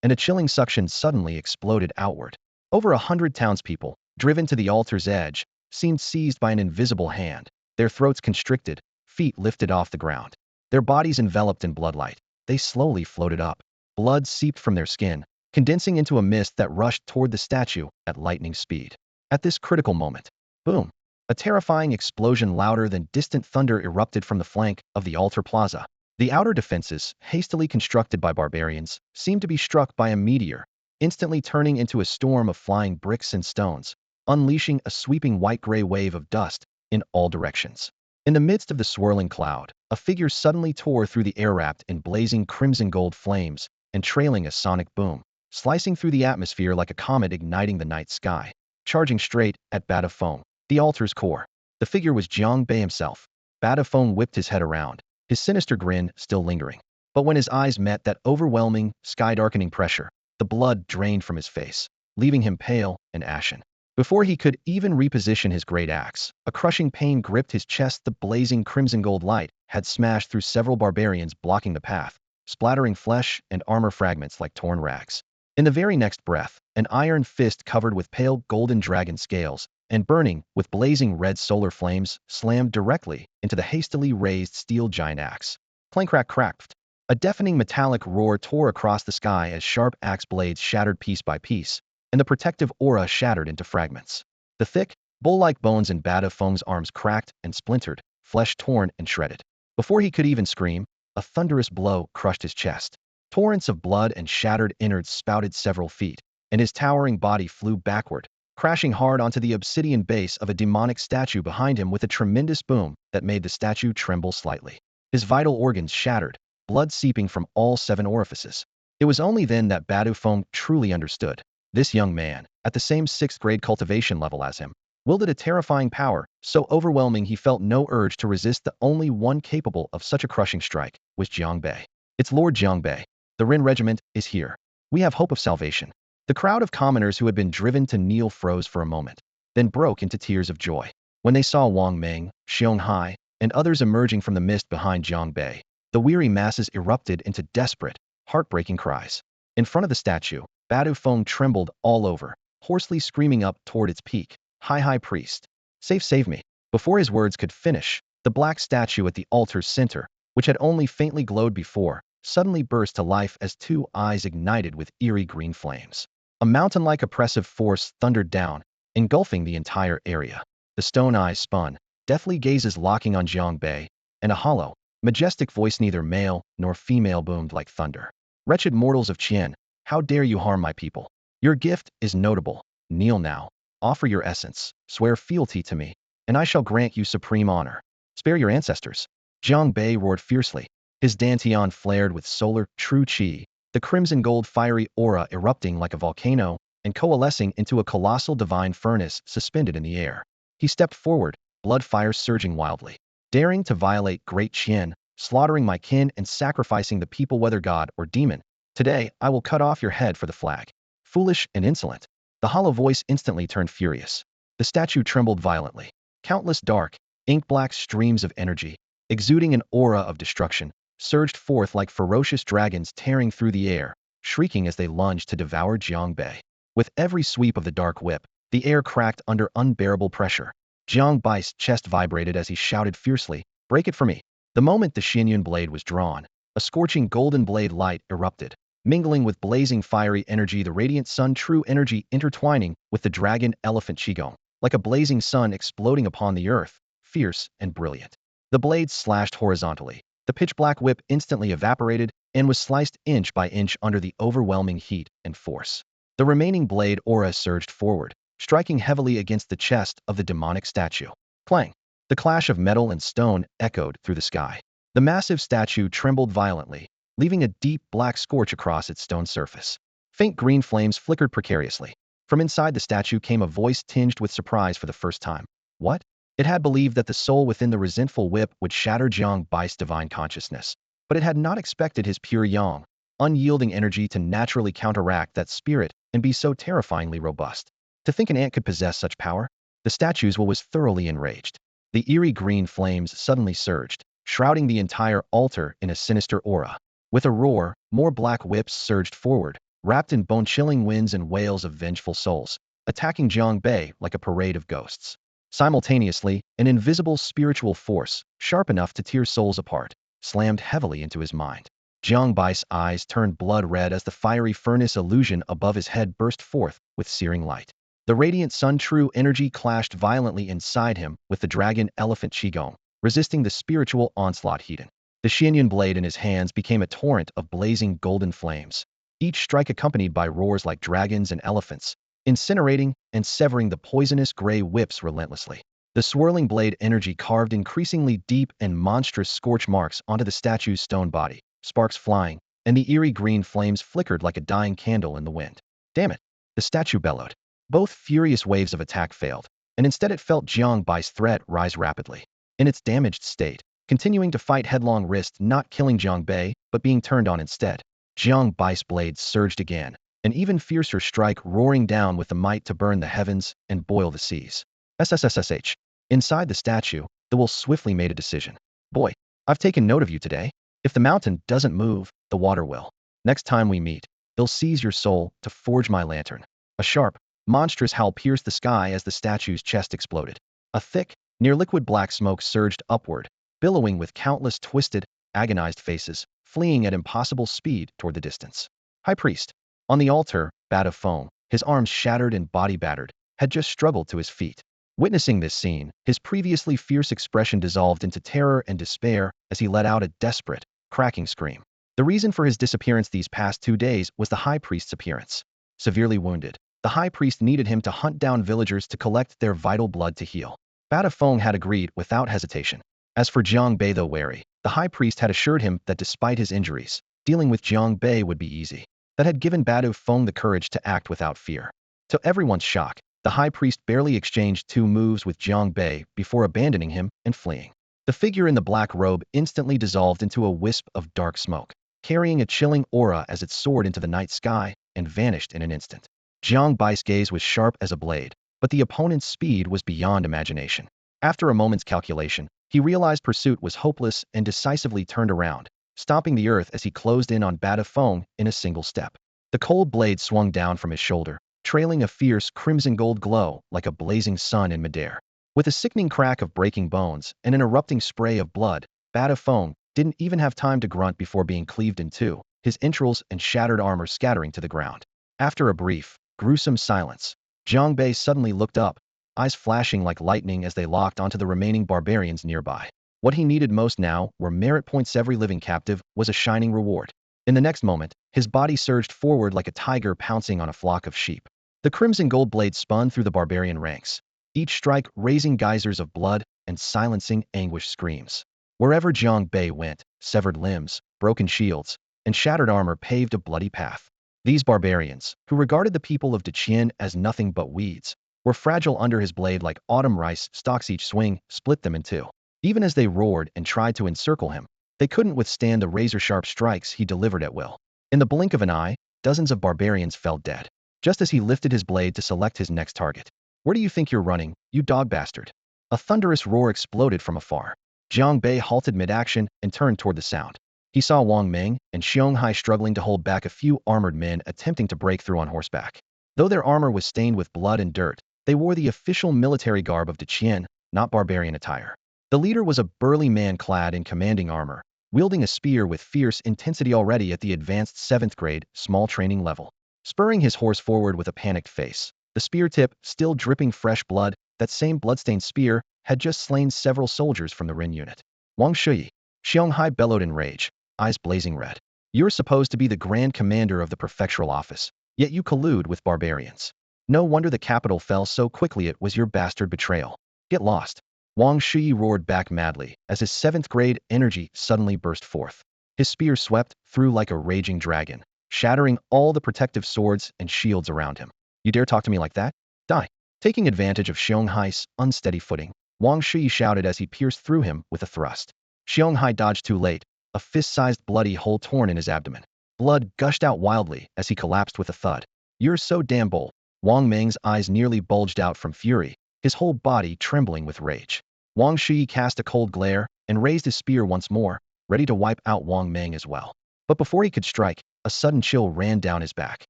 and a chilling suction suddenly exploded outward. Over 100 townspeople, driven to the altar's edge, seemed seized by an invisible hand, their throats constricted, feet lifted off the ground. Their bodies enveloped in bloodlight. They slowly floated up. Blood seeped from their skin, condensing into a mist that rushed toward the statue at lightning speed. At this critical moment, boom! A terrifying explosion louder than distant thunder erupted from the flank of the altar plaza. The outer defenses, hastily constructed by barbarians, seemed to be struck by a meteor, instantly turning into a storm of flying bricks and stones, unleashing a sweeping white-gray wave of dust in all directions. In the midst of the swirling cloud, a figure suddenly tore through the air wrapped in blazing crimson-gold flames and trailing a sonic boom, slicing through the atmosphere like a comet igniting the night sky, charging straight at Bada Feng, the altar's core. The figure was Jiang Bei himself. Bada Feng whipped his head around, his sinister grin still lingering. But when his eyes met that overwhelming, sky-darkening pressure, the blood drained from his face, leaving him pale and ashen. Before he could even reposition his great axe, a crushing pain gripped his chest. The blazing crimson gold light had smashed through several barbarians blocking the path, splattering flesh and armor fragments like torn rags. In the very next breath, an iron fist covered with pale golden dragon scales and burning with blazing red solar flames slammed directly into the hastily raised steel giant axe. Clank crack cracked. A deafening metallic roar tore across the sky as sharp axe blades shattered piece by piece, and the protective aura shattered into fragments. The thick, bull-like bones in Bada Feng's arms cracked and splintered, flesh torn and shredded. Before he could even scream, a thunderous blow crushed his chest. Torrents of blood and shattered innards spouted several feet, and his towering body flew backward, crashing hard onto the obsidian base of a demonic statue behind him with a tremendous boom that made the statue tremble slightly. His vital organs shattered, blood seeping from all 7 orifices. It was only then that Bada Feng truly understood. This young man, at the same 6th-grade cultivation level as him, wielded a terrifying power, so overwhelming he felt no urge to resist. The only one capable of such a crushing strike was Jiang Bei. It's Lord Jiang Bei. The Ren regiment is here. We have hope of salvation. The crowd of commoners who had been driven to kneel froze for a moment, then broke into tears of joy. When they saw Wang Meng, Xiong Hai, and others emerging from the mist behind Jiang Bei, the weary masses erupted into desperate, heartbreaking cries. In front of the statue, Bada Feng trembled all over, hoarsely screaming up toward its peak. High priest. Save me. Before his words could finish, the black statue at the altar's center, which had only faintly glowed before, suddenly burst to life as two eyes ignited with eerie green flames. A mountain-like oppressive force thundered down, engulfing the entire area. The stone eyes spun, deathly gazes locking on Jiang Bei, and a hollow, majestic voice neither male nor female boomed like thunder. Wretched mortals of Qian, how dare you harm my people? Your gift is notable. Kneel now. Offer your essence. Swear fealty to me, and I shall grant you supreme honor. Spare your ancestors. Jiang Bei roared fiercely. His dantian flared with solar, true qi, the crimson gold fiery aura erupting like a volcano and coalescing into a colossal divine furnace suspended in the air. He stepped forward, blood fire surging wildly. Daring to violate great Qian, slaughtering my kin and sacrificing the people whether god or demon. Today, I will cut off your head for the flag. Foolish and insolent. The hollow voice instantly turned furious. The statue trembled violently. Countless dark, ink-black streams of energy, exuding an aura of destruction, surged forth like ferocious dragons tearing through the air, shrieking as they lunged to devour Jiang Bei. With every sweep of the dark whip, the air cracked under unbearable pressure. Jiang Bai's chest vibrated as he shouted fiercely, "Break it for me!" The moment the Xinyun blade was drawn, a scorching golden blade light erupted, mingling with blazing fiery energy, the radiant sun true energy intertwining with the dragon elephant qigong, like a blazing sun exploding upon the earth, fierce and brilliant. The blade slashed horizontally. The pitch-black whip instantly evaporated and was sliced inch by inch under the overwhelming heat and force. The remaining blade aura surged forward, striking heavily against the chest of the demonic statue. Clang! The clash of metal and stone echoed through the sky. The massive statue trembled violently, leaving a deep black scorch across its stone surface. Faint green flames flickered precariously. From inside the statue came a voice tinged with surprise for the first time. What? It had believed that the soul within the resentful whip would shatter Jiang Bai's divine consciousness, but it had not expected his pure yang, unyielding energy to naturally counteract that spirit and be so terrifyingly robust. To think an ant could possess such power? The statue's will was thoroughly enraged. The eerie green flames suddenly surged, shrouding the entire altar in a sinister aura. With a roar, more black whips surged forward, wrapped in bone-chilling winds and wails of vengeful souls, attacking Jiang Bei like a parade of ghosts. Simultaneously, an invisible spiritual force, sharp enough to tear souls apart, slammed heavily into his mind. Jiang Bai's eyes turned blood red as the fiery furnace illusion above his head burst forth with searing light. The radiant sun true energy clashed violently inside him with the dragon elephant qigong, resisting the spiritual onslaught heated. The Xinyun blade in his hands became a torrent of blazing golden flames, each strike accompanied by roars like dragons and elephants, incinerating and severing the poisonous gray whips relentlessly. The swirling blade energy carved increasingly deep and monstrous scorch marks onto the statue's stone body, sparks flying, and the eerie green flames flickered like a dying candle in the wind. Damn it! The statue bellowed. Both furious waves of attack failed, and instead it felt Jiang Bai's threat rise rapidly. In its damaged state, continuing to fight headlong risked not killing Jiang Bei, but being turned on instead. Jiang Bai's blade surged again, an even fiercer strike roaring down with the might to burn the heavens and boil the seas. SSSSH. Inside the statue, the wolf swiftly made a decision. Boy, I've taken note of you today. If the mountain doesn't move, the water will. Next time we meet, they'll seize your soul to forge my lantern. A sharp, monstrous howl pierced the sky as the statue's chest exploded. A thick, near-liquid black smoke surged upward, billowing with countless twisted, agonized faces, fleeing at impossible speed toward the distance. High priest. On the altar, bat of foam, his arms shattered and body battered, had just struggled to his feet. Witnessing this scene, his previously fierce expression dissolved into terror and despair as he let out a desperate, cracking scream. The reason for his disappearance these past 2 days was the high priest's appearance. Severely wounded, the high priest needed him to hunt down villagers to collect their vital blood to heal. Bat of Fong had agreed without hesitation. As for Jiang Bei, though wary, the high priest had assured him that despite his injuries, dealing with Jiang Bei would be easy. That had given Bat of Fong the courage to act without fear. To everyone's shock, the high priest barely exchanged 2 moves with Jiang Bei before abandoning him and fleeing. The figure in the black robe instantly dissolved into a wisp of dark smoke, carrying a chilling aura as it soared into the night sky and vanished in an instant. Jiang Bai's gaze was sharp as a blade, but the opponent's speed was beyond imagination. After a moment's calculation, he realized pursuit was hopeless and decisively turned around, stomping the earth as he closed in on Bat of Fong in a single step. The cold blade swung down from his shoulder, trailing a fierce crimson-gold glow like a blazing sun in midair. With a sickening crack of breaking bones and an erupting spray of blood, Bata Fong didn't even have time to grunt before being cleaved in two, his entrails and shattered armor scattering to the ground. After a brief, gruesome silence, Jiang Bei suddenly looked up, eyes flashing like lightning as they locked onto the remaining barbarians nearby. What he needed most now were merit points. Every living captive was a shining reward. In the next moment, his body surged forward like a tiger pouncing on a flock of sheep. The crimson gold blade spun through the barbarian ranks, each strike raising geysers of blood and silencing anguished screams. Wherever Jiang Bei went, severed limbs, broken shields, and shattered armor paved a bloody path. These barbarians, who regarded the people of Deqian as nothing but weeds, were fragile under his blade like autumn rice stalks. Each swing split them in two. Even as they roared and tried to encircle him, they couldn't withstand the razor-sharp strikes he delivered at will. In the blink of an eye, dozens of barbarians fell dead, just as he lifted his blade to select his next target. "Where do you think you're running, you dog bastard?" A thunderous roar exploded from afar. Jiang Bei halted mid-action and turned toward the sound. He saw Wang Ming and Xiong Hai struggling to hold back a few armored men attempting to break through on horseback. Though their armor was stained with blood and dirt, they wore the official military garb of Deqian, not barbarian attire. The leader was a burly man clad in commanding armor, wielding a spear with fierce intensity. Already at the advanced 7th grade, small training level. Spurring his horse forward with a panicked face, the spear tip still dripping fresh blood, that same bloodstained spear had just slain several soldiers from the Ren unit. "Wang Shui," Xiong Hai bellowed in rage, eyes blazing red. "You're supposed to be the grand commander of the prefectural office, yet you collude with barbarians. No wonder the capital fell so quickly. It was your bastard betrayal. Get lost." Wang Shui roared back madly as his 7th grade energy suddenly burst forth. His spear swept through like a raging dragon, shattering all the protective swords and shields around him. "You dare talk to me like that? Die." Taking advantage of Xiong Hai's unsteady footing, Wang Shui shouted as he pierced through him with a thrust. Xiong Hai dodged too late, a fist-sized bloody hole torn in his abdomen. Blood gushed out wildly as he collapsed with a thud. "You're so damn bold." Wang Ming's eyes nearly bulged out from fury, his whole body trembling with rage. Wang Shui cast a cold glare and raised his spear once more, ready to wipe out Wang Ming as well. But before he could strike, a sudden chill ran down his back.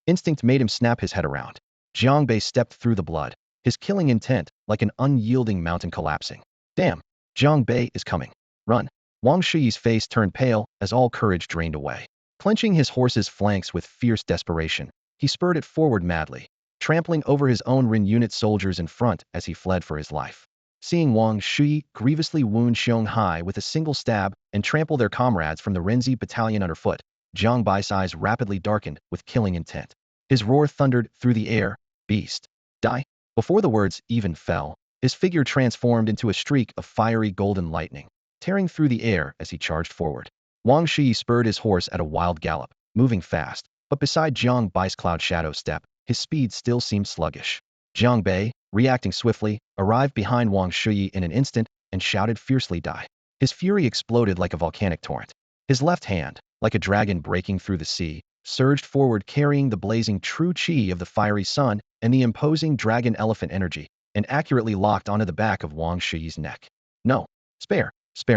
Instinct made him snap his head around. Jiang Bei stepped through the blood, his killing intent like an unyielding mountain collapsing. "Damn! Jiang Bei is coming. Run." Wang Shui's face turned pale as all courage drained away. Clenching his horse's flanks with fierce desperation, he spurred it forward madly, trampling over his own Ren unit soldiers in front as he fled for his life. Seeing Wang Shui grievously wound Xiong Hai with a single stab and trample their comrades from the Renzi battalion underfoot, Jiang Bai's eyes rapidly darkened with killing intent. His roar thundered through the air, "Beast, die!" Before the words even fell, his figure transformed into a streak of fiery golden lightning, tearing through the air as he charged forward. Wang Shui spurred his horse at a wild gallop, moving fast, but beside Jiang Bai's cloud shadow step, his speed still seemed sluggish. Jiang Bei, reacting swiftly, arrived behind Wang Shui in an instant and shouted fiercely, "Die!" His fury exploded like a volcanic torrent. His left hand, like a dragon breaking through the sea, surged forward carrying the blazing true chi of the fiery sun and the imposing dragon elephant energy, and accurately locked onto the back of Wang Shui's neck. "No! Spare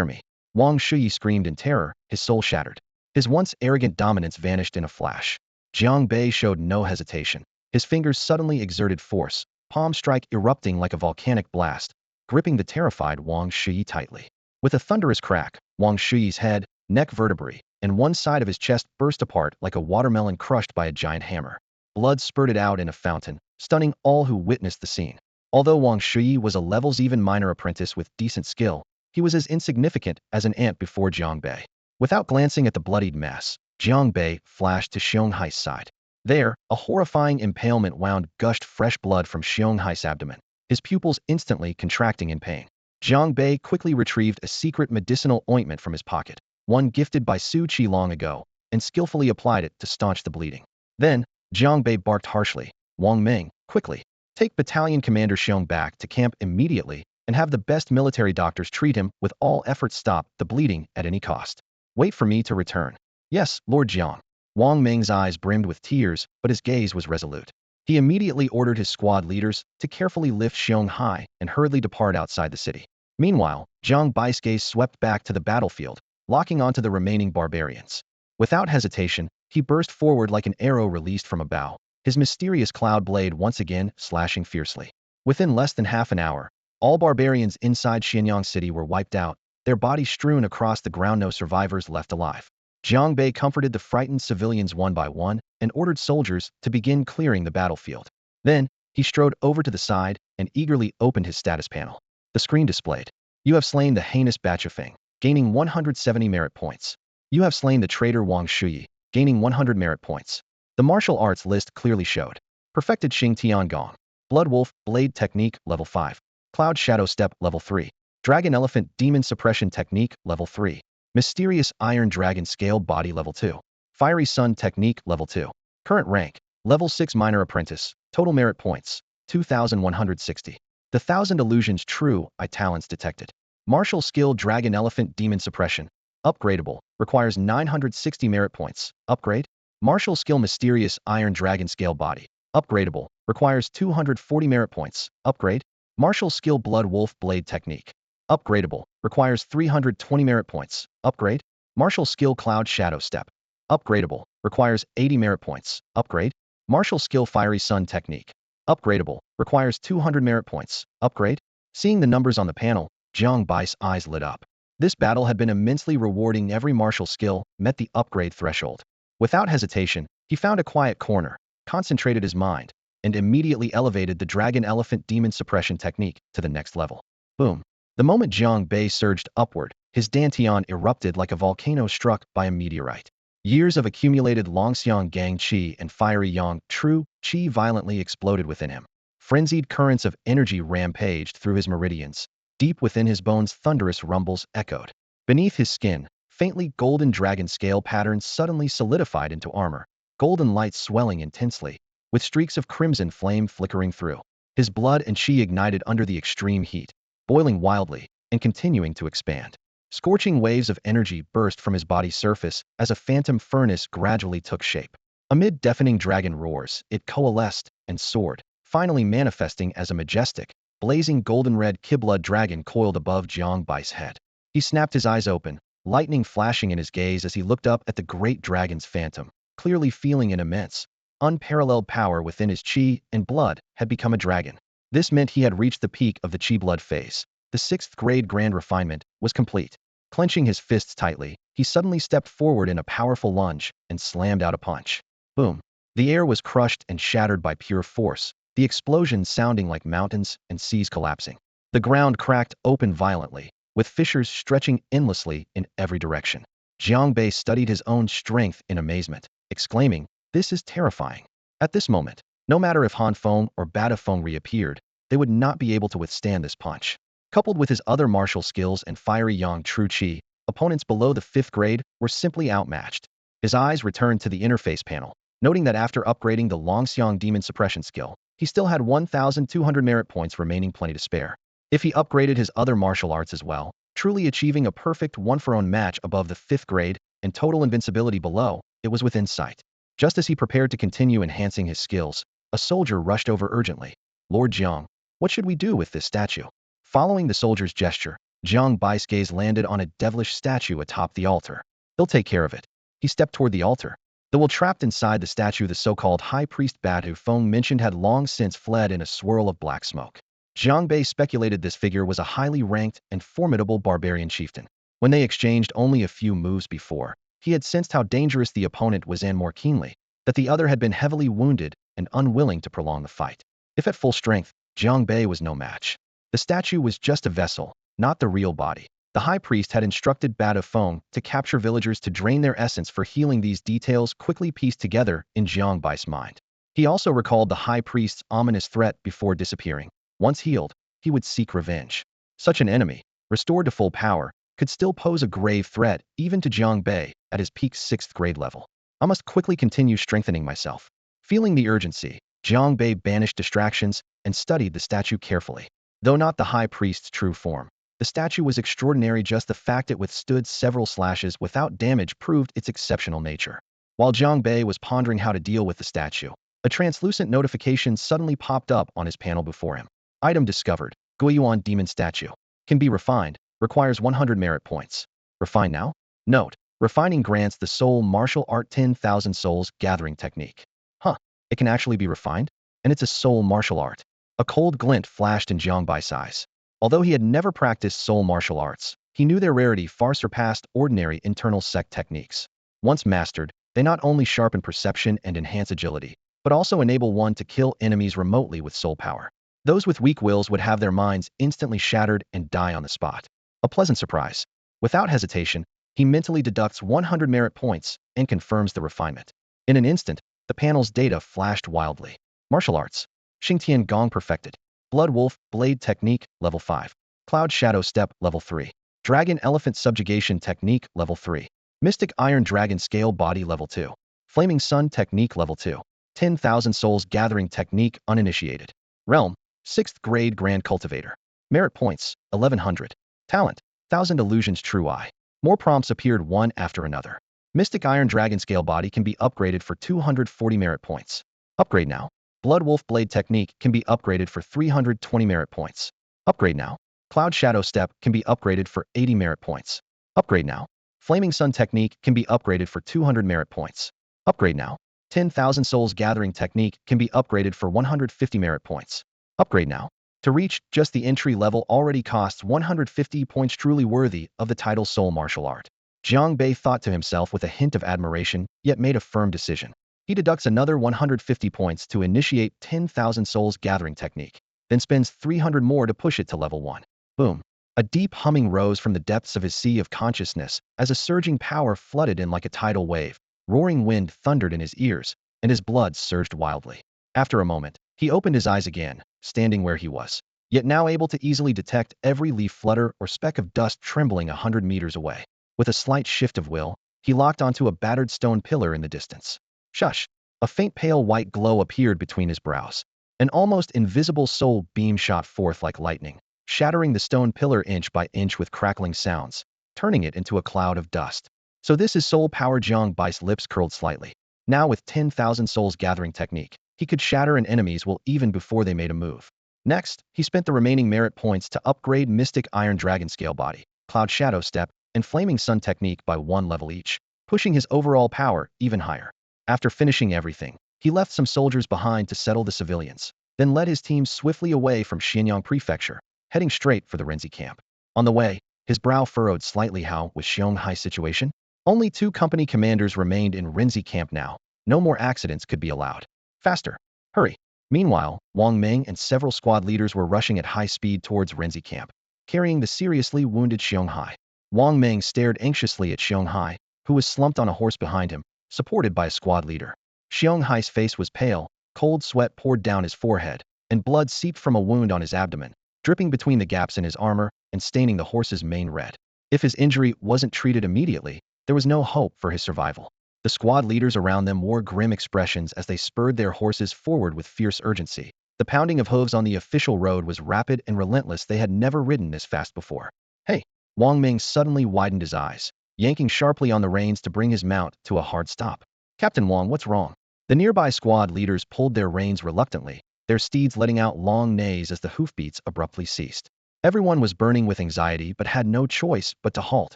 me!" Wang Shui screamed in terror, his soul shattered. His once arrogant dominance vanished in a flash. Jiang Bei showed no hesitation. His fingers suddenly exerted force, palm strike erupting like a volcanic blast, gripping the terrified Wang Shui tightly. With a thunderous crack, Wang Shui's head, neck vertebrae, and one side of his chest burst apart like a watermelon crushed by a giant hammer. Blood spurted out in a fountain, stunning all who witnessed the scene. Although Wang Shui was a levels-even minor apprentice with decent skill, he was as insignificant as an ant before Jiang Bei. Without glancing at the bloodied mess, Jiang Bei flashed to Xiong Hai's side. There, a horrifying impalement wound gushed fresh blood from Xiong Hai's abdomen, his pupils instantly contracting in pain. Jiang Bei quickly retrieved a secret medicinal ointment from his pocket, one gifted by Su Qi long ago, and skillfully applied it to staunch the bleeding. Then, Jiang Bei barked harshly, "Wang Ming, quickly! Take Battalion Commander Xiong back to camp immediately and have the best military doctors treat him with all efforts. Stop the bleeding at any cost. Wait for me to return." "Yes, Lord Jiang." Wang Ming's eyes brimmed with tears, but his gaze was resolute. He immediately ordered his squad leaders to carefully lift Xiong Hai and hurriedly depart outside the city. Meanwhile, Jiang Bai's gaze swept back to the battlefield, locking onto the remaining barbarians. Without hesitation, he burst forward like an arrow released from a bow, his mysterious cloud blade once again slashing fiercely. Within less than half an hour, all barbarians inside Xianyang City were wiped out, their bodies strewn across the ground, no survivors left alive. Jiang Bei comforted the frightened civilians one by one and ordered soldiers to begin clearing the battlefield. Then, he strode over to the side and eagerly opened his status panel. The screen displayed, "You have slain the heinous Bachifeng, gaining 170 merit points. You have slain the traitor Wang Shuyi, gaining 100 merit points." The martial arts list clearly showed: Perfected Xing Tian Gong, Blood Wolf Blade Technique Level 5, Cloud Shadow Step Level 3, Dragon Elephant Demon Suppression Technique Level 3, Mysterious Iron Dragon Scaled Body Level 2, Fiery Sun Technique Level 2. Current rank, Level 6 Minor Apprentice, total merit points, 2,160. The 1,000 Illusions True Eye Talents detected. Martial Skill Dragon Elephant Demon Suppression, upgradable, requires 960 merit points, upgrade. Martial Skill Mysterious Iron Dragon Scale Body, upgradable, requires 240 merit points, upgrade. Martial Skill Blood Wolf Blade Technique, upgradable, requires 320 merit points, upgrade. Martial Skill Cloud Shadow Step, upgradable, requires 80 merit points, upgrade. Martial Skill Fiery Sun Technique, upgradable, requires 200 merit points, upgrade. Seeing the numbers on the panel, Jiang Bai's eyes lit up. This battle had been immensely rewarding. Every martial skill met the upgrade threshold. Without hesitation, he found a quiet corner, concentrated his mind, and immediately elevated the Dragon Elephant Demon Suppression Technique to the next level. Boom. The moment Jiang Bei surged upward, his dantian erupted like a volcano struck by a meteorite. Years of accumulated Longxiang Gang Qi and fiery Yang True Qi violently exploded within him. Frenzied currents of energy rampaged through his meridians. Deep within his bones, thunderous rumbles echoed. Beneath his skin, faintly golden dragon scale patterns suddenly solidified into armor, golden light swelling intensely, with streaks of crimson flame flickering through. His blood and qi ignited under the extreme heat, boiling wildly and continuing to expand. Scorching waves of energy burst from his body's surface as a phantom furnace gradually took shape. Amid deafening dragon roars, it coalesced and soared, finally manifesting as a majestic, blazing golden-red Kiblood dragon coiled above Jiang Bai's head. He snapped his eyes open, lightning flashing in his gaze as he looked up at the great dragon's phantom, clearly feeling an immense, unparalleled power within his qi and blood had become a dragon. This meant he had reached the peak of the qi blood phase. The 6th grade grand refinement was complete. Clenching his fists tightly, he suddenly stepped forward in a powerful lunge and slammed out a punch. Boom. The air was crushed and shattered by pure force, the explosion sounding like mountains and seas collapsing. The ground cracked open violently, with fissures stretching endlessly in every direction. Jiang Bei studied his own strength in amazement, exclaiming, "This is terrifying." At this moment, no matter if Han Feng or Bada Feng reappeared, they would not be able to withstand this punch. Coupled with his other martial skills and fiery Yang True Qi, opponents below the 5th grade were simply outmatched. His eyes returned to the interface panel, noting that after upgrading the Longxiang Demon Suppression skill, he still had 1,200 merit points remaining, plenty to spare. If he upgraded his other martial arts as well, truly achieving a perfect one-for-one match above the 5th grade and total invincibility below, it was within sight. Just as he prepared to continue enhancing his skills, a soldier rushed over urgently. "Lord Jiang, what should we do with this statue?" Following the soldier's gesture, Jiang Bai's gaze landed on a devilish statue atop the altar. "He'll take care of it." He stepped toward the altar. Though while trapped inside the statue, the so-called High Priest Badu Feng mentioned had long since fled in a swirl of black smoke. Jiang Bei speculated this figure was a highly ranked and formidable barbarian chieftain. When they exchanged only a few moves before, he had sensed how dangerous the opponent was and more keenly, that the other had been heavily wounded and unwilling to prolong the fight. If at full strength, Jiang Bei was no match. The statue was just a vessel, not the real body. The high priest had instructed Bada Feng to capture villagers to drain their essence for healing. These details quickly pieced together in Jiang Bai's mind. He also recalled the high priest's ominous threat before disappearing. Once healed, he would seek revenge. Such an enemy, restored to full power, could still pose a grave threat even to Jiang Bei at his peak 6th grade level. I must quickly continue strengthening myself. Feeling the urgency, Jiang Bei banished distractions and studied the statue carefully. Though not the high priest's true form, the statue was extraordinary. Just the fact it withstood several slashes without damage proved its exceptional nature. While Jiang Bei was pondering how to deal with the statue, a translucent notification suddenly popped up on his panel before him. Item discovered. Guiyuan Demon Statue. Can be refined. Requires 100 merit points. Refine now? Note: refining grants the soul martial art 10,000 souls gathering technique. Huh. It can actually be refined? And it's a soul martial art. A cold glint flashed in Jiang Bai's eyes. Although he had never practiced soul martial arts, he knew their rarity far surpassed ordinary internal sect techniques. Once mastered, they not only sharpen perception and enhance agility, but also enable one to kill enemies remotely with soul power. Those with weak wills would have their minds instantly shattered and die on the spot. A pleasant surprise. Without hesitation, he mentally deducts 100 merit points and confirms the refinement. In an instant, the panel's data flashed wildly. Martial arts. Xingtian Gong perfected. Blood Wolf Blade Technique Level 5. Cloud Shadow Step Level 3. Dragon Elephant Subjugation Technique Level 3. Mystic Iron Dragon Scale Body Level 2. Flaming Sun Technique Level 2. 10,000 Souls Gathering Technique Uninitiated. Realm 6th Grade Grand Cultivator. Merit Points 1100. Talent 1000 Illusions True Eye. More prompts appeared one after another. Mystic Iron Dragon Scale Body can be upgraded for 240 merit points. Upgrade now. Blood Wolf Blade Technique can be upgraded for 320 merit points. Upgrade now. Cloud Shadow Step can be upgraded for 80 merit points. Upgrade now. Flaming Sun Technique can be upgraded for 200 merit points. Upgrade now. 10,000 Souls Gathering Technique can be upgraded for 150 merit points. Upgrade now. To reach just the entry level already costs 150 points, truly worthy of the title Soul Martial Art. Jiang Bei thought to himself with a hint of admiration, yet made a firm decision. He deducts another 150 points to initiate 10,000 Souls Gathering Technique, then spends 300 more to push it to level 1. Boom. A deep humming rose from the depths of his sea of consciousness as a surging power flooded in like a tidal wave. Roaring wind thundered in his ears, and his blood surged wildly. After a moment, he opened his eyes again, standing where he was, yet now able to easily detect every leaf flutter or speck of dust trembling 100 meters away. With a slight shift of will, he locked onto a battered stone pillar in the distance. Shush! A faint pale white glow appeared between his brows. An almost invisible soul beam shot forth like lightning, shattering the stone pillar inch by inch with crackling sounds, turning it into a cloud of dust. So this is soul power. Jiang Bai's lips curled slightly. Now with 10,000 Souls Gathering Technique, he could shatter an enemy's will even before they made a move. Next, he spent the remaining merit points to upgrade Mystic Iron Dragon Scale Body, Cloud Shadow Step, and Flaming Sun Technique by 1 level each, pushing his overall power even higher. After finishing everything, he left some soldiers behind to settle the civilians, then led his team swiftly away from Xianyang Prefecture, heading straight for the Renzi camp. On the way, his brow furrowed slightly. How was Xianghai's situation? Only 2 company commanders remained in Renzi camp now. No more accidents could be allowed. Faster! Hurry! Meanwhile, Wang Meng and several squad leaders were rushing at high speed towards Renzi camp, carrying the seriously wounded Xianghai. Wang Meng stared anxiously at Xianghai, who was slumped on a horse behind him, supported by a squad leader. Xianghai's face was pale, cold sweat poured down his forehead, and blood seeped from a wound on his abdomen, dripping between the gaps in his armor and staining the horse's mane red. If his injury wasn't treated immediately, there was no hope for his survival. The squad leaders around them wore grim expressions as they spurred their horses forward with fierce urgency. The pounding of hooves on the official road was rapid and relentless. They had never ridden this fast before. Hey! Wang Ming suddenly widened his eyes, yanking sharply on the reins to bring his mount to a hard stop. Captain Wang, what's wrong? The nearby squad leaders pulled their reins reluctantly, their steeds letting out long neighs as the hoofbeats abruptly ceased. Everyone was burning with anxiety but had no choice but to halt,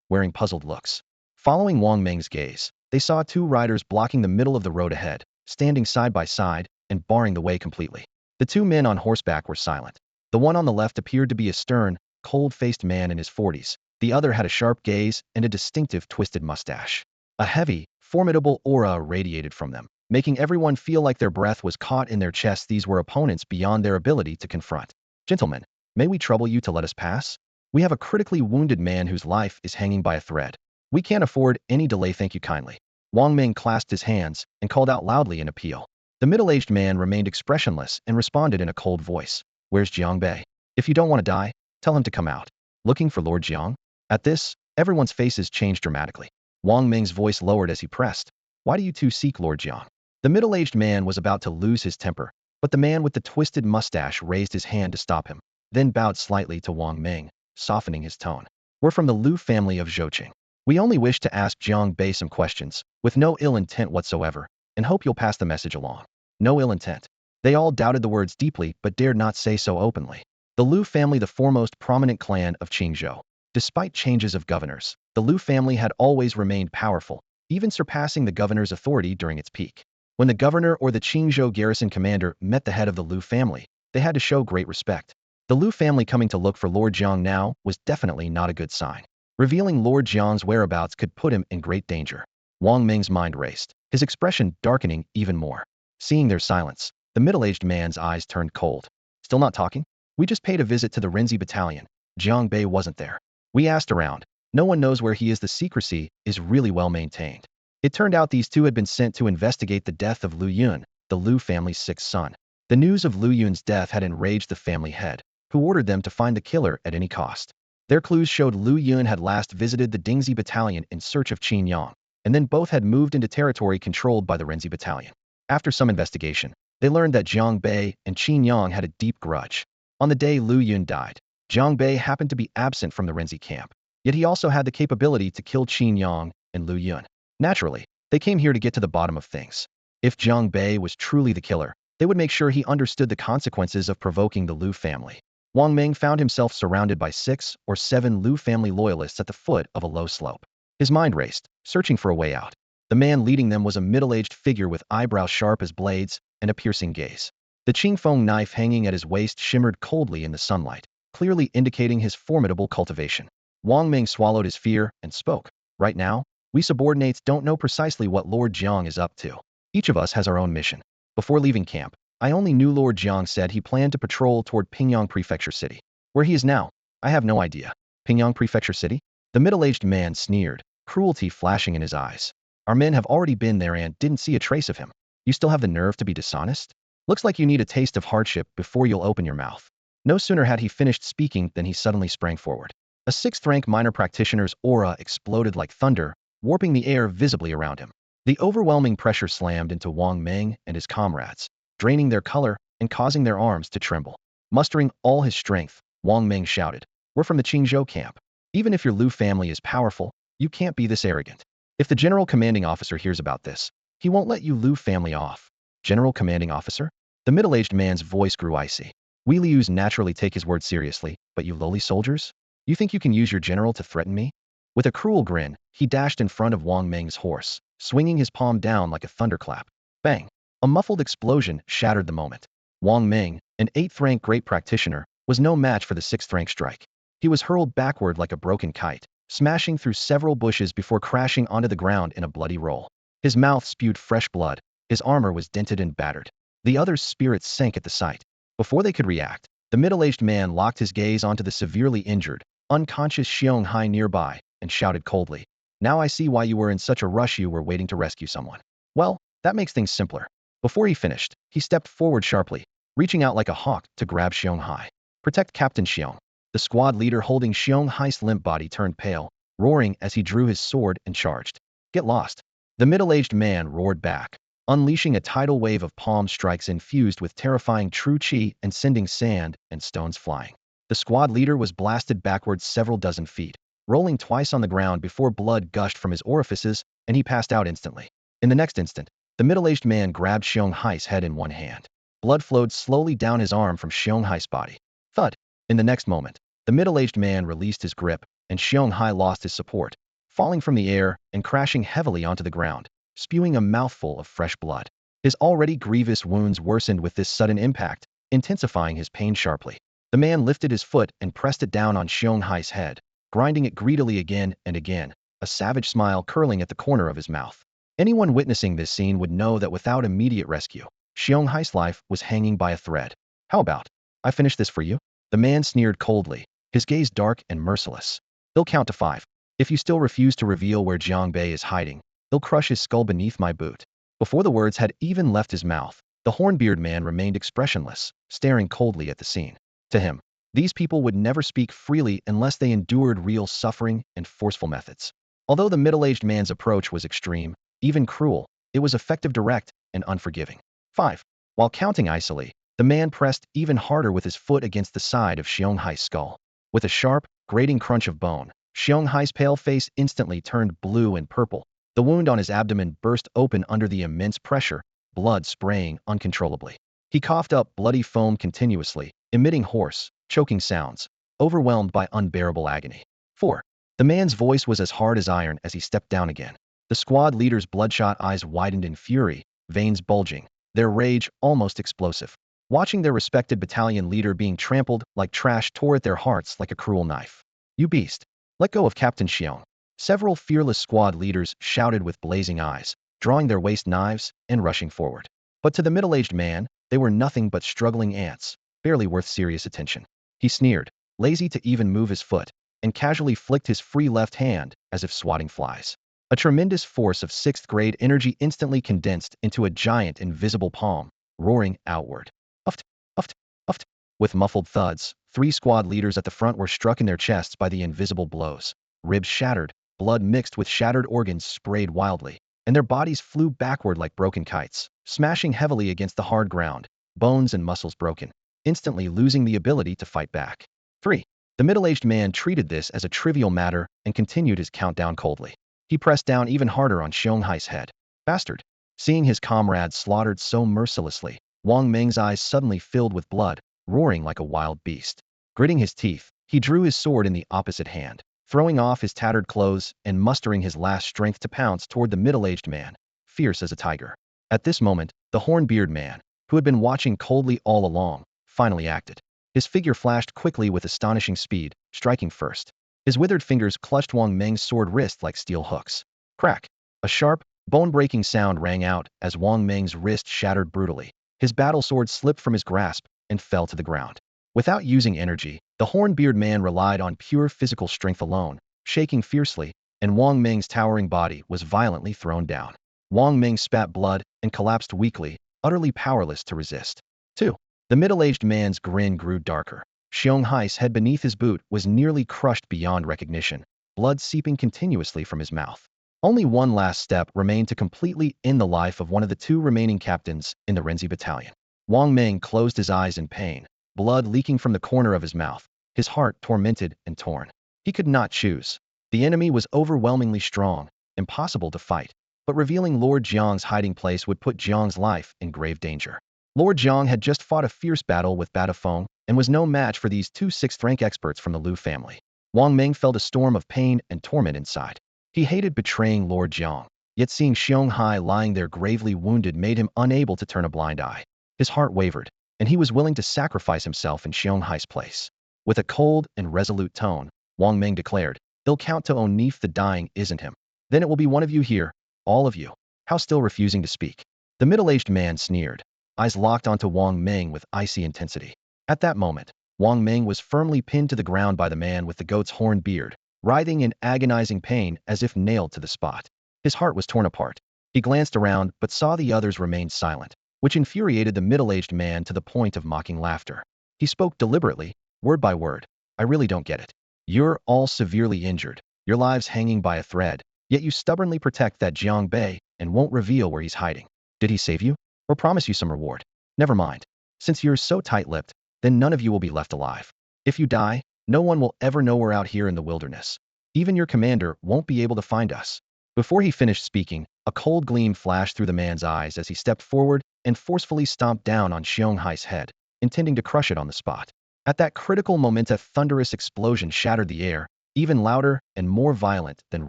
wearing puzzled looks. Following Wang Meng's gaze, they saw 2 riders blocking the middle of the road ahead, standing side by side and barring the way completely. The 2 men on horseback were silent. The one on the left appeared to be a stern, cold-faced man in his 40s. The other had a sharp gaze and a distinctive twisted mustache. A heavy, formidable aura radiated from them, making everyone feel like their breath was caught in their chests. These were opponents beyond their ability to confront. Gentlemen, may we trouble you to let us pass? We have a critically wounded man whose life is hanging by a thread. We can't afford any delay, thank you kindly. Wang Ming clasped his hands and called out loudly in appeal. The middle-aged man remained expressionless and responded in a cold voice. Where's Jiang Bei? If you don't want to die, tell him to come out. Looking for Lord Jiang? At this, everyone's faces changed dramatically. Wang Ming's voice lowered as he pressed. Why do you 2 seek Lord Jiang? The middle-aged man was about to lose his temper, but the man with the twisted mustache raised his hand to stop him, then bowed slightly to Wang Ming, softening his tone. We're from the Liu family of Zhouqing. We only wish to ask Jiang Bei some questions, with no ill intent whatsoever, and hope you'll pass the message along. No ill intent. They all doubted the words deeply but dared not say so openly. The Liu family, the foremost prominent clan of Qingzhou. Despite changes of governors, the Liu family had always remained powerful, even surpassing the governor's authority during its peak. When the governor or the Qingzhou garrison commander met the head of the Liu family, they had to show great respect. The Liu family coming to look for Lord Jiang now was definitely not a good sign. Revealing Lord Jiang's whereabouts could put him in great danger. Wang Ming's mind raced, his expression darkening even more. Seeing their silence, the middle-aged man's eyes turned cold. Still not talking? We just paid a visit to the Rinzi battalion. Jiang Bei wasn't there. We asked around. No one knows where he is. The secrecy is really well maintained. It turned out these two had been sent to investigate the death of Liu Yun, the Liu family's sixth son. The news of Liu Yun's death had enraged the family head, who ordered them to find the killer at any cost. Their clues showed Liu Yun had last visited the Dingxi battalion in search of Qin Yang, and then both had moved into territory controlled by the Rinzi battalion. After some investigation, they learned that Jiang Bei and Qin Yang had a deep grudge. On the day Liu Yun died, Jiang Bei happened to be absent from the Rinzi camp, yet he also had the capability to kill Qin Yang and Liu Yun. Naturally, they came here to get to the bottom of things. If Jiang Bei was truly the killer, they would make sure he understood the consequences of provoking the Liu family. Wang Ming found himself surrounded by 6 or 7 Liu family loyalists at the foot of a low slope. His mind raced, searching for a way out. The man leading them was a middle-aged figure with eyebrows sharp as blades and a piercing gaze. The Qingfeng knife hanging at his waist shimmered coldly in the sunlight, clearly indicating his formidable cultivation. Wang Ming swallowed his fear and spoke. Right now, we subordinates don't know precisely what Lord Jiang is up to. Each of us has our own mission. Before leaving camp, I only knew Lord Jiang said he planned to patrol toward Pingyang Prefecture City. Where he is now, I have no idea. Pingyang Prefecture City? The middle-aged man sneered, cruelty flashing in his eyes. Our men have already been there and didn't see a trace of him. You still have the nerve to be dishonest? Looks like you need a taste of hardship before you'll open your mouth. No sooner had he finished speaking than he suddenly sprang forward. A 6th-rank minor practitioner's aura exploded like thunder, warping the air visibly around him. The overwhelming pressure slammed into Wang Ming and his comrades, draining their color and causing their arms to tremble. Mustering all his strength, Wang Ming shouted, "We're from the Qingzhou camp. Even if your Liu family is powerful, you can't be this arrogant. If the general commanding officer hears about this, he won't let you Liu family off." General commanding officer? The middle-aged man's voice grew icy. We Lius naturally take his word seriously, but you lowly soldiers? You think you can use your general to threaten me? With a cruel grin, he dashed in front of Wang Ming's horse, swinging his palm down like a thunderclap. Bang! A muffled explosion shattered the moment. Wang Ming, an 8th-rank great practitioner, was no match for the 6th-rank strike. He was hurled backward like a broken kite, smashing through several bushes before crashing onto the ground in a bloody roll. His mouth spewed fresh blood, his armor was dented and battered. The others' spirits sank at the sight. Before they could react, the middle-aged man locked his gaze onto the severely injured, unconscious Xiong Hai nearby and shouted coldly, "Now I see why you were in such a rush. You were waiting to rescue someone. Well, that makes things simpler." Before he finished, he stepped forward sharply, reaching out like a hawk to grab Xiong Hai. "Protect Captain Xiong." The squad leader holding Xiong Hai's limp body turned pale, roaring as he drew his sword and charged. "Get lost." The middle-aged man roared back, unleashing a tidal wave of palm strikes infused with terrifying true chi and sending sand and stones flying. The squad leader was blasted backwards several dozen feet, rolling twice on the ground before blood gushed from his orifices and he passed out instantly. In the next instant, the middle-aged man grabbed Xiong Hai's head in one hand. Blood flowed slowly down his arm from Xiong Hai's body. Thud! In the next moment, the middle-aged man released his grip, and Xiong Hai lost his support, falling from the air and crashing heavily onto the ground, spewing a mouthful of fresh blood. His already grievous wounds worsened with this sudden impact, intensifying his pain sharply. The man lifted his foot and pressed it down on Xiong Hai's head, grinding it greedily again and again, a savage smile curling at the corner of his mouth. Anyone witnessing this scene would know that without immediate rescue, Xiong Hai's life was hanging by a thread. "How about, I finish this for you?" The man sneered coldly, his gaze dark and merciless. "They'll count to 5. If you still refuse to reveal where Jiang Bei is hiding, they'll crush his skull beneath my boot." Before the words had even left his mouth, the hornbeard man remained expressionless, staring coldly at the scene. To him, these people would never speak freely unless they endured real suffering and forceful methods. Although the middle-aged man's approach was extreme, even cruel, it was effective, direct, and unforgiving. 5. While counting icily, the man pressed even harder with his foot against the side of Xiong Hai's skull. With a sharp, grating crunch of bone, Xiong Hai's pale face instantly turned blue and purple. The wound on his abdomen burst open under the immense pressure, blood spraying uncontrollably. He coughed up bloody foam continuously, emitting hoarse, choking sounds, overwhelmed by unbearable agony. 4. The man's voice was as hard as iron as he stepped down again. The squad leader's bloodshot eyes widened in fury, veins bulging, their rage almost explosive. Watching their respected battalion leader being trampled like trash tore at their hearts like a cruel knife. "You beast! Let go of Captain Xiong." Several fearless squad leaders shouted with blazing eyes, drawing their waist knives and rushing forward. But to the middle-aged man, they were nothing but struggling ants, barely worth serious attention. He sneered, lazy to even move his foot, and casually flicked his free left hand as if swatting flies. A tremendous force of sixth-grade energy instantly condensed into a giant invisible palm, roaring outward. Uft, uft, uft. With muffled thuds, 3 squad leaders at the front were struck in their chests by the invisible blows. Ribs shattered, blood mixed with shattered organs sprayed wildly, and their bodies flew backward like broken kites, smashing heavily against the hard ground, bones and muscles broken, instantly losing the ability to fight back. 3. The middle-aged man treated this as a trivial matter and continued his countdown coldly. He pressed down even harder on Xiong Hai's head. Bastard! Seeing his comrades slaughtered so mercilessly, Wang Meng's eyes suddenly filled with blood, roaring like a wild beast. Gritting his teeth, he drew his sword in the opposite hand, throwing off his tattered clothes and mustering his last strength to pounce toward the middle-aged man, fierce as a tiger. At this moment, the horn-beard man, who had been watching coldly all along, finally acted. His figure flashed quickly with astonishing speed, striking first. His withered fingers clutched Wang Meng's sword wrist like steel hooks. Crack! A sharp, bone-breaking sound rang out as Wang Meng's wrist shattered brutally. His battle sword slipped from his grasp and fell to the ground. Without using energy, the horn-beard man relied on pure physical strength alone, shaking fiercely, and Wang Meng's towering body was violently thrown down. Wang Meng spat blood and collapsed weakly, utterly powerless to resist. 2. The middle-aged man's grin grew darker. Xiong Hai's head beneath his boot was nearly crushed beyond recognition, blood seeping continuously from his mouth. Only one last step remained to completely end the life of one of the 2 remaining captains in the Renzi battalion. Wang Meng closed his eyes in pain, blood leaking from the corner of his mouth, his heart tormented and torn. He could not choose. The enemy was overwhelmingly strong, impossible to fight, but revealing Lord Jiang's hiding place would put Jiang's life in grave danger. Lord Jiang had just fought a fierce battle with Batafeng and was no match for these 2 sixth-rank experts from the Liu family. Wang Meng felt a storm of pain and torment inside. He hated betraying Lord Jiang, yet seeing Xiong Hai lying there gravely wounded made him unable to turn a blind eye. His heart wavered, and he was willing to sacrifice himself in Xiong Hai's place. With a cold and resolute tone, Wang Meng declared, "They'll count to Onif the dying isn't him. Then it will be one of you here, all of you." How still refusing to speak? The middle-aged man sneered, eyes locked onto Wang Meng with icy intensity. At that moment, Wang Meng was firmly pinned to the ground by the man with the goat's horn beard, writhing in agonizing pain as if nailed to the spot. His heart was torn apart. He glanced around but saw the others remain silent, which infuriated the middle-aged man to the point of mocking laughter. He spoke deliberately, word by word. "I really don't get it. You're all severely injured, your lives hanging by a thread, yet you stubbornly protect that Jiang Bei and won't reveal where he's hiding. Did he save you? Or promise you some reward? Never mind. Since you're so tight-lipped, then none of you will be left alive. If you die, no one will ever know we're out here in the wilderness. Even your commander won't be able to find us." Before he finished speaking, a cold gleam flashed through the man's eyes as he stepped forward and forcefully stomped down on Xiong Hai's head, intending to crush it on the spot. At that critical moment, a thunderous explosion shattered the air, even louder and more violent than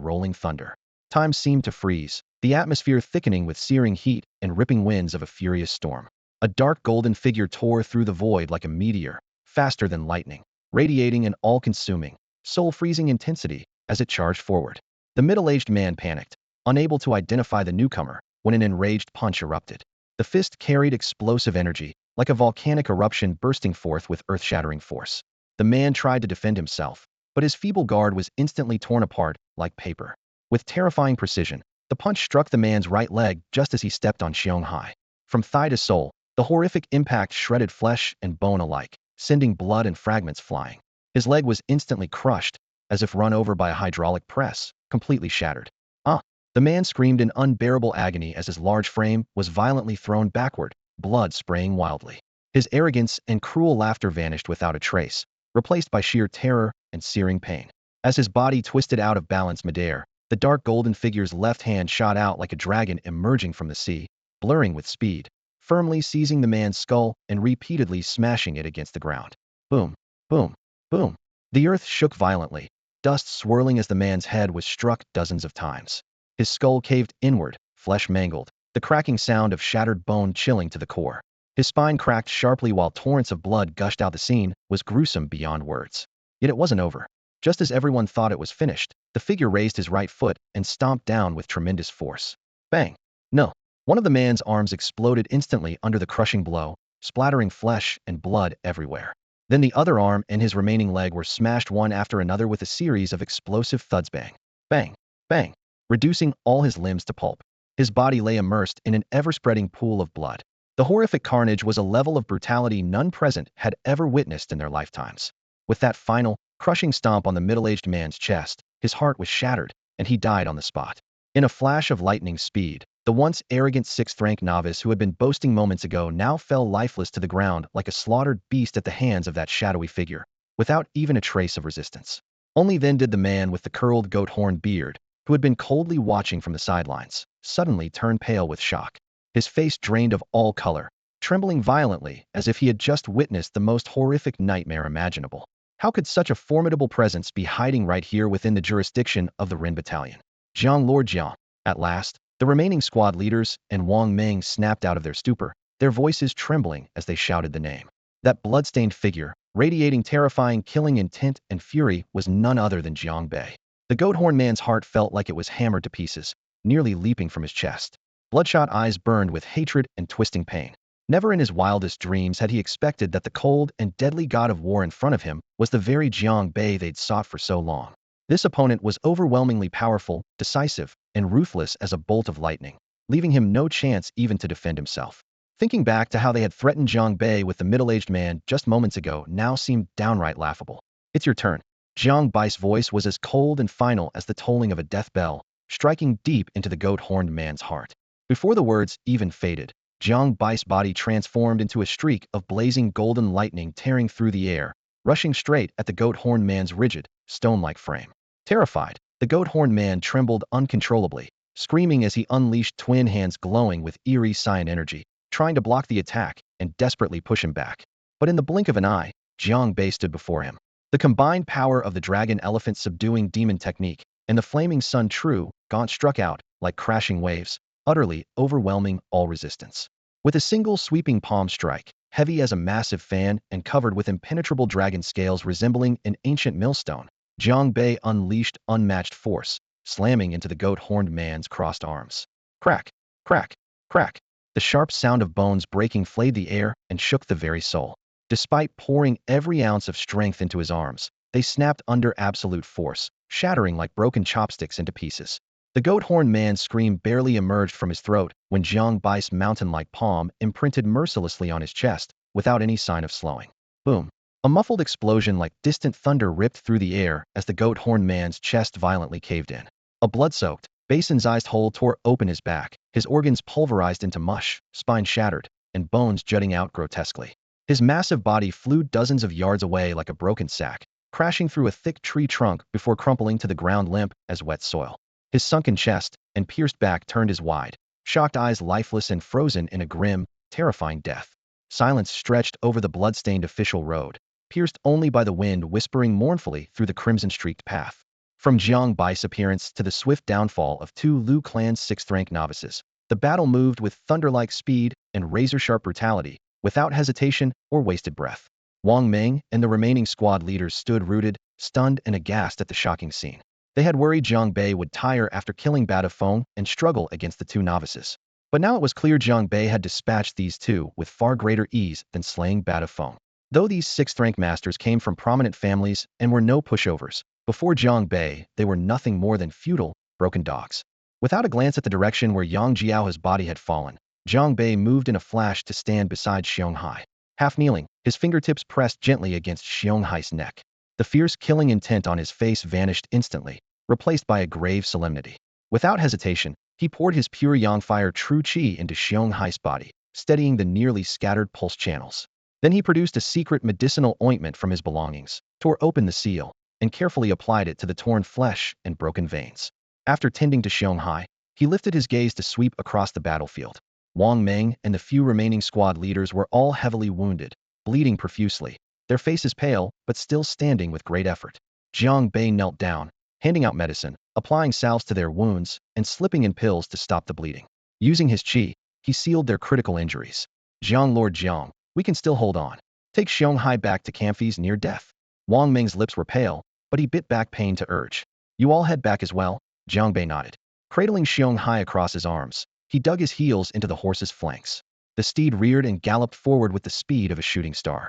rolling thunder. Time seemed to freeze, the atmosphere thickening with searing heat and ripping winds of a furious storm. A dark golden figure tore through the void like a meteor, faster than lightning, radiating an all-consuming, soul-freezing intensity as it charged forward. The middle-aged man panicked, unable to identify the newcomer, when an enraged punch erupted. The fist carried explosive energy, like a volcanic eruption bursting forth with earth-shattering force. The man tried to defend himself, but his feeble guard was instantly torn apart like paper. With terrifying precision, the punch struck the man's right leg just as he stepped on Xiong Hai. From thigh to sole, the horrific impact shredded flesh and bone alike, sending blood and fragments flying. His leg was instantly crushed, as if run over by a hydraulic press, completely shattered. "Ah!" The man screamed in unbearable agony as his large frame was violently thrown backward, blood spraying wildly. His arrogance and cruel laughter vanished without a trace, replaced by sheer terror and searing pain. As his body twisted out of balance midair, the dark golden figure's left hand shot out like a dragon emerging from the sea, blurring with speed, firmly seizing the man's skull and repeatedly smashing it against the ground. Boom, boom, boom. The earth shook violently, dust swirling as the man's head was struck dozens of times. His skull caved inward, flesh mangled, the cracking sound of shattered bone chilling to the core. His spine cracked sharply while torrents of blood gushed out. The scene was gruesome beyond words. Yet it wasn't over. Just as everyone thought it was finished, the figure raised his right foot and stomped down with tremendous force. Bang! No. One of the man's arms exploded instantly under the crushing blow, splattering flesh and blood everywhere. Then the other arm and his remaining leg were smashed one after another with a series of explosive thuds. Bang! Bang! Bang! Reducing all his limbs to pulp. His body lay immersed in an ever-spreading pool of blood. The horrific carnage was a level of brutality none present had ever witnessed in their lifetimes. With that final, crushing stomp on the middle-aged man's chest, his heart was shattered, and he died on the spot. In a flash of lightning speed, the once arrogant sixth-rank novice who had been boasting moments ago now fell lifeless to the ground like a slaughtered beast at the hands of that shadowy figure, without even a trace of resistance. Only then did the man with the curled goat-horn beard, who had been coldly watching from the sidelines, suddenly turn pale with shock. His face drained of all color, trembling violently as if he had just witnessed the most horrific nightmare imaginable. How could such a formidable presence be hiding right here within the jurisdiction of the Ren Battalion? Lord Jiang. At last, the remaining squad leaders and Wang Meng snapped out of their stupor, their voices trembling as they shouted the name. That blood-stained figure, radiating terrifying killing intent and fury, was none other than Jiang Bei. The goat-horn man's heart felt like it was hammered to pieces, nearly leaping from his chest. Bloodshot eyes burned with hatred and twisting pain. Never in his wildest dreams had he expected that the cold and deadly god of war in front of him was the very Jiang Bei they'd sought for so long. This opponent was overwhelmingly powerful, decisive, and ruthless as a bolt of lightning, leaving him no chance even to defend himself. Thinking back to how they had threatened Jiang Bei with the middle-aged man just moments ago now seemed downright laughable. It's your turn. Jiang Bei's voice was as cold and final as the tolling of a death bell, striking deep into the goat-horned man's heart. Before the words even faded, Jiang Bei's body transformed into a streak of blazing golden lightning tearing through the air, rushing straight at the goat-horned man's rigid, stone-like frame. Terrified, the goat-horned man trembled uncontrollably, screaming as he unleashed twin hands glowing with eerie cyan energy, trying to block the attack and desperately push him back. But in the blink of an eye, Jiang Bei stood before him. The combined power of the dragon elephant subduing demon technique and the flaming sun true gaunt struck out like crashing waves, utterly overwhelming all resistance. With a single sweeping palm strike, heavy as a massive fan and covered with impenetrable dragon scales resembling an ancient millstone, Jiang Bei unleashed unmatched force, slamming into the goat-horned man's crossed arms. Crack, crack, crack. The sharp sound of bones breaking flayed the air and shook the very soul. Despite pouring every ounce of strength into his arms, they snapped under absolute force, shattering like broken chopsticks into pieces. The goat-horned man's scream barely emerged from his throat when Jiang Bei's mountain-like palm imprinted mercilessly on his chest, without any sign of slowing. Boom. A muffled explosion like distant thunder ripped through the air as the goat-horned man's chest violently caved in. A blood-soaked, basin-sized hole tore open his back, his organs pulverized into mush, spine shattered, and bones jutting out grotesquely. His massive body flew dozens of yards away like a broken sack, crashing through a thick tree trunk before crumpling to the ground limp as wet soil. His sunken chest and pierced back turned his wide, shocked eyes lifeless and frozen in a grim, terrifying death. Silence stretched over the blood-stained official road, pierced only by the wind whispering mournfully through the crimson-streaked path. From Jiang Bei's appearance to the swift downfall of two Lu clan's sixth-rank novices, the battle moved with thunder-like speed and razor-sharp brutality, without hesitation or wasted breath. Wang Meng and the remaining squad leaders stood rooted, stunned and aghast at the shocking scene. They had worried Jiang Bei would tire after killing Badafeng and struggle against the two novices. But now it was clear Jiang Bei had dispatched these two with far greater ease than slaying Badafeng. Though these sixth-rank masters came from prominent families and were no pushovers, before Jiang Bei they were nothing more than futile, broken dogs. Without a glance at the direction where Yang Jiao's body had fallen, Jiang Bei moved in a flash to stand beside Xiong Hai. Half kneeling, his fingertips pressed gently against Xiong Hai's neck. The fierce killing intent on his face vanished instantly, replaced by a grave solemnity. Without hesitation, he poured his pure yang fire true qi into Xiong Hai's body, steadying the nearly scattered pulse channels. Then he produced a secret medicinal ointment from his belongings, tore open the seal, and carefully applied it to the torn flesh and broken veins. After tending to Xiong Hai, he lifted his gaze to sweep across the battlefield. Wang Meng and the few remaining squad leaders were all heavily wounded, bleeding profusely, their faces pale but still standing with great effort. Jiang Bei knelt down, handing out medicine, applying salves to their wounds, and slipping in pills to stop the bleeding. Using his qi, he sealed their critical injuries. Jiang, Lord Jiang, we can still hold on. Take Xiong Hai back to Camphi's near death. Wang Ming's lips were pale, but he bit back pain to urge. You all head back as well? Jiang Bei nodded. Cradling Xiong Hai across his arms, he dug his heels into the horse's flanks. The steed reared and galloped forward with the speed of a shooting star.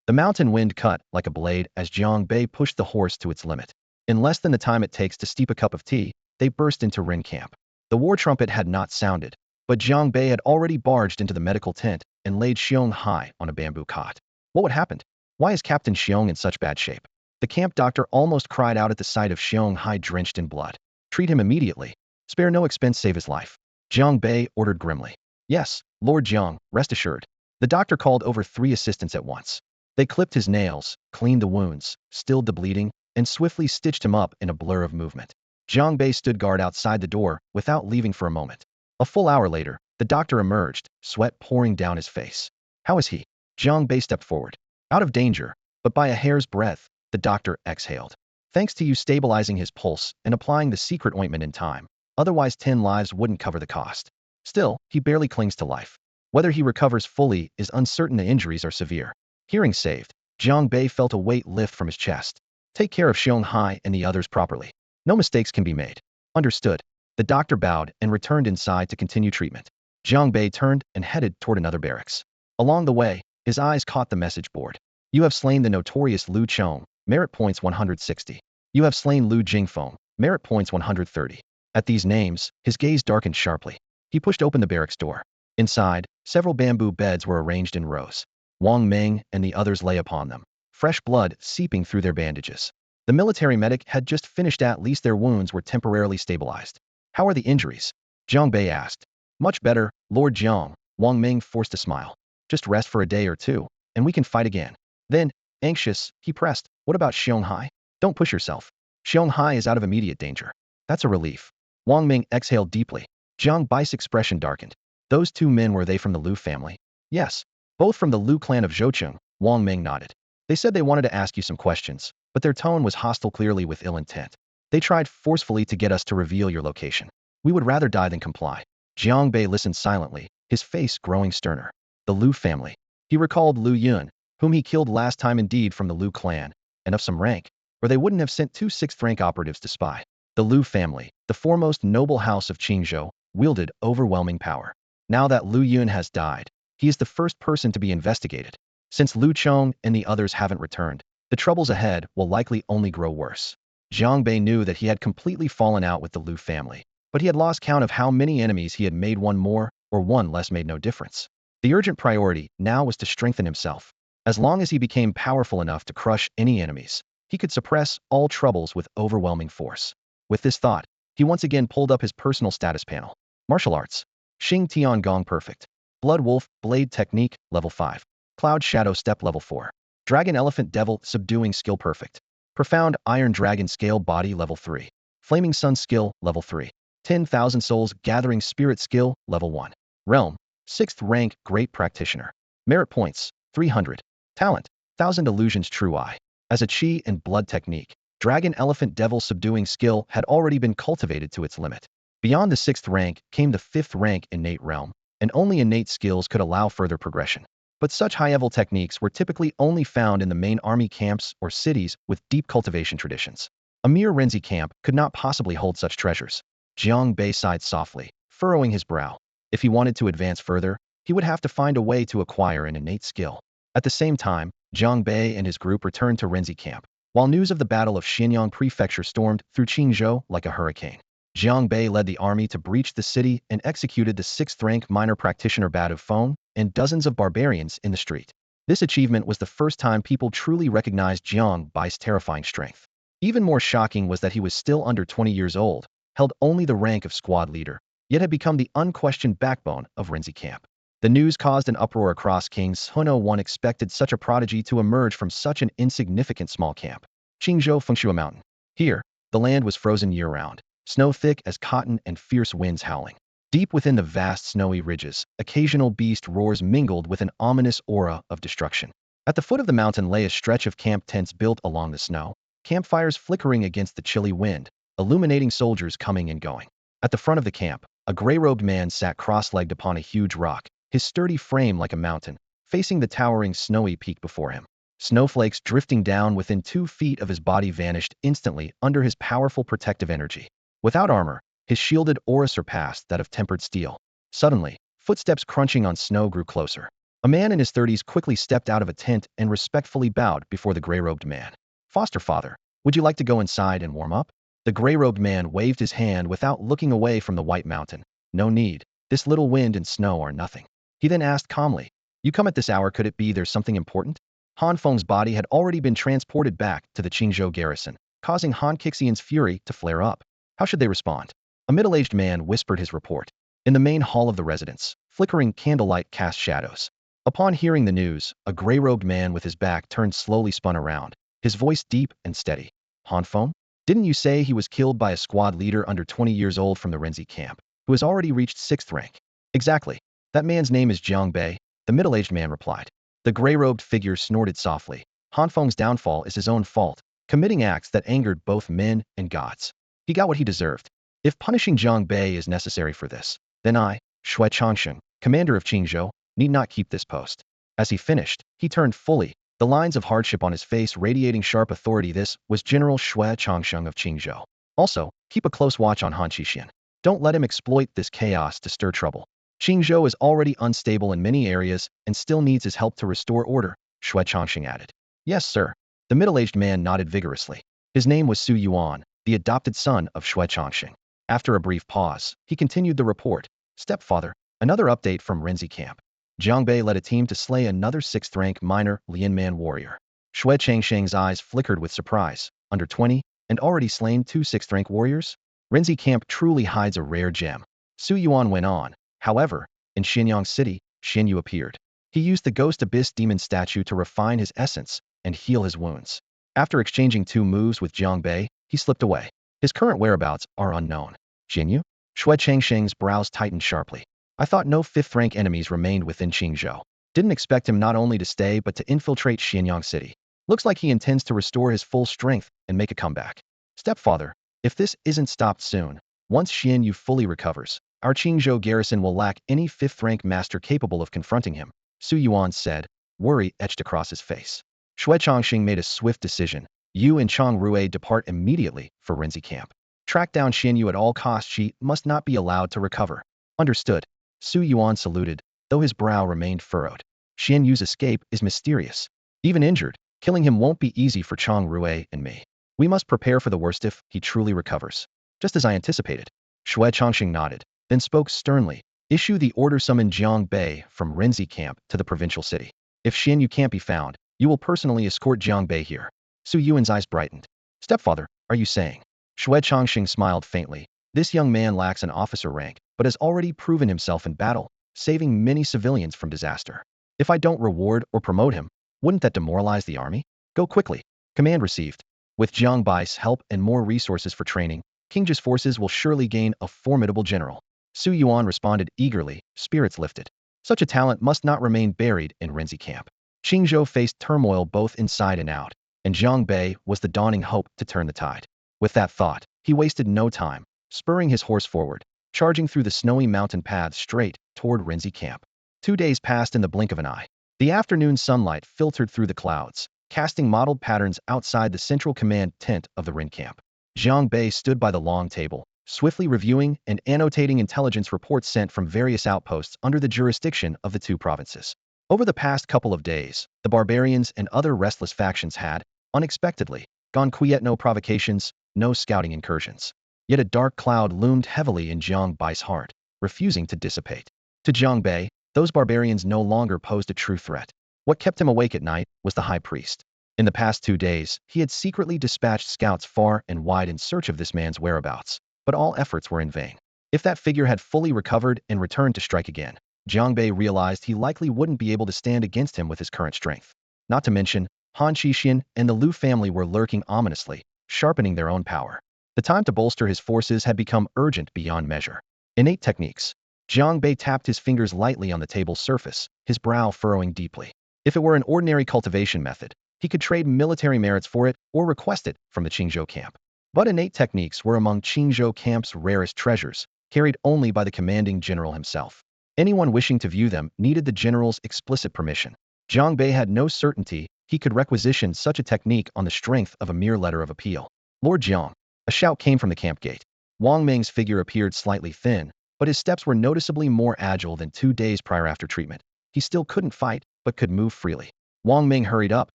The mountain wind cut like a blade as Jiang Bei pushed the horse to its limit. In less than the time it takes to steep a cup of tea, they burst into Rin camp. The war trumpet had not sounded, but Jiang Bei had already barged into the medical tent and laid Xiong Hai on a bamboo cot. What happened? Why is Captain Xiong in such bad shape? The camp doctor almost cried out at the sight of Xiong Hai drenched in blood. Treat him immediately. Spare no expense, save his life. Jiang Bei ordered grimly. Yes, Lord Jiang, rest assured. The doctor called over 3 assistants at once. They clipped his nails, cleaned the wounds, stilled the bleeding, and swiftly stitched him up in a blur of movement. Jiang Bei stood guard outside the door without leaving for a moment. A full hour later, the doctor emerged, sweat pouring down his face. How is he? Jiang Bei stepped forward. Out of danger, but by a hair's breadth, the doctor exhaled. Thanks to you stabilizing his pulse and applying the secret ointment in time. Otherwise 10 lives wouldn't cover the cost. Still, he barely clings to life. Whether he recovers fully is uncertain. The injuries are severe. Hearing saved, Jiang Bei felt a weight lift from his chest. Take care of Xiong Hai and the others properly. No mistakes can be made. Understood. The doctor bowed and returned inside to continue treatment. Jiang Bei turned and headed toward another barracks. Along the way, his eyes caught the message board. You have slain the notorious Lu Chong, merit points 160. You have slain Lu Jingfeng, merit points 130. At these names, his gaze darkened sharply. He pushed open the barracks door. Inside, several bamboo beds were arranged in rows. Wang Ming and the others lay upon them, fresh blood seeping through their bandages. The military medic had just finished. At least their wounds were temporarily stabilized. How are the injuries? Jiang Bei asked. Much better, Lord Jiang. Wang Ming forced a smile. Just rest for a day or two, and we can fight again. Then, anxious, he pressed, what about Xiong Hai? Don't push yourself. Xiong Hai is out of immediate danger. That's a relief. Wang Ming exhaled deeply. Jiang Bai's expression darkened. Those 2 men, were they from the Lu family? Yes. Both from the Lu clan of Zhoucheng, Wang Ming nodded. They said they wanted to ask you some questions, but their tone was hostile, clearly with ill intent. They tried forcefully to get us to reveal your location. We would rather die than comply. Jiang Bei listened silently, his face growing sterner. The Lu family. He recalled Lu Yun, whom he killed last time, indeed from the Lu clan, and of some rank, or they wouldn't have sent 2 6th-rank operatives to spy. The Lu family, the foremost noble house of Qingzhou, wielded overwhelming power. Now that Lu Yun has died, he is the first person to be investigated. Since Lu Chong and the others haven't returned, the troubles ahead will likely only grow worse. Jiang Bei knew that he had completely fallen out with the Lu family, but he had lost count of how many enemies he had made. One more or one less made no difference. The urgent priority now was to strengthen himself. As long as he became powerful enough to crush any enemies, he could suppress all troubles with overwhelming force. With this thought, he once again pulled up his personal status panel. Martial arts. Xing Tian Gong perfect. Blood Wolf, Blade Technique, level 5. Cloud Shadow Step, level 4. Dragon Elephant Devil, Subduing skill perfect. Profound Iron Dragon Scale Body, level 3. Flaming Sun skill, level 3. 10,000 Souls Gathering Spirit skill, level 1. Realm, 6th rank Great Practitioner. Merit points, 300. Talent, 1000 Illusions True Eye. As a Qi and Blood technique, Dragon Elephant Devil Subduing skill had already been cultivated to its limit. Beyond the 6th rank came the 5th rank Innate Realm, and only innate skills could allow further progression. But such high-level techniques were typically only found in the main army camps or cities with deep cultivation traditions. A mere Renzi camp could not possibly hold such treasures. Jiang Bei sighed softly, furrowing his brow. If he wanted to advance further, he would have to find a way to acquire an innate skill. At the same time, Jiang Bei and his group returned to Renzi camp, while news of the Battle of Xianyang Prefecture stormed through Qingzhou like a hurricane. Jiang Bei led the army to breach the city and executed the 6th-rank minor practitioner Badu Feng and dozens of barbarians in the street. This achievement was the first time people truly recognized Jiang Bai's terrifying strength. Even more shocking was that he was still under 20 years old, held only the rank of squad leader, yet had become the unquestioned backbone of Renzi camp. The news caused an uproar across King's. No one expected such a prodigy to emerge from such an insignificant small camp. Qingzhou Fengshua Mountain. Here, the land was frozen year-round, snow thick as cotton and fierce winds howling. Deep within the vast snowy ridges, occasional beast roars mingled with an ominous aura of destruction. At the foot of the mountain lay a stretch of camp tents built along the snow, campfires flickering against the chilly wind, illuminating soldiers coming and going. At the front of the camp, A gray-robed man sat cross-legged upon a huge rock, his sturdy frame like a mountain, facing the towering snowy peak before him. Snowflakes drifting down within 2 feet of his body vanished instantly under his powerful protective energy. Without armor, his shielded aura surpassed that of tempered steel. Suddenly, footsteps crunching on snow grew closer. A man in his 30s quickly stepped out of a tent and respectfully bowed before the gray-robed man. "Foster father, would you like to go inside and warm up?" The gray-robed man waved his hand without looking away from the white mountain. "No need. This little wind and snow are nothing." He then asked calmly, "You come at this hour, could it be there's something important?" Han Feng's body had already been transported back to the Qingzhou garrison, causing Han Xian's fury to flare up. How should they respond? A middle-aged man whispered his report. In the main hall of the residence, flickering candlelight cast shadows. Upon hearing the news, a gray-robed man with his back turned slowly spun around, his voice deep and steady. "Han Feng? Didn't you say he was killed by a squad leader under 20 years old from the Renzi camp, who has already reached 6th rank?" "Exactly. That man's name is Jiang Bei," the middle-aged man replied. The gray-robed figure snorted softly. Han Feng's downfall is his own fault, committing acts that angered both men and gods. He got what he deserved. If punishing Jiang Bei is necessary for this, then I, Shui Changsheng, commander of Qingzhou, need not keep this post. As he finished, he turned fully, the lines of hardship on his face radiating sharp authority. This was General Shui Changsheng of Qingzhou. Also, keep a close watch on Han Xixian. Don't let him exploit this chaos to stir trouble. Qingzhou is already unstable in many areas and still needs his help to restore order, Shui Changsheng added. "Yes, sir." The middle-aged man nodded vigorously. His name was Su Yuan, the adopted son of Shui Changsheng. After a brief pause, he continued the report. "Stepfather, another update from Renzi camp. Jiang Bei led a team to slay another 6th-rank minor Lianman warrior." Shui Changsheng's eyes flickered with surprise. Under 20, and already slain 2 6th-rank warriors? Renzi camp truly hides a rare gem. Su Yuan went on. However, in Xianyang City, Xian Yu appeared. He used the Ghost Abyss demon statue to refine his essence and heal his wounds. After exchanging 2 moves with Jiang Bei, he slipped away. His current whereabouts are unknown. "Xian Yu?" Shui Changsheng's brows tightened sharply. "I thought no 5th-rank enemies remained within Qingzhou. Didn't expect him not only to stay but to infiltrate Xianyang City. Looks like he intends to restore his full strength and make a comeback. Stepfather, if this isn't stopped soon, once Xian Yu fully recovers, our Qingzhou garrison will lack any 5th-rank master capable of confronting him," Su Yuan said, worry etched across his face. Shui Changsheng made a swift decision. "You and Chang Rue depart immediately for Renzi camp. Track down Xian Yu at all costs. She must not be allowed to recover." "Understood." Su Yuan saluted, though his brow remained furrowed. Xian Yu's escape is mysterious. Even injured, killing him won't be easy for Chang Rue and me. We must prepare for the worst if he truly recovers. Just as I anticipated. Shui Changsheng nodded, then spoke sternly. "Issue the order, summon Jiang Bei from Renzi camp to the provincial city. If Xian Yu can't be found, you will personally escort Jiang Bei here." Su Yuan's eyes brightened. "Stepfather, are you saying?" Shui Changsheng smiled faintly. "This young man lacks an officer rank, but has already proven himself in battle, saving many civilians from disaster. If I don't reward or promote him, wouldn't that demoralize the army? Go quickly." Command received. With Jiang Bai's help and more resources for training, Qingzhou's forces will surely gain a formidable general. Su Yuan responded eagerly, spirits lifted. Such a talent must not remain buried in Renzi camp. Qingzhou faced turmoil both inside and out, and Jiang Bei was the dawning hope to turn the tide. With that thought, he wasted no time, spurring his horse forward, charging through the snowy mountain paths straight toward Renzi camp. 2 days passed in the blink of an eye. The afternoon sunlight filtered through the clouds, casting mottled patterns outside the central command tent of the Ren camp. Jiang Bei stood by the long table, swiftly reviewing and annotating intelligence reports sent from various outposts under the jurisdiction of the 2 provinces. Over the past couple of days, the barbarians and other restless factions had, unexpectedly, gone quiet. No provocations, no scouting incursions. Yet a dark cloud loomed heavily in Jiang Bai's heart, refusing to dissipate. To Jiang Bei, those barbarians no longer posed a true threat. What kept him awake at night was the high priest. In the past 2 days, he had secretly dispatched scouts far and wide in search of this man's whereabouts, but all efforts were in vain. If that figure had fully recovered and returned to strike again, Jiang Bei realized he likely wouldn't be able to stand against him with his current strength. Not to mention, Han Xixian and the Lu family were lurking ominously, sharpening their own power. The time to bolster his forces had become urgent beyond measure. Innate techniques. Jiang Bei tapped his fingers lightly on the table's surface, his brow furrowing deeply. If it were an ordinary cultivation method, he could trade military merits for it or request it from the Qingzhou camp. But innate techniques were among Qingzhou camp's rarest treasures, carried only by the commanding general himself. Anyone wishing to view them needed the general's explicit permission. Jiang Bei had no certainty he could requisition such a technique on the strength of a mere letter of appeal. Lord Jiang. A shout came from the camp gate. Wang Ming's figure appeared slightly thin, but his steps were noticeably more agile than 2 days prior after treatment. He still couldn't fight, but could move freely. Wang Ming hurried up,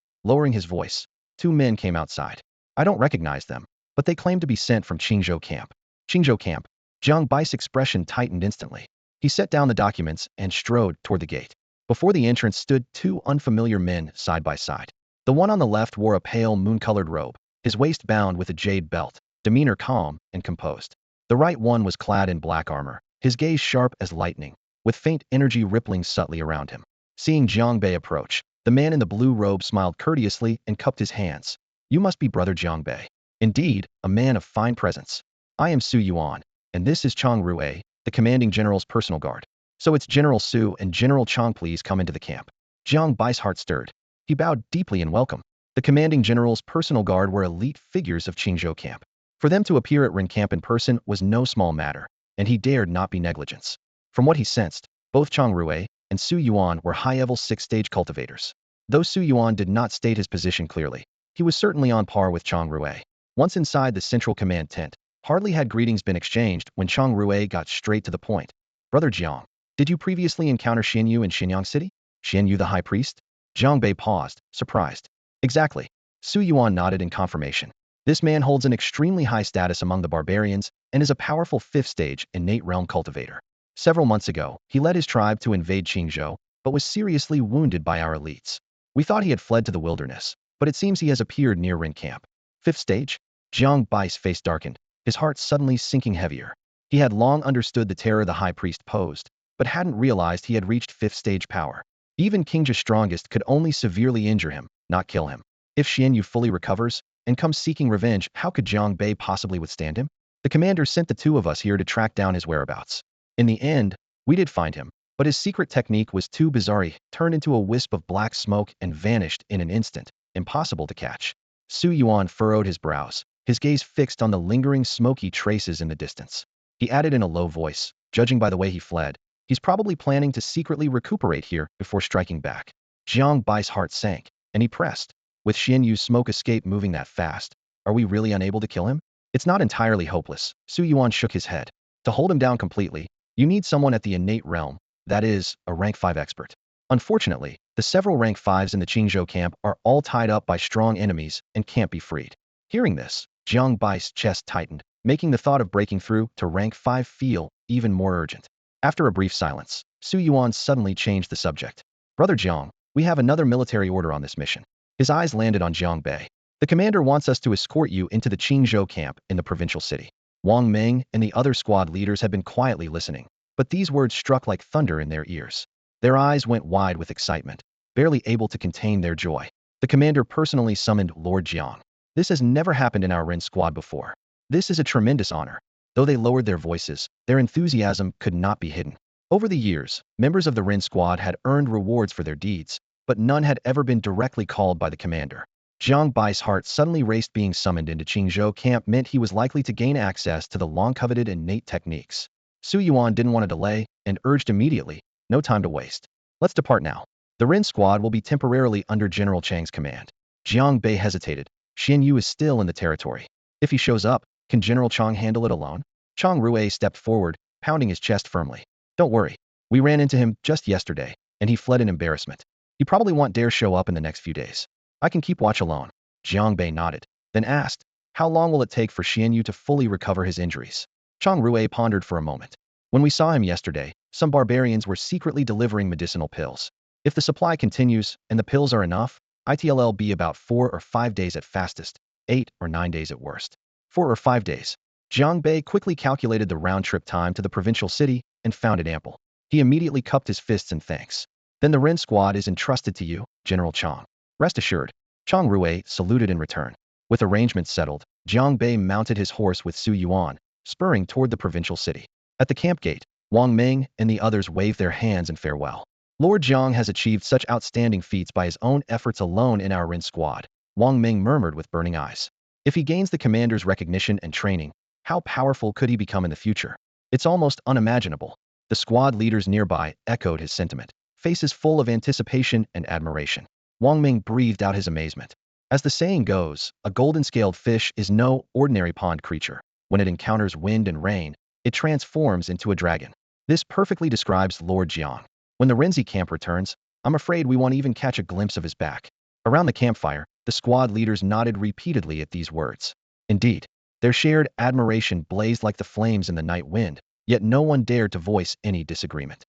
lowering his voice. 2 men came outside. I don't recognize them, but they claim to be sent from Qingzhou camp. Qingzhou camp. Jiang Bai's expression tightened instantly. He set down the documents and strode toward the gate. Before the entrance stood 2 unfamiliar men side by side. The one on the left wore a pale moon-colored robe, his waist bound with a jade belt, demeanor calm and composed. The right one was clad in black armor, his gaze sharp as lightning, with faint energy rippling subtly around him. Seeing Jiang Bei approach, the man in the blue robe smiled courteously and cupped his hands. You must be Brother Jiang Bei. Indeed, a man of fine presence. I am Su Yuan, and this is Chang Rui, the commanding general's personal guard. So it's General Su and General Chang, please come into the camp. Jiang Bai's heart stirred. He bowed deeply in welcome. The commanding general's personal guard were elite figures of Qingzhou camp. For them to appear at Ren camp in person was no small matter, and he dared not be negligent. From what he sensed, both Chang Rui and Su Yuan were high-level 6-stage cultivators. Though Su Yuan did not state his position clearly, he was certainly on par with Chang Rui. Once inside the central command tent, hardly had greetings been exchanged when Chang Rui got straight to the point. Brother Jiang, did you previously encounter Xianyu in Xianyang City? Xianyu the high priest? Jiang Bei paused, surprised. Exactly. Su Yuan nodded in confirmation. This man holds an extremely high status among the barbarians and is a powerful 5th-stage innate realm cultivator. Several months ago, he led his tribe to invade Qingzhou, but was seriously wounded by our elites. We thought he had fled to the wilderness, but it seems he has appeared near Ren camp. 5th stage? Jiang Bai's face darkened, his heart suddenly sinking heavier. He had long understood the terror the high priest posed, but hadn't realized he had reached 5th-stage power. Even Qingzhou's strongest could only severely injure him, not kill him. If Xianyu fully recovers and comes seeking revenge, how could Jiang Bei possibly withstand him? The commander sent the 2 of us here to track down his whereabouts. In the end, we did find him, but his secret technique was too bizarre. He turned into a wisp of black smoke and vanished in an instant, impossible to catch. Su Yuan furrowed his brows, his gaze fixed on the lingering smoky traces in the distance. He added in a low voice, judging by the way he fled, he's probably planning to secretly recuperate here before striking back. Jiang Bai's heart sank, and he pressed. With Xianyu's smoke escape moving that fast, are we really unable to kill him? It's not entirely hopeless. Su Yuan shook his head. To hold him down completely, you need someone at the innate realm, that is, a rank 5 expert. Unfortunately, the several rank 5s in the Qingzhou camp are all tied up by strong enemies and can't be freed. Hearing this, Jiang Bai's chest tightened, making the thought of breaking through to rank 5 feel even more urgent. After a brief silence, Su Yuan suddenly changed the subject. Brother Jiang, we have another military order on this mission. His eyes landed on Jiang Bei. The commander wants us to escort you into the Qingzhou camp in the provincial city. Wang Ming and the other squad leaders had been quietly listening, but these words struck like thunder in their ears. Their eyes went wide with excitement, barely able to contain their joy. The commander personally summoned Lord Jiang. This has never happened in our Ren squad before. This is a tremendous honor. Though they lowered their voices, their enthusiasm could not be hidden. Over the years, members of the Ren squad had earned rewards for their deeds, but none had ever been directly called by the commander. Jiang Bai's heart suddenly raced. Being summoned into Qingzhou camp meant he was likely to gain access to the long-coveted innate techniques. Su Yuan didn't want to delay and urged immediately, no time to waste. Let's depart now. The Ren squad will be temporarily under General Chang's command. Jiang Bei hesitated. Xianyu is still in the territory. If he shows up, can General Chang handle it alone? Chang Rui stepped forward, pounding his chest firmly. Don't worry. We ran into him just yesterday, and he fled in embarrassment. He probably won't dare show up in the next few days. I can keep watch alone. Jiang Bei nodded, then asked, how long will it take for Xianyu to fully recover his injuries? Chang Rui pondered for a moment. When we saw him yesterday, some barbarians were secretly delivering medicinal pills. If the supply continues, and the pills are enough, it'll be about 4 or 5 days at fastest, 8 or 9 days at worst. 4 or 5 days. Jiang Bei quickly calculated the round-trip time to the provincial city and found it ample. He immediately cupped his fists in thanks. Then the Ren squad is entrusted to you, General Chang. Rest assured. Chang Rui saluted in return. With arrangements settled, Jiang Bei mounted his horse with Su Yuan, spurring toward the provincial city. At the camp gate, Wang Ming and the others waved their hands in farewell. Lord Jiang has achieved such outstanding feats by his own efforts alone in our Ren squad, Wang Ming murmured with burning eyes. If he gains the commander's recognition and training, how powerful could he become in the future? It's almost unimaginable. The squad leaders nearby echoed his sentiment, faces full of anticipation and admiration. Wang Ming breathed out his amazement. As the saying goes, a golden-scaled fish is no ordinary pond creature. When it encounters wind and rain, it transforms into a dragon. This perfectly describes Lord Jiang. When the Renzi camp returns, I'm afraid we won't even catch a glimpse of his back. Around the campfire, the squad leaders nodded repeatedly at these words. Indeed, their shared admiration blazed like the flames in the night wind, yet no one dared to voice any disagreement.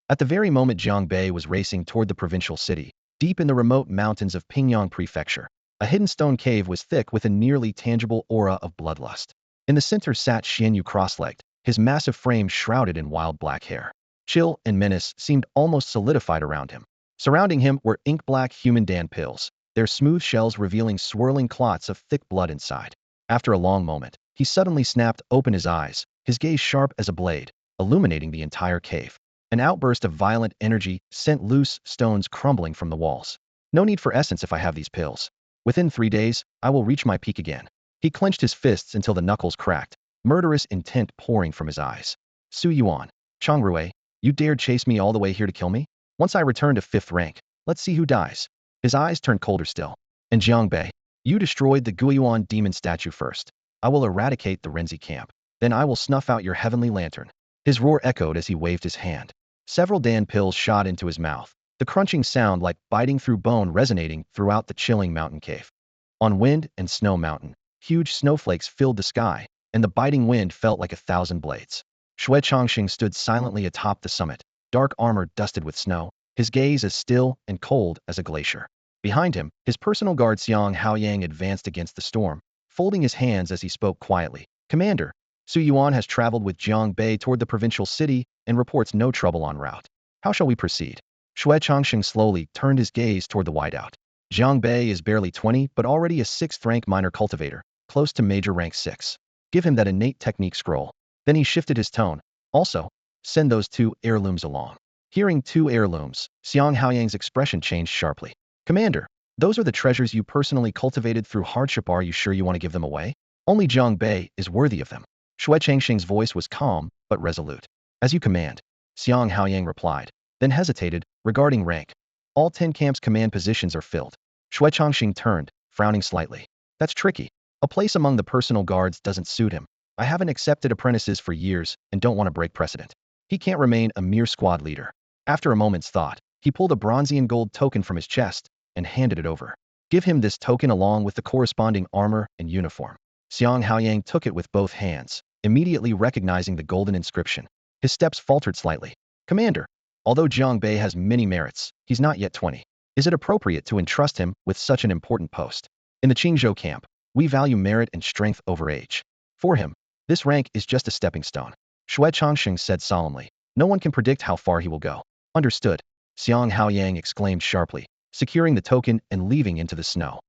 At the very moment Jiang Bei was racing toward the provincial city, deep in the remote mountains of Pingyang Prefecture, a hidden stone cave was thick with a nearly tangible aura of bloodlust. In the center sat Xianyu cross-legged, his massive frame shrouded in wild black hair. Chill and menace seemed almost solidified around him. Surrounding him were ink-black human Dan pills, their smooth shells revealing swirling clots of thick blood inside. After a long moment, he suddenly snapped open his eyes, his gaze sharp as a blade, illuminating the entire cave. An outburst of violent energy sent loose stones crumbling from the walls. No need for essence if I have these pills. Within 3 days, I will reach my peak again. He clenched his fists until the knuckles cracked, murderous intent pouring from his eyes. Su Yuan, Changrui, you dared chase me all the way here to kill me? Once I return to 5th rank, let's see who dies. His eyes turned colder still. And Jiang Bei, you destroyed the Guiyuan demon statue first. I will eradicate the Renzi camp. Then I will snuff out your heavenly lantern. His roar echoed as he waved his hand. Several Dan pills shot into his mouth, the crunching sound like biting through bone resonating throughout the chilling mountain cave. On Wind and Snow Mountain, huge snowflakes filled the sky, and the biting wind felt like 1,000 blades. Shui Chongqing stood silently atop the summit, dark armor dusted with snow, his gaze as still and cold as a glacier. Behind him, his personal guard Xiang Haoyang advanced against the storm, folding his hands as he spoke quietly. Commander, Su Yuan has traveled with Jiang Bei toward the provincial city and reports no trouble en route. How shall we proceed? Shui Chongqing slowly turned his gaze toward the whiteout. Jiang Bei is barely 20 but already a 6th rank minor cultivator, close to major rank 6. Give him that innate technique scroll. Then he shifted his tone. Also, send those 2 heirlooms along. Hearing 2 heirlooms, Xiang Haoyang's expression changed sharply. Commander, those are the treasures you personally cultivated through hardship. Are you sure you want to give them away? Only Jiang Bei is worthy of them. Shui Changqing's voice was calm but resolute. As you command, Xiang Haoyang replied, then hesitated, regarding rank. All 10 camps' command positions are filled. Shui Changqing turned, frowning slightly. That's tricky. A place among the personal guards doesn't suit him. I haven't accepted apprentices for years and don't want to break precedent. He can't remain a mere squad leader. After a moment's thought, he pulled a bronzian gold token from his chest and handed it over. Give him this token along with the corresponding armor and uniform. Xiang Haoyang took it with both hands, immediately recognizing the golden inscription. His steps faltered slightly. Commander, although Jiang Bei has many merits, he's not yet 20. Is it appropriate to entrust him with such an important post? In the Qingzhou camp, we value merit and strength over age. For him, this rank is just a stepping stone. Shui Changqing said solemnly. No one can predict how far he will go. Understood. Xiang Haoyang exclaimed sharply, securing the token and leaving into the snow.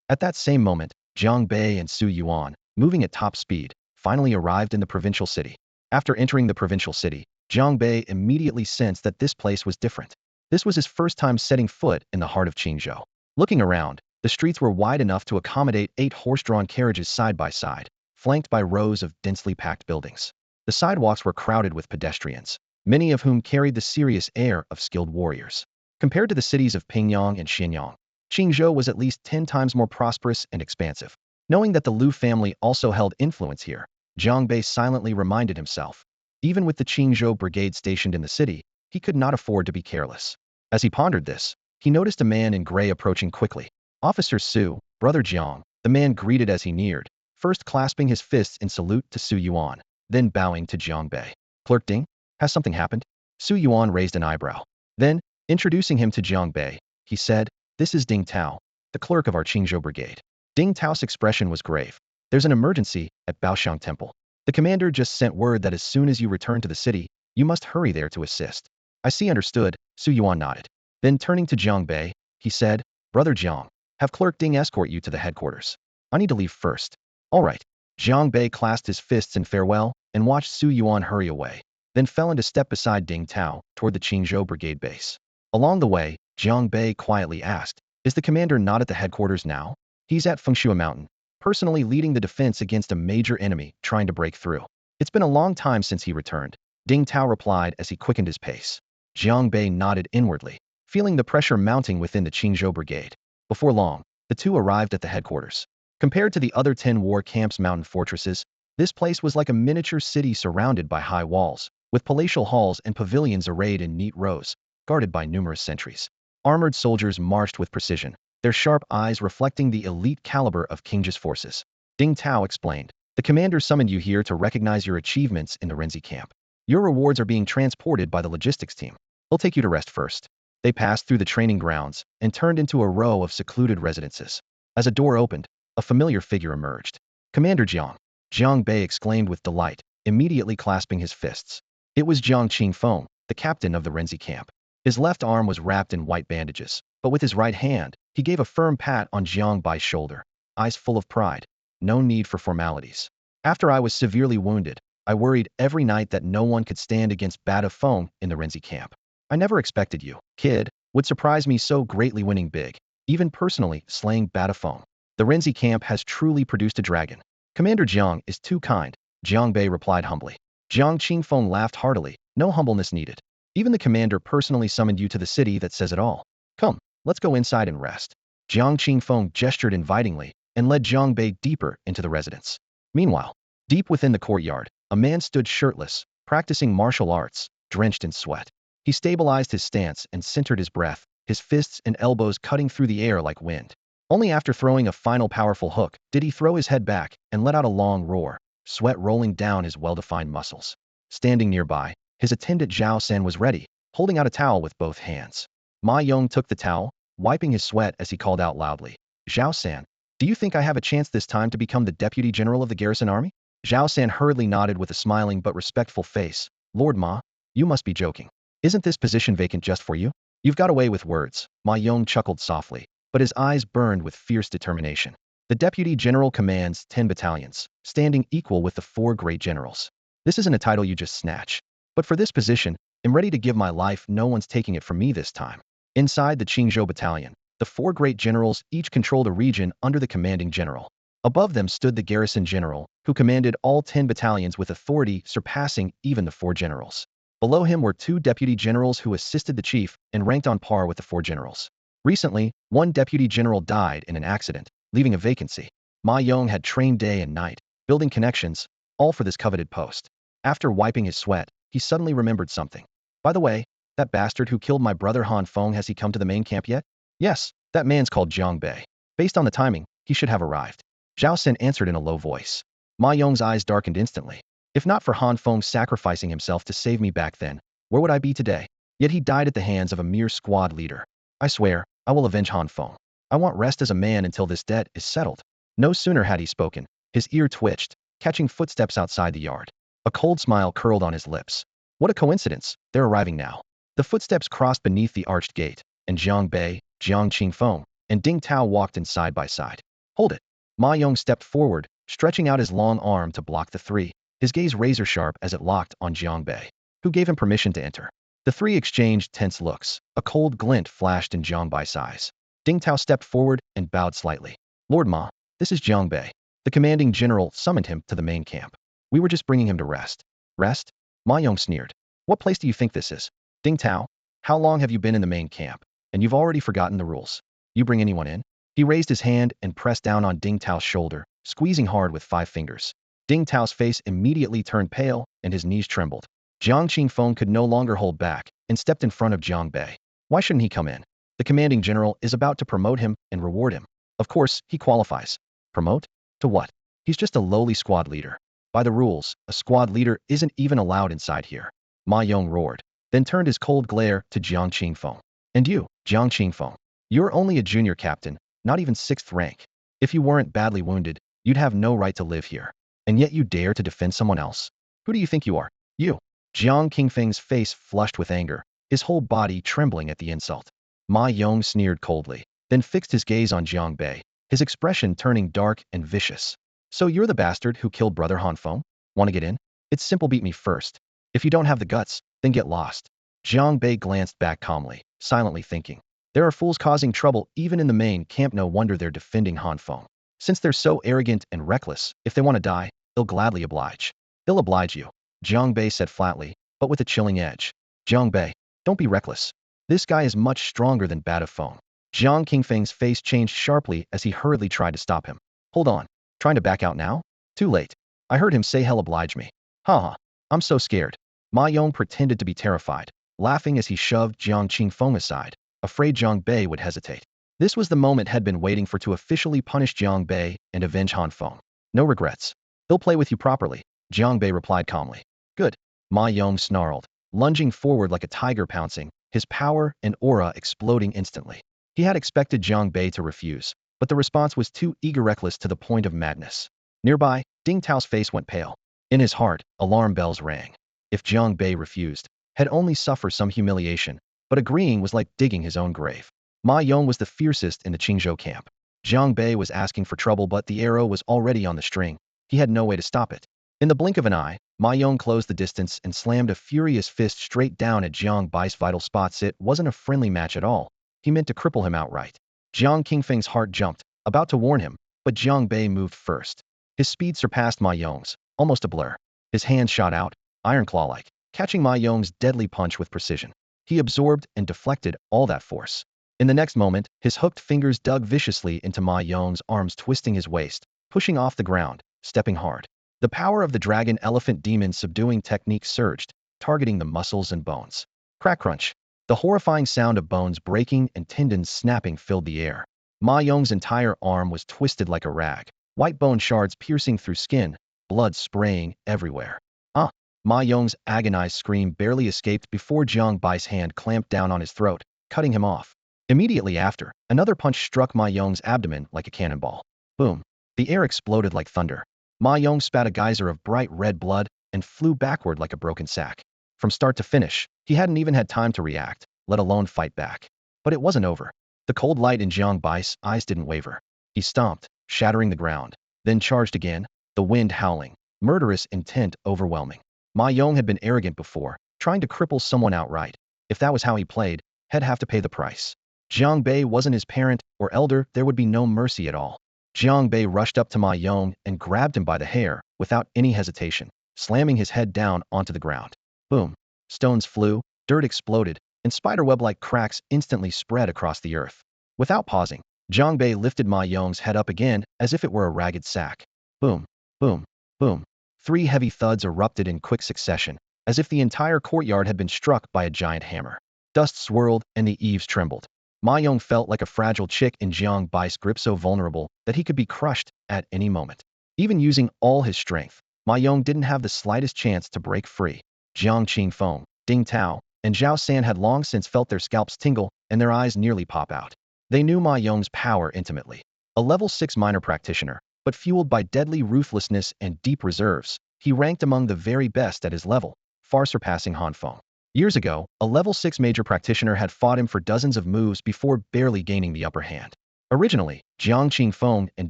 At that same moment, Jiang Bei and Su Yuan, moving at top speed, finally arrived in the provincial city. After entering the provincial city, Jiang Bei immediately sensed that this place was different. This was his first time setting foot in the heart of Qingzhou. Looking around, the streets were wide enough to accommodate 8 horse-drawn carriages side by side, flanked by rows of densely packed buildings. The sidewalks were crowded with pedestrians, many of whom carried the serious air of skilled warriors. Compared to the cities of Pingyang and Xianyang, Qingzhou was at least 10 times more prosperous and expansive. Knowing that the Liu family also held influence here, Jiang Bei silently reminded himself. Even with the Qingzhou brigade stationed in the city, he could not afford to be careless. As he pondered this, he noticed a man in gray approaching quickly. Officer Su, Brother Jiang, the man greeted as he neared, first clasping his fists in salute to Su Yuan, then bowing to Jiang Bei. Clerk Ding, has something happened? Su Yuan raised an eyebrow. Then, introducing him to Jiang Bei, he said, this is Ding Tao, the clerk of our Qingzhou brigade. Ding Tao's expression was grave. There's an emergency at Baoxiang Temple. The commander just sent word that as soon as you return to the city, you must hurry there to assist. I see. Understood. Su Yuan nodded. Then turning to Jiang Bei, he said, Brother Jiang, have Clerk Ding escort you to the headquarters. I need to leave first. All right. Jiang Bei clasped his fists in farewell and watched Su Yuan hurry away, then fell into step beside Ding Tao toward the Qingzhou brigade base. Along the way, Jiang Bei quietly asked, is the commander not at the headquarters now? He's at Fengshui Mountain, personally leading the defense against a major enemy trying to break through. It's been a long time since he returned, Ding Tao replied as he quickened his pace. Jiang Bei nodded inwardly, feeling the pressure mounting within the Qingzhou brigade. Before long, the two arrived at the headquarters. Compared to the other 10 war camps' mountain fortresses, this place was like a miniature city surrounded by high walls, with palatial halls and pavilions arrayed in neat rows, guarded by numerous sentries. Armored soldiers marched with precision, their sharp eyes reflecting the elite caliber of Qingzhou's forces. Ding Tao explained, "The commander summoned you here to recognize your achievements in the Renzi camp. Your rewards are being transported by the logistics team. They'll take you to rest first." They passed through the training grounds and turned into a row of secluded residences. As a door opened, a familiar figure emerged. "Commander Jiang," Jiang Bei exclaimed with delight, immediately clasping his fists. It was Jiang Qingfeng, the captain of the Renzi camp. His left arm was wrapped in white bandages, but with his right hand, he gave a firm pat on Jiang Bai's shoulder, eyes full of pride. "No need for formalities. After I was severely wounded, I worried every night that no one could stand against Bada Feng in the Renzi camp. I never expected you, kid, would surprise me so greatly winning big, even personally slaying Bada Feng. The Renzi camp has truly produced a dragon." "Commander Jiang is too kind," Jiang Bei replied humbly. Jiang Qingfeng laughed heartily, "No humbleness needed. Even the commander personally summoned you to the city that says it all. Come, let's go inside and rest." Jiang Qingfeng gestured invitingly and led Jiang Bei deeper into the residence. Meanwhile, deep within the courtyard, a man stood shirtless, practicing martial arts, drenched in sweat. He stabilized his stance and centered his breath, his fists and elbows cutting through the air like wind. Only after throwing a final powerful hook did he throw his head back and let out a long roar, sweat rolling down his well-defined muscles. Standing nearby, his attendant Zhao San was ready, holding out a towel with both hands. Ma Yong took the towel, wiping his sweat as he called out loudly, "Zhao San, do you think I have a chance this time to become the deputy general of the garrison army?" Zhao San hurriedly nodded with a smiling but respectful face. "Lord Ma, you must be joking. Isn't this position vacant just for you?" "You've got away with words," Ma Yong chuckled softly, but his eyes burned with fierce determination. "The deputy general commands 10 battalions, standing equal with the 4 great generals. This isn't a title you just snatch. But for this position, I'm ready to give my life. No one's taking it from me this time." Inside the Qingzhou battalion, the 4 great generals each controlled a region under the commanding general. Above them stood the garrison general, who commanded all 10 battalions with authority surpassing even the 4 generals. Below him were 2 deputy generals who assisted the chief and ranked on par with the 4 generals. Recently, 1 deputy general died in an accident, leaving a vacancy. Ma Yong had trained day and night, building connections, all for this coveted post. After wiping his sweat, he suddenly remembered something. "By the way, that bastard who killed my brother Han Feng, has he come to the main camp yet?" "Yes, that man's called Jiang Bei. Based on the timing, he should have arrived." Zhao Sen answered in a low voice. Ma Yong's eyes darkened instantly. "If not for Han Feng sacrificing himself to save me back then, where would I be today? Yet he died at the hands of a mere squad leader. I swear, I will avenge Han Feng. I want rest as a man until this debt is settled." No sooner had he spoken, his ear twitched, catching footsteps outside the yard. A cold smile curled on his lips. What a coincidence, they're arriving now. The footsteps crossed beneath the arched gate, and Jiang Bei, Jiang Qingfeng, and Ding Tao walked in side by side. "Hold it." Ma Yong stepped forward, stretching out his long arm to block the 3, his gaze razor-sharp as it locked on Jiang Bei, who gave him permission to enter. The 3 exchanged tense looks. A cold glint flashed in Jiang Bai's eyes. Ding Tao stepped forward and bowed slightly. "Lord Ma, this is Jiang Bei. The commanding general summoned him to the main camp. We were just bringing him to rest." "Rest?" Ma Yong sneered. "What place do you think this is? Ding Tao, how long have you been in the main camp? And you've already forgotten the rules. You bring anyone in?" He raised his hand and pressed down on Ding Tao's shoulder, squeezing hard with 5 fingers. Ding Tao's face immediately turned pale, and his knees trembled. Jiang Qingfeng could no longer hold back, and stepped in front of Jiang Bei. "Why shouldn't he come in? The commanding general is about to promote him and reward him. Of course, he qualifies." "Promote? To what? He's just a lowly squad leader. By the rules, a squad leader isn't even allowed inside here." Ma Yong roared, then turned his cold glare to Jiang Qingfeng. "And you, Jiang Qingfeng, you're only a junior captain, not even 6th rank. If you weren't badly wounded, you'd have no right to live here. And yet you dare to defend someone else? Who do you think you are? You?" Jiang Qingfeng's face flushed with anger, his whole body trembling at the insult. Ma Yong sneered coldly, then fixed his gaze on Jiang Bei, his expression turning dark and vicious. "So you're the bastard who killed brother Han Feng? Want to get in? It's simple, beat me first. If you don't have the guts, then get lost." Jiang Bei glanced back calmly, silently thinking. There are fools causing trouble even in the main camp, no wonder they're defending Han Feng. Since they're so arrogant and reckless, if they want to die, they'll gladly oblige. He'll oblige you, Jiang Bei said flatly, but with a chilling edge. Jiang Bei, don't be reckless. This guy is much stronger than Bada Phone. Jiang Qingfeng's face changed sharply as he hurriedly tried to stop him. Hold on. Trying to back out now? Too late. I heard him say he'll oblige me. Haha. I'm so scared. Ma Yong pretended to be terrified, laughing as he shoved Jiang Qingfeng aside, afraid Jiang Bei would hesitate. This was the moment had been waiting for to officially punish Jiang Bei and avenge Han Feng. No regrets. He'll play with you properly, Jiang Bei replied calmly. Good. Ma Yong snarled, lunging forward like a tiger pouncing, his power and aura exploding instantly. He had expected Jiang Bei to refuse, but the response was too eager, reckless to the point of madness. Nearby, Ding Tao's face went pale. In his heart, alarm bells rang. If Jiang Bei refused, he'd only suffer some humiliation, but agreeing was like digging his own grave. Ma Yong was the fiercest in the Qingzhou camp. Jiang Bei was asking for trouble, but the arrow was already on the string. He had no way to stop it. In the blink of an eye, Ma Yong closed the distance and slammed a furious fist straight down at Jiang Bai's vital spots. It wasn't a friendly match at all. He meant to cripple him outright. Jiang Qingfeng's heart jumped, about to warn him, but Jiang Bei moved first. His speed surpassed Ma Yong's, almost a blur. His hand shot out, iron claw-like, catching Ma Yong's deadly punch with precision. He absorbed and deflected all that force. In the next moment, his hooked fingers dug viciously into Ma Yong's arms, twisting his waist, pushing off the ground, stepping hard. The power of the dragon elephant demon subduing technique surged, targeting the muscles and bones. Crack crunch. The horrifying sound of bones breaking and tendons snapping filled the air. Ma Yong's entire arm was twisted like a rag, white bone shards piercing through skin, blood spraying everywhere. Ah! Ma Yong's agonized scream barely escaped before Jiang Bai's hand clamped down on his throat, cutting him off. Immediately after, another punch struck Ma Yong's abdomen like a cannonball. Boom! The air exploded like thunder. Ma Yong spat a geyser of bright red blood and flew backward like a broken sack. From start to finish, he hadn't even had time to react, let alone fight back. But it wasn't over. The cold light in Jiang Bai's eyes didn't waver. He stomped, shattering the ground, then charged again, the wind howling, murderous intent overwhelming. Ma Yong had been arrogant before, trying to cripple someone outright. If that was how he played, he'd have to pay the price. Jiang Bei wasn't his parent or elder, there would be no mercy at all. Jiang Bei rushed up to Ma Yong and grabbed him by the hair, without any hesitation, slamming his head down onto the ground. Boom. Stones flew, dirt exploded, and spiderweb-like cracks instantly spread across the earth. Without pausing, Jiang Bei lifted Ma Yong's head up again as if it were a ragged sack. Boom, boom, boom. 3 heavy thuds erupted in quick succession, as if the entire courtyard had been struck by a giant hammer. Dust swirled and the eaves trembled. Ma Yong felt like a fragile chick in Jiang Bai's grip, so vulnerable that he could be crushed at any moment. Even using all his strength, Ma Yong didn't have the slightest chance to break free. Jiang Qingfeng, Ding Tao, and Zhao San had long since felt their scalps tingle and their eyes nearly pop out. They knew Ma Yong's power intimately. A level 6 minor practitioner, but fueled by deadly ruthlessness and deep reserves, he ranked among the very best at his level, far surpassing Han Feng. Years ago, a level 6 major practitioner had fought him for dozens of moves before barely gaining the upper hand. Originally, Jiang Qingfeng and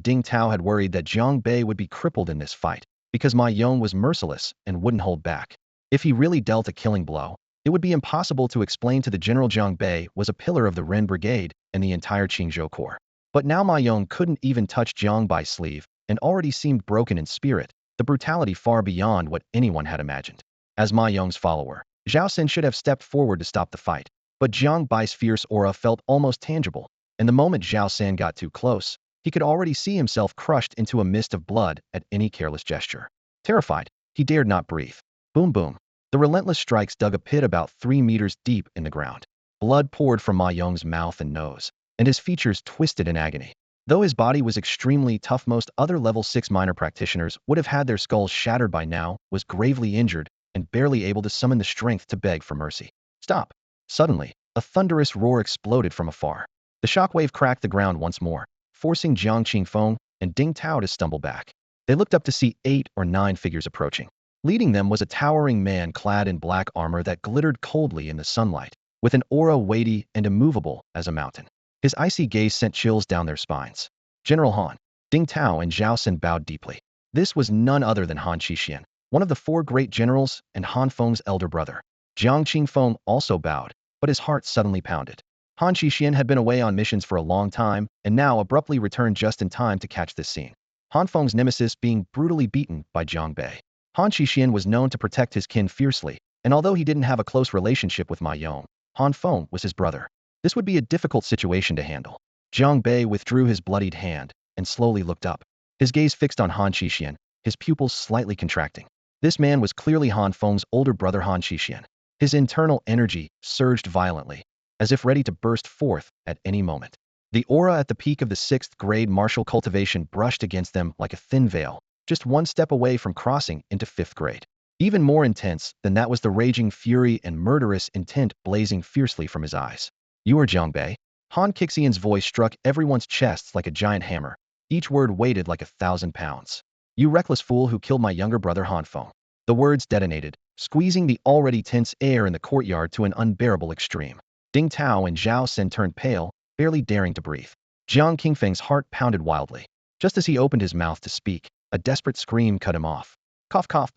Ding Tao had worried that Jiang Bei would be crippled in this fight, because Ma Yong was merciless and wouldn't hold back. If he really dealt a killing blow, it would be impossible to explain to the general Jiang Bei was a pillar of the Ren Brigade and the entire Qingzhou Corps. But now Ma Yong couldn't even touch Jiang Bai's sleeve and already seemed broken in spirit, the brutality far beyond what anyone had imagined. As Ma Yong's follower, Zhao San should have stepped forward to stop the fight, but Jiang Bai's fierce aura felt almost tangible, and the moment Zhao San got too close, he could already see himself crushed into a mist of blood at any careless gesture. Terrified, he dared not breathe. Boom boom. The relentless strikes dug a pit about 3 meters deep in the ground. Blood poured from Ma Yong's mouth and nose, and his features twisted in agony. Though his body was extremely tough, most other level 6 minor practitioners would have had their skulls shattered by now, was gravely injured and barely able to summon the strength to beg for mercy. Stop! Suddenly, a thunderous roar exploded from afar. The shockwave cracked the ground once more, forcing Jiang Qingfeng and Ding Tao to stumble back. They looked up to see 8 or 9 figures approaching. Leading them was a towering man clad in black armor that glittered coldly in the sunlight, with an aura weighty and immovable as a mountain. His icy gaze sent chills down their spines. General Han, Ding Tao and Zhao San bowed deeply. This was none other than Han Qixian, one of the 4 great generals and Han Feng's elder brother. Jiang Qingfeng also bowed, but his heart suddenly pounded. Han Qixian had been away on missions for a long time and now abruptly returned just in time to catch this scene. Han Feng's nemesis being brutally beaten by Jiang Bei. Han Shixian was known to protect his kin fiercely, and although he didn't have a close relationship with Ma Yong, Han Feng was his brother. This would be a difficult situation to handle. Jiang Bei withdrew his bloodied hand and slowly looked up. His gaze fixed on Han Shixian, his pupils slightly contracting. This man was clearly Han Feng's older brother Han Shixian. His internal energy surged violently, as if ready to burst forth at any moment. The aura at the peak of the 6th grade martial cultivation brushed against them like a thin veil, just one step away from crossing into 5th grade. Even more intense than that was the raging fury and murderous intent blazing fiercely from his eyes. You are Jiang Bei? Han Qixian's voice struck everyone's chests like a giant hammer. Each word weighted like 1,000 pounds. You reckless fool who killed my younger brother Han Feng. The words detonated, squeezing the already tense air in the courtyard to an unbearable extreme. Ding Tao and Zhao Sen turned pale, barely daring to breathe. Jiang Qingfeng's heart pounded wildly. Just as he opened his mouth to speak, a desperate scream cut him off. Cough cough.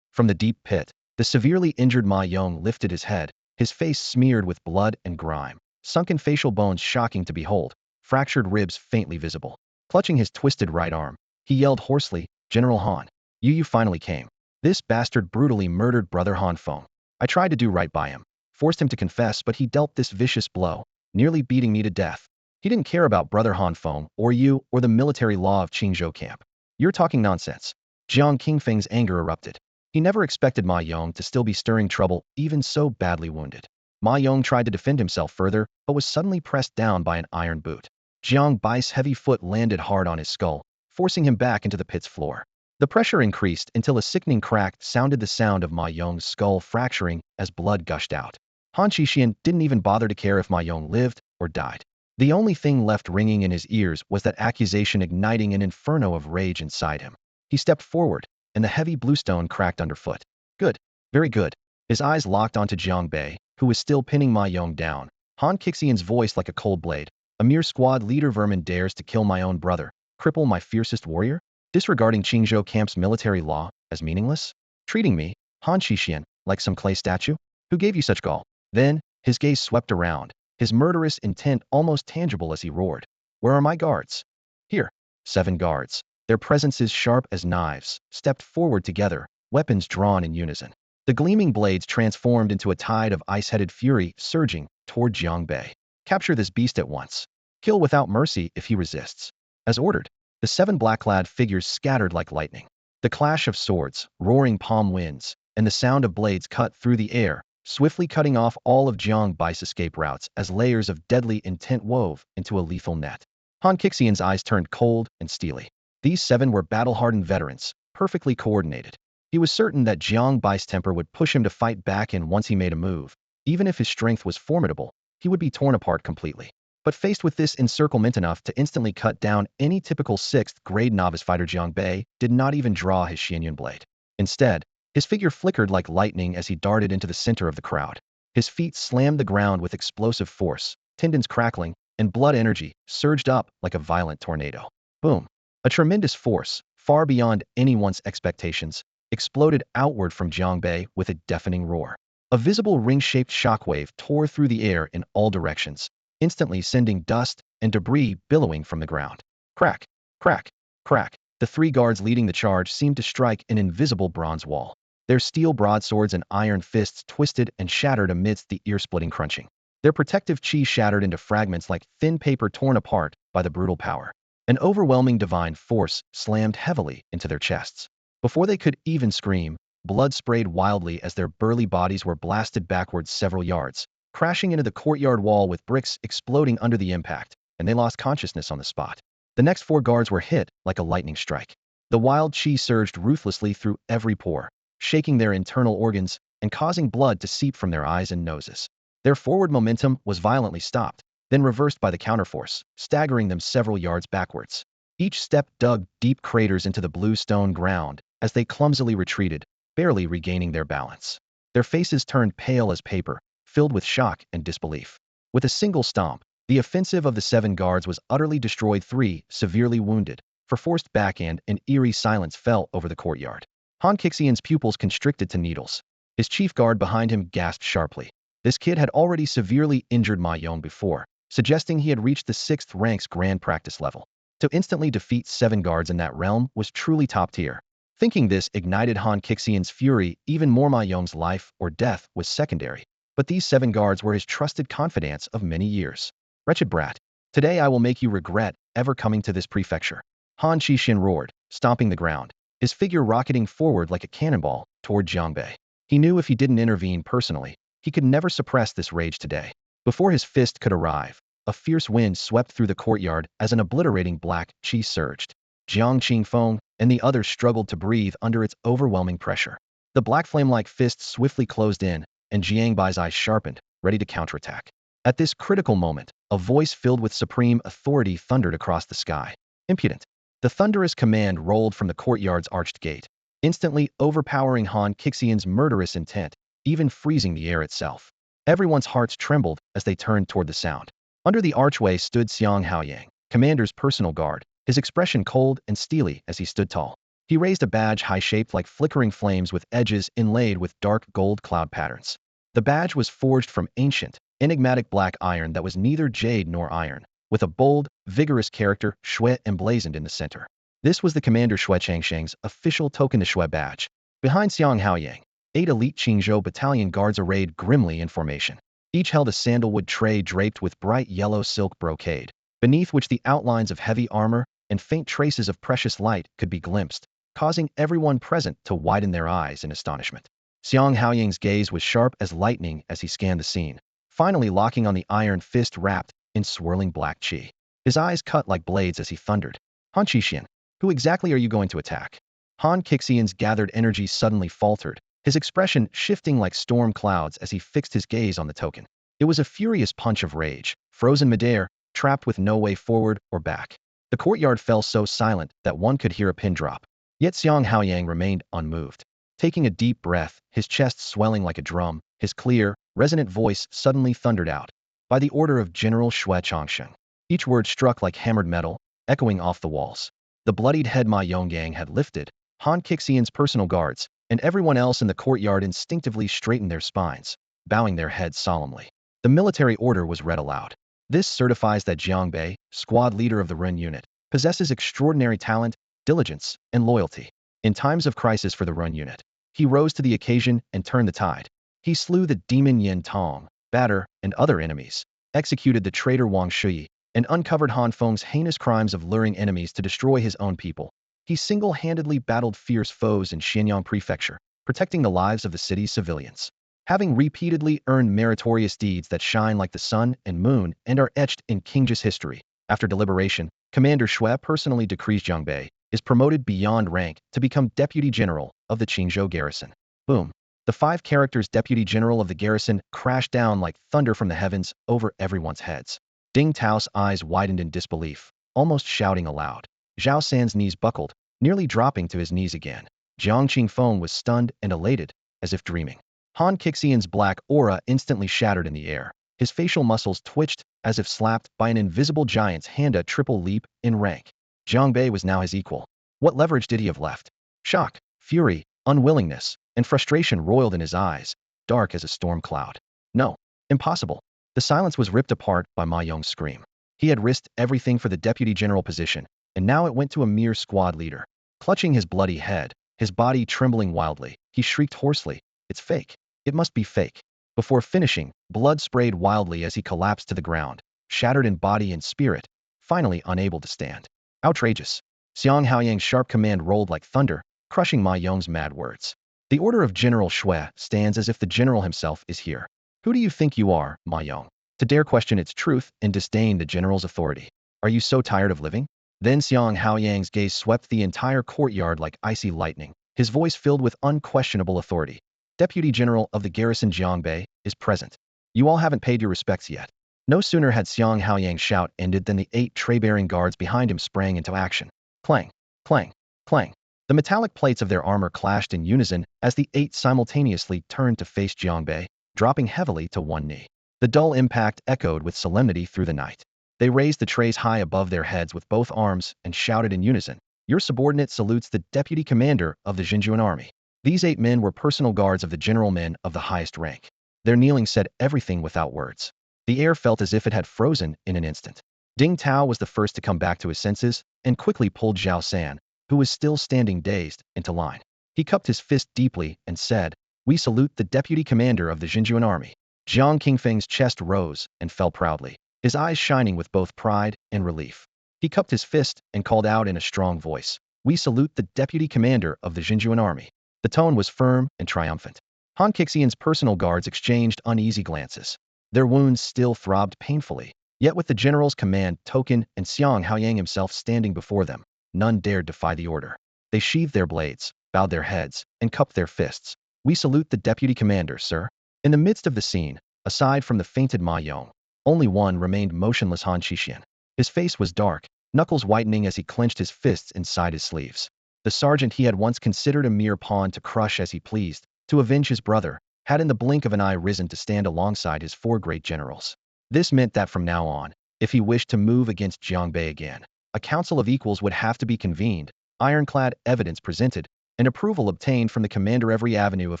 From the deep pit, the severely injured Ma Yong lifted his head, his face smeared with blood and grime, sunken facial bones shocking to behold, fractured ribs faintly visible. Clutching his twisted right arm, he yelled hoarsely, General Han, you finally came. This bastard brutally murdered brother Han Feng. I tried to do right by him, forced him to confess, but he dealt this vicious blow, nearly beating me to death. He didn't care about brother Han Feng, or you, or the military law of Qingzhou camp. You're talking nonsense. Jiang Qingfeng's anger erupted. He never expected Ma Yong to still be stirring trouble, even so badly wounded. Ma Yong tried to defend himself further, but was suddenly pressed down by an iron boot. Jiang Bai's heavy foot landed hard on his skull, forcing him back into the pit's floor. The pressure increased until a sickening crack sounded, the sound of Ma Yong's skull fracturing as blood gushed out. Han Shixian didn't even bother to care if Ma Yong lived or died. The only thing left ringing in his ears was that accusation, igniting an inferno of rage inside him. He stepped forward, and the heavy bluestone cracked underfoot. Good. Very good. His eyes locked onto Jiang Bei, who was still pinning Ma Yong down. Han Qixian's voice like a cold blade. A mere squad leader vermin dares to kill my own brother, cripple my fiercest warrior? Disregarding Qingzhou camp's military law as meaningless? Treating me, Han Shixian, like some clay statue? Who gave you such gall? Then, his gaze swept around, his murderous intent almost tangible as he roared. Where are my guards? Here. 7 guards, their presences sharp as knives, stepped forward together, weapons drawn in unison. The gleaming blades transformed into a tide of ice-headed fury surging toward Jiang Bei. Capture this beast at once. Kill without mercy if he resists. As ordered, the 7 black-clad figures scattered like lightning. The clash of swords, roaring palm winds, and the sound of blades cut through the air, swiftly cutting off all of Jiang Bai's escape routes as layers of deadly intent wove into a lethal net. Han Qixian's eyes turned cold and steely. These 7 were battle-hardened veterans, perfectly coordinated. He was certain that Jiang Bai's temper would push him to fight back, and once he made a move, even if his strength was formidable, he would be torn apart completely. But faced with this encirclement enough to instantly cut down any typical 6th grade novice fighter, Jiang Bei did not even draw his Xianyun blade. Instead, his figure flickered like lightning as he darted into the center of the crowd. His feet slammed the ground with explosive force, tendons crackling, and blood energy surged up like a violent tornado. Boom! A tremendous force, far beyond anyone's expectations, exploded outward from Jiang Bei with a deafening roar. A visible ring-shaped shockwave tore through the air in all directions, instantly sending dust and debris billowing from the ground. Crack! Crack! Crack! The 3 guards leading the charge seemed to strike an invisible bronze wall. Their steel broadswords and iron fists twisted and shattered amidst the ear-splitting crunching. Their protective chi shattered into fragments like thin paper torn apart by the brutal power. An overwhelming divine force slammed heavily into their chests. Before they could even scream, blood sprayed wildly as their burly bodies were blasted backwards several yards, crashing into the courtyard wall with bricks exploding under the impact, and they lost consciousness on the spot. The next 4 guards were hit like a lightning strike. The wild chi surged ruthlessly through every pore, shaking their internal organs and causing blood to seep from their eyes and noses. Their forward momentum was violently stopped, then reversed by the counterforce, staggering them several yards backwards. Each step dug deep craters into the blue stone ground as they clumsily retreated, barely regaining their balance. Their faces turned pale as paper, filled with shock and disbelief. With a single stomp, the offensive of the 7 guards was utterly destroyed. 3 severely wounded, for forced backhand, an eerie silence fell over the courtyard. Han Qixian's pupils constricted to needles. His chief guard behind him gasped sharply. This kid had already severely injured Ma Yong before, suggesting he had reached the 6th rank's grand practice level. To instantly defeat 7 guards in that realm was truly top tier. Thinking this ignited Han Kixian's fury even more. Ma Yong's life or death was secondary, but these 7 guards were his trusted confidants of many years. Wretched brat, today I will make you regret ever coming to this prefecture. Han Qixin roared, stomping the ground, his figure rocketing forward like a cannonball toward Jiang Bei. He knew if he didn't intervene personally, he could never suppress this rage today. Before his fist could arrive, a fierce wind swept through the courtyard as an obliterating black qi surged. Jiang Qingfeng and the others struggled to breathe under its overwhelming pressure. The black flame-like fist swiftly closed in, and Jiang Bai's eyes sharpened, ready to counterattack. At this critical moment, a voice filled with supreme authority thundered across the sky. Impudent. The thunderous command rolled from the courtyard's arched gate, instantly overpowering Han Kixian's murderous intent, even freezing the air itself. Everyone's hearts trembled as they turned toward the sound. Under the archway stood Xiang Haoyang, commander's personal guard, his expression cold and steely as he stood tall. He raised a badge high-shaped like flickering flames with edges inlaid with dark gold cloud patterns. The badge was forged from ancient, enigmatic black iron that was neither jade nor iron, with a bold, vigorous character Shui emblazoned in the center. This was the Commander Shui Changsheng's official token, the Shui badge. Behind Xiang Haoyang, 8 elite Qingzhou battalion guards arrayed grimly in formation. Each held a sandalwood tray draped with bright yellow silk brocade, beneath which the outlines of heavy armor and faint traces of precious light could be glimpsed, causing everyone present to widen their eyes in astonishment. Xiang Haoyang's gaze was sharp as lightning as he scanned the scene, finally locking on the iron fist wrapped in swirling black qi. His eyes cut like blades as he thundered. Han Qixin, who exactly are you going to attack? Han Kixian's gathered energy suddenly faltered, his expression shifting like storm clouds as he fixed his gaze on the token. It was a furious punch of rage, frozen midair, trapped with no way forward or back. The courtyard fell so silent that one could hear a pin drop. Yet Xiang Haoyang remained unmoved. Taking a deep breath, his chest swelling like a drum, his clear, resonant voice suddenly thundered out. By the order of General Shui Changsheng. Each word struck like hammered metal, echoing off the walls. The bloodied head Ma Yonggang had lifted. Han Kixian's personal guards, and everyone else in the courtyard instinctively straightened their spines, bowing their heads solemnly. The military order was read aloud. This certifies that Jiang Bei, squad leader of the Ren unit, possesses extraordinary talent, diligence, and loyalty. In times of crisis for the Ren unit, he rose to the occasion and turned the tide. He slew the demon Yin Tong, Batter, and other enemies, executed the traitor Wang Shui, and uncovered Han Feng's heinous crimes of luring enemies to destroy his own people. He single-handedly battled fierce foes in Xianyang Prefecture, protecting the lives of the city's civilians. Having repeatedly earned meritorious deeds that shine like the sun and moon and are etched in Qingzhou's history, after deliberation, Commander Shui personally decrees Jiang Bei is promoted beyond rank to become Deputy General of the Qingzhou garrison. Boom. The 5 characters Deputy General of the garrison crashed down like thunder from the heavens over everyone's heads. Ding Tao's eyes widened in disbelief, almost shouting aloud. Zhao San's knees buckled, nearly dropping to his knees again. Jiang Qingfeng was stunned and elated, as if dreaming. Han Kixian's black aura instantly shattered in the air. His facial muscles twitched, as if slapped by an invisible giant's hand. A triple leap in rank. Jiang Bei was now his equal. What leverage did he have left? Shock, fury, unwillingness, and frustration roiled in his eyes, dark as a storm cloud. No, impossible. The silence was ripped apart by Ma Yong's scream. He had risked everything for the deputy general position, and now it went to a mere squad leader. Clutching his bloody head, his body trembling wildly, he shrieked hoarsely, "It's fake. It must be fake." Before finishing, blood sprayed wildly as he collapsed to the ground, shattered in body and spirit, finally unable to stand. Outrageous. Xiang Haoyang's sharp command rolled like thunder, crushing Ma Yong's mad words. The order of General Shui stands as if the general himself is here. Who do you think you are, Ma Yong, to dare question its truth and disdain the general's authority? Are you so tired of living? Then Xiang Haoyang's gaze swept the entire courtyard like icy lightning, his voice filled with unquestionable authority. Deputy General of the garrison Jiang Bei is present. You all haven't paid your respects yet. No sooner had Xiang Haoyang's shout ended than the 8 tray-bearing guards behind him sprang into action. Clang, clang, clang. The metallic plates of their armor clashed in unison as the 8 simultaneously turned to face Jiang Bei, dropping heavily to one knee. The dull impact echoed with solemnity through the night. They raised the trays high above their heads with both arms and shouted in unison, "Your subordinate salutes the deputy commander of the Xinjuan army." These 8 men were personal guards of the general men of the highest rank. Their kneeling said everything without words. The air felt as if it had frozen in an instant. Ding Tao was the first to come back to his senses and quickly pulled Zhao San, who was still standing dazed, into line. He cupped his fist deeply and said, "We salute the deputy commander of the Jinjuan army." Jiang Qingfeng's chest rose and fell proudly, his eyes shining with both pride and relief. He cupped his fist and called out in a strong voice, "We salute the deputy commander of the Jinjuan army." The tone was firm and triumphant. Han Qixian's personal guards exchanged uneasy glances. Their wounds still throbbed painfully, yet with the general's command token and Xiang Haoyang himself standing before them, none dared defy the order. They sheathed their blades, bowed their heads, and cupped their fists. "We salute the deputy commander, sir." In the midst of the scene, aside from the fainted Ma Yong, only one remained motionless: Han Qixian. His face was dark, knuckles whitening as he clenched his fists inside his sleeves. The sergeant he had once considered a mere pawn to crush as he pleased, to avenge his brother, had in the blink of an eye risen to stand alongside his four great generals. This meant that from now on, if he wished to move against Jiang Bei again, a council of equals would have to be convened, ironclad evidence presented, and approval obtained from the commander. Every avenue of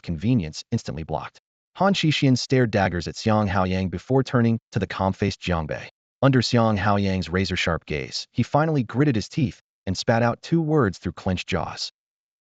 convenience instantly blocked. Han Qixian stared daggers at Xiang Haoyang before turning to the calm-faced Jiang Bei. Under Xiang Haoyang's razor-sharp gaze, he finally gritted his teeth and spat out two words through clenched jaws.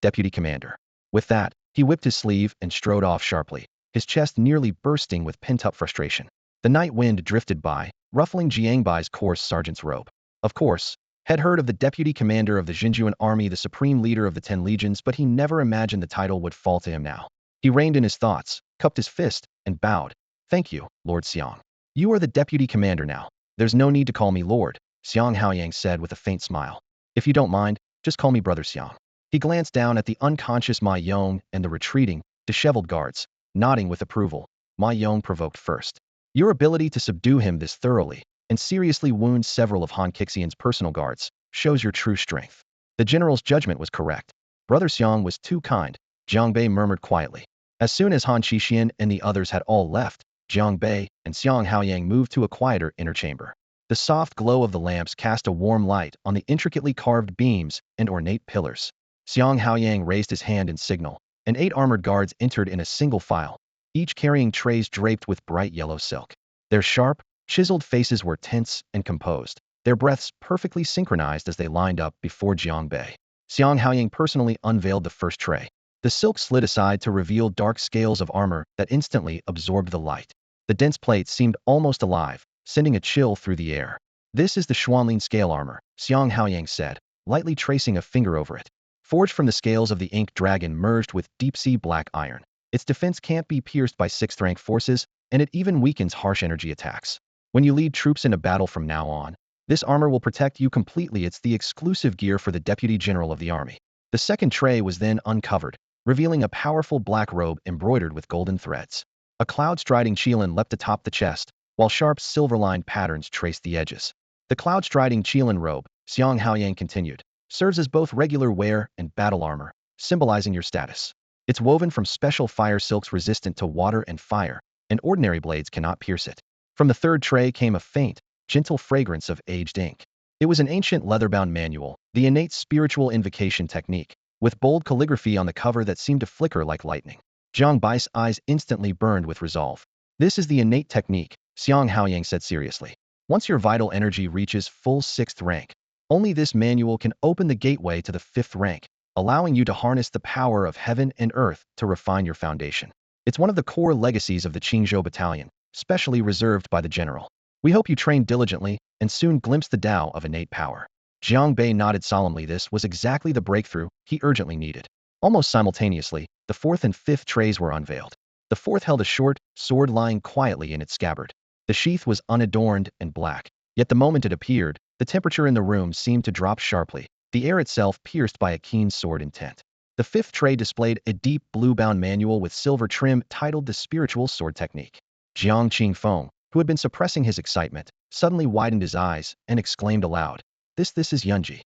"Deputy Commander." With that, he whipped his sleeve and strode off sharply, his chest nearly bursting with pent-up frustration. The night wind drifted by, ruffling Jiang Bai's coarse sergeant's robe. Of course, had heard of the deputy commander of the Jinjuan army, the supreme leader of the 10 legions, but he never imagined the title would fall to him now. He reined in his thoughts, cupped his fist, and bowed. "Thank you, Lord Xiang. You are the deputy commander now. There's no need to call me Lord," Xiang Haoyang said with a faint smile. "If you don't mind, just call me Brother Xiang." He glanced down at the unconscious Ma Yong and the retreating, disheveled guards, nodding with approval. Ma Yong provoked first. Your ability to subdue him this thoroughly, and seriously wound several of Han Qixian's personal guards, shows your true strength. The general's judgment was correct. Brother Xiang was too kind, Jiang Bei murmured quietly. As soon as Han Qixian and the others had all left, Jiang Bei and Xiang Haoyang moved to a quieter inner chamber. The soft glow of the lamps cast a warm light on the intricately carved beams and ornate pillars. Xiang Haoyang raised his hand in signal, and 8 armored guards entered in a single file, each carrying trays draped with bright yellow silk. Their sharp, chiseled faces were tense and composed, their breaths perfectly synchronized as they lined up before Jiang Bei. Xiang Haoyang personally unveiled the first tray. The silk slid aside to reveal dark scales of armor that instantly absorbed the light. The dense plates seemed almost alive, sending a chill through the air. "This is the Xuanlin scale armor," Xiang Haoyang said, lightly tracing a finger over it. Forged from the scales of the ink dragon merged with deep-sea black iron. Its defense can't be pierced by 6th-rank forces, and it even weakens harsh energy attacks. When you lead troops into battle from now on, this armor will protect you completely. It's the exclusive gear for the deputy general of the army. The second tray was then uncovered, revealing a powerful black robe embroidered with golden threads. A cloud-striding qilin leapt atop the chest, while sharp silver-lined patterns traced the edges. The cloud-striding qilin robe, Xiang Haoyang continued, serves as both regular wear and battle armor, symbolizing your status. It's woven from special fire silks resistant to water and fire, and ordinary blades cannot pierce it. From the third tray came a faint, gentle fragrance of aged ink. It was an ancient leather-bound manual, the innate spiritual invocation technique, with bold calligraphy on the cover that seemed to flicker like lightning. Jiang Bai's eyes instantly burned with resolve. "This is the innate technique," Xiang Haoyang said seriously. "Once your vital energy reaches full 6th rank, only this manual can open the gateway to the 5th rank, allowing you to harness the power of heaven and earth to refine your foundation. It's one of the core legacies of the Qingzhou battalion, specially reserved by the general. We hope you train diligently and soon glimpse the Tao of innate power." Jiang Bei nodded solemnly. This was exactly the breakthrough he urgently needed. Almost simultaneously, the 4th and 5th trays were unveiled. The 4th held a short sword lying quietly in its scabbard. The sheath was unadorned and black, yet the moment it appeared, the temperature in the room seemed to drop sharply, the air itself pierced by a keen sword intent. The 5th tray displayed a deep blue-bound manual with silver trim titled The Spiritual Sword Technique. Jiang Qingfeng, who had been suppressing his excitement, suddenly widened his eyes and exclaimed aloud, This is Yunji.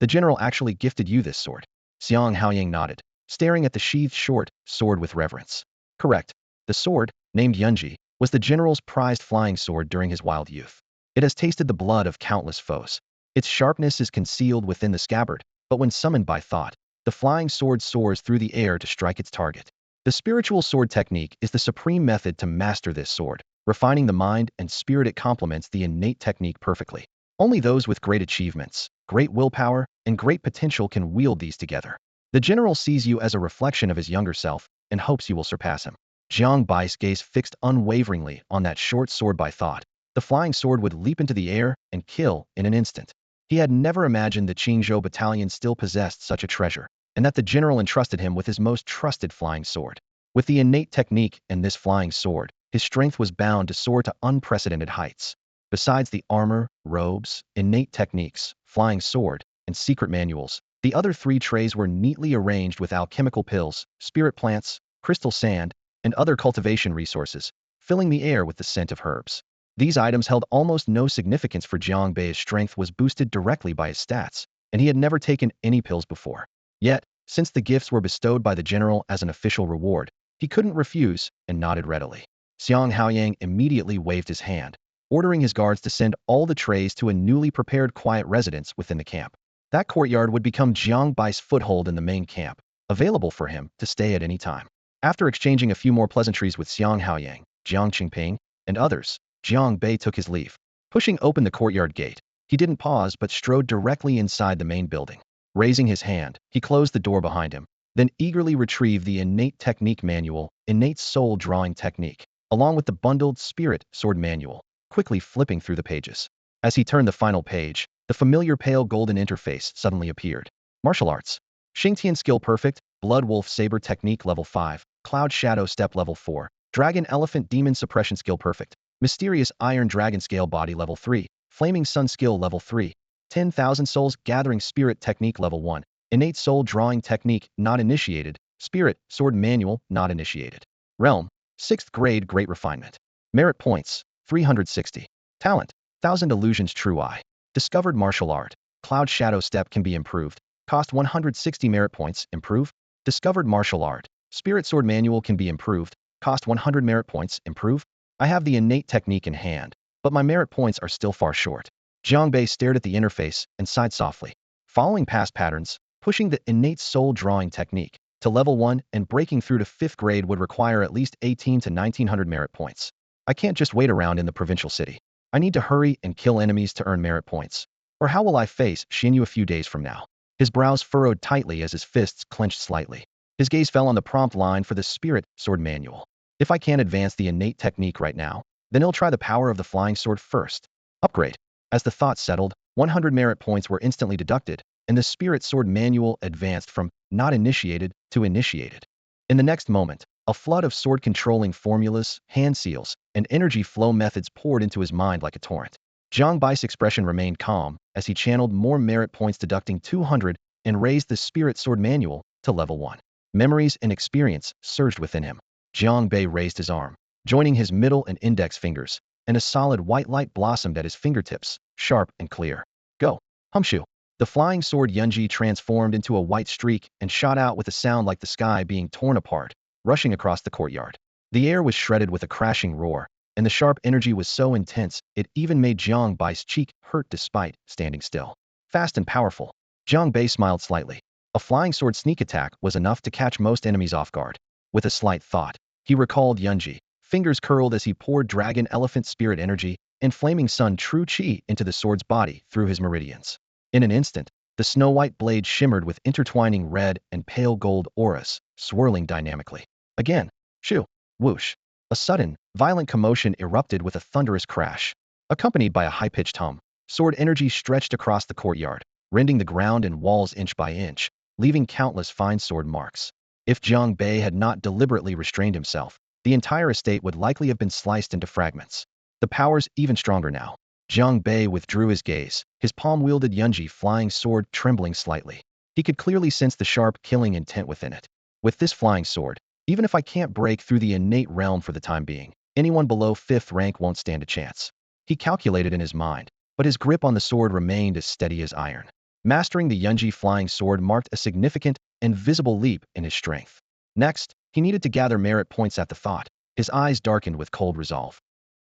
The general actually gifted you this sword." Xiang Haoyang nodded, staring at the sheathed short sword with reverence. "Correct. The sword, named Yunji, was the general's prized flying sword during his wild youth. It has tasted the blood of countless foes. Its sharpness is concealed within the scabbard, but when summoned by thought, the flying sword soars through the air to strike its target. The spiritual sword technique is the supreme method to master this sword, refining the mind and spirit. It complements the innate technique perfectly. Only those with great achievements, great willpower, and great potential can wield these together. The general sees you as a reflection of his younger self and hopes you will surpass him. Jiang Bai's gaze fixed unwaveringly on that short sword by thought. The flying sword would leap into the air and kill in an instant. He had never imagined the Qingzhou battalion still possessed such a treasure, and that the general entrusted him with his most trusted flying sword. With the innate technique and this flying sword, his strength was bound to soar to unprecedented heights. Besides the armor, robes, innate techniques, flying sword, and secret manuals, the other three trays were neatly arranged with alchemical pills, spirit plants, crystal sand, and other cultivation resources, filling the air with the scent of herbs. These items held almost no significance for Jiang Bei's strength was boosted directly by his stats, and he had never taken any pills before. Yet, since the gifts were bestowed by the general as an official reward, he couldn't refuse and nodded readily. Xiang Haoyang immediately waved his hand, ordering his guards to send all the trays to a newly prepared quiet residence within the camp. That courtyard would become Jiang Bai's foothold in the main camp, available for him to stay at any time. After exchanging a few more pleasantries with Xiang Haoyang, Jiang Qingping, and others, Jiang Bei took his leave. Pushing open the courtyard gate, he didn't pause but strode directly inside the main building. Raising his hand, he closed the door behind him, then eagerly retrieved the innate technique manual, innate soul drawing technique, along with the bundled spirit sword manual, quickly flipping through the pages. As he turned the final page, the familiar pale golden interface suddenly appeared. Martial arts. Xingtian skill perfect, blood wolf saber technique level 5, cloud shadow step level 4, dragon elephant demon suppression skill perfect, mysterious iron dragon scale body level 3, flaming sun skill level 3, 10,000 souls gathering spirit technique level 1, innate soul drawing technique not initiated, spirit sword manual not initiated. Realm, 6th grade great refinement. Merit points, 360. Talent, 1000 illusions true eye. Discovered martial art, cloud shadow step can be improved, cost 160 merit points, improve. Discovered martial art, spirit sword manual can be improved, cost 100 merit points, improve. I have the innate technique in hand, but my merit points are still far short. Jiang Bei stared at the interface and sighed softly. Following past patterns, pushing the innate soul drawing technique to level 1 and breaking through to 5th grade would require at least 18 to 1900 merit points. I can't just wait around in the provincial city. I need to hurry and kill enemies to earn merit points. Or how will I face Xinyu a few days from now? His brows furrowed tightly as his fists clenched slightly. His gaze fell on the prompt line for the spirit sword manual. If I can't advance the innate technique right now, then he'll try the power of the flying sword first. Upgrade. As the thought settled, 100 merit points were instantly deducted, and the spirit sword manual advanced from not initiated to initiated. In the next moment, a flood of sword-controlling formulas, hand seals, and energy flow methods poured into his mind like a torrent. Jiang Bai's expression remained calm as he channeled more merit points deducting 200 and raised the spirit sword manual to level 1. Memories and experience surged within him. Jiang Bei raised his arm, joining his middle and index fingers, and a solid white light blossomed at his fingertips, sharp and clear. Go! Humshu! The flying sword Yunji transformed into a white streak and shot out with a sound like the sky being torn apart, rushing across the courtyard. The air was shredded with a crashing roar, and the sharp energy was so intense it even made Jiang Bai's cheek hurt despite standing still. Fast and powerful. Jiang Bei smiled slightly. A flying sword sneak attack was enough to catch most enemies off guard. With a slight thought, he recalled Yunji, fingers curled as he poured dragon elephant spirit energy and flaming sun true chi into the sword's body through his meridians. In an instant, the snow-white blade shimmered with intertwining red and pale gold auras, swirling dynamically. Again, shoo, whoosh. A sudden, violent commotion erupted with a thunderous crash. Accompanied by a high-pitched hum, sword energy stretched across the courtyard, rending the ground and walls inch by inch, leaving countless fine sword marks. If Jiang Bei had not deliberately restrained himself, the entire estate would likely have been sliced into fragments. The power's even stronger now. Jiang Bei withdrew his gaze, his palm-wielded Yunji flying sword trembling slightly. He could clearly sense the sharp killing intent within it. With this flying sword, even if I can't break through the innate realm for the time being, anyone below 5th rank won't stand a chance. He calculated in his mind, but his grip on the sword remained as steady as iron. Mastering the Yunji flying sword marked a significant and visible leap in his strength. Next, he needed to gather merit points at the thought. His eyes darkened with cold resolve.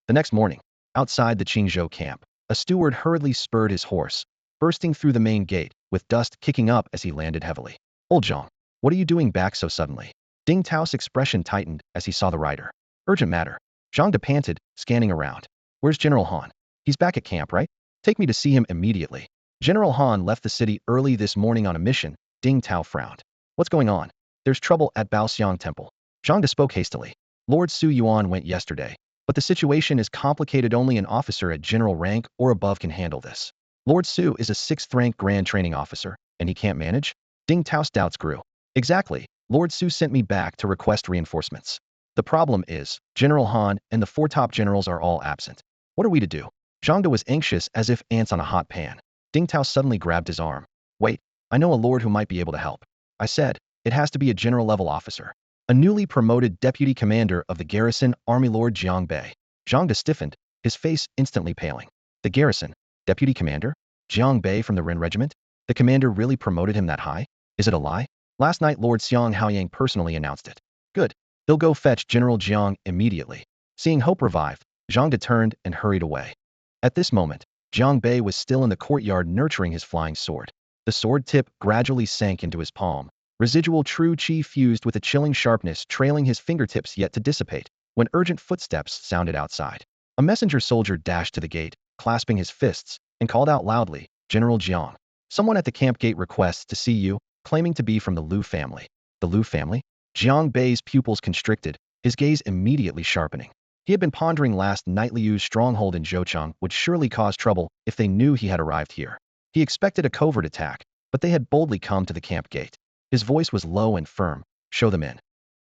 The next morning, outside the Qingzhou camp, a steward hurriedly spurred his horse, bursting through the main gate, with dust kicking up as he landed heavily. Old Zhang, what are you doing back so suddenly? Ding Tao's expression tightened as he saw the rider. Urgent matter. Zhang De panted, scanning around. Where's General Han? He's back at camp, right? Take me to see him immediately. General Han left the city early this morning on a mission. Ding Tao frowned. What's going on? There's trouble at Baoxiang Temple. Zhang De spoke hastily. Lord Su Yuan went yesterday, but the situation is complicated. Only an officer at general rank or above can handle this. Lord Su is a 6th rank grand training officer, and he can't manage? Ding Tao's doubts grew. Exactly. Lord Su sent me back to request reinforcements. The problem is, General Han and the 4 top generals are all absent. What are we to do? Zhang De was anxious as if ants on a hot pan. Ding Tao suddenly grabbed his arm. Wait, I know a lord who might be able to help. I said, it has to be a general-level officer. A newly promoted deputy commander of the garrison, Army Lord Jiang Bei. Zhang De stiffened, his face instantly paling. The garrison? Deputy commander? Jiang Bei from the Ren regiment? The commander really promoted him that high? Is it a lie? Last night Lord Xiang Haoyang personally announced it. Good. They'll go fetch General Jiang immediately. Seeing hope revived, Zhang De turned and hurried away. At this moment, Jiang Bei was still in the courtyard nurturing his flying sword. The sword tip gradually sank into his palm. Residual true qi fused with a chilling sharpness trailing his fingertips yet to dissipate, when urgent footsteps sounded outside. A messenger soldier dashed to the gate, clasping his fists, and called out loudly, General Jiang. Someone at the camp gate requests to see you, claiming to be from the Liu family. The Liu family? Jiang Bei's pupils constricted, his gaze immediately sharpening. He had been pondering last night Liu's stronghold in Zhoucheng would surely cause trouble if they knew he had arrived here. He expected a covert attack, but they had boldly come to the camp gate. His voice was low and firm. Show them in.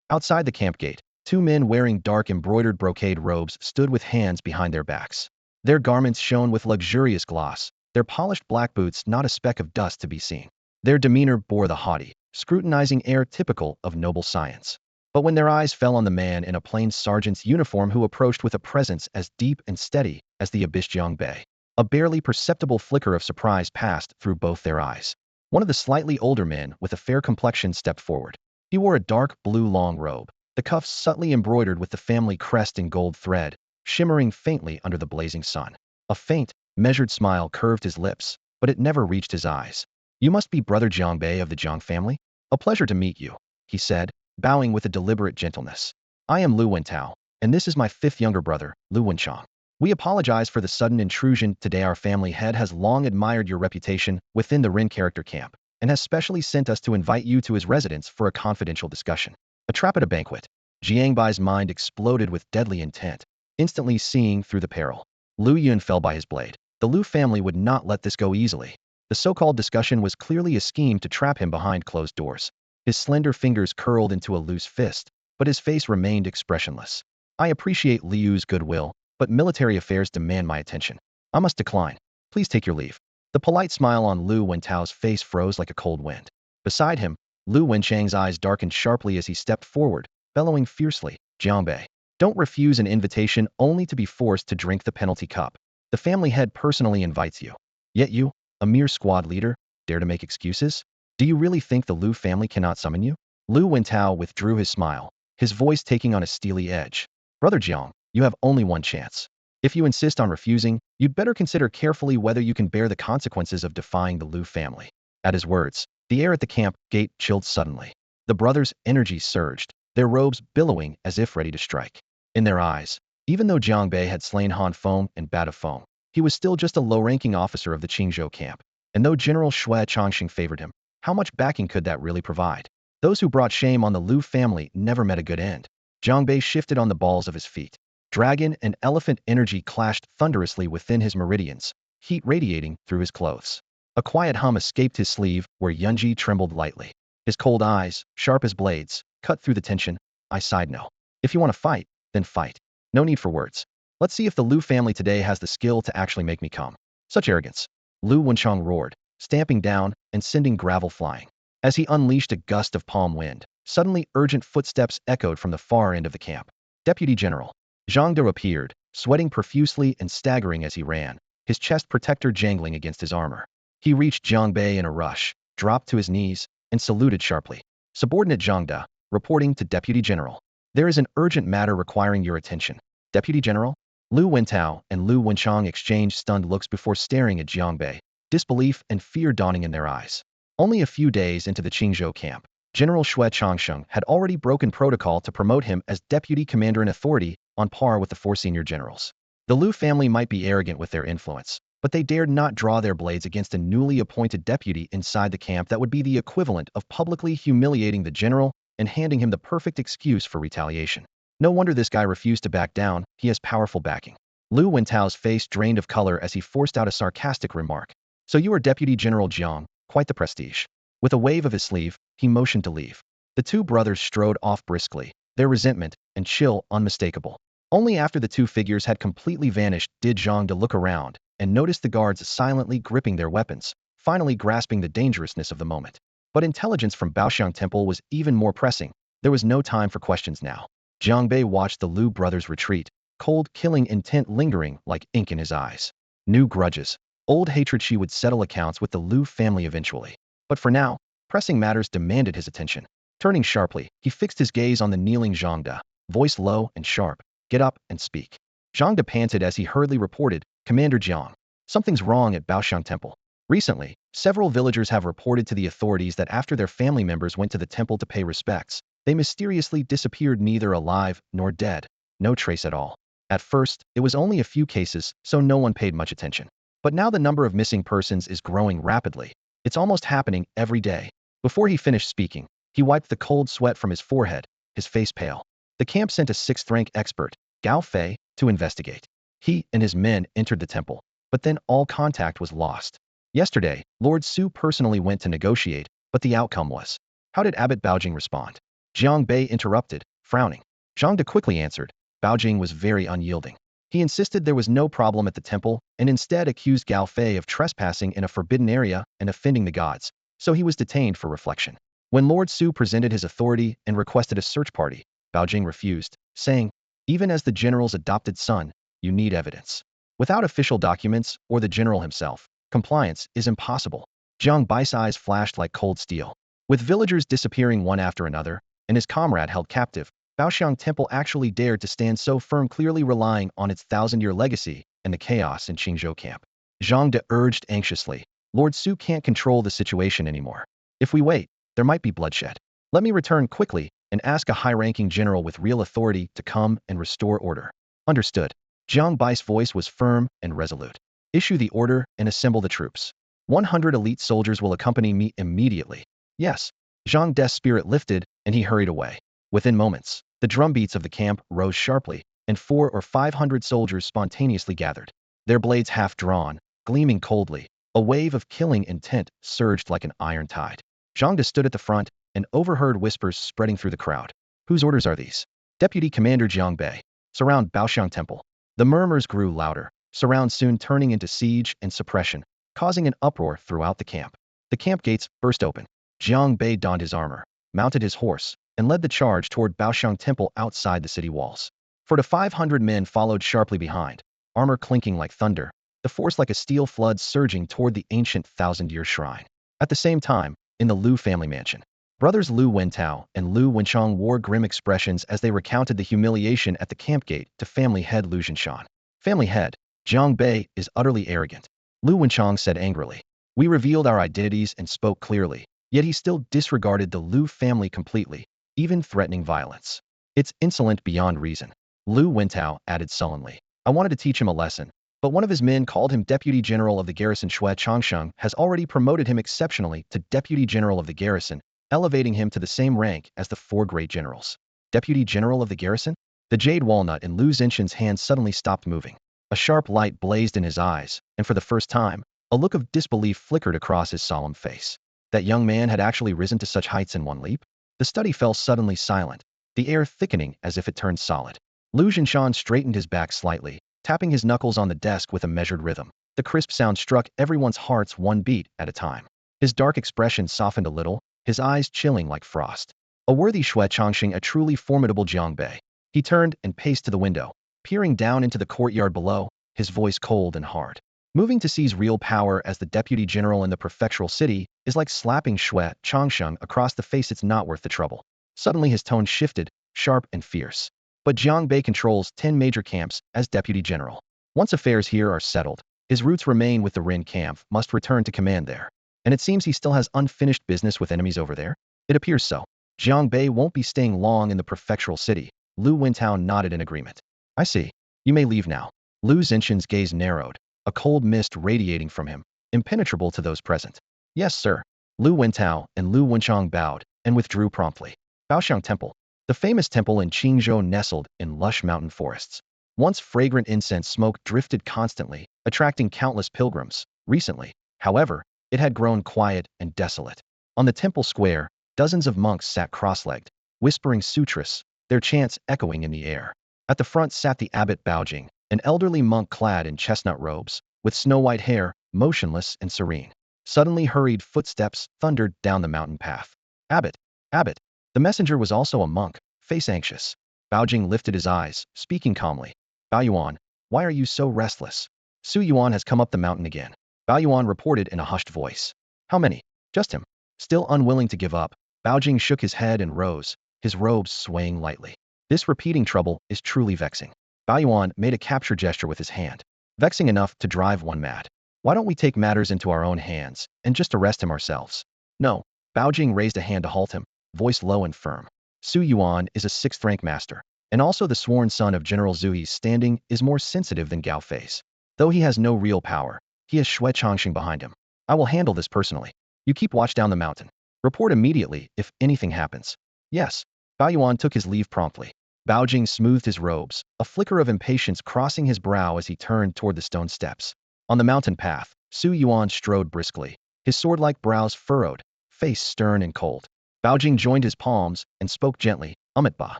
Outside the camp gate, 2 men wearing dark embroidered brocade robes stood with hands behind their backs. Their garments shone with luxurious gloss, their polished black boots not a speck of dust to be seen. Their demeanor bore the haughty, scrutinizing air typical of noble science. But when their eyes fell on the man in a plain sergeant's uniform who approached with a presence as deep and steady as the abyss Jiang Bei, a barely perceptible flicker of surprise passed through both their eyes. One of the slightly older men with a fair complexion stepped forward. He wore a dark blue long robe, the cuffs subtly embroidered with the family crest in gold thread, shimmering faintly under the blazing sun. A faint, measured smile curved his lips, but it never reached his eyes. You must be Brother Jiang Bei of the Jiang family? A pleasure to meet you, he said, bowing with a deliberate gentleness. I am Lu Wentao, and this is my 5th younger brother, Lu Wenchang. We apologize for the sudden intrusion today. Our family head has long admired your reputation within the Ren character camp, and has specially sent us to invite you to his residence for a confidential discussion. A trap at a banquet. Jiang Bai's mind exploded with deadly intent, instantly seeing through the peril. Lu Yun fell by his blade. The Lu family would not let this go easily. The so-called discussion was clearly a scheme to trap him behind closed doors. His slender fingers curled into a loose fist, but his face remained expressionless. I appreciate Liu's goodwill, but military affairs demand my attention. I must decline. Please take your leave. The polite smile on Lu Wentao's face froze like a cold wind. Beside him, Lu Wenchang's eyes darkened sharply as he stepped forward, bellowing fiercely, Jiang Bei, don't refuse an invitation only to be forced to drink the penalty cup. The family head personally invites you. Yet you, a mere squad leader, dare to make excuses? Do you really think the Lu family cannot summon you? Lu Wentao withdrew his smile, his voice taking on a steely edge. Brother Jiang, you have only one chance. If you insist on refusing, you'd better consider carefully whether you can bear the consequences of defying the Lu family. At his words, the air at the camp gate chilled suddenly. The brothers' energy surged, their robes billowing as if ready to strike. In their eyes, even though Jiang Bei had slain Han Feng and Bata Feng, he was still just a low-ranking officer of the Qingzhou camp. And though General Xue Chongqing favored him, how much backing could that really provide? Those who brought shame on the Lu family never met a good end. Jiang Bei shifted on the balls of his feet. Dragon and elephant energy clashed thunderously within his meridians, heat radiating through his clothes. A quiet hum escaped his sleeve where Yunji trembled lightly. His cold eyes, sharp as blades, cut through the tension. I sighed no. If you want to fight, then fight. No need for words. Let's see if the Lu family today has the skill to actually make me come. Such arrogance. Lu Wenchang roared, stamping down and sending gravel flying. As he unleashed a gust of palm wind, suddenly urgent footsteps echoed from the far end of the camp. Deputy General Zhang De appeared, sweating profusely and staggering as he ran, his chest protector jangling against his armor. He reached Jiang Bei in a rush, dropped to his knees, and saluted sharply. Subordinate Zhang De, reporting to Deputy General. There is an urgent matter requiring your attention. Deputy General? Lu Wentao and Lu Wenchang exchanged stunned looks before staring at Jiang Bei, disbelief and fear dawning in their eyes. Only a few days into the Qingzhou camp, General Xue Chongqing had already broken protocol to promote him as deputy commander in authority on par with the 4 senior generals. The Lu family might be arrogant with their influence, but they dared not draw their blades against a newly appointed deputy inside the camp that would be the equivalent of publicly humiliating the general and handing him the perfect excuse for retaliation. No wonder this guy refused to back down, he has powerful backing. Lu Wentao's face drained of color as he forced out a sarcastic remark. So you are Deputy General Jiang, quite the prestige. With a wave of his sleeve, he motioned to leave. The two brothers strode off briskly, their resentment and chill unmistakable. Only after the two figures had completely vanished did Jiang De look around and notice the guards silently gripping their weapons, finally grasping the dangerousness of the moment. But intelligence from Baoxiang Temple was even more pressing. There was no time for questions now. Jiang Bei watched the Lu brothers retreat, cold, killing intent lingering like ink in his eyes. New grudges, old hatred. She would settle accounts with the Lu family eventually. But for now, pressing matters demanded his attention. Turning sharply, he fixed his gaze on the kneeling Jiang De, voice low and sharp. Get up and speak. Jiang De panted as he hurriedly reported, Commander Jiang, something's wrong at Baoxiang Temple. Recently, several villagers have reported to the authorities that after their family members went to the temple to pay respects, they mysteriously disappeared, neither alive nor dead. No trace at all. At first, it was only a few cases, so no one paid much attention. But now the number of missing persons is growing rapidly. It's almost happening every day. Before he finished speaking, he wiped the cold sweat from his forehead, his face pale. The camp sent a 6th-rank expert, Gao Fei, to investigate. He and his men entered the temple, but then all contact was lost. Yesterday, Lord Su personally went to negotiate, but the outcome was. How did Abbot Baojing respond? Jiang Bei interrupted, frowning. Jiang De quickly answered. Baojing was very unyielding. He insisted there was no problem at the temple and instead accused Gao Fei of trespassing in a forbidden area and offending the gods, so he was detained for reflection. When Lord Su presented his authority and requested a search party, Baojing refused, saying, even as the general's adopted son, you need evidence. Without official documents or the general himself, compliance is impossible. Jiang Bai's eyes flashed like cold steel. With villagers disappearing one after another, and his comrade held captive, Baoxiang Temple actually dared to stand so firm, clearly relying on its 1,000-year legacy and the chaos in Qingzhou camp. Jiang De urged anxiously, Lord Su can't control the situation anymore. If we wait, there might be bloodshed. Let me return quickly and ask a high-ranking general with real authority to come and restore order. Understood. Jiang Bai's voice was firm and resolute. Issue the order and assemble the troops. 100 elite soldiers will accompany me immediately. Yes. Jiang De's spirit lifted, and he hurried away. Within moments, the drumbeats of the camp rose sharply, and 400 or 500 soldiers spontaneously gathered. Their blades half drawn, gleaming coldly, a wave of killing intent surged like an iron tide. Jiang De stood at the front and overheard whispers spreading through the crowd. Whose orders are these? Deputy Commander Jiang Bei. Surround Baoxiang Temple. The murmurs grew louder, surround soon turning into siege and suppression, causing an uproar throughout the camp. The camp gates burst open. Jiang Bei donned his armor, mounted his horse, and led the charge toward Baoxiang Temple outside the city walls. 400 to 500 men followed sharply behind, armor clinking like thunder, the force like a steel flood surging toward the ancient 1,000-year shrine. At the same time, in the Lu family mansion, brothers Lu Wentao and Lu Wenchang wore grim expressions as they recounted the humiliation at the camp gate to family head Lu Zhinshan. Family head, Jiang Bei is utterly arrogant, Lu Wenchang said angrily. We revealed our identities and spoke clearly, yet he still disregarded the Lu family completely, even threatening violence. It's insolent beyond reason. Lu Wentao added sullenly. I wanted to teach him a lesson, but one of his men called him Deputy General of the Garrison. Shui Changsheng has already promoted him exceptionally to Deputy General of the Garrison, elevating him to the same rank as the 4 great generals. Deputy General of the Garrison? The jade walnut in Lu Zhinshan's hand suddenly stopped moving. A sharp light blazed in his eyes, and for the first time, a look of disbelief flickered across his solemn face. That young man had actually risen to such heights in one leap? The study fell suddenly silent, the air thickening as if it turned solid. Lu Zhinshan straightened his back slightly, tapping his knuckles on the desk with a measured rhythm. The crisp sound struck everyone's hearts one beat at a time. His dark expression softened a little, his eyes chilling like frost. A worthy Shui Changsheng, a truly formidable Jiang Bei. He turned and paced to the window, peering down into the courtyard below, his voice cold and hard. Moving to seize real power as the deputy general in the prefectural city is like slapping Shui Changsheng across the face. It's not worth the trouble. Suddenly his tone shifted, sharp and fierce. But Jiang Bei controls 10 major camps as deputy general. Once affairs here are settled, his roots remain with the Ren camp, must return to command there. And it seems he still has unfinished business with enemies over there? It appears so. Jiang Bei won't be staying long in the prefectural city. Lu Wentao nodded in agreement. I see. You may leave now. Lu Zhinshan's gaze narrowed, a cold mist radiating from him, impenetrable to those present. Yes, sir. Lu Wentao and Lu Wenchang bowed and withdrew promptly. Baoxiang Temple, the famous temple in Qingzhou nestled in lush mountain forests. Once fragrant incense smoke drifted constantly, attracting countless pilgrims. Recently, however, it had grown quiet and desolate. On the temple square, dozens of monks sat cross-legged, whispering sutras, their chants echoing in the air. At the front sat the abbot Baojing, an elderly monk clad in chestnut robes, with snow-white hair, motionless and serene. Suddenly hurried footsteps thundered down the mountain path. Abbot! Abbot! The messenger was also a monk, face anxious. Baojing lifted his eyes, speaking calmly. Bao Yuan, why are you so restless? Su Yuan has come up the mountain again. Bao Yuan reported in a hushed voice. How many? Just him. Still unwilling to give up, Baojing shook his head and rose, his robes swaying lightly. This repeating trouble is truly vexing. Bao Yuan made a capture gesture with his hand. Vexing enough to drive one mad. Why don't we take matters into our own hands and just arrest him ourselves? No. Baojing raised a hand to halt him, voice low and firm. Su Yuan is a 6th rank master, and also the sworn son of General Zui's standing is more sensitive than Gao Fei's. Though he has no real power, he has Xue Changxing behind him. I will handle this personally. You keep watch down the mountain. Report immediately if anything happens. Yes. Bao Yuan took his leave promptly. Baojing smoothed his robes, a flicker of impatience crossing his brow as he turned toward the stone steps. On the mountain path, Su Yuan strode briskly, his sword-like brows furrowed, face stern and cold. Baojing joined his palms and spoke gently, Ba.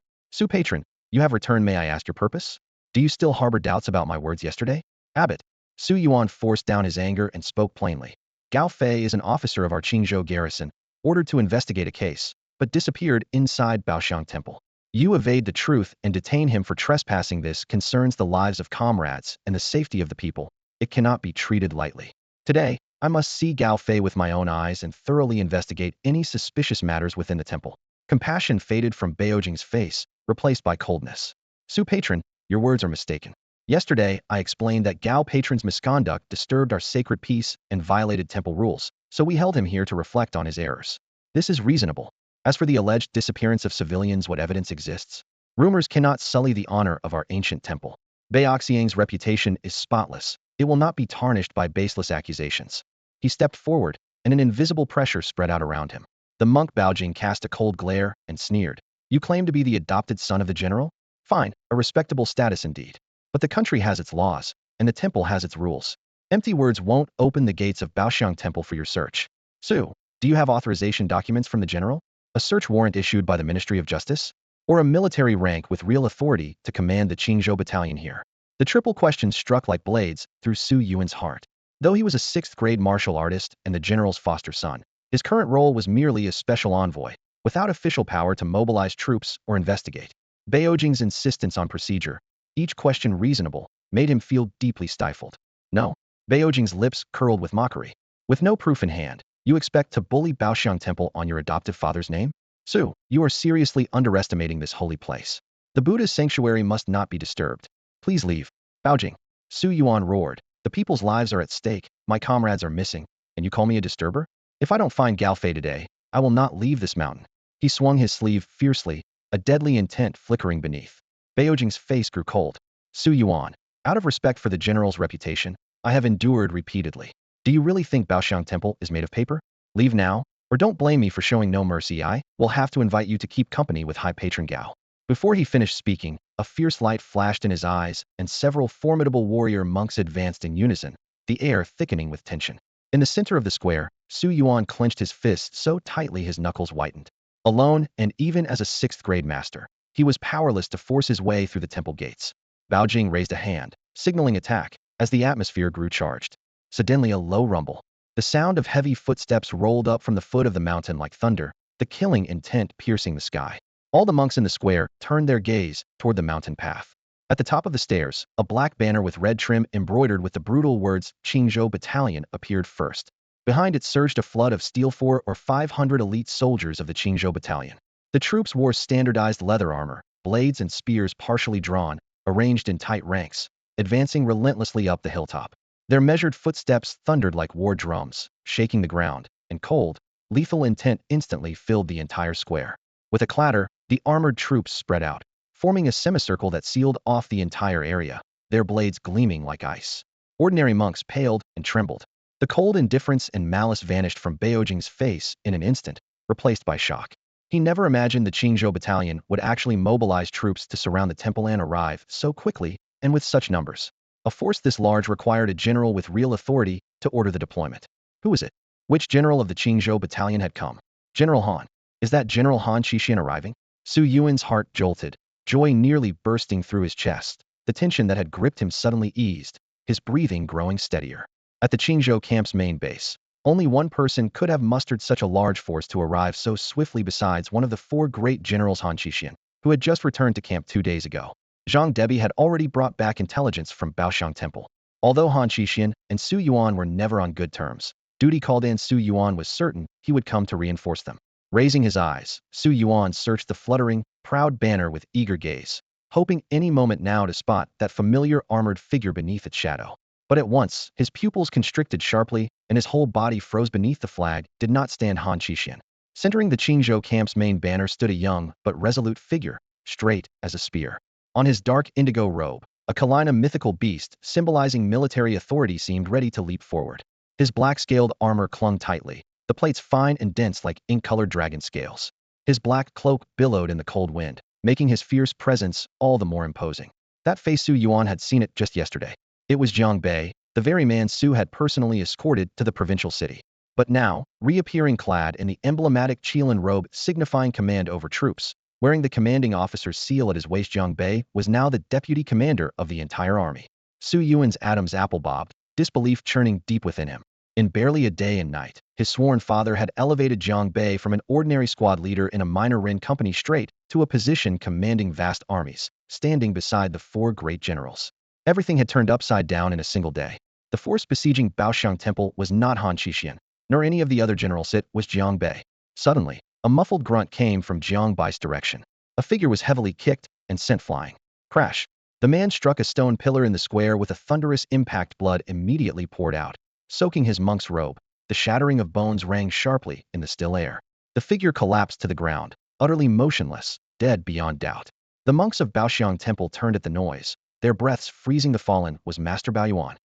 Su patron, you have returned. May I ask your purpose? Do you still harbor doubts about my words yesterday? Abbot. Su Yuan forced down his anger and spoke plainly. Gao Fei is an officer of our Qingzhou garrison, ordered to investigate a case, but disappeared inside Baoxiang Temple. You evade the truth and detain him for trespassing. This concerns the lives of comrades and the safety of the people. It cannot be treated lightly. Today, I must see Gao Fei with my own eyes and thoroughly investigate any suspicious matters within the temple. Compassion faded from Baojing's face, replaced by coldness. Su patron, your words are mistaken. Yesterday, I explained that Gao patron's misconduct disturbed our sacred peace and violated temple rules, so we held him here to reflect on his errors. This is reasonable. As for the alleged disappearance of civilians, what evidence exists? Rumors cannot sully the honor of our ancient temple. Baoxiang's reputation is spotless. It will not be tarnished by baseless accusations. He stepped forward, and an invisible pressure spread out around him. The monk Baojing cast a cold glare and sneered. You claim to be the adopted son of the general? Fine, a respectable status indeed. But the country has its laws, and the temple has its rules. Empty words won't open the gates of Baoxiang Temple for your search. Su, do you have authorization documents from the general? A search warrant issued by the Ministry of Justice? Or a military rank with real authority to command the Qingzhou battalion here? The triple question struck like blades through Su Yuan's heart. Though he was a 6th-grade martial artist and the general's foster son, his current role was merely a special envoy, without official power to mobilize troops or investigate. Baojing's insistence on procedure, each question reasonable, made him feel deeply stifled. No. Baojing's lips curled with mockery. With no proof in hand, you expect to bully Baoxiang Temple on your adoptive father's name? Su, you are seriously underestimating this holy place. The Buddha's sanctuary must not be disturbed. Please leave. Baojing. Su Yuan roared. The people's lives are at stake, my comrades are missing, and you call me a disturber? If I don't find Gao Fei today, I will not leave this mountain. He swung his sleeve fiercely, a deadly intent flickering beneath. Baojing's face grew cold. Su Yuan, out of respect for the general's reputation, I have endured repeatedly. Do you really think Baoxiang Temple is made of paper? Leave now, or don't blame me for showing no mercy. I will have to invite you to keep company with High Patron Gao. Before he finished speaking, a fierce light flashed in his eyes, and several formidable warrior monks advanced in unison, the air thickening with tension. In the center of the square, Su Yuan clenched his fist so tightly his knuckles whitened. Alone, and even as a 6th-grade master, he was powerless to force his way through the temple gates. Baojing raised a hand, signaling attack, as the atmosphere grew charged. Suddenly a low rumble. The sound of heavy footsteps rolled up from the foot of the mountain like thunder, the killing intent piercing the sky. All the monks in the square turned their gaze toward the mountain path. At the top of the stairs, a black banner with red trim embroidered with the brutal words Qingzhou Battalion appeared first. Behind it surged a flood of steel 400 or 500 elite soldiers of the Qingzhou Battalion. The troops wore standardized leather armor, blades and spears partially drawn, arranged in tight ranks, advancing relentlessly up the hilltop. Their measured footsteps thundered like war drums, shaking the ground, and cold, lethal intent instantly filled the entire square. With a clatter, the armored troops spread out, forming a semicircle that sealed off the entire area, their blades gleaming like ice. Ordinary monks paled and trembled. The cold indifference and malice vanished from Beijing's face in an instant, replaced by shock. He never imagined the Qingzhou battalion would actually mobilize troops to surround the temple and arrive so quickly and with such numbers. A force this large required a general with real authority to order the deployment. Who was it? Which general of the Qingzhou battalion had come? General Han. Is that General Han Qixian arriving? Su Yuan's heart jolted, joy nearly bursting through his chest. The tension that had gripped him suddenly eased, his breathing growing steadier. At the Qingzhou camp's main base, only one person could have mustered such a large force to arrive so swiftly besides one of the four great generals Han Qixian, who had just returned to camp 2 days ago. Jiang Bei had already brought back intelligence from Baoxiang Temple. Although Han Qixian and Su Yuan were never on good terms, duty called in Su Yuan was certain he would come to reinforce them. Raising his eyes, Su Yuan searched the fluttering, proud banner with eager gaze, hoping any moment now to spot that familiar armored figure beneath its shadow. But at once, his pupils constricted sharply, and his whole body froze beneath the flag did not stand Han Qixian. Centering the Qingzhou camp's main banner stood a young but resolute figure, straight as a spear. On his dark indigo robe, a Kalina mythical beast symbolizing military authority seemed ready to leap forward. His black-scaled armor clung tightly, the plates fine and dense like ink-colored dragon scales. His black cloak billowed in the cold wind, making his fierce presence all the more imposing. That face Su Yuan had seen it just yesterday. It was Jiang Bei, the very man Su had personally escorted to the provincial city. But now, reappearing clad in the emblematic Qilin robe signifying command over troops, wearing the commanding officer's seal at his waist, Jiang Bei was now the deputy commander of the entire army. Su Yuan's Adam's apple bobbed, disbelief churning deep within him. In barely a day and night, his sworn father had elevated Jiang Bei from an ordinary squad leader in a minor Ren company straight to a position commanding vast armies, standing beside the four great generals. Everything had turned upside down in a single day. The force besieging Baoxiang Temple was not Han Qixian, nor any of the other generals, it was Jiang Bei. Suddenly, a muffled grunt came from Jiang Bai's direction. A figure was heavily kicked and sent flying. Crash! The man struck a stone pillar in the square with a thunderous impact. Blood immediately poured out, soaking his monk's robe. The shattering of bones rang sharply in the still air. The figure collapsed to the ground, utterly motionless, dead beyond doubt. The monks of Baoxiang Temple turned at the noise, their breaths freezing. The fallen was Master Baoyuan,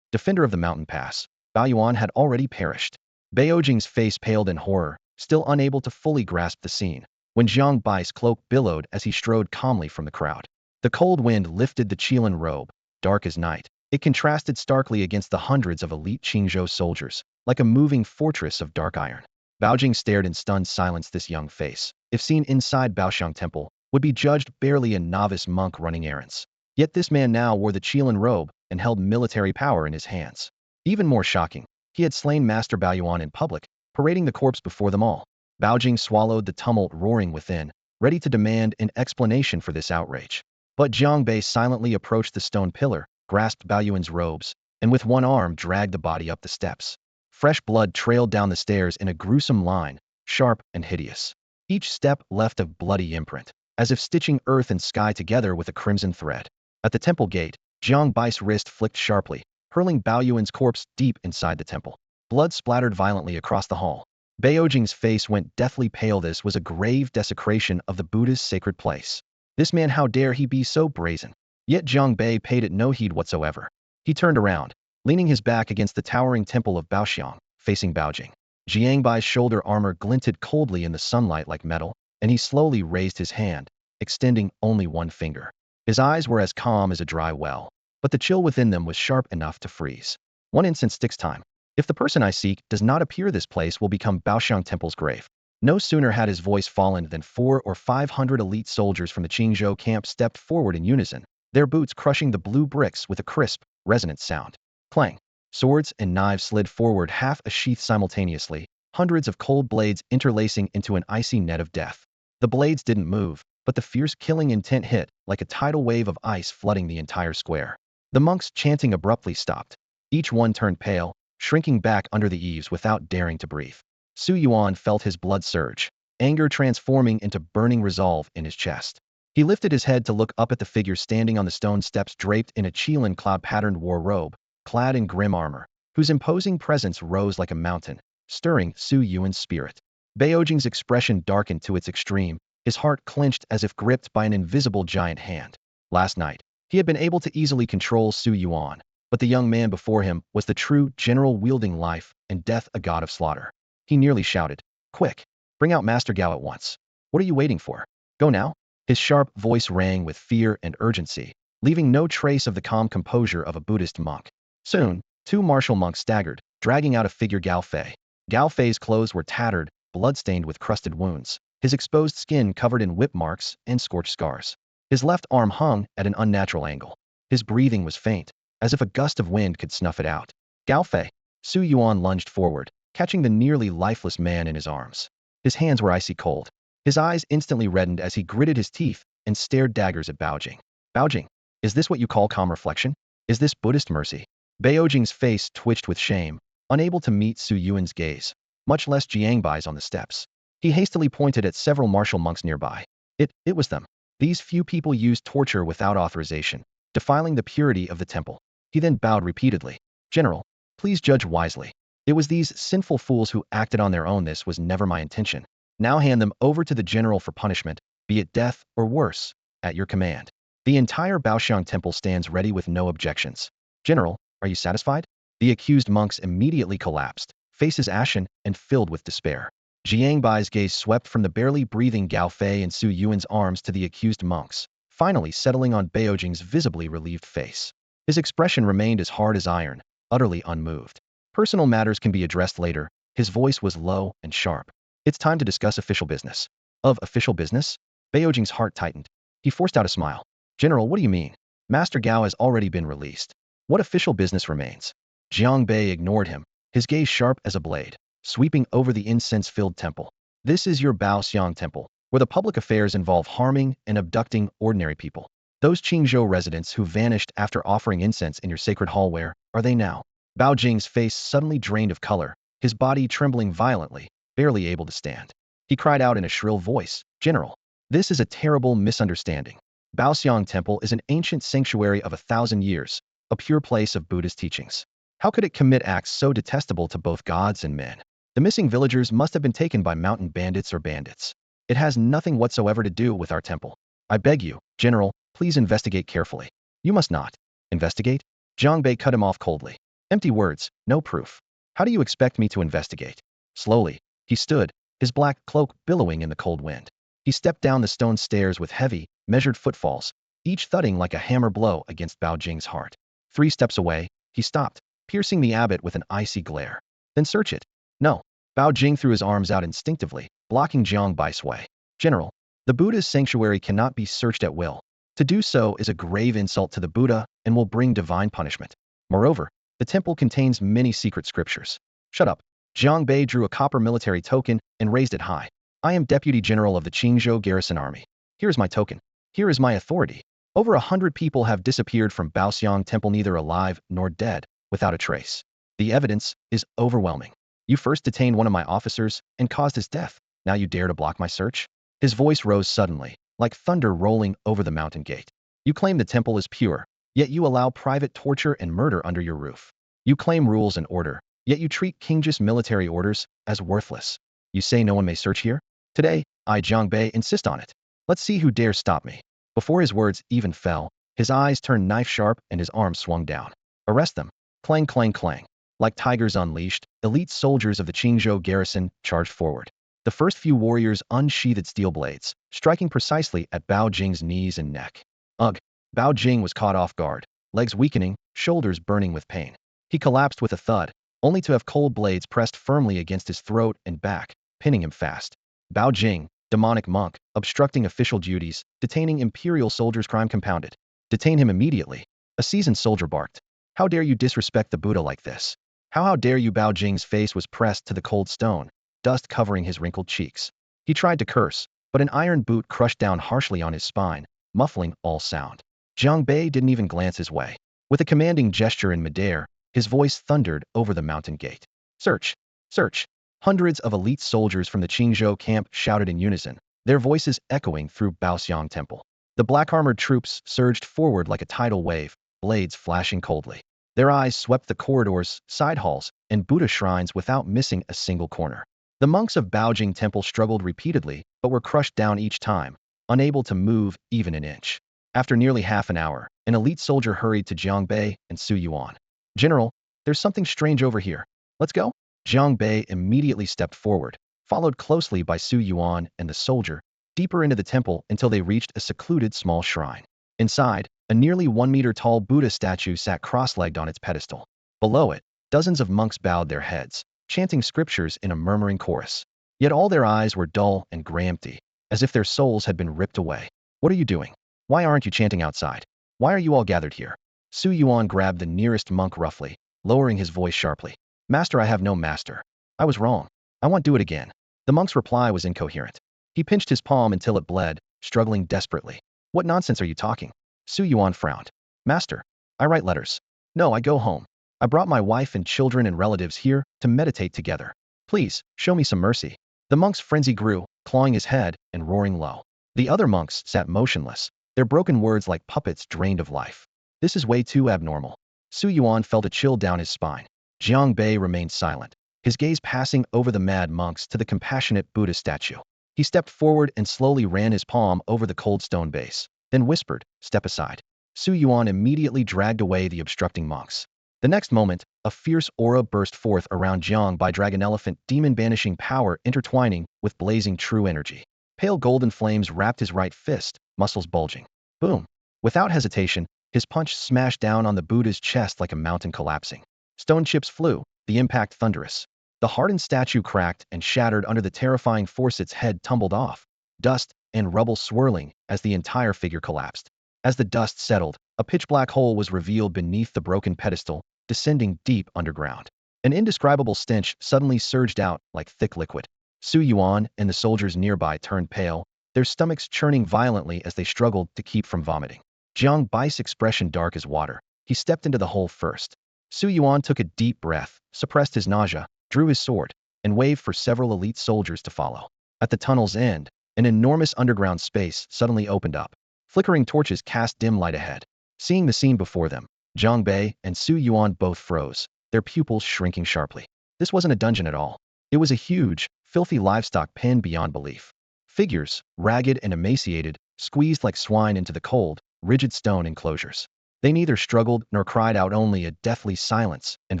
defender of the mountain pass. Baoyuan had already perished. Beijing's face paled in horror, still unable to fully grasp the scene, when Jiang Bai's cloak billowed as he strode calmly from the crowd. The cold wind lifted the Qilin robe, dark as night. It contrasted starkly against the hundreds of elite Qingzhou soldiers, like a moving fortress of dark iron. Baojing stared in stunned silence. This young face, if seen inside Baoxiang Temple, would be judged barely a novice monk running errands. Yet this man now wore the Qilin robe and held military power in his hands. Even more shocking, he had slain Master Baoyuan in public, parading the corpse before them all. Baojing swallowed the tumult roaring within, ready to demand an explanation for this outrage. But Jiang Bei silently approached the stone pillar, grasped Baoyuan's robes, and with one arm dragged the body up the steps. Fresh blood trailed down the stairs in a gruesome line, sharp and hideous. Each step left a bloody imprint, as if stitching earth and sky together with a crimson thread. At the temple gate, Jiang Bai's wrist flicked sharply, hurling Baoyuan's corpse deep inside the temple. Blood splattered violently across the hall. Beijing's face went deathly pale. This was a grave desecration of the Buddha's sacred place. This man, how dare he be so brazen? Yet Jiang Bei paid it no heed whatsoever. He turned around, leaning his back against the towering temple of Baoxiang, facing Baojing. Jiang Bai's shoulder armor glinted coldly in the sunlight like metal, and he slowly raised his hand, extending only one finger. His eyes were as calm as a dry well, but the chill within them was sharp enough to freeze. One instant sticks time. If the person I seek does not appear, this place will become Baoxiang Temple's grave. No sooner had his voice fallen than 400 or 500 elite soldiers from the Qingzhou camp stepped forward in unison, their boots crushing the blue bricks with a crisp, resonant sound. Clang! Swords and knives slid forward, half a sheath simultaneously, hundreds of cold blades interlacing into an icy net of death. The blades didn't move, but the fierce killing intent hit, like a tidal wave of ice flooding the entire square. The monks chanting abruptly stopped. Each one turned pale, shrinking back under the eaves without daring to breathe. Su Yuan felt his blood surge, anger transforming into burning resolve in his chest. He lifted his head to look up at the figure standing on the stone steps, draped in a Qilin cloud-patterned war robe, clad in grim armor, whose imposing presence rose like a mountain, stirring Su Yuan's spirit. Beijing's expression darkened to its extreme, his heart clenched as if gripped by an invisible giant hand. Last night, he had been able to easily control Su Yuan, But the young man before him was the true general wielding life and death, a god of slaughter. He nearly shouted, "Quick! Bring out Master Gao at once. What are you waiting for? Go now." His sharp voice rang with fear and urgency, leaving no trace of the calm composure of a Buddhist monk. Soon, two martial monks staggered, dragging out a figure Gao Fei. Gao Fei's clothes were tattered, blood-stained with crusted wounds, his exposed skin covered in whip marks and scorched scars. His left arm hung at an unnatural angle. His breathing was faint, as if a gust of wind could snuff it out. "Gao Fei!" Su Yuan lunged forward, catching the nearly lifeless man in his arms. His hands were icy cold. His eyes instantly reddened as he gritted his teeth and stared daggers at Baojing. "Baojing, is this what you call calm reflection? Is this Buddhist mercy?" Baojing's face twitched with shame, unable to meet Su Yuan's gaze, much less Jiang Bai's on the steps. He hastily pointed at several martial monks nearby. It was them. These few people used torture without authorization, defiling the purity of the temple. He then bowed repeatedly. "General, please judge wisely. It was these sinful fools who acted on their own. This was never my intention. Now hand them over to the general for punishment, be it death or worse, at your command." The entire Baoxiang temple stands ready with no objections. "General, are you satisfied?" The accused monks immediately collapsed, faces ashen and filled with despair. Jiang Bai's gaze swept from the barely breathing Gao Fei and Su Yuan's arms to the accused monks, finally settling on Baojing's visibly relieved face. His expression remained as hard as iron, utterly unmoved. "Personal matters can be addressed later." His voice was low and sharp. "It's time to discuss official business." "Of official business?" Baojing's heart tightened. He forced out a smile. "General, what do you mean? Master Gao has already been released. What official business remains?" Jiang Bei ignored him, his gaze sharp as a blade, sweeping over the incense-filled temple. "This is your Baoxiang temple, where the public affairs involve harming and abducting ordinary people. Those Qingzhou residents who vanished after offering incense in your sacred hall, where are they now?" Baojing's face suddenly drained of color, his body trembling violently, barely able to stand. He cried out in a shrill voice, "General, this is a terrible misunderstanding. Baoxiang Temple is an ancient sanctuary of 1,000 years, a pure place of Buddhist teachings. How could it commit acts so detestable to both gods and men? The missing villagers must have been taken by mountain bandits or bandits. It has nothing whatsoever to do with our temple. I beg you, General, please investigate carefully." "You must not." "Investigate?" Jiang Bei cut him off coldly. "Empty words, no proof. How do you expect me to investigate?" Slowly, he stood, his black cloak billowing in the cold wind. He stepped down the stone stairs with heavy, measured footfalls, each thudding like a hammer blow against Baojing's heart. 3 steps away, he stopped, piercing the abbot with an icy glare. "Then search it." "No." Baojing threw his arms out instinctively, blocking Jiang Bai's way. "General, the Buddha's sanctuary cannot be searched at will. To do so is a grave insult to the Buddha and will bring divine punishment. Moreover, the temple contains many secret scriptures." "Shut up." Jiang Bei drew a copper military token and raised it high. "I am Deputy General of the Qingzhou Garrison Army. Here is my token. Here is my authority. Over 100 people have disappeared from Baoxiang Temple, neither alive nor dead, without a trace. The evidence is overwhelming. You first detained one of my officers and caused his death. Now you dare to block my search?" His voice rose suddenly, like thunder rolling over the mountain gate. "You claim the temple is pure, yet you allow private torture and murder under your roof. You claim rules and order, yet you treat Qingzhou's military orders as worthless. You say no one may search here? Today, I, Jiang Bei, insist on it. Let's see who dares stop me." Before his words even fell, his eyes turned knife-sharp and his arms swung down. "Arrest them." Clang, clang, clang. Like tigers unleashed, elite soldiers of the Qingzhou garrison charged forward. The first few warriors unsheathed steel blades, striking precisely at Bao Jing's knees and neck. Ugh! Bao Jing was caught off guard, legs weakening, shoulders burning with pain. He collapsed with a thud, only to have cold blades pressed firmly against his throat and back, pinning him fast. Bao Jing, demonic monk, obstructing official duties, detaining imperial soldiers, crime compounded. "Detain him immediately." A seasoned soldier barked. "How dare you disrespect the Buddha like this? How dare you?" Bao Jing's face was pressed to the cold stone, dust covering his wrinkled cheeks. He tried to curse, but an iron boot crushed down harshly on his spine, muffling all sound. Jiang Bei didn't even glance his way. With a commanding gesture in midair, his voice thundered over the mountain gate. "Search! Search!" Hundreds of elite soldiers from the Qingzhou camp shouted in unison, their voices echoing through Baoxiang Temple. The black-armored troops surged forward like a tidal wave, blades flashing coldly. Their eyes swept the corridors, side halls, and Buddha shrines without missing a single corner. The monks of Baojing Temple struggled repeatedly, but were crushed down each time, unable to move even an inch. After nearly half an hour, an elite soldier hurried to Jiang Bei and Su Yuan. "General, there's something strange over here. Let's go." Jiang Bei immediately stepped forward, followed closely by Su Yuan and the soldier, deeper into the temple until they reached a secluded small shrine. Inside, a nearly 1 meter tall Buddha statue sat cross-legged on its pedestal. Below it, dozens of monks bowed their heads, chanting scriptures in a murmuring chorus. Yet all their eyes were dull and gray-empty, as if their souls had been ripped away. "What are you doing? Why aren't you chanting outside? Why are you all gathered here?" Su Yuan grabbed the nearest monk roughly, lowering his voice sharply. "Master, I have no master. I was wrong. I won't do it again." The monk's reply was incoherent. He pinched his palm until it bled, struggling desperately. "What nonsense are you talking?" Su Yuan frowned. "Master, I write letters. No, I go home. I brought my wife and children and relatives here to meditate together. Please, show me some mercy." The monk's frenzy grew, clawing his head and roaring low. The other monks sat motionless, their broken words like puppets drained of life. "This is way too abnormal." Su Yuan felt a chill down his spine. Jiang Bei remained silent, his gaze passing over the mad monks to the compassionate Buddha statue. He stepped forward and slowly ran his palm over the cold stone base, then whispered, "Step aside." Su Yuan immediately dragged away the obstructing monks. The next moment, a fierce aura burst forth around Jiang Bei, dragon elephant demon banishing power intertwining with blazing true energy. Pale golden flames wrapped his right fist, muscles bulging. Boom! Without hesitation, his punch smashed down on the Buddha's chest like a mountain collapsing. Stone chips flew, the impact thunderous. The hardened statue cracked and shattered under the terrifying force. Its head tumbled off, dust and rubble swirling as the entire figure collapsed. As the dust settled, a pitch-black hole was revealed beneath the broken pedestal, descending deep underground. An indescribable stench suddenly surged out like thick liquid. Su Yuan and the soldiers nearby turned pale, their stomachs churning violently as they struggled to keep from vomiting. Jiang Bai's expression dark as water. He stepped into the hole first. Su Yuan took a deep breath, suppressed his nausea, drew his sword, and waved for several elite soldiers to follow. At the tunnel's end, an enormous underground space suddenly opened up. Flickering torches cast dim light ahead. Seeing the scene before them, Jiang Bei and Su Yuan both froze, their pupils shrinking sharply. This wasn't a dungeon at all. It was a huge, filthy livestock pen beyond belief. Figures, ragged and emaciated, squeezed like swine into the cold, rigid stone enclosures. They neither struggled nor cried out, only a deathly silence and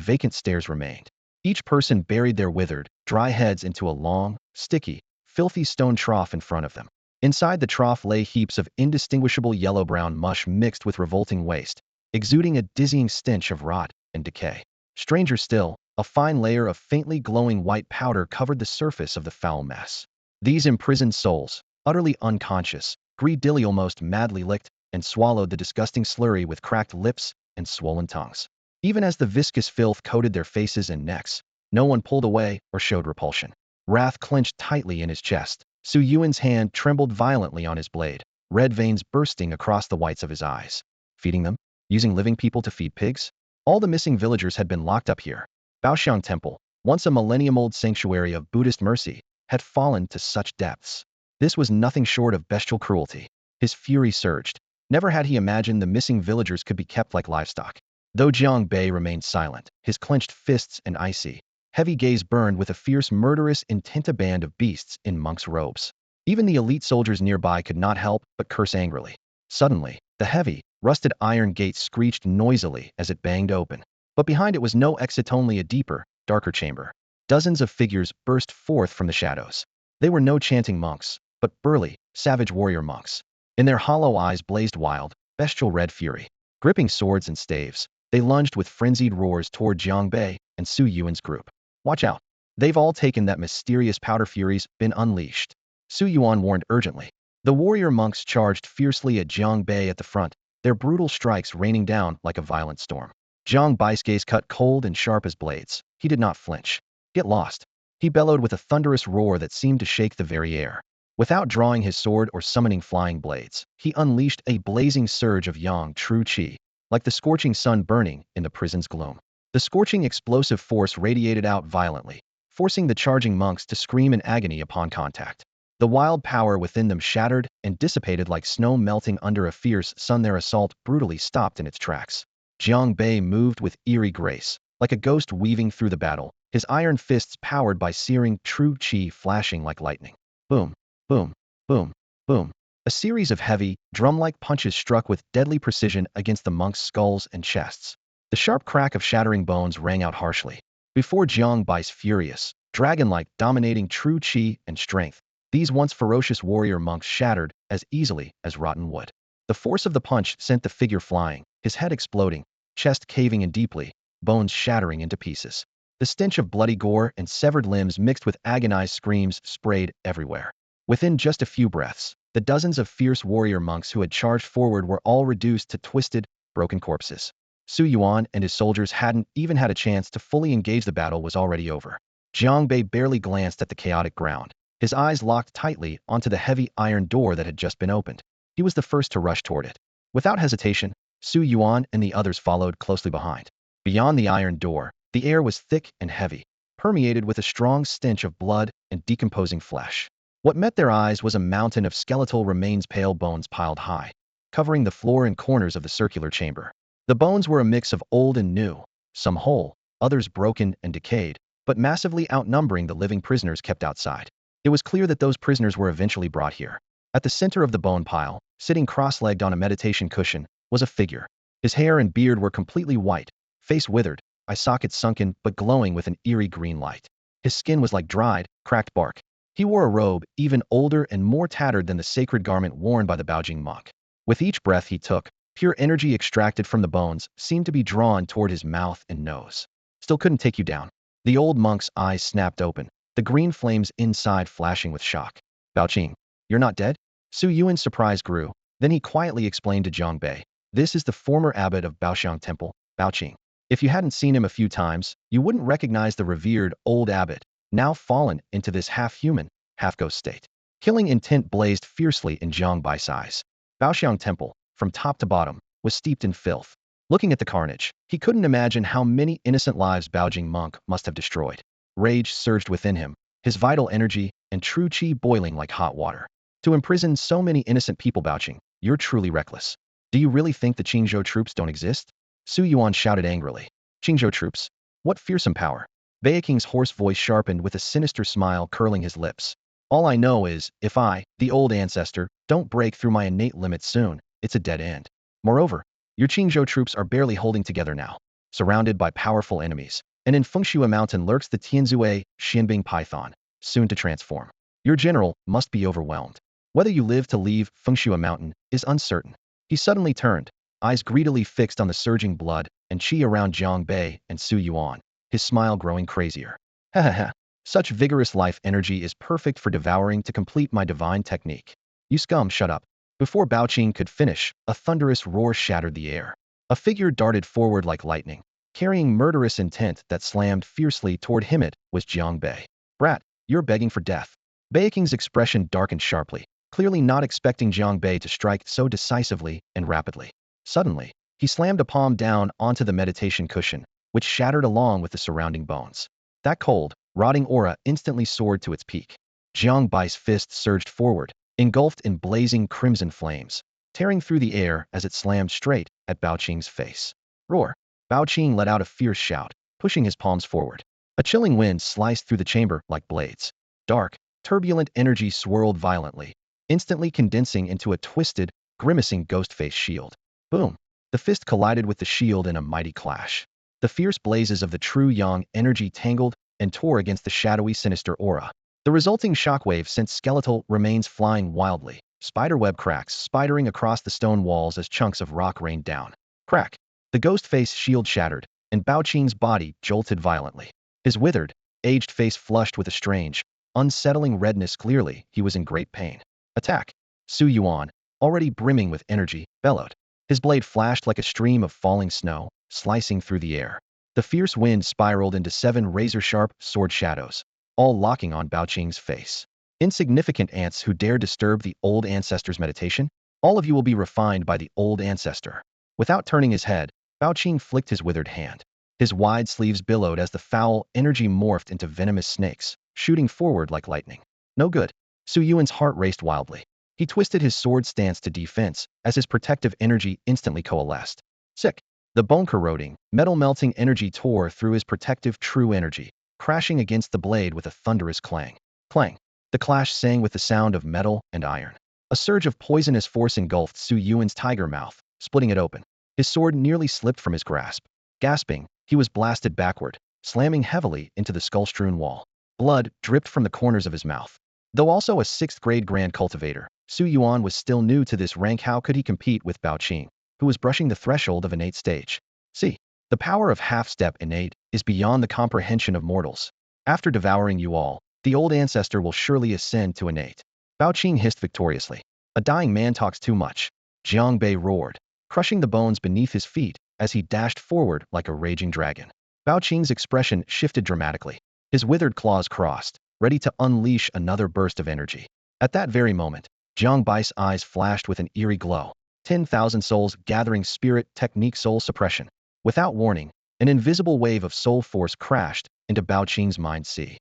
vacant stares remained. Each person buried their withered, dry heads into a long, sticky, filthy stone trough in front of them. Inside the trough lay heaps of indistinguishable yellow-brown mush mixed with revolting waste, exuding a dizzying stench of rot and decay. Stranger still, a fine layer of faintly glowing white powder covered the surface of the foul mess. These imprisoned souls, utterly unconscious, greedily almost madly licked and swallowed the disgusting slurry with cracked lips and swollen tongues. Even as the viscous filth coated their faces and necks, no one pulled away or showed repulsion. Wrath clenched tightly in his chest. Su Yuan's hand trembled violently on his blade, red veins bursting across the whites of his eyes. Feeding them? Using living people to feed pigs? All the missing villagers had been locked up here. Baoxiang Temple, once a millennium-old sanctuary of Buddhist mercy, had fallen to such depths. This was nothing short of bestial cruelty. His fury surged. Never had he imagined the missing villagers could be kept like livestock. Though Jiang Bei remained silent, his clenched fists and icy, heavy gaze burned with a fierce, murderous intent. A band of beasts in monks' robes. Even the elite soldiers nearby could not help but curse angrily. Suddenly, the heavy, rusted iron gate screeched noisily as it banged open. But behind it was no exit, only a deeper, darker chamber. Dozens of figures burst forth from the shadows. They were no chanting monks, but burly, savage warrior monks. In their hollow eyes blazed wild, bestial red fury. Gripping swords and staves, they lunged with frenzied roars toward Jiang Bei and Su Yuan's group. "Watch out. They've all taken that mysterious powder. Fury's been unleashed," Su Yuan warned urgently. The warrior monks charged fiercely at Jiang Bei at the front, their brutal strikes raining down like a violent storm. Jiang Bai's gaze cut cold and sharp as blades. He did not flinch. "Get lost," he bellowed with a thunderous roar that seemed to shake the very air. Without drawing his sword or summoning flying blades, he unleashed a blazing surge of yang true qi, like the scorching sun burning in the prison's gloom. The scorching explosive force radiated out violently, forcing the charging monks to scream in agony upon contact. The wild power within them shattered and dissipated like snow melting under a fierce sun. Their assault brutally stopped in its tracks. Jiang Bei moved with eerie grace, like a ghost weaving through the battle, his iron fists powered by searing true qi flashing like lightning. Boom, boom, boom, boom. A series of heavy, drum-like punches struck with deadly precision against the monks' skulls and chests. The sharp crack of shattering bones rang out harshly. Before Jiang Bai's furious, dragon-like, dominating true chi and strength, these once ferocious warrior monks shattered as easily as rotten wood. The force of the punch sent the figure flying, his head exploding, chest caving in deeply, bones shattering into pieces. The stench of bloody gore and severed limbs mixed with agonized screams sprayed everywhere. Within just a few breaths, the dozens of fierce warrior monks who had charged forward were all reduced to twisted, broken corpses. Su Yuan and his soldiers hadn't even had a chance to fully engage. The battle was already over. Jiang Bei barely glanced at the chaotic ground, his eyes locked tightly onto the heavy iron door that had just been opened. He was the first to rush toward it. Without hesitation, Su Yuan and the others followed closely behind. Beyond the iron door, the air was thick and heavy, permeated with a strong stench of blood and decomposing flesh. What met their eyes was a mountain of skeletal remains, pale bones piled high, covering the floor and corners of the circular chamber. The bones were a mix of old and new, some whole, others broken and decayed, but massively outnumbering the living prisoners kept outside. It was clear that those prisoners were eventually brought here. At the center of the bone pile, sitting cross-legged on a meditation cushion, was a figure. His hair and beard were completely white, face withered, eye sockets sunken but glowing with an eerie green light. His skin was like dried, cracked bark. He wore a robe even older and more tattered than the sacred garment worn by the Baojing monk. With each breath he took, pure energy extracted from the bones seemed to be drawn toward his mouth and nose. Still couldn't take you down. The old monk's eyes snapped open, the green flames inside flashing with shock. Baoqing, you're not dead? Su Yuan's surprise grew. Then he quietly explained to Jiang Bei, this is the former abbot of Baoxiang Temple, Baoqing. If you hadn't seen him a few times, you wouldn't recognize the revered old abbot, now fallen into this half-human, half-ghost state. Killing intent blazed fiercely in Jiang Bai's eyes. Baoxiang Temple, from top to bottom, was steeped in filth. Looking at the carnage, he couldn't imagine how many innocent lives Baojing monk must have destroyed. Rage surged within him, his vital energy and true chi boiling like hot water. To imprison so many innocent people, Baoqing, you're truly reckless. Do you really think the Qingzhou troops don't exist? Su Yuan shouted angrily. Qingzhou troops? What fearsome power? Baoking's hoarse voice sharpened with a sinister smile curling his lips. All I know is, if I, the old ancestor, don't break through my innate limits soon, it's a dead end. Moreover, your Qingzhou troops are barely holding together now, surrounded by powerful enemies, and in Fengshui Mountain lurks the Tianzue Xianbing python, soon to transform. Your general must be overwhelmed. Whether you live to leave Fengshui Mountain is uncertain. He suddenly turned, eyes greedily fixed on the surging blood and chi around Jiang Bei and Su Yuan, his smile growing crazier. Ha ha ha. Such vigorous life energy is perfect for devouring to complete my divine technique. You scum, shut up. Before Baoqing could finish, a thunderous roar shattered the air. A figure darted forward like lightning, carrying murderous intent that slammed fiercely toward him. It was Jiang Bei. Brat, you're begging for death. Baoking's expression darkened sharply, clearly not expecting Jiang Bei to strike so decisively and rapidly. Suddenly, he slammed a palm down onto the meditation cushion, which shattered along with the surrounding bones. That cold, rotting aura instantly soared to its peak. Jiang Bai's fist surged forward, engulfed in blazing crimson flames, tearing through the air as it slammed straight at Baoqing's face. Roar! Baoqing let out a fierce shout, pushing his palms forward. A chilling wind sliced through the chamber like blades. Dark, turbulent energy swirled violently, instantly condensing into a twisted, grimacing ghost-face shield. Boom! The fist collided with the shield in a mighty clash. The fierce blazes of the true yang energy tangled and tore against the shadowy, sinister aura. The resulting shockwave sent skeletal remains flying wildly, spiderweb cracks spidering across the stone walls as chunks of rock rained down. Crack! The ghost-face shield shattered, and Baoqing's body jolted violently. His withered, aged face flushed with a strange, unsettling redness. Clearly, he was in great pain. Attack! Su Yuan, already brimming with energy, bellowed. His blade flashed like a stream of falling snow, slicing through the air. The fierce wind spiraled into 7 razor-sharp sword shadows, all locking on Baoqing's face. Insignificant ants who dare disturb the old ancestor's meditation? All of you will be refined by the old ancestor. Without turning his head, Baoqing flicked his withered hand. His wide sleeves billowed as the foul energy morphed into venomous snakes, shooting forward like lightning. No good. Su Yuan's heart raced wildly. He twisted his sword stance to defense as his protective energy instantly coalesced. Sick. The bone-corroding, metal-melting energy tore through his protective true energy, crashing against the blade with a thunderous clang. Clang. The clash sang with the sound of metal and iron. A surge of poisonous force engulfed Su Yuan's tiger mouth, splitting it open. His sword nearly slipped from his grasp. Gasping, he was blasted backward, slamming heavily into the skull-strewn wall. Blood dripped from the corners of his mouth. Though also a 6th-grade grand cultivator, Su Yuan was still new to this rank. How could he compete with Bao Qing, who was brushing the threshold of innate stage? See, the power of half-step innate is beyond the comprehension of mortals. After devouring you all, the old ancestor will surely ascend to innate. Bao Qing hissed victoriously. A dying man talks too much. Jiang Bei roared, crushing the bones beneath his feet as he dashed forward like a raging dragon. Bao Qing's expression shifted dramatically. His withered claws crossed, ready to unleash another burst of energy. At that very moment, Jiang Bai's eyes flashed with an eerie glow. 10,000 souls gathering spirit technique soul suppression. Without warning, an invisible wave of soul force crashed into Bao Qing's mind sea.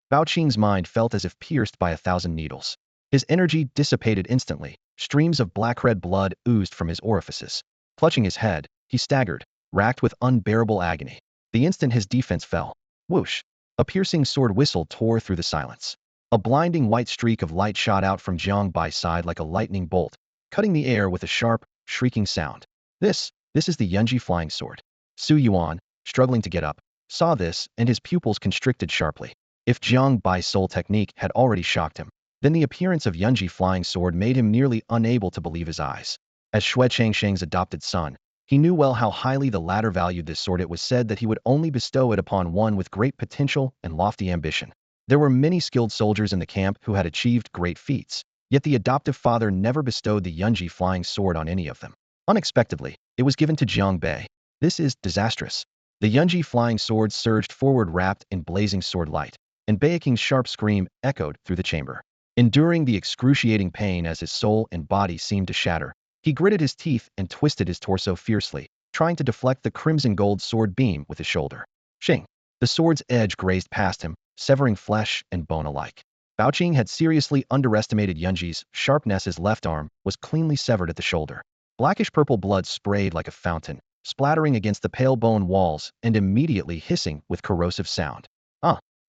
Bao Qing's mind felt as if pierced by 1,000 needles. His energy dissipated instantly. Streams of black-red blood oozed from his orifices. Clutching his head, he staggered, racked with unbearable agony. The instant his defense fell, whoosh, a piercing sword whistle tore through the silence. A blinding white streak of light shot out from Jiang Bai's side like a lightning bolt, cutting the air with a sharp, shrieking sound. This is the Yunji flying sword. Su Yuan, struggling to get up, saw this and his pupils constricted sharply. If Jiang Bai's soul technique had already shocked him, then the appearance of Yunji flying sword made him nearly unable to believe his eyes. As Xue Changsheng's adopted son, he knew well how highly the latter valued this sword. It was said that he would only bestow it upon one with great potential and lofty ambition. There were many skilled soldiers in the camp who had achieved great feats, yet the adoptive father never bestowed the Yunji flying sword on any of them. Unexpectedly, it was given to Jiang Bei. This is disastrous. The Yunji flying sword surged forward wrapped in blazing sword light, and Beiking's sharp scream echoed through the chamber. Enduring the excruciating pain as his soul and body seemed to shatter, he gritted his teeth and twisted his torso fiercely, trying to deflect the crimson gold sword beam with his shoulder. Shing! The sword's edge grazed past him, severing flesh and bone alike. Bao Qing had seriously underestimated Yunji's sharpness. His left arm was cleanly severed at the shoulder. Blackish-purple blood sprayed like a fountain, splattering against the pale bone walls and immediately hissing with corrosive sound.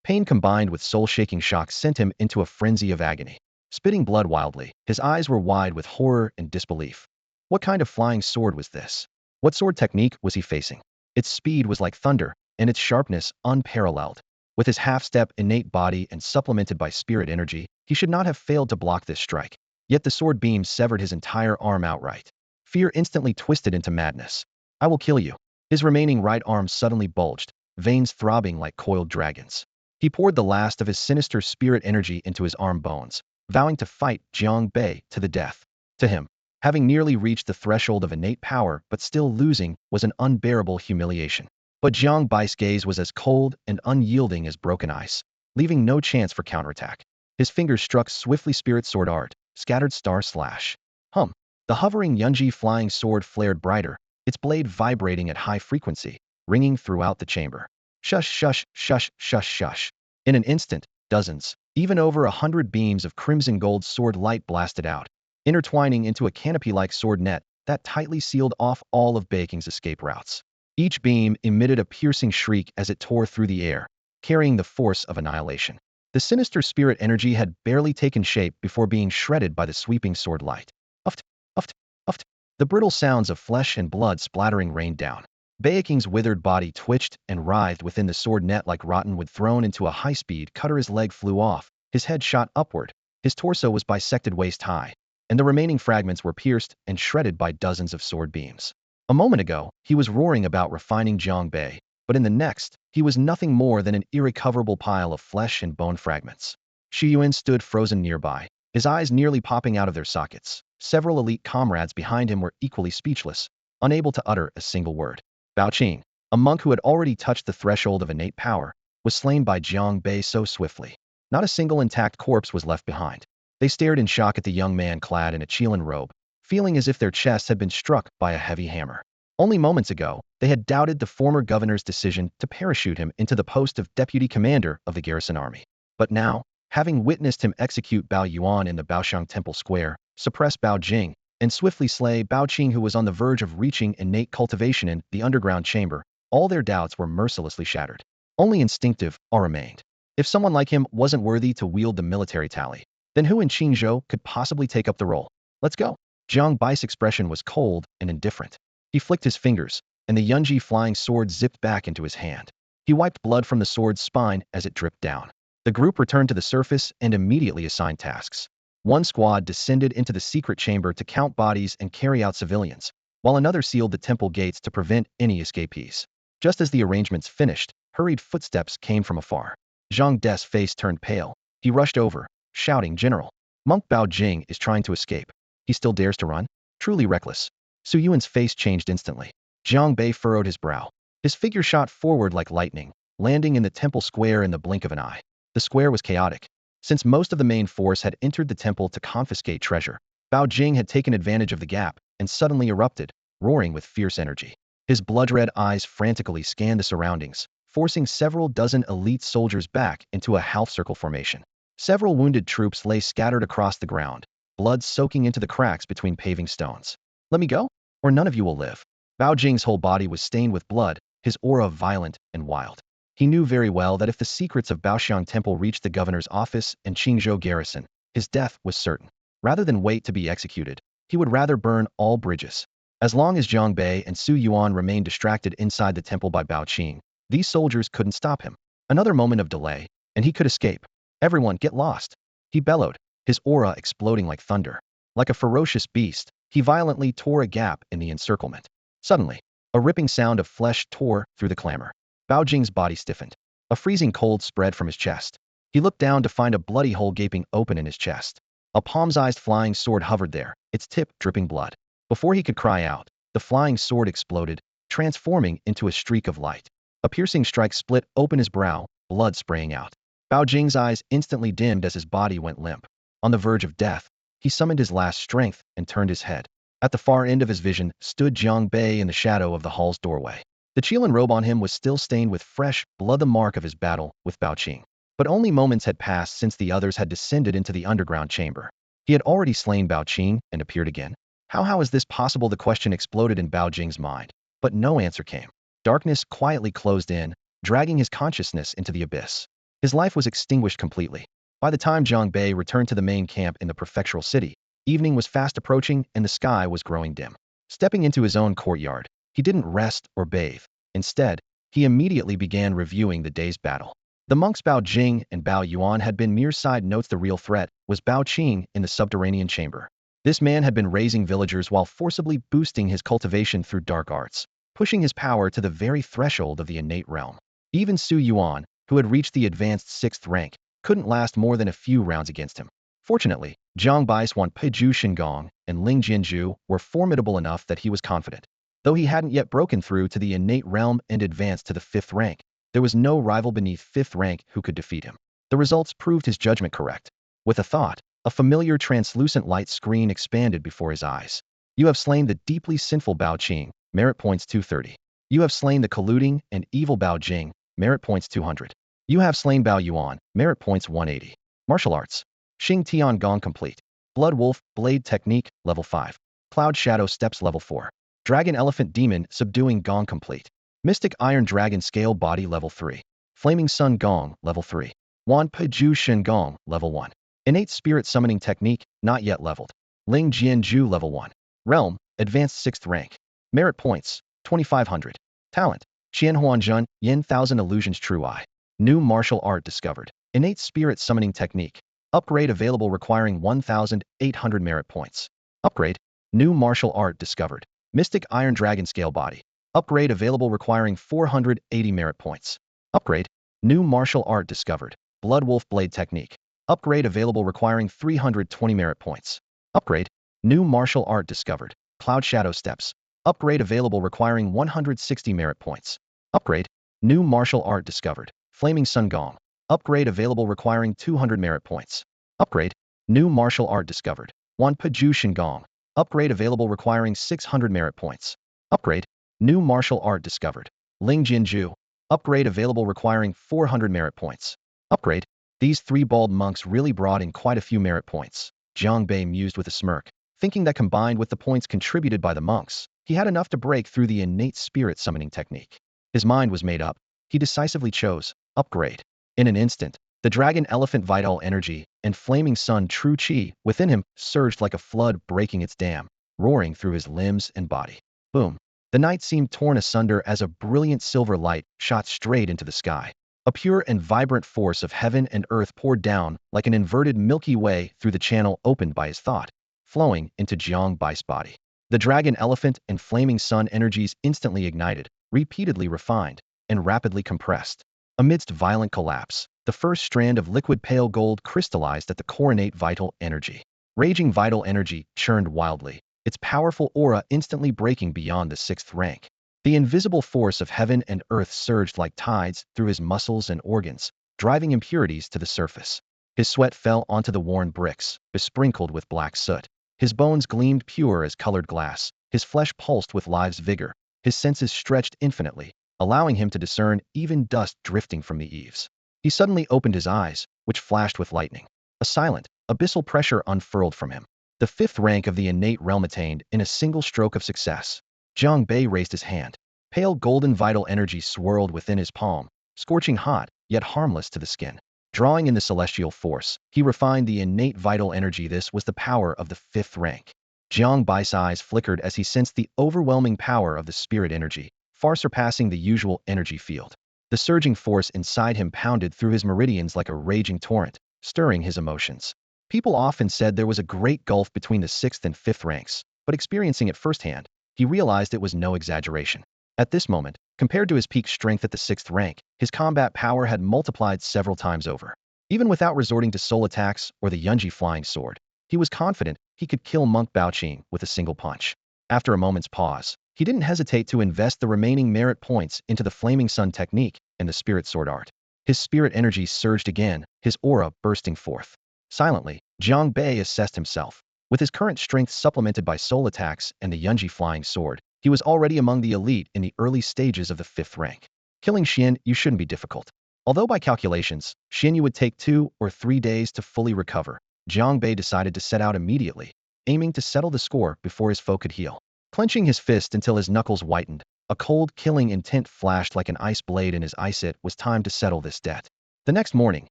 Pain combined with soul-shaking shock sent him into a frenzy of agony. Spitting blood wildly, his eyes were wide with horror and disbelief. What kind of flying sword was this? What sword technique was he facing? Its speed was like thunder, and its sharpness unparalleled. With his half-step innate body and supplemented by spirit energy, he should not have failed to block this strike. Yet the sword beam severed his entire arm outright. Fear instantly twisted into madness. I will kill you. His remaining right arm suddenly bulged, veins throbbing like coiled dragons. He poured the last of his sinister spirit energy into his arm bones, vowing to fight Jiang Bei to the death. To him, having nearly reached the threshold of innate power but still losing was an unbearable humiliation. But Jiang Bai's gaze was as cold and unyielding as broken ice, leaving no chance for counterattack. His fingers struck swiftly spirit sword art, scattered star slash. The hovering Yunji flying sword flared brighter, its blade vibrating at high frequency, ringing throughout the chamber. Shush, shush, shush, shush, shush. In an instant, dozens, even over 100 beams of crimson gold sword light blasted out, intertwining into a canopy-like sword net that tightly sealed off all of Beiking's escape routes. Each beam emitted a piercing shriek as it tore through the air, carrying the force of annihilation. The sinister spirit energy had barely taken shape before being shredded by the sweeping sword light. Uft, uft, uft. The brittle sounds of flesh and blood splattering rained down. Beiking's withered body twitched and writhed within the sword net like rotten wood thrown into a high-speed cutter. His leg flew off, his head shot upward, his torso was bisected waist-high, and the remaining fragments were pierced and shredded by dozens of sword beams. A moment ago, he was roaring about refining Jiang Bei, but in the next, he was nothing more than an irrecoverable pile of flesh and bone fragments. Shi Yuan stood frozen nearby, his eyes nearly popping out of their sockets. Several elite comrades behind him were equally speechless, unable to utter a single word. Bao Qing, a monk who had already touched the threshold of innate power, was slain by Jiang Bei so swiftly. Not a single intact corpse was left behind. They stared in shock at the young man clad in a Qilin robe, feeling as if their chests had been struck by a heavy hammer. Only moments ago, they had doubted the former governor's decision to parachute him into the post of deputy commander of the garrison army. But now, having witnessed him execute Bao Yuan in the Baoshang Temple Square, suppress Bao Jing, and swiftly slay Bao Qing, who was on the verge of reaching innate cultivation in the underground chamber, all their doubts were mercilessly shattered. Only instinctive awe remained. If someone like him wasn't worthy to wield the military tally, Then who in Qingzhou could possibly take up the role? Let's go. Jiang Bai's expression was cold and indifferent. He flicked his fingers, and the Yunji flying sword zipped back into his hand. He wiped blood from the sword's spine as it dripped down. The group returned to the surface and immediately assigned tasks. One squad descended into the secret chamber to count bodies and carry out civilians, while another sealed the temple gates to prevent any escapees. Just as the arrangements finished, hurried footsteps came from afar. Zhang De's face turned pale. He rushed over, shouting, "General, Monk Bao Jing is trying to escape. He still dares to run? Truly reckless." Su Yuan's face changed instantly. Jiang Bei furrowed his brow. His figure shot forward like lightning, landing in the temple square in the blink of an eye. The square was chaotic. Since most of the main force had entered the temple to confiscate treasure, Bao Jing had taken advantage of the gap and suddenly erupted, roaring with fierce energy. His blood-red eyes frantically scanned the surroundings, forcing several dozen elite soldiers back into a half-circle formation. Several wounded troops lay scattered across the ground, blood soaking into the cracks between paving stones. "Let me go, or none of you will live." Bao Jing's whole body was stained with blood, his aura violent and wild. He knew very well that if the secrets of Baoxiang Temple reached the governor's office and Qingzhou garrison, his death was certain. Rather than wait to be executed, he would rather burn all bridges. As long as Jiang Bei and Su Yuan remained distracted inside the temple by Bao Qing, these soldiers couldn't stop him. Another moment of delay, and he could escape. "Everyone, get lost!" he bellowed, his aura exploding like thunder. Like a ferocious beast, he violently tore a gap in the encirclement. Suddenly, a ripping sound of flesh tore through the clamor. Bao Jing's body stiffened. A freezing cold spread from his chest. He looked down to find a bloody hole gaping open in his chest. A palm-sized flying sword hovered there, its tip dripping blood. Before he could cry out, the flying sword exploded, transforming into a streak of light. A piercing strike split open his brow, blood spraying out. Bao Jing's eyes instantly dimmed as his body went limp. On the verge of death, he summoned his last strength and turned his head. At the far end of his vision stood Jiang Bei in the shadow of the hall's doorway. The Qilin robe on him was still stained with fresh blood, the mark of his battle with Bao Qing. But only moments had passed since the others had descended into the underground chamber. He had already slain Bao Qing and appeared again. How is this possible? The question exploded in Bao Jing's mind. But no answer came. Darkness quietly closed in, dragging his consciousness into the abyss. His life was extinguished completely. By the time Jiang Bei returned to the main camp in the prefectural city, evening was fast approaching and the sky was growing dim. Stepping into his own courtyard, he didn't rest or bathe. Instead, he immediately began reviewing the day's battle. The monks Bao Jing and Bao Yuan had been mere side notes. The real threat was Bao Qing in the subterranean chamber. This man had been raising villagers while forcibly boosting his cultivation through dark arts, pushing his power to the very threshold of the innate realm. Even Su Yuan, who had reached the advanced 6th rank, couldn't last more than a few rounds against him. Fortunately, Jiang Bei, Swan Peju Shengong, and Ling Jianzhu were formidable enough that he was confident. Though he hadn't yet broken through to the innate realm and advanced to the 5th rank, there was no rival beneath 5th rank who could defeat him. The results proved his judgment correct. With a thought, a familiar translucent light screen expanded before his eyes. "You have slain the deeply sinful Bao Qing, merit points 230. You have slain the colluding and evil Bao Jing, merit points 200. You have slain Bao Yuan, merit points 180. Martial arts. Xing Tian Gong complete. Blood Wolf, Blade Technique, level 5. Cloud Shadow Steps, level 4. Dragon Elephant Demon, Subduing Gong complete. Mystic Iron Dragon Scale Body, level 3. Flaming Sun Gong, level 3. Wan Peju Shen Gong, level 1. Innate Spirit Summoning Technique, not yet leveled. Ling Jianzhu, level 1. Realm, Advanced 6th rank. Merit points, 2500. Talent, Qianhuanzhen, Yin 1000 Illusions True Eye. New Martial Art discovered. Innate Spirit Summoning Technique. Upgrade available requiring 1800 merit points. Upgrade. New Martial Art discovered. Mystic Iron Dragon Scale Body. Upgrade available requiring 480 merit points. Upgrade. New Martial Art discovered. Blood Wolf Blade Technique. Upgrade available requiring 320 merit points. Upgrade. New Martial Art discovered. Cloud Shadow Steps. Upgrade available requiring 160 merit points. Upgrade. New Martial Art discovered. Flaming Sun Gong. Upgrade available requiring 200 merit points. Upgrade. New Martial Art discovered. Wan Peju Shen Gong. Upgrade available requiring 600 merit points. Upgrade. New Martial Art discovered. Ling Jianzhu. Upgrade available requiring 400 merit points. Upgrade. These 3 bald monks really brought in quite a few merit points. Jiang Bei mused with a smirk, thinking that combined with the points contributed by the monks, he had enough to break through the innate spirit summoning technique. His mind was made up. He decisively chose Upgrade. In an instant, The dragon elephant vital energy and flaming sun true chi within him surged like a flood breaking its dam, roaring through his limbs and body. Boom. The night seemed torn asunder as a brilliant silver light shot straight into the sky. A pure and vibrant force of heaven and earth poured down like an inverted Milky Way through the channel opened by his thought, flowing into Jiang Bai's body. The dragon elephant and flaming sun energies instantly ignited, repeatedly refined, and rapidly compressed. Amidst violent collapse, the first strand of liquid pale gold crystallized at the coronate vital energy. Raging vital energy churned wildly, its powerful aura instantly breaking beyond the sixth rank. The invisible force of heaven and earth surged like tides through his muscles and organs, driving impurities to the surface. His sweat fell onto the worn bricks, besprinkled with black soot. His bones gleamed pure as colored glass, his flesh pulsed with life's vigor, his senses stretched infinitely, allowing him to discern even dust drifting from the eaves. He suddenly opened his eyes, which flashed with lightning. A silent, abyssal pressure unfurled from him. The fifth rank of the innate realm attained in a single stroke of success. Jiang Bei raised his hand. Pale golden vital energy swirled within his palm, scorching hot, yet harmless to the skin. Drawing in the celestial force, he refined the innate vital energy. This was the power of the fifth rank. Jiang Bai's eyes flickered as he sensed the overwhelming power of the spirit energy, far surpassing the usual energy field. The surging force inside him pounded through his meridians like a raging torrent, stirring his emotions. People often said there was a great gulf between the sixth and fifth ranks, but experiencing it firsthand, he realized it was no exaggeration. At this moment, compared to his peak strength at the sixth rank, his combat power had multiplied several times over. Even without resorting to soul attacks or the Yunji flying sword, he was confident he could kill Monk Baoqing with a single punch. After a moment's pause, he didn't hesitate to invest the remaining merit points into the Flaming Sun technique and the Spirit Sword art. His spirit energy surged again, his aura bursting forth. Silently, Jiang Bei assessed himself. With his current strength supplemented by soul attacks and the Yunji flying sword, he was already among the elite in the early stages of the fifth rank. Killing Xian Yu shouldn't be difficult. Although by calculations, Xian Yu would take 2 or 3 days to fully recover, Jiang Bei decided to set out immediately, aiming to settle the score before his foe could heal. Clenching his fist until his knuckles whitened, a cold, killing intent flashed like an ice blade in his eyes. It was time to settle this debt. The next morning,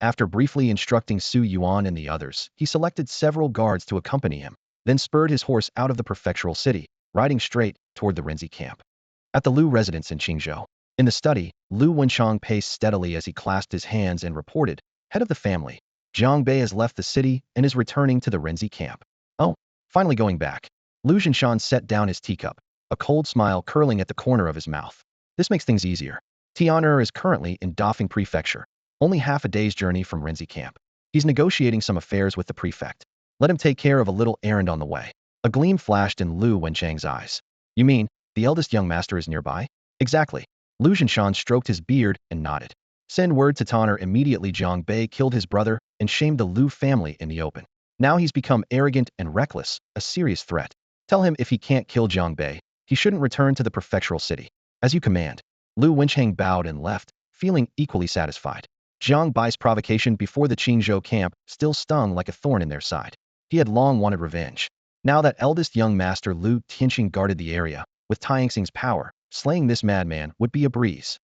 after briefly instructing Su Yuan and the others, he selected several guards to accompany him, then spurred his horse out of the prefectural city, riding straight toward the Renzi camp. At the Lu residence in Qingzhou, in the study, Lu Wenchang paced steadily as he clasped his hands and reported, "Head of the family, Jiang Bei has left the city and is returning to the Renzi camp." "Oh, finally going back." Lu Zhinshan set down his teacup, a cold smile curling at the corner of his mouth. "This makes things easier. Tian'er is currently in Dafeng Prefecture, only half a day's journey from Renzi camp. He's negotiating some affairs with the prefect. Let him take care of a little errand on the way." A gleam flashed in Lu Wenchang's eyes. "You mean, the eldest young master is nearby?" "Exactly." Lu Zhinshan stroked his beard and nodded. "Send word to Tanner immediately. Jiang Bei killed his brother and shamed the Lu family in the open. Now he's become arrogant and reckless, a serious threat. Tell him if he can't kill Jiang Bei, he shouldn't return to the prefectural city." "As you command." Lu Wenchang bowed and left, feeling equally satisfied. Jiang Bai's provocation before the Qingzhou camp still stung like a thorn in their side. He had long wanted revenge. Now that eldest young master Lu Tianxing guarded the area, with Tianxing's power, slaying this madman would be a breeze.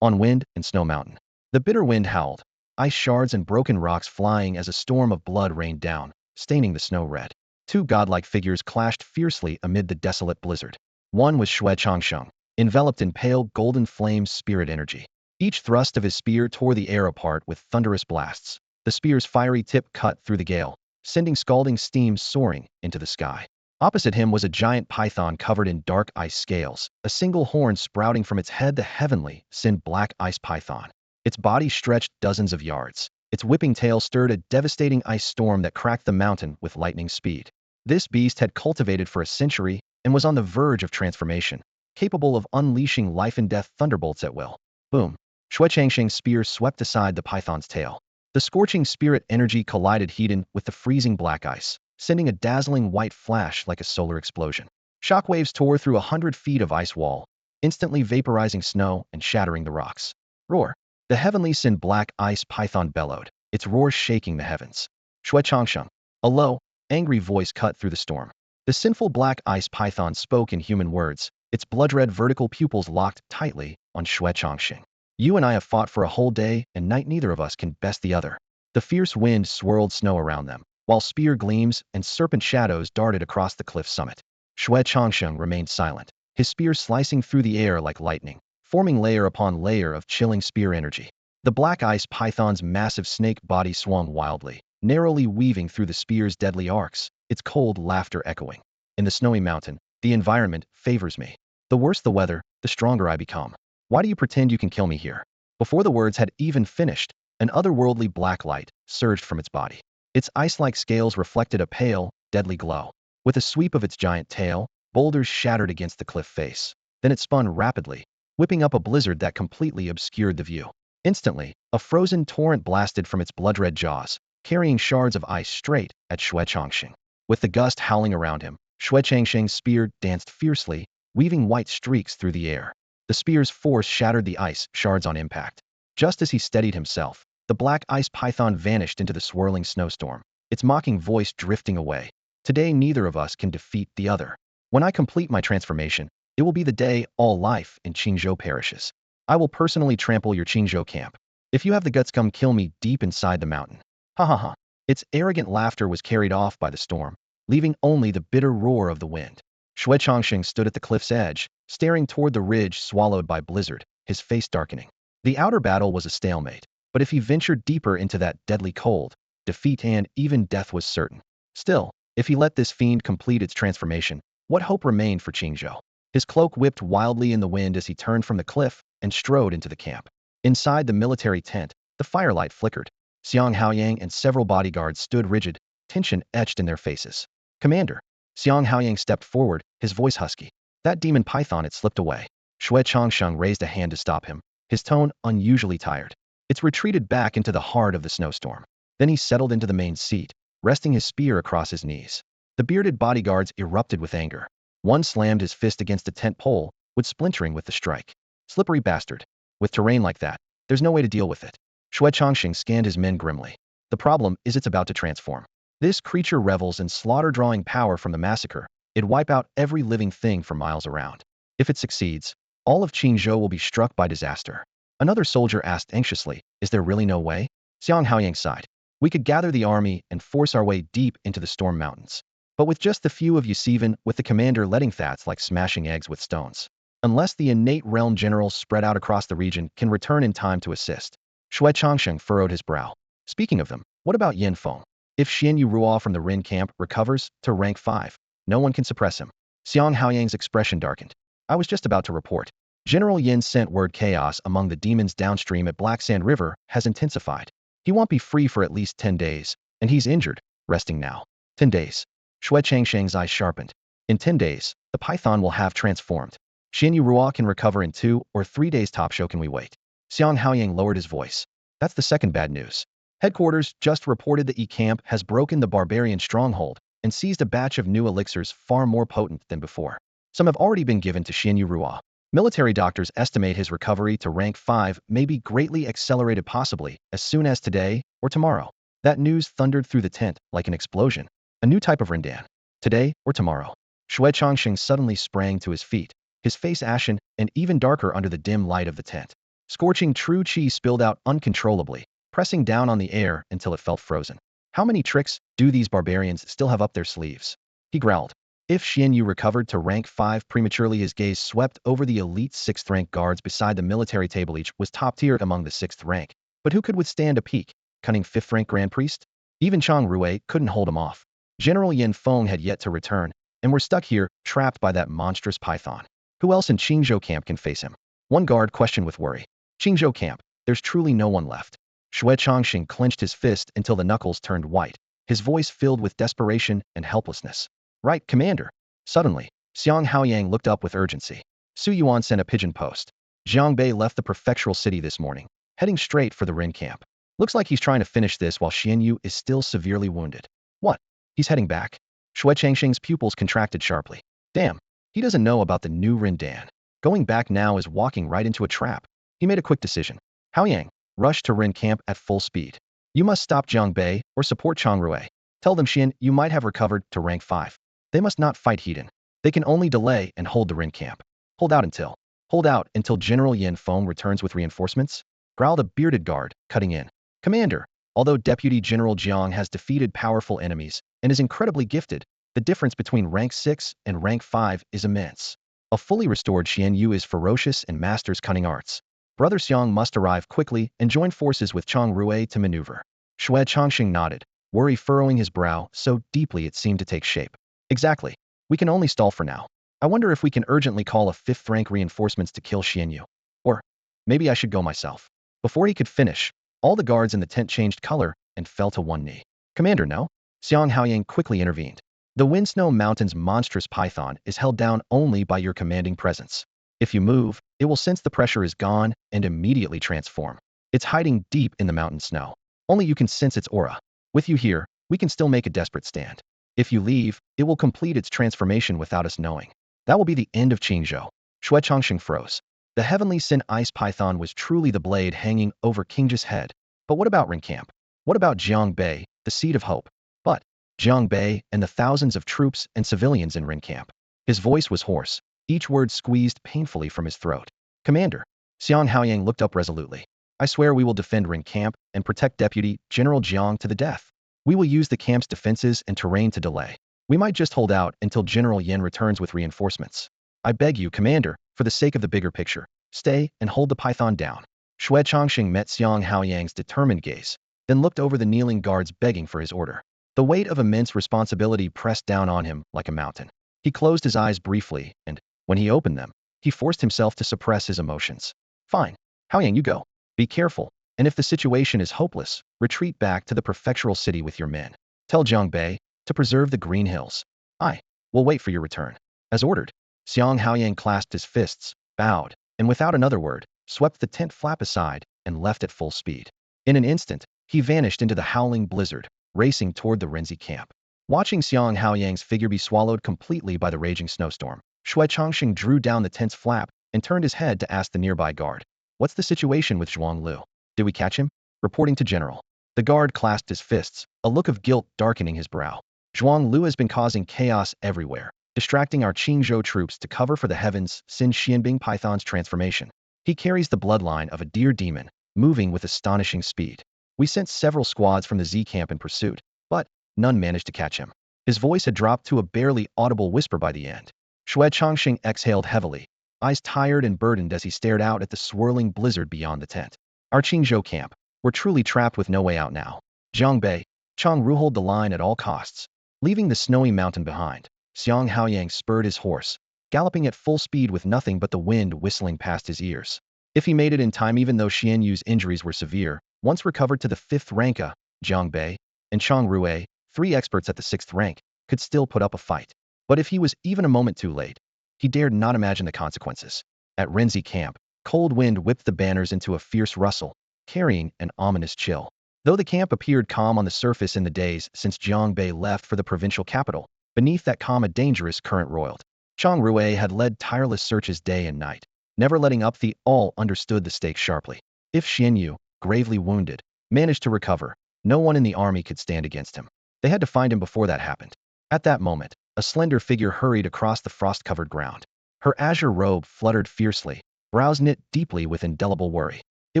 On Wind and Snow Mountain, the bitter wind howled, ice shards and broken rocks flying as a storm of blood rained down, staining the snow red. Two godlike figures clashed fiercely amid the desolate blizzard. One was Xue Changsheng, enveloped in pale golden flames spirit energy. Each thrust of his spear tore the air apart with thunderous blasts. The spear's fiery tip cut through the gale, sending scalding steam soaring into the sky. Opposite him was a giant python covered in dark ice scales, a single horn sprouting from its head, the heavenly, sin-black ice python. Its body stretched dozens of yards. Its whipping tail stirred a devastating ice storm that cracked the mountain with lightning speed. This beast had cultivated for a century and was on the verge of transformation, capable of unleashing life-and-death thunderbolts at will. Boom! Xue Changsheng's spear swept aside the python's tail. The scorching spirit energy collided heat-in with the freezing black ice, sending a dazzling white flash like a solar explosion. Shockwaves tore through 100 feet of ice wall, instantly vaporizing snow and shattering the rocks. Roar! The heavenly sin-black ice python bellowed, its roar shaking the heavens. Xue Changsheng. A low, angry voice cut through the storm. The sinful black ice python spoke in human words, its blood-red vertical pupils locked tightly on Xue Changsheng. You and I have fought for a whole day and night, neither of us can best the other. The fierce wind swirled snow around them, while spear gleams and serpent shadows darted across the cliff summit. Xue Changsheng remained silent, his spear slicing through the air like lightning, forming layer upon layer of chilling spear energy. The black ice python's massive snake body swung wildly, narrowly weaving through the spear's deadly arcs, its cold laughter echoing. In the snowy mountain, the environment favors me. The worse the weather, the stronger I become. Why do you pretend you can kill me here? Before the words had even finished, an otherworldly black light surged from its body. Its ice-like scales reflected a pale, deadly glow. With a sweep of its giant tail, boulders shattered against the cliff face. Then it spun rapidly, whipping up a blizzard that completely obscured the view. Instantly, a frozen torrent blasted from its blood-red jaws, carrying shards of ice straight at Xue Changsheng. With the gust howling around him, Xue Changsheng's spear danced fiercely, weaving white streaks through the air. The spear's force shattered the ice shards on impact. Just as he steadied himself, the black ice python vanished into the swirling snowstorm, its mocking voice drifting away. Today neither of us can defeat the other. When I complete my transformation, it will be the day all life in Qingzhou perishes. I will personally trample your Qingzhou camp. If you have the guts, come kill me deep inside the mountain. Ha ha ha. Its arrogant laughter was carried off by the storm, leaving only the bitter roar of the wind. Xue Changsheng stood at the cliff's edge, staring toward the ridge swallowed by blizzard, his face darkening. The outer battle was a stalemate, but if he ventured deeper into that deadly cold, defeat and even death was certain. Still, if he let this fiend complete its transformation, what hope remained for Qingzhou? His cloak whipped wildly in the wind as he turned from the cliff and strode into the camp. Inside the military tent, the firelight flickered. Xiang Haoyang and several bodyguards stood rigid, tension etched in their faces. Commander. Xiang Haoyang stepped forward, his voice husky. That demon python had slipped away. Xue Changsheng raised a hand to stop him, his tone unusually tired. It's retreated back into the heart of the snowstorm. Then he settled into the main seat, resting his spear across his knees. The bearded bodyguards erupted with anger. One slammed his fist against a tent pole, wood splintering with the strike. Slippery bastard. With terrain like that, there's no way to deal with it. Xue Changsheng scanned his men grimly. The problem is it's about to transform. This creature revels in slaughter, drawing power from the massacre. It'd wipe out every living thing for miles around. If it succeeds, all of Qingzhou will be struck by disaster. Another soldier asked anxiously, is there really no way? Xiang Haoyang sighed. We could gather the army and force our way deep into the storm mountains. But with just the few of you, even with the commander letting that's like smashing eggs with stones. Unless the innate realm generals spread out across the region can return in time to assist. Xue Changsheng furrowed his brow. Speaking of them, what about Yin Feng? If Xianyu Ruo from the Rin camp recovers to rank 5, no one can suppress him. Xiang Haoyang's expression darkened. I was just about to report. General Yin sent word chaos among the demons downstream at Black Sand River has intensified. He won't be free for at least 10 days, and he's injured, resting now. 10 days. Xue Changsheng's eyes sharpened. In 10 days, the python will have transformed. Xianyu Ruo can recover in 2 or 3 days top. Show can we wait? Xiang Haoyang lowered his voice. That's the second bad news. Headquarters just reported the E-Camp has broken the barbarian stronghold and seized a batch of new elixirs far more potent than before. Some have already been given to Xianyu Ruo. Military doctors estimate his recovery to rank 5 may be greatly accelerated, possibly as soon as today or tomorrow. That news thundered through the tent like an explosion. A new type of Rindan. Today or tomorrow. Xue Changsheng suddenly sprang to his feet, his face ashen and even darker under the dim light of the tent. Scorching true qi spilled out uncontrollably, pressing down on the air until it felt frozen. How many tricks do these barbarians still have up their sleeves? He growled. If Xianyu recovered to rank 5 prematurely, his gaze swept over the elite 6th rank guards beside the military table. Each was top tier among the 6th rank. But who could withstand a peak, cunning 5th rank Grand Priest? Even Chang Rui couldn't hold him off. General Yin Feng had yet to return, and we're stuck here, trapped by that monstrous python. Who else in Qingzhou camp can face him? One guard questioned with worry. Qingzhou camp, there's truly no one left. Xue Changsheng clenched his fist until the knuckles turned white, his voice filled with desperation and helplessness. Right, Commander. Suddenly, Xiang Haoyang looked up with urgency. Su Yuan sent a pigeon post. Jiang Bei left the prefectural city this morning, heading straight for the Rin camp. Looks like he's trying to finish this while Xianyu is still severely wounded. What? He's heading back? Xue Changsheng's pupils contracted sharply. Damn, he doesn't know about the new Rindan. Going back now is walking right into a trap. He made a quick decision. Haoyang, rush to Rin camp at full speed. You must stop Jiang Bei or support Chang Rui. Tell them Xian you might have recovered to rank 5. They must not fight Hedon. They can only delay and hold the Rin camp. Hold out until. Hold out until General Yin Feng returns with reinforcements, growled a bearded guard, cutting in. Commander, although Deputy General Jiang has defeated powerful enemies and is incredibly gifted, the difference between rank 6 and rank 5 is immense. A fully restored Xian Yu is ferocious and masters cunning arts. Brother Xiang must arrive quickly and join forces with Chang Rui to maneuver. Xue Changxing nodded, worry furrowing his brow so deeply it seemed to take shape. Exactly. We can only stall for now. I wonder if we can urgently call a 5th rank reinforcements to kill Xian Yu. Or maybe I should go myself. Before he could finish, all the guards in the tent changed color and fell to one knee. Commander, no? Xiang Haoyang quickly intervened. The Windsnow Mountain's monstrous python is held down only by your commanding presence. If you move, it will sense the pressure is gone and immediately transform. It's hiding deep in the mountain snow. Only you can sense its aura. With you here, we can still make a desperate stand. If you leave, it will complete its transformation without us knowing. That will be the end of Qingzhou. Xue Changxing froze. The heavenly sin ice python was truly the blade hanging over Qingzhou's head. But what about Rincamp? What about Jiang Bei, the seed of hope? But Jiang Bei and the thousands of troops and civilians in Rincamp. His voice was hoarse, each word squeezed painfully from his throat. Commander, Xiang Haoyang looked up resolutely. I swear we will defend Rincamp and protect Deputy General Jiang to the death. We will use the camp's defenses and terrain to delay. We might just hold out until General Yin returns with reinforcements. I beg you, Commander, for the sake of the bigger picture, stay and hold the python down. Xue Changxing met Xiang Haoyang's determined gaze, then looked over the kneeling guards begging for his order. The weight of immense responsibility pressed down on him like a mountain. He closed his eyes briefly, and, when he opened them, he forced himself to suppress his emotions. Fine. Haoyang, you go. Be careful, and if the situation is hopeless, retreat back to the prefectural city with your men. Tell Jiang Bei to preserve the Green Hills. I will wait for your return. As ordered. Xiang Haoyang clasped his fists, bowed, and without another word, swept the tent flap aside and left at full speed. In an instant, he vanished into the howling blizzard, racing toward the Renzi camp. Watching Xiang Haoyang's figure be swallowed completely by the raging snowstorm, Xue Changxing drew down the tent's flap and turned his head to ask the nearby guard. What's the situation with Zhuang Lu? Did we catch him? Reporting to General. The guard clasped his fists, a look of guilt darkening his brow. Zhuang Lu has been causing chaos everywhere, distracting our Qingzhou troops to cover for the heavens Xin Xianbing Python's transformation. He carries the bloodline of a deer demon, moving with astonishing speed. We sent several squads from the Z camp in pursuit, but none managed to catch him. His voice had dropped to a barely audible whisper by the end. Xue Changxing exhaled heavily, eyes tired and burdened as he stared out at the swirling blizzard beyond the tent. Our Qingzhou camp. We're truly trapped with no way out now. Jiang Bei, Chang Ru hold the line at all costs. Leaving the snowy mountain behind, Xiang Haoyang spurred his horse, galloping at full speed with nothing but the wind whistling past his ears. If he made it in time even though Xian Yu's injuries were severe, once recovered to the 5th rank, Jiang Bei and Chang Rui, 3 experts at the 6th rank, could still put up a fight. But if he was even a moment too late, he dared not imagine the consequences. At Renzi camp, cold wind whipped the banners into a fierce rustle, carrying an ominous chill. Though the camp appeared calm on the surface in the days since Jiang Bei left for the provincial capital, beneath that calm a dangerous current roiled. Chang Rui had led tireless searches day and night, never letting up. The all understood the stakes sharply. If Xian Yu, gravely wounded, managed to recover, no one in the army could stand against him. They had to find him before that happened. At that moment, a slender figure hurried across the frost-covered ground. Her azure robe fluttered fiercely, brows knit deeply with indelible worry. It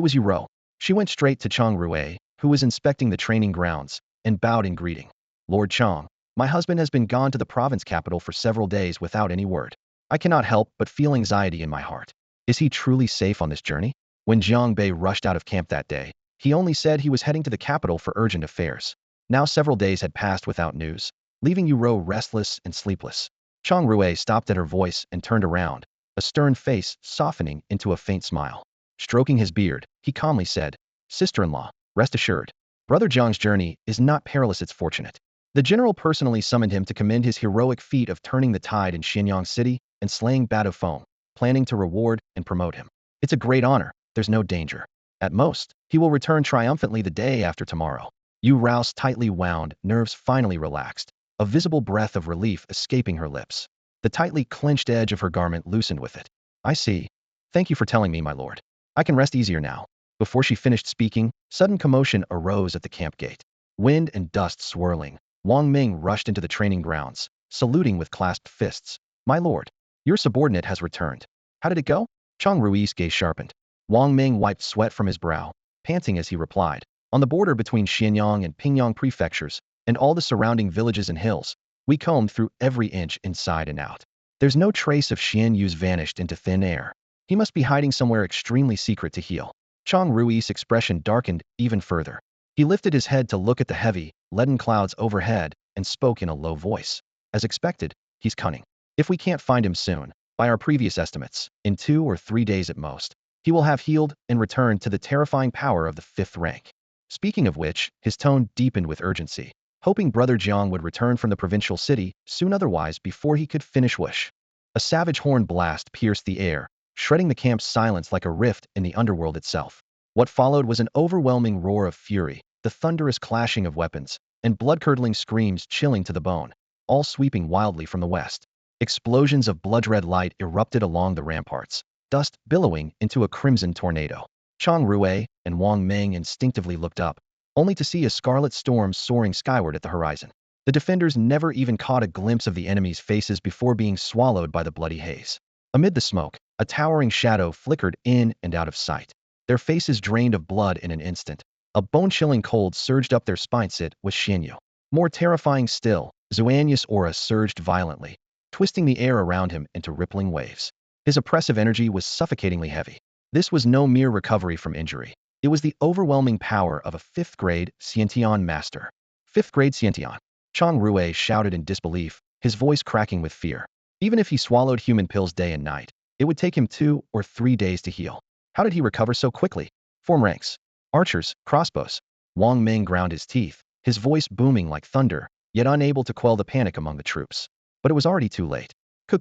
was Yuro. She went straight to Chang Rui, who was inspecting the training grounds, and bowed in greeting. Lord Chang, my husband has been gone to the province capital for several days without any word. I cannot help but feel anxiety in my heart. Is he truly safe on this journey? When Jiang Bei rushed out of camp that day, he only said he was heading to the capital for urgent affairs. Now several days had passed without news, leaving Yuro restless and sleepless. Chang Rui stopped at her voice and turned around, a stern face softening into a faint smile. Stroking his beard, he calmly said, Sister-in-law, rest assured. Brother Jiang's journey is not perilous, it's fortunate. The general personally summoned him to commend his heroic feat of turning the tide in Xianyang City and slaying Bado Feng, planning to reward and promote him. It's a great honor, there's no danger. At most, he will return triumphantly the day after tomorrow. Yu Rao's tightly wound nerves finally relaxed, a visible breath of relief escaping her lips. The tightly clenched edge of her garment loosened with it. I see. Thank you for telling me, my lord. I can rest easier now. Before she finished speaking, sudden commotion arose at the camp gate. Wind and dust swirling, Wang Ming rushed into the training grounds, saluting with clasped fists. My lord, your subordinate has returned. How did it go? Chang Rui's gaze sharpened. Wang Ming wiped sweat from his brow, panting as he replied. On the border between Xianyang and Pingyang prefectures, and all the surrounding villages and hills, we combed through every inch inside and out. There's no trace of Xian Yu's vanished into thin air. He must be hiding somewhere extremely secret to heal. Chang Rui's expression darkened even further. He lifted his head to look at the heavy, leaden clouds overhead and spoke in a low voice. As expected, he's cunning. If we can't find him soon, by our previous estimates, in 2 or 3 days at most, he will have healed and returned to the terrifying power of the 5th rank. Speaking of which, his tone deepened with urgency, hoping Brother Jiang would return from the provincial city soon otherwise before he could finish whoosh. A savage horn blast pierced the air, shredding the camp's silence like a rift in the underworld itself. What followed was an overwhelming roar of fury, the thunderous clashing of weapons, and blood-curdling screams chilling to the bone, all sweeping wildly from the west. Explosions of blood-red light erupted along the ramparts, dust billowing into a crimson tornado. Chang Rui and Wang Ming instinctively looked up, only to see a scarlet storm soaring skyward at the horizon. The defenders never even caught a glimpse of the enemy's faces before being swallowed by the bloody haze. Amid the smoke, a towering shadow flickered in and out of sight. Their faces drained of blood in an instant. A bone-chilling cold surged up their spines. It was Xianyu. More terrifying still, Xuanyu's aura surged violently, twisting the air around him into rippling waves. His oppressive energy was suffocatingly heavy. This was no mere recovery from injury. It was the overwhelming power of a 5th-grade Xiantian master. 5th-grade Xiantian. Chang Rui shouted in disbelief, his voice cracking with fear. Even if he swallowed human pills day and night, it would take him 2 or 3 days to heal. How did he recover so quickly? Form ranks. Archers, crossbows. Wang Ming ground his teeth, his voice booming like thunder, yet unable to quell the panic among the troops. But it was already too late. Ku.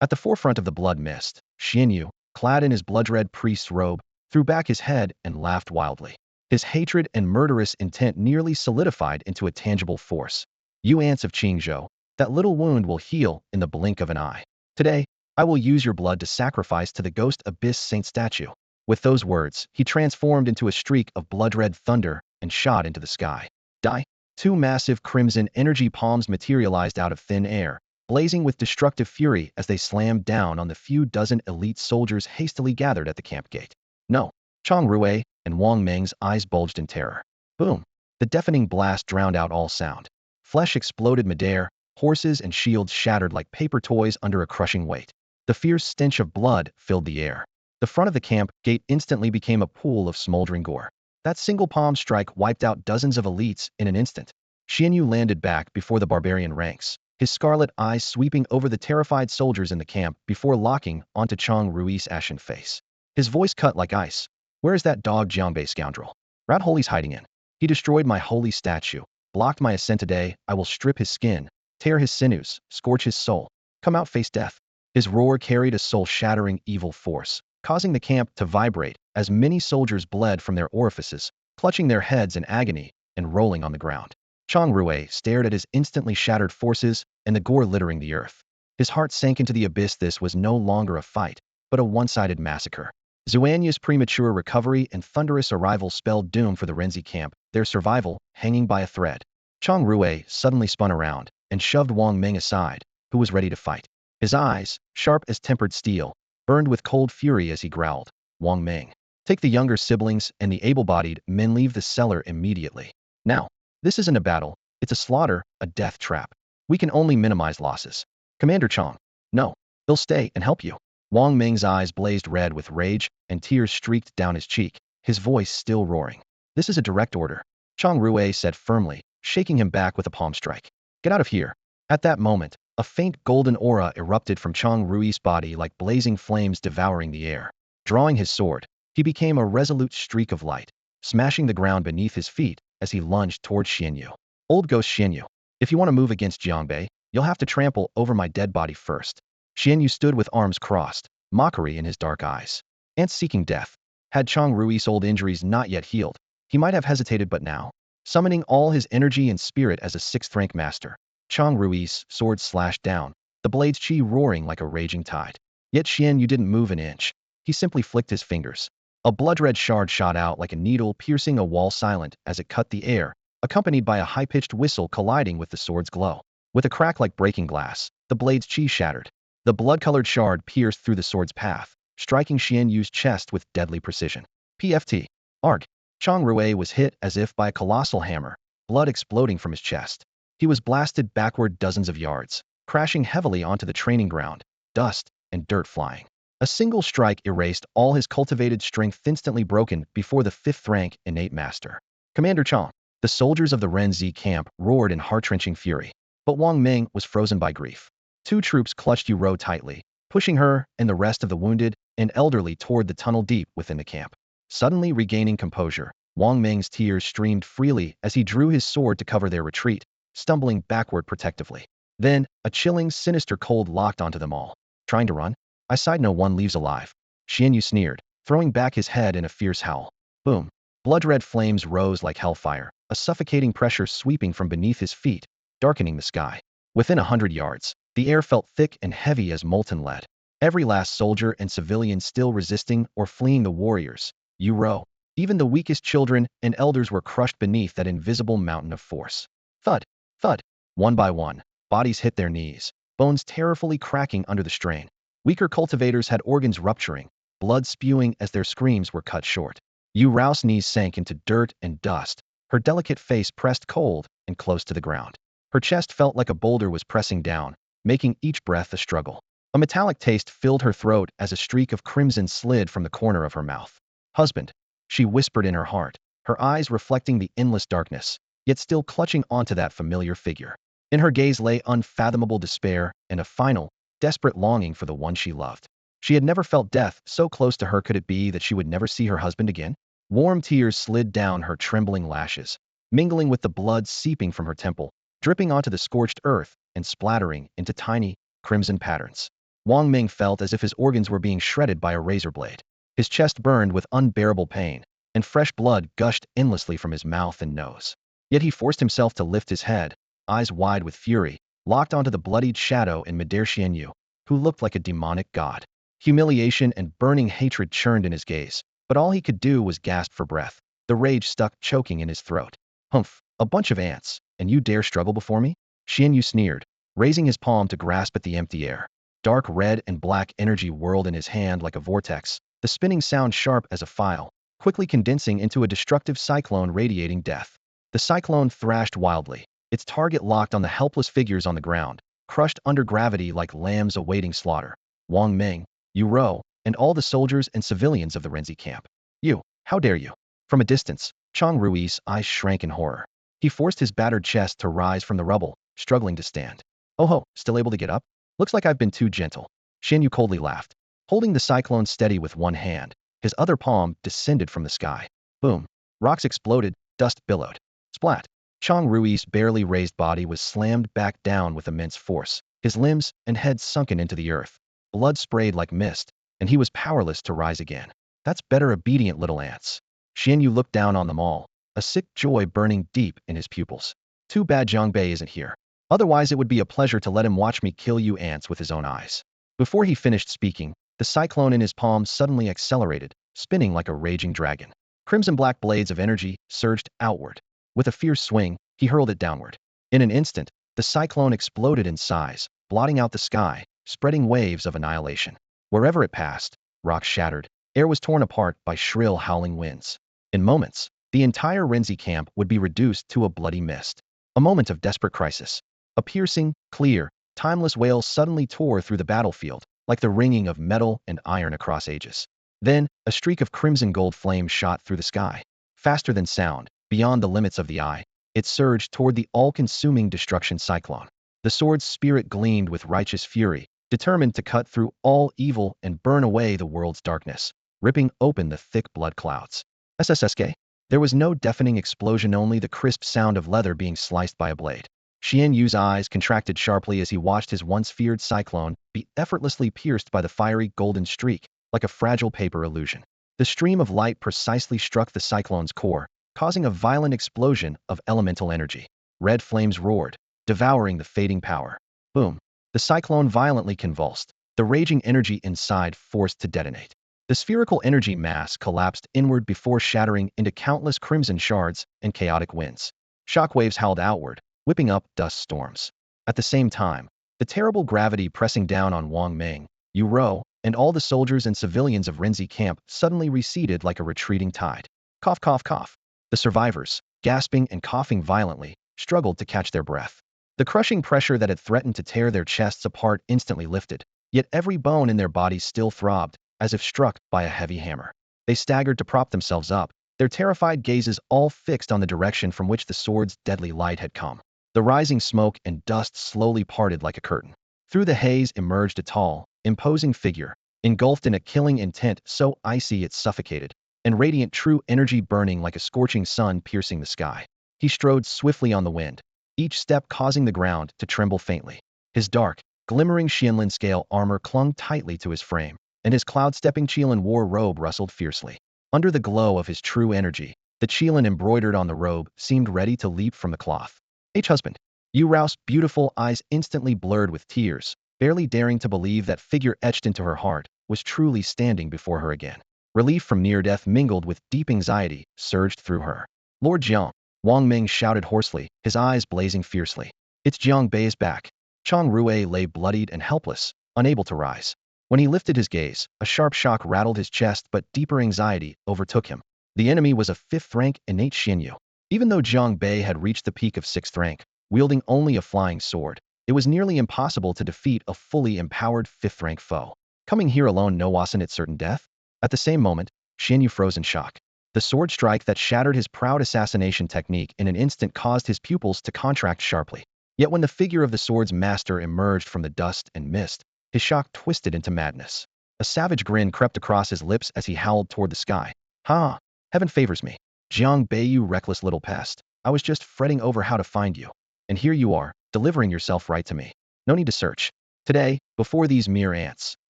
At the forefront of the blood mist, Xianyu, clad in his blood-red priest's robe, threw back his head and laughed wildly. His hatred and murderous intent nearly solidified into a tangible force. You ants of Qingzhou, that little wound will heal in the blink of an eye. Today, I will use your blood to sacrifice to the ghost abyss saint statue. With those words, he transformed into a streak of blood-red thunder and shot into the sky. Die! 2 massive crimson energy palms materialized out of thin air, blazing with destructive fury as they slammed down on the few dozen elite soldiers hastily gathered at the camp gate. No! Chang Rui and Wang Ming's eyes bulged in terror. Boom! The deafening blast drowned out all sound. Flesh exploded midair, horses and shields shattered like paper toys under a crushing weight. The fierce stench of blood filled the air. The front of the camp gate instantly became a pool of smoldering gore. That single palm strike wiped out dozens of elites in an instant. Xianyu landed back before the barbarian ranks, his scarlet eyes sweeping over the terrified soldiers in the camp before locking onto Chang Rui's ashen face. His voice cut like ice. Where is that dog Jiang Bei scoundrel? Rat Holy's hiding in. He destroyed my holy statue, blocked my ascent today. I will strip his skin, tear his sinews, scorch his soul. Come out, face death. His roar carried a soul-shattering evil force, causing the camp to vibrate as many soldiers bled from their orifices, clutching their heads in agony and rolling on the ground. Chang Rui stared at his instantly shattered forces and the gore littering the earth. His heart sank into the abyss. This was no longer a fight, but a one-sided massacre. Xuanyu's premature recovery and thunderous arrival spelled doom for the Renzi camp, their survival hanging by a thread. Chang Rui suddenly spun around and shoved Wang Ming aside, who was ready to fight. His eyes, sharp as tempered steel, burned with cold fury as he growled, Wang Ming, take the younger siblings and the able-bodied men, leave the cellar immediately. Now. This isn't a battle, it's a slaughter, a death trap. We can only minimize losses. Commander Chang. No. They'll stay and help you. Wang Ming's eyes blazed red with rage, and tears streaked down his cheek, his voice still roaring. This is a direct order. Chang Rui said firmly, shaking him back with a palm strike. Get out of here. At that moment, a faint golden aura erupted from Chang Rui's body like blazing flames devouring the air. Drawing his sword, he became a resolute streak of light, smashing the ground beneath his feet as he lunged toward Xianyu. Old ghost Xianyu, if you want to move against Jiang Bei, you'll have to trample over my dead body first. Xianyu stood with arms crossed, mockery in his dark eyes. And seeking death. Had Chang Rui's old injuries not yet healed, he might have hesitated, but now, summoning all his energy and spirit as a 6th-rank master, Chang Rui's sword slashed down, the blade's chi roaring like a raging tide. Yet Xianyu didn't move an inch. He simply flicked his fingers. A blood-red shard shot out like a needle, piercing a wall silent as it cut the air, accompanied by a high-pitched whistle colliding with the sword's glow. With a crack like breaking glass, the blade's chi shattered. The blood-colored shard pierced through the sword's path, striking Xian Yu's chest with deadly precision. PFT. Arg. Chang Rui was hit as if by a colossal hammer, blood exploding from his chest. He was blasted backward dozens of yards, crashing heavily onto the training ground, dust and dirt flying. A single strike erased all his cultivated strength, instantly broken before the 5th rank innate master. Commander Chang. The soldiers of the Renzi camp roared in heart-wrenching fury, but Wang Ming was frozen by grief. 2 troops clutched Yu Rou tightly, pushing her and the rest of the wounded and elderly toward the tunnel deep within the camp. Suddenly regaining composure, Wang Ming's tears streamed freely as he drew his sword to cover their retreat, stumbling backward protectively. Then, a chilling, sinister cold locked onto them all. Trying to run? I side no one leaves alive. Xian Yu sneered, throwing back his head in a fierce howl. Boom. Blood-red flames rose like hellfire, a suffocating pressure sweeping from beneath his feet, darkening the sky. Within 100 yards, the air felt thick and heavy as molten lead. Every last soldier and civilian still resisting or fleeing the warriors. Yu Rou. Even the weakest children and elders were crushed beneath that invisible mountain of force. Thud. Thud. One by one, bodies hit their knees, bones terrifully cracking under the strain. Weaker cultivators had organs rupturing, blood spewing as their screams were cut short. Yu Rou's knees sank into dirt and dust, her delicate face pressed cold and close to the ground. Her chest felt like a boulder was pressing down, making each breath a struggle. A metallic taste filled her throat as a streak of crimson slid from the corner of her mouth. Husband, she whispered in her heart, her eyes reflecting the endless darkness, yet still clutching onto that familiar figure. In her gaze lay unfathomable despair and a final, desperate longing for the one she loved. She had never felt death so close to her. Could it be that she would never see her husband again? Warm tears slid down her trembling lashes, mingling with the blood seeping from her temple, dripping onto the scorched earth and splattering into tiny, crimson patterns. Wang Ming felt as if his organs were being shredded by a razor blade. His chest burned with unbearable pain, and fresh blood gushed endlessly from his mouth and nose. Yet he forced himself to lift his head, eyes wide with fury, locked onto the bloodied shadow in midair. Xian Yu, who looked like a demonic god. Humiliation and burning hatred churned in his gaze, but all he could do was gasp for breath, the rage stuck choking in his throat. Humph, a bunch of ants, and you dare struggle before me? Xian Yu sneered, raising his palm to grasp at the empty air. Dark red and black energy whirled in his hand like a vortex, the spinning sound sharp as a file, quickly condensing into a destructive cyclone radiating death. The cyclone thrashed wildly, its target locked on the helpless figures on the ground, crushed under gravity like lambs awaiting slaughter. Wang Ming, Yu Rou, and all the soldiers and civilians of the Renzi camp. You, how dare you? From a distance, Chang Rui's eyes shrank in horror. He forced his battered chest to rise from the rubble, struggling to stand. Oh ho, still able to get up? Looks like I've been too gentle. Xian Yu coldly laughed, holding the cyclone steady with one hand. His other palm descended from the sky. Boom. Rocks exploded, dust billowed. Splat. Chang Rui's barely raised body was slammed back down with immense force, his limbs and head sunken into the earth. Blood sprayed like mist, and he was powerless to rise again. That's better, obedient little ants. Xian Yu looked down on them all, a sick joy burning deep in his pupils. Too bad Jiang Bei isn't here. Otherwise it would be a pleasure to let him watch me kill you ants with his own eyes. Before he finished speaking, the cyclone in his palm suddenly accelerated, spinning like a raging dragon. Crimson-black blades of energy surged outward. With a fierce swing, he hurled it downward. In an instant, the cyclone exploded in size, blotting out the sky, spreading waves of annihilation. Wherever it passed, rocks shattered, air was torn apart by shrill howling winds. In moments, the entire Renzi camp would be reduced to a bloody mist. A moment of desperate crisis. A piercing, clear, timeless wail suddenly tore through the battlefield, like the ringing of metal and iron across ages. Then, a streak of crimson gold flame shot through the sky. Faster than sound, beyond the limits of the eye, it surged toward the all-consuming destruction cyclone. The sword's spirit gleamed with righteous fury, determined to cut through all evil and burn away the world's darkness, ripping open the thick blood clouds. SSSK? There was no deafening explosion, only the crisp sound of leather being sliced by a blade. Xian Yu's eyes contracted sharply as he watched his once feared cyclone be effortlessly pierced by the fiery golden streak, like a fragile paper illusion. The stream of light precisely struck the cyclone's core, causing a violent explosion of elemental energy. Red flames roared, devouring the fading power. Boom. The cyclone violently convulsed, the raging energy inside forced to detonate. The spherical energy mass collapsed inward before shattering into countless crimson shards and chaotic winds. Shockwaves howled outward, whipping up dust storms. At the same time, the terrible gravity pressing down on Wang Ming, Yu Rou, and all the soldiers and civilians of Renzi camp suddenly receded like a retreating tide. Cough, cough, cough. The survivors, gasping and coughing violently, struggled to catch their breath. The crushing pressure that had threatened to tear their chests apart instantly lifted, yet every bone in their bodies still throbbed, as if struck by a heavy hammer. They staggered to prop themselves up, their terrified gazes all fixed on the direction from which the sword's deadly light had come. The rising smoke and dust slowly parted like a curtain. Through the haze emerged a tall, imposing figure, engulfed in a killing intent so icy it suffocated, and radiant true energy burning like a scorching sun piercing the sky. He strode swiftly on the wind, each step causing the ground to tremble faintly. His dark, glimmering Xianlin scale armor clung tightly to his frame, and his cloud-stepping Qilin war robe rustled fiercely. Under the glow of his true energy, the Qilin embroidered on the robe seemed ready to leap from the cloth. Husband. Yu Rao's beautiful eyes instantly blurred with tears, barely daring to believe that figure etched into her heart was truly standing before her again. Relief from near death mingled with deep anxiety surged through her. Lord Jiang, Wang Ming shouted hoarsely, his eyes blazing fiercely. It's Jiang Bei's back. Chang Rui lay bloodied and helpless, unable to rise. When he lifted his gaze, a sharp shock rattled his chest, but deeper anxiety overtook him. The enemy was a 5th-rank innate Xinyu. Even though Jiang Bei had reached the peak of 6th rank, wielding only a flying sword, it was nearly impossible to defeat a fully empowered 5th-rank foe. Coming here alone wasn't it certain death? At the same moment, Xinyu froze in shock. The sword strike that shattered his proud assassination technique in an instant caused his pupils to contract sharply. Yet when the figure of the sword's master emerged from the dust and mist, his shock twisted into madness. A savage grin crept across his lips as he howled toward the sky. Ha! Heaven favors me. Jiang Bei, you reckless little pest. I was just fretting over how to find you. And here you are, delivering yourself right to me. No need to search. Today, before these mere ants,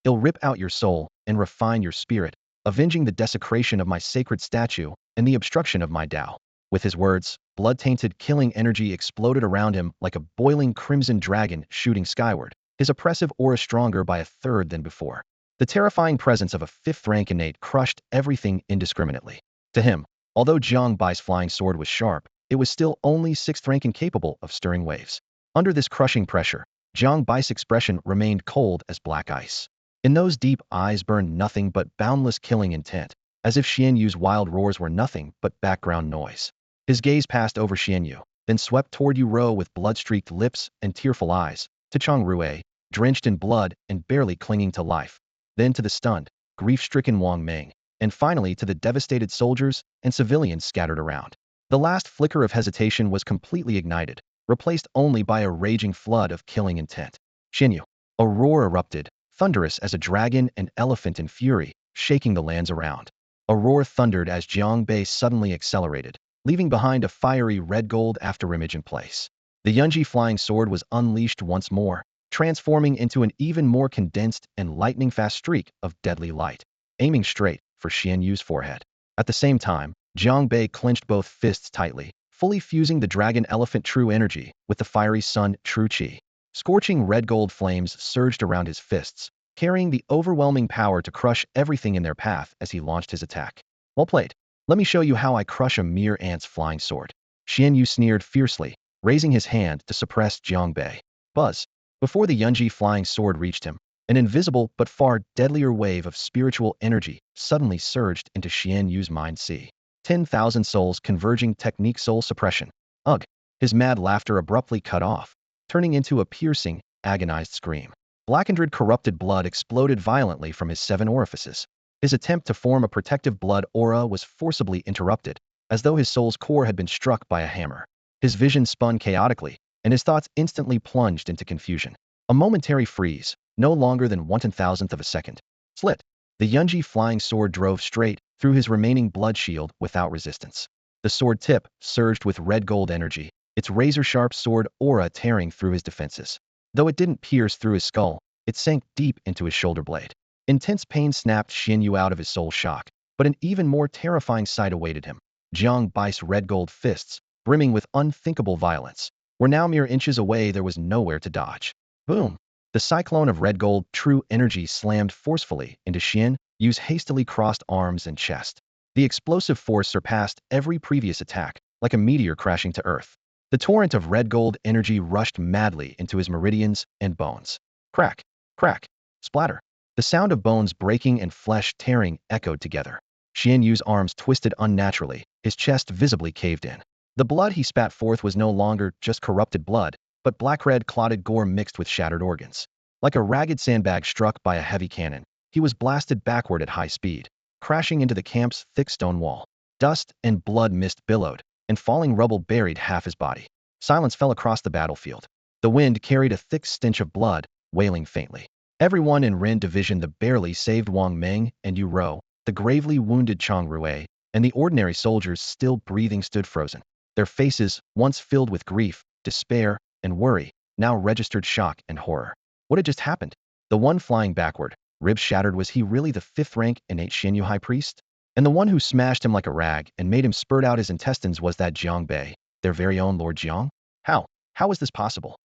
I'll rip out your soul and refine your spirit, avenging the desecration of my sacred statue and the obstruction of my Tao. With his words, blood-tainted killing energy exploded around him like a boiling crimson dragon shooting skyward, his oppressive aura stronger by a third than before. The terrifying presence of a 5th-rank innate crushed everything indiscriminately. To him, although Jiang Bai's flying sword was sharp, it was still only 6th rank and capable of stirring waves. Under this crushing pressure, Jiang Bai's expression remained cold as black ice. In those deep eyes burned nothing but boundless killing intent, as if Xianyu's wild roars were nothing but background noise. His gaze passed over Xianyu, then swept toward Yu Rou with blood-streaked lips and tearful eyes, to Chang Rui, drenched in blood and barely clinging to life, then to the stunned, grief-stricken Wang Ming, and finally to the devastated soldiers and civilians scattered around. The last flicker of hesitation was completely ignited, replaced only by a raging flood of killing intent. Xinyu. A roar erupted, thunderous as a dragon and elephant in fury, shaking the lands around. A roar thundered as Jiang Bei suddenly accelerated, leaving behind a fiery red-gold afterimage in place. The Yunji flying sword was unleashed once more, transforming into an even more condensed and lightning-fast streak of deadly light, aiming straight for Xianyu's forehead. At the same time, Jiang Bei clenched both fists tightly, fully fusing the dragon elephant true energy with the fiery sun true qi. Scorching red-gold flames surged around his fists, carrying the overwhelming power to crush everything in their path as he launched his attack. Well played. Let me show you how I crush a mere ant's flying sword. Xianyu sneered fiercely, raising his hand to suppress Jiang Bei. Buzz. Before the Yunji flying sword reached him, an invisible but far deadlier wave of spiritual energy suddenly surged into Xianyu's mind. 10,000 souls converging technique soul suppression. Ugh! His mad laughter abruptly cut off, turning into a piercing, agonized scream. Blackened corrupted blood exploded violently from his 7 orifices. His attempt to form a protective blood aura was forcibly interrupted, as though his soul's core had been struck by a hammer. His vision spun chaotically, and his thoughts instantly plunged into confusion. A momentary freeze, no longer than 1/1000th of a second. Slit. The Yunji flying sword drove straight through his remaining blood shield without resistance. The sword tip surged with red gold energy, its razor-sharp sword aura tearing through his defenses. Though it didn't pierce through his skull, it sank deep into his shoulder blade. Intense pain snapped Xianyu out of his soul shock, but an even more terrifying sight awaited him. Jiang Bai's red gold fists, brimming with unthinkable violence, were now mere inches away. There was nowhere to dodge. Boom! The cyclone of red gold true energy slammed forcefully into Xianyu's hastily crossed arms and chest. The explosive force surpassed every previous attack, like a meteor crashing to earth. The torrent of red gold energy rushed madly into his meridians and bones. Crack! Crack! Splatter! The sound of bones breaking and flesh tearing echoed together. Xian Yu's arms twisted unnaturally, his chest visibly caved in. The blood he spat forth was no longer just corrupted blood, but black-red clotted gore mixed with shattered organs. Like a ragged sandbag struck by a heavy cannon, he was blasted backward at high speed, crashing into the camp's thick stone wall. Dust and blood mist billowed, and falling rubble buried half his body. Silence fell across the battlefield. The wind carried a thick stench of blood, wailing faintly. Everyone in Ren Division, the barely saved Wang Meng and Yu Rou, the gravely wounded Chang Rui, and the ordinary soldiers still breathing stood frozen. Their faces, once filled with grief, despair, and worry, now registered shock and horror. What had just happened? The one flying backward, ribs shattered, was he really the fifth-rank innate Xianyu high priest? And the one who smashed him like a rag and made him spurt out his intestines was that Jiang Bei, their very own Lord Jiang? How? How was this possible?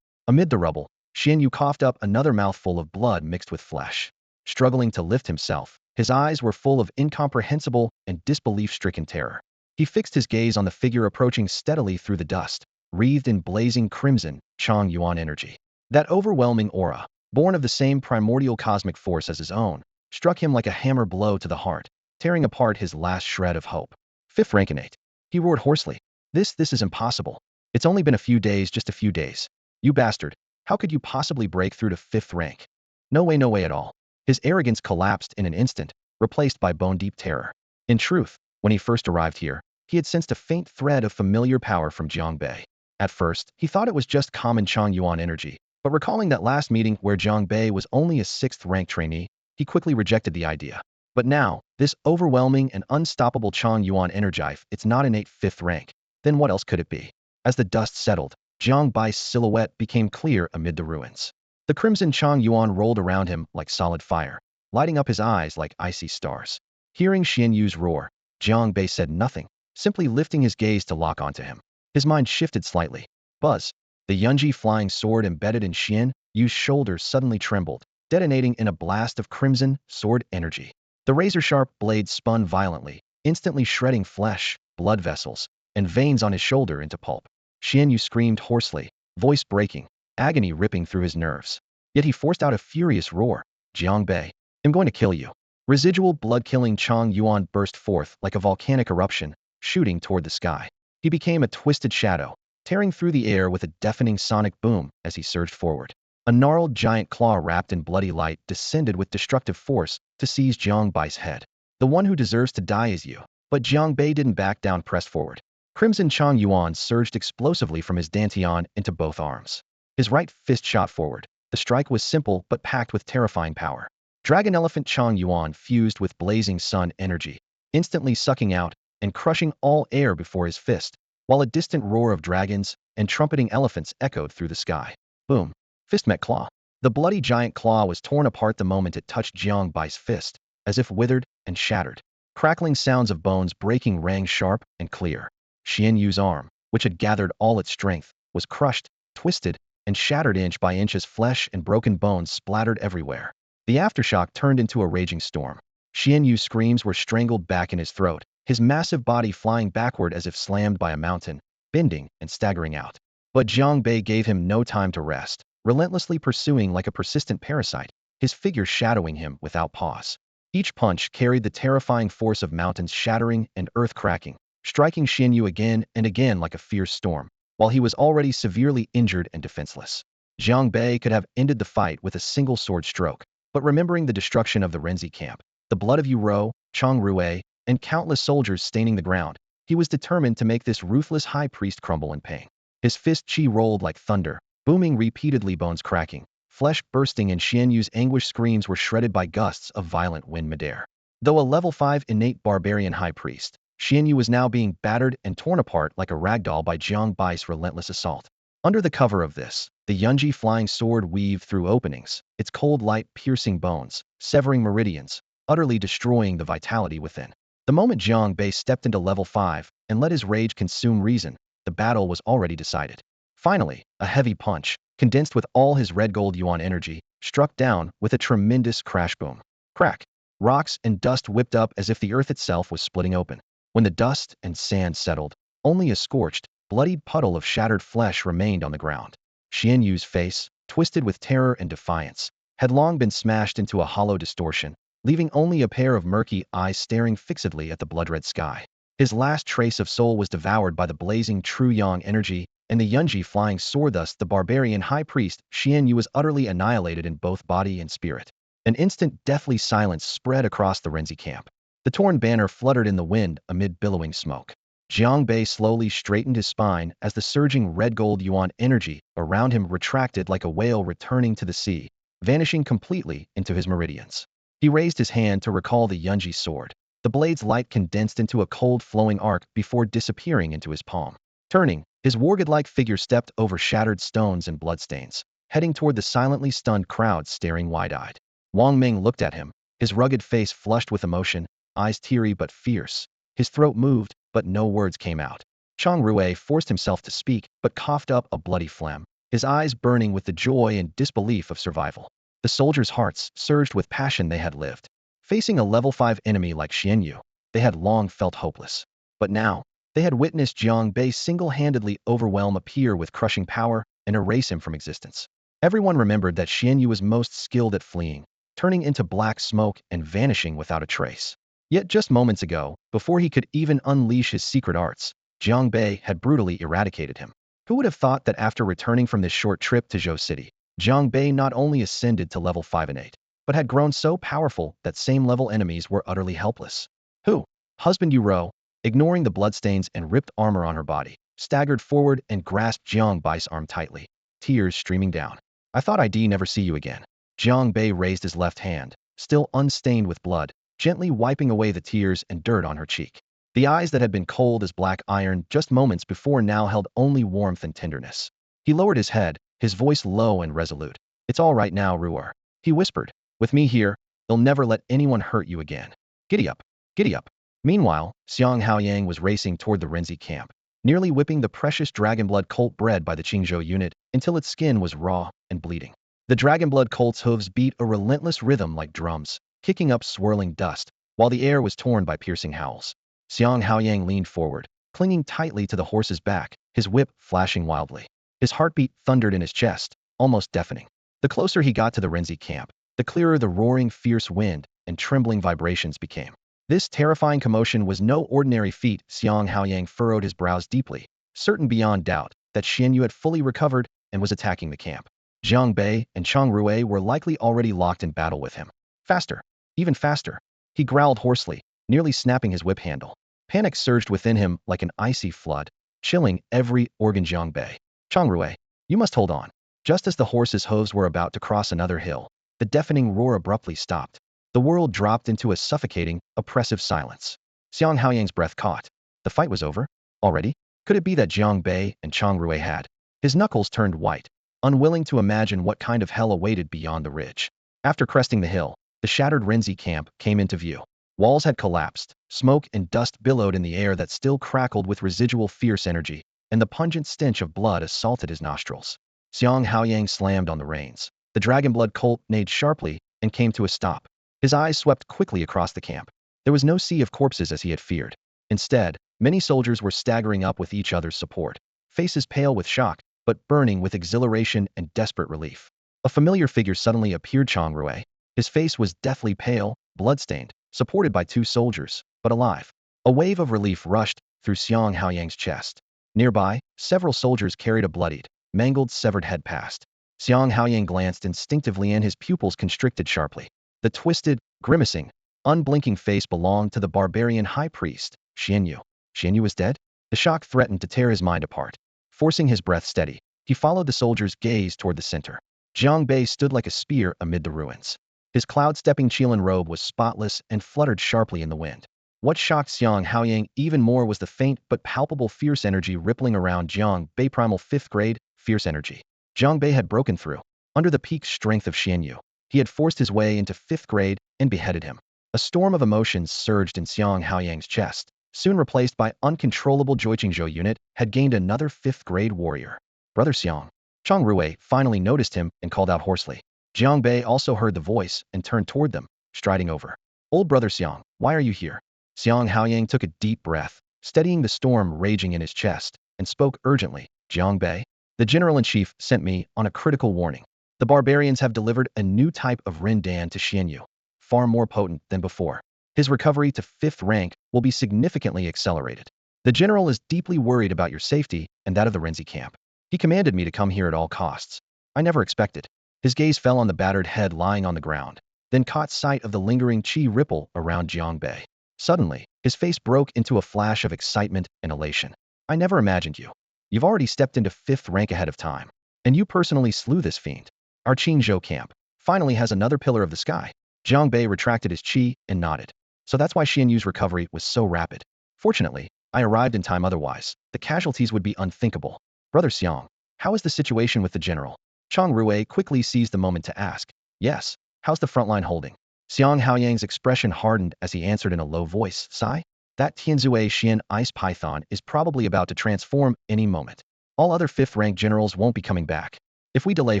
Amid the rubble, Xianyu coughed up another mouthful of blood mixed with flesh. Struggling to lift himself, his eyes were full of incomprehensible and disbelief-stricken terror. He fixed his gaze on the figure approaching steadily through the dust, wreathed in blazing crimson, Chang Yuan energy. That overwhelming aura, born of the same primordial cosmic force as his own, struck him like a hammer blow to the heart, tearing apart his last shred of hope. Fifth rank innate. He roared hoarsely. This is impossible. It's only been a few days, just a few days. You bastard. How could you possibly break through to fifth rank? No way at all. His arrogance collapsed in an instant, replaced by bone-deep terror. In truth, when he first arrived here, he had sensed a faint thread of familiar power from Jiang Bei. At first, he thought it was just common Chang Yuan energy, but recalling that last meeting where Jiang Bei was only a sixth-rank trainee, he quickly rejected the idea. But now, this overwhelming and unstoppable Chang Yuan energy, it's not innate fifth rank. Then what else could it be? As the dust settled, Jiang Bai's silhouette became clear amid the ruins. The crimson Chang Yuan rolled around him like solid fire, lighting up his eyes like icy stars. Hearing Xian Yu's roar, Jiang Bei said nothing, simply lifting his gaze to lock onto him. His mind shifted slightly. Buzz. The Yunji flying sword embedded in Xian Yu's shoulder suddenly trembled, detonating in a blast of crimson sword energy. The razor-sharp blade spun violently, instantly shredding flesh, blood vessels, and veins on his shoulder into pulp. Xian Yu screamed hoarsely, voice breaking, agony ripping through his nerves. Yet he forced out a furious roar. Jiang Bei, I'm going to kill you. Residual blood-killing Chang Yuan burst forth like a volcanic eruption, shooting toward the sky. He became a twisted shadow, tearing through the air with a deafening sonic boom as he surged forward. A gnarled giant claw wrapped in bloody light descended with destructive force to seize Jiang Bai's head. The one who deserves to die is you. But Jiang Bei didn't back down, pressed forward. Crimson Chang Yuan surged explosively from his dantian into both arms. His right fist shot forward. The strike was simple but packed with terrifying power. Dragon Elephant Chang Yuan fused with blazing sun energy, instantly sucking out and crushing all air before his fist, while a distant roar of dragons and trumpeting elephants echoed through the sky. Boom. Fist met claw. The bloody giant claw was torn apart the moment it touched Jiang Bai's fist, as if withered and shattered. Crackling sounds of bones breaking rang sharp and clear. Xian Yu's arm, which had gathered all its strength, was crushed, twisted, and shattered inch by inch as flesh and broken bones splattered everywhere. The aftershock turned into a raging storm. Xian Yu's screams were strangled back in his throat, his massive body flying backward as if slammed by a mountain, bending and staggering out. But Jiang Bei gave him no time to rest, relentlessly pursuing like a persistent parasite, his figure shadowing him without pause. Each punch carried the terrifying force of mountains shattering and earth cracking, striking Xian Yu again and again like a fierce storm, while he was already severely injured and defenseless. Jiang Bei could have ended the fight with a single sword stroke, but remembering the destruction of the Renzi camp, the blood of Yu Rou, Chang Rui, and countless soldiers staining the ground, he was determined to make this ruthless high priest crumble in pain. His fist chi rolled like thunder, booming repeatedly, bones cracking, flesh bursting, and Xian Yu's anguished screams were shredded by gusts of violent wind midair. Though a level 5 innate barbarian high priest, Xian Yu was now being battered and torn apart like a ragdoll by Jiang Bai's relentless assault. Under the cover of this, the Yunji flying sword weaved through openings, its cold light piercing bones, severing meridians, utterly destroying the vitality within. The moment Jiang Bei stepped into level 5 and let his rage consume reason, the battle was already decided. Finally, a heavy punch, condensed with all his red gold yuan energy, struck down with a tremendous crash boom. Crack. Rocks and dust whipped up as if the earth itself was splitting open. When the dust and sand settled, only a scorched, bloodied puddle of shattered flesh remained on the ground. Xian Yu's face, twisted with terror and defiance, had long been smashed into a hollow distortion, leaving only a pair of murky eyes staring fixedly at the blood-red sky. His last trace of soul was devoured by the blazing true yang energy, and the Yunji flying sword. Thus, the barbarian high priest Xian Yu was utterly annihilated in both body and spirit. An instant deathly silence spread across the Renzi camp. The torn banner fluttered in the wind amid billowing smoke. Jiang Bei slowly straightened his spine as the surging red-gold yuan energy around him retracted like a whale returning to the sea, vanishing completely into his meridians. He raised his hand to recall the Yunji sword. The blade's light condensed into a cold flowing arc before disappearing into his palm. Turning, his wargod-like figure stepped over shattered stones and bloodstains, heading toward the silently stunned crowd staring wide-eyed. Wang Ming looked at him, his rugged face flushed with emotion, eyes teary but fierce. His throat moved, but no words came out. Chang Rui forced himself to speak, but coughed up a bloody phlegm, his eyes burning with the joy and disbelief of survival. The soldiers' hearts surged with passion. They had lived. Facing a level 5 enemy like Xian Yu, they had long felt hopeless. But now, they had witnessed Jiang Bei single-handedly overwhelm a peer with crushing power and erase him from existence. Everyone remembered that Xian Yu was most skilled at fleeing, turning into black smoke and vanishing without a trace. Yet just moments ago, before he could even unleash his secret arts, Jiang Bei had brutally eradicated him. Who would have thought that after returning from this short trip to Zhou City, Jiang Bei not only ascended to level 5 and 8, but had grown so powerful that same-level enemies were utterly helpless? Who? Husband Yu, ignoring the bloodstains and ripped armor on her body, staggered forward and grasped Jiang Bei's arm tightly, tears streaming down. I thought I'd never see you again. Jiang Bei raised his left hand, still unstained with blood, gently wiping away the tears and dirt on her cheek. The eyes that had been cold as black iron just moments before now held only warmth and tenderness. He lowered his head, his voice low and resolute. It's all right now, Ruer, he whispered. With me here, they'll never let anyone hurt you again. Giddy up, giddy up. Meanwhile, Xiang Haoyang was racing toward the Renzi camp, nearly whipping the precious dragonblood colt bred by the Qingzhou unit until its skin was raw and bleeding. The dragonblood colt's hooves beat a relentless rhythm like drums, kicking up swirling dust, while the air was torn by piercing howls. Xiang Haoyang leaned forward, clinging tightly to the horse's back, his whip flashing wildly. His heartbeat thundered in his chest, almost deafening. The closer he got to the Renzi camp, the clearer the roaring fierce wind and trembling vibrations became. This terrifying commotion was no ordinary feat. Xiang Haoyang furrowed his brows deeply, certain beyond doubt that Xian Yu had fully recovered and was attacking the camp. Jiang Bei and Chang Rui were likely already locked in battle with him. Faster, even faster, he growled hoarsely, nearly snapping his whip handle. Panic surged within him like an icy flood, chilling every organ. Jiang Bei, Chang Rui, you must hold on. Just as the horse's hooves were about to cross another hill, the deafening roar abruptly stopped. The world dropped into a suffocating, oppressive silence. Xiang Haoyang's breath caught. The fight was over? Already? Could it be that Jiang Bei and Chang Rui had? His knuckles turned white, unwilling to imagine what kind of hell awaited beyond the ridge. After cresting the hill, the shattered Renzi camp came into view. Walls had collapsed, smoke and dust billowed in the air that still crackled with residual fierce energy, and the pungent stench of blood assaulted his nostrils. Xiang Haoyang slammed on the reins. The dragonblood colt neighed sharply and came to a stop. His eyes swept quickly across the camp. There was no sea of corpses as he had feared. Instead, many soldiers were staggering up with each other's support, faces pale with shock, but burning with exhilaration and desperate relief. A familiar figure suddenly appeared. Chang Rui. His face was deathly pale, bloodstained, supported by 2 soldiers, but alive. A wave of relief rushed through Xiang Haoyang's chest. Nearby, several soldiers carried a bloodied, mangled, severed head past. Xiang Haoyang glanced instinctively and his pupils constricted sharply. The twisted, grimacing, unblinking face belonged to the barbarian high priest, Xian Yu. Xian Yu was dead? The shock threatened to tear his mind apart. Forcing his breath steady, he followed the soldier's gaze toward the center. Jiang Bei stood like a spear amid the ruins. His cloud-stepping Qilin robe was spotless and fluttered sharply in the wind. What shocked Xiang Haoyang even more was the faint but palpable fierce energy rippling around Jiang Bei. Primal 5th grade, fierce energy. Jiang Bei had broken through. Under the peak strength of Xian Yu, he had forced his way into 5th grade and beheaded him. A storm of emotions surged in Xiang Haoyang's chest, soon replaced by uncontrollable joy. Qingzhou unit had gained another 5th grade warrior. Brother Xiang. Chang Rui finally noticed him and called out hoarsely. Jiang Bei also heard the voice and turned toward them, striding over. Old brother Xiang, why are you here? Xiang Haoyang took a deep breath, steadying the storm raging in his chest, and spoke urgently. Jiang Bei, the general-in-chief sent me on a critical warning. The barbarians have delivered a new type of Rindan to Xianyu, far more potent than before. His recovery to 5th rank will be significantly accelerated. The general is deeply worried about your safety and that of the Renzi camp. He commanded me to come here at all costs. I never expected. His gaze fell on the battered head lying on the ground, then caught sight of the lingering chi ripple around Jiang Bei. Suddenly, his face broke into a flash of excitement and elation. I never imagined you. You've already stepped into 5th rank ahead of time. And you personally slew this fiend. Our Qingzhou camp finally has another pillar of the sky. Jiang Bei retracted his chi and nodded. So that's why Xianyu's recovery was so rapid. Fortunately, I arrived in time, otherwise the casualties would be unthinkable. Brother Xiang, how is the situation with the general? Chang Rui quickly seized the moment to ask. Yes, how's the front line holding? Xiang Haoyang's expression hardened as he answered in a low voice. Sigh? That Tianzue Xian ice python is probably about to transform any moment. All other 5th rank generals won't be coming back. If we delay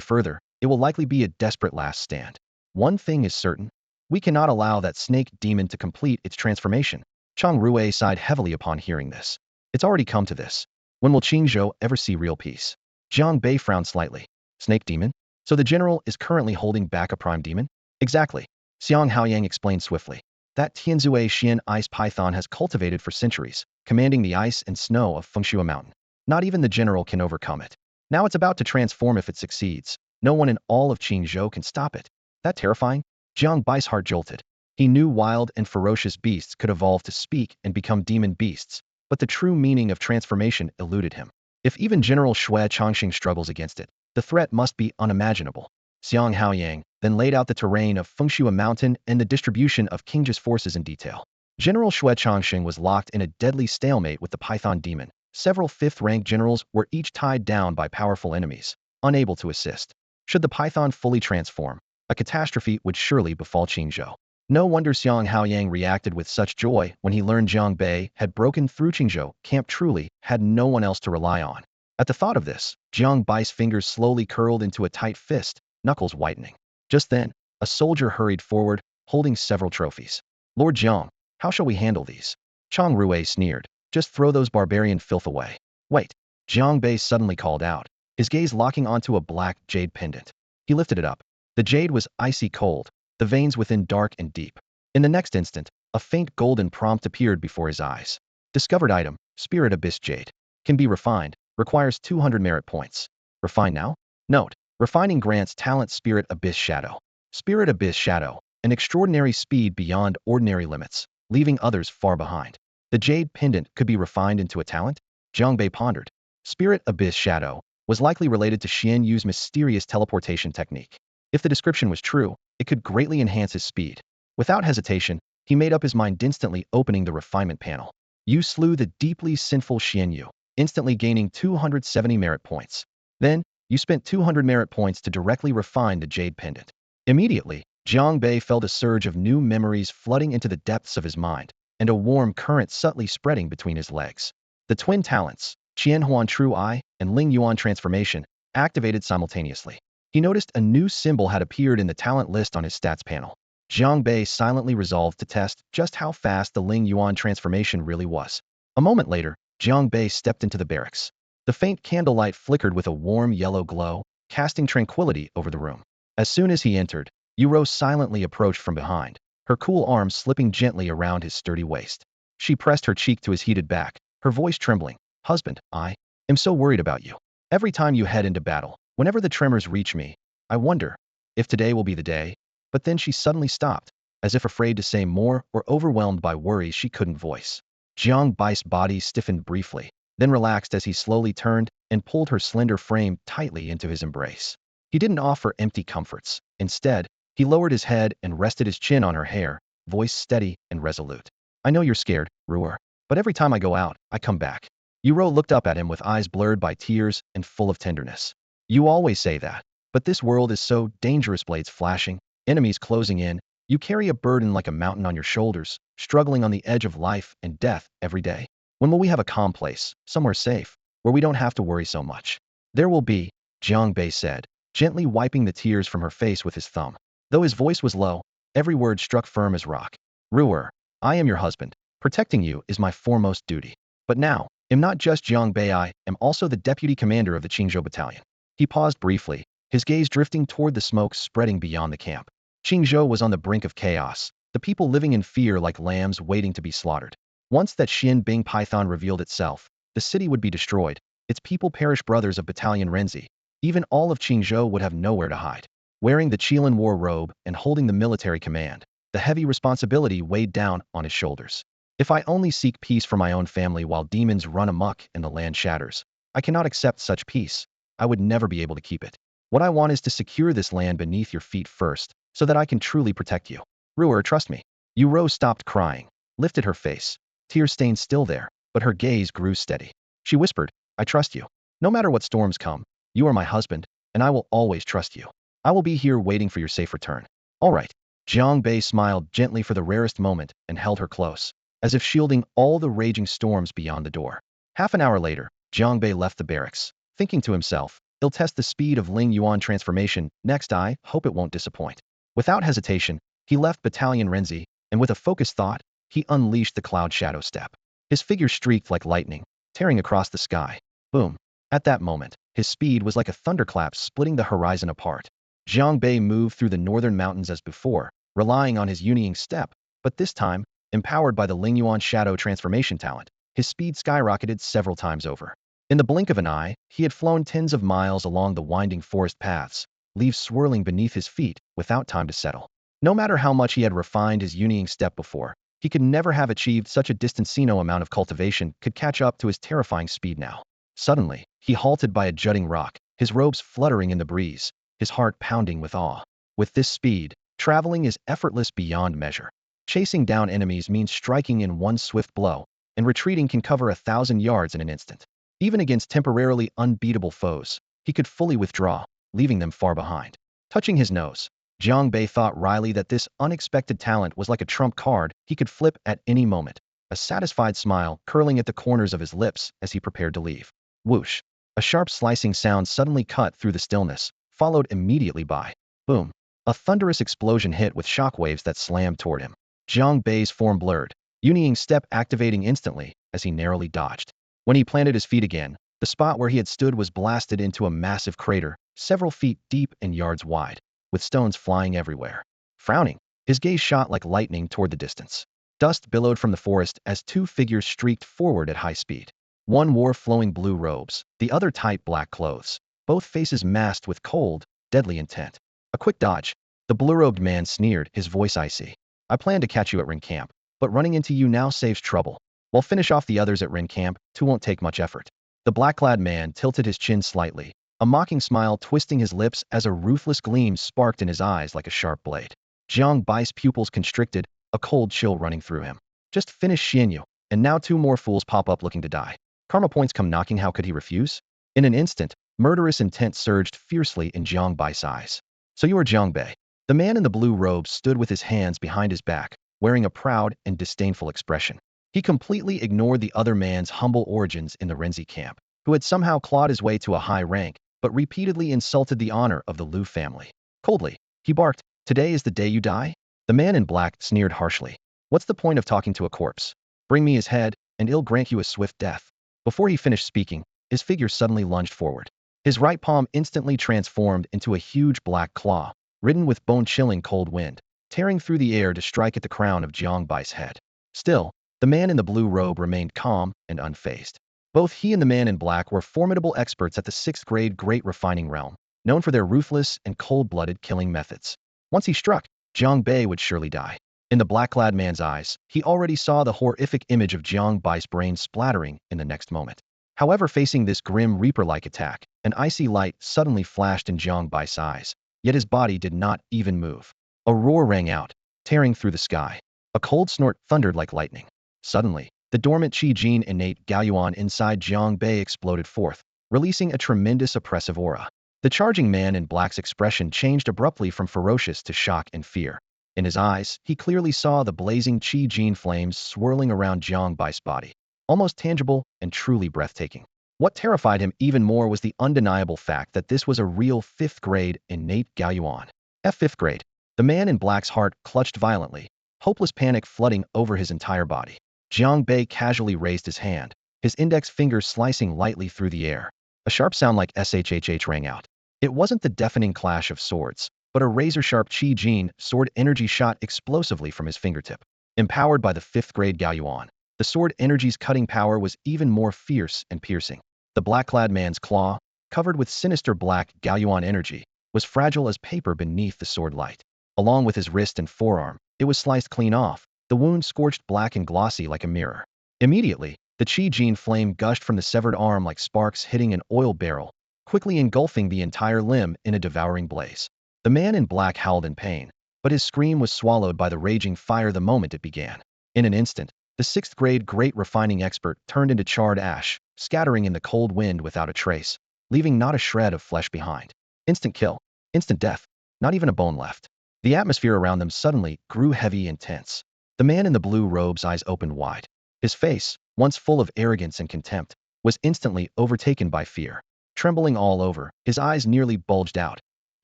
further, it will likely be a desperate last stand. One thing is certain. We cannot allow that snake demon to complete its transformation. Chang Rui sighed heavily upon hearing this. It's already come to this. When will Qingzhou ever see real peace? Jiang Bei frowned slightly. Snake demon? So the general is currently holding back a prime demon? Exactly. Xiang Haoyang explained swiftly. That Tianzue Xian ice python has cultivated for centuries, commanding the ice and snow of Fengshui Mountain. Not even the general can overcome it. Now it's about to transform if it succeeds. No one in all of Qingzhou can stop it. That terrifying? Jiang Bai's heart jolted. He knew wild and ferocious beasts could evolve to speak and become demon beasts, but the true meaning of transformation eluded him. If even General Xue Changxing struggles against it, the threat must be unimaginable. Xiang Haoyang then laid out the terrain of Fengshui Mountain and the distribution of Qingzhou's forces in detail. General Xue Changxing was locked in a deadly stalemate with the Python demon. Several 5th rank generals were each tied down by powerful enemies, unable to assist. Should the Python fully transform, a catastrophe would surely befall Qingzhou. No wonder Xiang Haoyang reacted with such joy when he learned Jiang Bei had broken through Qingzhou camp, truly had no one else to rely on. At the thought of this, Jiang Bai's fingers slowly curled into a tight fist, knuckles whitening. Just then, a soldier hurried forward, holding several trophies. Lord Jiang, how shall we handle these? Chang Rui sneered. Just throw those barbarian filth away. Wait. Jiang Bei suddenly called out, his gaze locking onto a black jade pendant. He lifted it up. The jade was icy cold, the veins within dark and deep. In the next instant, a faint golden prompt appeared before his eyes. Discovered item, Spirit Abyss Jade. Can be refined, requires 200 merit points. Refine now? Note, refining grants talent Spirit Abyss Shadow. Spirit Abyss Shadow, an extraordinary speed beyond ordinary limits, leaving others far behind. The jade pendant could be refined into a talent? Jiang Bei pondered. Spirit Abyss Shadow was likely related to Xian Yu's mysterious teleportation technique. If the description was true, it could greatly enhance his speed. Without hesitation, he made up his mind, instantly opening the refinement panel. You slew the deeply sinful Xian Yu, instantly gaining 270 merit points. Then, you spent 200 merit points to directly refine the jade pendant. Immediately, Jiang Bei felt a surge of new memories flooding into the depths of his mind, and a warm current subtly spreading between his legs. The twin talents, Qianhuan True Eye and Ling Yuan Transformation, activated simultaneously. He noticed a new symbol had appeared in the talent list on his stats panel. Jiang Bei silently resolved to test just how fast the Ling Yuan transformation really was. A moment later, Jiang Bei stepped into the barracks. The faint candlelight flickered with a warm yellow glow, casting tranquility over the room. As soon as he entered, Yuro silently approached from behind, her cool arm slipping gently around his sturdy waist. She pressed her cheek to his heated back, her voice trembling. Husband, I am so worried about you. Every time you head into battle, whenever the tremors reach me, I wonder if today will be the day. But then she suddenly stopped, as if afraid to say more or overwhelmed by worries she couldn't voice. Jiang Bai's body stiffened briefly, then relaxed as he slowly turned and pulled her slender frame tightly into his embrace. He didn't offer empty comforts. Instead, he lowered his head and rested his chin on her hair, voice steady and resolute. I know you're scared, Ruer, but every time I go out, I come back. Yuro looked up at him with eyes blurred by tears and full of tenderness. You always say that, but this world is so dangerous, blades flashing, enemies closing in. You carry a burden like a mountain on your shoulders, struggling on the edge of life and death every day. When will we have a calm place, somewhere safe, where we don't have to worry so much? There will be, Jiang Bei said, gently wiping the tears from her face with his thumb. Though his voice was low, every word struck firm as rock. Ruer, I am your husband. Protecting you is my foremost duty. But now, I'm not just Jiang Bei, I am also the deputy commander of the Qingzhou battalion. He paused briefly, his gaze drifting toward the smoke spreading beyond the camp. Qingzhou was on the brink of chaos, the people living in fear like lambs waiting to be slaughtered. Once that Xian Bing python revealed itself, the city would be destroyed, its people perish. Brothers of Battalion Renzi. Even all of Qingzhou would have nowhere to hide. Wearing the Qilin war robe and holding the military command, the heavy responsibility weighed down on his shoulders. If I only seek peace for my own family while demons run amok and the land shatters, I cannot accept such peace. I would never be able to keep it. What I want is to secure this land beneath your feet first, so that I can truly protect you. Ruer, trust me. Yu Rou stopped crying, lifted her face. Tears stained still there, but her gaze grew steady. She whispered, I trust you. No matter what storms come, you are my husband, and I will always trust you. I will be here waiting for your safe return. All right. Jiang Bei smiled gently for the rarest moment and held her close, as if shielding all the raging storms beyond the door. Half an hour later, Jiang Bei left the barracks, thinking to himself, he'll test the speed of Ling Yuan transformation. Next, I hope it won't disappoint. Without hesitation, he left Battalion Renzi, and with a focused thought, he unleashed the Cloud Shadow Step. His figure streaked like lightning, tearing across the sky. Boom. At that moment, his speed was like a thunderclap splitting the horizon apart. Jiang Bei moved through the northern mountains as before, relying on his Yunying step, but this time, empowered by the Lingyuan shadow transformation talent, his speed skyrocketed several times over. In the blink of an eye, he had flown tens of miles along the winding forest paths, leaves swirling beneath his feet without time to settle. No matter how much he had refined his Yunying step before, he could never have achieved such a distance. No amount of cultivation could catch up to his terrifying speed now. Suddenly, he halted by a jutting rock, his robes fluttering in the breeze, his heart pounding with awe. With this speed, traveling is effortless beyond measure. Chasing down enemies means striking in one swift blow, and retreating can cover 1,000 yards in an instant. Even against temporarily unbeatable foes, he could fully withdraw, leaving them far behind. Touching his nose, Jiang Bei thought wryly that this unexpected talent was like a trump card he could flip at any moment, a satisfied smile curling at the corners of his lips as he prepared to leave. Whoosh! A sharp slicing sound suddenly cut through the stillness, followed immediately by boom. A thunderous explosion hit with shockwaves that slammed toward him. Jiang Bei's form blurred, Yunying step activating instantly as he narrowly dodged. When he planted his feet again, the spot where he had stood was blasted into a massive crater, several feet deep and yards wide, with stones flying everywhere. Frowning, his gaze shot like lightning toward the distance. Dust billowed from the forest as two figures streaked forward at high speed. One wore flowing blue robes, the other tight black clothes, both faces masked with cold, deadly intent. A quick dodge. The blue-robed man sneered, his voice icy. I plan to catch you at Ren Camp, but running into you now saves trouble. We'll finish off the others at Ren Camp, too won't take much effort. The black-clad man tilted his chin slightly, a mocking smile twisting his lips as a ruthless gleam sparked in his eyes like a sharp blade. Jiang Bai's pupils constricted, a cold chill running through him. Just finished Xianyu, and now two more fools pop up looking to die. Karma points come knocking, how could he refuse? In an instant, murderous intent surged fiercely in Jiang Bai's eyes. So you are Jiang Bei. The man in the blue robe stood with his hands behind his back, wearing a proud and disdainful expression. He completely ignored the other man's humble origins in the Renzi camp, who had somehow clawed his way to a high rank, but repeatedly insulted the honor of the Liu family. Coldly, he barked, "Today is the day you die?" The man in black sneered harshly. "What's the point of talking to a corpse? Bring me his head, and I'll grant you a swift death." Before he finished speaking, his figure suddenly lunged forward. His right palm instantly transformed into a huge black claw, ridden with bone-chilling cold wind, tearing through the air to strike at the crown of Jiang Bai's head. Still, the man in the blue robe remained calm and unfazed. Both he and the man in black were formidable experts at the 6th grade Great Refining realm, known for their ruthless and cold-blooded killing methods. Once he struck, Jiang Bei would surely die. In the black-clad man's eyes, he already saw the horrific image of Jiang Bai's brain splattering in the next moment. However, facing this grim reaper-like attack, an icy light suddenly flashed in Jiang Bai's eyes, yet his body did not even move. A roar rang out, tearing through the sky. A cold snort thundered like lightning. Suddenly, the dormant Qi Jin innate Gaoyuan inside Jiang Bei exploded forth, releasing a tremendous oppressive aura. The charging man in black's expression changed abruptly from ferocious to shock and fear. In his eyes, he clearly saw the blazing Qi Jin flames swirling around Jiang Bai's body, almost tangible and truly breathtaking. What terrified him even more was the undeniable fact that this was a real 5th grade innate Gaoyuan. 5th grade. The man in black's heart clutched violently, hopeless panic flooding over his entire body. Jiang Bei casually raised his hand, his index finger slicing lightly through the air. A sharp sound like SHHH rang out. It wasn't the deafening clash of swords, but a razor-sharp Qi Jin sword energy shot explosively from his fingertip. Empowered by the 5th grade Gaoyuan, the sword energy's cutting power was even more fierce and piercing. The black-clad man's claw, covered with sinister black Gaoyuan energy, was fragile as paper beneath the sword light. Along with his wrist and forearm, it was sliced clean off, the wound scorched black and glossy like a mirror. Immediately, the Qi Jin flame gushed from the severed arm like sparks hitting an oil barrel, quickly engulfing the entire limb in a devouring blaze. The man in black howled in pain, but his scream was swallowed by the raging fire the moment it began. In an instant, the 6th grade great refining expert turned into charred ash, scattering in the cold wind without a trace, leaving not a shred of flesh behind. Instant kill. Instant death. Not even a bone left. The atmosphere around them suddenly grew heavy and tense. The man in the blue robe's eyes opened wide. His face, once full of arrogance and contempt, was instantly overtaken by fear. Trembling all over, his eyes nearly bulged out.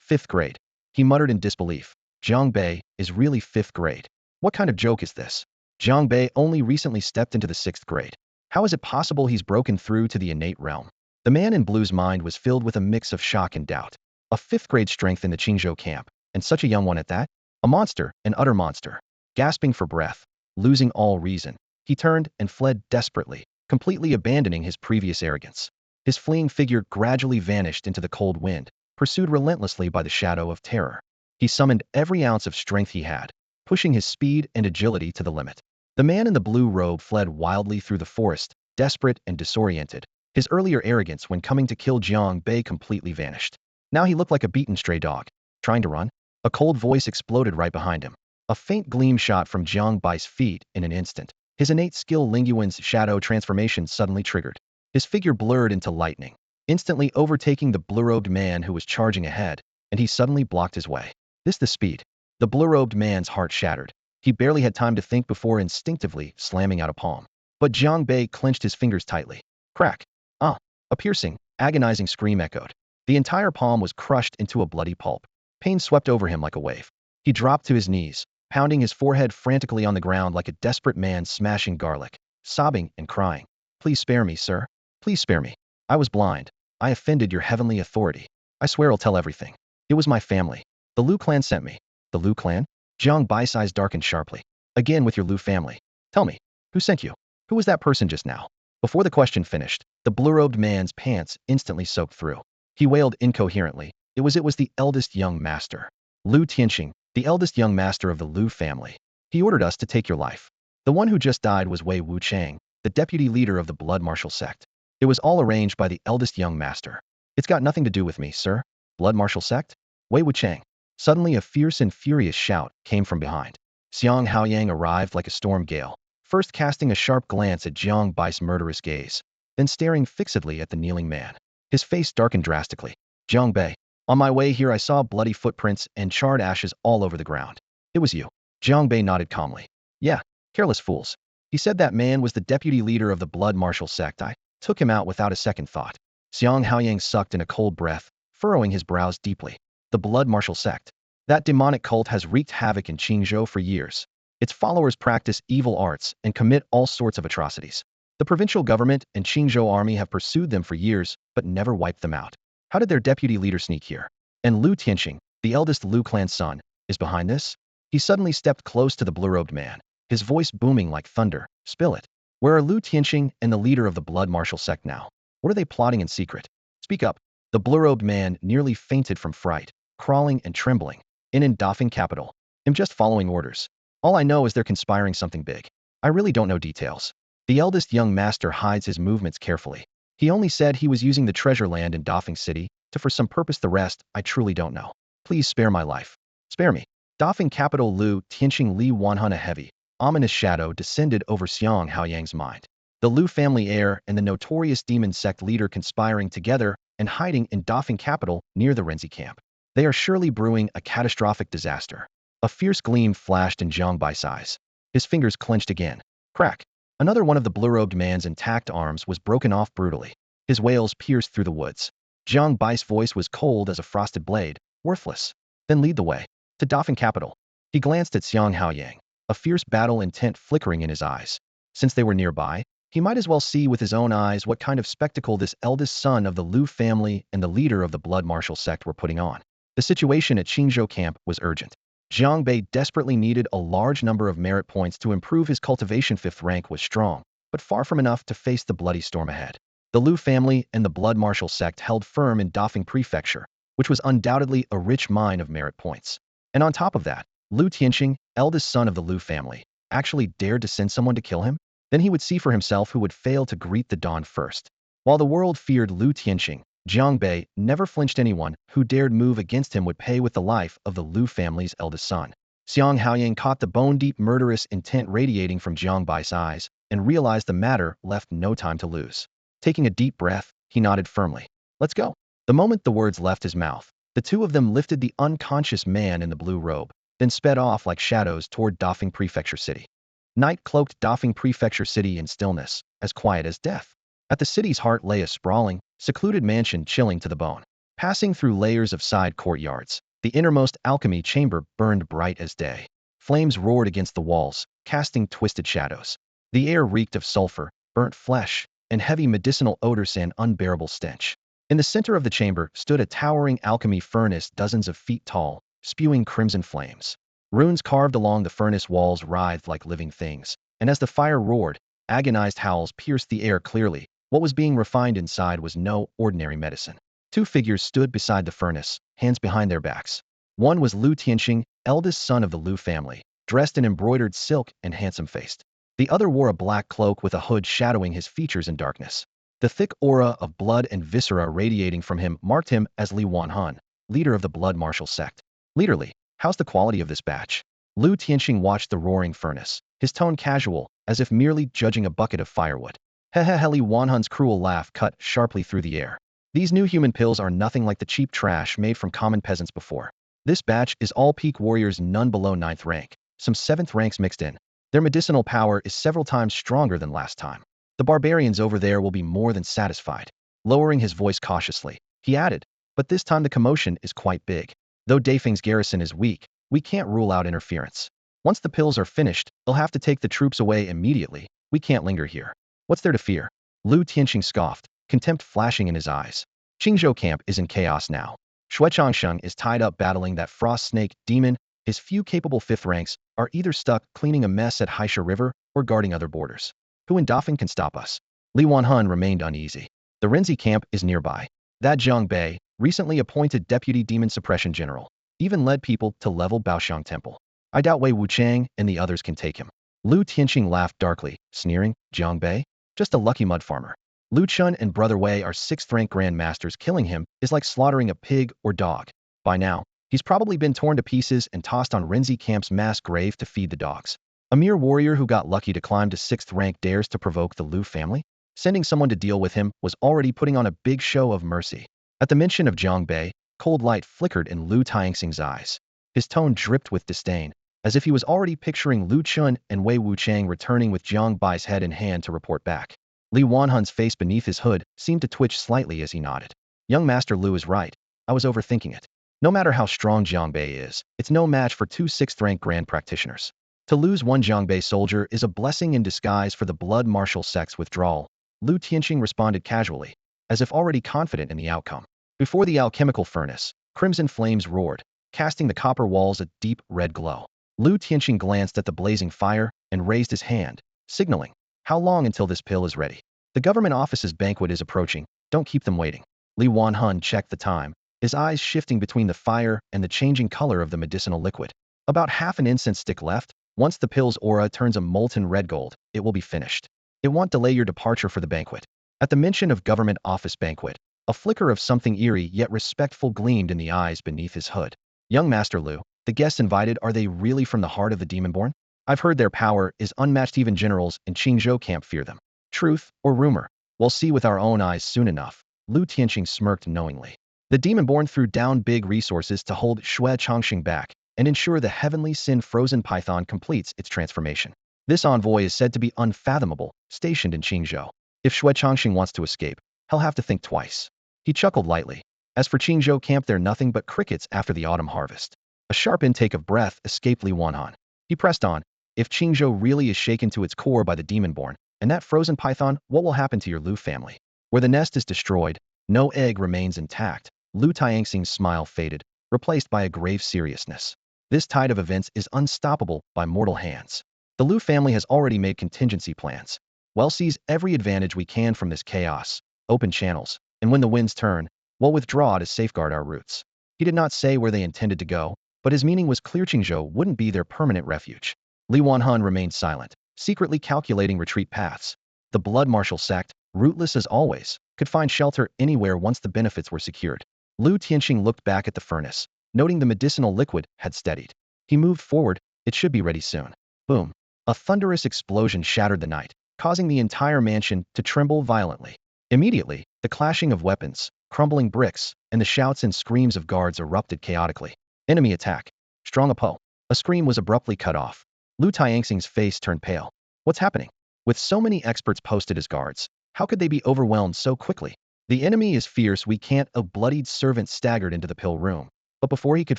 5th grade. He muttered in disbelief. Jiang Bei is really 5th grade. What kind of joke is this? Jiang Bei only recently stepped into the 6th grade. How is it possible he's broken through to the innate realm? The man in blue's mind was filled with a mix of shock and doubt. A 5th grade strength in the Qingzhou camp, and such a young one at that? A monster, an utter monster. Gasping for breath, losing all reason, he turned and fled desperately, completely abandoning his previous arrogance. His fleeing figure gradually vanished into the cold wind, pursued relentlessly by the shadow of terror. He summoned every ounce of strength he had, pushing his speed and agility to the limit. The man in the blue robe fled wildly through the forest, desperate and disoriented. His earlier arrogance when coming to kill Jiang Bei completely vanished. Now he looked like a beaten stray dog. Trying to run? A cold voice exploded right behind him. A faint gleam shot from Jiang Bai's feet in an instant. His innate skill Lingyuan's shadow transformation suddenly triggered. His figure blurred into lightning, instantly overtaking the blue-robed man who was charging ahead, and he suddenly blocked his way. The speed. The blue-robed man's heart shattered. He barely had time to think before instinctively slamming out a palm. But Jiang Bei clenched his fingers tightly. Crack. Ah! A piercing, agonizing scream echoed. The entire palm was crushed into a bloody pulp. Pain swept over him like a wave. He dropped to his knees, pounding his forehead frantically on the ground like a desperate man smashing garlic, sobbing and crying. Please spare me, sir. Please spare me. I was blind. I offended your heavenly authority. I swear I'll tell everything. It was my family. The Liu clan sent me. The Liu clan? Jiang Bai's eyes darkened sharply. Again with your Liu family. Tell me, who sent you? Who was that person just now? Before the question finished, the blue-robed man's pants instantly soaked through. He wailed incoherently. It was the eldest young master. Liu Tianxing, the eldest young master of the Liu family. He ordered us to take your life. The one who just died was Wei Wuchang, the deputy leader of the blood martial sect. It was all arranged by the eldest young master. It's got nothing to do with me, sir. Blood martial sect? Wei Wuchang. Suddenly a fierce and furious shout came from behind. Xiang Haoyang arrived like a storm gale, first casting a sharp glance at Jiang Bai's murderous gaze, then staring fixedly at the kneeling man. His face darkened drastically. Jiang Bei. On my way here I saw bloody footprints and charred ashes all over the ground. It was you. Jiang Bei nodded calmly. Yeah, careless fools. He said that man was the deputy leader of the blood martial sect. I took him out without a second thought. Xiang Haoyang sucked in a cold breath, furrowing his brows deeply. The blood martial sect. That demonic cult has wreaked havoc in Qingzhou for years. Its followers practice evil arts and commit all sorts of atrocities. The provincial government and Qingzhou army have pursued them for years, but never wiped them out. How did their deputy leader sneak here? And Liu Tianxing, the eldest Liu clan's son, is behind this? He suddenly stepped close to the blue-robed man, his voice booming like thunder. Spill it. Where are Liu Tianxing and the leader of the blood martial sect now? What are they plotting in secret? Speak up. The blue-robed man nearly fainted from fright, crawling and trembling. In Dafeng capital. I'm just following orders. All I know is they're conspiring something big. I really don't know details. The eldest young master hides his movements carefully. He only said he was using the treasure land in Dafeng City for some purpose. The rest, I truly don't know. Please spare my life. Spare me. Dafeng capital Liu Tianxing Li Wanhun. A heavy, ominous shadow descended over Xiang Haoyang's mind. The Liu family heir and the notorious demon sect leader conspiring together and hiding in Dafeng capital near the Renzi camp. They are surely brewing a catastrophic disaster. A fierce gleam flashed in Jiang Bai's eyes. His fingers clenched again. Crack. Another one of the blue-robed man's intact arms was broken off brutally. His wails pierced through the woods. Jiang Bai's voice was cold as a frosted blade. Worthless. Then lead the way. To Dafeng capital. He glanced at Xiang Haoyang, a fierce battle intent flickering in his eyes. Since they were nearby, He might as well see with his own eyes what kind of spectacle this eldest son of the Liu family and the leader of the blood martial sect were putting on. The situation at Qingzhou camp was urgent. Jiang Bei desperately needed a large number of merit points to improve his cultivation. 5th rank was strong, but far from enough to face the bloody storm ahead. The Liu family and the blood martial sect held firm in Dafeng Prefecture, which was undoubtedly a rich mine of merit points. And on top of that, Liu Tianqing, eldest son of the Liu family, actually dared to send someone to kill him? Then he would see for himself who would fail to greet the dawn first. While the world feared Liu Tianqing, Jiang Bei never flinched. Anyone who dared move against him would pay with the life of the Liu family's eldest son. Xiang Haoyang caught the bone-deep murderous intent radiating from Jiang Bai's eyes and realized the matter left no time to lose. Taking a deep breath, he nodded firmly. Let's go. The moment the words left his mouth, the two of them lifted the unconscious man in the blue robe, then sped off like shadows toward Dafeng Prefecture City. Night cloaked Dafeng Prefecture City in stillness, as quiet as death. At the city's heart lay a sprawling, secluded mansion chilling to the bone. Passing through layers of side courtyards, the innermost alchemy chamber burned bright as day. Flames roared against the walls, casting twisted shadows. The air reeked of sulfur, burnt flesh, and heavy medicinal odors, an unbearable stench. In the center of the chamber stood a towering alchemy furnace dozens of feet tall, spewing crimson flames. Runes carved along the furnace walls writhed like living things, and as the fire roared, agonized howls pierced the air. Clearly, what was being refined inside was no ordinary medicine. Two figures stood beside the furnace, hands behind their backs. One was Liu Tianqing, eldest son of the Liu family, dressed in embroidered silk and handsome-faced. The other wore a black cloak with a hood shadowing his features in darkness. The thick aura of blood and viscera radiating from him marked him as Li Wanhan, leader of the blood martial sect. Leaderly, how's the quality of this batch? Liu Tianqing watched the roaring furnace, his tone casual, as if merely judging a bucket of firewood. Hehehe. Li Wanhan's cruel laugh cut sharply through the air. These new human pills are nothing like the cheap trash made from common peasants before. This batch is all peak warriors, none below 9th rank, some 7th ranks mixed in. Their medicinal power is several times stronger than last time. The barbarians over there will be more than satisfied. Lowering his voice cautiously, he added, but this time the commotion is quite big. Though Dafeng's garrison is weak, we can't rule out interference. Once the pills are finished, they'll have to take the troops away immediately. We can't linger here. What's there to fear? Liu Tianqing scoffed, contempt flashing in his eyes. Qingzhou camp is in chaos now. Shuechangsheng is tied up battling that frost snake demon. His few capable 5th ranks are either stuck cleaning a mess at Haisha River or guarding other borders. Who in Dafeng can stop us? Li Wanhan remained uneasy. The Renzi camp is nearby. That Jiang Bei, recently appointed deputy demon suppression general, even led people to level Baoxiang Temple. I doubt Wei Wuchang and the others can take him. Liu Tianqing laughed darkly, sneering, Jiang Bei? Just a lucky mud farmer. Liu Chun and Brother Wei are 6th rank grandmasters. Killing him is like slaughtering a pig or dog. By now, he's probably been torn to pieces and tossed on Renzi camp's mass grave to feed the dogs. A mere warrior who got lucky to climb to 6th rank dares to provoke the Liu family? Sending someone to deal with him was already putting on a big show of mercy. At the mention of Jiang Bei, cold light flickered in Liu Tianxing's eyes. His tone dripped with disdain, as if he was already picturing Liu Chun and Wei Wuchang returning with Jiang Bai's head in hand to report back. Li Wanhan's face beneath his hood seemed to twitch slightly as he nodded. Young Master Liu is right. I was overthinking it. No matter how strong Jiang Bei is, it's no match for 2 6th rank grand practitioners. To lose one Jiang Bei soldier is a blessing in disguise for the blood martial sect's withdrawal. Liu Tianqing responded casually, as if already confident in the outcome. Before the alchemical furnace, crimson flames roared, casting the copper walls a deep red glow. Liu Tianqing glanced at the blazing fire and raised his hand, signaling, how long until this pill is ready? The government office's banquet is approaching, don't keep them waiting. Li Wanhan checked the time, his eyes shifting between the fire and the changing color of the medicinal liquid. About half an incense stick left. Once the pill's aura turns a molten red gold, it will be finished. It won't delay your departure for the banquet. At the mention of government office banquet, a flicker of something eerie yet respectful gleamed in the eyes beneath his hood. Young Master Liu, the guests invited, are they really from the heart of the Demonborn? I've heard their power is unmatched. Even generals in Qingzhou camp fear them. Truth or rumor? We'll see with our own eyes soon enough. Liu Tianqing smirked knowingly. The Demonborn threw down big resources to hold Shuechangsheng back and ensure the heavenly sin frozen python completes its transformation. This envoy is said to be unfathomable, stationed in Qingzhou. If Shuechangsheng wants to escape, he'll have to think twice. He chuckled lightly. As for Qingzhou camp, they're nothing but crickets after the autumn harvest. A sharp intake of breath escaped Li Wanhan. He pressed on. If Qingzhou really is shaken to its core by the Demonborn, And that frozen python, what will happen to your Lu family? Where the nest is destroyed, no egg remains intact. Lu Tianxing's smile faded, replaced by a grave seriousness. This tide of events is unstoppable by mortal hands. The Lu family has already made contingency plans. We'll seize every advantage we can from this chaos, open channels, and when the winds turn, we'll withdraw to safeguard our roots. He did not say where they intended to go, but his meaning was clear. Qingzhou wouldn't be their permanent refuge. Li Wanhun remained silent, secretly calculating retreat paths. The blood martial sect, rootless as always, could find shelter anywhere once the benefits were secured. Lu Tianxing looked back at the furnace, noting the medicinal liquid had steadied. He moved forward. It should be ready soon. Boom. A thunderous explosion shattered the night, causing the entire mansion to tremble violently. Immediately, the clashing of weapons, crumbling bricks, and the shouts and screams of guards erupted chaotically. Enemy attack. Strong oppo. A scream was abruptly cut off. Lu Tianxing's face turned pale. What's happening? With so many experts posted as guards, how could they be overwhelmed so quickly? The enemy is fierce. We can't. A bloodied servant staggered into the pill room. But before he could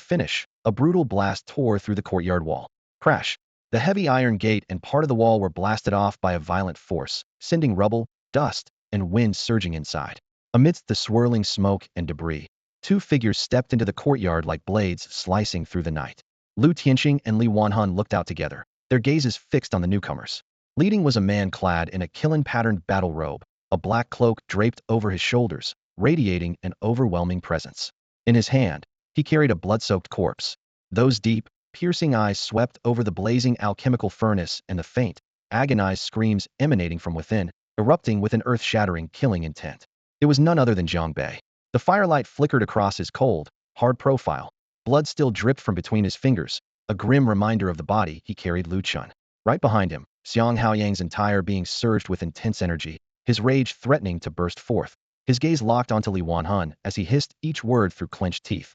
finish, a brutal blast tore through the courtyard wall. Crash. The heavy iron gate and part of the wall were blasted off by a violent force, sending rubble, dust, and wind surging inside. Amidst the swirling smoke and debris, two figures stepped into the courtyard like blades slicing through the night. Lu Tianxing and Li Wanhun looked out together, their gazes fixed on the newcomers. Leading was a man clad in a kiln-patterned battle robe, a black cloak draped over his shoulders, radiating an overwhelming presence. In his hand, he carried a blood-soaked corpse. Those deep, piercing eyes swept over the blazing alchemical furnace and the faint, agonized screams emanating from within, erupting with an earth-shattering killing intent. It was none other than Jiang Bei. The firelight flickered across his cold, hard profile. Blood still dripped from between his fingers, a grim reminder of the body he carried. Lu Chun. Right behind him, Xiang Haoyang's entire being surged with intense energy, his rage threatening to burst forth. His gaze locked onto Li Wanhun as he hissed each word through clenched teeth.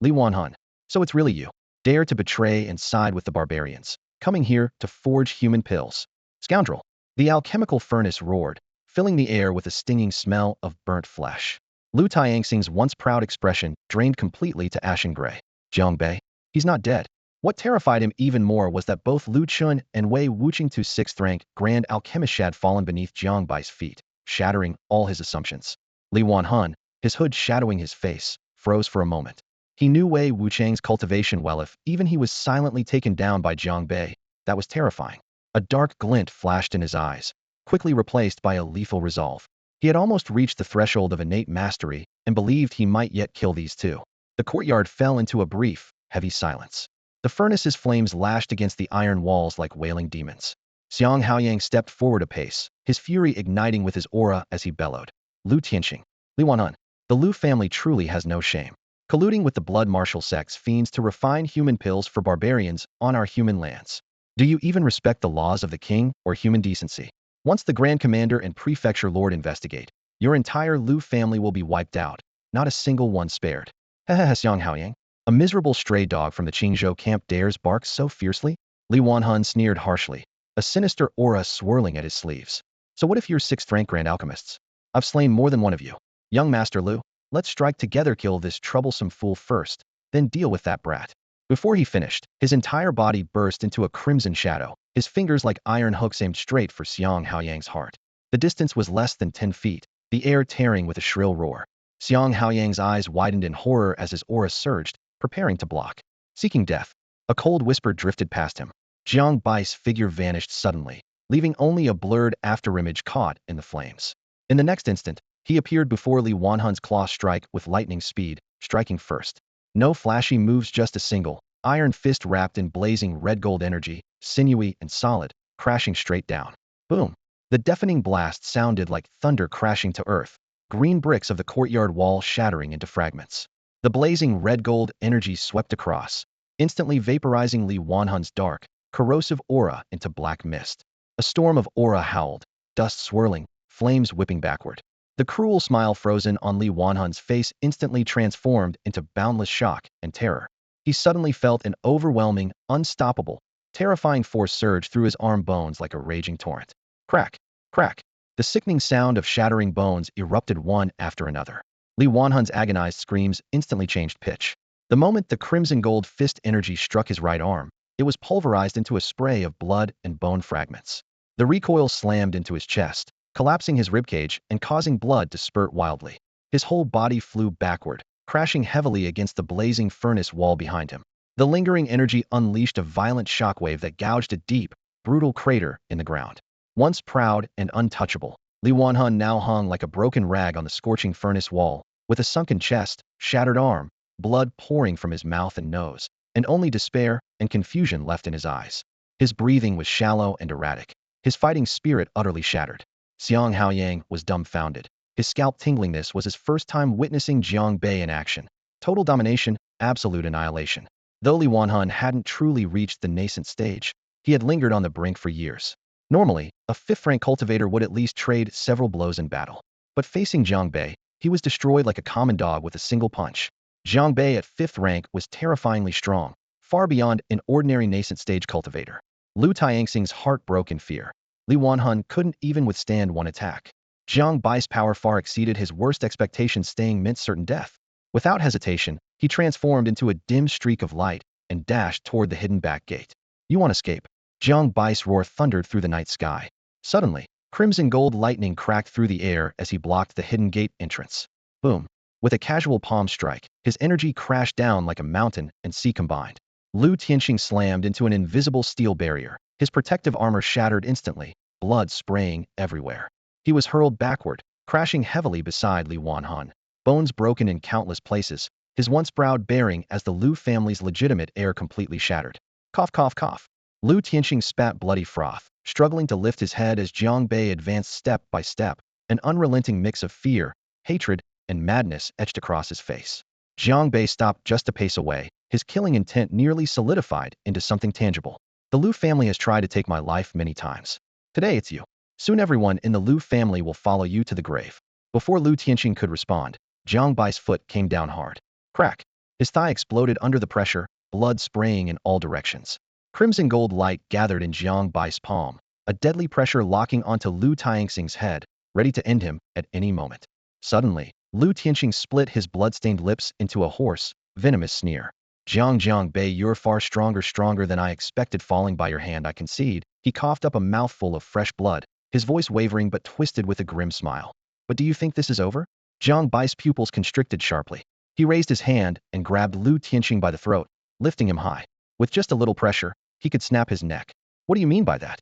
Li Wanhun. So it's really you. Dare to betray and side with the barbarians, coming here to forge human pills. Scoundrel. The alchemical furnace roared, filling the air with a stinging smell of burnt flesh. Lu Tianxing's once proud expression drained completely to ashen gray. Jiang Bei. He's not dead. What terrified him even more was that both Lu Chun and Wei Wuqing's sixth-rank grand alchemist had fallen beneath Jiang Bai's feet, shattering all his assumptions. Li Wanhun, his hood shadowing his face, froze for a moment. He knew Wei Wuqing's cultivation well. If even he was silently taken down by Jiang Bei, that was terrifying. A dark glint flashed in his eyes, quickly replaced by a lethal resolve. He had almost reached the threshold of innate mastery and believed he might yet kill these two. The courtyard fell into a brief, heavy silence. The furnace's flames lashed against the iron walls like wailing demons. Xiang Haoyang stepped forward a pace, his fury igniting with his aura as he bellowed. Lu Tianxing. Li Wanhun. The Lu family truly has no shame. Colluding with the blood martial sect's fiends to refine human pills for barbarians on our human lands. Do you even respect the laws of the king or human decency? Once the Grand Commander and Prefecture Lord investigate, your entire Lu family will be wiped out, not a single one spared. Hehehe. Xiang Haoyang. A miserable stray dog from the Qingzhou camp dares bark so fiercely? Li Wanhun sneered harshly, a sinister aura swirling at his sleeves. So what if you're sixth-rank grand alchemists? I've slain more than one of you. Young Master Lu, let's strike together. Kill this troublesome fool first, then deal with that brat. Before he finished, his entire body burst into a crimson shadow, his fingers like iron hooks aimed straight for Xiang Haoyang's heart. The distance was less than 10 feet, the air tearing with a shrill roar. Xiang Haoyang's eyes widened in horror as his aura surged, preparing to block. Seeking death. A cold whisper drifted past him. Jiang Bai's figure vanished suddenly, leaving only a blurred afterimage caught in the flames. In the next instant, he appeared before Li Wanhun's claw strike with lightning speed, striking first. No flashy moves, just a single, iron fist wrapped in blazing red-gold energy, sinewy and solid, crashing straight down. Boom. The deafening blast sounded like thunder crashing to earth, green bricks of the courtyard wall shattering into fragments. The blazing red-gold energy swept across, instantly vaporizing Li Wanhun's dark, corrosive aura into black mist. A storm of aura howled, dust swirling, flames whipping backward. The cruel smile frozen on Li Wanhun's face instantly transformed into boundless shock and terror. He suddenly felt an overwhelming, unstoppable, terrifying force surge through his arm bones like a raging torrent. Crack, crack. The sickening sound of shattering bones erupted one after another. Li Wanhun's agonized screams instantly changed pitch. The moment the crimson gold fist energy struck his right arm, it was pulverized into a spray of blood and bone fragments. The recoil slammed into his chest, collapsing his ribcage and causing blood to spurt wildly. His whole body flew backward, crashing heavily against the blazing furnace wall behind him. The lingering energy unleashed a violent shockwave that gouged a deep, brutal crater in the ground. Once proud and untouchable, Li Wanhun now hung like a broken rag on the scorching furnace wall, with a sunken chest, shattered arm, blood pouring from his mouth and nose, and only despair and confusion left in his eyes. His breathing was shallow and erratic, his fighting spirit utterly shattered. Xiang Haoyang was dumbfounded. His scalp tingling. This was his first time witnessing Jiang Bei in action. Total domination, absolute annihilation. Though Li Wanhun hadn't truly reached the nascent stage, he had lingered on the brink for years. Normally, a fifth-rank cultivator would at least trade several blows in battle. But facing Jiang Bei, he was destroyed like a common dog with a single punch. Jiang Bei at 5th rank was terrifyingly strong, far beyond an ordinary nascent stage cultivator. Lu Tianxing's heart broke in fear. Li Wanhun couldn't even withstand one attack. Jiang Bai's power far exceeded his worst expectations, staying meant certain death. Without hesitation, he transformed into a dim streak of light and dashed toward the hidden back gate. You want to escape? Jiang Bai's roar thundered through the night sky. Suddenly, crimson gold lightning cracked through the air as he blocked the hidden gate entrance. Boom. With a casual palm strike, his energy crashed down like a mountain and sea combined. Lu Tianxing slammed into an invisible steel barrier. His protective armor shattered instantly, blood spraying everywhere. He was hurled backward, crashing heavily beside Li Wanhun, bones broken in countless places, his once proud bearing as the Lu family's legitimate heir completely shattered. Cough, cough, cough. Lu Tianxing spat bloody froth, struggling to lift his head as Jiang Bei advanced step by step, an unrelenting mix of fear, hatred, and madness etched across his face. Jiang Bei stopped just a pace away, his killing intent nearly solidified into something tangible. The Lu family has tried to take my life many times. Today it's you. Soon everyone in the Lu family will follow you to the grave. Before Lu Tianxing could respond, Jiang Bai's foot came down hard. Crack! His thigh exploded under the pressure, blood spraying in all directions. Crimson gold light gathered in Jiang Bai's palm, a deadly pressure locking onto Lu Tianxing's head, ready to end him at any moment. Suddenly, Lu Tianxing split his blood-stained lips into a hoarse, venomous sneer. Jiang Bei, you're far stronger than I expected. Falling by your hand, I concede. He coughed up a mouthful of fresh blood, his voice wavering but twisted with a grim smile. But do you think this is over? Jiang Bai's pupils constricted sharply. He raised his hand and grabbed Lu Tianxing by the throat, lifting him high. With just a little pressure, he could snap his neck. What do you mean by that?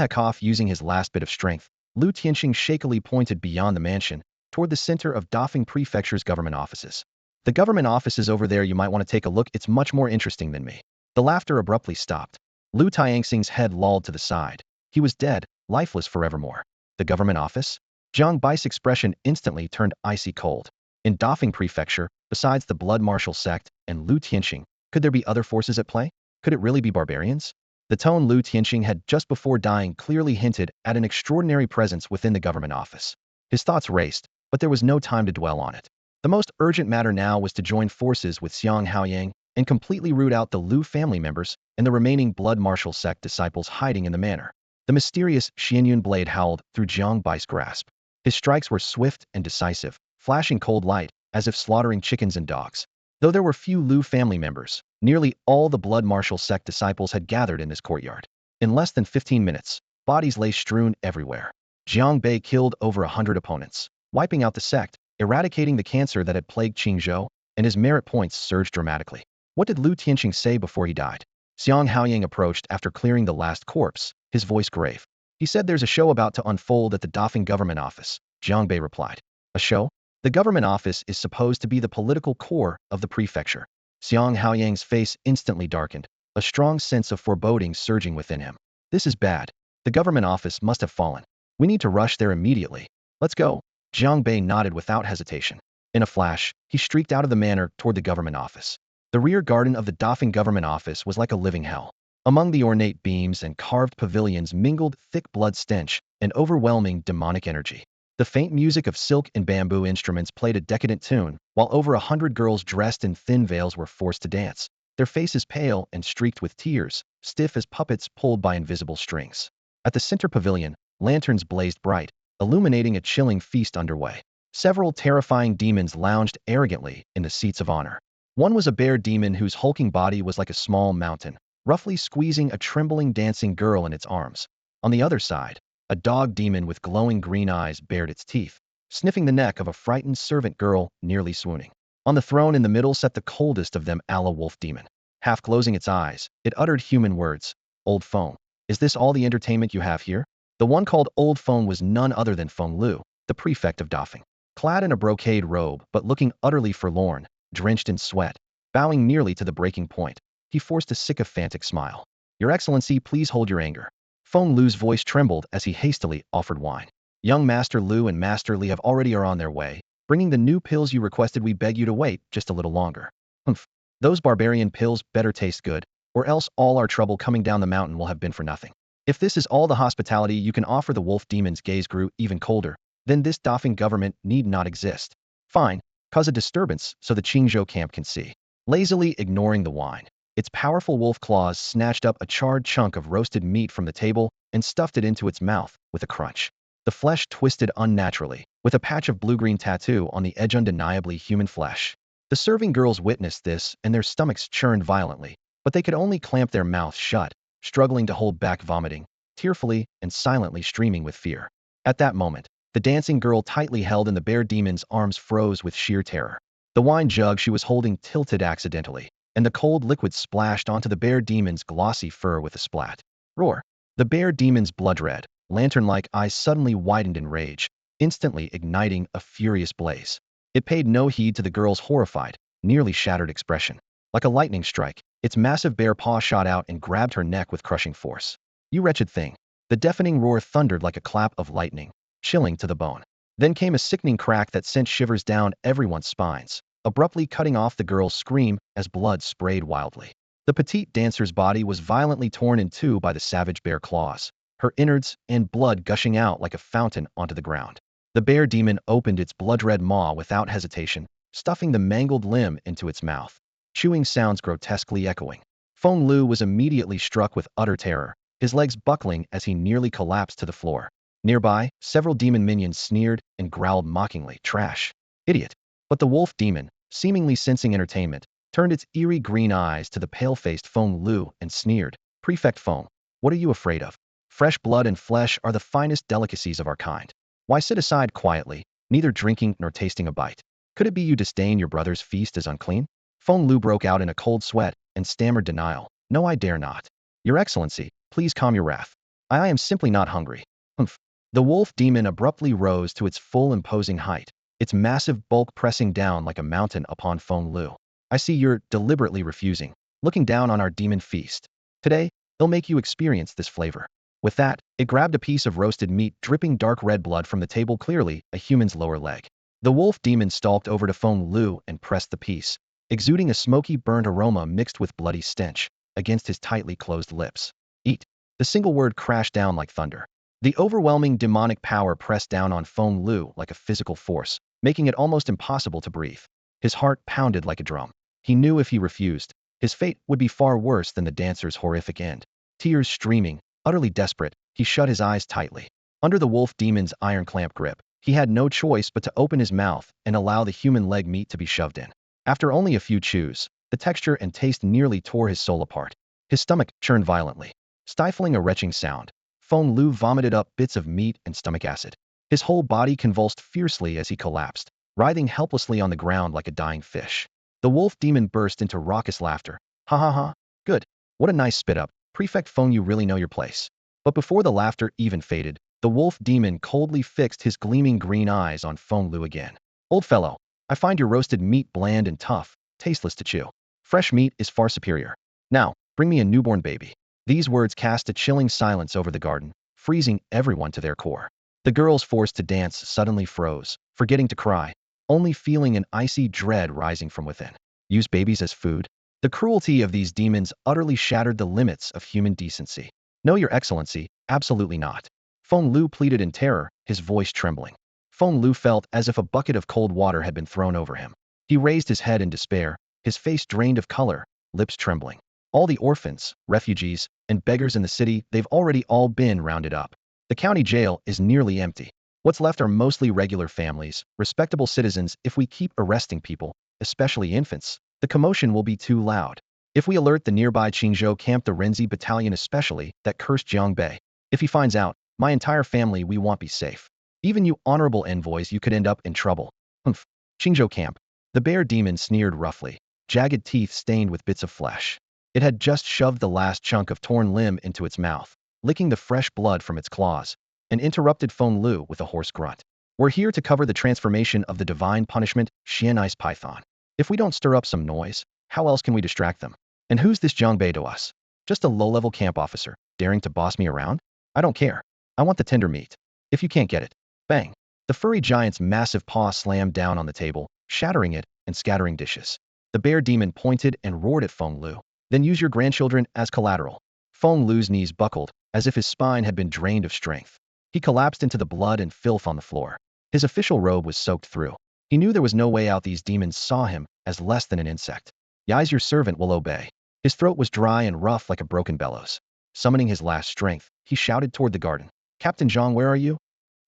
Cough. Using his last bit of strength, Lu Tianxing shakily pointed beyond the mansion, toward the center of Dafeng Prefecture's government offices. The government office is over there. You might want to take a look. It's much more interesting than me. The laughter abruptly stopped. Lu Tianxing's head lolled to the side. He was dead, lifeless forevermore. The government office? Jiang Bai's expression instantly turned icy cold. In Dafeng Prefecture, besides the Blood Martial sect and Lu Tianxing, could there be other forces at play? Could it really be barbarians? The tone Lu Tianxing had just before dying clearly hinted at an extraordinary presence within the government office. His thoughts raced, but there was no time to dwell on it. The most urgent matter now was to join forces with Xiang Haoyang and completely root out the Lu family members and the remaining Blood Martial sect disciples hiding in the manor. The mysterious Xianyun blade howled through Jiang Bai's grasp. His strikes were swift and decisive, flashing cold light, as if slaughtering chickens and dogs. Though there were few Lu family members, nearly all the Blood Martial sect disciples had gathered in this courtyard. In less than 15 minutes, bodies lay strewn everywhere. Jiang Bei killed over 100 opponents, wiping out the sect, eradicating the cancer that had plagued Qingzhou, and his merit points surged dramatically. What did Lu Tianxing say before he died? Xiang Haoyang approached after clearing the last corpse, his voice grave. He said there's a show about to unfold at the Dafeng government office. Jiang Bei replied. A show? The government office is supposed to be the political core of the prefecture. Xiang Haoyang's face instantly darkened, a strong sense of foreboding surging within him. This is bad. The government office must have fallen. We need to rush there immediately. Let's go. Jiang Bei nodded without hesitation. In a flash, he streaked out of the manor toward the government office. The rear garden of the Dafeng government office was like a living hell. Among the ornate beams and carved pavilions mingled thick blood stench and overwhelming demonic energy. The faint music of silk and bamboo instruments played a decadent tune, while over 100 girls dressed in thin veils were forced to dance, their faces pale and streaked with tears, stiff as puppets pulled by invisible strings. At the center pavilion, lanterns blazed bright, illuminating a chilling feast underway. Several terrifying demons lounged arrogantly in the seats of honor. One was a bear demon whose hulking body was like a small mountain, roughly squeezing a trembling dancing girl in its arms. On the other side, a dog demon with glowing green eyes bared its teeth, sniffing the neck of a frightened servant girl nearly swooning. On the throne in the middle sat the coldest of them, a wolf demon. Half closing its eyes, it uttered human words. Old Feng, is this all the entertainment you have here? The one called Old Feng was none other than Feng Lu, the prefect of Dafeng. Clad in a brocade robe but looking utterly forlorn, drenched in sweat, bowing nearly to the breaking point, he forced a sycophantic smile. Your Excellency, please hold your anger. Feng Lu's voice trembled as he hastily offered wine. Young Master Lu and Master Li have already are on their way, bringing the new pills you requested. We beg you to wait just a little longer. Humph. Those barbarian pills better taste good, or else all our trouble coming down the mountain will have been for nothing. If this is all the hospitality you can offer, the wolf demon's gaze grew even colder. Then this Dafeng government need not exist. Fine, cause a disturbance so the Qingzhou camp can see. Lazily ignoring the wine, its powerful wolf claws snatched up a charred chunk of roasted meat from the table and stuffed it into its mouth with a crunch. The flesh twisted unnaturally, with a patch of blue-green tattoo on the edge, undeniably human flesh. The serving girls witnessed this and their stomachs churned violently, but they could only clamp their mouths shut, struggling to hold back vomiting, tearfully and silently streaming with fear. At that moment, the dancing girl tightly held in the bear demon's arms froze with sheer terror. The wine jug she was holding tilted accidentally, and the cold liquid splashed onto the bear demon's glossy fur with a splat. Roar! The bear demon's blood-red, lantern-like eyes suddenly widened in rage, instantly igniting a furious blaze. It paid no heed to the girl's horrified, nearly shattered expression. Like a lightning strike, its massive bare paw shot out and grabbed her neck with crushing force. You wretched thing! The deafening roar thundered like a clap of lightning, chilling to the bone. Then came a sickening crack that sent shivers down everyone's spines, abruptly cutting off the girl's scream as blood sprayed wildly. The petite dancer's body was violently torn in two by the savage bear claws, her innards and blood gushing out like a fountain onto the ground. The bear demon opened its blood-red maw without hesitation, stuffing the mangled limb into its mouth. Chewing sounds grotesquely echoing. Feng Lu was immediately struck with utter terror, his legs buckling as he nearly collapsed to the floor. Nearby, several demon minions sneered and growled mockingly, "Trash! Idiot!" But the wolf demon, seemingly sensing entertainment, turned its eerie green eyes to the pale-faced Feng Lu and sneered, "Prefect Feng, what are you afraid of? Fresh blood and flesh are the finest delicacies of our kind. Why sit aside quietly, neither drinking nor tasting a bite? Could it be you disdain your brother's feast as unclean?" Feng Lu broke out in a cold sweat and stammered denial. "No, I dare not. Your Excellency, please calm your wrath. I am simply not hungry." Humph. The wolf demon abruptly rose to its full imposing height, its massive bulk pressing down like a mountain upon Feng Lu. "I see you're deliberately refusing, looking down on our demon feast. Today, it'll make you experience this flavor." With that, it grabbed a piece of roasted meat dripping dark red blood from the table, clearly a human's lower leg. The wolf demon stalked over to Feng Lu and pressed the piece, exuding a smoky burnt aroma mixed with bloody stench, against his tightly closed lips. "Eat." The single word crashed down like thunder. The overwhelming demonic power pressed down on Feng Lu like a physical force, making it almost impossible to breathe. His heart pounded like a drum. He knew if he refused, his fate would be far worse than the dancer's horrific end. Tears streaming, utterly desperate, he shut his eyes tightly. Under the wolf demon's iron clamp grip, he had no choice but to open his mouth and allow the human leg meat to be shoved in. After only a few chews, the texture and taste nearly tore his soul apart. His stomach churned violently. Stifling a retching sound, Feng Lu vomited up bits of meat and stomach acid. His whole body convulsed fiercely as he collapsed, writhing helplessly on the ground like a dying fish. The wolf demon burst into raucous laughter. "Ha ha ha, good. What a nice spit-up. Prefect Feng, you really know your place." But before the laughter even faded, the wolf demon coldly fixed his gleaming green eyes on Feng Lu again. "Old fellow, I find your roasted meat bland and tough, tasteless to chew. Fresh meat is far superior. Now, bring me a newborn baby." These words cast a chilling silence over the garden, freezing everyone to their core. The girls forced to dance suddenly froze, forgetting to cry, only feeling an icy dread rising from within. Use babies as food? The cruelty of these demons utterly shattered the limits of human decency. "No, Your Excellency, absolutely not." Feng Lu pleaded in terror, his voice trembling. Feng Lu felt as if a bucket of cold water had been thrown over him. He raised his head in despair, his face drained of color, lips trembling. All the orphans, refugees, and beggars in the city, they've already all been rounded up. The county jail is nearly empty. What's left are mostly regular families, respectable citizens. If we keep arresting people, especially infants, the commotion will be too loud. If we alert the nearby Qingzhou camp, the Renzi battalion especially, that cursed Jiang Bei, If he finds out, my entire family we won't be safe. Even you honorable envoys, you could end up in trouble. Humph. Qingzhou camp. The bear demon sneered roughly, jagged teeth stained with bits of flesh. It had just shoved the last chunk of torn limb into its mouth, licking the fresh blood from its claws, and interrupted Feng Lu with a hoarse grunt. We're here to cover the transformation of the divine punishment, Xian Ice Python. If we don't stir up some noise, how else can we distract them? And who's this Jiang Bei to us? Just a low-level camp officer, daring to boss me around? I don't care. I want the tender meat. If you can't get it. Bang. The furry giant's massive paw slammed down on the table, shattering it and scattering dishes. The bear demon pointed and roared at Feng Lu. Then use your grandchildren as collateral. Feng Lu's knees buckled, as if his spine had been drained of strength. He collapsed into the blood and filth on the floor. His official robe was soaked through. He knew there was no way out. These demons saw him as less than an insect. Yai's your servant will obey. His throat was dry and rough like a broken bellows. Summoning his last strength, he shouted toward the garden. Captain Zhang, where are you?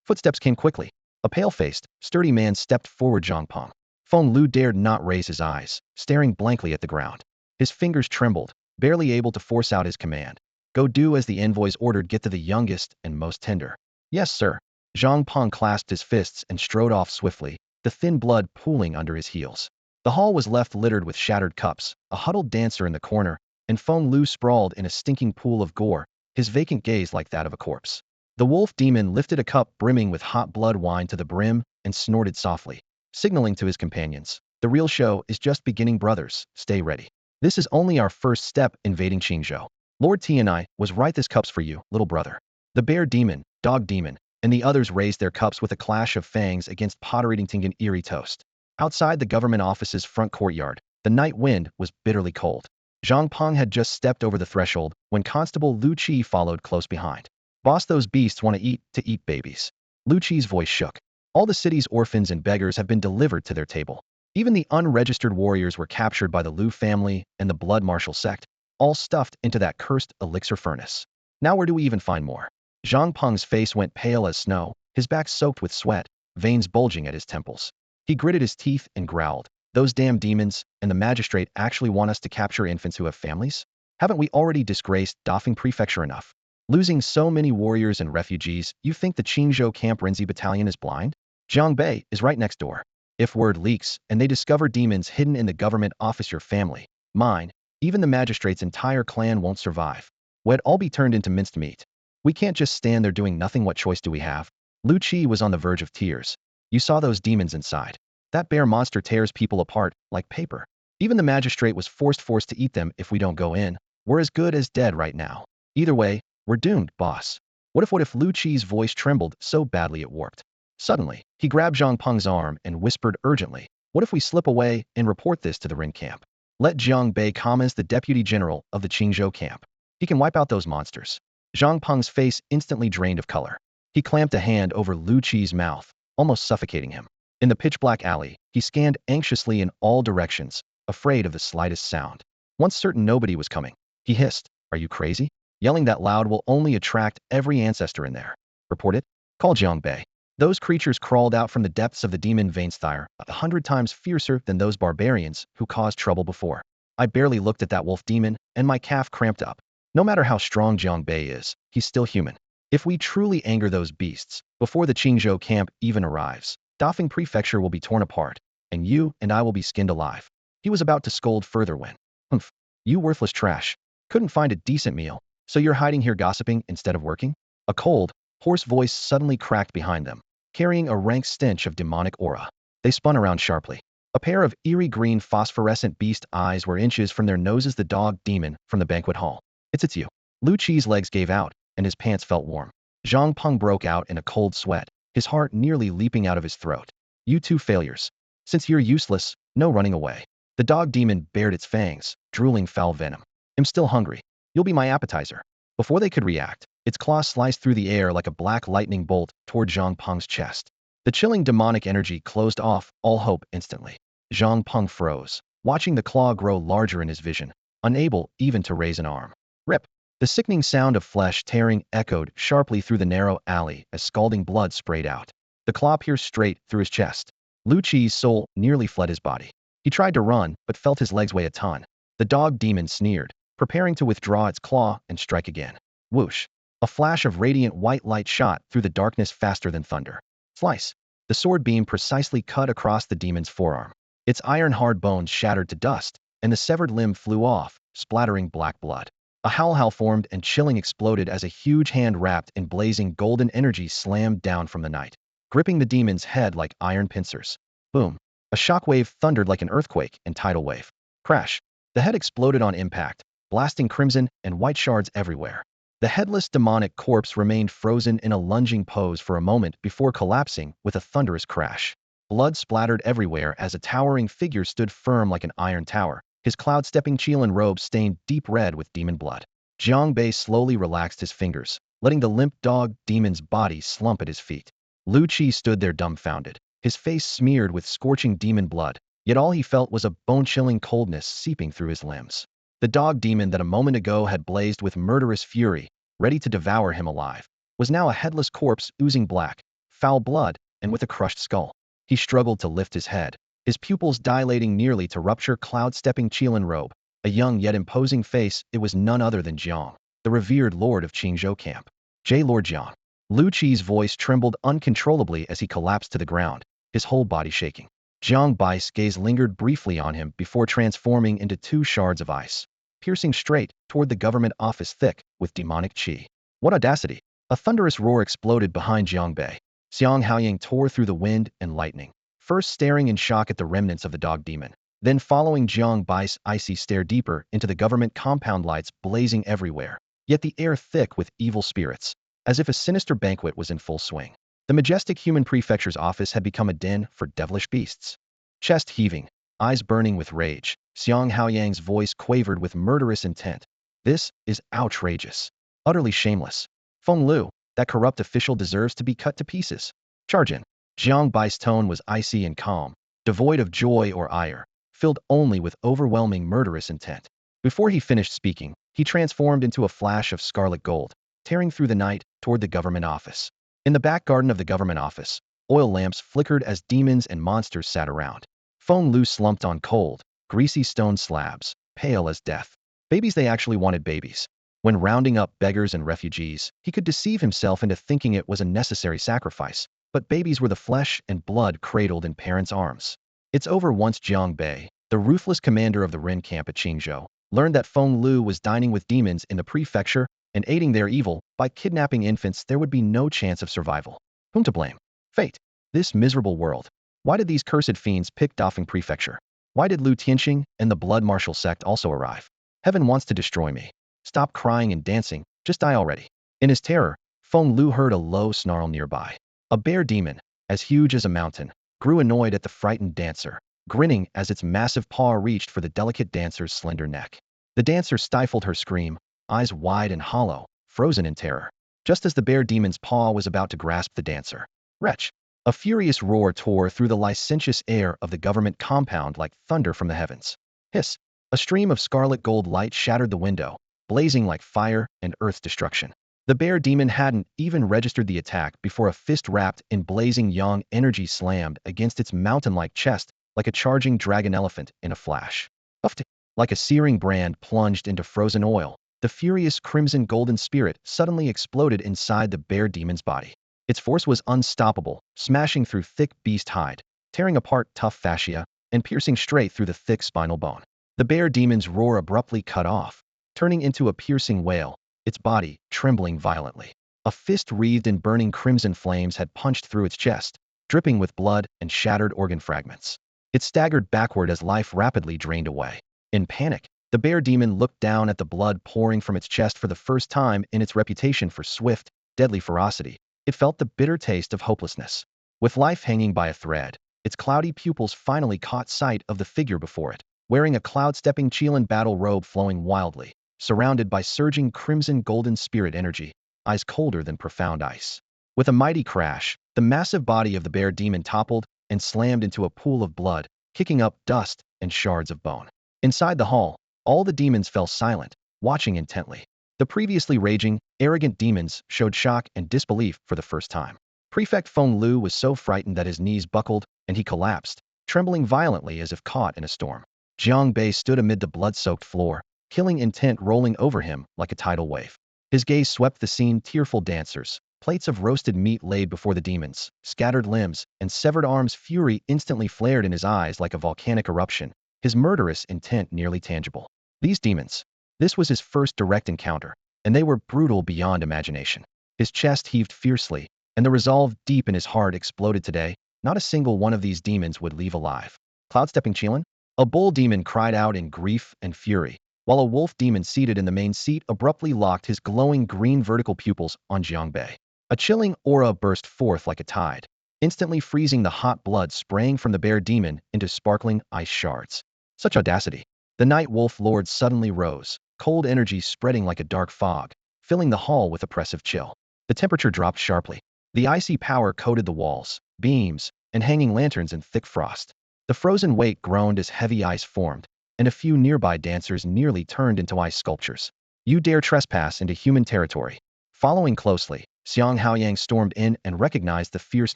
Footsteps came quickly. A pale-faced, sturdy man stepped forward. Zhang Peng. Feng Lu dared not raise his eyes, staring blankly at the ground. His fingers trembled, barely able to force out his command. Go do as the envoys ordered. Get to the youngest and most tender. Yes, sir. Zhang Peng clasped his fists and strode off swiftly, the thin blood pooling under his heels. The hall was left littered with shattered cups, a huddled dancer in the corner, and Feng Lu sprawled in a stinking pool of gore, his vacant gaze like that of a corpse. The wolf demon lifted a cup brimming with hot blood wine to the brim and snorted softly, signaling to his companions. The real show is just beginning, brothers. Stay ready. This is only our first step invading Qingzhou. Lord Tianai was right. This cup's for you, little brother. The bear demon, dog demon, and the others raised their cups with a clash of fangs against Pottereating eerie toast. Outside the government office's front courtyard, the night wind was bitterly cold. Zhang Peng had just stepped over the threshold when Constable Lu Qi followed close behind. Boss, those beasts want to eat babies. Lu Qi's voice shook. All the city's orphans and beggars have been delivered to their table. Even the unregistered warriors were captured by the Lu family and the Blood Martial sect, all stuffed into that cursed elixir furnace. Now where do we even find more? Zhang Peng's face went pale as snow, his back soaked with sweat, veins bulging at his temples. He gritted his teeth and growled. Those damn demons and the magistrate actually want us to capture infants who have families? Haven't we already disgraced Dafeng Prefecture enough? Losing so many warriors and refugees, you think the Qingzhou Camp Renzi Battalion is blind? Jiang Bei is right next door. If word leaks and they discover demons hidden in the government office, your family, mine, even the magistrate's entire clan won't survive. We'd all be turned into minced meat. We can't just stand there doing nothing. What choice do we have? Lu Qi was on the verge of tears. You saw those demons inside. That bear monster tears people apart like paper. Even the magistrate was forced to eat them. If we don't go in, we're as good as dead right now. Either way, we're doomed, boss. What if Lu Qi's voice trembled so badly it warped? Suddenly, he grabbed Zhang Peng's arm and whispered urgently, what if we slip away and report this to the Ren camp? Let Jiang Bei come as the deputy general of the Qingzhou camp. He can wipe out those monsters. Zhang Peng's face instantly drained of color. He clamped a hand over Lu Qi's mouth, almost suffocating him. In the pitch-black alley, he scanned anxiously in all directions, afraid of the slightest sound. Once certain nobody was coming, he hissed, are you crazy? Yelling that loud will only attract every ancestor in there. Report it? Call Jiang Bei. Those creatures crawled out from the depths of the demon Vainstire, 100 times fiercer than those barbarians who caused trouble before. I barely looked at that wolf demon, and my calf cramped up. No matter how strong Jiang Bei is, he's still human. If we truly anger those beasts, before the Qingzhou camp even arrives, Dafeng Prefecture will be torn apart, and you and I will be skinned alive. He was about to scold further when, humph, you worthless trash. Couldn't find a decent meal, so you're hiding here gossiping instead of working? A cold, hoarse voice suddenly cracked behind them, carrying a rank stench of demonic aura. They spun around sharply. A pair of eerie green phosphorescent beast eyes were inches from their noses. The dog demon from the banquet hall. It's you. Lu Qi's legs gave out, and his pants felt warm. Zhang Peng broke out in a cold sweat, his heart nearly leaping out of his throat. You two failures. Since you're useless, no running away. The dog demon bared its fangs, drooling foul venom. I'm still hungry. You'll be my appetizer. Before they could react, its claw sliced through the air like a black lightning bolt toward Zhang Peng's chest. The chilling demonic energy closed off all hope instantly. Zhang Peng froze, watching the claw grow larger in his vision, unable even to raise an arm. Rip! The sickening sound of flesh tearing echoed sharply through the narrow alley as scalding blood sprayed out. The claw pierced straight through his chest. Lu Qi's soul nearly fled his body. He tried to run, but felt his legs weigh a ton. The dog demon sneered, preparing to withdraw its claw and strike again. Whoosh! A flash of radiant white light shot through the darkness faster than thunder. Slice. The sword beam precisely cut across the demon's forearm. Its iron-hard bones shattered to dust, and the severed limb flew off, splattering black blood. A howl formed and chilling exploded as a huge hand wrapped in blazing golden energy slammed down from the night, gripping the demon's head like iron pincers. Boom. A shockwave thundered like an earthquake and tidal wave. Crash. The head exploded on impact, blasting crimson and white shards everywhere. The headless demonic corpse remained frozen in a lunging pose for a moment before collapsing with a thunderous crash. Blood splattered everywhere as a towering figure stood firm like an iron tower, his cloud-stepping Qilin robe stained deep red with demon blood. Jiang Bei slowly relaxed his fingers, letting the limp dog demon's body slump at his feet. Lu Qi stood there dumbfounded, his face smeared with scorching demon blood, yet all he felt was a bone-chilling coldness seeping through his limbs. The dog demon that a moment ago had blazed with murderous fury, ready to devour him alive, was now a headless corpse oozing black, foul blood, and with a crushed skull. He struggled to lift his head, his pupils dilating nearly to rupture cloud-stepping Qilin robe. A young yet imposing face, it was none other than Jiang, the revered lord of Qingzhou camp. J. Lord Jiang. Lu Qi's voice trembled uncontrollably as he collapsed to the ground, his whole body shaking. Jiang Bai's gaze lingered briefly on him before transforming into two shards of ice, piercing straight toward the government office thick with demonic qi. What audacity! A thunderous roar exploded behind Jiang Bei. Xiang Haoying tore through the wind and lightning, first staring in shock at the remnants of the dog demon, then following Jiang Bai's icy stare deeper into the government compound, lights blazing everywhere, yet the air thick with evil spirits, as if a sinister banquet was in full swing. The majestic human prefecture's office had become a den for devilish beasts. Chest heaving, eyes burning with rage, Xiang Haoyang's voice quavered with murderous intent. This is outrageous. Utterly shameless. Feng Lu, that corrupt official deserves to be cut to pieces. Charge in. Jiang Bai's tone was icy and calm, devoid of joy or ire, filled only with overwhelming murderous intent. Before he finished speaking, he transformed into a flash of scarlet gold, tearing through the night toward the government office. In the back garden of the government office, oil lamps flickered as demons and monsters sat around. Feng Lu slumped on cold, greasy stone slabs, pale as death. Babies, they actually wanted babies. When rounding up beggars and refugees, he could deceive himself into thinking it was a necessary sacrifice, but babies were the flesh and blood cradled in parents' arms. It's over. Once Jiang Bei, the ruthless commander of the Ren camp at Qingzhou, learned that Feng Lu was dining with demons in the prefecture and aiding their evil by kidnapping infants, there would be no chance of survival. Whom to blame? Fate. This miserable world. Why did these cursed fiends pick Dafeng Prefecture? Why did Lu Tianxing and the Blood Martial sect also arrive? Heaven wants to destroy me. Stop crying and dancing, just die already. In his terror, Feng Lu heard a low snarl nearby. A bear demon, as huge as a mountain, grew annoyed at the frightened dancer, grinning as its massive paw reached for the delicate dancer's slender neck. The dancer stifled her scream, eyes wide and hollow, frozen in terror, just as the bear demon's paw was about to grasp the dancer. Wretch! A furious roar tore through the licentious air of the government compound like thunder from the heavens. Hiss! A stream of scarlet gold light shattered the window, blazing like fire and earth destruction. The bear demon hadn't even registered the attack before a fist wrapped in blazing yang energy slammed against its mountain-like chest like a charging dragon elephant in a flash. Puffed! Like a searing brand plunged into frozen oil, the furious crimson golden spirit suddenly exploded inside the bear demon's body. Its force was unstoppable, smashing through thick beast hide, tearing apart tough fascia, and piercing straight through the thick spinal bone. The bear demon's roar abruptly cut off, turning into a piercing wail, its body trembling violently. A fist wreathed in burning crimson flames had punched through its chest, dripping with blood and shattered organ fragments. It staggered backward as life rapidly drained away. In panic, the bear demon looked down at the blood pouring from its chest. For the first time in its reputation for swift, deadly ferocity, it felt the bitter taste of hopelessness. With life hanging by a thread, its cloudy pupils finally caught sight of the figure before it, wearing a cloud-stepping Qilin battle robe flowing wildly, surrounded by surging crimson golden spirit energy, eyes colder than profound ice. With a mighty crash, the massive body of the bear demon toppled and slammed into a pool of blood, kicking up dust and shards of bone. Inside the hall, all the demons fell silent, watching intently. The previously raging, arrogant demons showed shock and disbelief for the first time. Prefect Feng Lu was so frightened that his knees buckled and he collapsed, trembling violently as if caught in a storm. Jiang Bei stood amid the blood-soaked floor, killing intent rolling over him like a tidal wave. His gaze swept the scene, tearful dancers, plates of roasted meat laid before the demons, scattered limbs, and severed arms. Fury instantly flared in his eyes like a volcanic eruption, his murderous intent nearly tangible. These demons. This was his first direct encounter, and they were brutal beyond imagination. His chest heaved fiercely, and the resolve deep in his heart exploded. Today, not a single one of these demons would leave alive. Cloud-stepping Chilin? A bull demon cried out in grief and fury, while a wolf demon seated in the main seat abruptly locked his glowing green vertical pupils on Jiang Bei. A chilling aura burst forth like a tide, instantly freezing the hot blood spraying from the bear demon into sparkling ice shards. Such audacity! The Night Wolf Lord suddenly rose, cold energy spreading like a dark fog, filling the hall with oppressive chill. The temperature dropped sharply. The icy power coated the walls, beams, and hanging lanterns in thick frost. The frozen weight groaned as heavy ice formed, and a few nearby dancers nearly turned into ice sculptures. You dare trespass into human territory. Following closely, Xiang Haoyang stormed in and recognized the fierce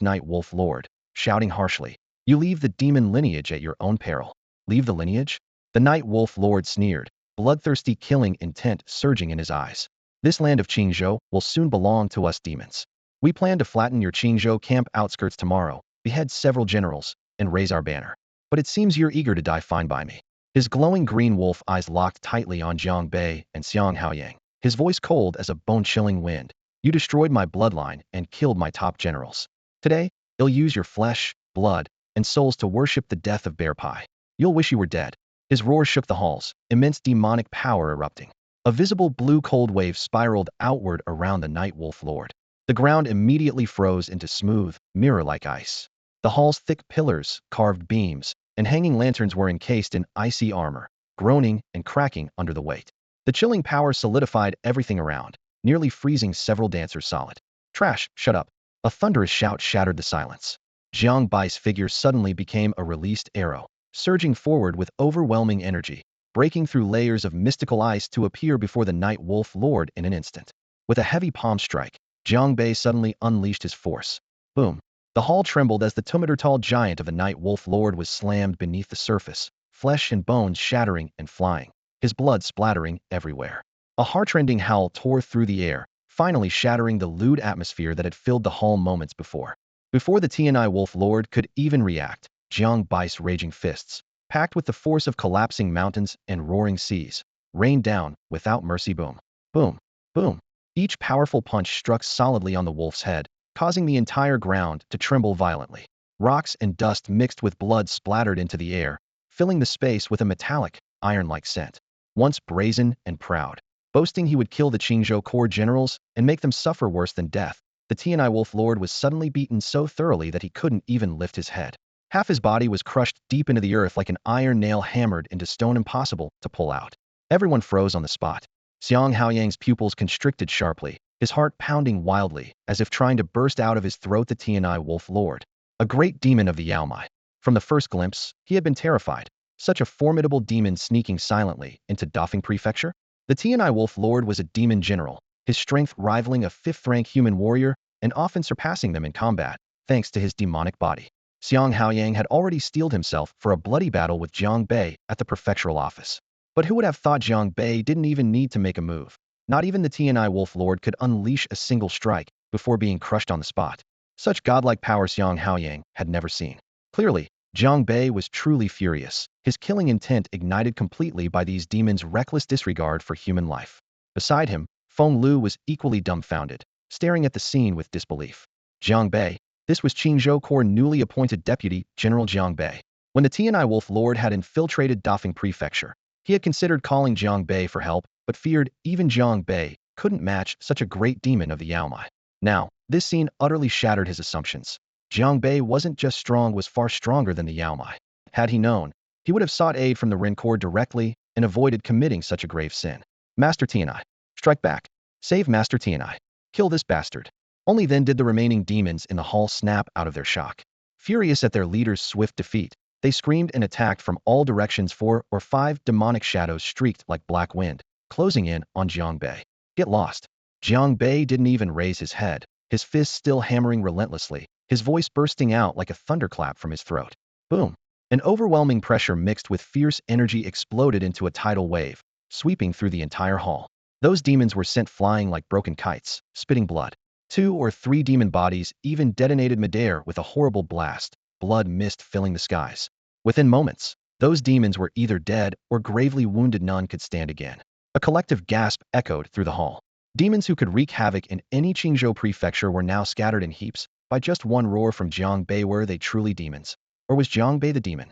Night Wolf Lord, shouting harshly, "You leave the demon lineage at your own peril." Leave the lineage? The Night Wolf Lord sneered, bloodthirsty killing intent surging in his eyes. This land of Qingzhou will soon belong to us demons. We plan to flatten your Qingzhou camp outskirts tomorrow, behead several generals, and raise our banner. But it seems you're eager to die fine by me. His glowing green wolf eyes locked tightly on Jiang Bei and Xiang Haoyang, his voice cold as a bone-chilling wind. You destroyed my bloodline and killed my top generals. Today, you'll use your flesh, blood, and souls to worship the death of Bear Pie. You'll wish you were dead. His roar shook the halls, immense demonic power erupting. A visible blue cold wave spiraled outward around the Night Wolf Lord. The ground immediately froze into smooth, mirror-like ice. The hall's thick pillars, carved beams, and hanging lanterns were encased in icy armor, groaning and cracking under the weight. The chilling power solidified everything around, nearly freezing several dancers solid. Trash, shut up. A thunderous shout shattered the silence. Jiang Bai's figure suddenly became a released arrow, surging forward with overwhelming energy, breaking through layers of mystical ice to appear before the Night Wolf Lord in an instant. With a heavy palm strike, Jiang Bei suddenly unleashed his force. Boom. The hall trembled as the 2-meter-tall giant of the Night Wolf Lord was slammed beneath the surface, flesh and bones shattering and flying, his blood splattering everywhere. A heartrending howl tore through the air, finally shattering the lewd atmosphere that had filled the hall moments before. Before the TNI Wolf Lord could even react, Jiang Bai's raging fists, packed with the force of collapsing mountains and roaring seas, rained down without mercy. Boom. Boom. Boom. Each powerful punch struck solidly on the wolf's head, causing the entire ground to tremble violently. Rocks and dust mixed with blood splattered into the air, filling the space with a metallic, iron-like scent. Once brazen and proud, boasting he would kill the Qingzhou core generals and make them suffer worse than death, the TNI Wolf Lord was suddenly beaten so thoroughly that he couldn't even lift his head. Half his body was crushed deep into the earth like an iron nail hammered into stone, impossible to pull out. Everyone froze on the spot. Xiang Haoyang's pupils constricted sharply, his heart pounding wildly, as if trying to burst out of his throat. The TNI Wolf Lord, a great demon of the Yaomai. From the first glimpse, he had been terrified. Such a formidable demon sneaking silently into Dafeng Prefecture? The TNI Wolf Lord was a demon general, his strength rivaling a 5th-rank human warrior and often surpassing them in combat, thanks to his demonic body. Xiang Haoyang had already steeled himself for a bloody battle with Jiang Bei at the prefectural office. But who would have thought Jiang Bei didn't even need to make a move? Not even the TNI Wolf Lord could unleash a single strike before being crushed on the spot. Such godlike power Xiang Haoyang had never seen. Clearly, Jiang Bei was truly furious, his killing intent ignited completely by these demons' reckless disregard for human life. Beside him, Feng Lu was equally dumbfounded, staring at the scene with disbelief. Jiang Bei, this was Qingzhou Corps' newly appointed Deputy General Jiang Bei. When the TNI Wolf Lord had infiltrated Dafeng Prefecture, he had considered calling Jiang Bei for help, but feared even Jiang Bei couldn't match such a great demon of the Yaomai. Now, this scene utterly shattered his assumptions. Jiang Bei wasn't just strong, was far stronger than the Yaomai. Had he known, he would have sought aid from the Ren Corps directly and avoided committing such a grave sin. Master TNI, strike back. Save Master TNI. Kill this bastard. Only then did the remaining demons in the hall snap out of their shock. Furious at their leader's swift defeat, they screamed and attacked from all directions. 4 or 5 demonic shadows streaked like black wind, closing in on Jiang Bei. Get lost. Jiang Bei didn't even raise his head, his fists still hammering relentlessly, his voice bursting out like a thunderclap from his throat. Boom. An overwhelming pressure mixed with fierce energy exploded into a tidal wave, sweeping through the entire hall. Those demons were sent flying like broken kites, spitting blood. 2 or 3 demon bodies even detonated midair with a horrible blast, blood mist filling the skies. Within moments, those demons were either dead or gravely wounded. None could stand again. A collective gasp echoed through the hall. Demons who could wreak havoc in any Qingzhou prefecture were now scattered in heaps by just one roar from Jiang Bei. Were they truly demons? Or was Jiang Bei the demon?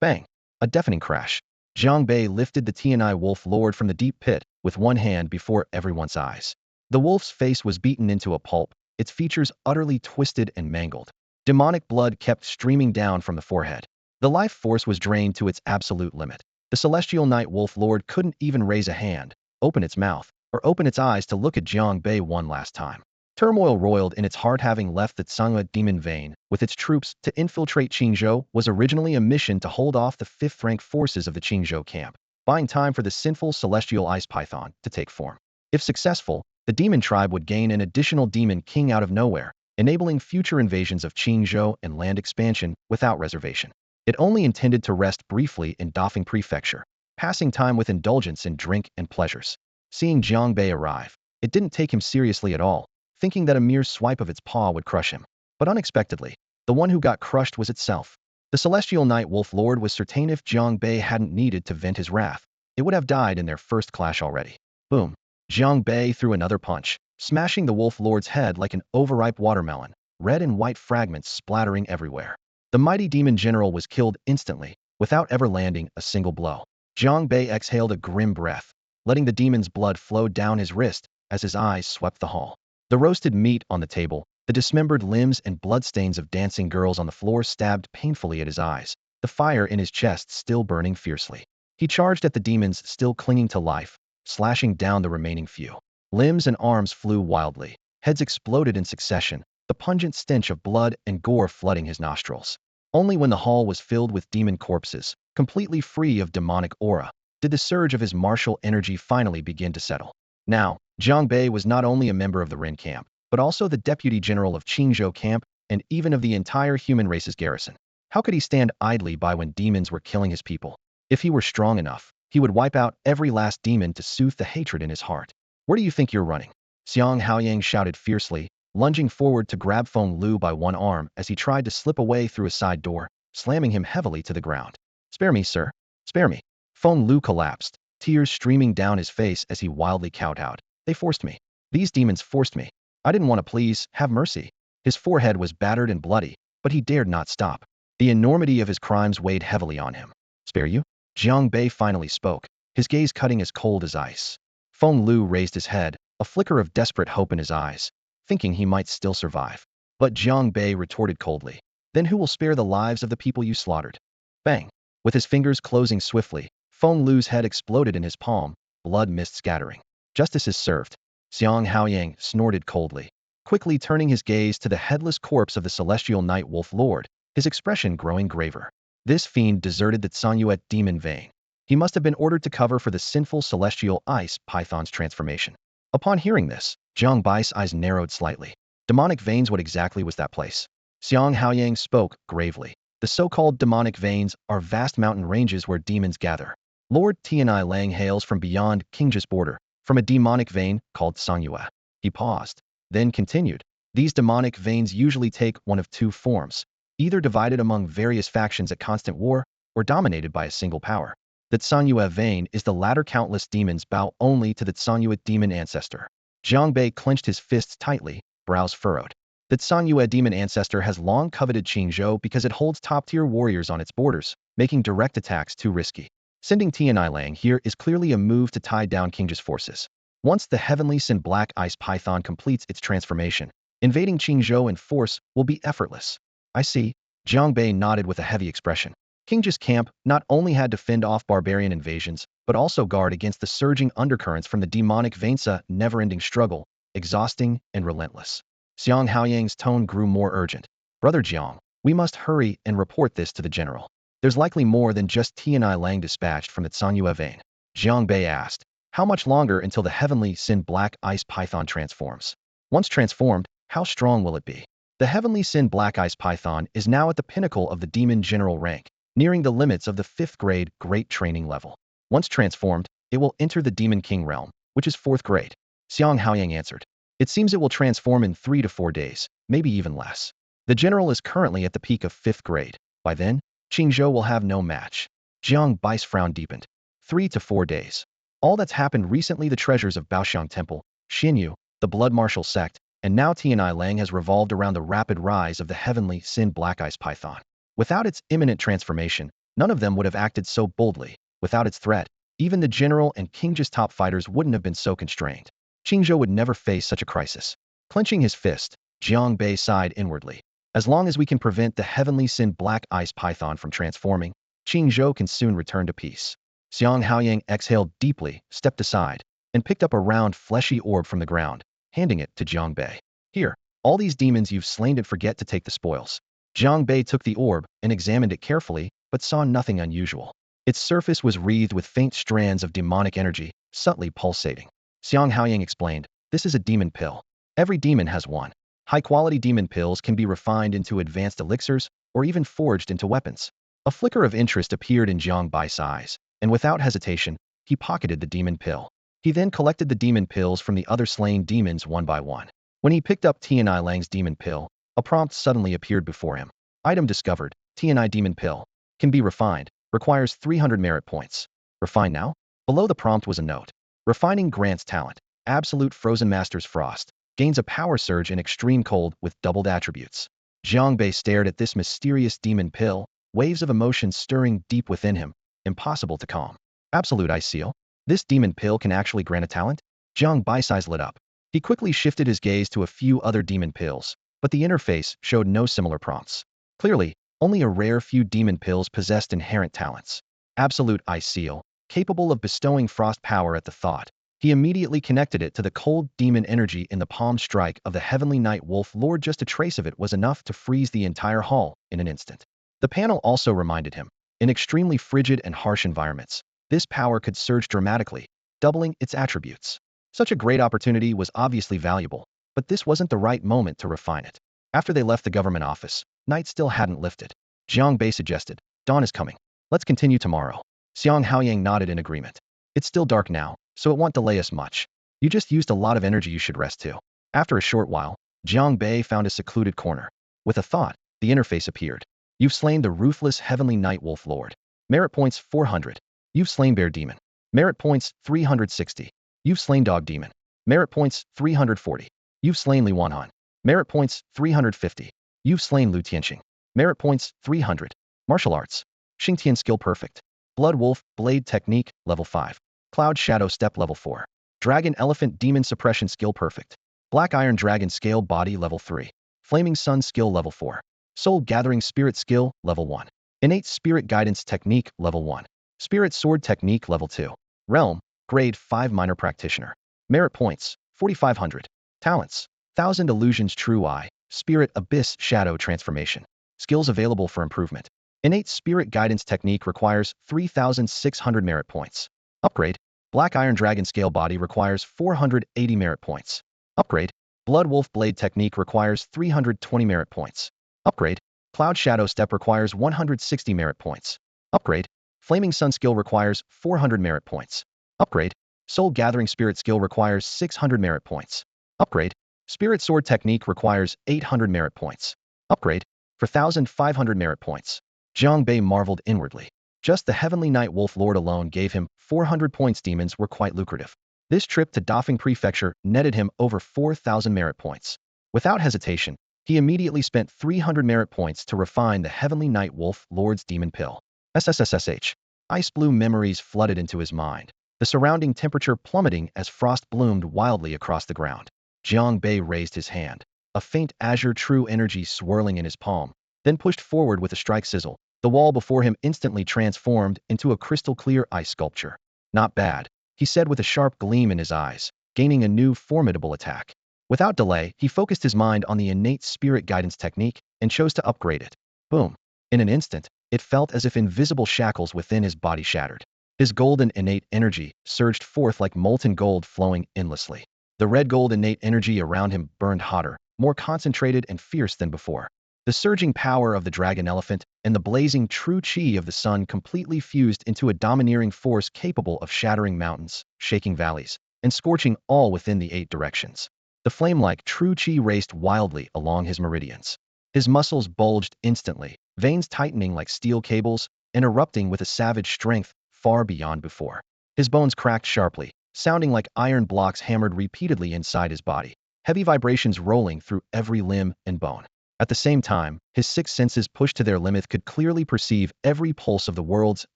Bang! A deafening crash. Jiang Bei lifted the Tianai wolf lord from the deep pit with one hand before everyone's eyes. The wolf's face was beaten into a pulp, its features utterly twisted and mangled. Demonic blood kept streaming down from the forehead. The life force was drained to its absolute limit. The celestial night wolf lord couldn't even raise a hand, open its mouth, or open its eyes to look at Jiang Bei one last time. Turmoil roiled in its heart. Having left the Tsangua demon vein with its troops to infiltrate Qingzhou was originally a mission to hold off the 5th-rank forces of the Qingzhou camp, buying time for the sinful celestial ice python to take form. If successful, the demon tribe would gain an additional demon king out of nowhere, enabling future invasions of Qingzhou and land expansion without reservation. It only intended to rest briefly in Dafeng Prefecture, passing time with indulgence in drink and pleasures. Seeing Jiang Bei arrive, it didn't take him seriously at all, thinking that a mere swipe of its paw would crush him. But unexpectedly, the one who got crushed was itself. The celestial night wolf lord was certain if Jiang Bei hadn't needed to vent his wrath, it would have died in their first clash already. Boom! Jiang Bei threw another punch, smashing the wolf lord's head like an overripe watermelon, red and white fragments splattering everywhere. The mighty demon general was killed instantly, without ever landing a single blow. Jiang Bei exhaled a grim breath, letting the demon's blood flow down his wrist as his eyes swept the hall. The roasted meat on the table, the dismembered limbs and bloodstains of dancing girls on the floor stabbed painfully at his eyes, the fire in his chest still burning fiercely. He charged at the demons still clinging to life, slashing down the remaining few. Limbs and arms flew wildly, heads exploded in succession, the pungent stench of blood and gore flooding his nostrils. Only when the hall was filled with demon corpses, completely free of demonic aura, did the surge of his martial energy finally begin to settle. Now, Jiang Bei was not only a member of the Ren camp, but also the deputy general of Qingzhou camp and even of the entire human race's garrison. How could he stand idly by when demons were killing his people? If he were strong enough, he would wipe out every last demon to soothe the hatred in his heart. Where do you think you're running? Xiang Haoyang shouted fiercely, lunging forward to grab Feng Lu by one arm as he tried to slip away through a side door, slamming him heavily to the ground. Spare me, sir. Spare me. Feng Lu collapsed, tears streaming down his face as he wildly kowtowed. They forced me. These demons forced me. I didn't want to. Please, have mercy. His forehead was battered and bloody, but he dared not stop. The enormity of his crimes weighed heavily on him. Spare you? Jiang Bei finally spoke, his gaze cutting as cold as ice. Feng Lu raised his head, a flicker of desperate hope in his eyes, thinking he might still survive. But Jiang Bei retorted coldly, then who will spare the lives of the people you slaughtered? Bang! With his fingers closing swiftly, Feng Lu's head exploded in his palm, blood mist scattering. Justice is served. Xiang Haoyang snorted coldly, quickly turning his gaze to the headless corpse of the celestial night wolf lord, his expression growing graver. This fiend deserted the Tsanyuet demon vein. He must have been ordered to cover for the sinful celestial ice python's transformation. Upon hearing this, Jiang Bai's eyes narrowed slightly. Demonic veins, what exactly was that place? Xiang Haoyang spoke gravely. The so-called demonic veins are vast mountain ranges where demons gather. Lord Tianai Lang hails from beyond Qingzhou's border, from a demonic vein called Sangyue. He paused, then continued. These demonic veins usually take one of two forms, either divided among various factions at constant war, or dominated by a single power. The Sangyue vein is the latter. Countless demons bow only to the Sangyue demon ancestor. Jiang Bei clenched his fists tightly, brows furrowed. The Sangyue demon ancestor has long coveted Qingzhou because it holds top-tier warriors on its borders, making direct attacks too risky. Sending Tianai Lang here is clearly a move to tie down Qingzhou's forces. Once the Heavenly Sin Black Ice Python completes its transformation, invading Qingzhou in force will be effortless. I see. Jiang Bei nodded with a heavy expression. Qingzhou's camp not only had to fend off barbarian invasions, but also guard against the surging undercurrents from the demonic veins. A never-ending struggle, exhausting and relentless. Xiang Haoyang's tone grew more urgent. Brother Jiang, we must hurry and report this to the general. There's likely more than just Tianai Lang dispatched from the Sangyue vein. Jiang Bei asked, how much longer until the Heavenly Sin Black Ice Python transforms? Once transformed, how strong will it be? The Heavenly Sin Black Ice Python is now at the pinnacle of the Demon General rank, nearing the limits of the 5th grade Great Training level. Once transformed, it will enter the Demon King realm, which is 4th grade. Xiang Haoyang answered. It seems it will transform in 3 to 4 days, maybe even less. The general is currently at the peak of 5th grade. By then, Qingzhou will have no match. Jiang Bai's frown deepened. 3 to 4 days. All that's happened recently, the treasures of Baoxiang Temple, Xinyu, the Blood Martial sect, and now Tianai Lang has revolved around the rapid rise of the heavenly Sin Black Ice Python. Without its imminent transformation, none of them would have acted so boldly. Without its threat, even the general and Qingzhou's top fighters wouldn't have been so constrained. Qingzhou would never face such a crisis. Clenching his fist, Jiang Bei sighed inwardly. As long as we can prevent the heavenly Sin Black Ice Python from transforming, Qingzhou can soon return to peace. Xiang Haoyang exhaled deeply, stepped aside, and picked up a round fleshy orb from the ground, handing it to Jiang Bei. Here, all these demons you've slain and forget to take the spoils. Jiang Bei took the orb and examined it carefully, but saw nothing unusual. Its surface was wreathed with faint strands of demonic energy, subtly pulsating. Xiang Haoyang explained, this is a demon pill. Every demon has one. High-quality demon pills can be refined into advanced elixirs, or even forged into weapons. A flicker of interest appeared in Jiang Bai's eyes, and without hesitation, he pocketed the demon pill. He then collected the demon pills from the other slain demons one by one. When he picked up Tianai Lang's demon pill, a prompt suddenly appeared before him. Item discovered, Tianai demon pill. Can be refined, requires 300 merit points. Refine now? Below the prompt was a note. Refining grants talent. Absolute Frozen Master's Frost. Gains a power surge in extreme cold with doubled attributes. Jiang Bei stared at this mysterious demon pill, waves of emotion stirring deep within him, impossible to calm. Absolute Ice Seal? This demon pill can actually grant a talent? Jiang Bai's eyes lit up. He quickly shifted his gaze to a few other demon pills, but the interface showed no similar prompts. Clearly, only a rare few demon pills possessed inherent talents. Absolute Ice Seal, capable of bestowing frost power at the thought. He immediately connected it to the cold demon energy in the palm strike of the heavenly night wolf lord. Just a trace of it was enough to freeze the entire hall in an instant. The panel also reminded him, in extremely frigid and harsh environments, this power could surge dramatically, doubling its attributes. Such a great opportunity was obviously valuable, but this wasn't the right moment to refine it. After they left the government office, night still hadn't lifted. Jiang Bei suggested, dawn is coming. Let's continue tomorrow. Xiang Haoyang nodded in agreement. It's still dark now, so it won't delay us much. You just used a lot of energy, you should rest too. After a short while, Jiang Bei found a secluded corner. With a thought, the interface appeared. You've slain the ruthless heavenly night wolf lord. Merit points 400. You've slain bear demon. Merit points 360. You've slain dog demon. Merit points 340. You've slain Li Wanhan. Merit points 350. You've slain Lu Tianxing. Merit points 300. Martial arts. Xingtian skill perfect. Blood wolf blade technique level 5. Cloud shadow step level 4. Dragon elephant demon suppression skill perfect. Black iron dragon scale body level 3. Flaming sun skill level 4. Soul gathering spirit skill level 1. Innate spirit guidance technique level 1. Spirit sword technique level 2. Realm grade 5 minor practitioner. Merit points 4500. Talents 1000 illusions true eye, spirit abyss shadow transformation. Skills available for improvement. Innate spirit guidance technique requires 3600 merit points. Upgrade Black iron dragon scale body requires 480 merit points. Upgrade Blood wolf blade technique requires 320 merit points. Upgrade Cloud shadow step requires 160 merit points. Upgrade Flaming sun skill requires 400 merit points. Upgrade Soul gathering spirit skill requires 600 merit points. Upgrade Spirit sword technique requires 800 merit points. Upgrade for 1500 merit points. Jiang Bei marveled inwardly. Just the heavenly night wolf lord alone gave him 400 points. Demons were quite lucrative. This trip to Dafeng Prefecture netted him over 4000 merit points. Without hesitation, he immediately spent 300 merit points to refine the heavenly night wolf lord's demon pill. SSSSH. Ice blue memories flooded into his mind, the surrounding temperature plummeting as frost bloomed wildly across the ground. Jiang Bei raised his hand, a faint azure true energy swirling in his palm, then pushed forward with a strike sizzle. The wall before him instantly transformed into a crystal-clear ice sculpture. Not bad, he said with a sharp gleam in his eyes, gaining a new formidable attack. Without delay, he focused his mind on the innate spirit guidance technique and chose to upgrade it. Boom. In an instant, it felt as if invisible shackles within his body shattered. His golden innate energy surged forth like molten gold flowing endlessly. The red gold innate energy around him burned hotter, more concentrated and fierce than before. The surging power of the dragon elephant and the blazing true chi of the sun completely fused into a domineering force capable of shattering mountains, shaking valleys, and scorching all within the 8 directions. The flame-like true chi raced wildly along his meridians. His muscles bulged instantly, veins tightening like steel cables and erupting with a savage strength far beyond before. His bones cracked sharply, sounding like iron blocks hammered repeatedly inside his body, heavy vibrations rolling through every limb and bone. At the same time, his 6 senses pushed to their limit could clearly perceive every pulse of the world's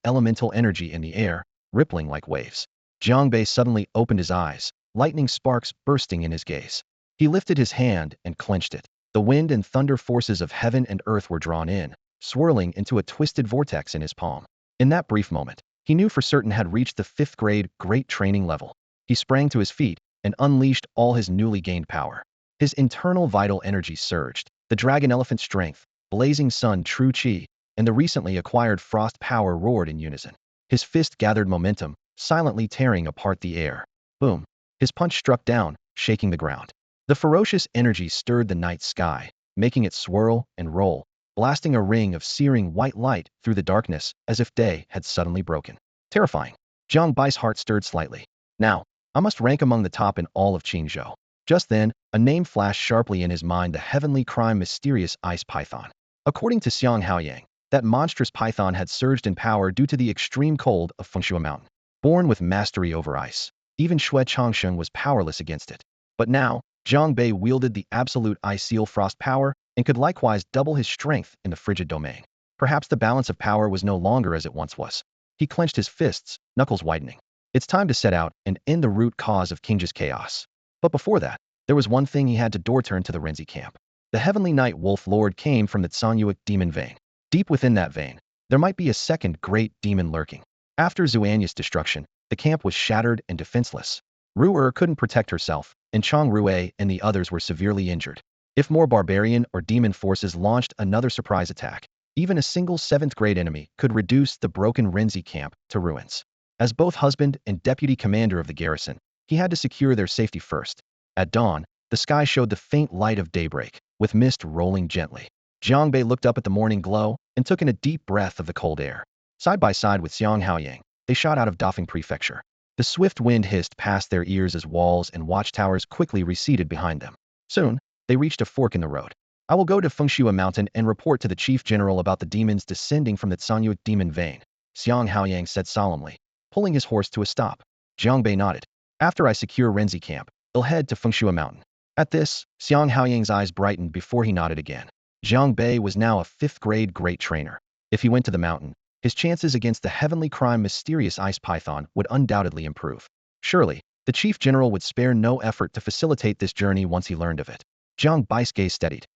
elemental energy in the air, rippling like waves. Jiang Bei suddenly opened his eyes, lightning sparks bursting in his gaze. He lifted his hand and clenched it. The wind and thunder forces of heaven and earth were drawn in, swirling into a twisted vortex in his palm. In that brief moment, he knew for certain had reached the 5th grade great training level. He sprang to his feet and unleashed all his newly gained power. His internal vital energy surged. The dragon elephant strength, blazing sun true chi, and the recently acquired frost power roared in unison. His fist gathered momentum, silently tearing apart the air. Boom! His punch struck down, shaking the ground. The ferocious energy stirred the night sky, making it swirl and roll, blasting a ring of searing white light through the darkness as if day had suddenly broken. Terrifying. Jiang Bai's heart stirred slightly. Now, I must rank among the top in all of Qingzhou. Just then, a name flashed sharply in his mind: the heavenly crime mysterious ice python. According to Xiang Haoyang, that monstrous python had surged in power due to the extreme cold of Fengshui Mountain. Born with mastery over ice, even Xue Changsheng was powerless against it. But now, Jiang Bei wielded the absolute ice seal frost power and could likewise double his strength in the frigid domain. Perhaps the balance of power was no longer as it once was. He clenched his fists, knuckles widening. It's time to set out and end the root cause of Qingzhou's chaos. But before that, there was one thing he had to do: turn to the Renzi camp. The heavenly night wolf lord came from the Tsanyuic demon vein. Deep within that vein, there might be a second great demon lurking. After Zuanya's destruction, the camp was shattered and defenseless. Ru'er couldn't protect herself, and Chang Rue and the others were severely injured. If more barbarian or demon forces launched another surprise attack, even a single 7th grade enemy could reduce the broken Renzi camp to ruins. As both husband and deputy commander of the garrison, he had to secure their safety first. At dawn, the sky showed the faint light of daybreak, with mist rolling gently. Jiang Bei looked up at the morning glow and took in a deep breath of the cold air. Side by side with Xiang Haoyang, they shot out of Dafeng Prefecture. The swift wind hissed past their ears as walls and watchtowers quickly receded behind them. Soon, they reached a fork in the road. I will go to Fengshui Mountain and report to the chief general about the demons descending from the Tsanyuic demon vein, Xiang Haoyang said solemnly, pulling his horse to a stop. Jiang Bei nodded. After I secure Renzi camp, I'll head to Fengshui Mountain. At this, Xiang Haoyang's eyes brightened before he nodded again. Jiang Bei was now a 5th grade great trainer. If he went to the mountain, his chances against the heavenly crime mysterious ice python would undoubtedly improve. Surely, the chief general would spare no effort to facilitate this journey once he learned of it. Jiang Bai's gaze steadied.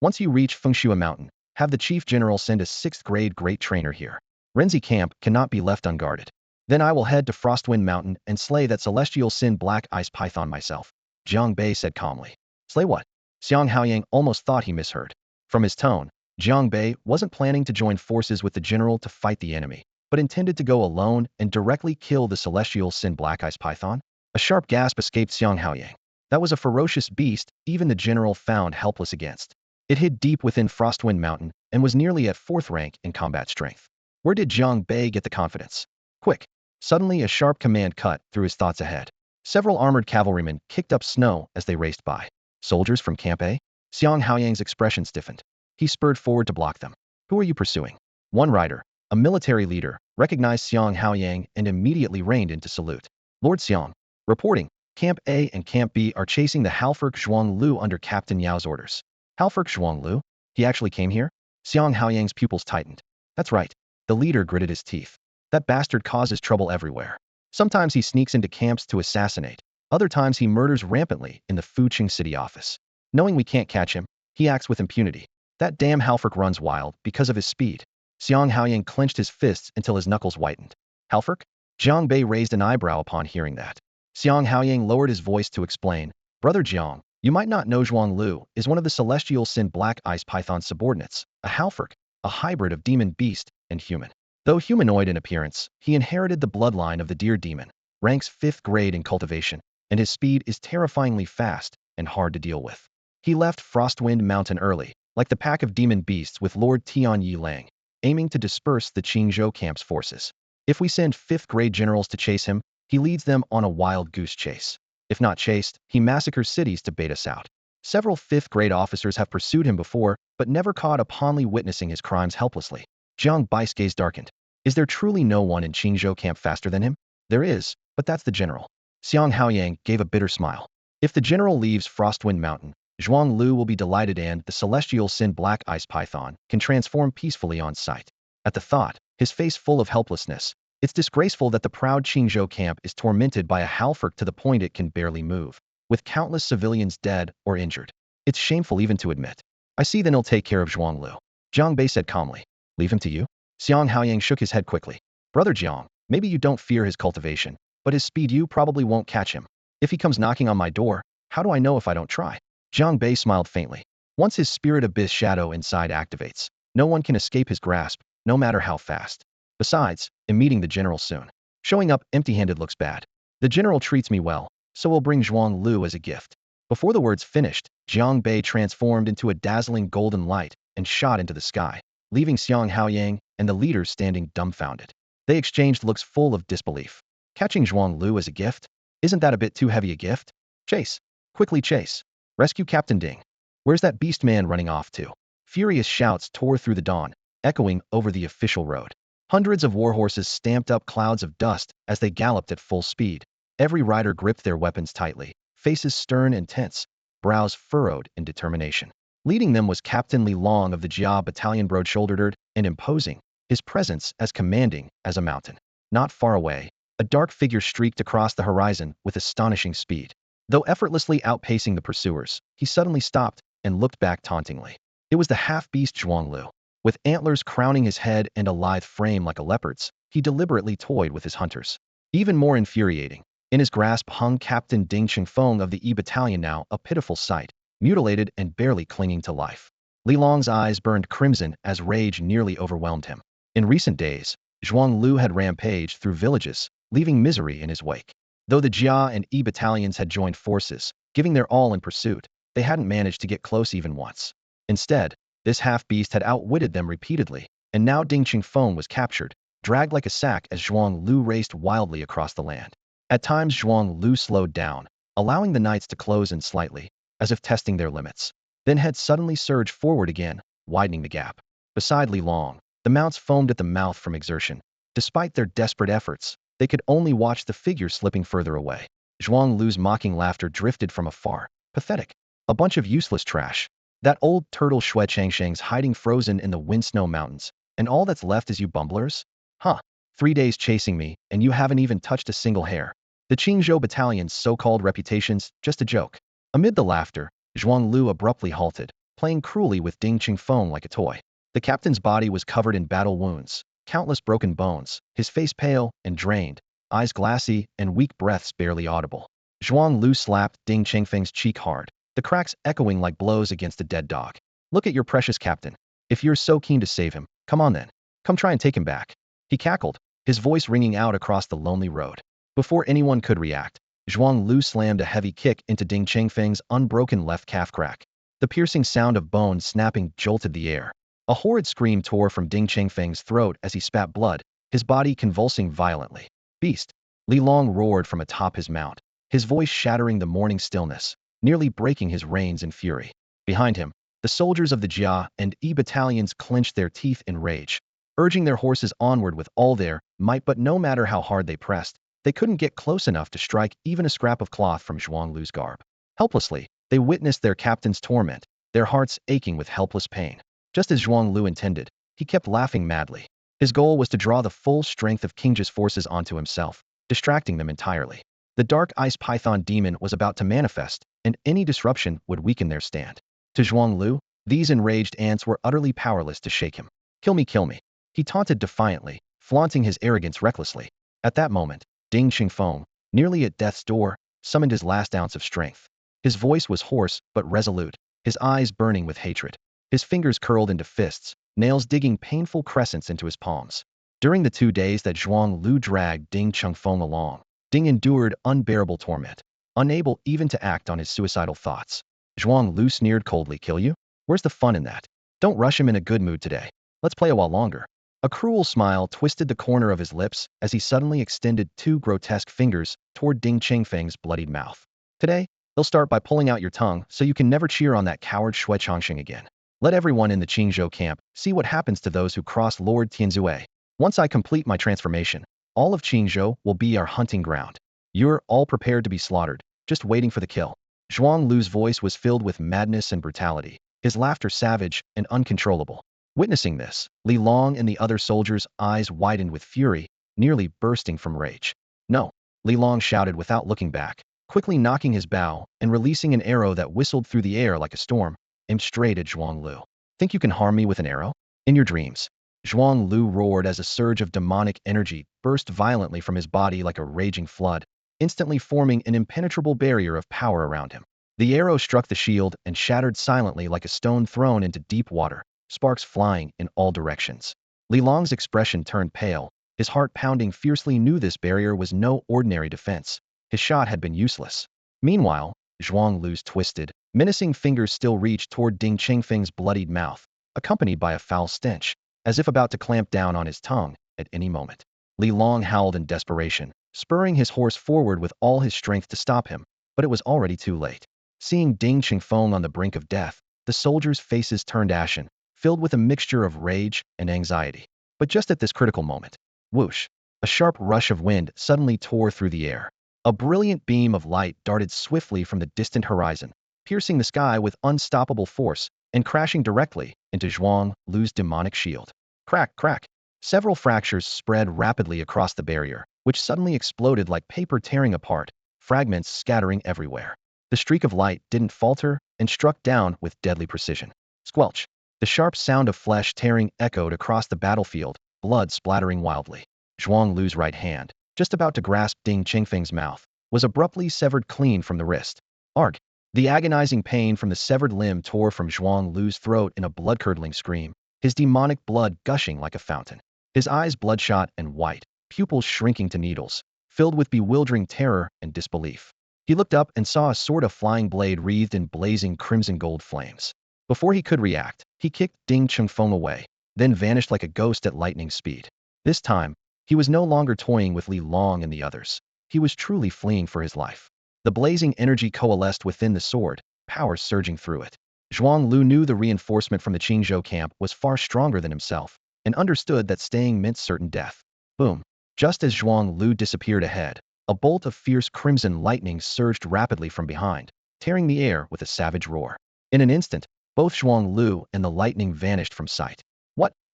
Once you reach Fengshui Mountain, have the chief general send a 6th grade great trainer here. Renzi camp cannot be left unguarded. Then I will head to Frostwind Mountain and slay that celestial sin black ice python myself, Jiang Bei said calmly. Slay what? Xiang Haoyang almost thought he misheard. From his tone, Jiang Bei wasn't planning to join forces with the general to fight the enemy, but intended to go alone and directly kill the celestial sin black ice python. A sharp gasp escaped Xiang Haoyang. That was a ferocious beast even the general found helpless against. It hid deep within Frostwind Mountain and was nearly at 4th rank in combat strength. Where did Jiang Bei get the confidence? Quick! Suddenly a sharp command cut through his thoughts ahead. Several armored cavalrymen kicked up snow as they raced by. Soldiers from Camp A? Xiang Haoyang's expression stiffened. He spurred forward to block them. Who are you pursuing? One rider, a military leader, recognized Xiang Haoyang and immediately reined in to salute. Lord Xiang, reporting, Camp A and Camp B are chasing the Halferk Zhuang Lu under Captain Yao's orders. Halferk Zhuang Lu? He actually came here? Xiang Haoyang's pupils tightened. That's right. The leader gritted his teeth. That bastard causes trouble everywhere. Sometimes he sneaks into camps to assassinate. Other times he murders rampantly in the Fuqing city office. Knowing we can't catch him, he acts with impunity. That damn Halferk runs wild because of his speed. Xiang Haoyang clenched his fists until his knuckles whitened. Halferk? Jiang Bei raised an eyebrow upon hearing that. Xiang Haoyang lowered his voice to explain. Brother Jiang, you might not know Zhuang Lu is one of the celestial sin black ice python subordinates, a Halferk, a hybrid of demon beast and human. Though humanoid in appearance, he inherited the bloodline of the deer demon, ranks 5th grade in cultivation, and his speed is terrifyingly fast and hard to deal with. He left Frostwind Mountain early, like the pack of demon beasts with Lord Tianyi Lang, aiming to disperse the Qingzhou camp's forces. If we send 5th grade generals to chase him, he leads them on a wild goose chase. If not chased, he massacres cities to bait us out. Several fifth-grade officers have pursued him before, but never caught uponly witnessing his crimes helplessly. Jiang Bai's gaze darkened. Is there truly no one in Qingzhou camp faster than him? There is, but that's the general. Xiang Haoyang gave a bitter smile. If the general leaves Frostwind Mountain, Zhuang Lu will be delighted, and the celestial sin black ice python can transform peacefully on sight. At the thought, his face full of helplessness, it's disgraceful that the proud Qingzhou camp is tormented by a halferk to the point it can barely move, with countless civilians dead or injured. It's shameful even to admit. I see, then he'll take care of Zhuang Lu. Jiang Bei said calmly. Leave him to you? Xiang Haoyang shook his head quickly. Brother Jiang, maybe you don't fear his cultivation, but his speed, you probably won't catch him. If he comes knocking on my door, how do I know if I don't try? Jiang Bei smiled faintly. Once his spirit abyss shadow inside activates, no one can escape his grasp, no matter how fast. Besides, I'm meeting the general soon. Showing up empty-handed looks bad. The general treats me well, so we'll bring Zhuang Lu as a gift. Before the words finished, Jiang Bei transformed into a dazzling golden light and shot into the sky, leaving Xiang Haoyang and the leaders standing dumbfounded. They exchanged looks full of disbelief. Catching Zhuang Lu as a gift? Isn't that a bit too heavy a gift? Chase. Quickly chase. Rescue Captain Ding. Where's that beast man running off to? Furious shouts tore through the dawn, echoing over the official road. Hundreds of warhorses stamped up clouds of dust as they galloped at full speed. Every rider gripped their weapons tightly, faces stern and tense, brows furrowed in determination. Leading them was Captain Li Long of the Jia Battalion, broad-shouldered and imposing, his presence as commanding as a mountain. Not far away, a dark figure streaked across the horizon with astonishing speed. Though effortlessly outpacing the pursuers, he suddenly stopped and looked back tauntingly. It was the half-beast Zhuang Lu. With antlers crowning his head and a lithe frame like a leopard's, he deliberately toyed with his hunters. Even more infuriating, in his grasp hung Captain Ding Chengfeng of the E Battalion, now a pitiful sight, mutilated and barely clinging to life. Li Long's eyes burned crimson as rage nearly overwhelmed him. In recent days, Zhuang Lu had rampaged through villages, leaving misery in his wake. Though the Jia and E battalions had joined forces, giving their all in pursuit, they hadn't managed to get close even once. Instead, this half-beast had outwitted them repeatedly, and now Ding Chengfeng was captured, dragged like a sack as Zhuang Lu raced wildly across the land. At times Zhuang Lu slowed down, allowing the knights to close in slightly, as if testing their limits. Then had suddenly surged forward again, widening the gap. Beside Li Long, the mounts foamed at the mouth from exertion. Despite their desperate efforts, they could only watch the figure slipping further away. Zhuang Lu's mocking laughter drifted from afar. Pathetic. A bunch of useless trash. That old turtle Shui Changsheng's hiding frozen in the wind-snow mountains, and all that's left is you bumblers? Huh. 3 days chasing me, and you haven't even touched a single hair. The Qingzhou battalion's so-called reputation's just a joke. Amid the laughter, Zhuang Lu abruptly halted, playing cruelly with Ding Chengfeng like a toy. The captain's body was covered in battle wounds, countless broken bones, his face pale and drained, eyes glassy and weak breaths barely audible. Zhuang Lu slapped Ding Chengfeng's cheek hard, the cracks echoing like blows against a dead dog. Look at your precious captain. If you're so keen to save him, come on then. Come try and take him back. He cackled, his voice ringing out across the lonely road. Before anyone could react, Zhuang Lu slammed a heavy kick into Ding Chengfeng's unbroken left calf crack. The piercing sound of bones snapping jolted the air. A horrid scream tore from Ding Chengfeng's throat as he spat blood, his body convulsing violently. Beast! Li Long roared from atop his mount, his voice shattering the morning stillness, nearly breaking his reins in fury. Behind him, the soldiers of the Jia and E battalions clenched their teeth in rage, urging their horses onward with all their might, but no matter how hard they pressed, they couldn't get close enough to strike even a scrap of cloth from Zhuang Lu's garb. Helplessly, they witnessed their captain's torment, their hearts aching with helpless pain. Just as Zhuang Lu intended, he kept laughing madly. His goal was to draw the full strength of Qingzhou's forces onto himself, distracting them entirely. The dark ice python demon was about to manifest, and any disruption would weaken their stand. To Zhuang Lu, these enraged ants were utterly powerless to shake him. Kill me, kill me. He taunted defiantly, flaunting his arrogance recklessly. At that moment, Ding Chengfeng, nearly at death's door, summoned his last ounce of strength. His voice was hoarse but resolute, his eyes burning with hatred. His fingers curled into fists, nails digging painful crescents into his palms. During the 2 days that Zhuang Lu dragged Ding Chengfeng along, Ding endured unbearable torment, unable even to act on his suicidal thoughts. Zhuang Lu sneered coldly. Kill you? Where's the fun in that? Don't rush him in a good mood today. Let's play a while longer. A cruel smile twisted the corner of his lips as he suddenly extended two grotesque fingers toward Ding Chengfeng's bloodied mouth. Today, they'll start by pulling out your tongue so you can never cheer on that coward Shui Chongqing again. Let everyone in the Qingzhou camp see what happens to those who cross Lord Tianzue. Once I complete my transformation, all of Qingzhou will be our hunting ground. You're all prepared to be slaughtered, just waiting for the kill. Zhuang Lu's voice was filled with madness and brutality, his laughter savage and uncontrollable. Witnessing this, Li Long and the other soldiers' eyes widened with fury, nearly bursting from rage. No, Li Long shouted without looking back, quickly knocking his bow and releasing an arrow that whistled through the air like a storm, aimed straight at Zhuang Lu. Think you can harm me with an arrow? In your dreams. Zhuang Lu roared as a surge of demonic energy burst violently from his body like a raging flood, instantly forming an impenetrable barrier of power around him. The arrow struck the shield and shattered silently like a stone thrown into deep water, sparks flying in all directions. Li Long's expression turned pale, his heart pounding fiercely. Knew this barrier was no ordinary defense. His shot had been useless. Meanwhile, Zhuang Lu's twisted, menacing fingers still reached toward Ding Chengfeng's bloodied mouth, accompanied by a foul stench, as if about to clamp down on his tongue at any moment. Li Long howled in desperation, spurring his horse forward with all his strength to stop him, but it was already too late. Seeing Ding Chengfeng on the brink of death, the soldiers' faces turned ashen, filled with a mixture of rage and anxiety. But just at this critical moment, whoosh, a sharp rush of wind suddenly tore through the air. A brilliant beam of light darted swiftly from the distant horizon, piercing the sky with unstoppable force and crashing directly into Zhuang Lu's demonic shield. Crack, crack. Several fractures spread rapidly across the barrier, which suddenly exploded like paper tearing apart, fragments scattering everywhere. The streak of light didn't falter and struck down with deadly precision. Squelch. The sharp sound of flesh tearing echoed across the battlefield, blood splattering wildly. Zhuang Lu's right hand, just about to grasp Ding Chengfeng's mouth, was abruptly severed clean from the wrist. Arg! The agonizing pain from the severed limb tore from Zhuang Lu's throat in a blood-curdling scream, his demonic blood gushing like a fountain. His eyes bloodshot and white, pupils shrinking to needles, filled with bewildering terror and disbelief. He looked up and saw a sword of flying blade wreathed in blazing crimson gold flames. Before he could react, he kicked Ding Chengfeng away, then vanished like a ghost at lightning speed. This time, he was no longer toying with Li Long and the others. He was truly fleeing for his life. The blazing energy coalesced within the sword, power surging through it. Zhuang Lu knew the reinforcement from the Qingzhou camp was far stronger than himself, and understood that staying meant certain death. Boom. Just as Zhuang Lu disappeared ahead, a bolt of fierce crimson lightning surged rapidly from behind, tearing the air with a savage roar. In an instant, both Zhuang Lu and the lightning vanished from sight.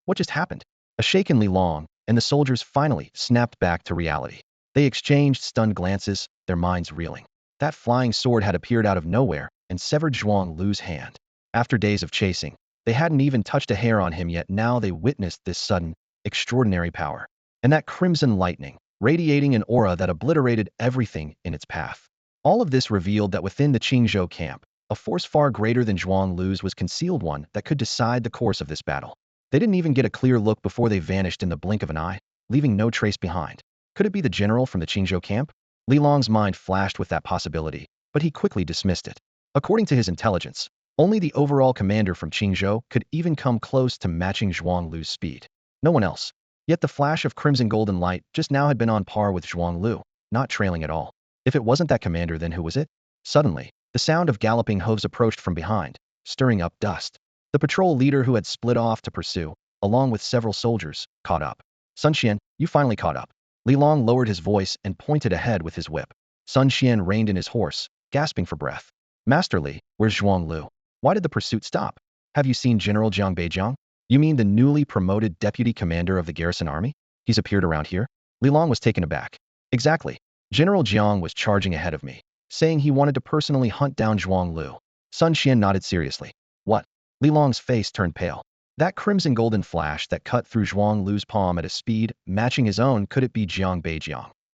What just happened? A shaken Li Long and the soldiers finally snapped back to reality. They exchanged stunned glances, their minds reeling. That flying sword had appeared out of nowhere and severed Zhuang Lu's hand. After days of chasing, they hadn't even touched a hair on him yet. Now they witnessed this sudden, extraordinary power. And that crimson lightning, radiating an aura that obliterated everything in its path. All of this revealed that within the Qingzhou camp, a force far greater than Zhuang Lu's was concealed, one that could decide the course of this battle. They didn't even get a clear look before they vanished in the blink of an eye, leaving no trace behind. Could it be the general from the Qingzhou camp? Li Long's mind flashed with that possibility, but he quickly dismissed it. According to his intelligence, only the overall commander from Qingzhou could even come close to matching Zhuang Lu's speed. No one else. Yet the flash of crimson golden light just now had been on par with Zhuang Lu, not trailing at all. If it wasn't that commander, then who was it? Suddenly, the sound of galloping hooves approached from behind, stirring up dust. The patrol leader, who had split off to pursue, along with several soldiers, caught up. Sun Xian, you finally caught up. Li Long lowered his voice and pointed ahead with his whip. Sun Xian reined in his horse, gasping for breath. Master Li, where's Zhuang Lu? Why did the pursuit stop? Have you seen General Jiang Bei? You mean the newly promoted deputy commander of the garrison army? He's appeared around here? Li Long was taken aback. Exactly. General Jiang was charging ahead of me, saying he wanted to personally hunt down Zhuang Lu. Sun Xian nodded seriously. What? Li Long's face turned pale. That crimson golden flash that cut through Zhuang Lu's palm at a speed matching his own. Could it be Jiang Bei,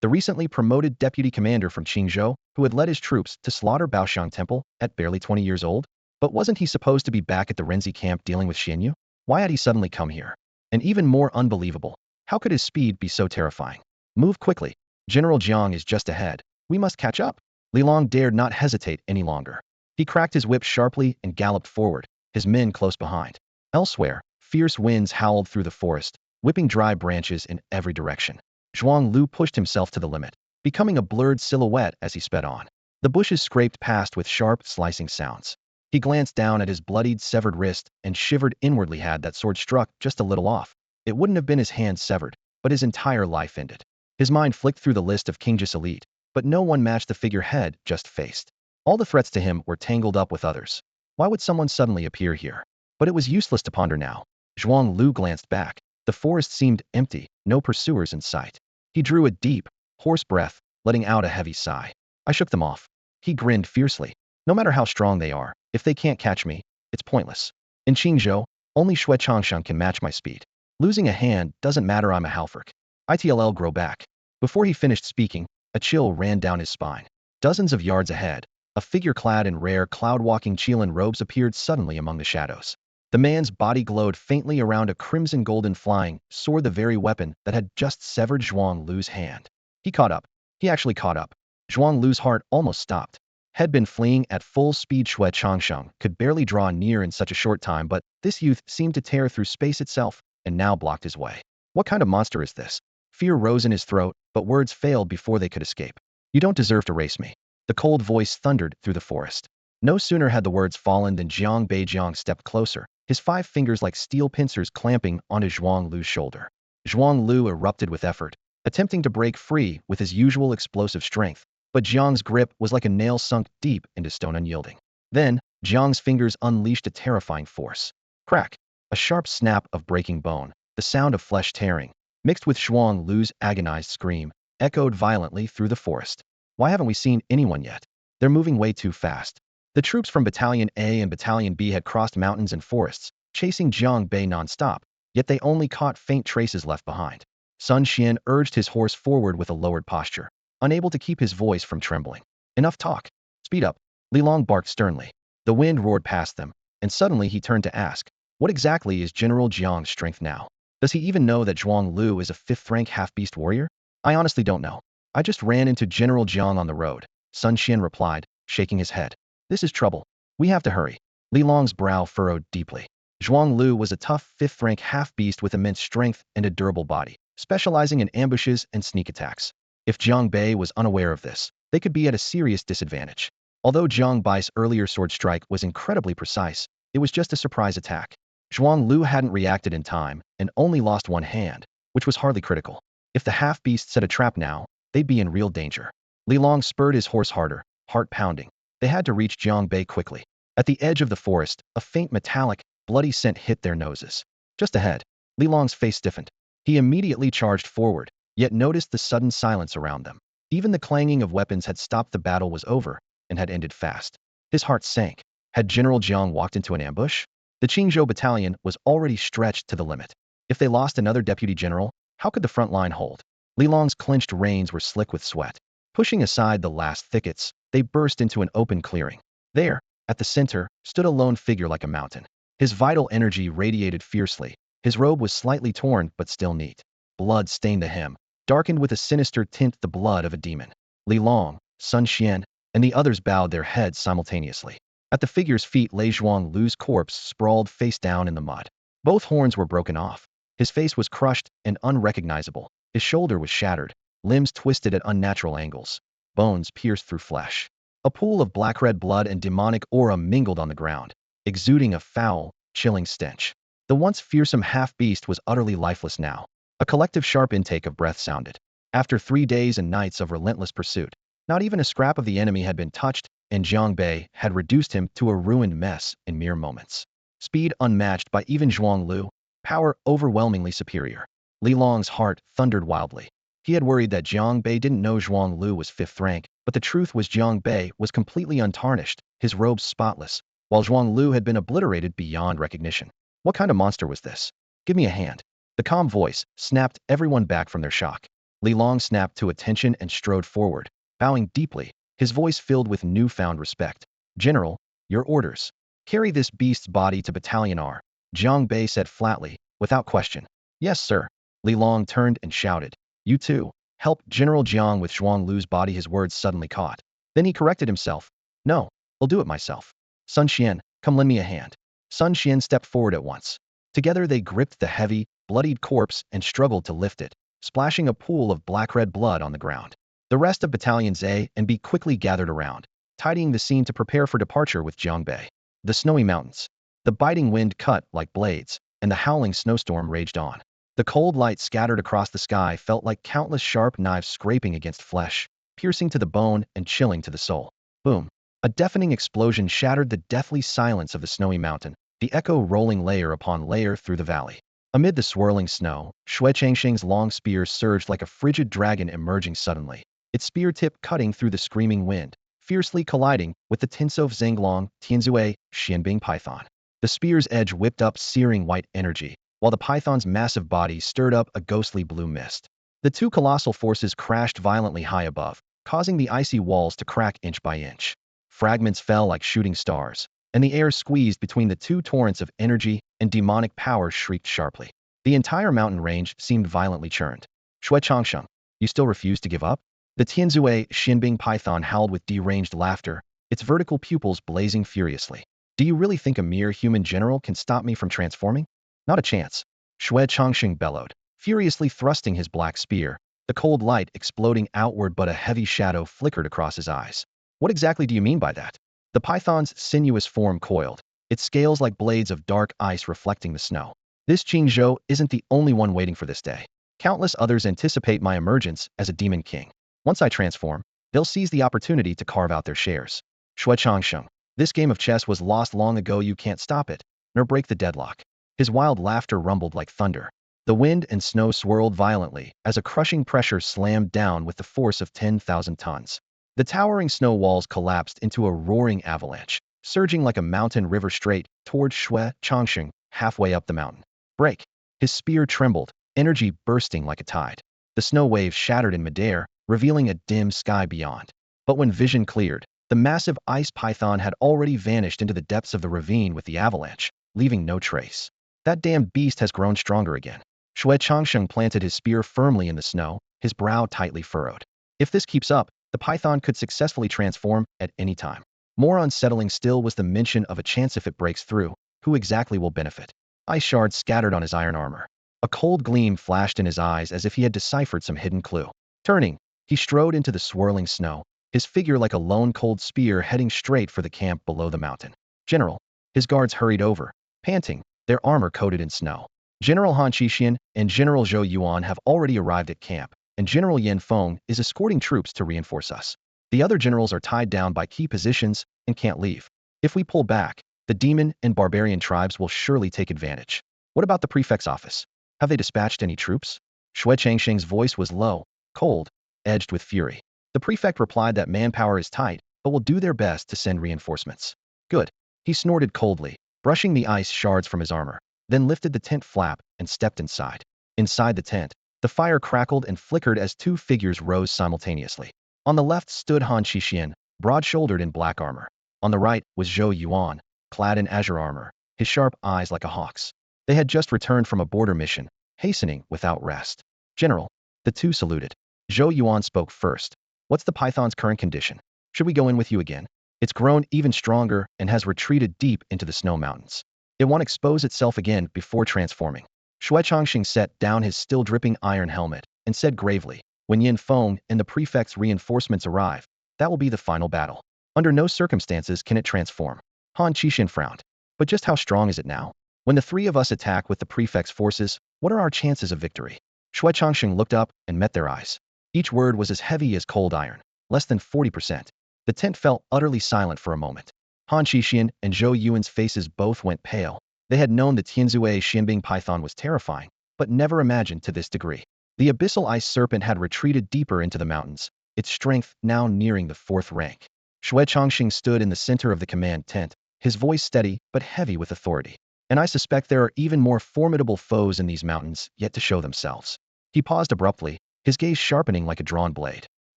the recently promoted deputy commander from Qingzhou, who had led his troops to slaughter Baoxiang Temple at barely 20 years old? But wasn't he supposed to be back at the Renzi camp dealing with Xianyu? Why had he suddenly come here? And even more unbelievable, how could his speed be so terrifying? Move quickly. General Jiang is just ahead. We must catch up. Li Long dared not hesitate any longer. He cracked his whip sharply and galloped forward, his men close behind. Elsewhere, fierce winds howled through the forest, whipping dry branches in every direction. Zhuang Lu pushed himself to the limit, becoming a blurred silhouette as he sped on. The bushes scraped past with sharp, slicing sounds. He glanced down at his bloodied, severed wrist and shivered inwardly. Had that sword struck just a little off, it wouldn't have been his hand severed, but his entire life ended. His mind flicked through the list of Kingjus elite, but no one matched the figurehead just faced. All the threats to him were tangled up with others. Why would someone suddenly appear here? But it was useless to ponder now. Zhuang Lu glanced back. The forest seemed empty, no pursuers in sight. He drew a deep, hoarse breath, letting out a heavy sigh. I shook them off. He grinned fiercely. No matter how strong they are, if they can't catch me, it's pointless. In Qingzhou, only Shui Changsheng can match my speed. Losing a hand doesn't matter. I'm a halfwerk. Itll grow back. Before he finished speaking, a chill ran down his spine. Dozens of yards ahead, a figure clad in rare cloud-walking Qilin robes appeared suddenly among the shadows. The man's body glowed faintly around a crimson golden flying sword, the very weapon that had just severed Zhuang Lu's hand. He caught up. He actually caught up. Zhuang Lu's heart almost stopped. Had been fleeing at full speed. Shui Changsheng could barely draw near in such a short time, but this youth seemed to tear through space itself and now blocked his way. What kind of monster is this? Fear rose in his throat, but words failed before they could escape. You don't deserve to race me. The cold voice thundered through the forest. No sooner had the words fallen than Jiang Bei stepped closer, his 5 fingers like steel pincers clamping onto Zhuang Lu's shoulder. Zhuang Lu erupted with effort, attempting to break free with his usual explosive strength, but Jiang's grip was like a nail sunk deep into stone, unyielding. Then, Jiang's fingers unleashed a terrifying force. Crack! A sharp snap of breaking bone, the sound of flesh tearing, mixed with Zhuang Lu's agonized scream, echoed violently through the forest. Why haven't we seen anyone yet? They're moving way too fast. The troops from Battalion A and Battalion B had crossed mountains and forests, chasing Jiang Bei non-stop, yet they only caught faint traces left behind. Sun Xian urged his horse forward with a lowered posture, unable to keep his voice from trembling. Enough talk. Speed up. Li Long barked sternly. The wind roared past them, and suddenly he turned to ask, what exactly is General Jiang's strength now? Does he even know that Zhuang Lu is a 5th-rank half-beast warrior? I honestly don't know. I just ran into General Jiang on the road, Sun Xian replied, shaking his head. This is trouble. We have to hurry. Li Long's brow furrowed deeply. Zhuang Lu was a tough 5th-rank half-beast with immense strength and a durable body, specializing in ambushes and sneak attacks. If Jiang Bei was unaware of this, they could be at a serious disadvantage. Although Jiang Bai's earlier sword strike was incredibly precise, it was just a surprise attack. Zhuang Lu hadn't reacted in time and only lost one hand, which was hardly critical. If the half-beast set a trap now, they'd be in real danger. Li Long spurred his horse harder, heart pounding. They had to reach Jiang Bei quickly. At the edge of the forest, a faint metallic, bloody scent hit their noses. Just ahead, Li Long's face stiffened. He immediately charged forward, yet noticed the sudden silence around them. Even the clanging of weapons had stopped. The battle was over, and had ended fast. His heart sank. Had General Jiang walked into an ambush? The Qingzhou battalion was already stretched to the limit. If they lost another deputy general, how could the front line hold? Li Long's clenched reins were slick with sweat. Pushing aside the last thickets, they burst into an open clearing. There, at the center, stood a lone figure like a mountain. His vital energy radiated fiercely. His robe was slightly torn but still neat. Blood stained the hem, darkened with a sinister tint, the blood of a demon. Li Long, Sun Xian, and the others bowed their heads simultaneously. At the figure's feet lay Zhuang Lu's corpse, sprawled face down in the mud. Both horns were broken off. His face was crushed and unrecognizable. His shoulder was shattered, limbs twisted at unnatural angles. Bones pierced through flesh. A pool of black-red blood and demonic aura mingled on the ground, exuding a foul, chilling stench. The once fearsome half-beast was utterly lifeless now. A collective sharp intake of breath sounded. After 3 days and nights of relentless pursuit, not even a scrap of the enemy had been touched, and Jiang Bei had reduced him to a ruined mess in mere moments. Speed unmatched by even Zhuang Lu, power overwhelmingly superior. Li Long's heart thundered wildly. He had worried that Jiang Bei didn't know Zhuang Lu was 5th rank, but the truth was Jiang Bei was completely untarnished, his robes spotless, while Zhuang Lu had been obliterated beyond recognition. What kind of monster was this? Give me a hand. The calm voice snapped everyone back from their shock. Li Long snapped to attention and strode forward, bowing deeply, his voice filled with newfound respect. General, your orders. Carry this beast's body to Battalion R, Jiang Bei said flatly, without question. Yes, sir. Li Long turned and shouted. You too. Help General Jiang with Zhuang Lu's body. His words suddenly caught. Then he corrected himself. No, I'll do it myself. Sun Xian, come lend me a hand. Sun Xian stepped forward at once. Together they gripped the heavy, bloodied corpse and struggled to lift it, splashing a pool of black-red blood on the ground. The rest of battalions A and B quickly gathered around, tidying the scene to prepare for departure with Jiang Bei. The snowy mountains. The biting wind cut like blades, and the howling snowstorm raged on. The cold light scattered across the sky felt like countless sharp knives scraping against flesh, piercing to the bone and chilling to the soul. Boom. A deafening explosion shattered the deathly silence of the snowy mountain, the echo rolling layer upon layer through the valley. Amid the swirling snow, Xue Changxing's long spear surged like a frigid dragon emerging suddenly, its spear tip cutting through the screaming wind, fiercely colliding with the Tinsov Zhenglong Tianzue Xianbing python. The spear's edge whipped up searing white energy, while the python's massive body stirred up a ghostly blue mist. The two colossal forces crashed violently high above, causing the icy walls to crack inch by inch. Fragments fell like shooting stars, and the air squeezed between the two torrents of energy and demonic power shrieked sharply. The entire mountain range seemed violently churned. Xue Changsheng, you still refuse to give up? The Tianzue Xinbing python howled with deranged laughter, its vertical pupils blazing furiously. Do you really think a mere human general can stop me from transforming? Not a chance. Xue Changsheng bellowed, furiously thrusting his black spear, the cold light exploding outward but a heavy shadow flickered across his eyes. What exactly do you mean by that? The python's sinuous form coiled, its scales like blades of dark ice reflecting the snow. This Qingzhou isn't the only one waiting for this day. Countless others anticipate my emergence as a demon king. Once I transform, they'll seize the opportunity to carve out their shares. Xue Changsheng, this game of chess was lost long ago. You can't stop it, nor break the deadlock. His wild laughter rumbled like thunder. The wind and snow swirled violently as a crushing pressure slammed down with the force of 10,000 tons. The towering snow walls collapsed into a roaring avalanche, surging like a mountain river straight toward Xue Changsheng halfway up the mountain. Break! His spear trembled, energy bursting like a tide. The snow waves shattered in midair, revealing a dim sky beyond. But when vision cleared, the massive ice python had already vanished into the depths of the ravine with the avalanche, leaving no trace. That damned beast has grown stronger again. Xue Changsheng planted his spear firmly in the snow, his brow tightly furrowed. If this keeps up, the python could successfully transform at any time. More unsettling still was the mention of a chance if it breaks through. Who exactly will benefit? Ice shards scattered on his iron armor. A cold gleam flashed in his eyes as if he had deciphered some hidden clue. Turning, he strode into the swirling snow, his figure like a lone cold spear heading straight for the camp below the mountain. General, his guards hurried over, panting, their armor coated in snow. General Han Qixian and General Zhou Yuan have already arrived at camp, and General Yan Feng is escorting troops to reinforce us. The other generals are tied down by key positions and can't leave. If we pull back, the demon and barbarian tribes will surely take advantage. What about the prefect's office? Have they dispatched any troops? Xue Changsheng's voice was low, cold, edged with fury. The prefect replied that manpower is tight, but will do their best to send reinforcements. Good. He snorted coldly, brushing the ice shards from his armor, then lifted the tent flap and stepped inside. Inside the tent, the fire crackled and flickered as two figures rose simultaneously. On the left stood Han Qixian, broad-shouldered in black armor. On the right was Zhou Yuan, clad in azure armor, his sharp eyes like a hawk's. They had just returned from a border mission, hastening without rest. General, the two saluted. Zhou Yuan spoke first. What's the python's current condition? Should we go in with you again? It's grown even stronger and has retreated deep into the snow mountains. It won't expose itself again before transforming. Xue Changsheng set down his still-dripping iron helmet and said gravely, when Yan Feng and the prefect's reinforcements arrive, that will be the final battle. Under no circumstances can it transform. Han Qixian frowned. But just how strong is it now? When the three of us attack with the prefect's forces, what are our chances of victory? Xue Changsheng looked up and met their eyes. Each word was as heavy as cold iron, less than 40%. The tent fell utterly silent for a moment. Han Qixian and Zhou Yuan's faces both went pale. They had known the Tianzue Xianbing python was terrifying, but never imagined to this degree. The abyssal ice serpent had retreated deeper into the mountains, its strength now nearing the fourth rank. Xue Changxing stood in the center of the command tent, his voice steady but heavy with authority. And I suspect there are even more formidable foes in these mountains yet to show themselves. He paused abruptly, his gaze sharpening like a drawn blade.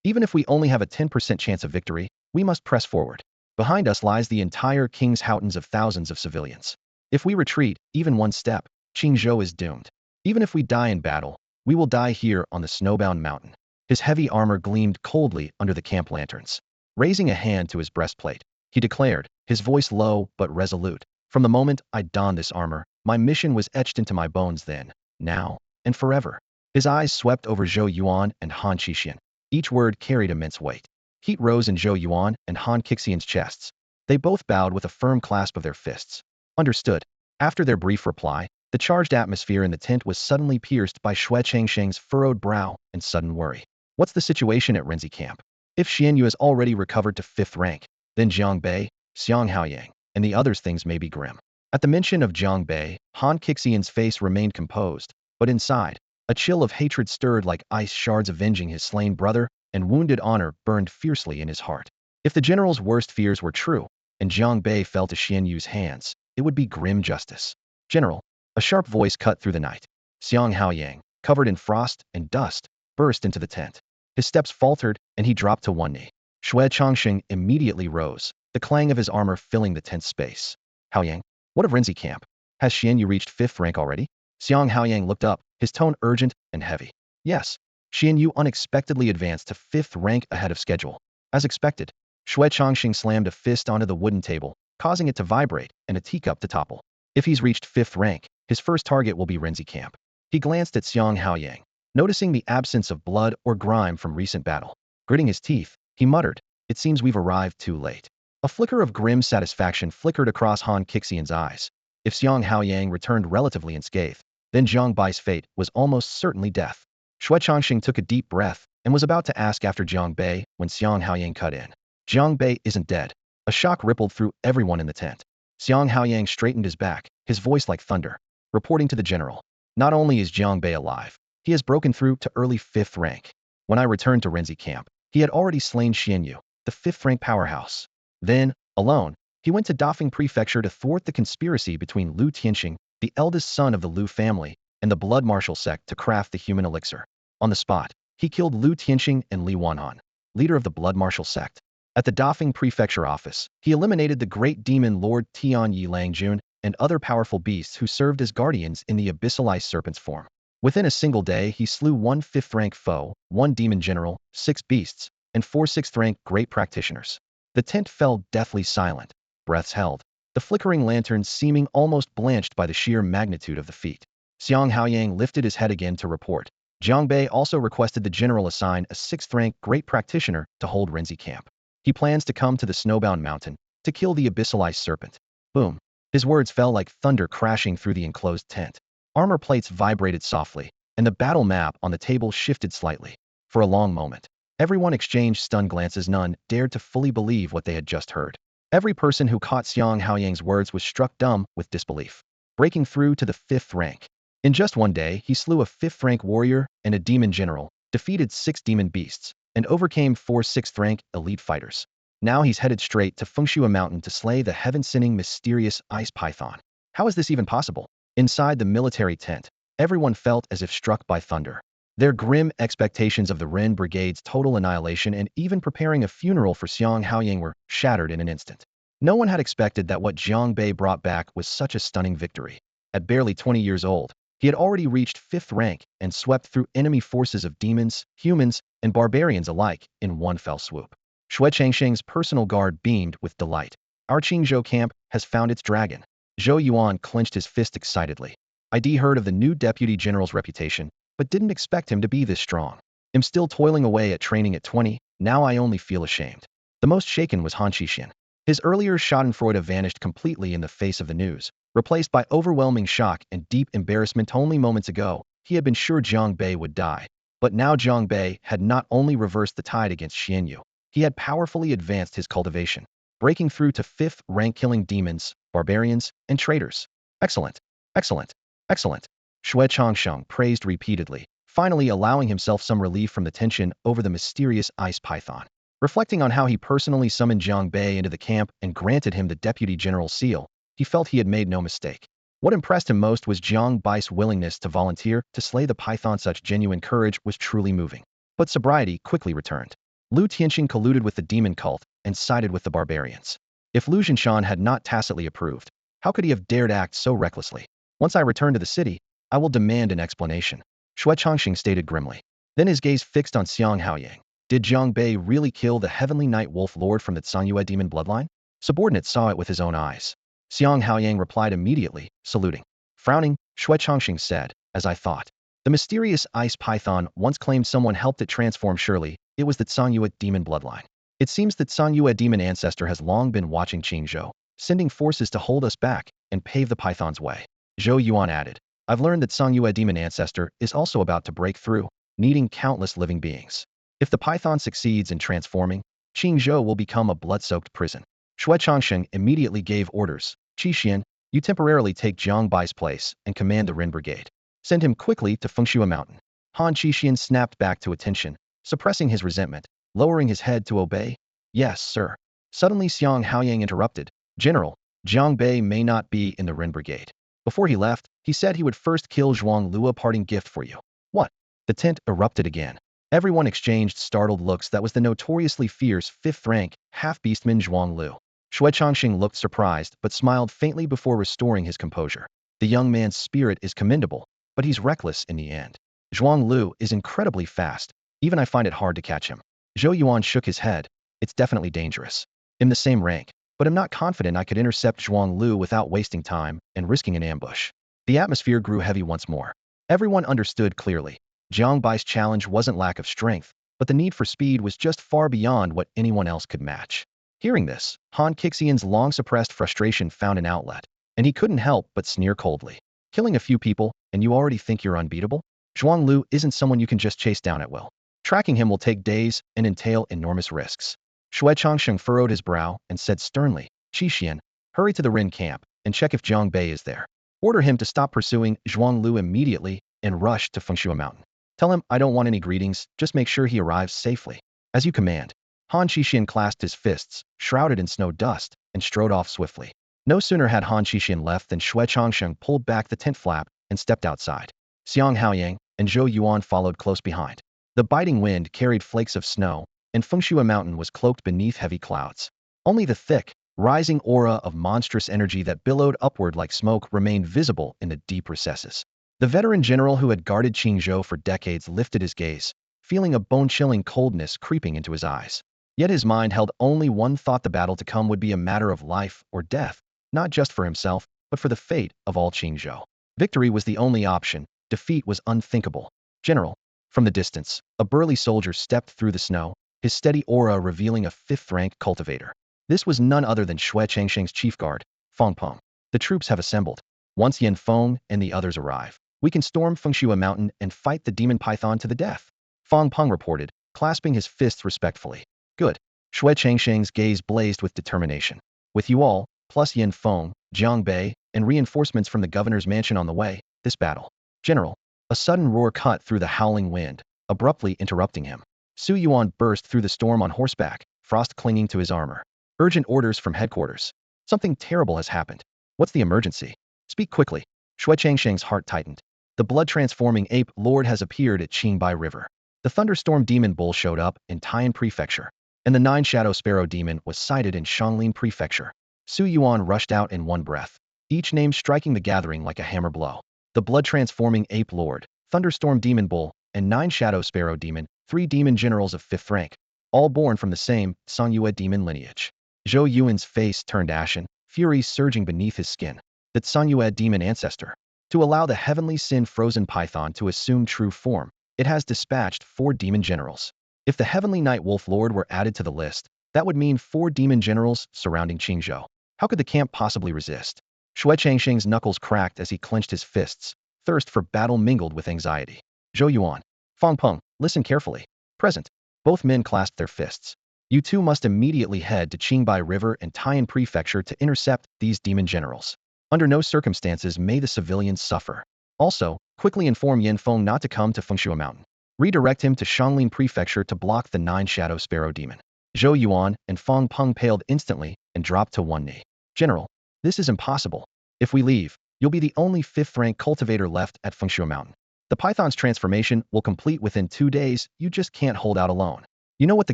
Even if we only have a 10% chance of victory, we must press forward. Behind us lies the entire King's Houtons of thousands of civilians. If we retreat, even one step, Qingzhou is doomed. Even if we die in battle, we will die here on the snowbound mountain. His heavy armor gleamed coldly under the camp lanterns. Raising a hand to his breastplate, he declared, his voice low but resolute, "From the moment I donned this armor, my mission was etched into my bones then. now, and forever. His eyes swept over Zhou Yuan and Han Qixian. Each word carried immense weight. Heat rose in Zhou Yuan and Han Qixian's chests. They both bowed with a firm clasp of their fists. Understood. After their brief reply, the charged atmosphere in the tent was suddenly pierced by Xue Changsheng's furrowed brow and sudden worry. What's the situation at Renzi camp? If Xianyu has already recovered to 5th rank, then Jiang Bei, Xiang Haoyang, and the others things may be grim. At the mention of Jiang Bei, Han Qixian's face remained composed, but inside, a chill of hatred stirred like ice shards avenging his slain brother, and wounded honor burned fiercely in his heart. If the general's worst fears were true, and Jiang Bei fell to Xianyu's hands, it would be grim justice. General, a sharp voice cut through the night. Xiang Haoyang, covered in frost and dust, burst into the tent. His steps faltered, and he dropped to one knee. Xue Changsheng immediately rose, the clang of his armor filling the tent's space. Haoyang, what of Renzi camp? Has Xianyu reached 5th rank already? Xiang Haoyang looked up, his tone urgent and heavy. Yes. Xianyu unexpectedly advanced to 5th rank ahead of schedule. As expected, Xue Changxing slammed a fist onto the wooden table, causing it to vibrate and a teacup to topple. If he's reached 5th rank, his first target will be Renzi camp. He glanced at Xiang Haoyang, noticing the absence of blood or grime from recent battle. Gritting his teeth, he muttered, "It seems we've arrived too late." A flicker of grim satisfaction flickered across Han Qixian's eyes. If Xiang Haoyang returned relatively unscathed, then Jiang Bai's fate was almost certainly death. Xue Changxing took a deep breath and was about to ask after Jiang Bei when Xiang Haoyang cut in. Jiang Bei isn't dead. A shock rippled through everyone in the tent. Xiang Haoyang straightened his back, his voice like thunder, reporting to the general. Not only is Jiang Bei alive, he has broken through to early 5th rank. When I returned to Renzi camp, he had already slain Xianyu, the 5th rank powerhouse. Then, alone, he went to Dafeng Prefecture to thwart the conspiracy between Lu Tianxing, the eldest son of the Lu family, and the Blood Martial sect to craft the human elixir. On the spot, he killed Lu Tianxing and Li Wanhan, leader of the Blood Martial sect. At the Dafeng Prefecture office, he eliminated the great demon Lord Tian Yi Langjun and other powerful beasts who served as guardians in the abyssal ice serpent's form. Within a single day, he slew 1 5th rank foe, 1 demon general, 6 beasts, and 4 6th rank great practitioners. The tent fell deathly silent, breaths held, the flickering lanterns seeming almost blanched by the sheer magnitude of the feat. Xiang Haoyang lifted his head again to report. Jiang Bei also requested the general assign a 6th rank great practitioner to hold Renzi camp. He plans to come to the snowbound mountain to kill the abyssal ice serpent. Boom. His words fell like thunder crashing through the enclosed tent. Armor plates vibrated softly, and the battle map on the table shifted slightly. For a long moment, everyone exchanged stunned glances. None dared to fully believe what they had just heard. Every person who caught Xiang Haoyang's words was struck dumb with disbelief. Breaking through to the 5th rank. In just one day, he slew a 5th rank warrior and a demon general, defeated 6 demon beasts, and overcame 4 6th rank elite fighters. Now he's headed straight to Fengshua Mountain to slay the heaven-sending mysterious ice python. How is this even possible? Inside the military tent, everyone felt as if struck by thunder. Their grim expectations of the Ren Brigade's total annihilation and even preparing a funeral for Xiang Haoyang were shattered in an instant. No one had expected that what Jiang Bei brought back was such a stunning victory. At barely 20 years old, he had already reached 5th rank and swept through enemy forces of demons, humans, and barbarians alike in one fell swoop. Xue Changsheng's personal guard beamed with delight. Our Qingzhou camp has found its dragon. Zhou Yuan clenched his fist excitedly. I'd heard of the new deputy general's reputation, but didn't expect him to be this strong. I'm still toiling away at training at 20, now I only feel ashamed. The most shaken was Han Qixian. His earlier schadenfreude vanished completely in the face of the news, replaced by overwhelming shock and deep embarrassment. Only moments ago, he had been sure Jiang Bei would die. But now Jiang Bei had not only reversed the tide against Xianyu, he had powerfully advanced his cultivation, breaking through to 5th rank, killing demons, barbarians, and traitors. Excellent, excellent, excellent. Xue Changsheng praised repeatedly, finally allowing himself some relief from the tension over the mysterious ice python. Reflecting on how he personally summoned Jiang Bei into the camp and granted him the deputy general's seal, he felt he had made no mistake. What impressed him most was Jiang Bai's willingness to volunteer to slay the python. Such genuine courage was truly moving. But sobriety quickly returned. Lu Tianxing colluded with the demon cult and sided with the barbarians. If Lu Zhinshan had not tacitly approved, how could he have dared act so recklessly? Once I return to the city, I will demand an explanation, Xue Changxing stated grimly. Then his gaze fixed on Xiang Haoyang. Did Jiang Bei really kill the heavenly night wolf lord from the Zhangyue demon bloodline? Subordinate saw it with his own eyes. Xiang Haoyang replied immediately, saluting. Frowning, Xue Changxing said, as I thought. The mysterious ice python once claimed someone helped it transform. Surely, it was the Sanyue demon bloodline. It seems that Sanyue demon ancestor has long been watching Qingzhou, sending forces to hold us back and pave the python's way. Zhou Yuan added, I've learned that Sanyue demon ancestor is also about to break through, needing countless living beings. If the python succeeds in transforming, Qingzhou will become a blood-soaked prison. Shui Changsheng immediately gave orders. Qixian, you temporarily take Jiang Bai's place and command the Ren Brigade. Send him quickly to Fengshua Mountain. Han Qixian snapped back to attention, suppressing his resentment, lowering his head to obey. Yes, sir. Suddenly Xiang Haoyang interrupted. General, Jiang Bei may not be in the Ren Brigade. Before he left, he said he would first kill Zhuang Lu, a parting gift for you. What? The tent erupted again. Everyone exchanged startled looks. That was the notoriously fierce 5th rank half-beastman Zhuang Lu. Shui Changxing looked surprised but smiled faintly before restoring his composure. The young man's spirit is commendable, but he's reckless in the end. Zhuang Lu is incredibly fast. Even I find it hard to catch him. Zhou Yuan shook his head. It's definitely dangerous. In the same rank, but I'm not confident I could intercept Zhuang Lu without wasting time and risking an ambush. The atmosphere grew heavy once more. Everyone understood clearly. Jiang Bai's challenge wasn't lack of strength, but the need for speed was just far beyond what anyone else could match. Hearing this, Han Qixian's long-suppressed frustration found an outlet, and he couldn't help but sneer coldly. Killing a few people, and you already think you're unbeatable? Zhuang Lu isn't someone you can just chase down at will. Tracking him will take days and entail enormous risks. Shui Changsheng furrowed his brow and said sternly, Qixian, hurry to the Ren camp and check if Jiang Bei is there. Order him to stop pursuing Zhuang Lu immediately and rush to Fengshua Mountain. Tell him I don't want any greetings, just make sure he arrives safely. As you command. Han Qixian clasped his fists, shrouded in snow dust, and strode off swiftly. No sooner had Han Qixian left than Shui Changsheng pulled back the tent flap and stepped outside. Xiang Haoyang and Zhou Yuan followed close behind. The biting wind carried flakes of snow, and Fengshua Mountain was cloaked beneath heavy clouds. Only the thick, rising aura of monstrous energy that billowed upward like smoke remained visible in the deep recesses. The veteran general who had guarded Qingzhou for decades lifted his gaze, feeling a bone-chilling coldness creeping into his eyes. Yet his mind held only one thought: the battle to come would be a matter of life or death, not just for himself, but for the fate of all Qingzhou. Victory was the only option, defeat was unthinkable. General. From the distance, a burly soldier stepped through the snow, his steady aura revealing a 5th-rank cultivator. This was none other than Shui Changsheng's chief guard, Feng Peng. The troops have assembled. Once Yan Feng and the others arrive, we can storm Fengshua Mountain and fight the demon python to the death. Feng Peng reported, clasping his fists respectfully. Good. Shui Changsheng's gaze blazed with determination. With you all, plus Yan Feng, Jiang Bei, and reinforcements from the governor's mansion on the way, this battle. General. A sudden roar cut through the howling wind, abruptly interrupting him. Su Yuan burst through the storm on horseback, frost clinging to his armor. Urgent orders from headquarters. Something terrible has happened. What's the emergency? Speak quickly. Shui Changsheng's heart tightened. The blood-transforming ape lord has appeared at Jiang Bei River. The thunderstorm demon bull showed up in Taiyan Prefecture, and the 9-shadow sparrow demon was sighted in Xianglin Prefecture. Su Yuan rushed out in one breath, each name striking the gathering like a hammer blow. The blood-transforming ape lord, thunderstorm demon bull, and 9-shadow sparrow demon, 3 demon generals of 5th rank, all born from the same Sanyue demon lineage. Zhou Yuan's face turned ashen, fury surging beneath his skin. That Sanyue demon ancestor. To allow the heavenly sin-frozen python to assume true form, it has dispatched 4 demon generals. If the heavenly night wolf lord were added to the list, that would mean 4 demon generals surrounding Qingzhou. How could the camp possibly resist? Shui Changsheng's knuckles cracked as he clenched his fists, thirst for battle mingled with anxiety. Zhou Yuan. Feng Peng, listen carefully. Present. Both men clasped their fists. You two must immediately head to Jiang Bei River and Taiyan Prefecture to intercept these demon generals. Under no circumstances may the civilians suffer. Also, quickly inform Yan Feng not to come to Fengshua Mountain. Redirect him to Xianglin Prefecture to block the 9-shadow sparrow demon. Zhou Yuan and Feng Peng paled instantly and dropped to one knee. General, this is impossible. If we leave, you'll be the only 5th-rank cultivator left at Fengshua Mountain. The python's transformation will complete within 2 days. You just can't hold out alone. You know what the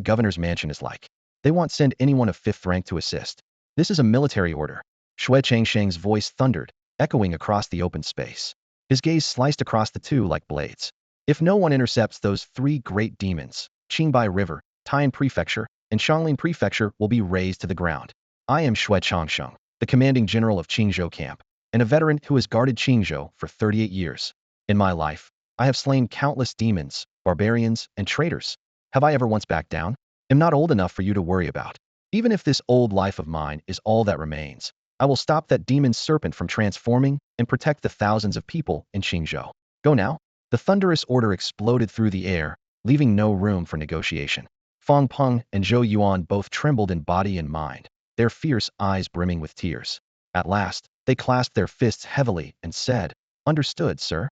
governor's mansion is like. They won't send anyone of 5th rank to assist. This is a military order. Shui Changsheng's voice thundered, echoing across the open space. His gaze sliced across the two like blades. If no one intercepts those 3 great demons, Jiang Bei River, Taiyan Prefecture, and Xianglin Prefecture will be razed to the ground. I am Shui Changsheng, the commanding general of Qingzhou camp, and a veteran who has guarded Qingzhou for 38 years. In my life, I have slain countless demons, barbarians, and traitors. Have I ever once backed down? Am not old enough for you to worry about. Even if this old life of mine is all that remains, I will stop that demon serpent from transforming and protect the thousands of people in Qingzhou. Go now." The thunderous order exploded through the air, leaving no room for negotiation. Fang Peng and Zhou Yuan both trembled in body and mind, their fierce eyes brimming with tears. At last, they clasped their fists heavily and said, "Understood, sir."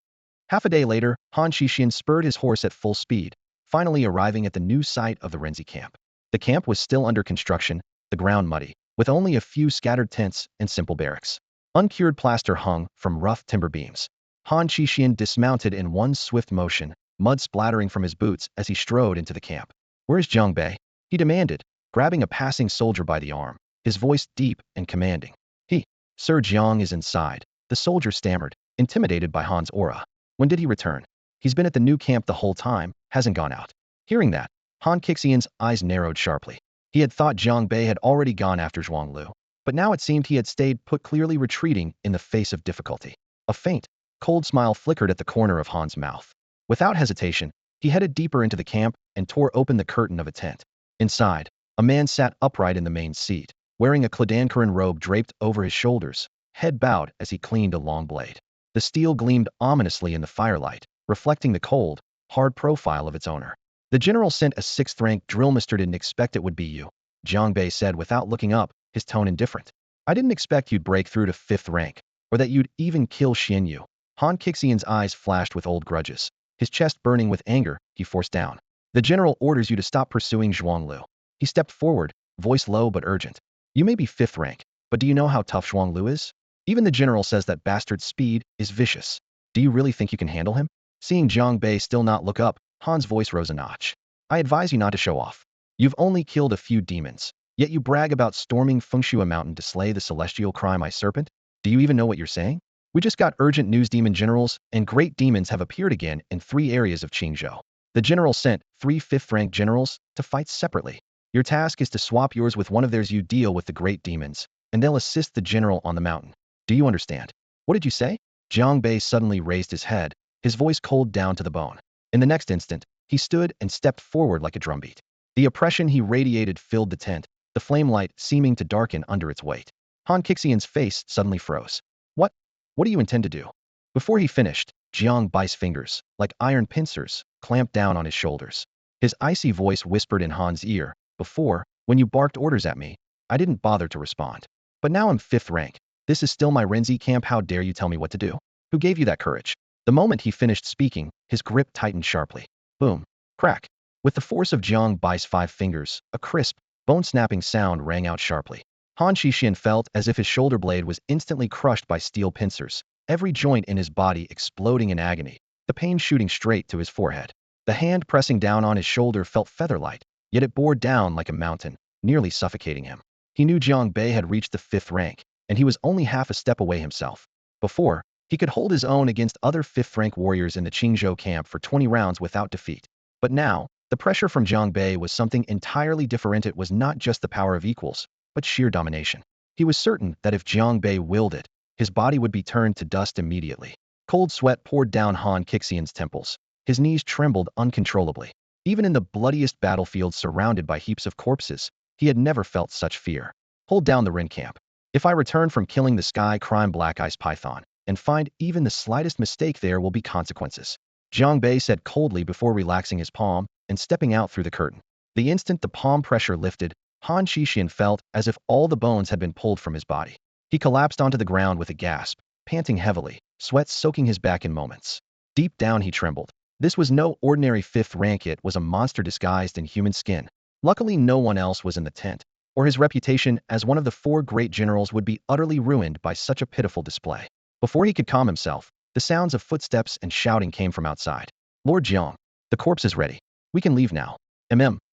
Half a day later, Han Shixian spurred his horse at full speed, finally arriving at the new site of the Renzi camp. The camp was still under construction, the ground muddy, with only a few scattered tents and simple barracks. Uncured plaster hung from rough timber beams. Han Shixian dismounted in one swift motion, mud splattering from his boots as he strode into the camp. "Where's Jiang Bei?" he demanded, grabbing a passing soldier by the arm, his voice deep and commanding. "Sir Jiang is inside," the soldier stammered, intimidated by Han's aura. "When did he return?" "He's been at the new camp the whole time, hasn't gone out." Hearing that, Han Xixian's eyes narrowed sharply. He had thought Jiang Bei had already gone after Zhuanglu, but now it seemed he had stayed put, clearly retreating in the face of difficulty. A faint, cold smile flickered at the corner of Han's mouth. Without hesitation, he headed deeper into the camp and tore open the curtain of a tent. Inside, a man sat upright in the main seat, wearing a Kladankaran robe draped over his shoulders, head bowed as he cleaned a long blade. The steel gleamed ominously in the firelight, reflecting the cold, hard profile of its owner. "The general sent a 6th-rank drillmaster. Didn't expect it would be you," Jiang Bei said without looking up, his tone indifferent. "I didn't expect you'd break through to 5th rank, or that you'd even kill Xian Yu." Han Xixian's eyes flashed with old grudges. His chest burning with anger, he forced down. "The general orders you to stop pursuing Zhuanglu." He stepped forward, voice low but urgent. "You may be 5th rank, but do you know how tough Zhuanglu is? Even the general says that bastard's speed is vicious. Do you really think you can handle him?" Seeing Jiang Bei still not look up, Han's voice rose a notch. "I advise you not to show off. You've only killed a few demons, yet you brag about storming Fengshua Mountain to slay the celestial crime-eye serpent? Do you even know what you're saying? We just got urgent news. Demon generals and great demons have appeared again in 3 areas of Qingzhou. The general sent 3 5th-rank generals to fight separately. Your task is to swap yours with one of theirs. You deal with the great demons, and they'll assist the general on the mountain. Do you understand?" "What did you say?" Jiang Bei suddenly raised his head, his voice cold down to the bone. In the next instant, he stood and stepped forward like a drumbeat. The oppression he radiated filled the tent, the flame light seeming to darken under its weight. Han Xixian's face suddenly froze. What do you intend to do?" Before he finished, Jiang Bai's fingers, like iron pincers, clamped down on his shoulders. His icy voice whispered in Han's ear, "Before, when you barked orders at me, I didn't bother to respond. But now I'm 5th rank. This is still my Renzi camp. How dare you tell me what to do? Who gave you that courage?" The moment he finished speaking, his grip tightened sharply. Boom. Crack. With the force of Jiang Bai's 5 fingers, a crisp, bone-snapping sound rang out sharply. Han Shixian felt as if his shoulder blade was instantly crushed by steel pincers, every joint in his body exploding in agony, the pain shooting straight to his forehead. The hand pressing down on his shoulder felt feather-light, yet it bore down like a mountain, nearly suffocating him. He knew Jiang Bei had reached the 5th rank, and he was only half a step away himself. Before, he could hold his own against other 5th-rank warriors in the Qingzhou camp for 20 rounds without defeat. But now, the pressure from Jiang Bei was something entirely different. It was not just the power of equals, but sheer domination. He was certain that if Jiang Bei willed it, his body would be turned to dust immediately. Cold sweat poured down Han Xixian's temples. His knees trembled uncontrollably. Even in the bloodiest battlefield surrounded by heaps of corpses, he had never felt such fear. "Hold down the Ren camp. If I return from killing the Sky Crime Black Ice Python, and find even the slightest mistake, there will be consequences," Jiang Bei said coldly before relaxing his palm and stepping out through the curtain. The instant the palm pressure lifted, Han Shixian felt as if all the bones had been pulled from his body. He collapsed onto the ground with a gasp, panting heavily, sweat soaking his back in moments. Deep down he trembled. This was no ordinary 5th rank, it was a monster disguised in human skin. Luckily no one else was in the tent, or his reputation as one of the 4 great generals would be utterly ruined by such a pitiful display. Before he could calm himself, the sounds of footsteps and shouting came from outside. "Lord Jiang, the corpse is ready. We can leave now."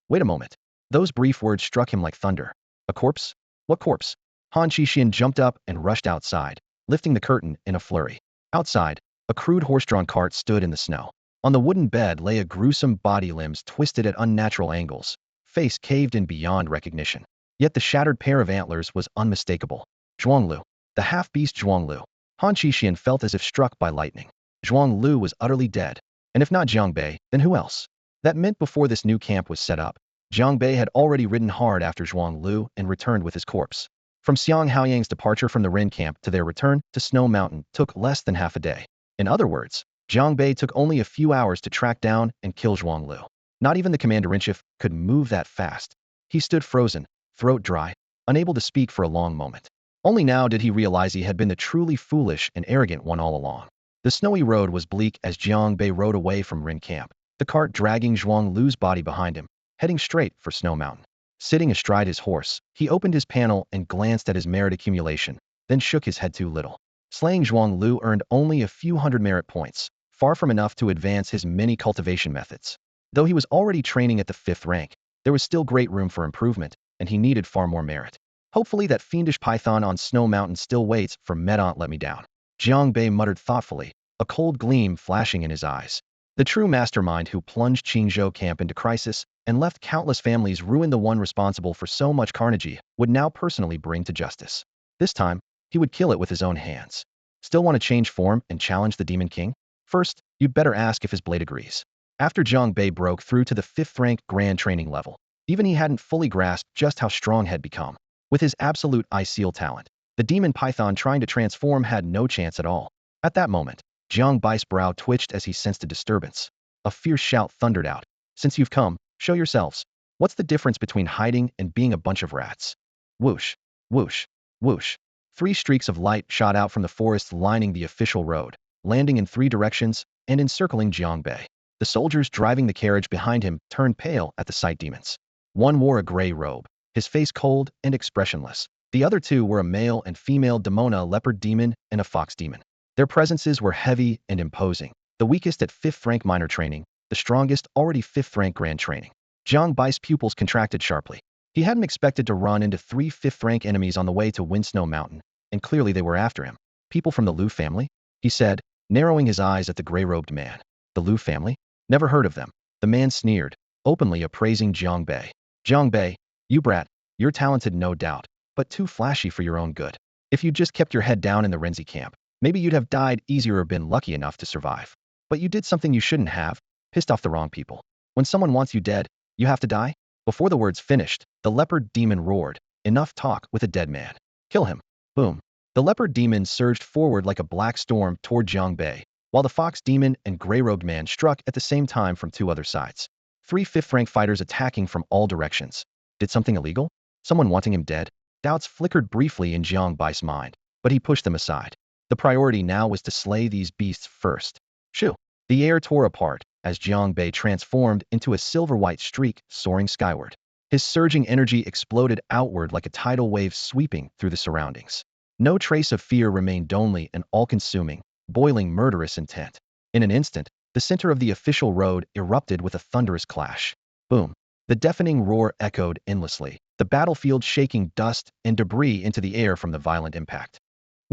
Wait a moment." Those brief words struck him like thunder. "A corpse? What corpse?" Han Shixian jumped up and rushed outside, lifting the curtain in a flurry. Outside, a crude horse-drawn cart stood in the snow. On the wooden bed lay a gruesome body, limbs twisted at unnatural angles, face caved in beyond recognition. Yet the shattered pair of antlers was unmistakable. Zhuanglu. The half-beast Zhuanglu. Han Shixian felt as if struck by lightning. Zhuang Lu was utterly dead. And if not Jiang Bei, then who else? That meant before this new camp was set up, Jiang Bei had already ridden hard after Zhuang Lu and returned with his corpse. From Xiang Haoyang's departure from the Ren camp to their return to Snow Mountain took less than half a day. In other words, Jiang Bei took only a few hours to track down and kill Zhuang Lu. Not even the commander-in-chief could move that fast. He stood frozen, throat dry, unable to speak for a long moment. Only now did he realize he had been the truly foolish and arrogant one all along. The snowy road was bleak as Jiang Bei rode away from Ren camp, the cart dragging Zhuang Lu's body behind him, heading straight for Snow Mountain. Sitting astride his horse, he opened his panel and glanced at his merit accumulation, then shook his head too little. Slaying Zhuang Lu earned only a few hundred merit points, far from enough to advance his many cultivation methods. Though he was already training at the 5th rank, there was still great room for improvement, and he needed far more merit. Hopefully that fiendish python on Snow Mountain still waits for Medont let me down. Jiang Bei muttered thoughtfully, a cold gleam flashing in his eyes. The true mastermind who plunged Qingzhou camp into crisis and left countless families ruined, the one responsible for so much carnage, would now personally bring to justice. This time, he would kill it with his own hands. Still want to change form and challenge the Demon King? First, you'd better ask if his blade agrees. After Jiang Bei broke through to the 5th rank grand training level, even he hadn't fully grasped just how strong had become. With his absolute Eye Seal talent, the demon python trying to transform had no chance at all. At that moment, Jiang Bai's brow twitched as he sensed a disturbance. A fierce shout thundered out. Since you've come, show yourselves. What's the difference between hiding and being a bunch of rats? Whoosh, whoosh, whoosh. 3 streaks of light shot out from the forests lining the official road, landing in 3 directions and encircling Jiang Bei. The soldiers driving the carriage behind him turned pale at the sight. Demons. One wore a gray robe, his face cold and expressionless. The other 2 were a male and female demon, a leopard demon and a fox demon. Their presences were heavy and imposing, the weakest at 5th rank minor training, the strongest already 5th rank grand training. Jiang Bai's pupils contracted sharply. He hadn't expected to run into 3 5th rank enemies on the way to win Snow Mountain, and clearly they were after him. People from the Lu family? He said, narrowing his eyes at the gray-robed man. The Lu family? Never heard of them. The man sneered, openly appraising Jiang Bei. Jiang Bei, you brat, you're talented no doubt, but too flashy for your own good. If you'd just kept your head down in the Renzi camp, maybe you'd have died easier or been lucky enough to survive. But you did something you shouldn't have, pissed off the wrong people. When someone wants you dead, you have to die? Before the words finished, the leopard demon roared, enough talk with a dead man. Kill him. Boom. The leopard demon surged forward like a black storm toward Jiang Bei, while the fox demon and gray-robed man struck at the same time from 2 other sides. 3 5th rank fighters attacking from all directions. Did something illegal? Someone wanting him dead? Doubts flickered briefly in Jiang Bai's mind, but he pushed them aside. The priority now was to slay these beasts first. Shoo! The air tore apart as Jiang Bei transformed into a silver-white streak soaring skyward. His surging energy exploded outward like a tidal wave sweeping through the surroundings. No trace of fear remained, only an all-consuming, boiling murderous intent. In an instant, the center of the official road erupted with a thunderous clash. Boom! The deafening roar echoed endlessly, the battlefield shaking dust and debris into the air from the violent impact.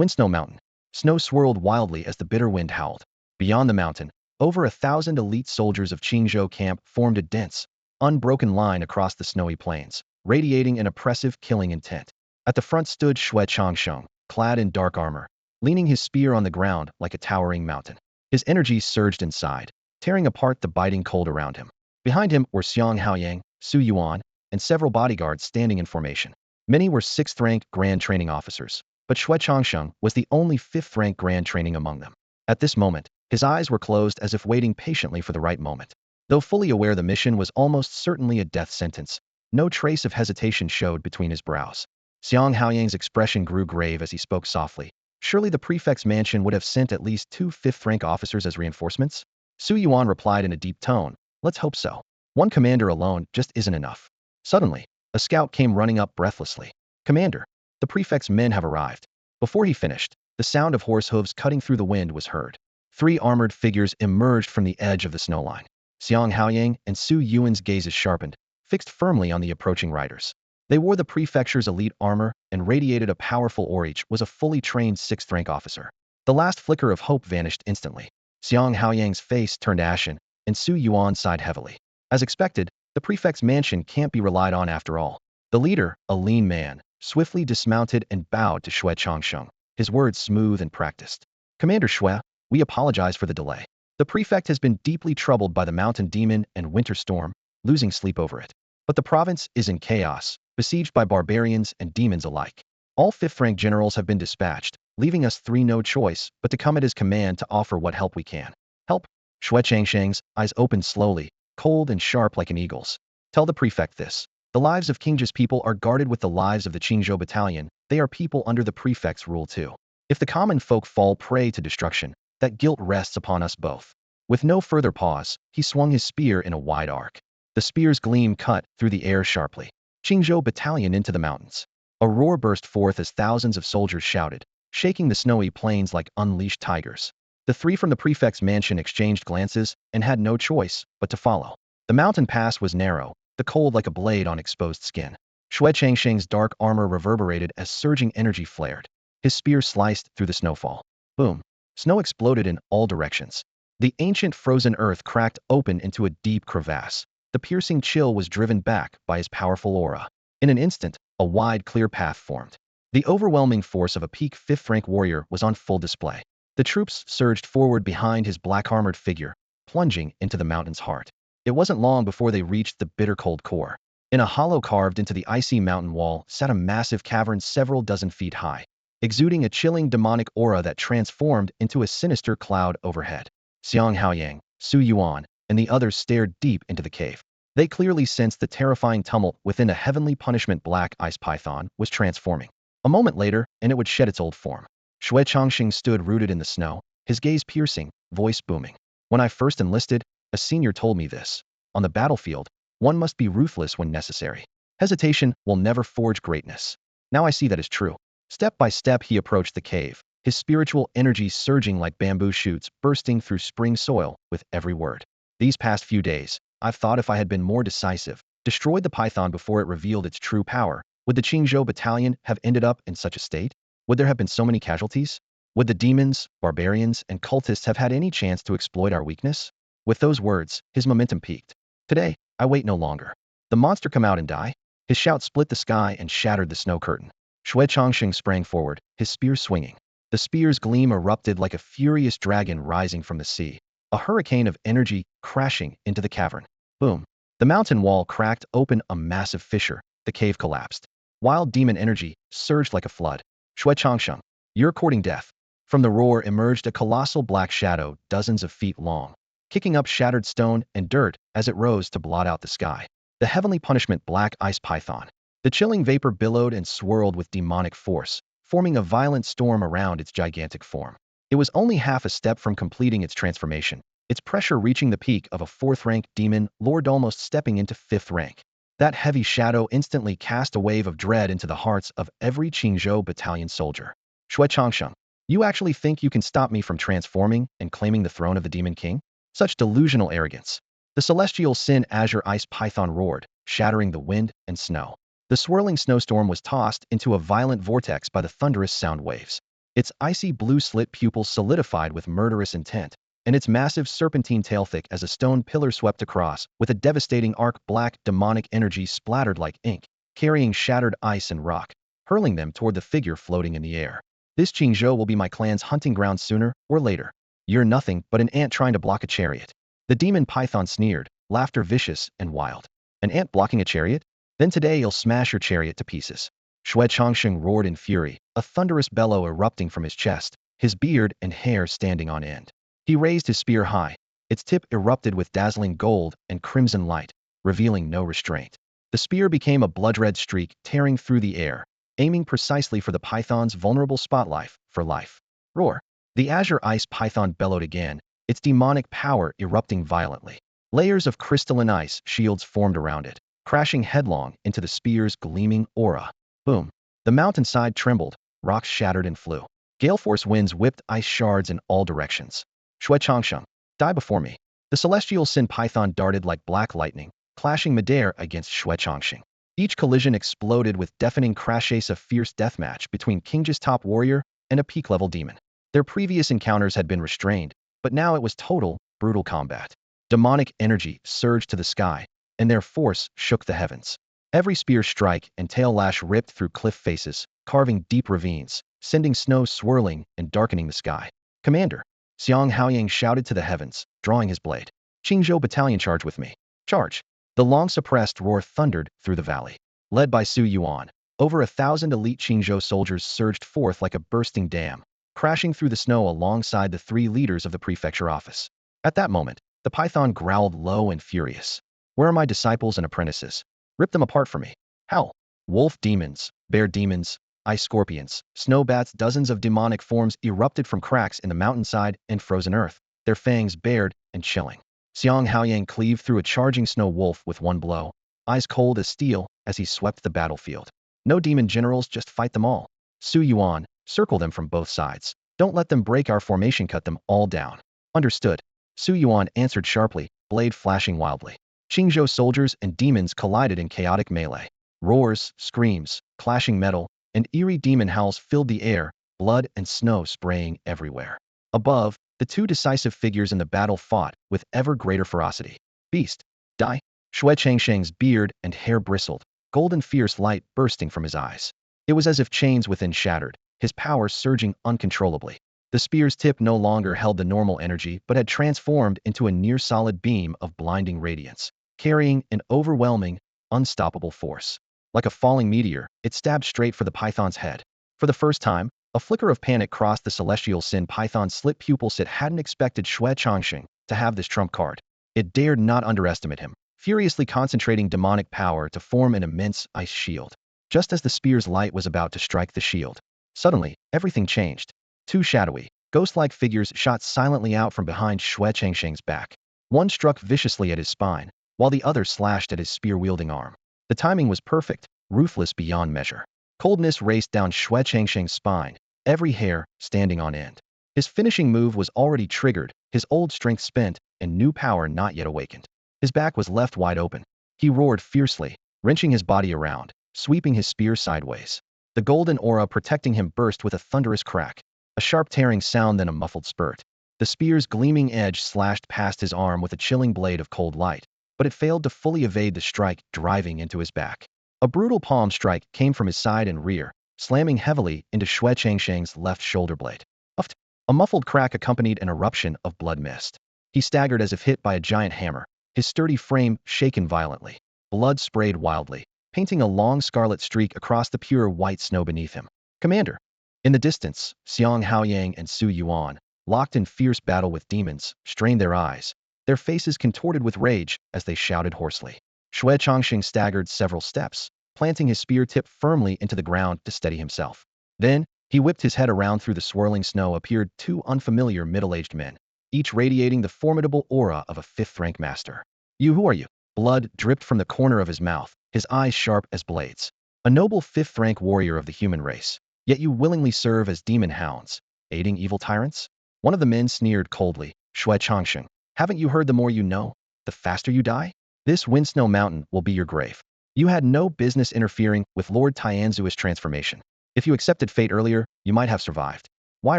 Snow Mountain. Snow swirled wildly as the bitter wind howled. Beyond the mountain, over 1,000 elite soldiers of Qingzhou camp formed a dense, unbroken line across the snowy plains, radiating an oppressive killing intent. At the front stood Xue Changsheng, clad in dark armor, leaning his spear on the ground like a towering mountain. His energy surged inside, tearing apart the biting cold around him. Behind him were Xiang Haoyang, Su Yuan, and several bodyguards standing in formation. Many were 6th rank grand training officers, but Xue Changsheng was the only 5th rank grand training among them. At this moment, his eyes were closed as if waiting patiently for the right moment. Though fully aware the mission was almost certainly a death sentence, no trace of hesitation showed between his brows. Xiang Haoyang's expression grew grave as he spoke softly. Surely the prefect's mansion would have sent at least 2 5th rank officers as reinforcements? Su Yuan replied in a deep tone, let's hope so. One commander alone just isn't enough. Suddenly, a scout came running up breathlessly. Commander, the prefect's men have arrived. Before he finished, the sound of horse hooves cutting through the wind was heard. 3 armored figures emerged from the edge of the snow line. Xiang Haoyang and Su Yuan's gazes sharpened, fixed firmly on the approaching riders. They wore the prefecture's elite armor and radiated a powerful aura. Each was a fully trained 6th rank officer. The last flicker of hope vanished instantly. Xiang Haoyang's face turned ashen, and Su Yuan sighed heavily. As expected, the prefect's mansion can't be relied on after all. The leader, a lean man, swiftly dismounted and bowed to Xue Changsheng, his words smooth and practiced. Commander Xue, We apologize for the delay. The prefect has been deeply troubled by the mountain demon and winter storm, losing sleep over it. But the province is in chaos, besieged by barbarians and demons alike. All fifth-rank generals have been dispatched, leaving us three no choice but to come at his command to offer what help we can. Help? Shui Changsheng's eyes opened slowly, cold and sharp like an eagle's. Tell the prefect this. The lives of Qingzhi's people are guarded with the lives of the Qingzhou battalion. They are people under the prefect's rule too. If the common folk fall prey to destruction, that guilt rests upon us both. With no further pause, he swung his spear in a wide arc. The spear's gleam cut through the air sharply. Qingzhou battalion into the mountains. A roar burst forth as thousands of soldiers shouted, shaking the snowy plains like unleashed tigers. The three from the prefect's mansion exchanged glances and had no choice but to follow. The mountain pass was narrow, the cold like a blade on exposed skin. Shui Changsheng's dark armor reverberated as surging energy flared. His spear sliced through the snowfall. Boom! Snow exploded in all directions. The ancient frozen earth cracked open into a deep crevasse. The piercing chill was driven back by his powerful aura. In an instant, a wide, clear path formed. The overwhelming force of a peak fifth-rank warrior was on full display. The troops surged forward behind his black-armored figure, plunging into the mountain's heart. It wasn't long before they reached the bitter cold core. In a hollow carved into the icy mountain wall sat a massive cavern several dozen feet high, exuding a chilling demonic aura that transformed into a sinister cloud overhead. Xiang Haoyang, Su Yuan, and the others stared deep into the cave. They clearly sensed the terrifying tumult within a heavenly punishment black ice python was transforming. A moment later, and it would shed its old form. Shui Changsheng stood rooted in the snow, his gaze piercing, voice booming. When I first enlisted, a senior told me this. On the battlefield, one must be ruthless when necessary. Hesitation will never forge greatness. Now I see that is true. Step by step he approached the cave, his spiritual energy surging like bamboo shoots bursting through spring soil with every word. These past few days, I've thought if I had been more decisive, destroyed the python before it revealed its true power, would the Qingzhou battalion have ended up in such a state? Would there have been so many casualties? Would the demons, barbarians, and cultists have had any chance to exploit our weakness? With those words, his momentum peaked. Today, I wait no longer. The monster come out and die? His shout split the sky and shattered the snow curtain. Shui Changsheng sprang forward, his spear swinging. The spear's gleam erupted like a furious dragon rising from the sea, a hurricane of energy crashing into the cavern. Boom! The mountain wall cracked open a massive fissure. The cave collapsed. Wild demon energy surged like a flood. Shui Changsheng, you're courting death. From the roar emerged a colossal black shadow dozens of feet long, kicking up shattered stone and dirt as it rose to blot out the sky. The heavenly punishment black ice python. The chilling vapor billowed and swirled with demonic force, forming a violent storm around its gigantic form. It was only half a step from completing its transformation, its pressure reaching the peak of a fourth-rank demon lord almost stepping into fifth rank. That heavy shadow instantly cast a wave of dread into the hearts of every Qingzhou battalion soldier. Shui Changsheng, you actually think you can stop me from transforming and claiming the throne of the Demon King? Such delusional arrogance. The celestial sin azure ice python roared, shattering the wind and snow. The swirling snowstorm was tossed into a violent vortex by the thunderous sound waves. Its icy blue slit pupils solidified with murderous intent, and its massive serpentine tail thick as a stone pillar swept across, with a devastating arc black demonic energy splattered like ink, carrying shattered ice and rock, hurling them toward the figure floating in the air. This Qingzhou will be my clan's hunting ground sooner or later. You're nothing but an ant trying to block a chariot. The demon python sneered, laughter vicious and wild. An ant blocking a chariot? Then today you'll smash your chariot to pieces. Shui Changsheng roared in fury, a thunderous bellow erupting from his chest, his beard and hair standing on end. He raised his spear high. Its tip erupted with dazzling gold and crimson light, revealing no restraint. The spear became a blood-red streak tearing through the air, aiming precisely for the python's vulnerable spotlight for life. Roar! The azure ice python bellowed again, its demonic power erupting violently. Layers of crystalline ice shields formed around it, crashing headlong into the spear's gleaming aura. Boom! The mountainside trembled, rocks shattered and flew. Gale-force winds whipped ice shards in all directions. Shui Changsheng, die before me. The celestial sin python darted like black lightning, clashing midair against Shui Changsheng. Each collision exploded with deafening crashes, a fierce deathmatch between Qingzhi's top warrior and a peak-level demon. Their previous encounters had been restrained, but now it was total, brutal combat. Demonic energy surged to the sky, and their force shook the heavens. Every spear strike and tail lash ripped through cliff faces, carving deep ravines, sending snow swirling and darkening the sky. Commander, Xiang Haoyang shouted to the heavens, drawing his blade. Qingzhou battalion, charge with me. Charge. The long-suppressed roar thundered through the valley. Led by Su Yuan, over 1,000 elite Qingzhou soldiers surged forth like a bursting dam, crashing through the snow alongside the 3 leaders of the prefecture office. At that moment, the python growled low and furious. Where are my disciples and apprentices? Rip them apart for me. Howl. Wolf demons, bear demons, ice scorpions, snow bats, dozens of demonic forms erupted from cracks in the mountainside and frozen earth, their fangs bared and chilling. Xiang Haoyang cleaved through a charging snow wolf with one blow, eyes cold as steel as he swept the battlefield. No demon generals, just fight them all. Su Yuan, circle them from both sides. Don't let them break our formation, cut them all down. Understood. Su Yuan answered sharply, blade flashing wildly. Qingzhou soldiers and demons collided in chaotic melee. Roars, screams, clashing metal, and eerie demon howls filled the air, blood and snow spraying everywhere. Above, the 2 decisive figures in the battle fought with ever greater ferocity. Beast. Die. Shui Changsheng's beard and hair bristled, golden fierce light bursting from his eyes. It was as if chains within shattered, his power surging uncontrollably. The spear's tip no longer held the normal energy but had transformed into a near-solid beam of blinding radiance, carrying an overwhelming, unstoppable force. Like a falling meteor, it stabbed straight for the python's head. For the first time, a flicker of panic crossed the celestial sin python's slit pupils. It hadn't expected Shui Changsheng to have this trump card. It dared not underestimate him, furiously concentrating demonic power to form an immense ice shield. Just as the spear's light was about to strike the shield, suddenly, everything changed. 2 shadowy, ghost-like figures shot silently out from behind Shui Changsheng's back. One struck viciously at his spine, while the other slashed at his spear-wielding arm. The timing was perfect, ruthless beyond measure. Coldness raced down Shui Changsheng's spine, every hair standing on end. His finishing move was already triggered, his old strength spent, and new power not yet awakened. His back was left wide open. He roared fiercely, wrenching his body around, sweeping his spear sideways. The golden aura protecting him burst with a thunderous crack, a sharp tearing sound, then a muffled spurt. The spear's gleaming edge slashed past his arm with a chilling blade of cold light, but it failed to fully evade the strike, driving into his back. A brutal palm strike came from his side and rear, slamming heavily into Shui Changsheng's left shoulder blade. Uft! A muffled crack accompanied an eruption of blood mist. He staggered as if hit by a giant hammer, his sturdy frame shaken violently. Blood sprayed wildly, painting a long scarlet streak across the pure white snow beneath him. Commander! In the distance, Xiang Haoyang and Su Yuan, locked in fierce battle with demons, strained their eyes, their faces contorted with rage as they shouted hoarsely. Shui Changsheng staggered several steps, planting his spear tip firmly into the ground to steady himself. Then, he whipped his head around. Through the swirling snow appeared 2 unfamiliar middle-aged men, each radiating the formidable aura of a 5th-rank master. You, who are you? Blood dripped from the corner of his mouth, his eyes sharp as blades. A noble 5th-rank warrior of the human race, yet you willingly serve as demon hounds, aiding evil tyrants? One of the men sneered coldly. Shui Changsheng, haven't you heard the more you know, the faster you die? This Windsnow Mountain will be your grave. You had no business interfering with Lord Tianzui's transformation. If you accepted fate earlier, you might have survived. Why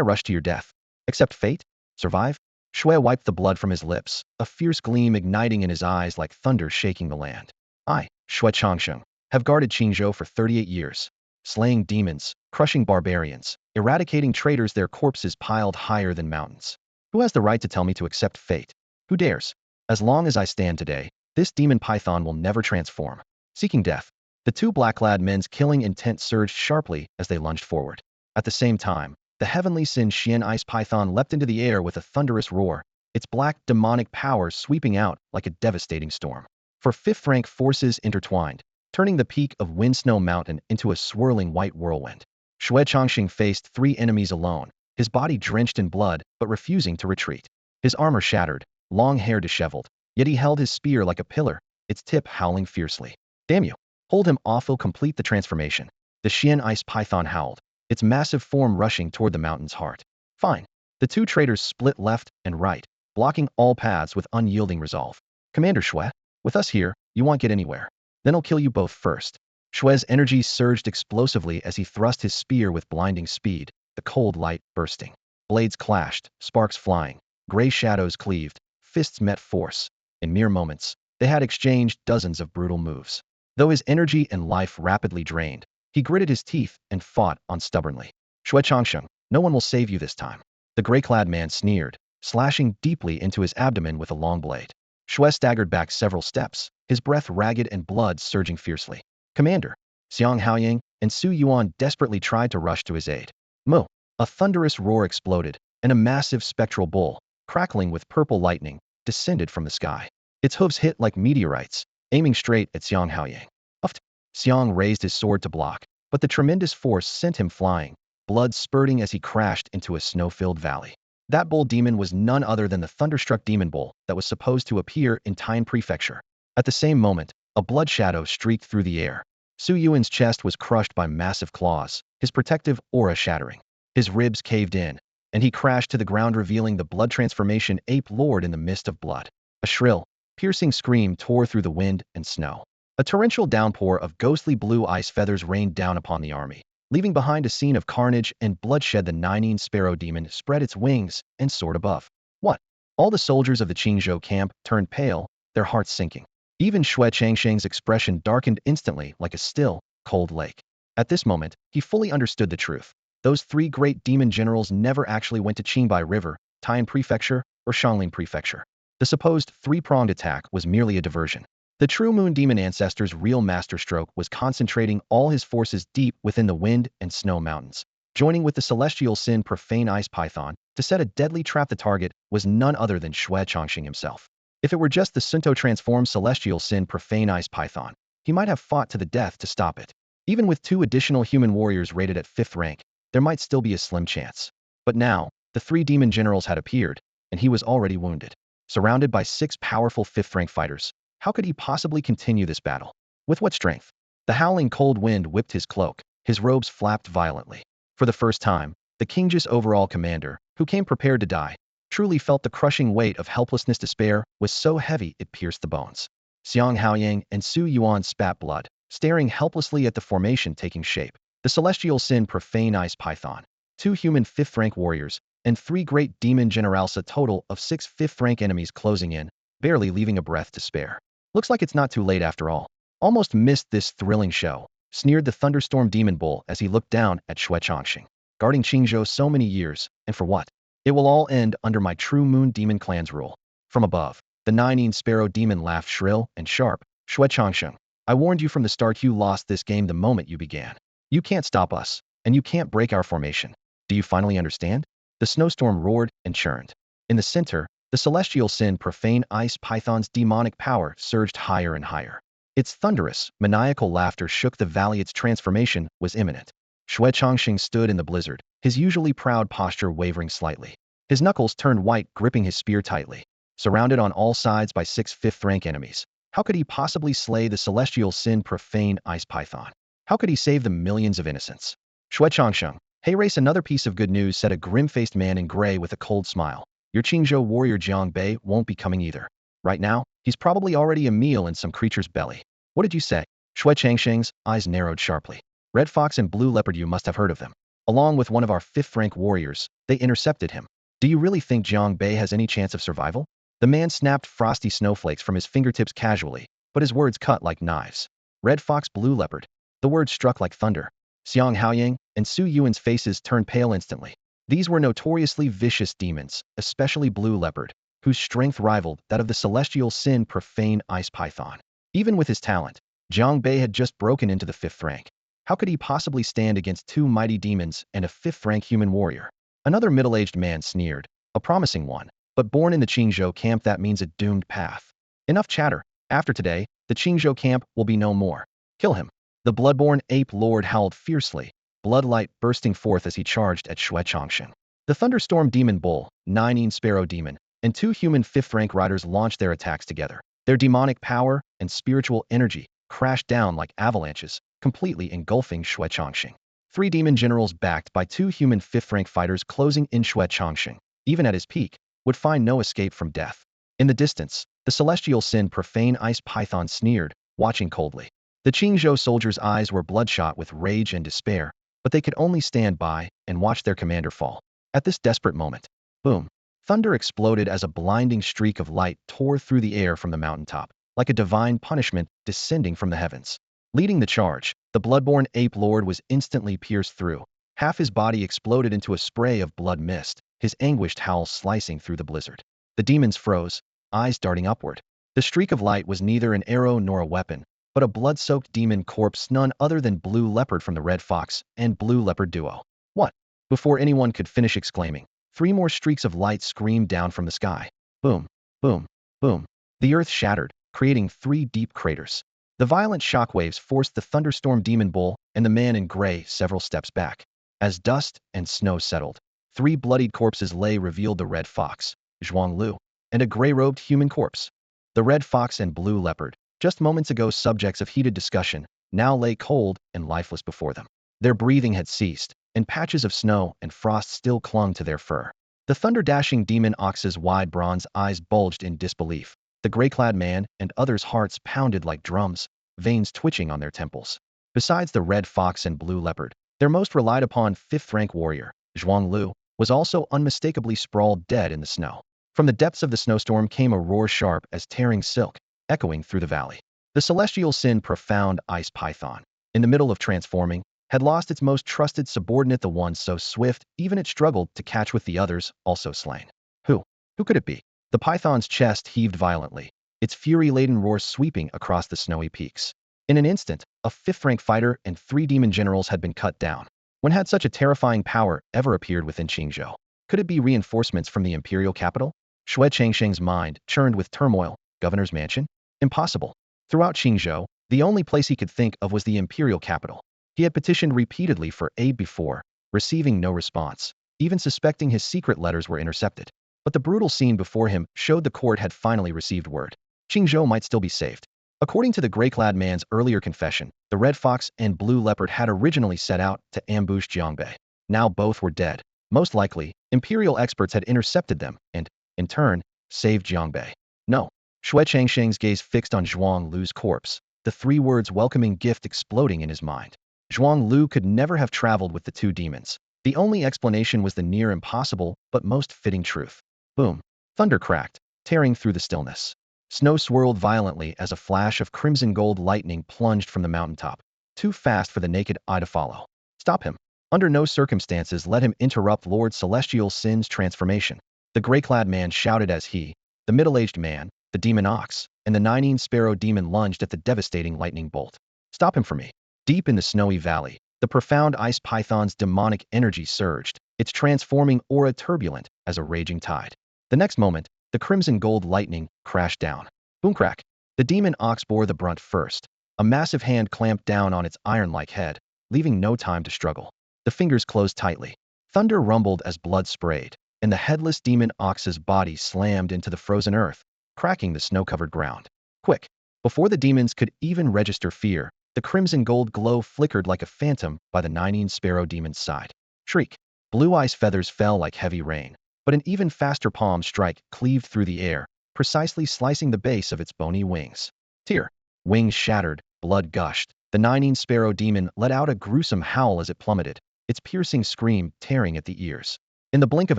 rush to your death? Accept fate? Survive? Shui wiped the blood from his lips, a fierce gleam igniting in his eyes like thunder shaking the land. I, Shui Changsheng, have guarded Qingzhou for 38 years, slaying demons, crushing barbarians, eradicating traitors, their corpses piled higher than mountains. Who has the right to tell me to accept fate? Who dares? As long as I stand today, this demon python will never transform. Seeking death. The 2 black-clad men's killing intent surged sharply as they lunged forward. At the same time, the heavenly Sin Xian ice python leapt into the air with a thunderous roar, its black demonic powers sweeping out like a devastating storm. For 5th-rank forces intertwined, turning the peak of Windsnow Mountain into a swirling white whirlwind. Shui Changsheng faced 3 enemies alone, his body drenched in blood but refusing to retreat. His armor shattered, long hair disheveled, yet he held his spear like a pillar, its tip howling fiercely. Damn you! Hold him off, will complete the transformation. The Xian ice python howled, its massive form rushing toward the mountain's heart. Fine. The 2 traitors split left and right, blocking all paths with unyielding resolve. Commander Shui, with us here, you won't get anywhere. Then I'll kill you both first. Shui's energy surged explosively as he thrust his spear with blinding speed, the cold light bursting. Blades clashed, sparks flying, gray shadows cleaved, fists met force. In mere moments, they had exchanged dozens of brutal moves. Though his energy and life rapidly drained, he gritted his teeth and fought on stubbornly. Shui Changsheng, no one will save you this time. The gray-clad man sneered, slashing deeply into his abdomen with a long blade. Shui staggered back several steps, his breath ragged and blood surging fiercely. Commander, Xiang Haoying and Su Yuan desperately tried to rush to his aid. Mo! A thunderous roar exploded, and a massive spectral bull, crackling with purple lightning, descended from the sky. Its hooves hit like meteorites, aiming straight at Xiang Haoying. Uft! Xiang raised his sword to block, but the tremendous force sent him flying, blood spurting as he crashed into a snow-filled valley. That bull demon was none other than the thunderstruck demon bull that was supposed to appear in Tyne Prefecture. At the same moment, a blood shadow streaked through the air. Su Yuan's chest was crushed by massive claws, his protective aura shattering. His ribs caved in, and he crashed to the ground, revealing the blood transformation ape lord in the mist of blood. A shrill, piercing scream tore through the wind and snow. A torrential downpour of ghostly blue ice feathers rained down upon the army, leaving behind a scene of carnage and bloodshed. The Nineteen Sparrow Demon spread its wings and soared above. What? All the soldiers of the Qingzhou camp turned pale, their hearts sinking. Even Shui Changsheng's expression darkened instantly like a still, cold lake. At this moment, he fully understood the truth. Those three great demon generals never actually went to Qingbei River, Tyne Prefecture, or Xiangling Prefecture. The supposed three-pronged attack was merely a diversion. The true Moon Demon ancestor's real masterstroke was concentrating all his forces deep within the wind and snow mountains. Joining with the celestial sin profane ice python to set a deadly trap, the target was none other than Shui Changxing himself. If it were just the Sunto transformed celestial sin profane ice python, he might have fought to the death to stop it. Even with 2 additional human warriors rated at 5th rank, there might still be a slim chance. But now, the 3 demon generals had appeared, and he was already wounded. Surrounded by 6 powerful 5th rank fighters, how could he possibly continue this battle? With what strength? The howling cold wind whipped his cloak, his robes flapped violently. For the first time, the Qingzhou's overall commander, who came prepared to die, truly felt the crushing weight of helplessness. Despair was so heavy it pierced the bones. Xiang Haoying and Su Yuan spat blood, staring helplessly at the formation taking shape. The celestial sin profane ice python, 2 human 5th rank warriors, and 3 great demon generals, a total of 6 5th rank enemies closing in, barely leaving a breath to spare. Looks like it's not too late after all. Almost missed this thrilling show, sneered the thunderstorm demon bull as he looked down at Shui Changxing. Guarding Qingzhou so many years, and for what? It will all end under my true Moon Demon clan's rule. From above, the Nineteen Sparrow Demon laughed shrill and sharp. Shui Changxing, I warned you from the start. You lost this game the moment you began. You can't stop us, and you can't break our formation. Do you finally understand? The snowstorm roared and churned. In the center, the celestial sin profane ice python's demonic power surged higher and higher. Its thunderous, maniacal laughter shook the valley. Its transformation was imminent. Shui Changxing stood in the blizzard, his usually proud posture wavering slightly. His knuckles turned white, gripping his spear tightly. Surrounded on all sides by 6 5th rank enemies, how could he possibly slay the celestial sin profane ice python? How could he save the millions of innocents? Shui Changxing, hey race, another piece of good news, said a grim-faced man in gray with a cold smile. Your Qingzhou warrior Jiang Bei won't be coming either. Right now, he's probably already a meal in some creature's belly. What did you say? Shui Changxing's eyes narrowed sharply. Red Fox and Blue Leopard, you must have heard of them. Along with one of our 5th rank warriors, they intercepted him. Do you really think Jiang Bei has any chance of survival? The man snapped frosty snowflakes from his fingertips casually, but his words cut like knives. Red Fox, Blue Leopard. The words struck like thunder. Xiang Haoying and Su Yuan's faces turned pale instantly. These were notoriously vicious demons, especially Blue Leopard, whose strength rivaled that of the celestial sin profane ice python. Even with his talent, Jiang Bei had just broken into the 5th rank. How could he possibly stand against 2 mighty demons and a 5th rank human warrior? Another middle-aged man sneered, a promising one, but born in the Qingzhou camp, that means a doomed path. Enough chatter. After today, the Qingzhou camp will be no more. Kill him. The bloodborne ape lord howled fiercely, bloodlight bursting forth as he charged at Shui Changxing. The thunderstorm demon bull, Nineteen Sparrow Demon, and 2 human 5th rank riders launched their attacks together. Their demonic power and spiritual energy crashed down like avalanches, completely engulfing Shui Changxing. 3 demon generals backed by 2 human 5th rank fighters closing in. Shui Changxing, even at his peak, would find no escape from death. In the distance, the celestial sin profane ice python sneered, watching coldly. The Qingzhou soldiers' eyes were bloodshot with rage and despair, but they could only stand by and watch their commander fall. At this desperate moment, boom, thunder exploded as a blinding streak of light tore through the air from the mountaintop, like a divine punishment descending from the heavens. Leading the charge, the bloodborne ape lord was instantly pierced through. Half his body exploded into a spray of blood mist, his anguished howl slicing through the blizzard. The demons froze, eyes darting upward. The streak of light was neither an arrow nor a weapon, but a blood-soaked demon corpse, none other than Blue Leopard from the Red Fox and Blue Leopard duo. What? Before anyone could finish exclaiming, 3 more streaks of light screamed down from the sky. Boom, boom, boom. The earth shattered, creating 3 deep craters. The violent shockwaves forced the thunderstorm demon bull and the man in gray several steps back. As dust and snow settled, 3 bloodied corpses lay revealed: the Red Fox, Zhuang Lu, and a gray-robed human corpse. The Red Fox and Blue Leopard, just moments ago subjects of heated discussion, now lay cold and lifeless before them. Their breathing had ceased, and patches of snow and frost still clung to their fur. The thunder-dashing demon ox's wide bronze eyes bulged in disbelief. The gray-clad man and others' hearts pounded like drums, veins twitching on their temples. Besides the Red Fox and Blue Leopard, their most relied-upon 5th-rank warrior, Zhuang Lu, was also unmistakably sprawled dead in the snow. From the depths of the snowstorm came a roar sharp as tearing silk, echoing through the valley. The celestial sin profound ice python, in the middle of transforming, had lost its most trusted subordinate, the one so swift even it struggled to catch with the others, also slain. Who? Who could it be? The python's chest heaved violently, its fury-laden roar sweeping across the snowy peaks. In an instant, a 5th-rank fighter and 3 demon generals had been cut down. When had such a terrifying power ever appeared within Qingzhou? Could it be reinforcements from the imperial capital? Shui Changsheng's mind churned with turmoil. Governor's mansion? Impossible. Throughout Qingzhou, the only place he could think of was the imperial capital. He had petitioned repeatedly for aid before, receiving no response, even suspecting his secret letters were intercepted. But the brutal scene before him showed the court had finally received word. Qingzhou might still be saved. According to the gray-clad man's earlier confession, the Red Fox and Blue Leopard had originally set out to ambush Jiang Bei. Now both were dead. Most likely, imperial experts had intercepted them and, in turn, saved Jiang Bei. No. Shui Changsheng's gaze fixed on Zhuang Lu's corpse, the 3 words welcoming gift exploding in his mind. Zhuang Lu could never have traveled with the 2 demons. The only explanation was the near impossible but most fitting truth. Boom. Thunder cracked, tearing through the stillness. Snow swirled violently as a flash of crimson gold lightning plunged from the mountaintop, too fast for the naked eye to follow. Stop him. Under no circumstances let him interrupt Lord Celestial Sin's transformation. The gray-clad man shouted as he, the middle-aged man, the demon ox, and the 19 sparrow demon lunged at the devastating lightning bolt. Stop him for me. Deep in the snowy valley, the profound ice python's demonic energy surged, its transforming aura turbulent as a raging tide. The next moment, the crimson gold lightning crashed down. Boom crack. The demon ox bore the brunt first. A massive hand clamped down on its iron-like head, leaving no time to struggle. The fingers closed tightly. Thunder rumbled as blood sprayed, and the headless demon ox's body slammed into the frozen earth, cracking the snow-covered ground. Quick! Before the demons could even register fear, the crimson gold glow flickered like a phantom by the 19 sparrow demon's side. Shriek! Blue ice feathers fell like heavy rain, but an even faster palm strike cleaved through the air, precisely slicing the base of its bony wings. Tear! Wings shattered, blood gushed. The 19 sparrow demon let out a gruesome howl as it plummeted, its piercing scream tearing at the ears. In the blink of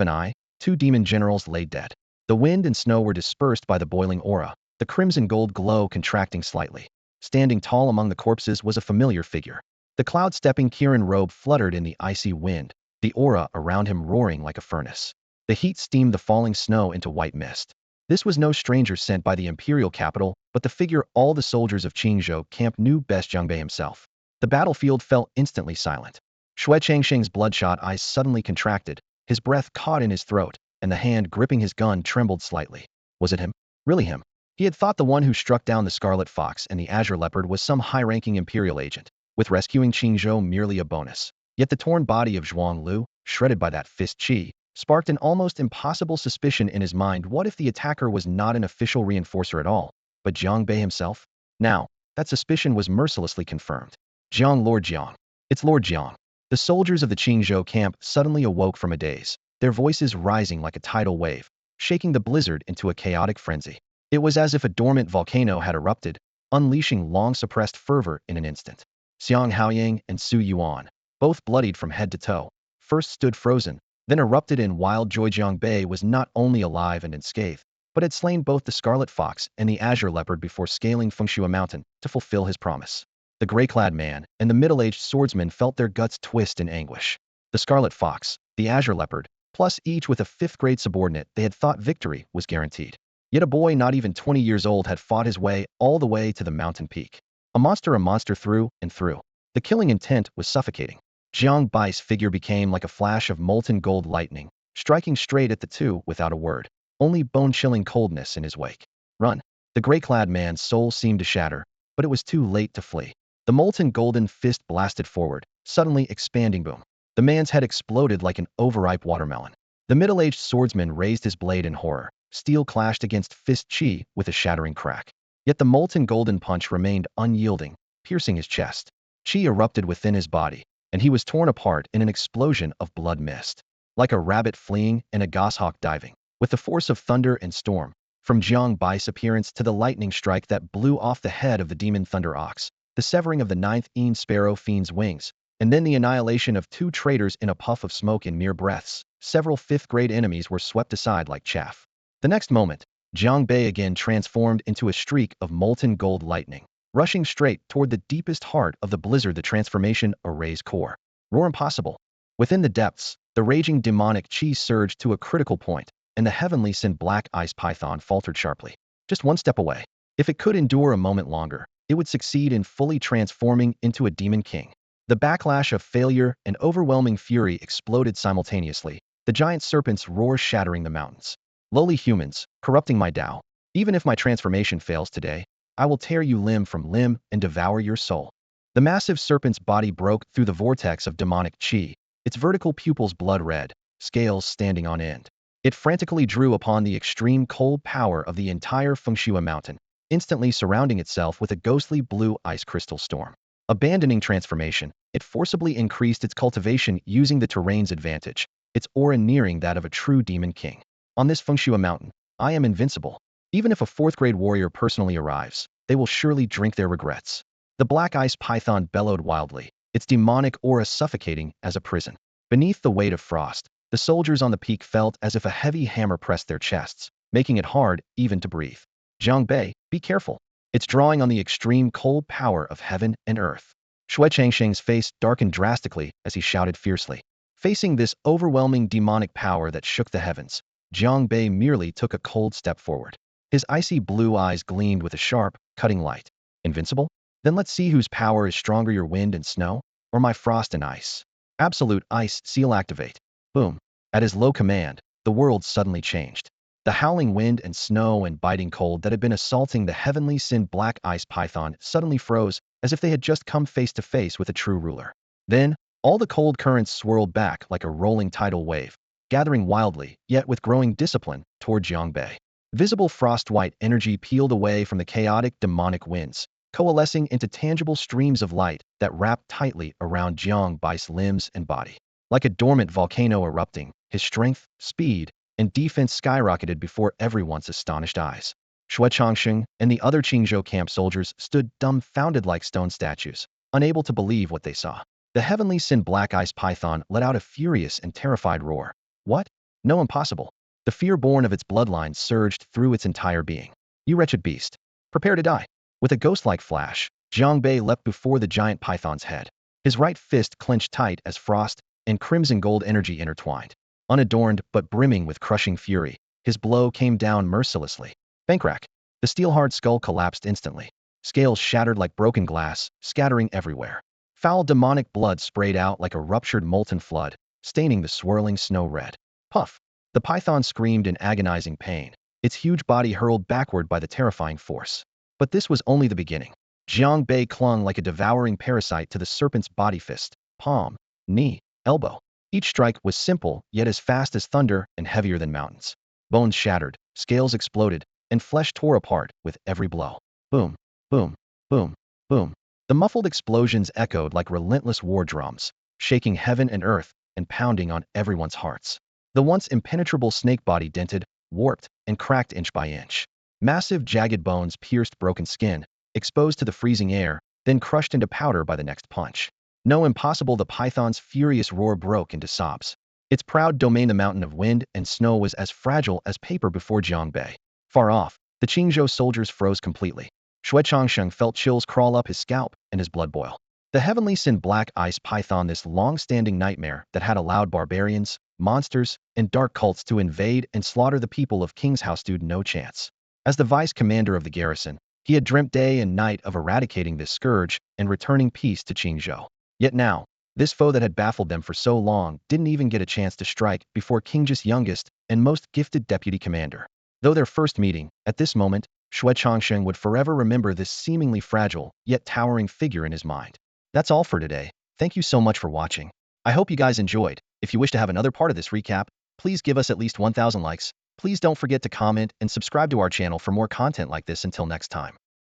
an eye, 2 demon generals lay dead. The wind and snow were dispersed by the boiling aura, the crimson gold glow contracting slightly. Standing tall among the corpses was a familiar figure. The cloud-stepping Kirin robe fluttered in the icy wind, the aura around him roaring like a furnace. The heat steamed the falling snow into white mist. This was no stranger sent by the imperial capital, but the figure all the soldiers of Qingzhou camp knew best: Jiang Bei himself. The battlefield fell instantly silent. Shui Changsheng's bloodshot eyes suddenly contracted, his breath caught in his throat, and the hand gripping his gun trembled slightly. Was it him? Really him? He had thought the one who struck down the Scarlet Fox and the Azure Leopard was some high-ranking imperial agent, with rescuing Qingzhou merely a bonus. Yet the torn body of Zhuang Lu, shredded by that fist chi, sparked an almost impossible suspicion in his mind. What if the attacker was not an official reinforcer at all, but Jiang Bei himself? Now, that suspicion was mercilessly confirmed. Lord Jiang. It's Lord Jiang. The soldiers of the Qingzhou camp suddenly awoke from a daze, their voices rising like a tidal wave, shaking the blizzard into a chaotic frenzy. It was as if a dormant volcano had erupted, unleashing long-suppressed fervor in an instant. Xiang Haoying and Su Yuan, both bloodied from head to toe, first stood frozen, then erupted in wild joy. Jiang Bei was not only alive and unscathed, but had slain both the Scarlet Fox and the Azure Leopard before scaling Fengshua Mountain to fulfill his promise. The gray-clad man and the middle-aged swordsman felt their guts twist in anguish. The Scarlet Fox, the Azure Leopard, plus each with a 5th-grade subordinate they had thought victory was guaranteed. Yet a boy not even 20 years old had fought his way all the way to the mountain peak. A monster through and through. The killing intent was suffocating. Jiang Bai's figure became like a flash of molten gold lightning, striking straight at the two without a word, only bone-chilling coldness in his wake. Run! The gray-clad man's soul seemed to shatter, but it was too late to flee. The molten golden fist blasted forward, suddenly expanding. Boom. The man's head exploded like an overripe watermelon. The middle-aged swordsman raised his blade in horror. Steel clashed against fist chi with a shattering crack. Yet the molten golden punch remained unyielding, piercing his chest. Chi erupted within his body, and he was torn apart in an explosion of blood mist. Like a rabbit fleeing and a goshawk diving, with the force of thunder and storm, from Jiang Bai's appearance to the lightning strike that blew off the head of the demon thunder ox, the severing of the 9th sparrow fiend's wings, and then the annihilation of 2 traitors in a puff of smoke in mere breaths, several 5th-grade enemies were swept aside like chaff. The next moment, Jiang Bei again transformed into a streak of molten gold lightning, rushing straight toward the deepest heart of the blizzard. The transformation erased core. Roar impossible. Within the depths, the raging demonic chi surged to a critical point, and the heavenly sin black ice python faltered sharply. Just one step away. If it could endure a moment longer, it would succeed in fully transforming into a demon king. The backlash of failure and overwhelming fury exploded simultaneously, the giant serpent's roar shattering the mountains. Lowly humans, corrupting my Tao. Even if my transformation fails today, I will tear you limb from limb and devour your soul. The massive serpent's body broke through the vortex of demonic chi, its vertical pupils blood red, scales standing on end. It frantically drew upon the extreme cold power of the entire Fengshua mountain, instantly surrounding itself with a ghostly blue ice crystal storm. Abandoning transformation, it forcibly increased its cultivation using the terrain's advantage, its aura nearing that of a true demon king. On this Fengshua mountain, I am invincible. Even if a 4th-grade warrior personally arrives, they will surely drink their regrets. The black ice python bellowed wildly, its demonic aura suffocating as a prison. Beneath the weight of frost, the soldiers on the peak felt as if a heavy hammer pressed their chests, making it hard even to breathe. Jiang Bei, be careful. It's drawing on the extreme cold power of heaven and earth. Shui Changsheng's face darkened drastically as he shouted fiercely. Facing this overwhelming demonic power that shook the heavens, Jiang Bei merely took a cold step forward. His icy blue eyes gleamed with a sharp, cutting light. Invincible? Then let's see whose power is stronger, your wind and snow, or my frost and ice. Absolute ice seal activate. Boom. At his low command, the world suddenly changed. The howling wind and snow and biting cold that had been assaulting the heavenly sin black ice python suddenly froze, as if they had just come face to face with a true ruler. Then, all the cold currents swirled back like a rolling tidal wave, gathering wildly, yet with growing discipline, toward Jiang Bei. Visible frost-white energy peeled away from the chaotic demonic winds, coalescing into tangible streams of light that wrapped tightly around Jiang Bai's limbs and body. Like a dormant volcano erupting, his strength, speed, and defense skyrocketed before everyone's astonished eyes. Shui Changsheng and the other Qingzhou camp soldiers stood dumbfounded like stone statues, unable to believe what they saw. The heavenly sin black ice python let out a furious and terrified roar. What? No, impossible. The fear born of its bloodline surged through its entire being. You wretched beast. Prepare to die. With a ghost-like flash, Jiang Bei leapt before the giant python's head. His right fist clenched tight as frost and crimson gold energy intertwined. Unadorned but brimming with crushing fury, his blow came down mercilessly. Bankrack. The steel-hard skull collapsed instantly. Scales shattered like broken glass, scattering everywhere. Foul demonic blood sprayed out like a ruptured molten flood, staining the swirling snow red. Puff! The python screamed in agonizing pain, its huge body hurled backward by the terrifying force. But this was only the beginning. Jiang Bei clung like a devouring parasite to the serpent's body, fist, palm, knee, elbow. Each strike was simple, yet as fast as thunder and heavier than mountains. Bones shattered, scales exploded, and flesh tore apart with every blow. Boom, boom, boom, boom. The muffled explosions echoed like relentless war drums, shaking heaven and earth and pounding on everyone's hearts. The once impenetrable snake body dented, warped, and cracked inch by inch. Massive jagged bones pierced broken skin, exposed to the freezing air, then crushed into powder by the next punch. No, impossible. The python's furious roar broke into sobs. Its proud domain, the mountain of wind and snow, was as fragile as paper before Jiang Bei. Far off, the Qingzhou soldiers froze completely. Shui Changsheng felt chills crawl up his scalp and his blood boil. The heavenly sin black ice python, this long-standing nightmare that had allowed barbarians, monsters, and dark cults to invade and slaughter the people of King's House stood no chance. As the vice commander of the garrison, he had dreamt day and night of eradicating this scourge and returning peace to Qingzhou. Yet now, this foe that had baffled them for so long didn't even get a chance to strike before Qingzhou's youngest and most gifted deputy commander. Though their first meeting, at this moment, Shui Changsheng would forever remember this seemingly fragile, yet towering figure in his mind. That's all for today. Thank you so much for watching. I hope you guys enjoyed. If you wish to have another part of this recap, please give us at least 1,000 likes. Please don't forget to comment and subscribe to our channel for more content like this. Until next time.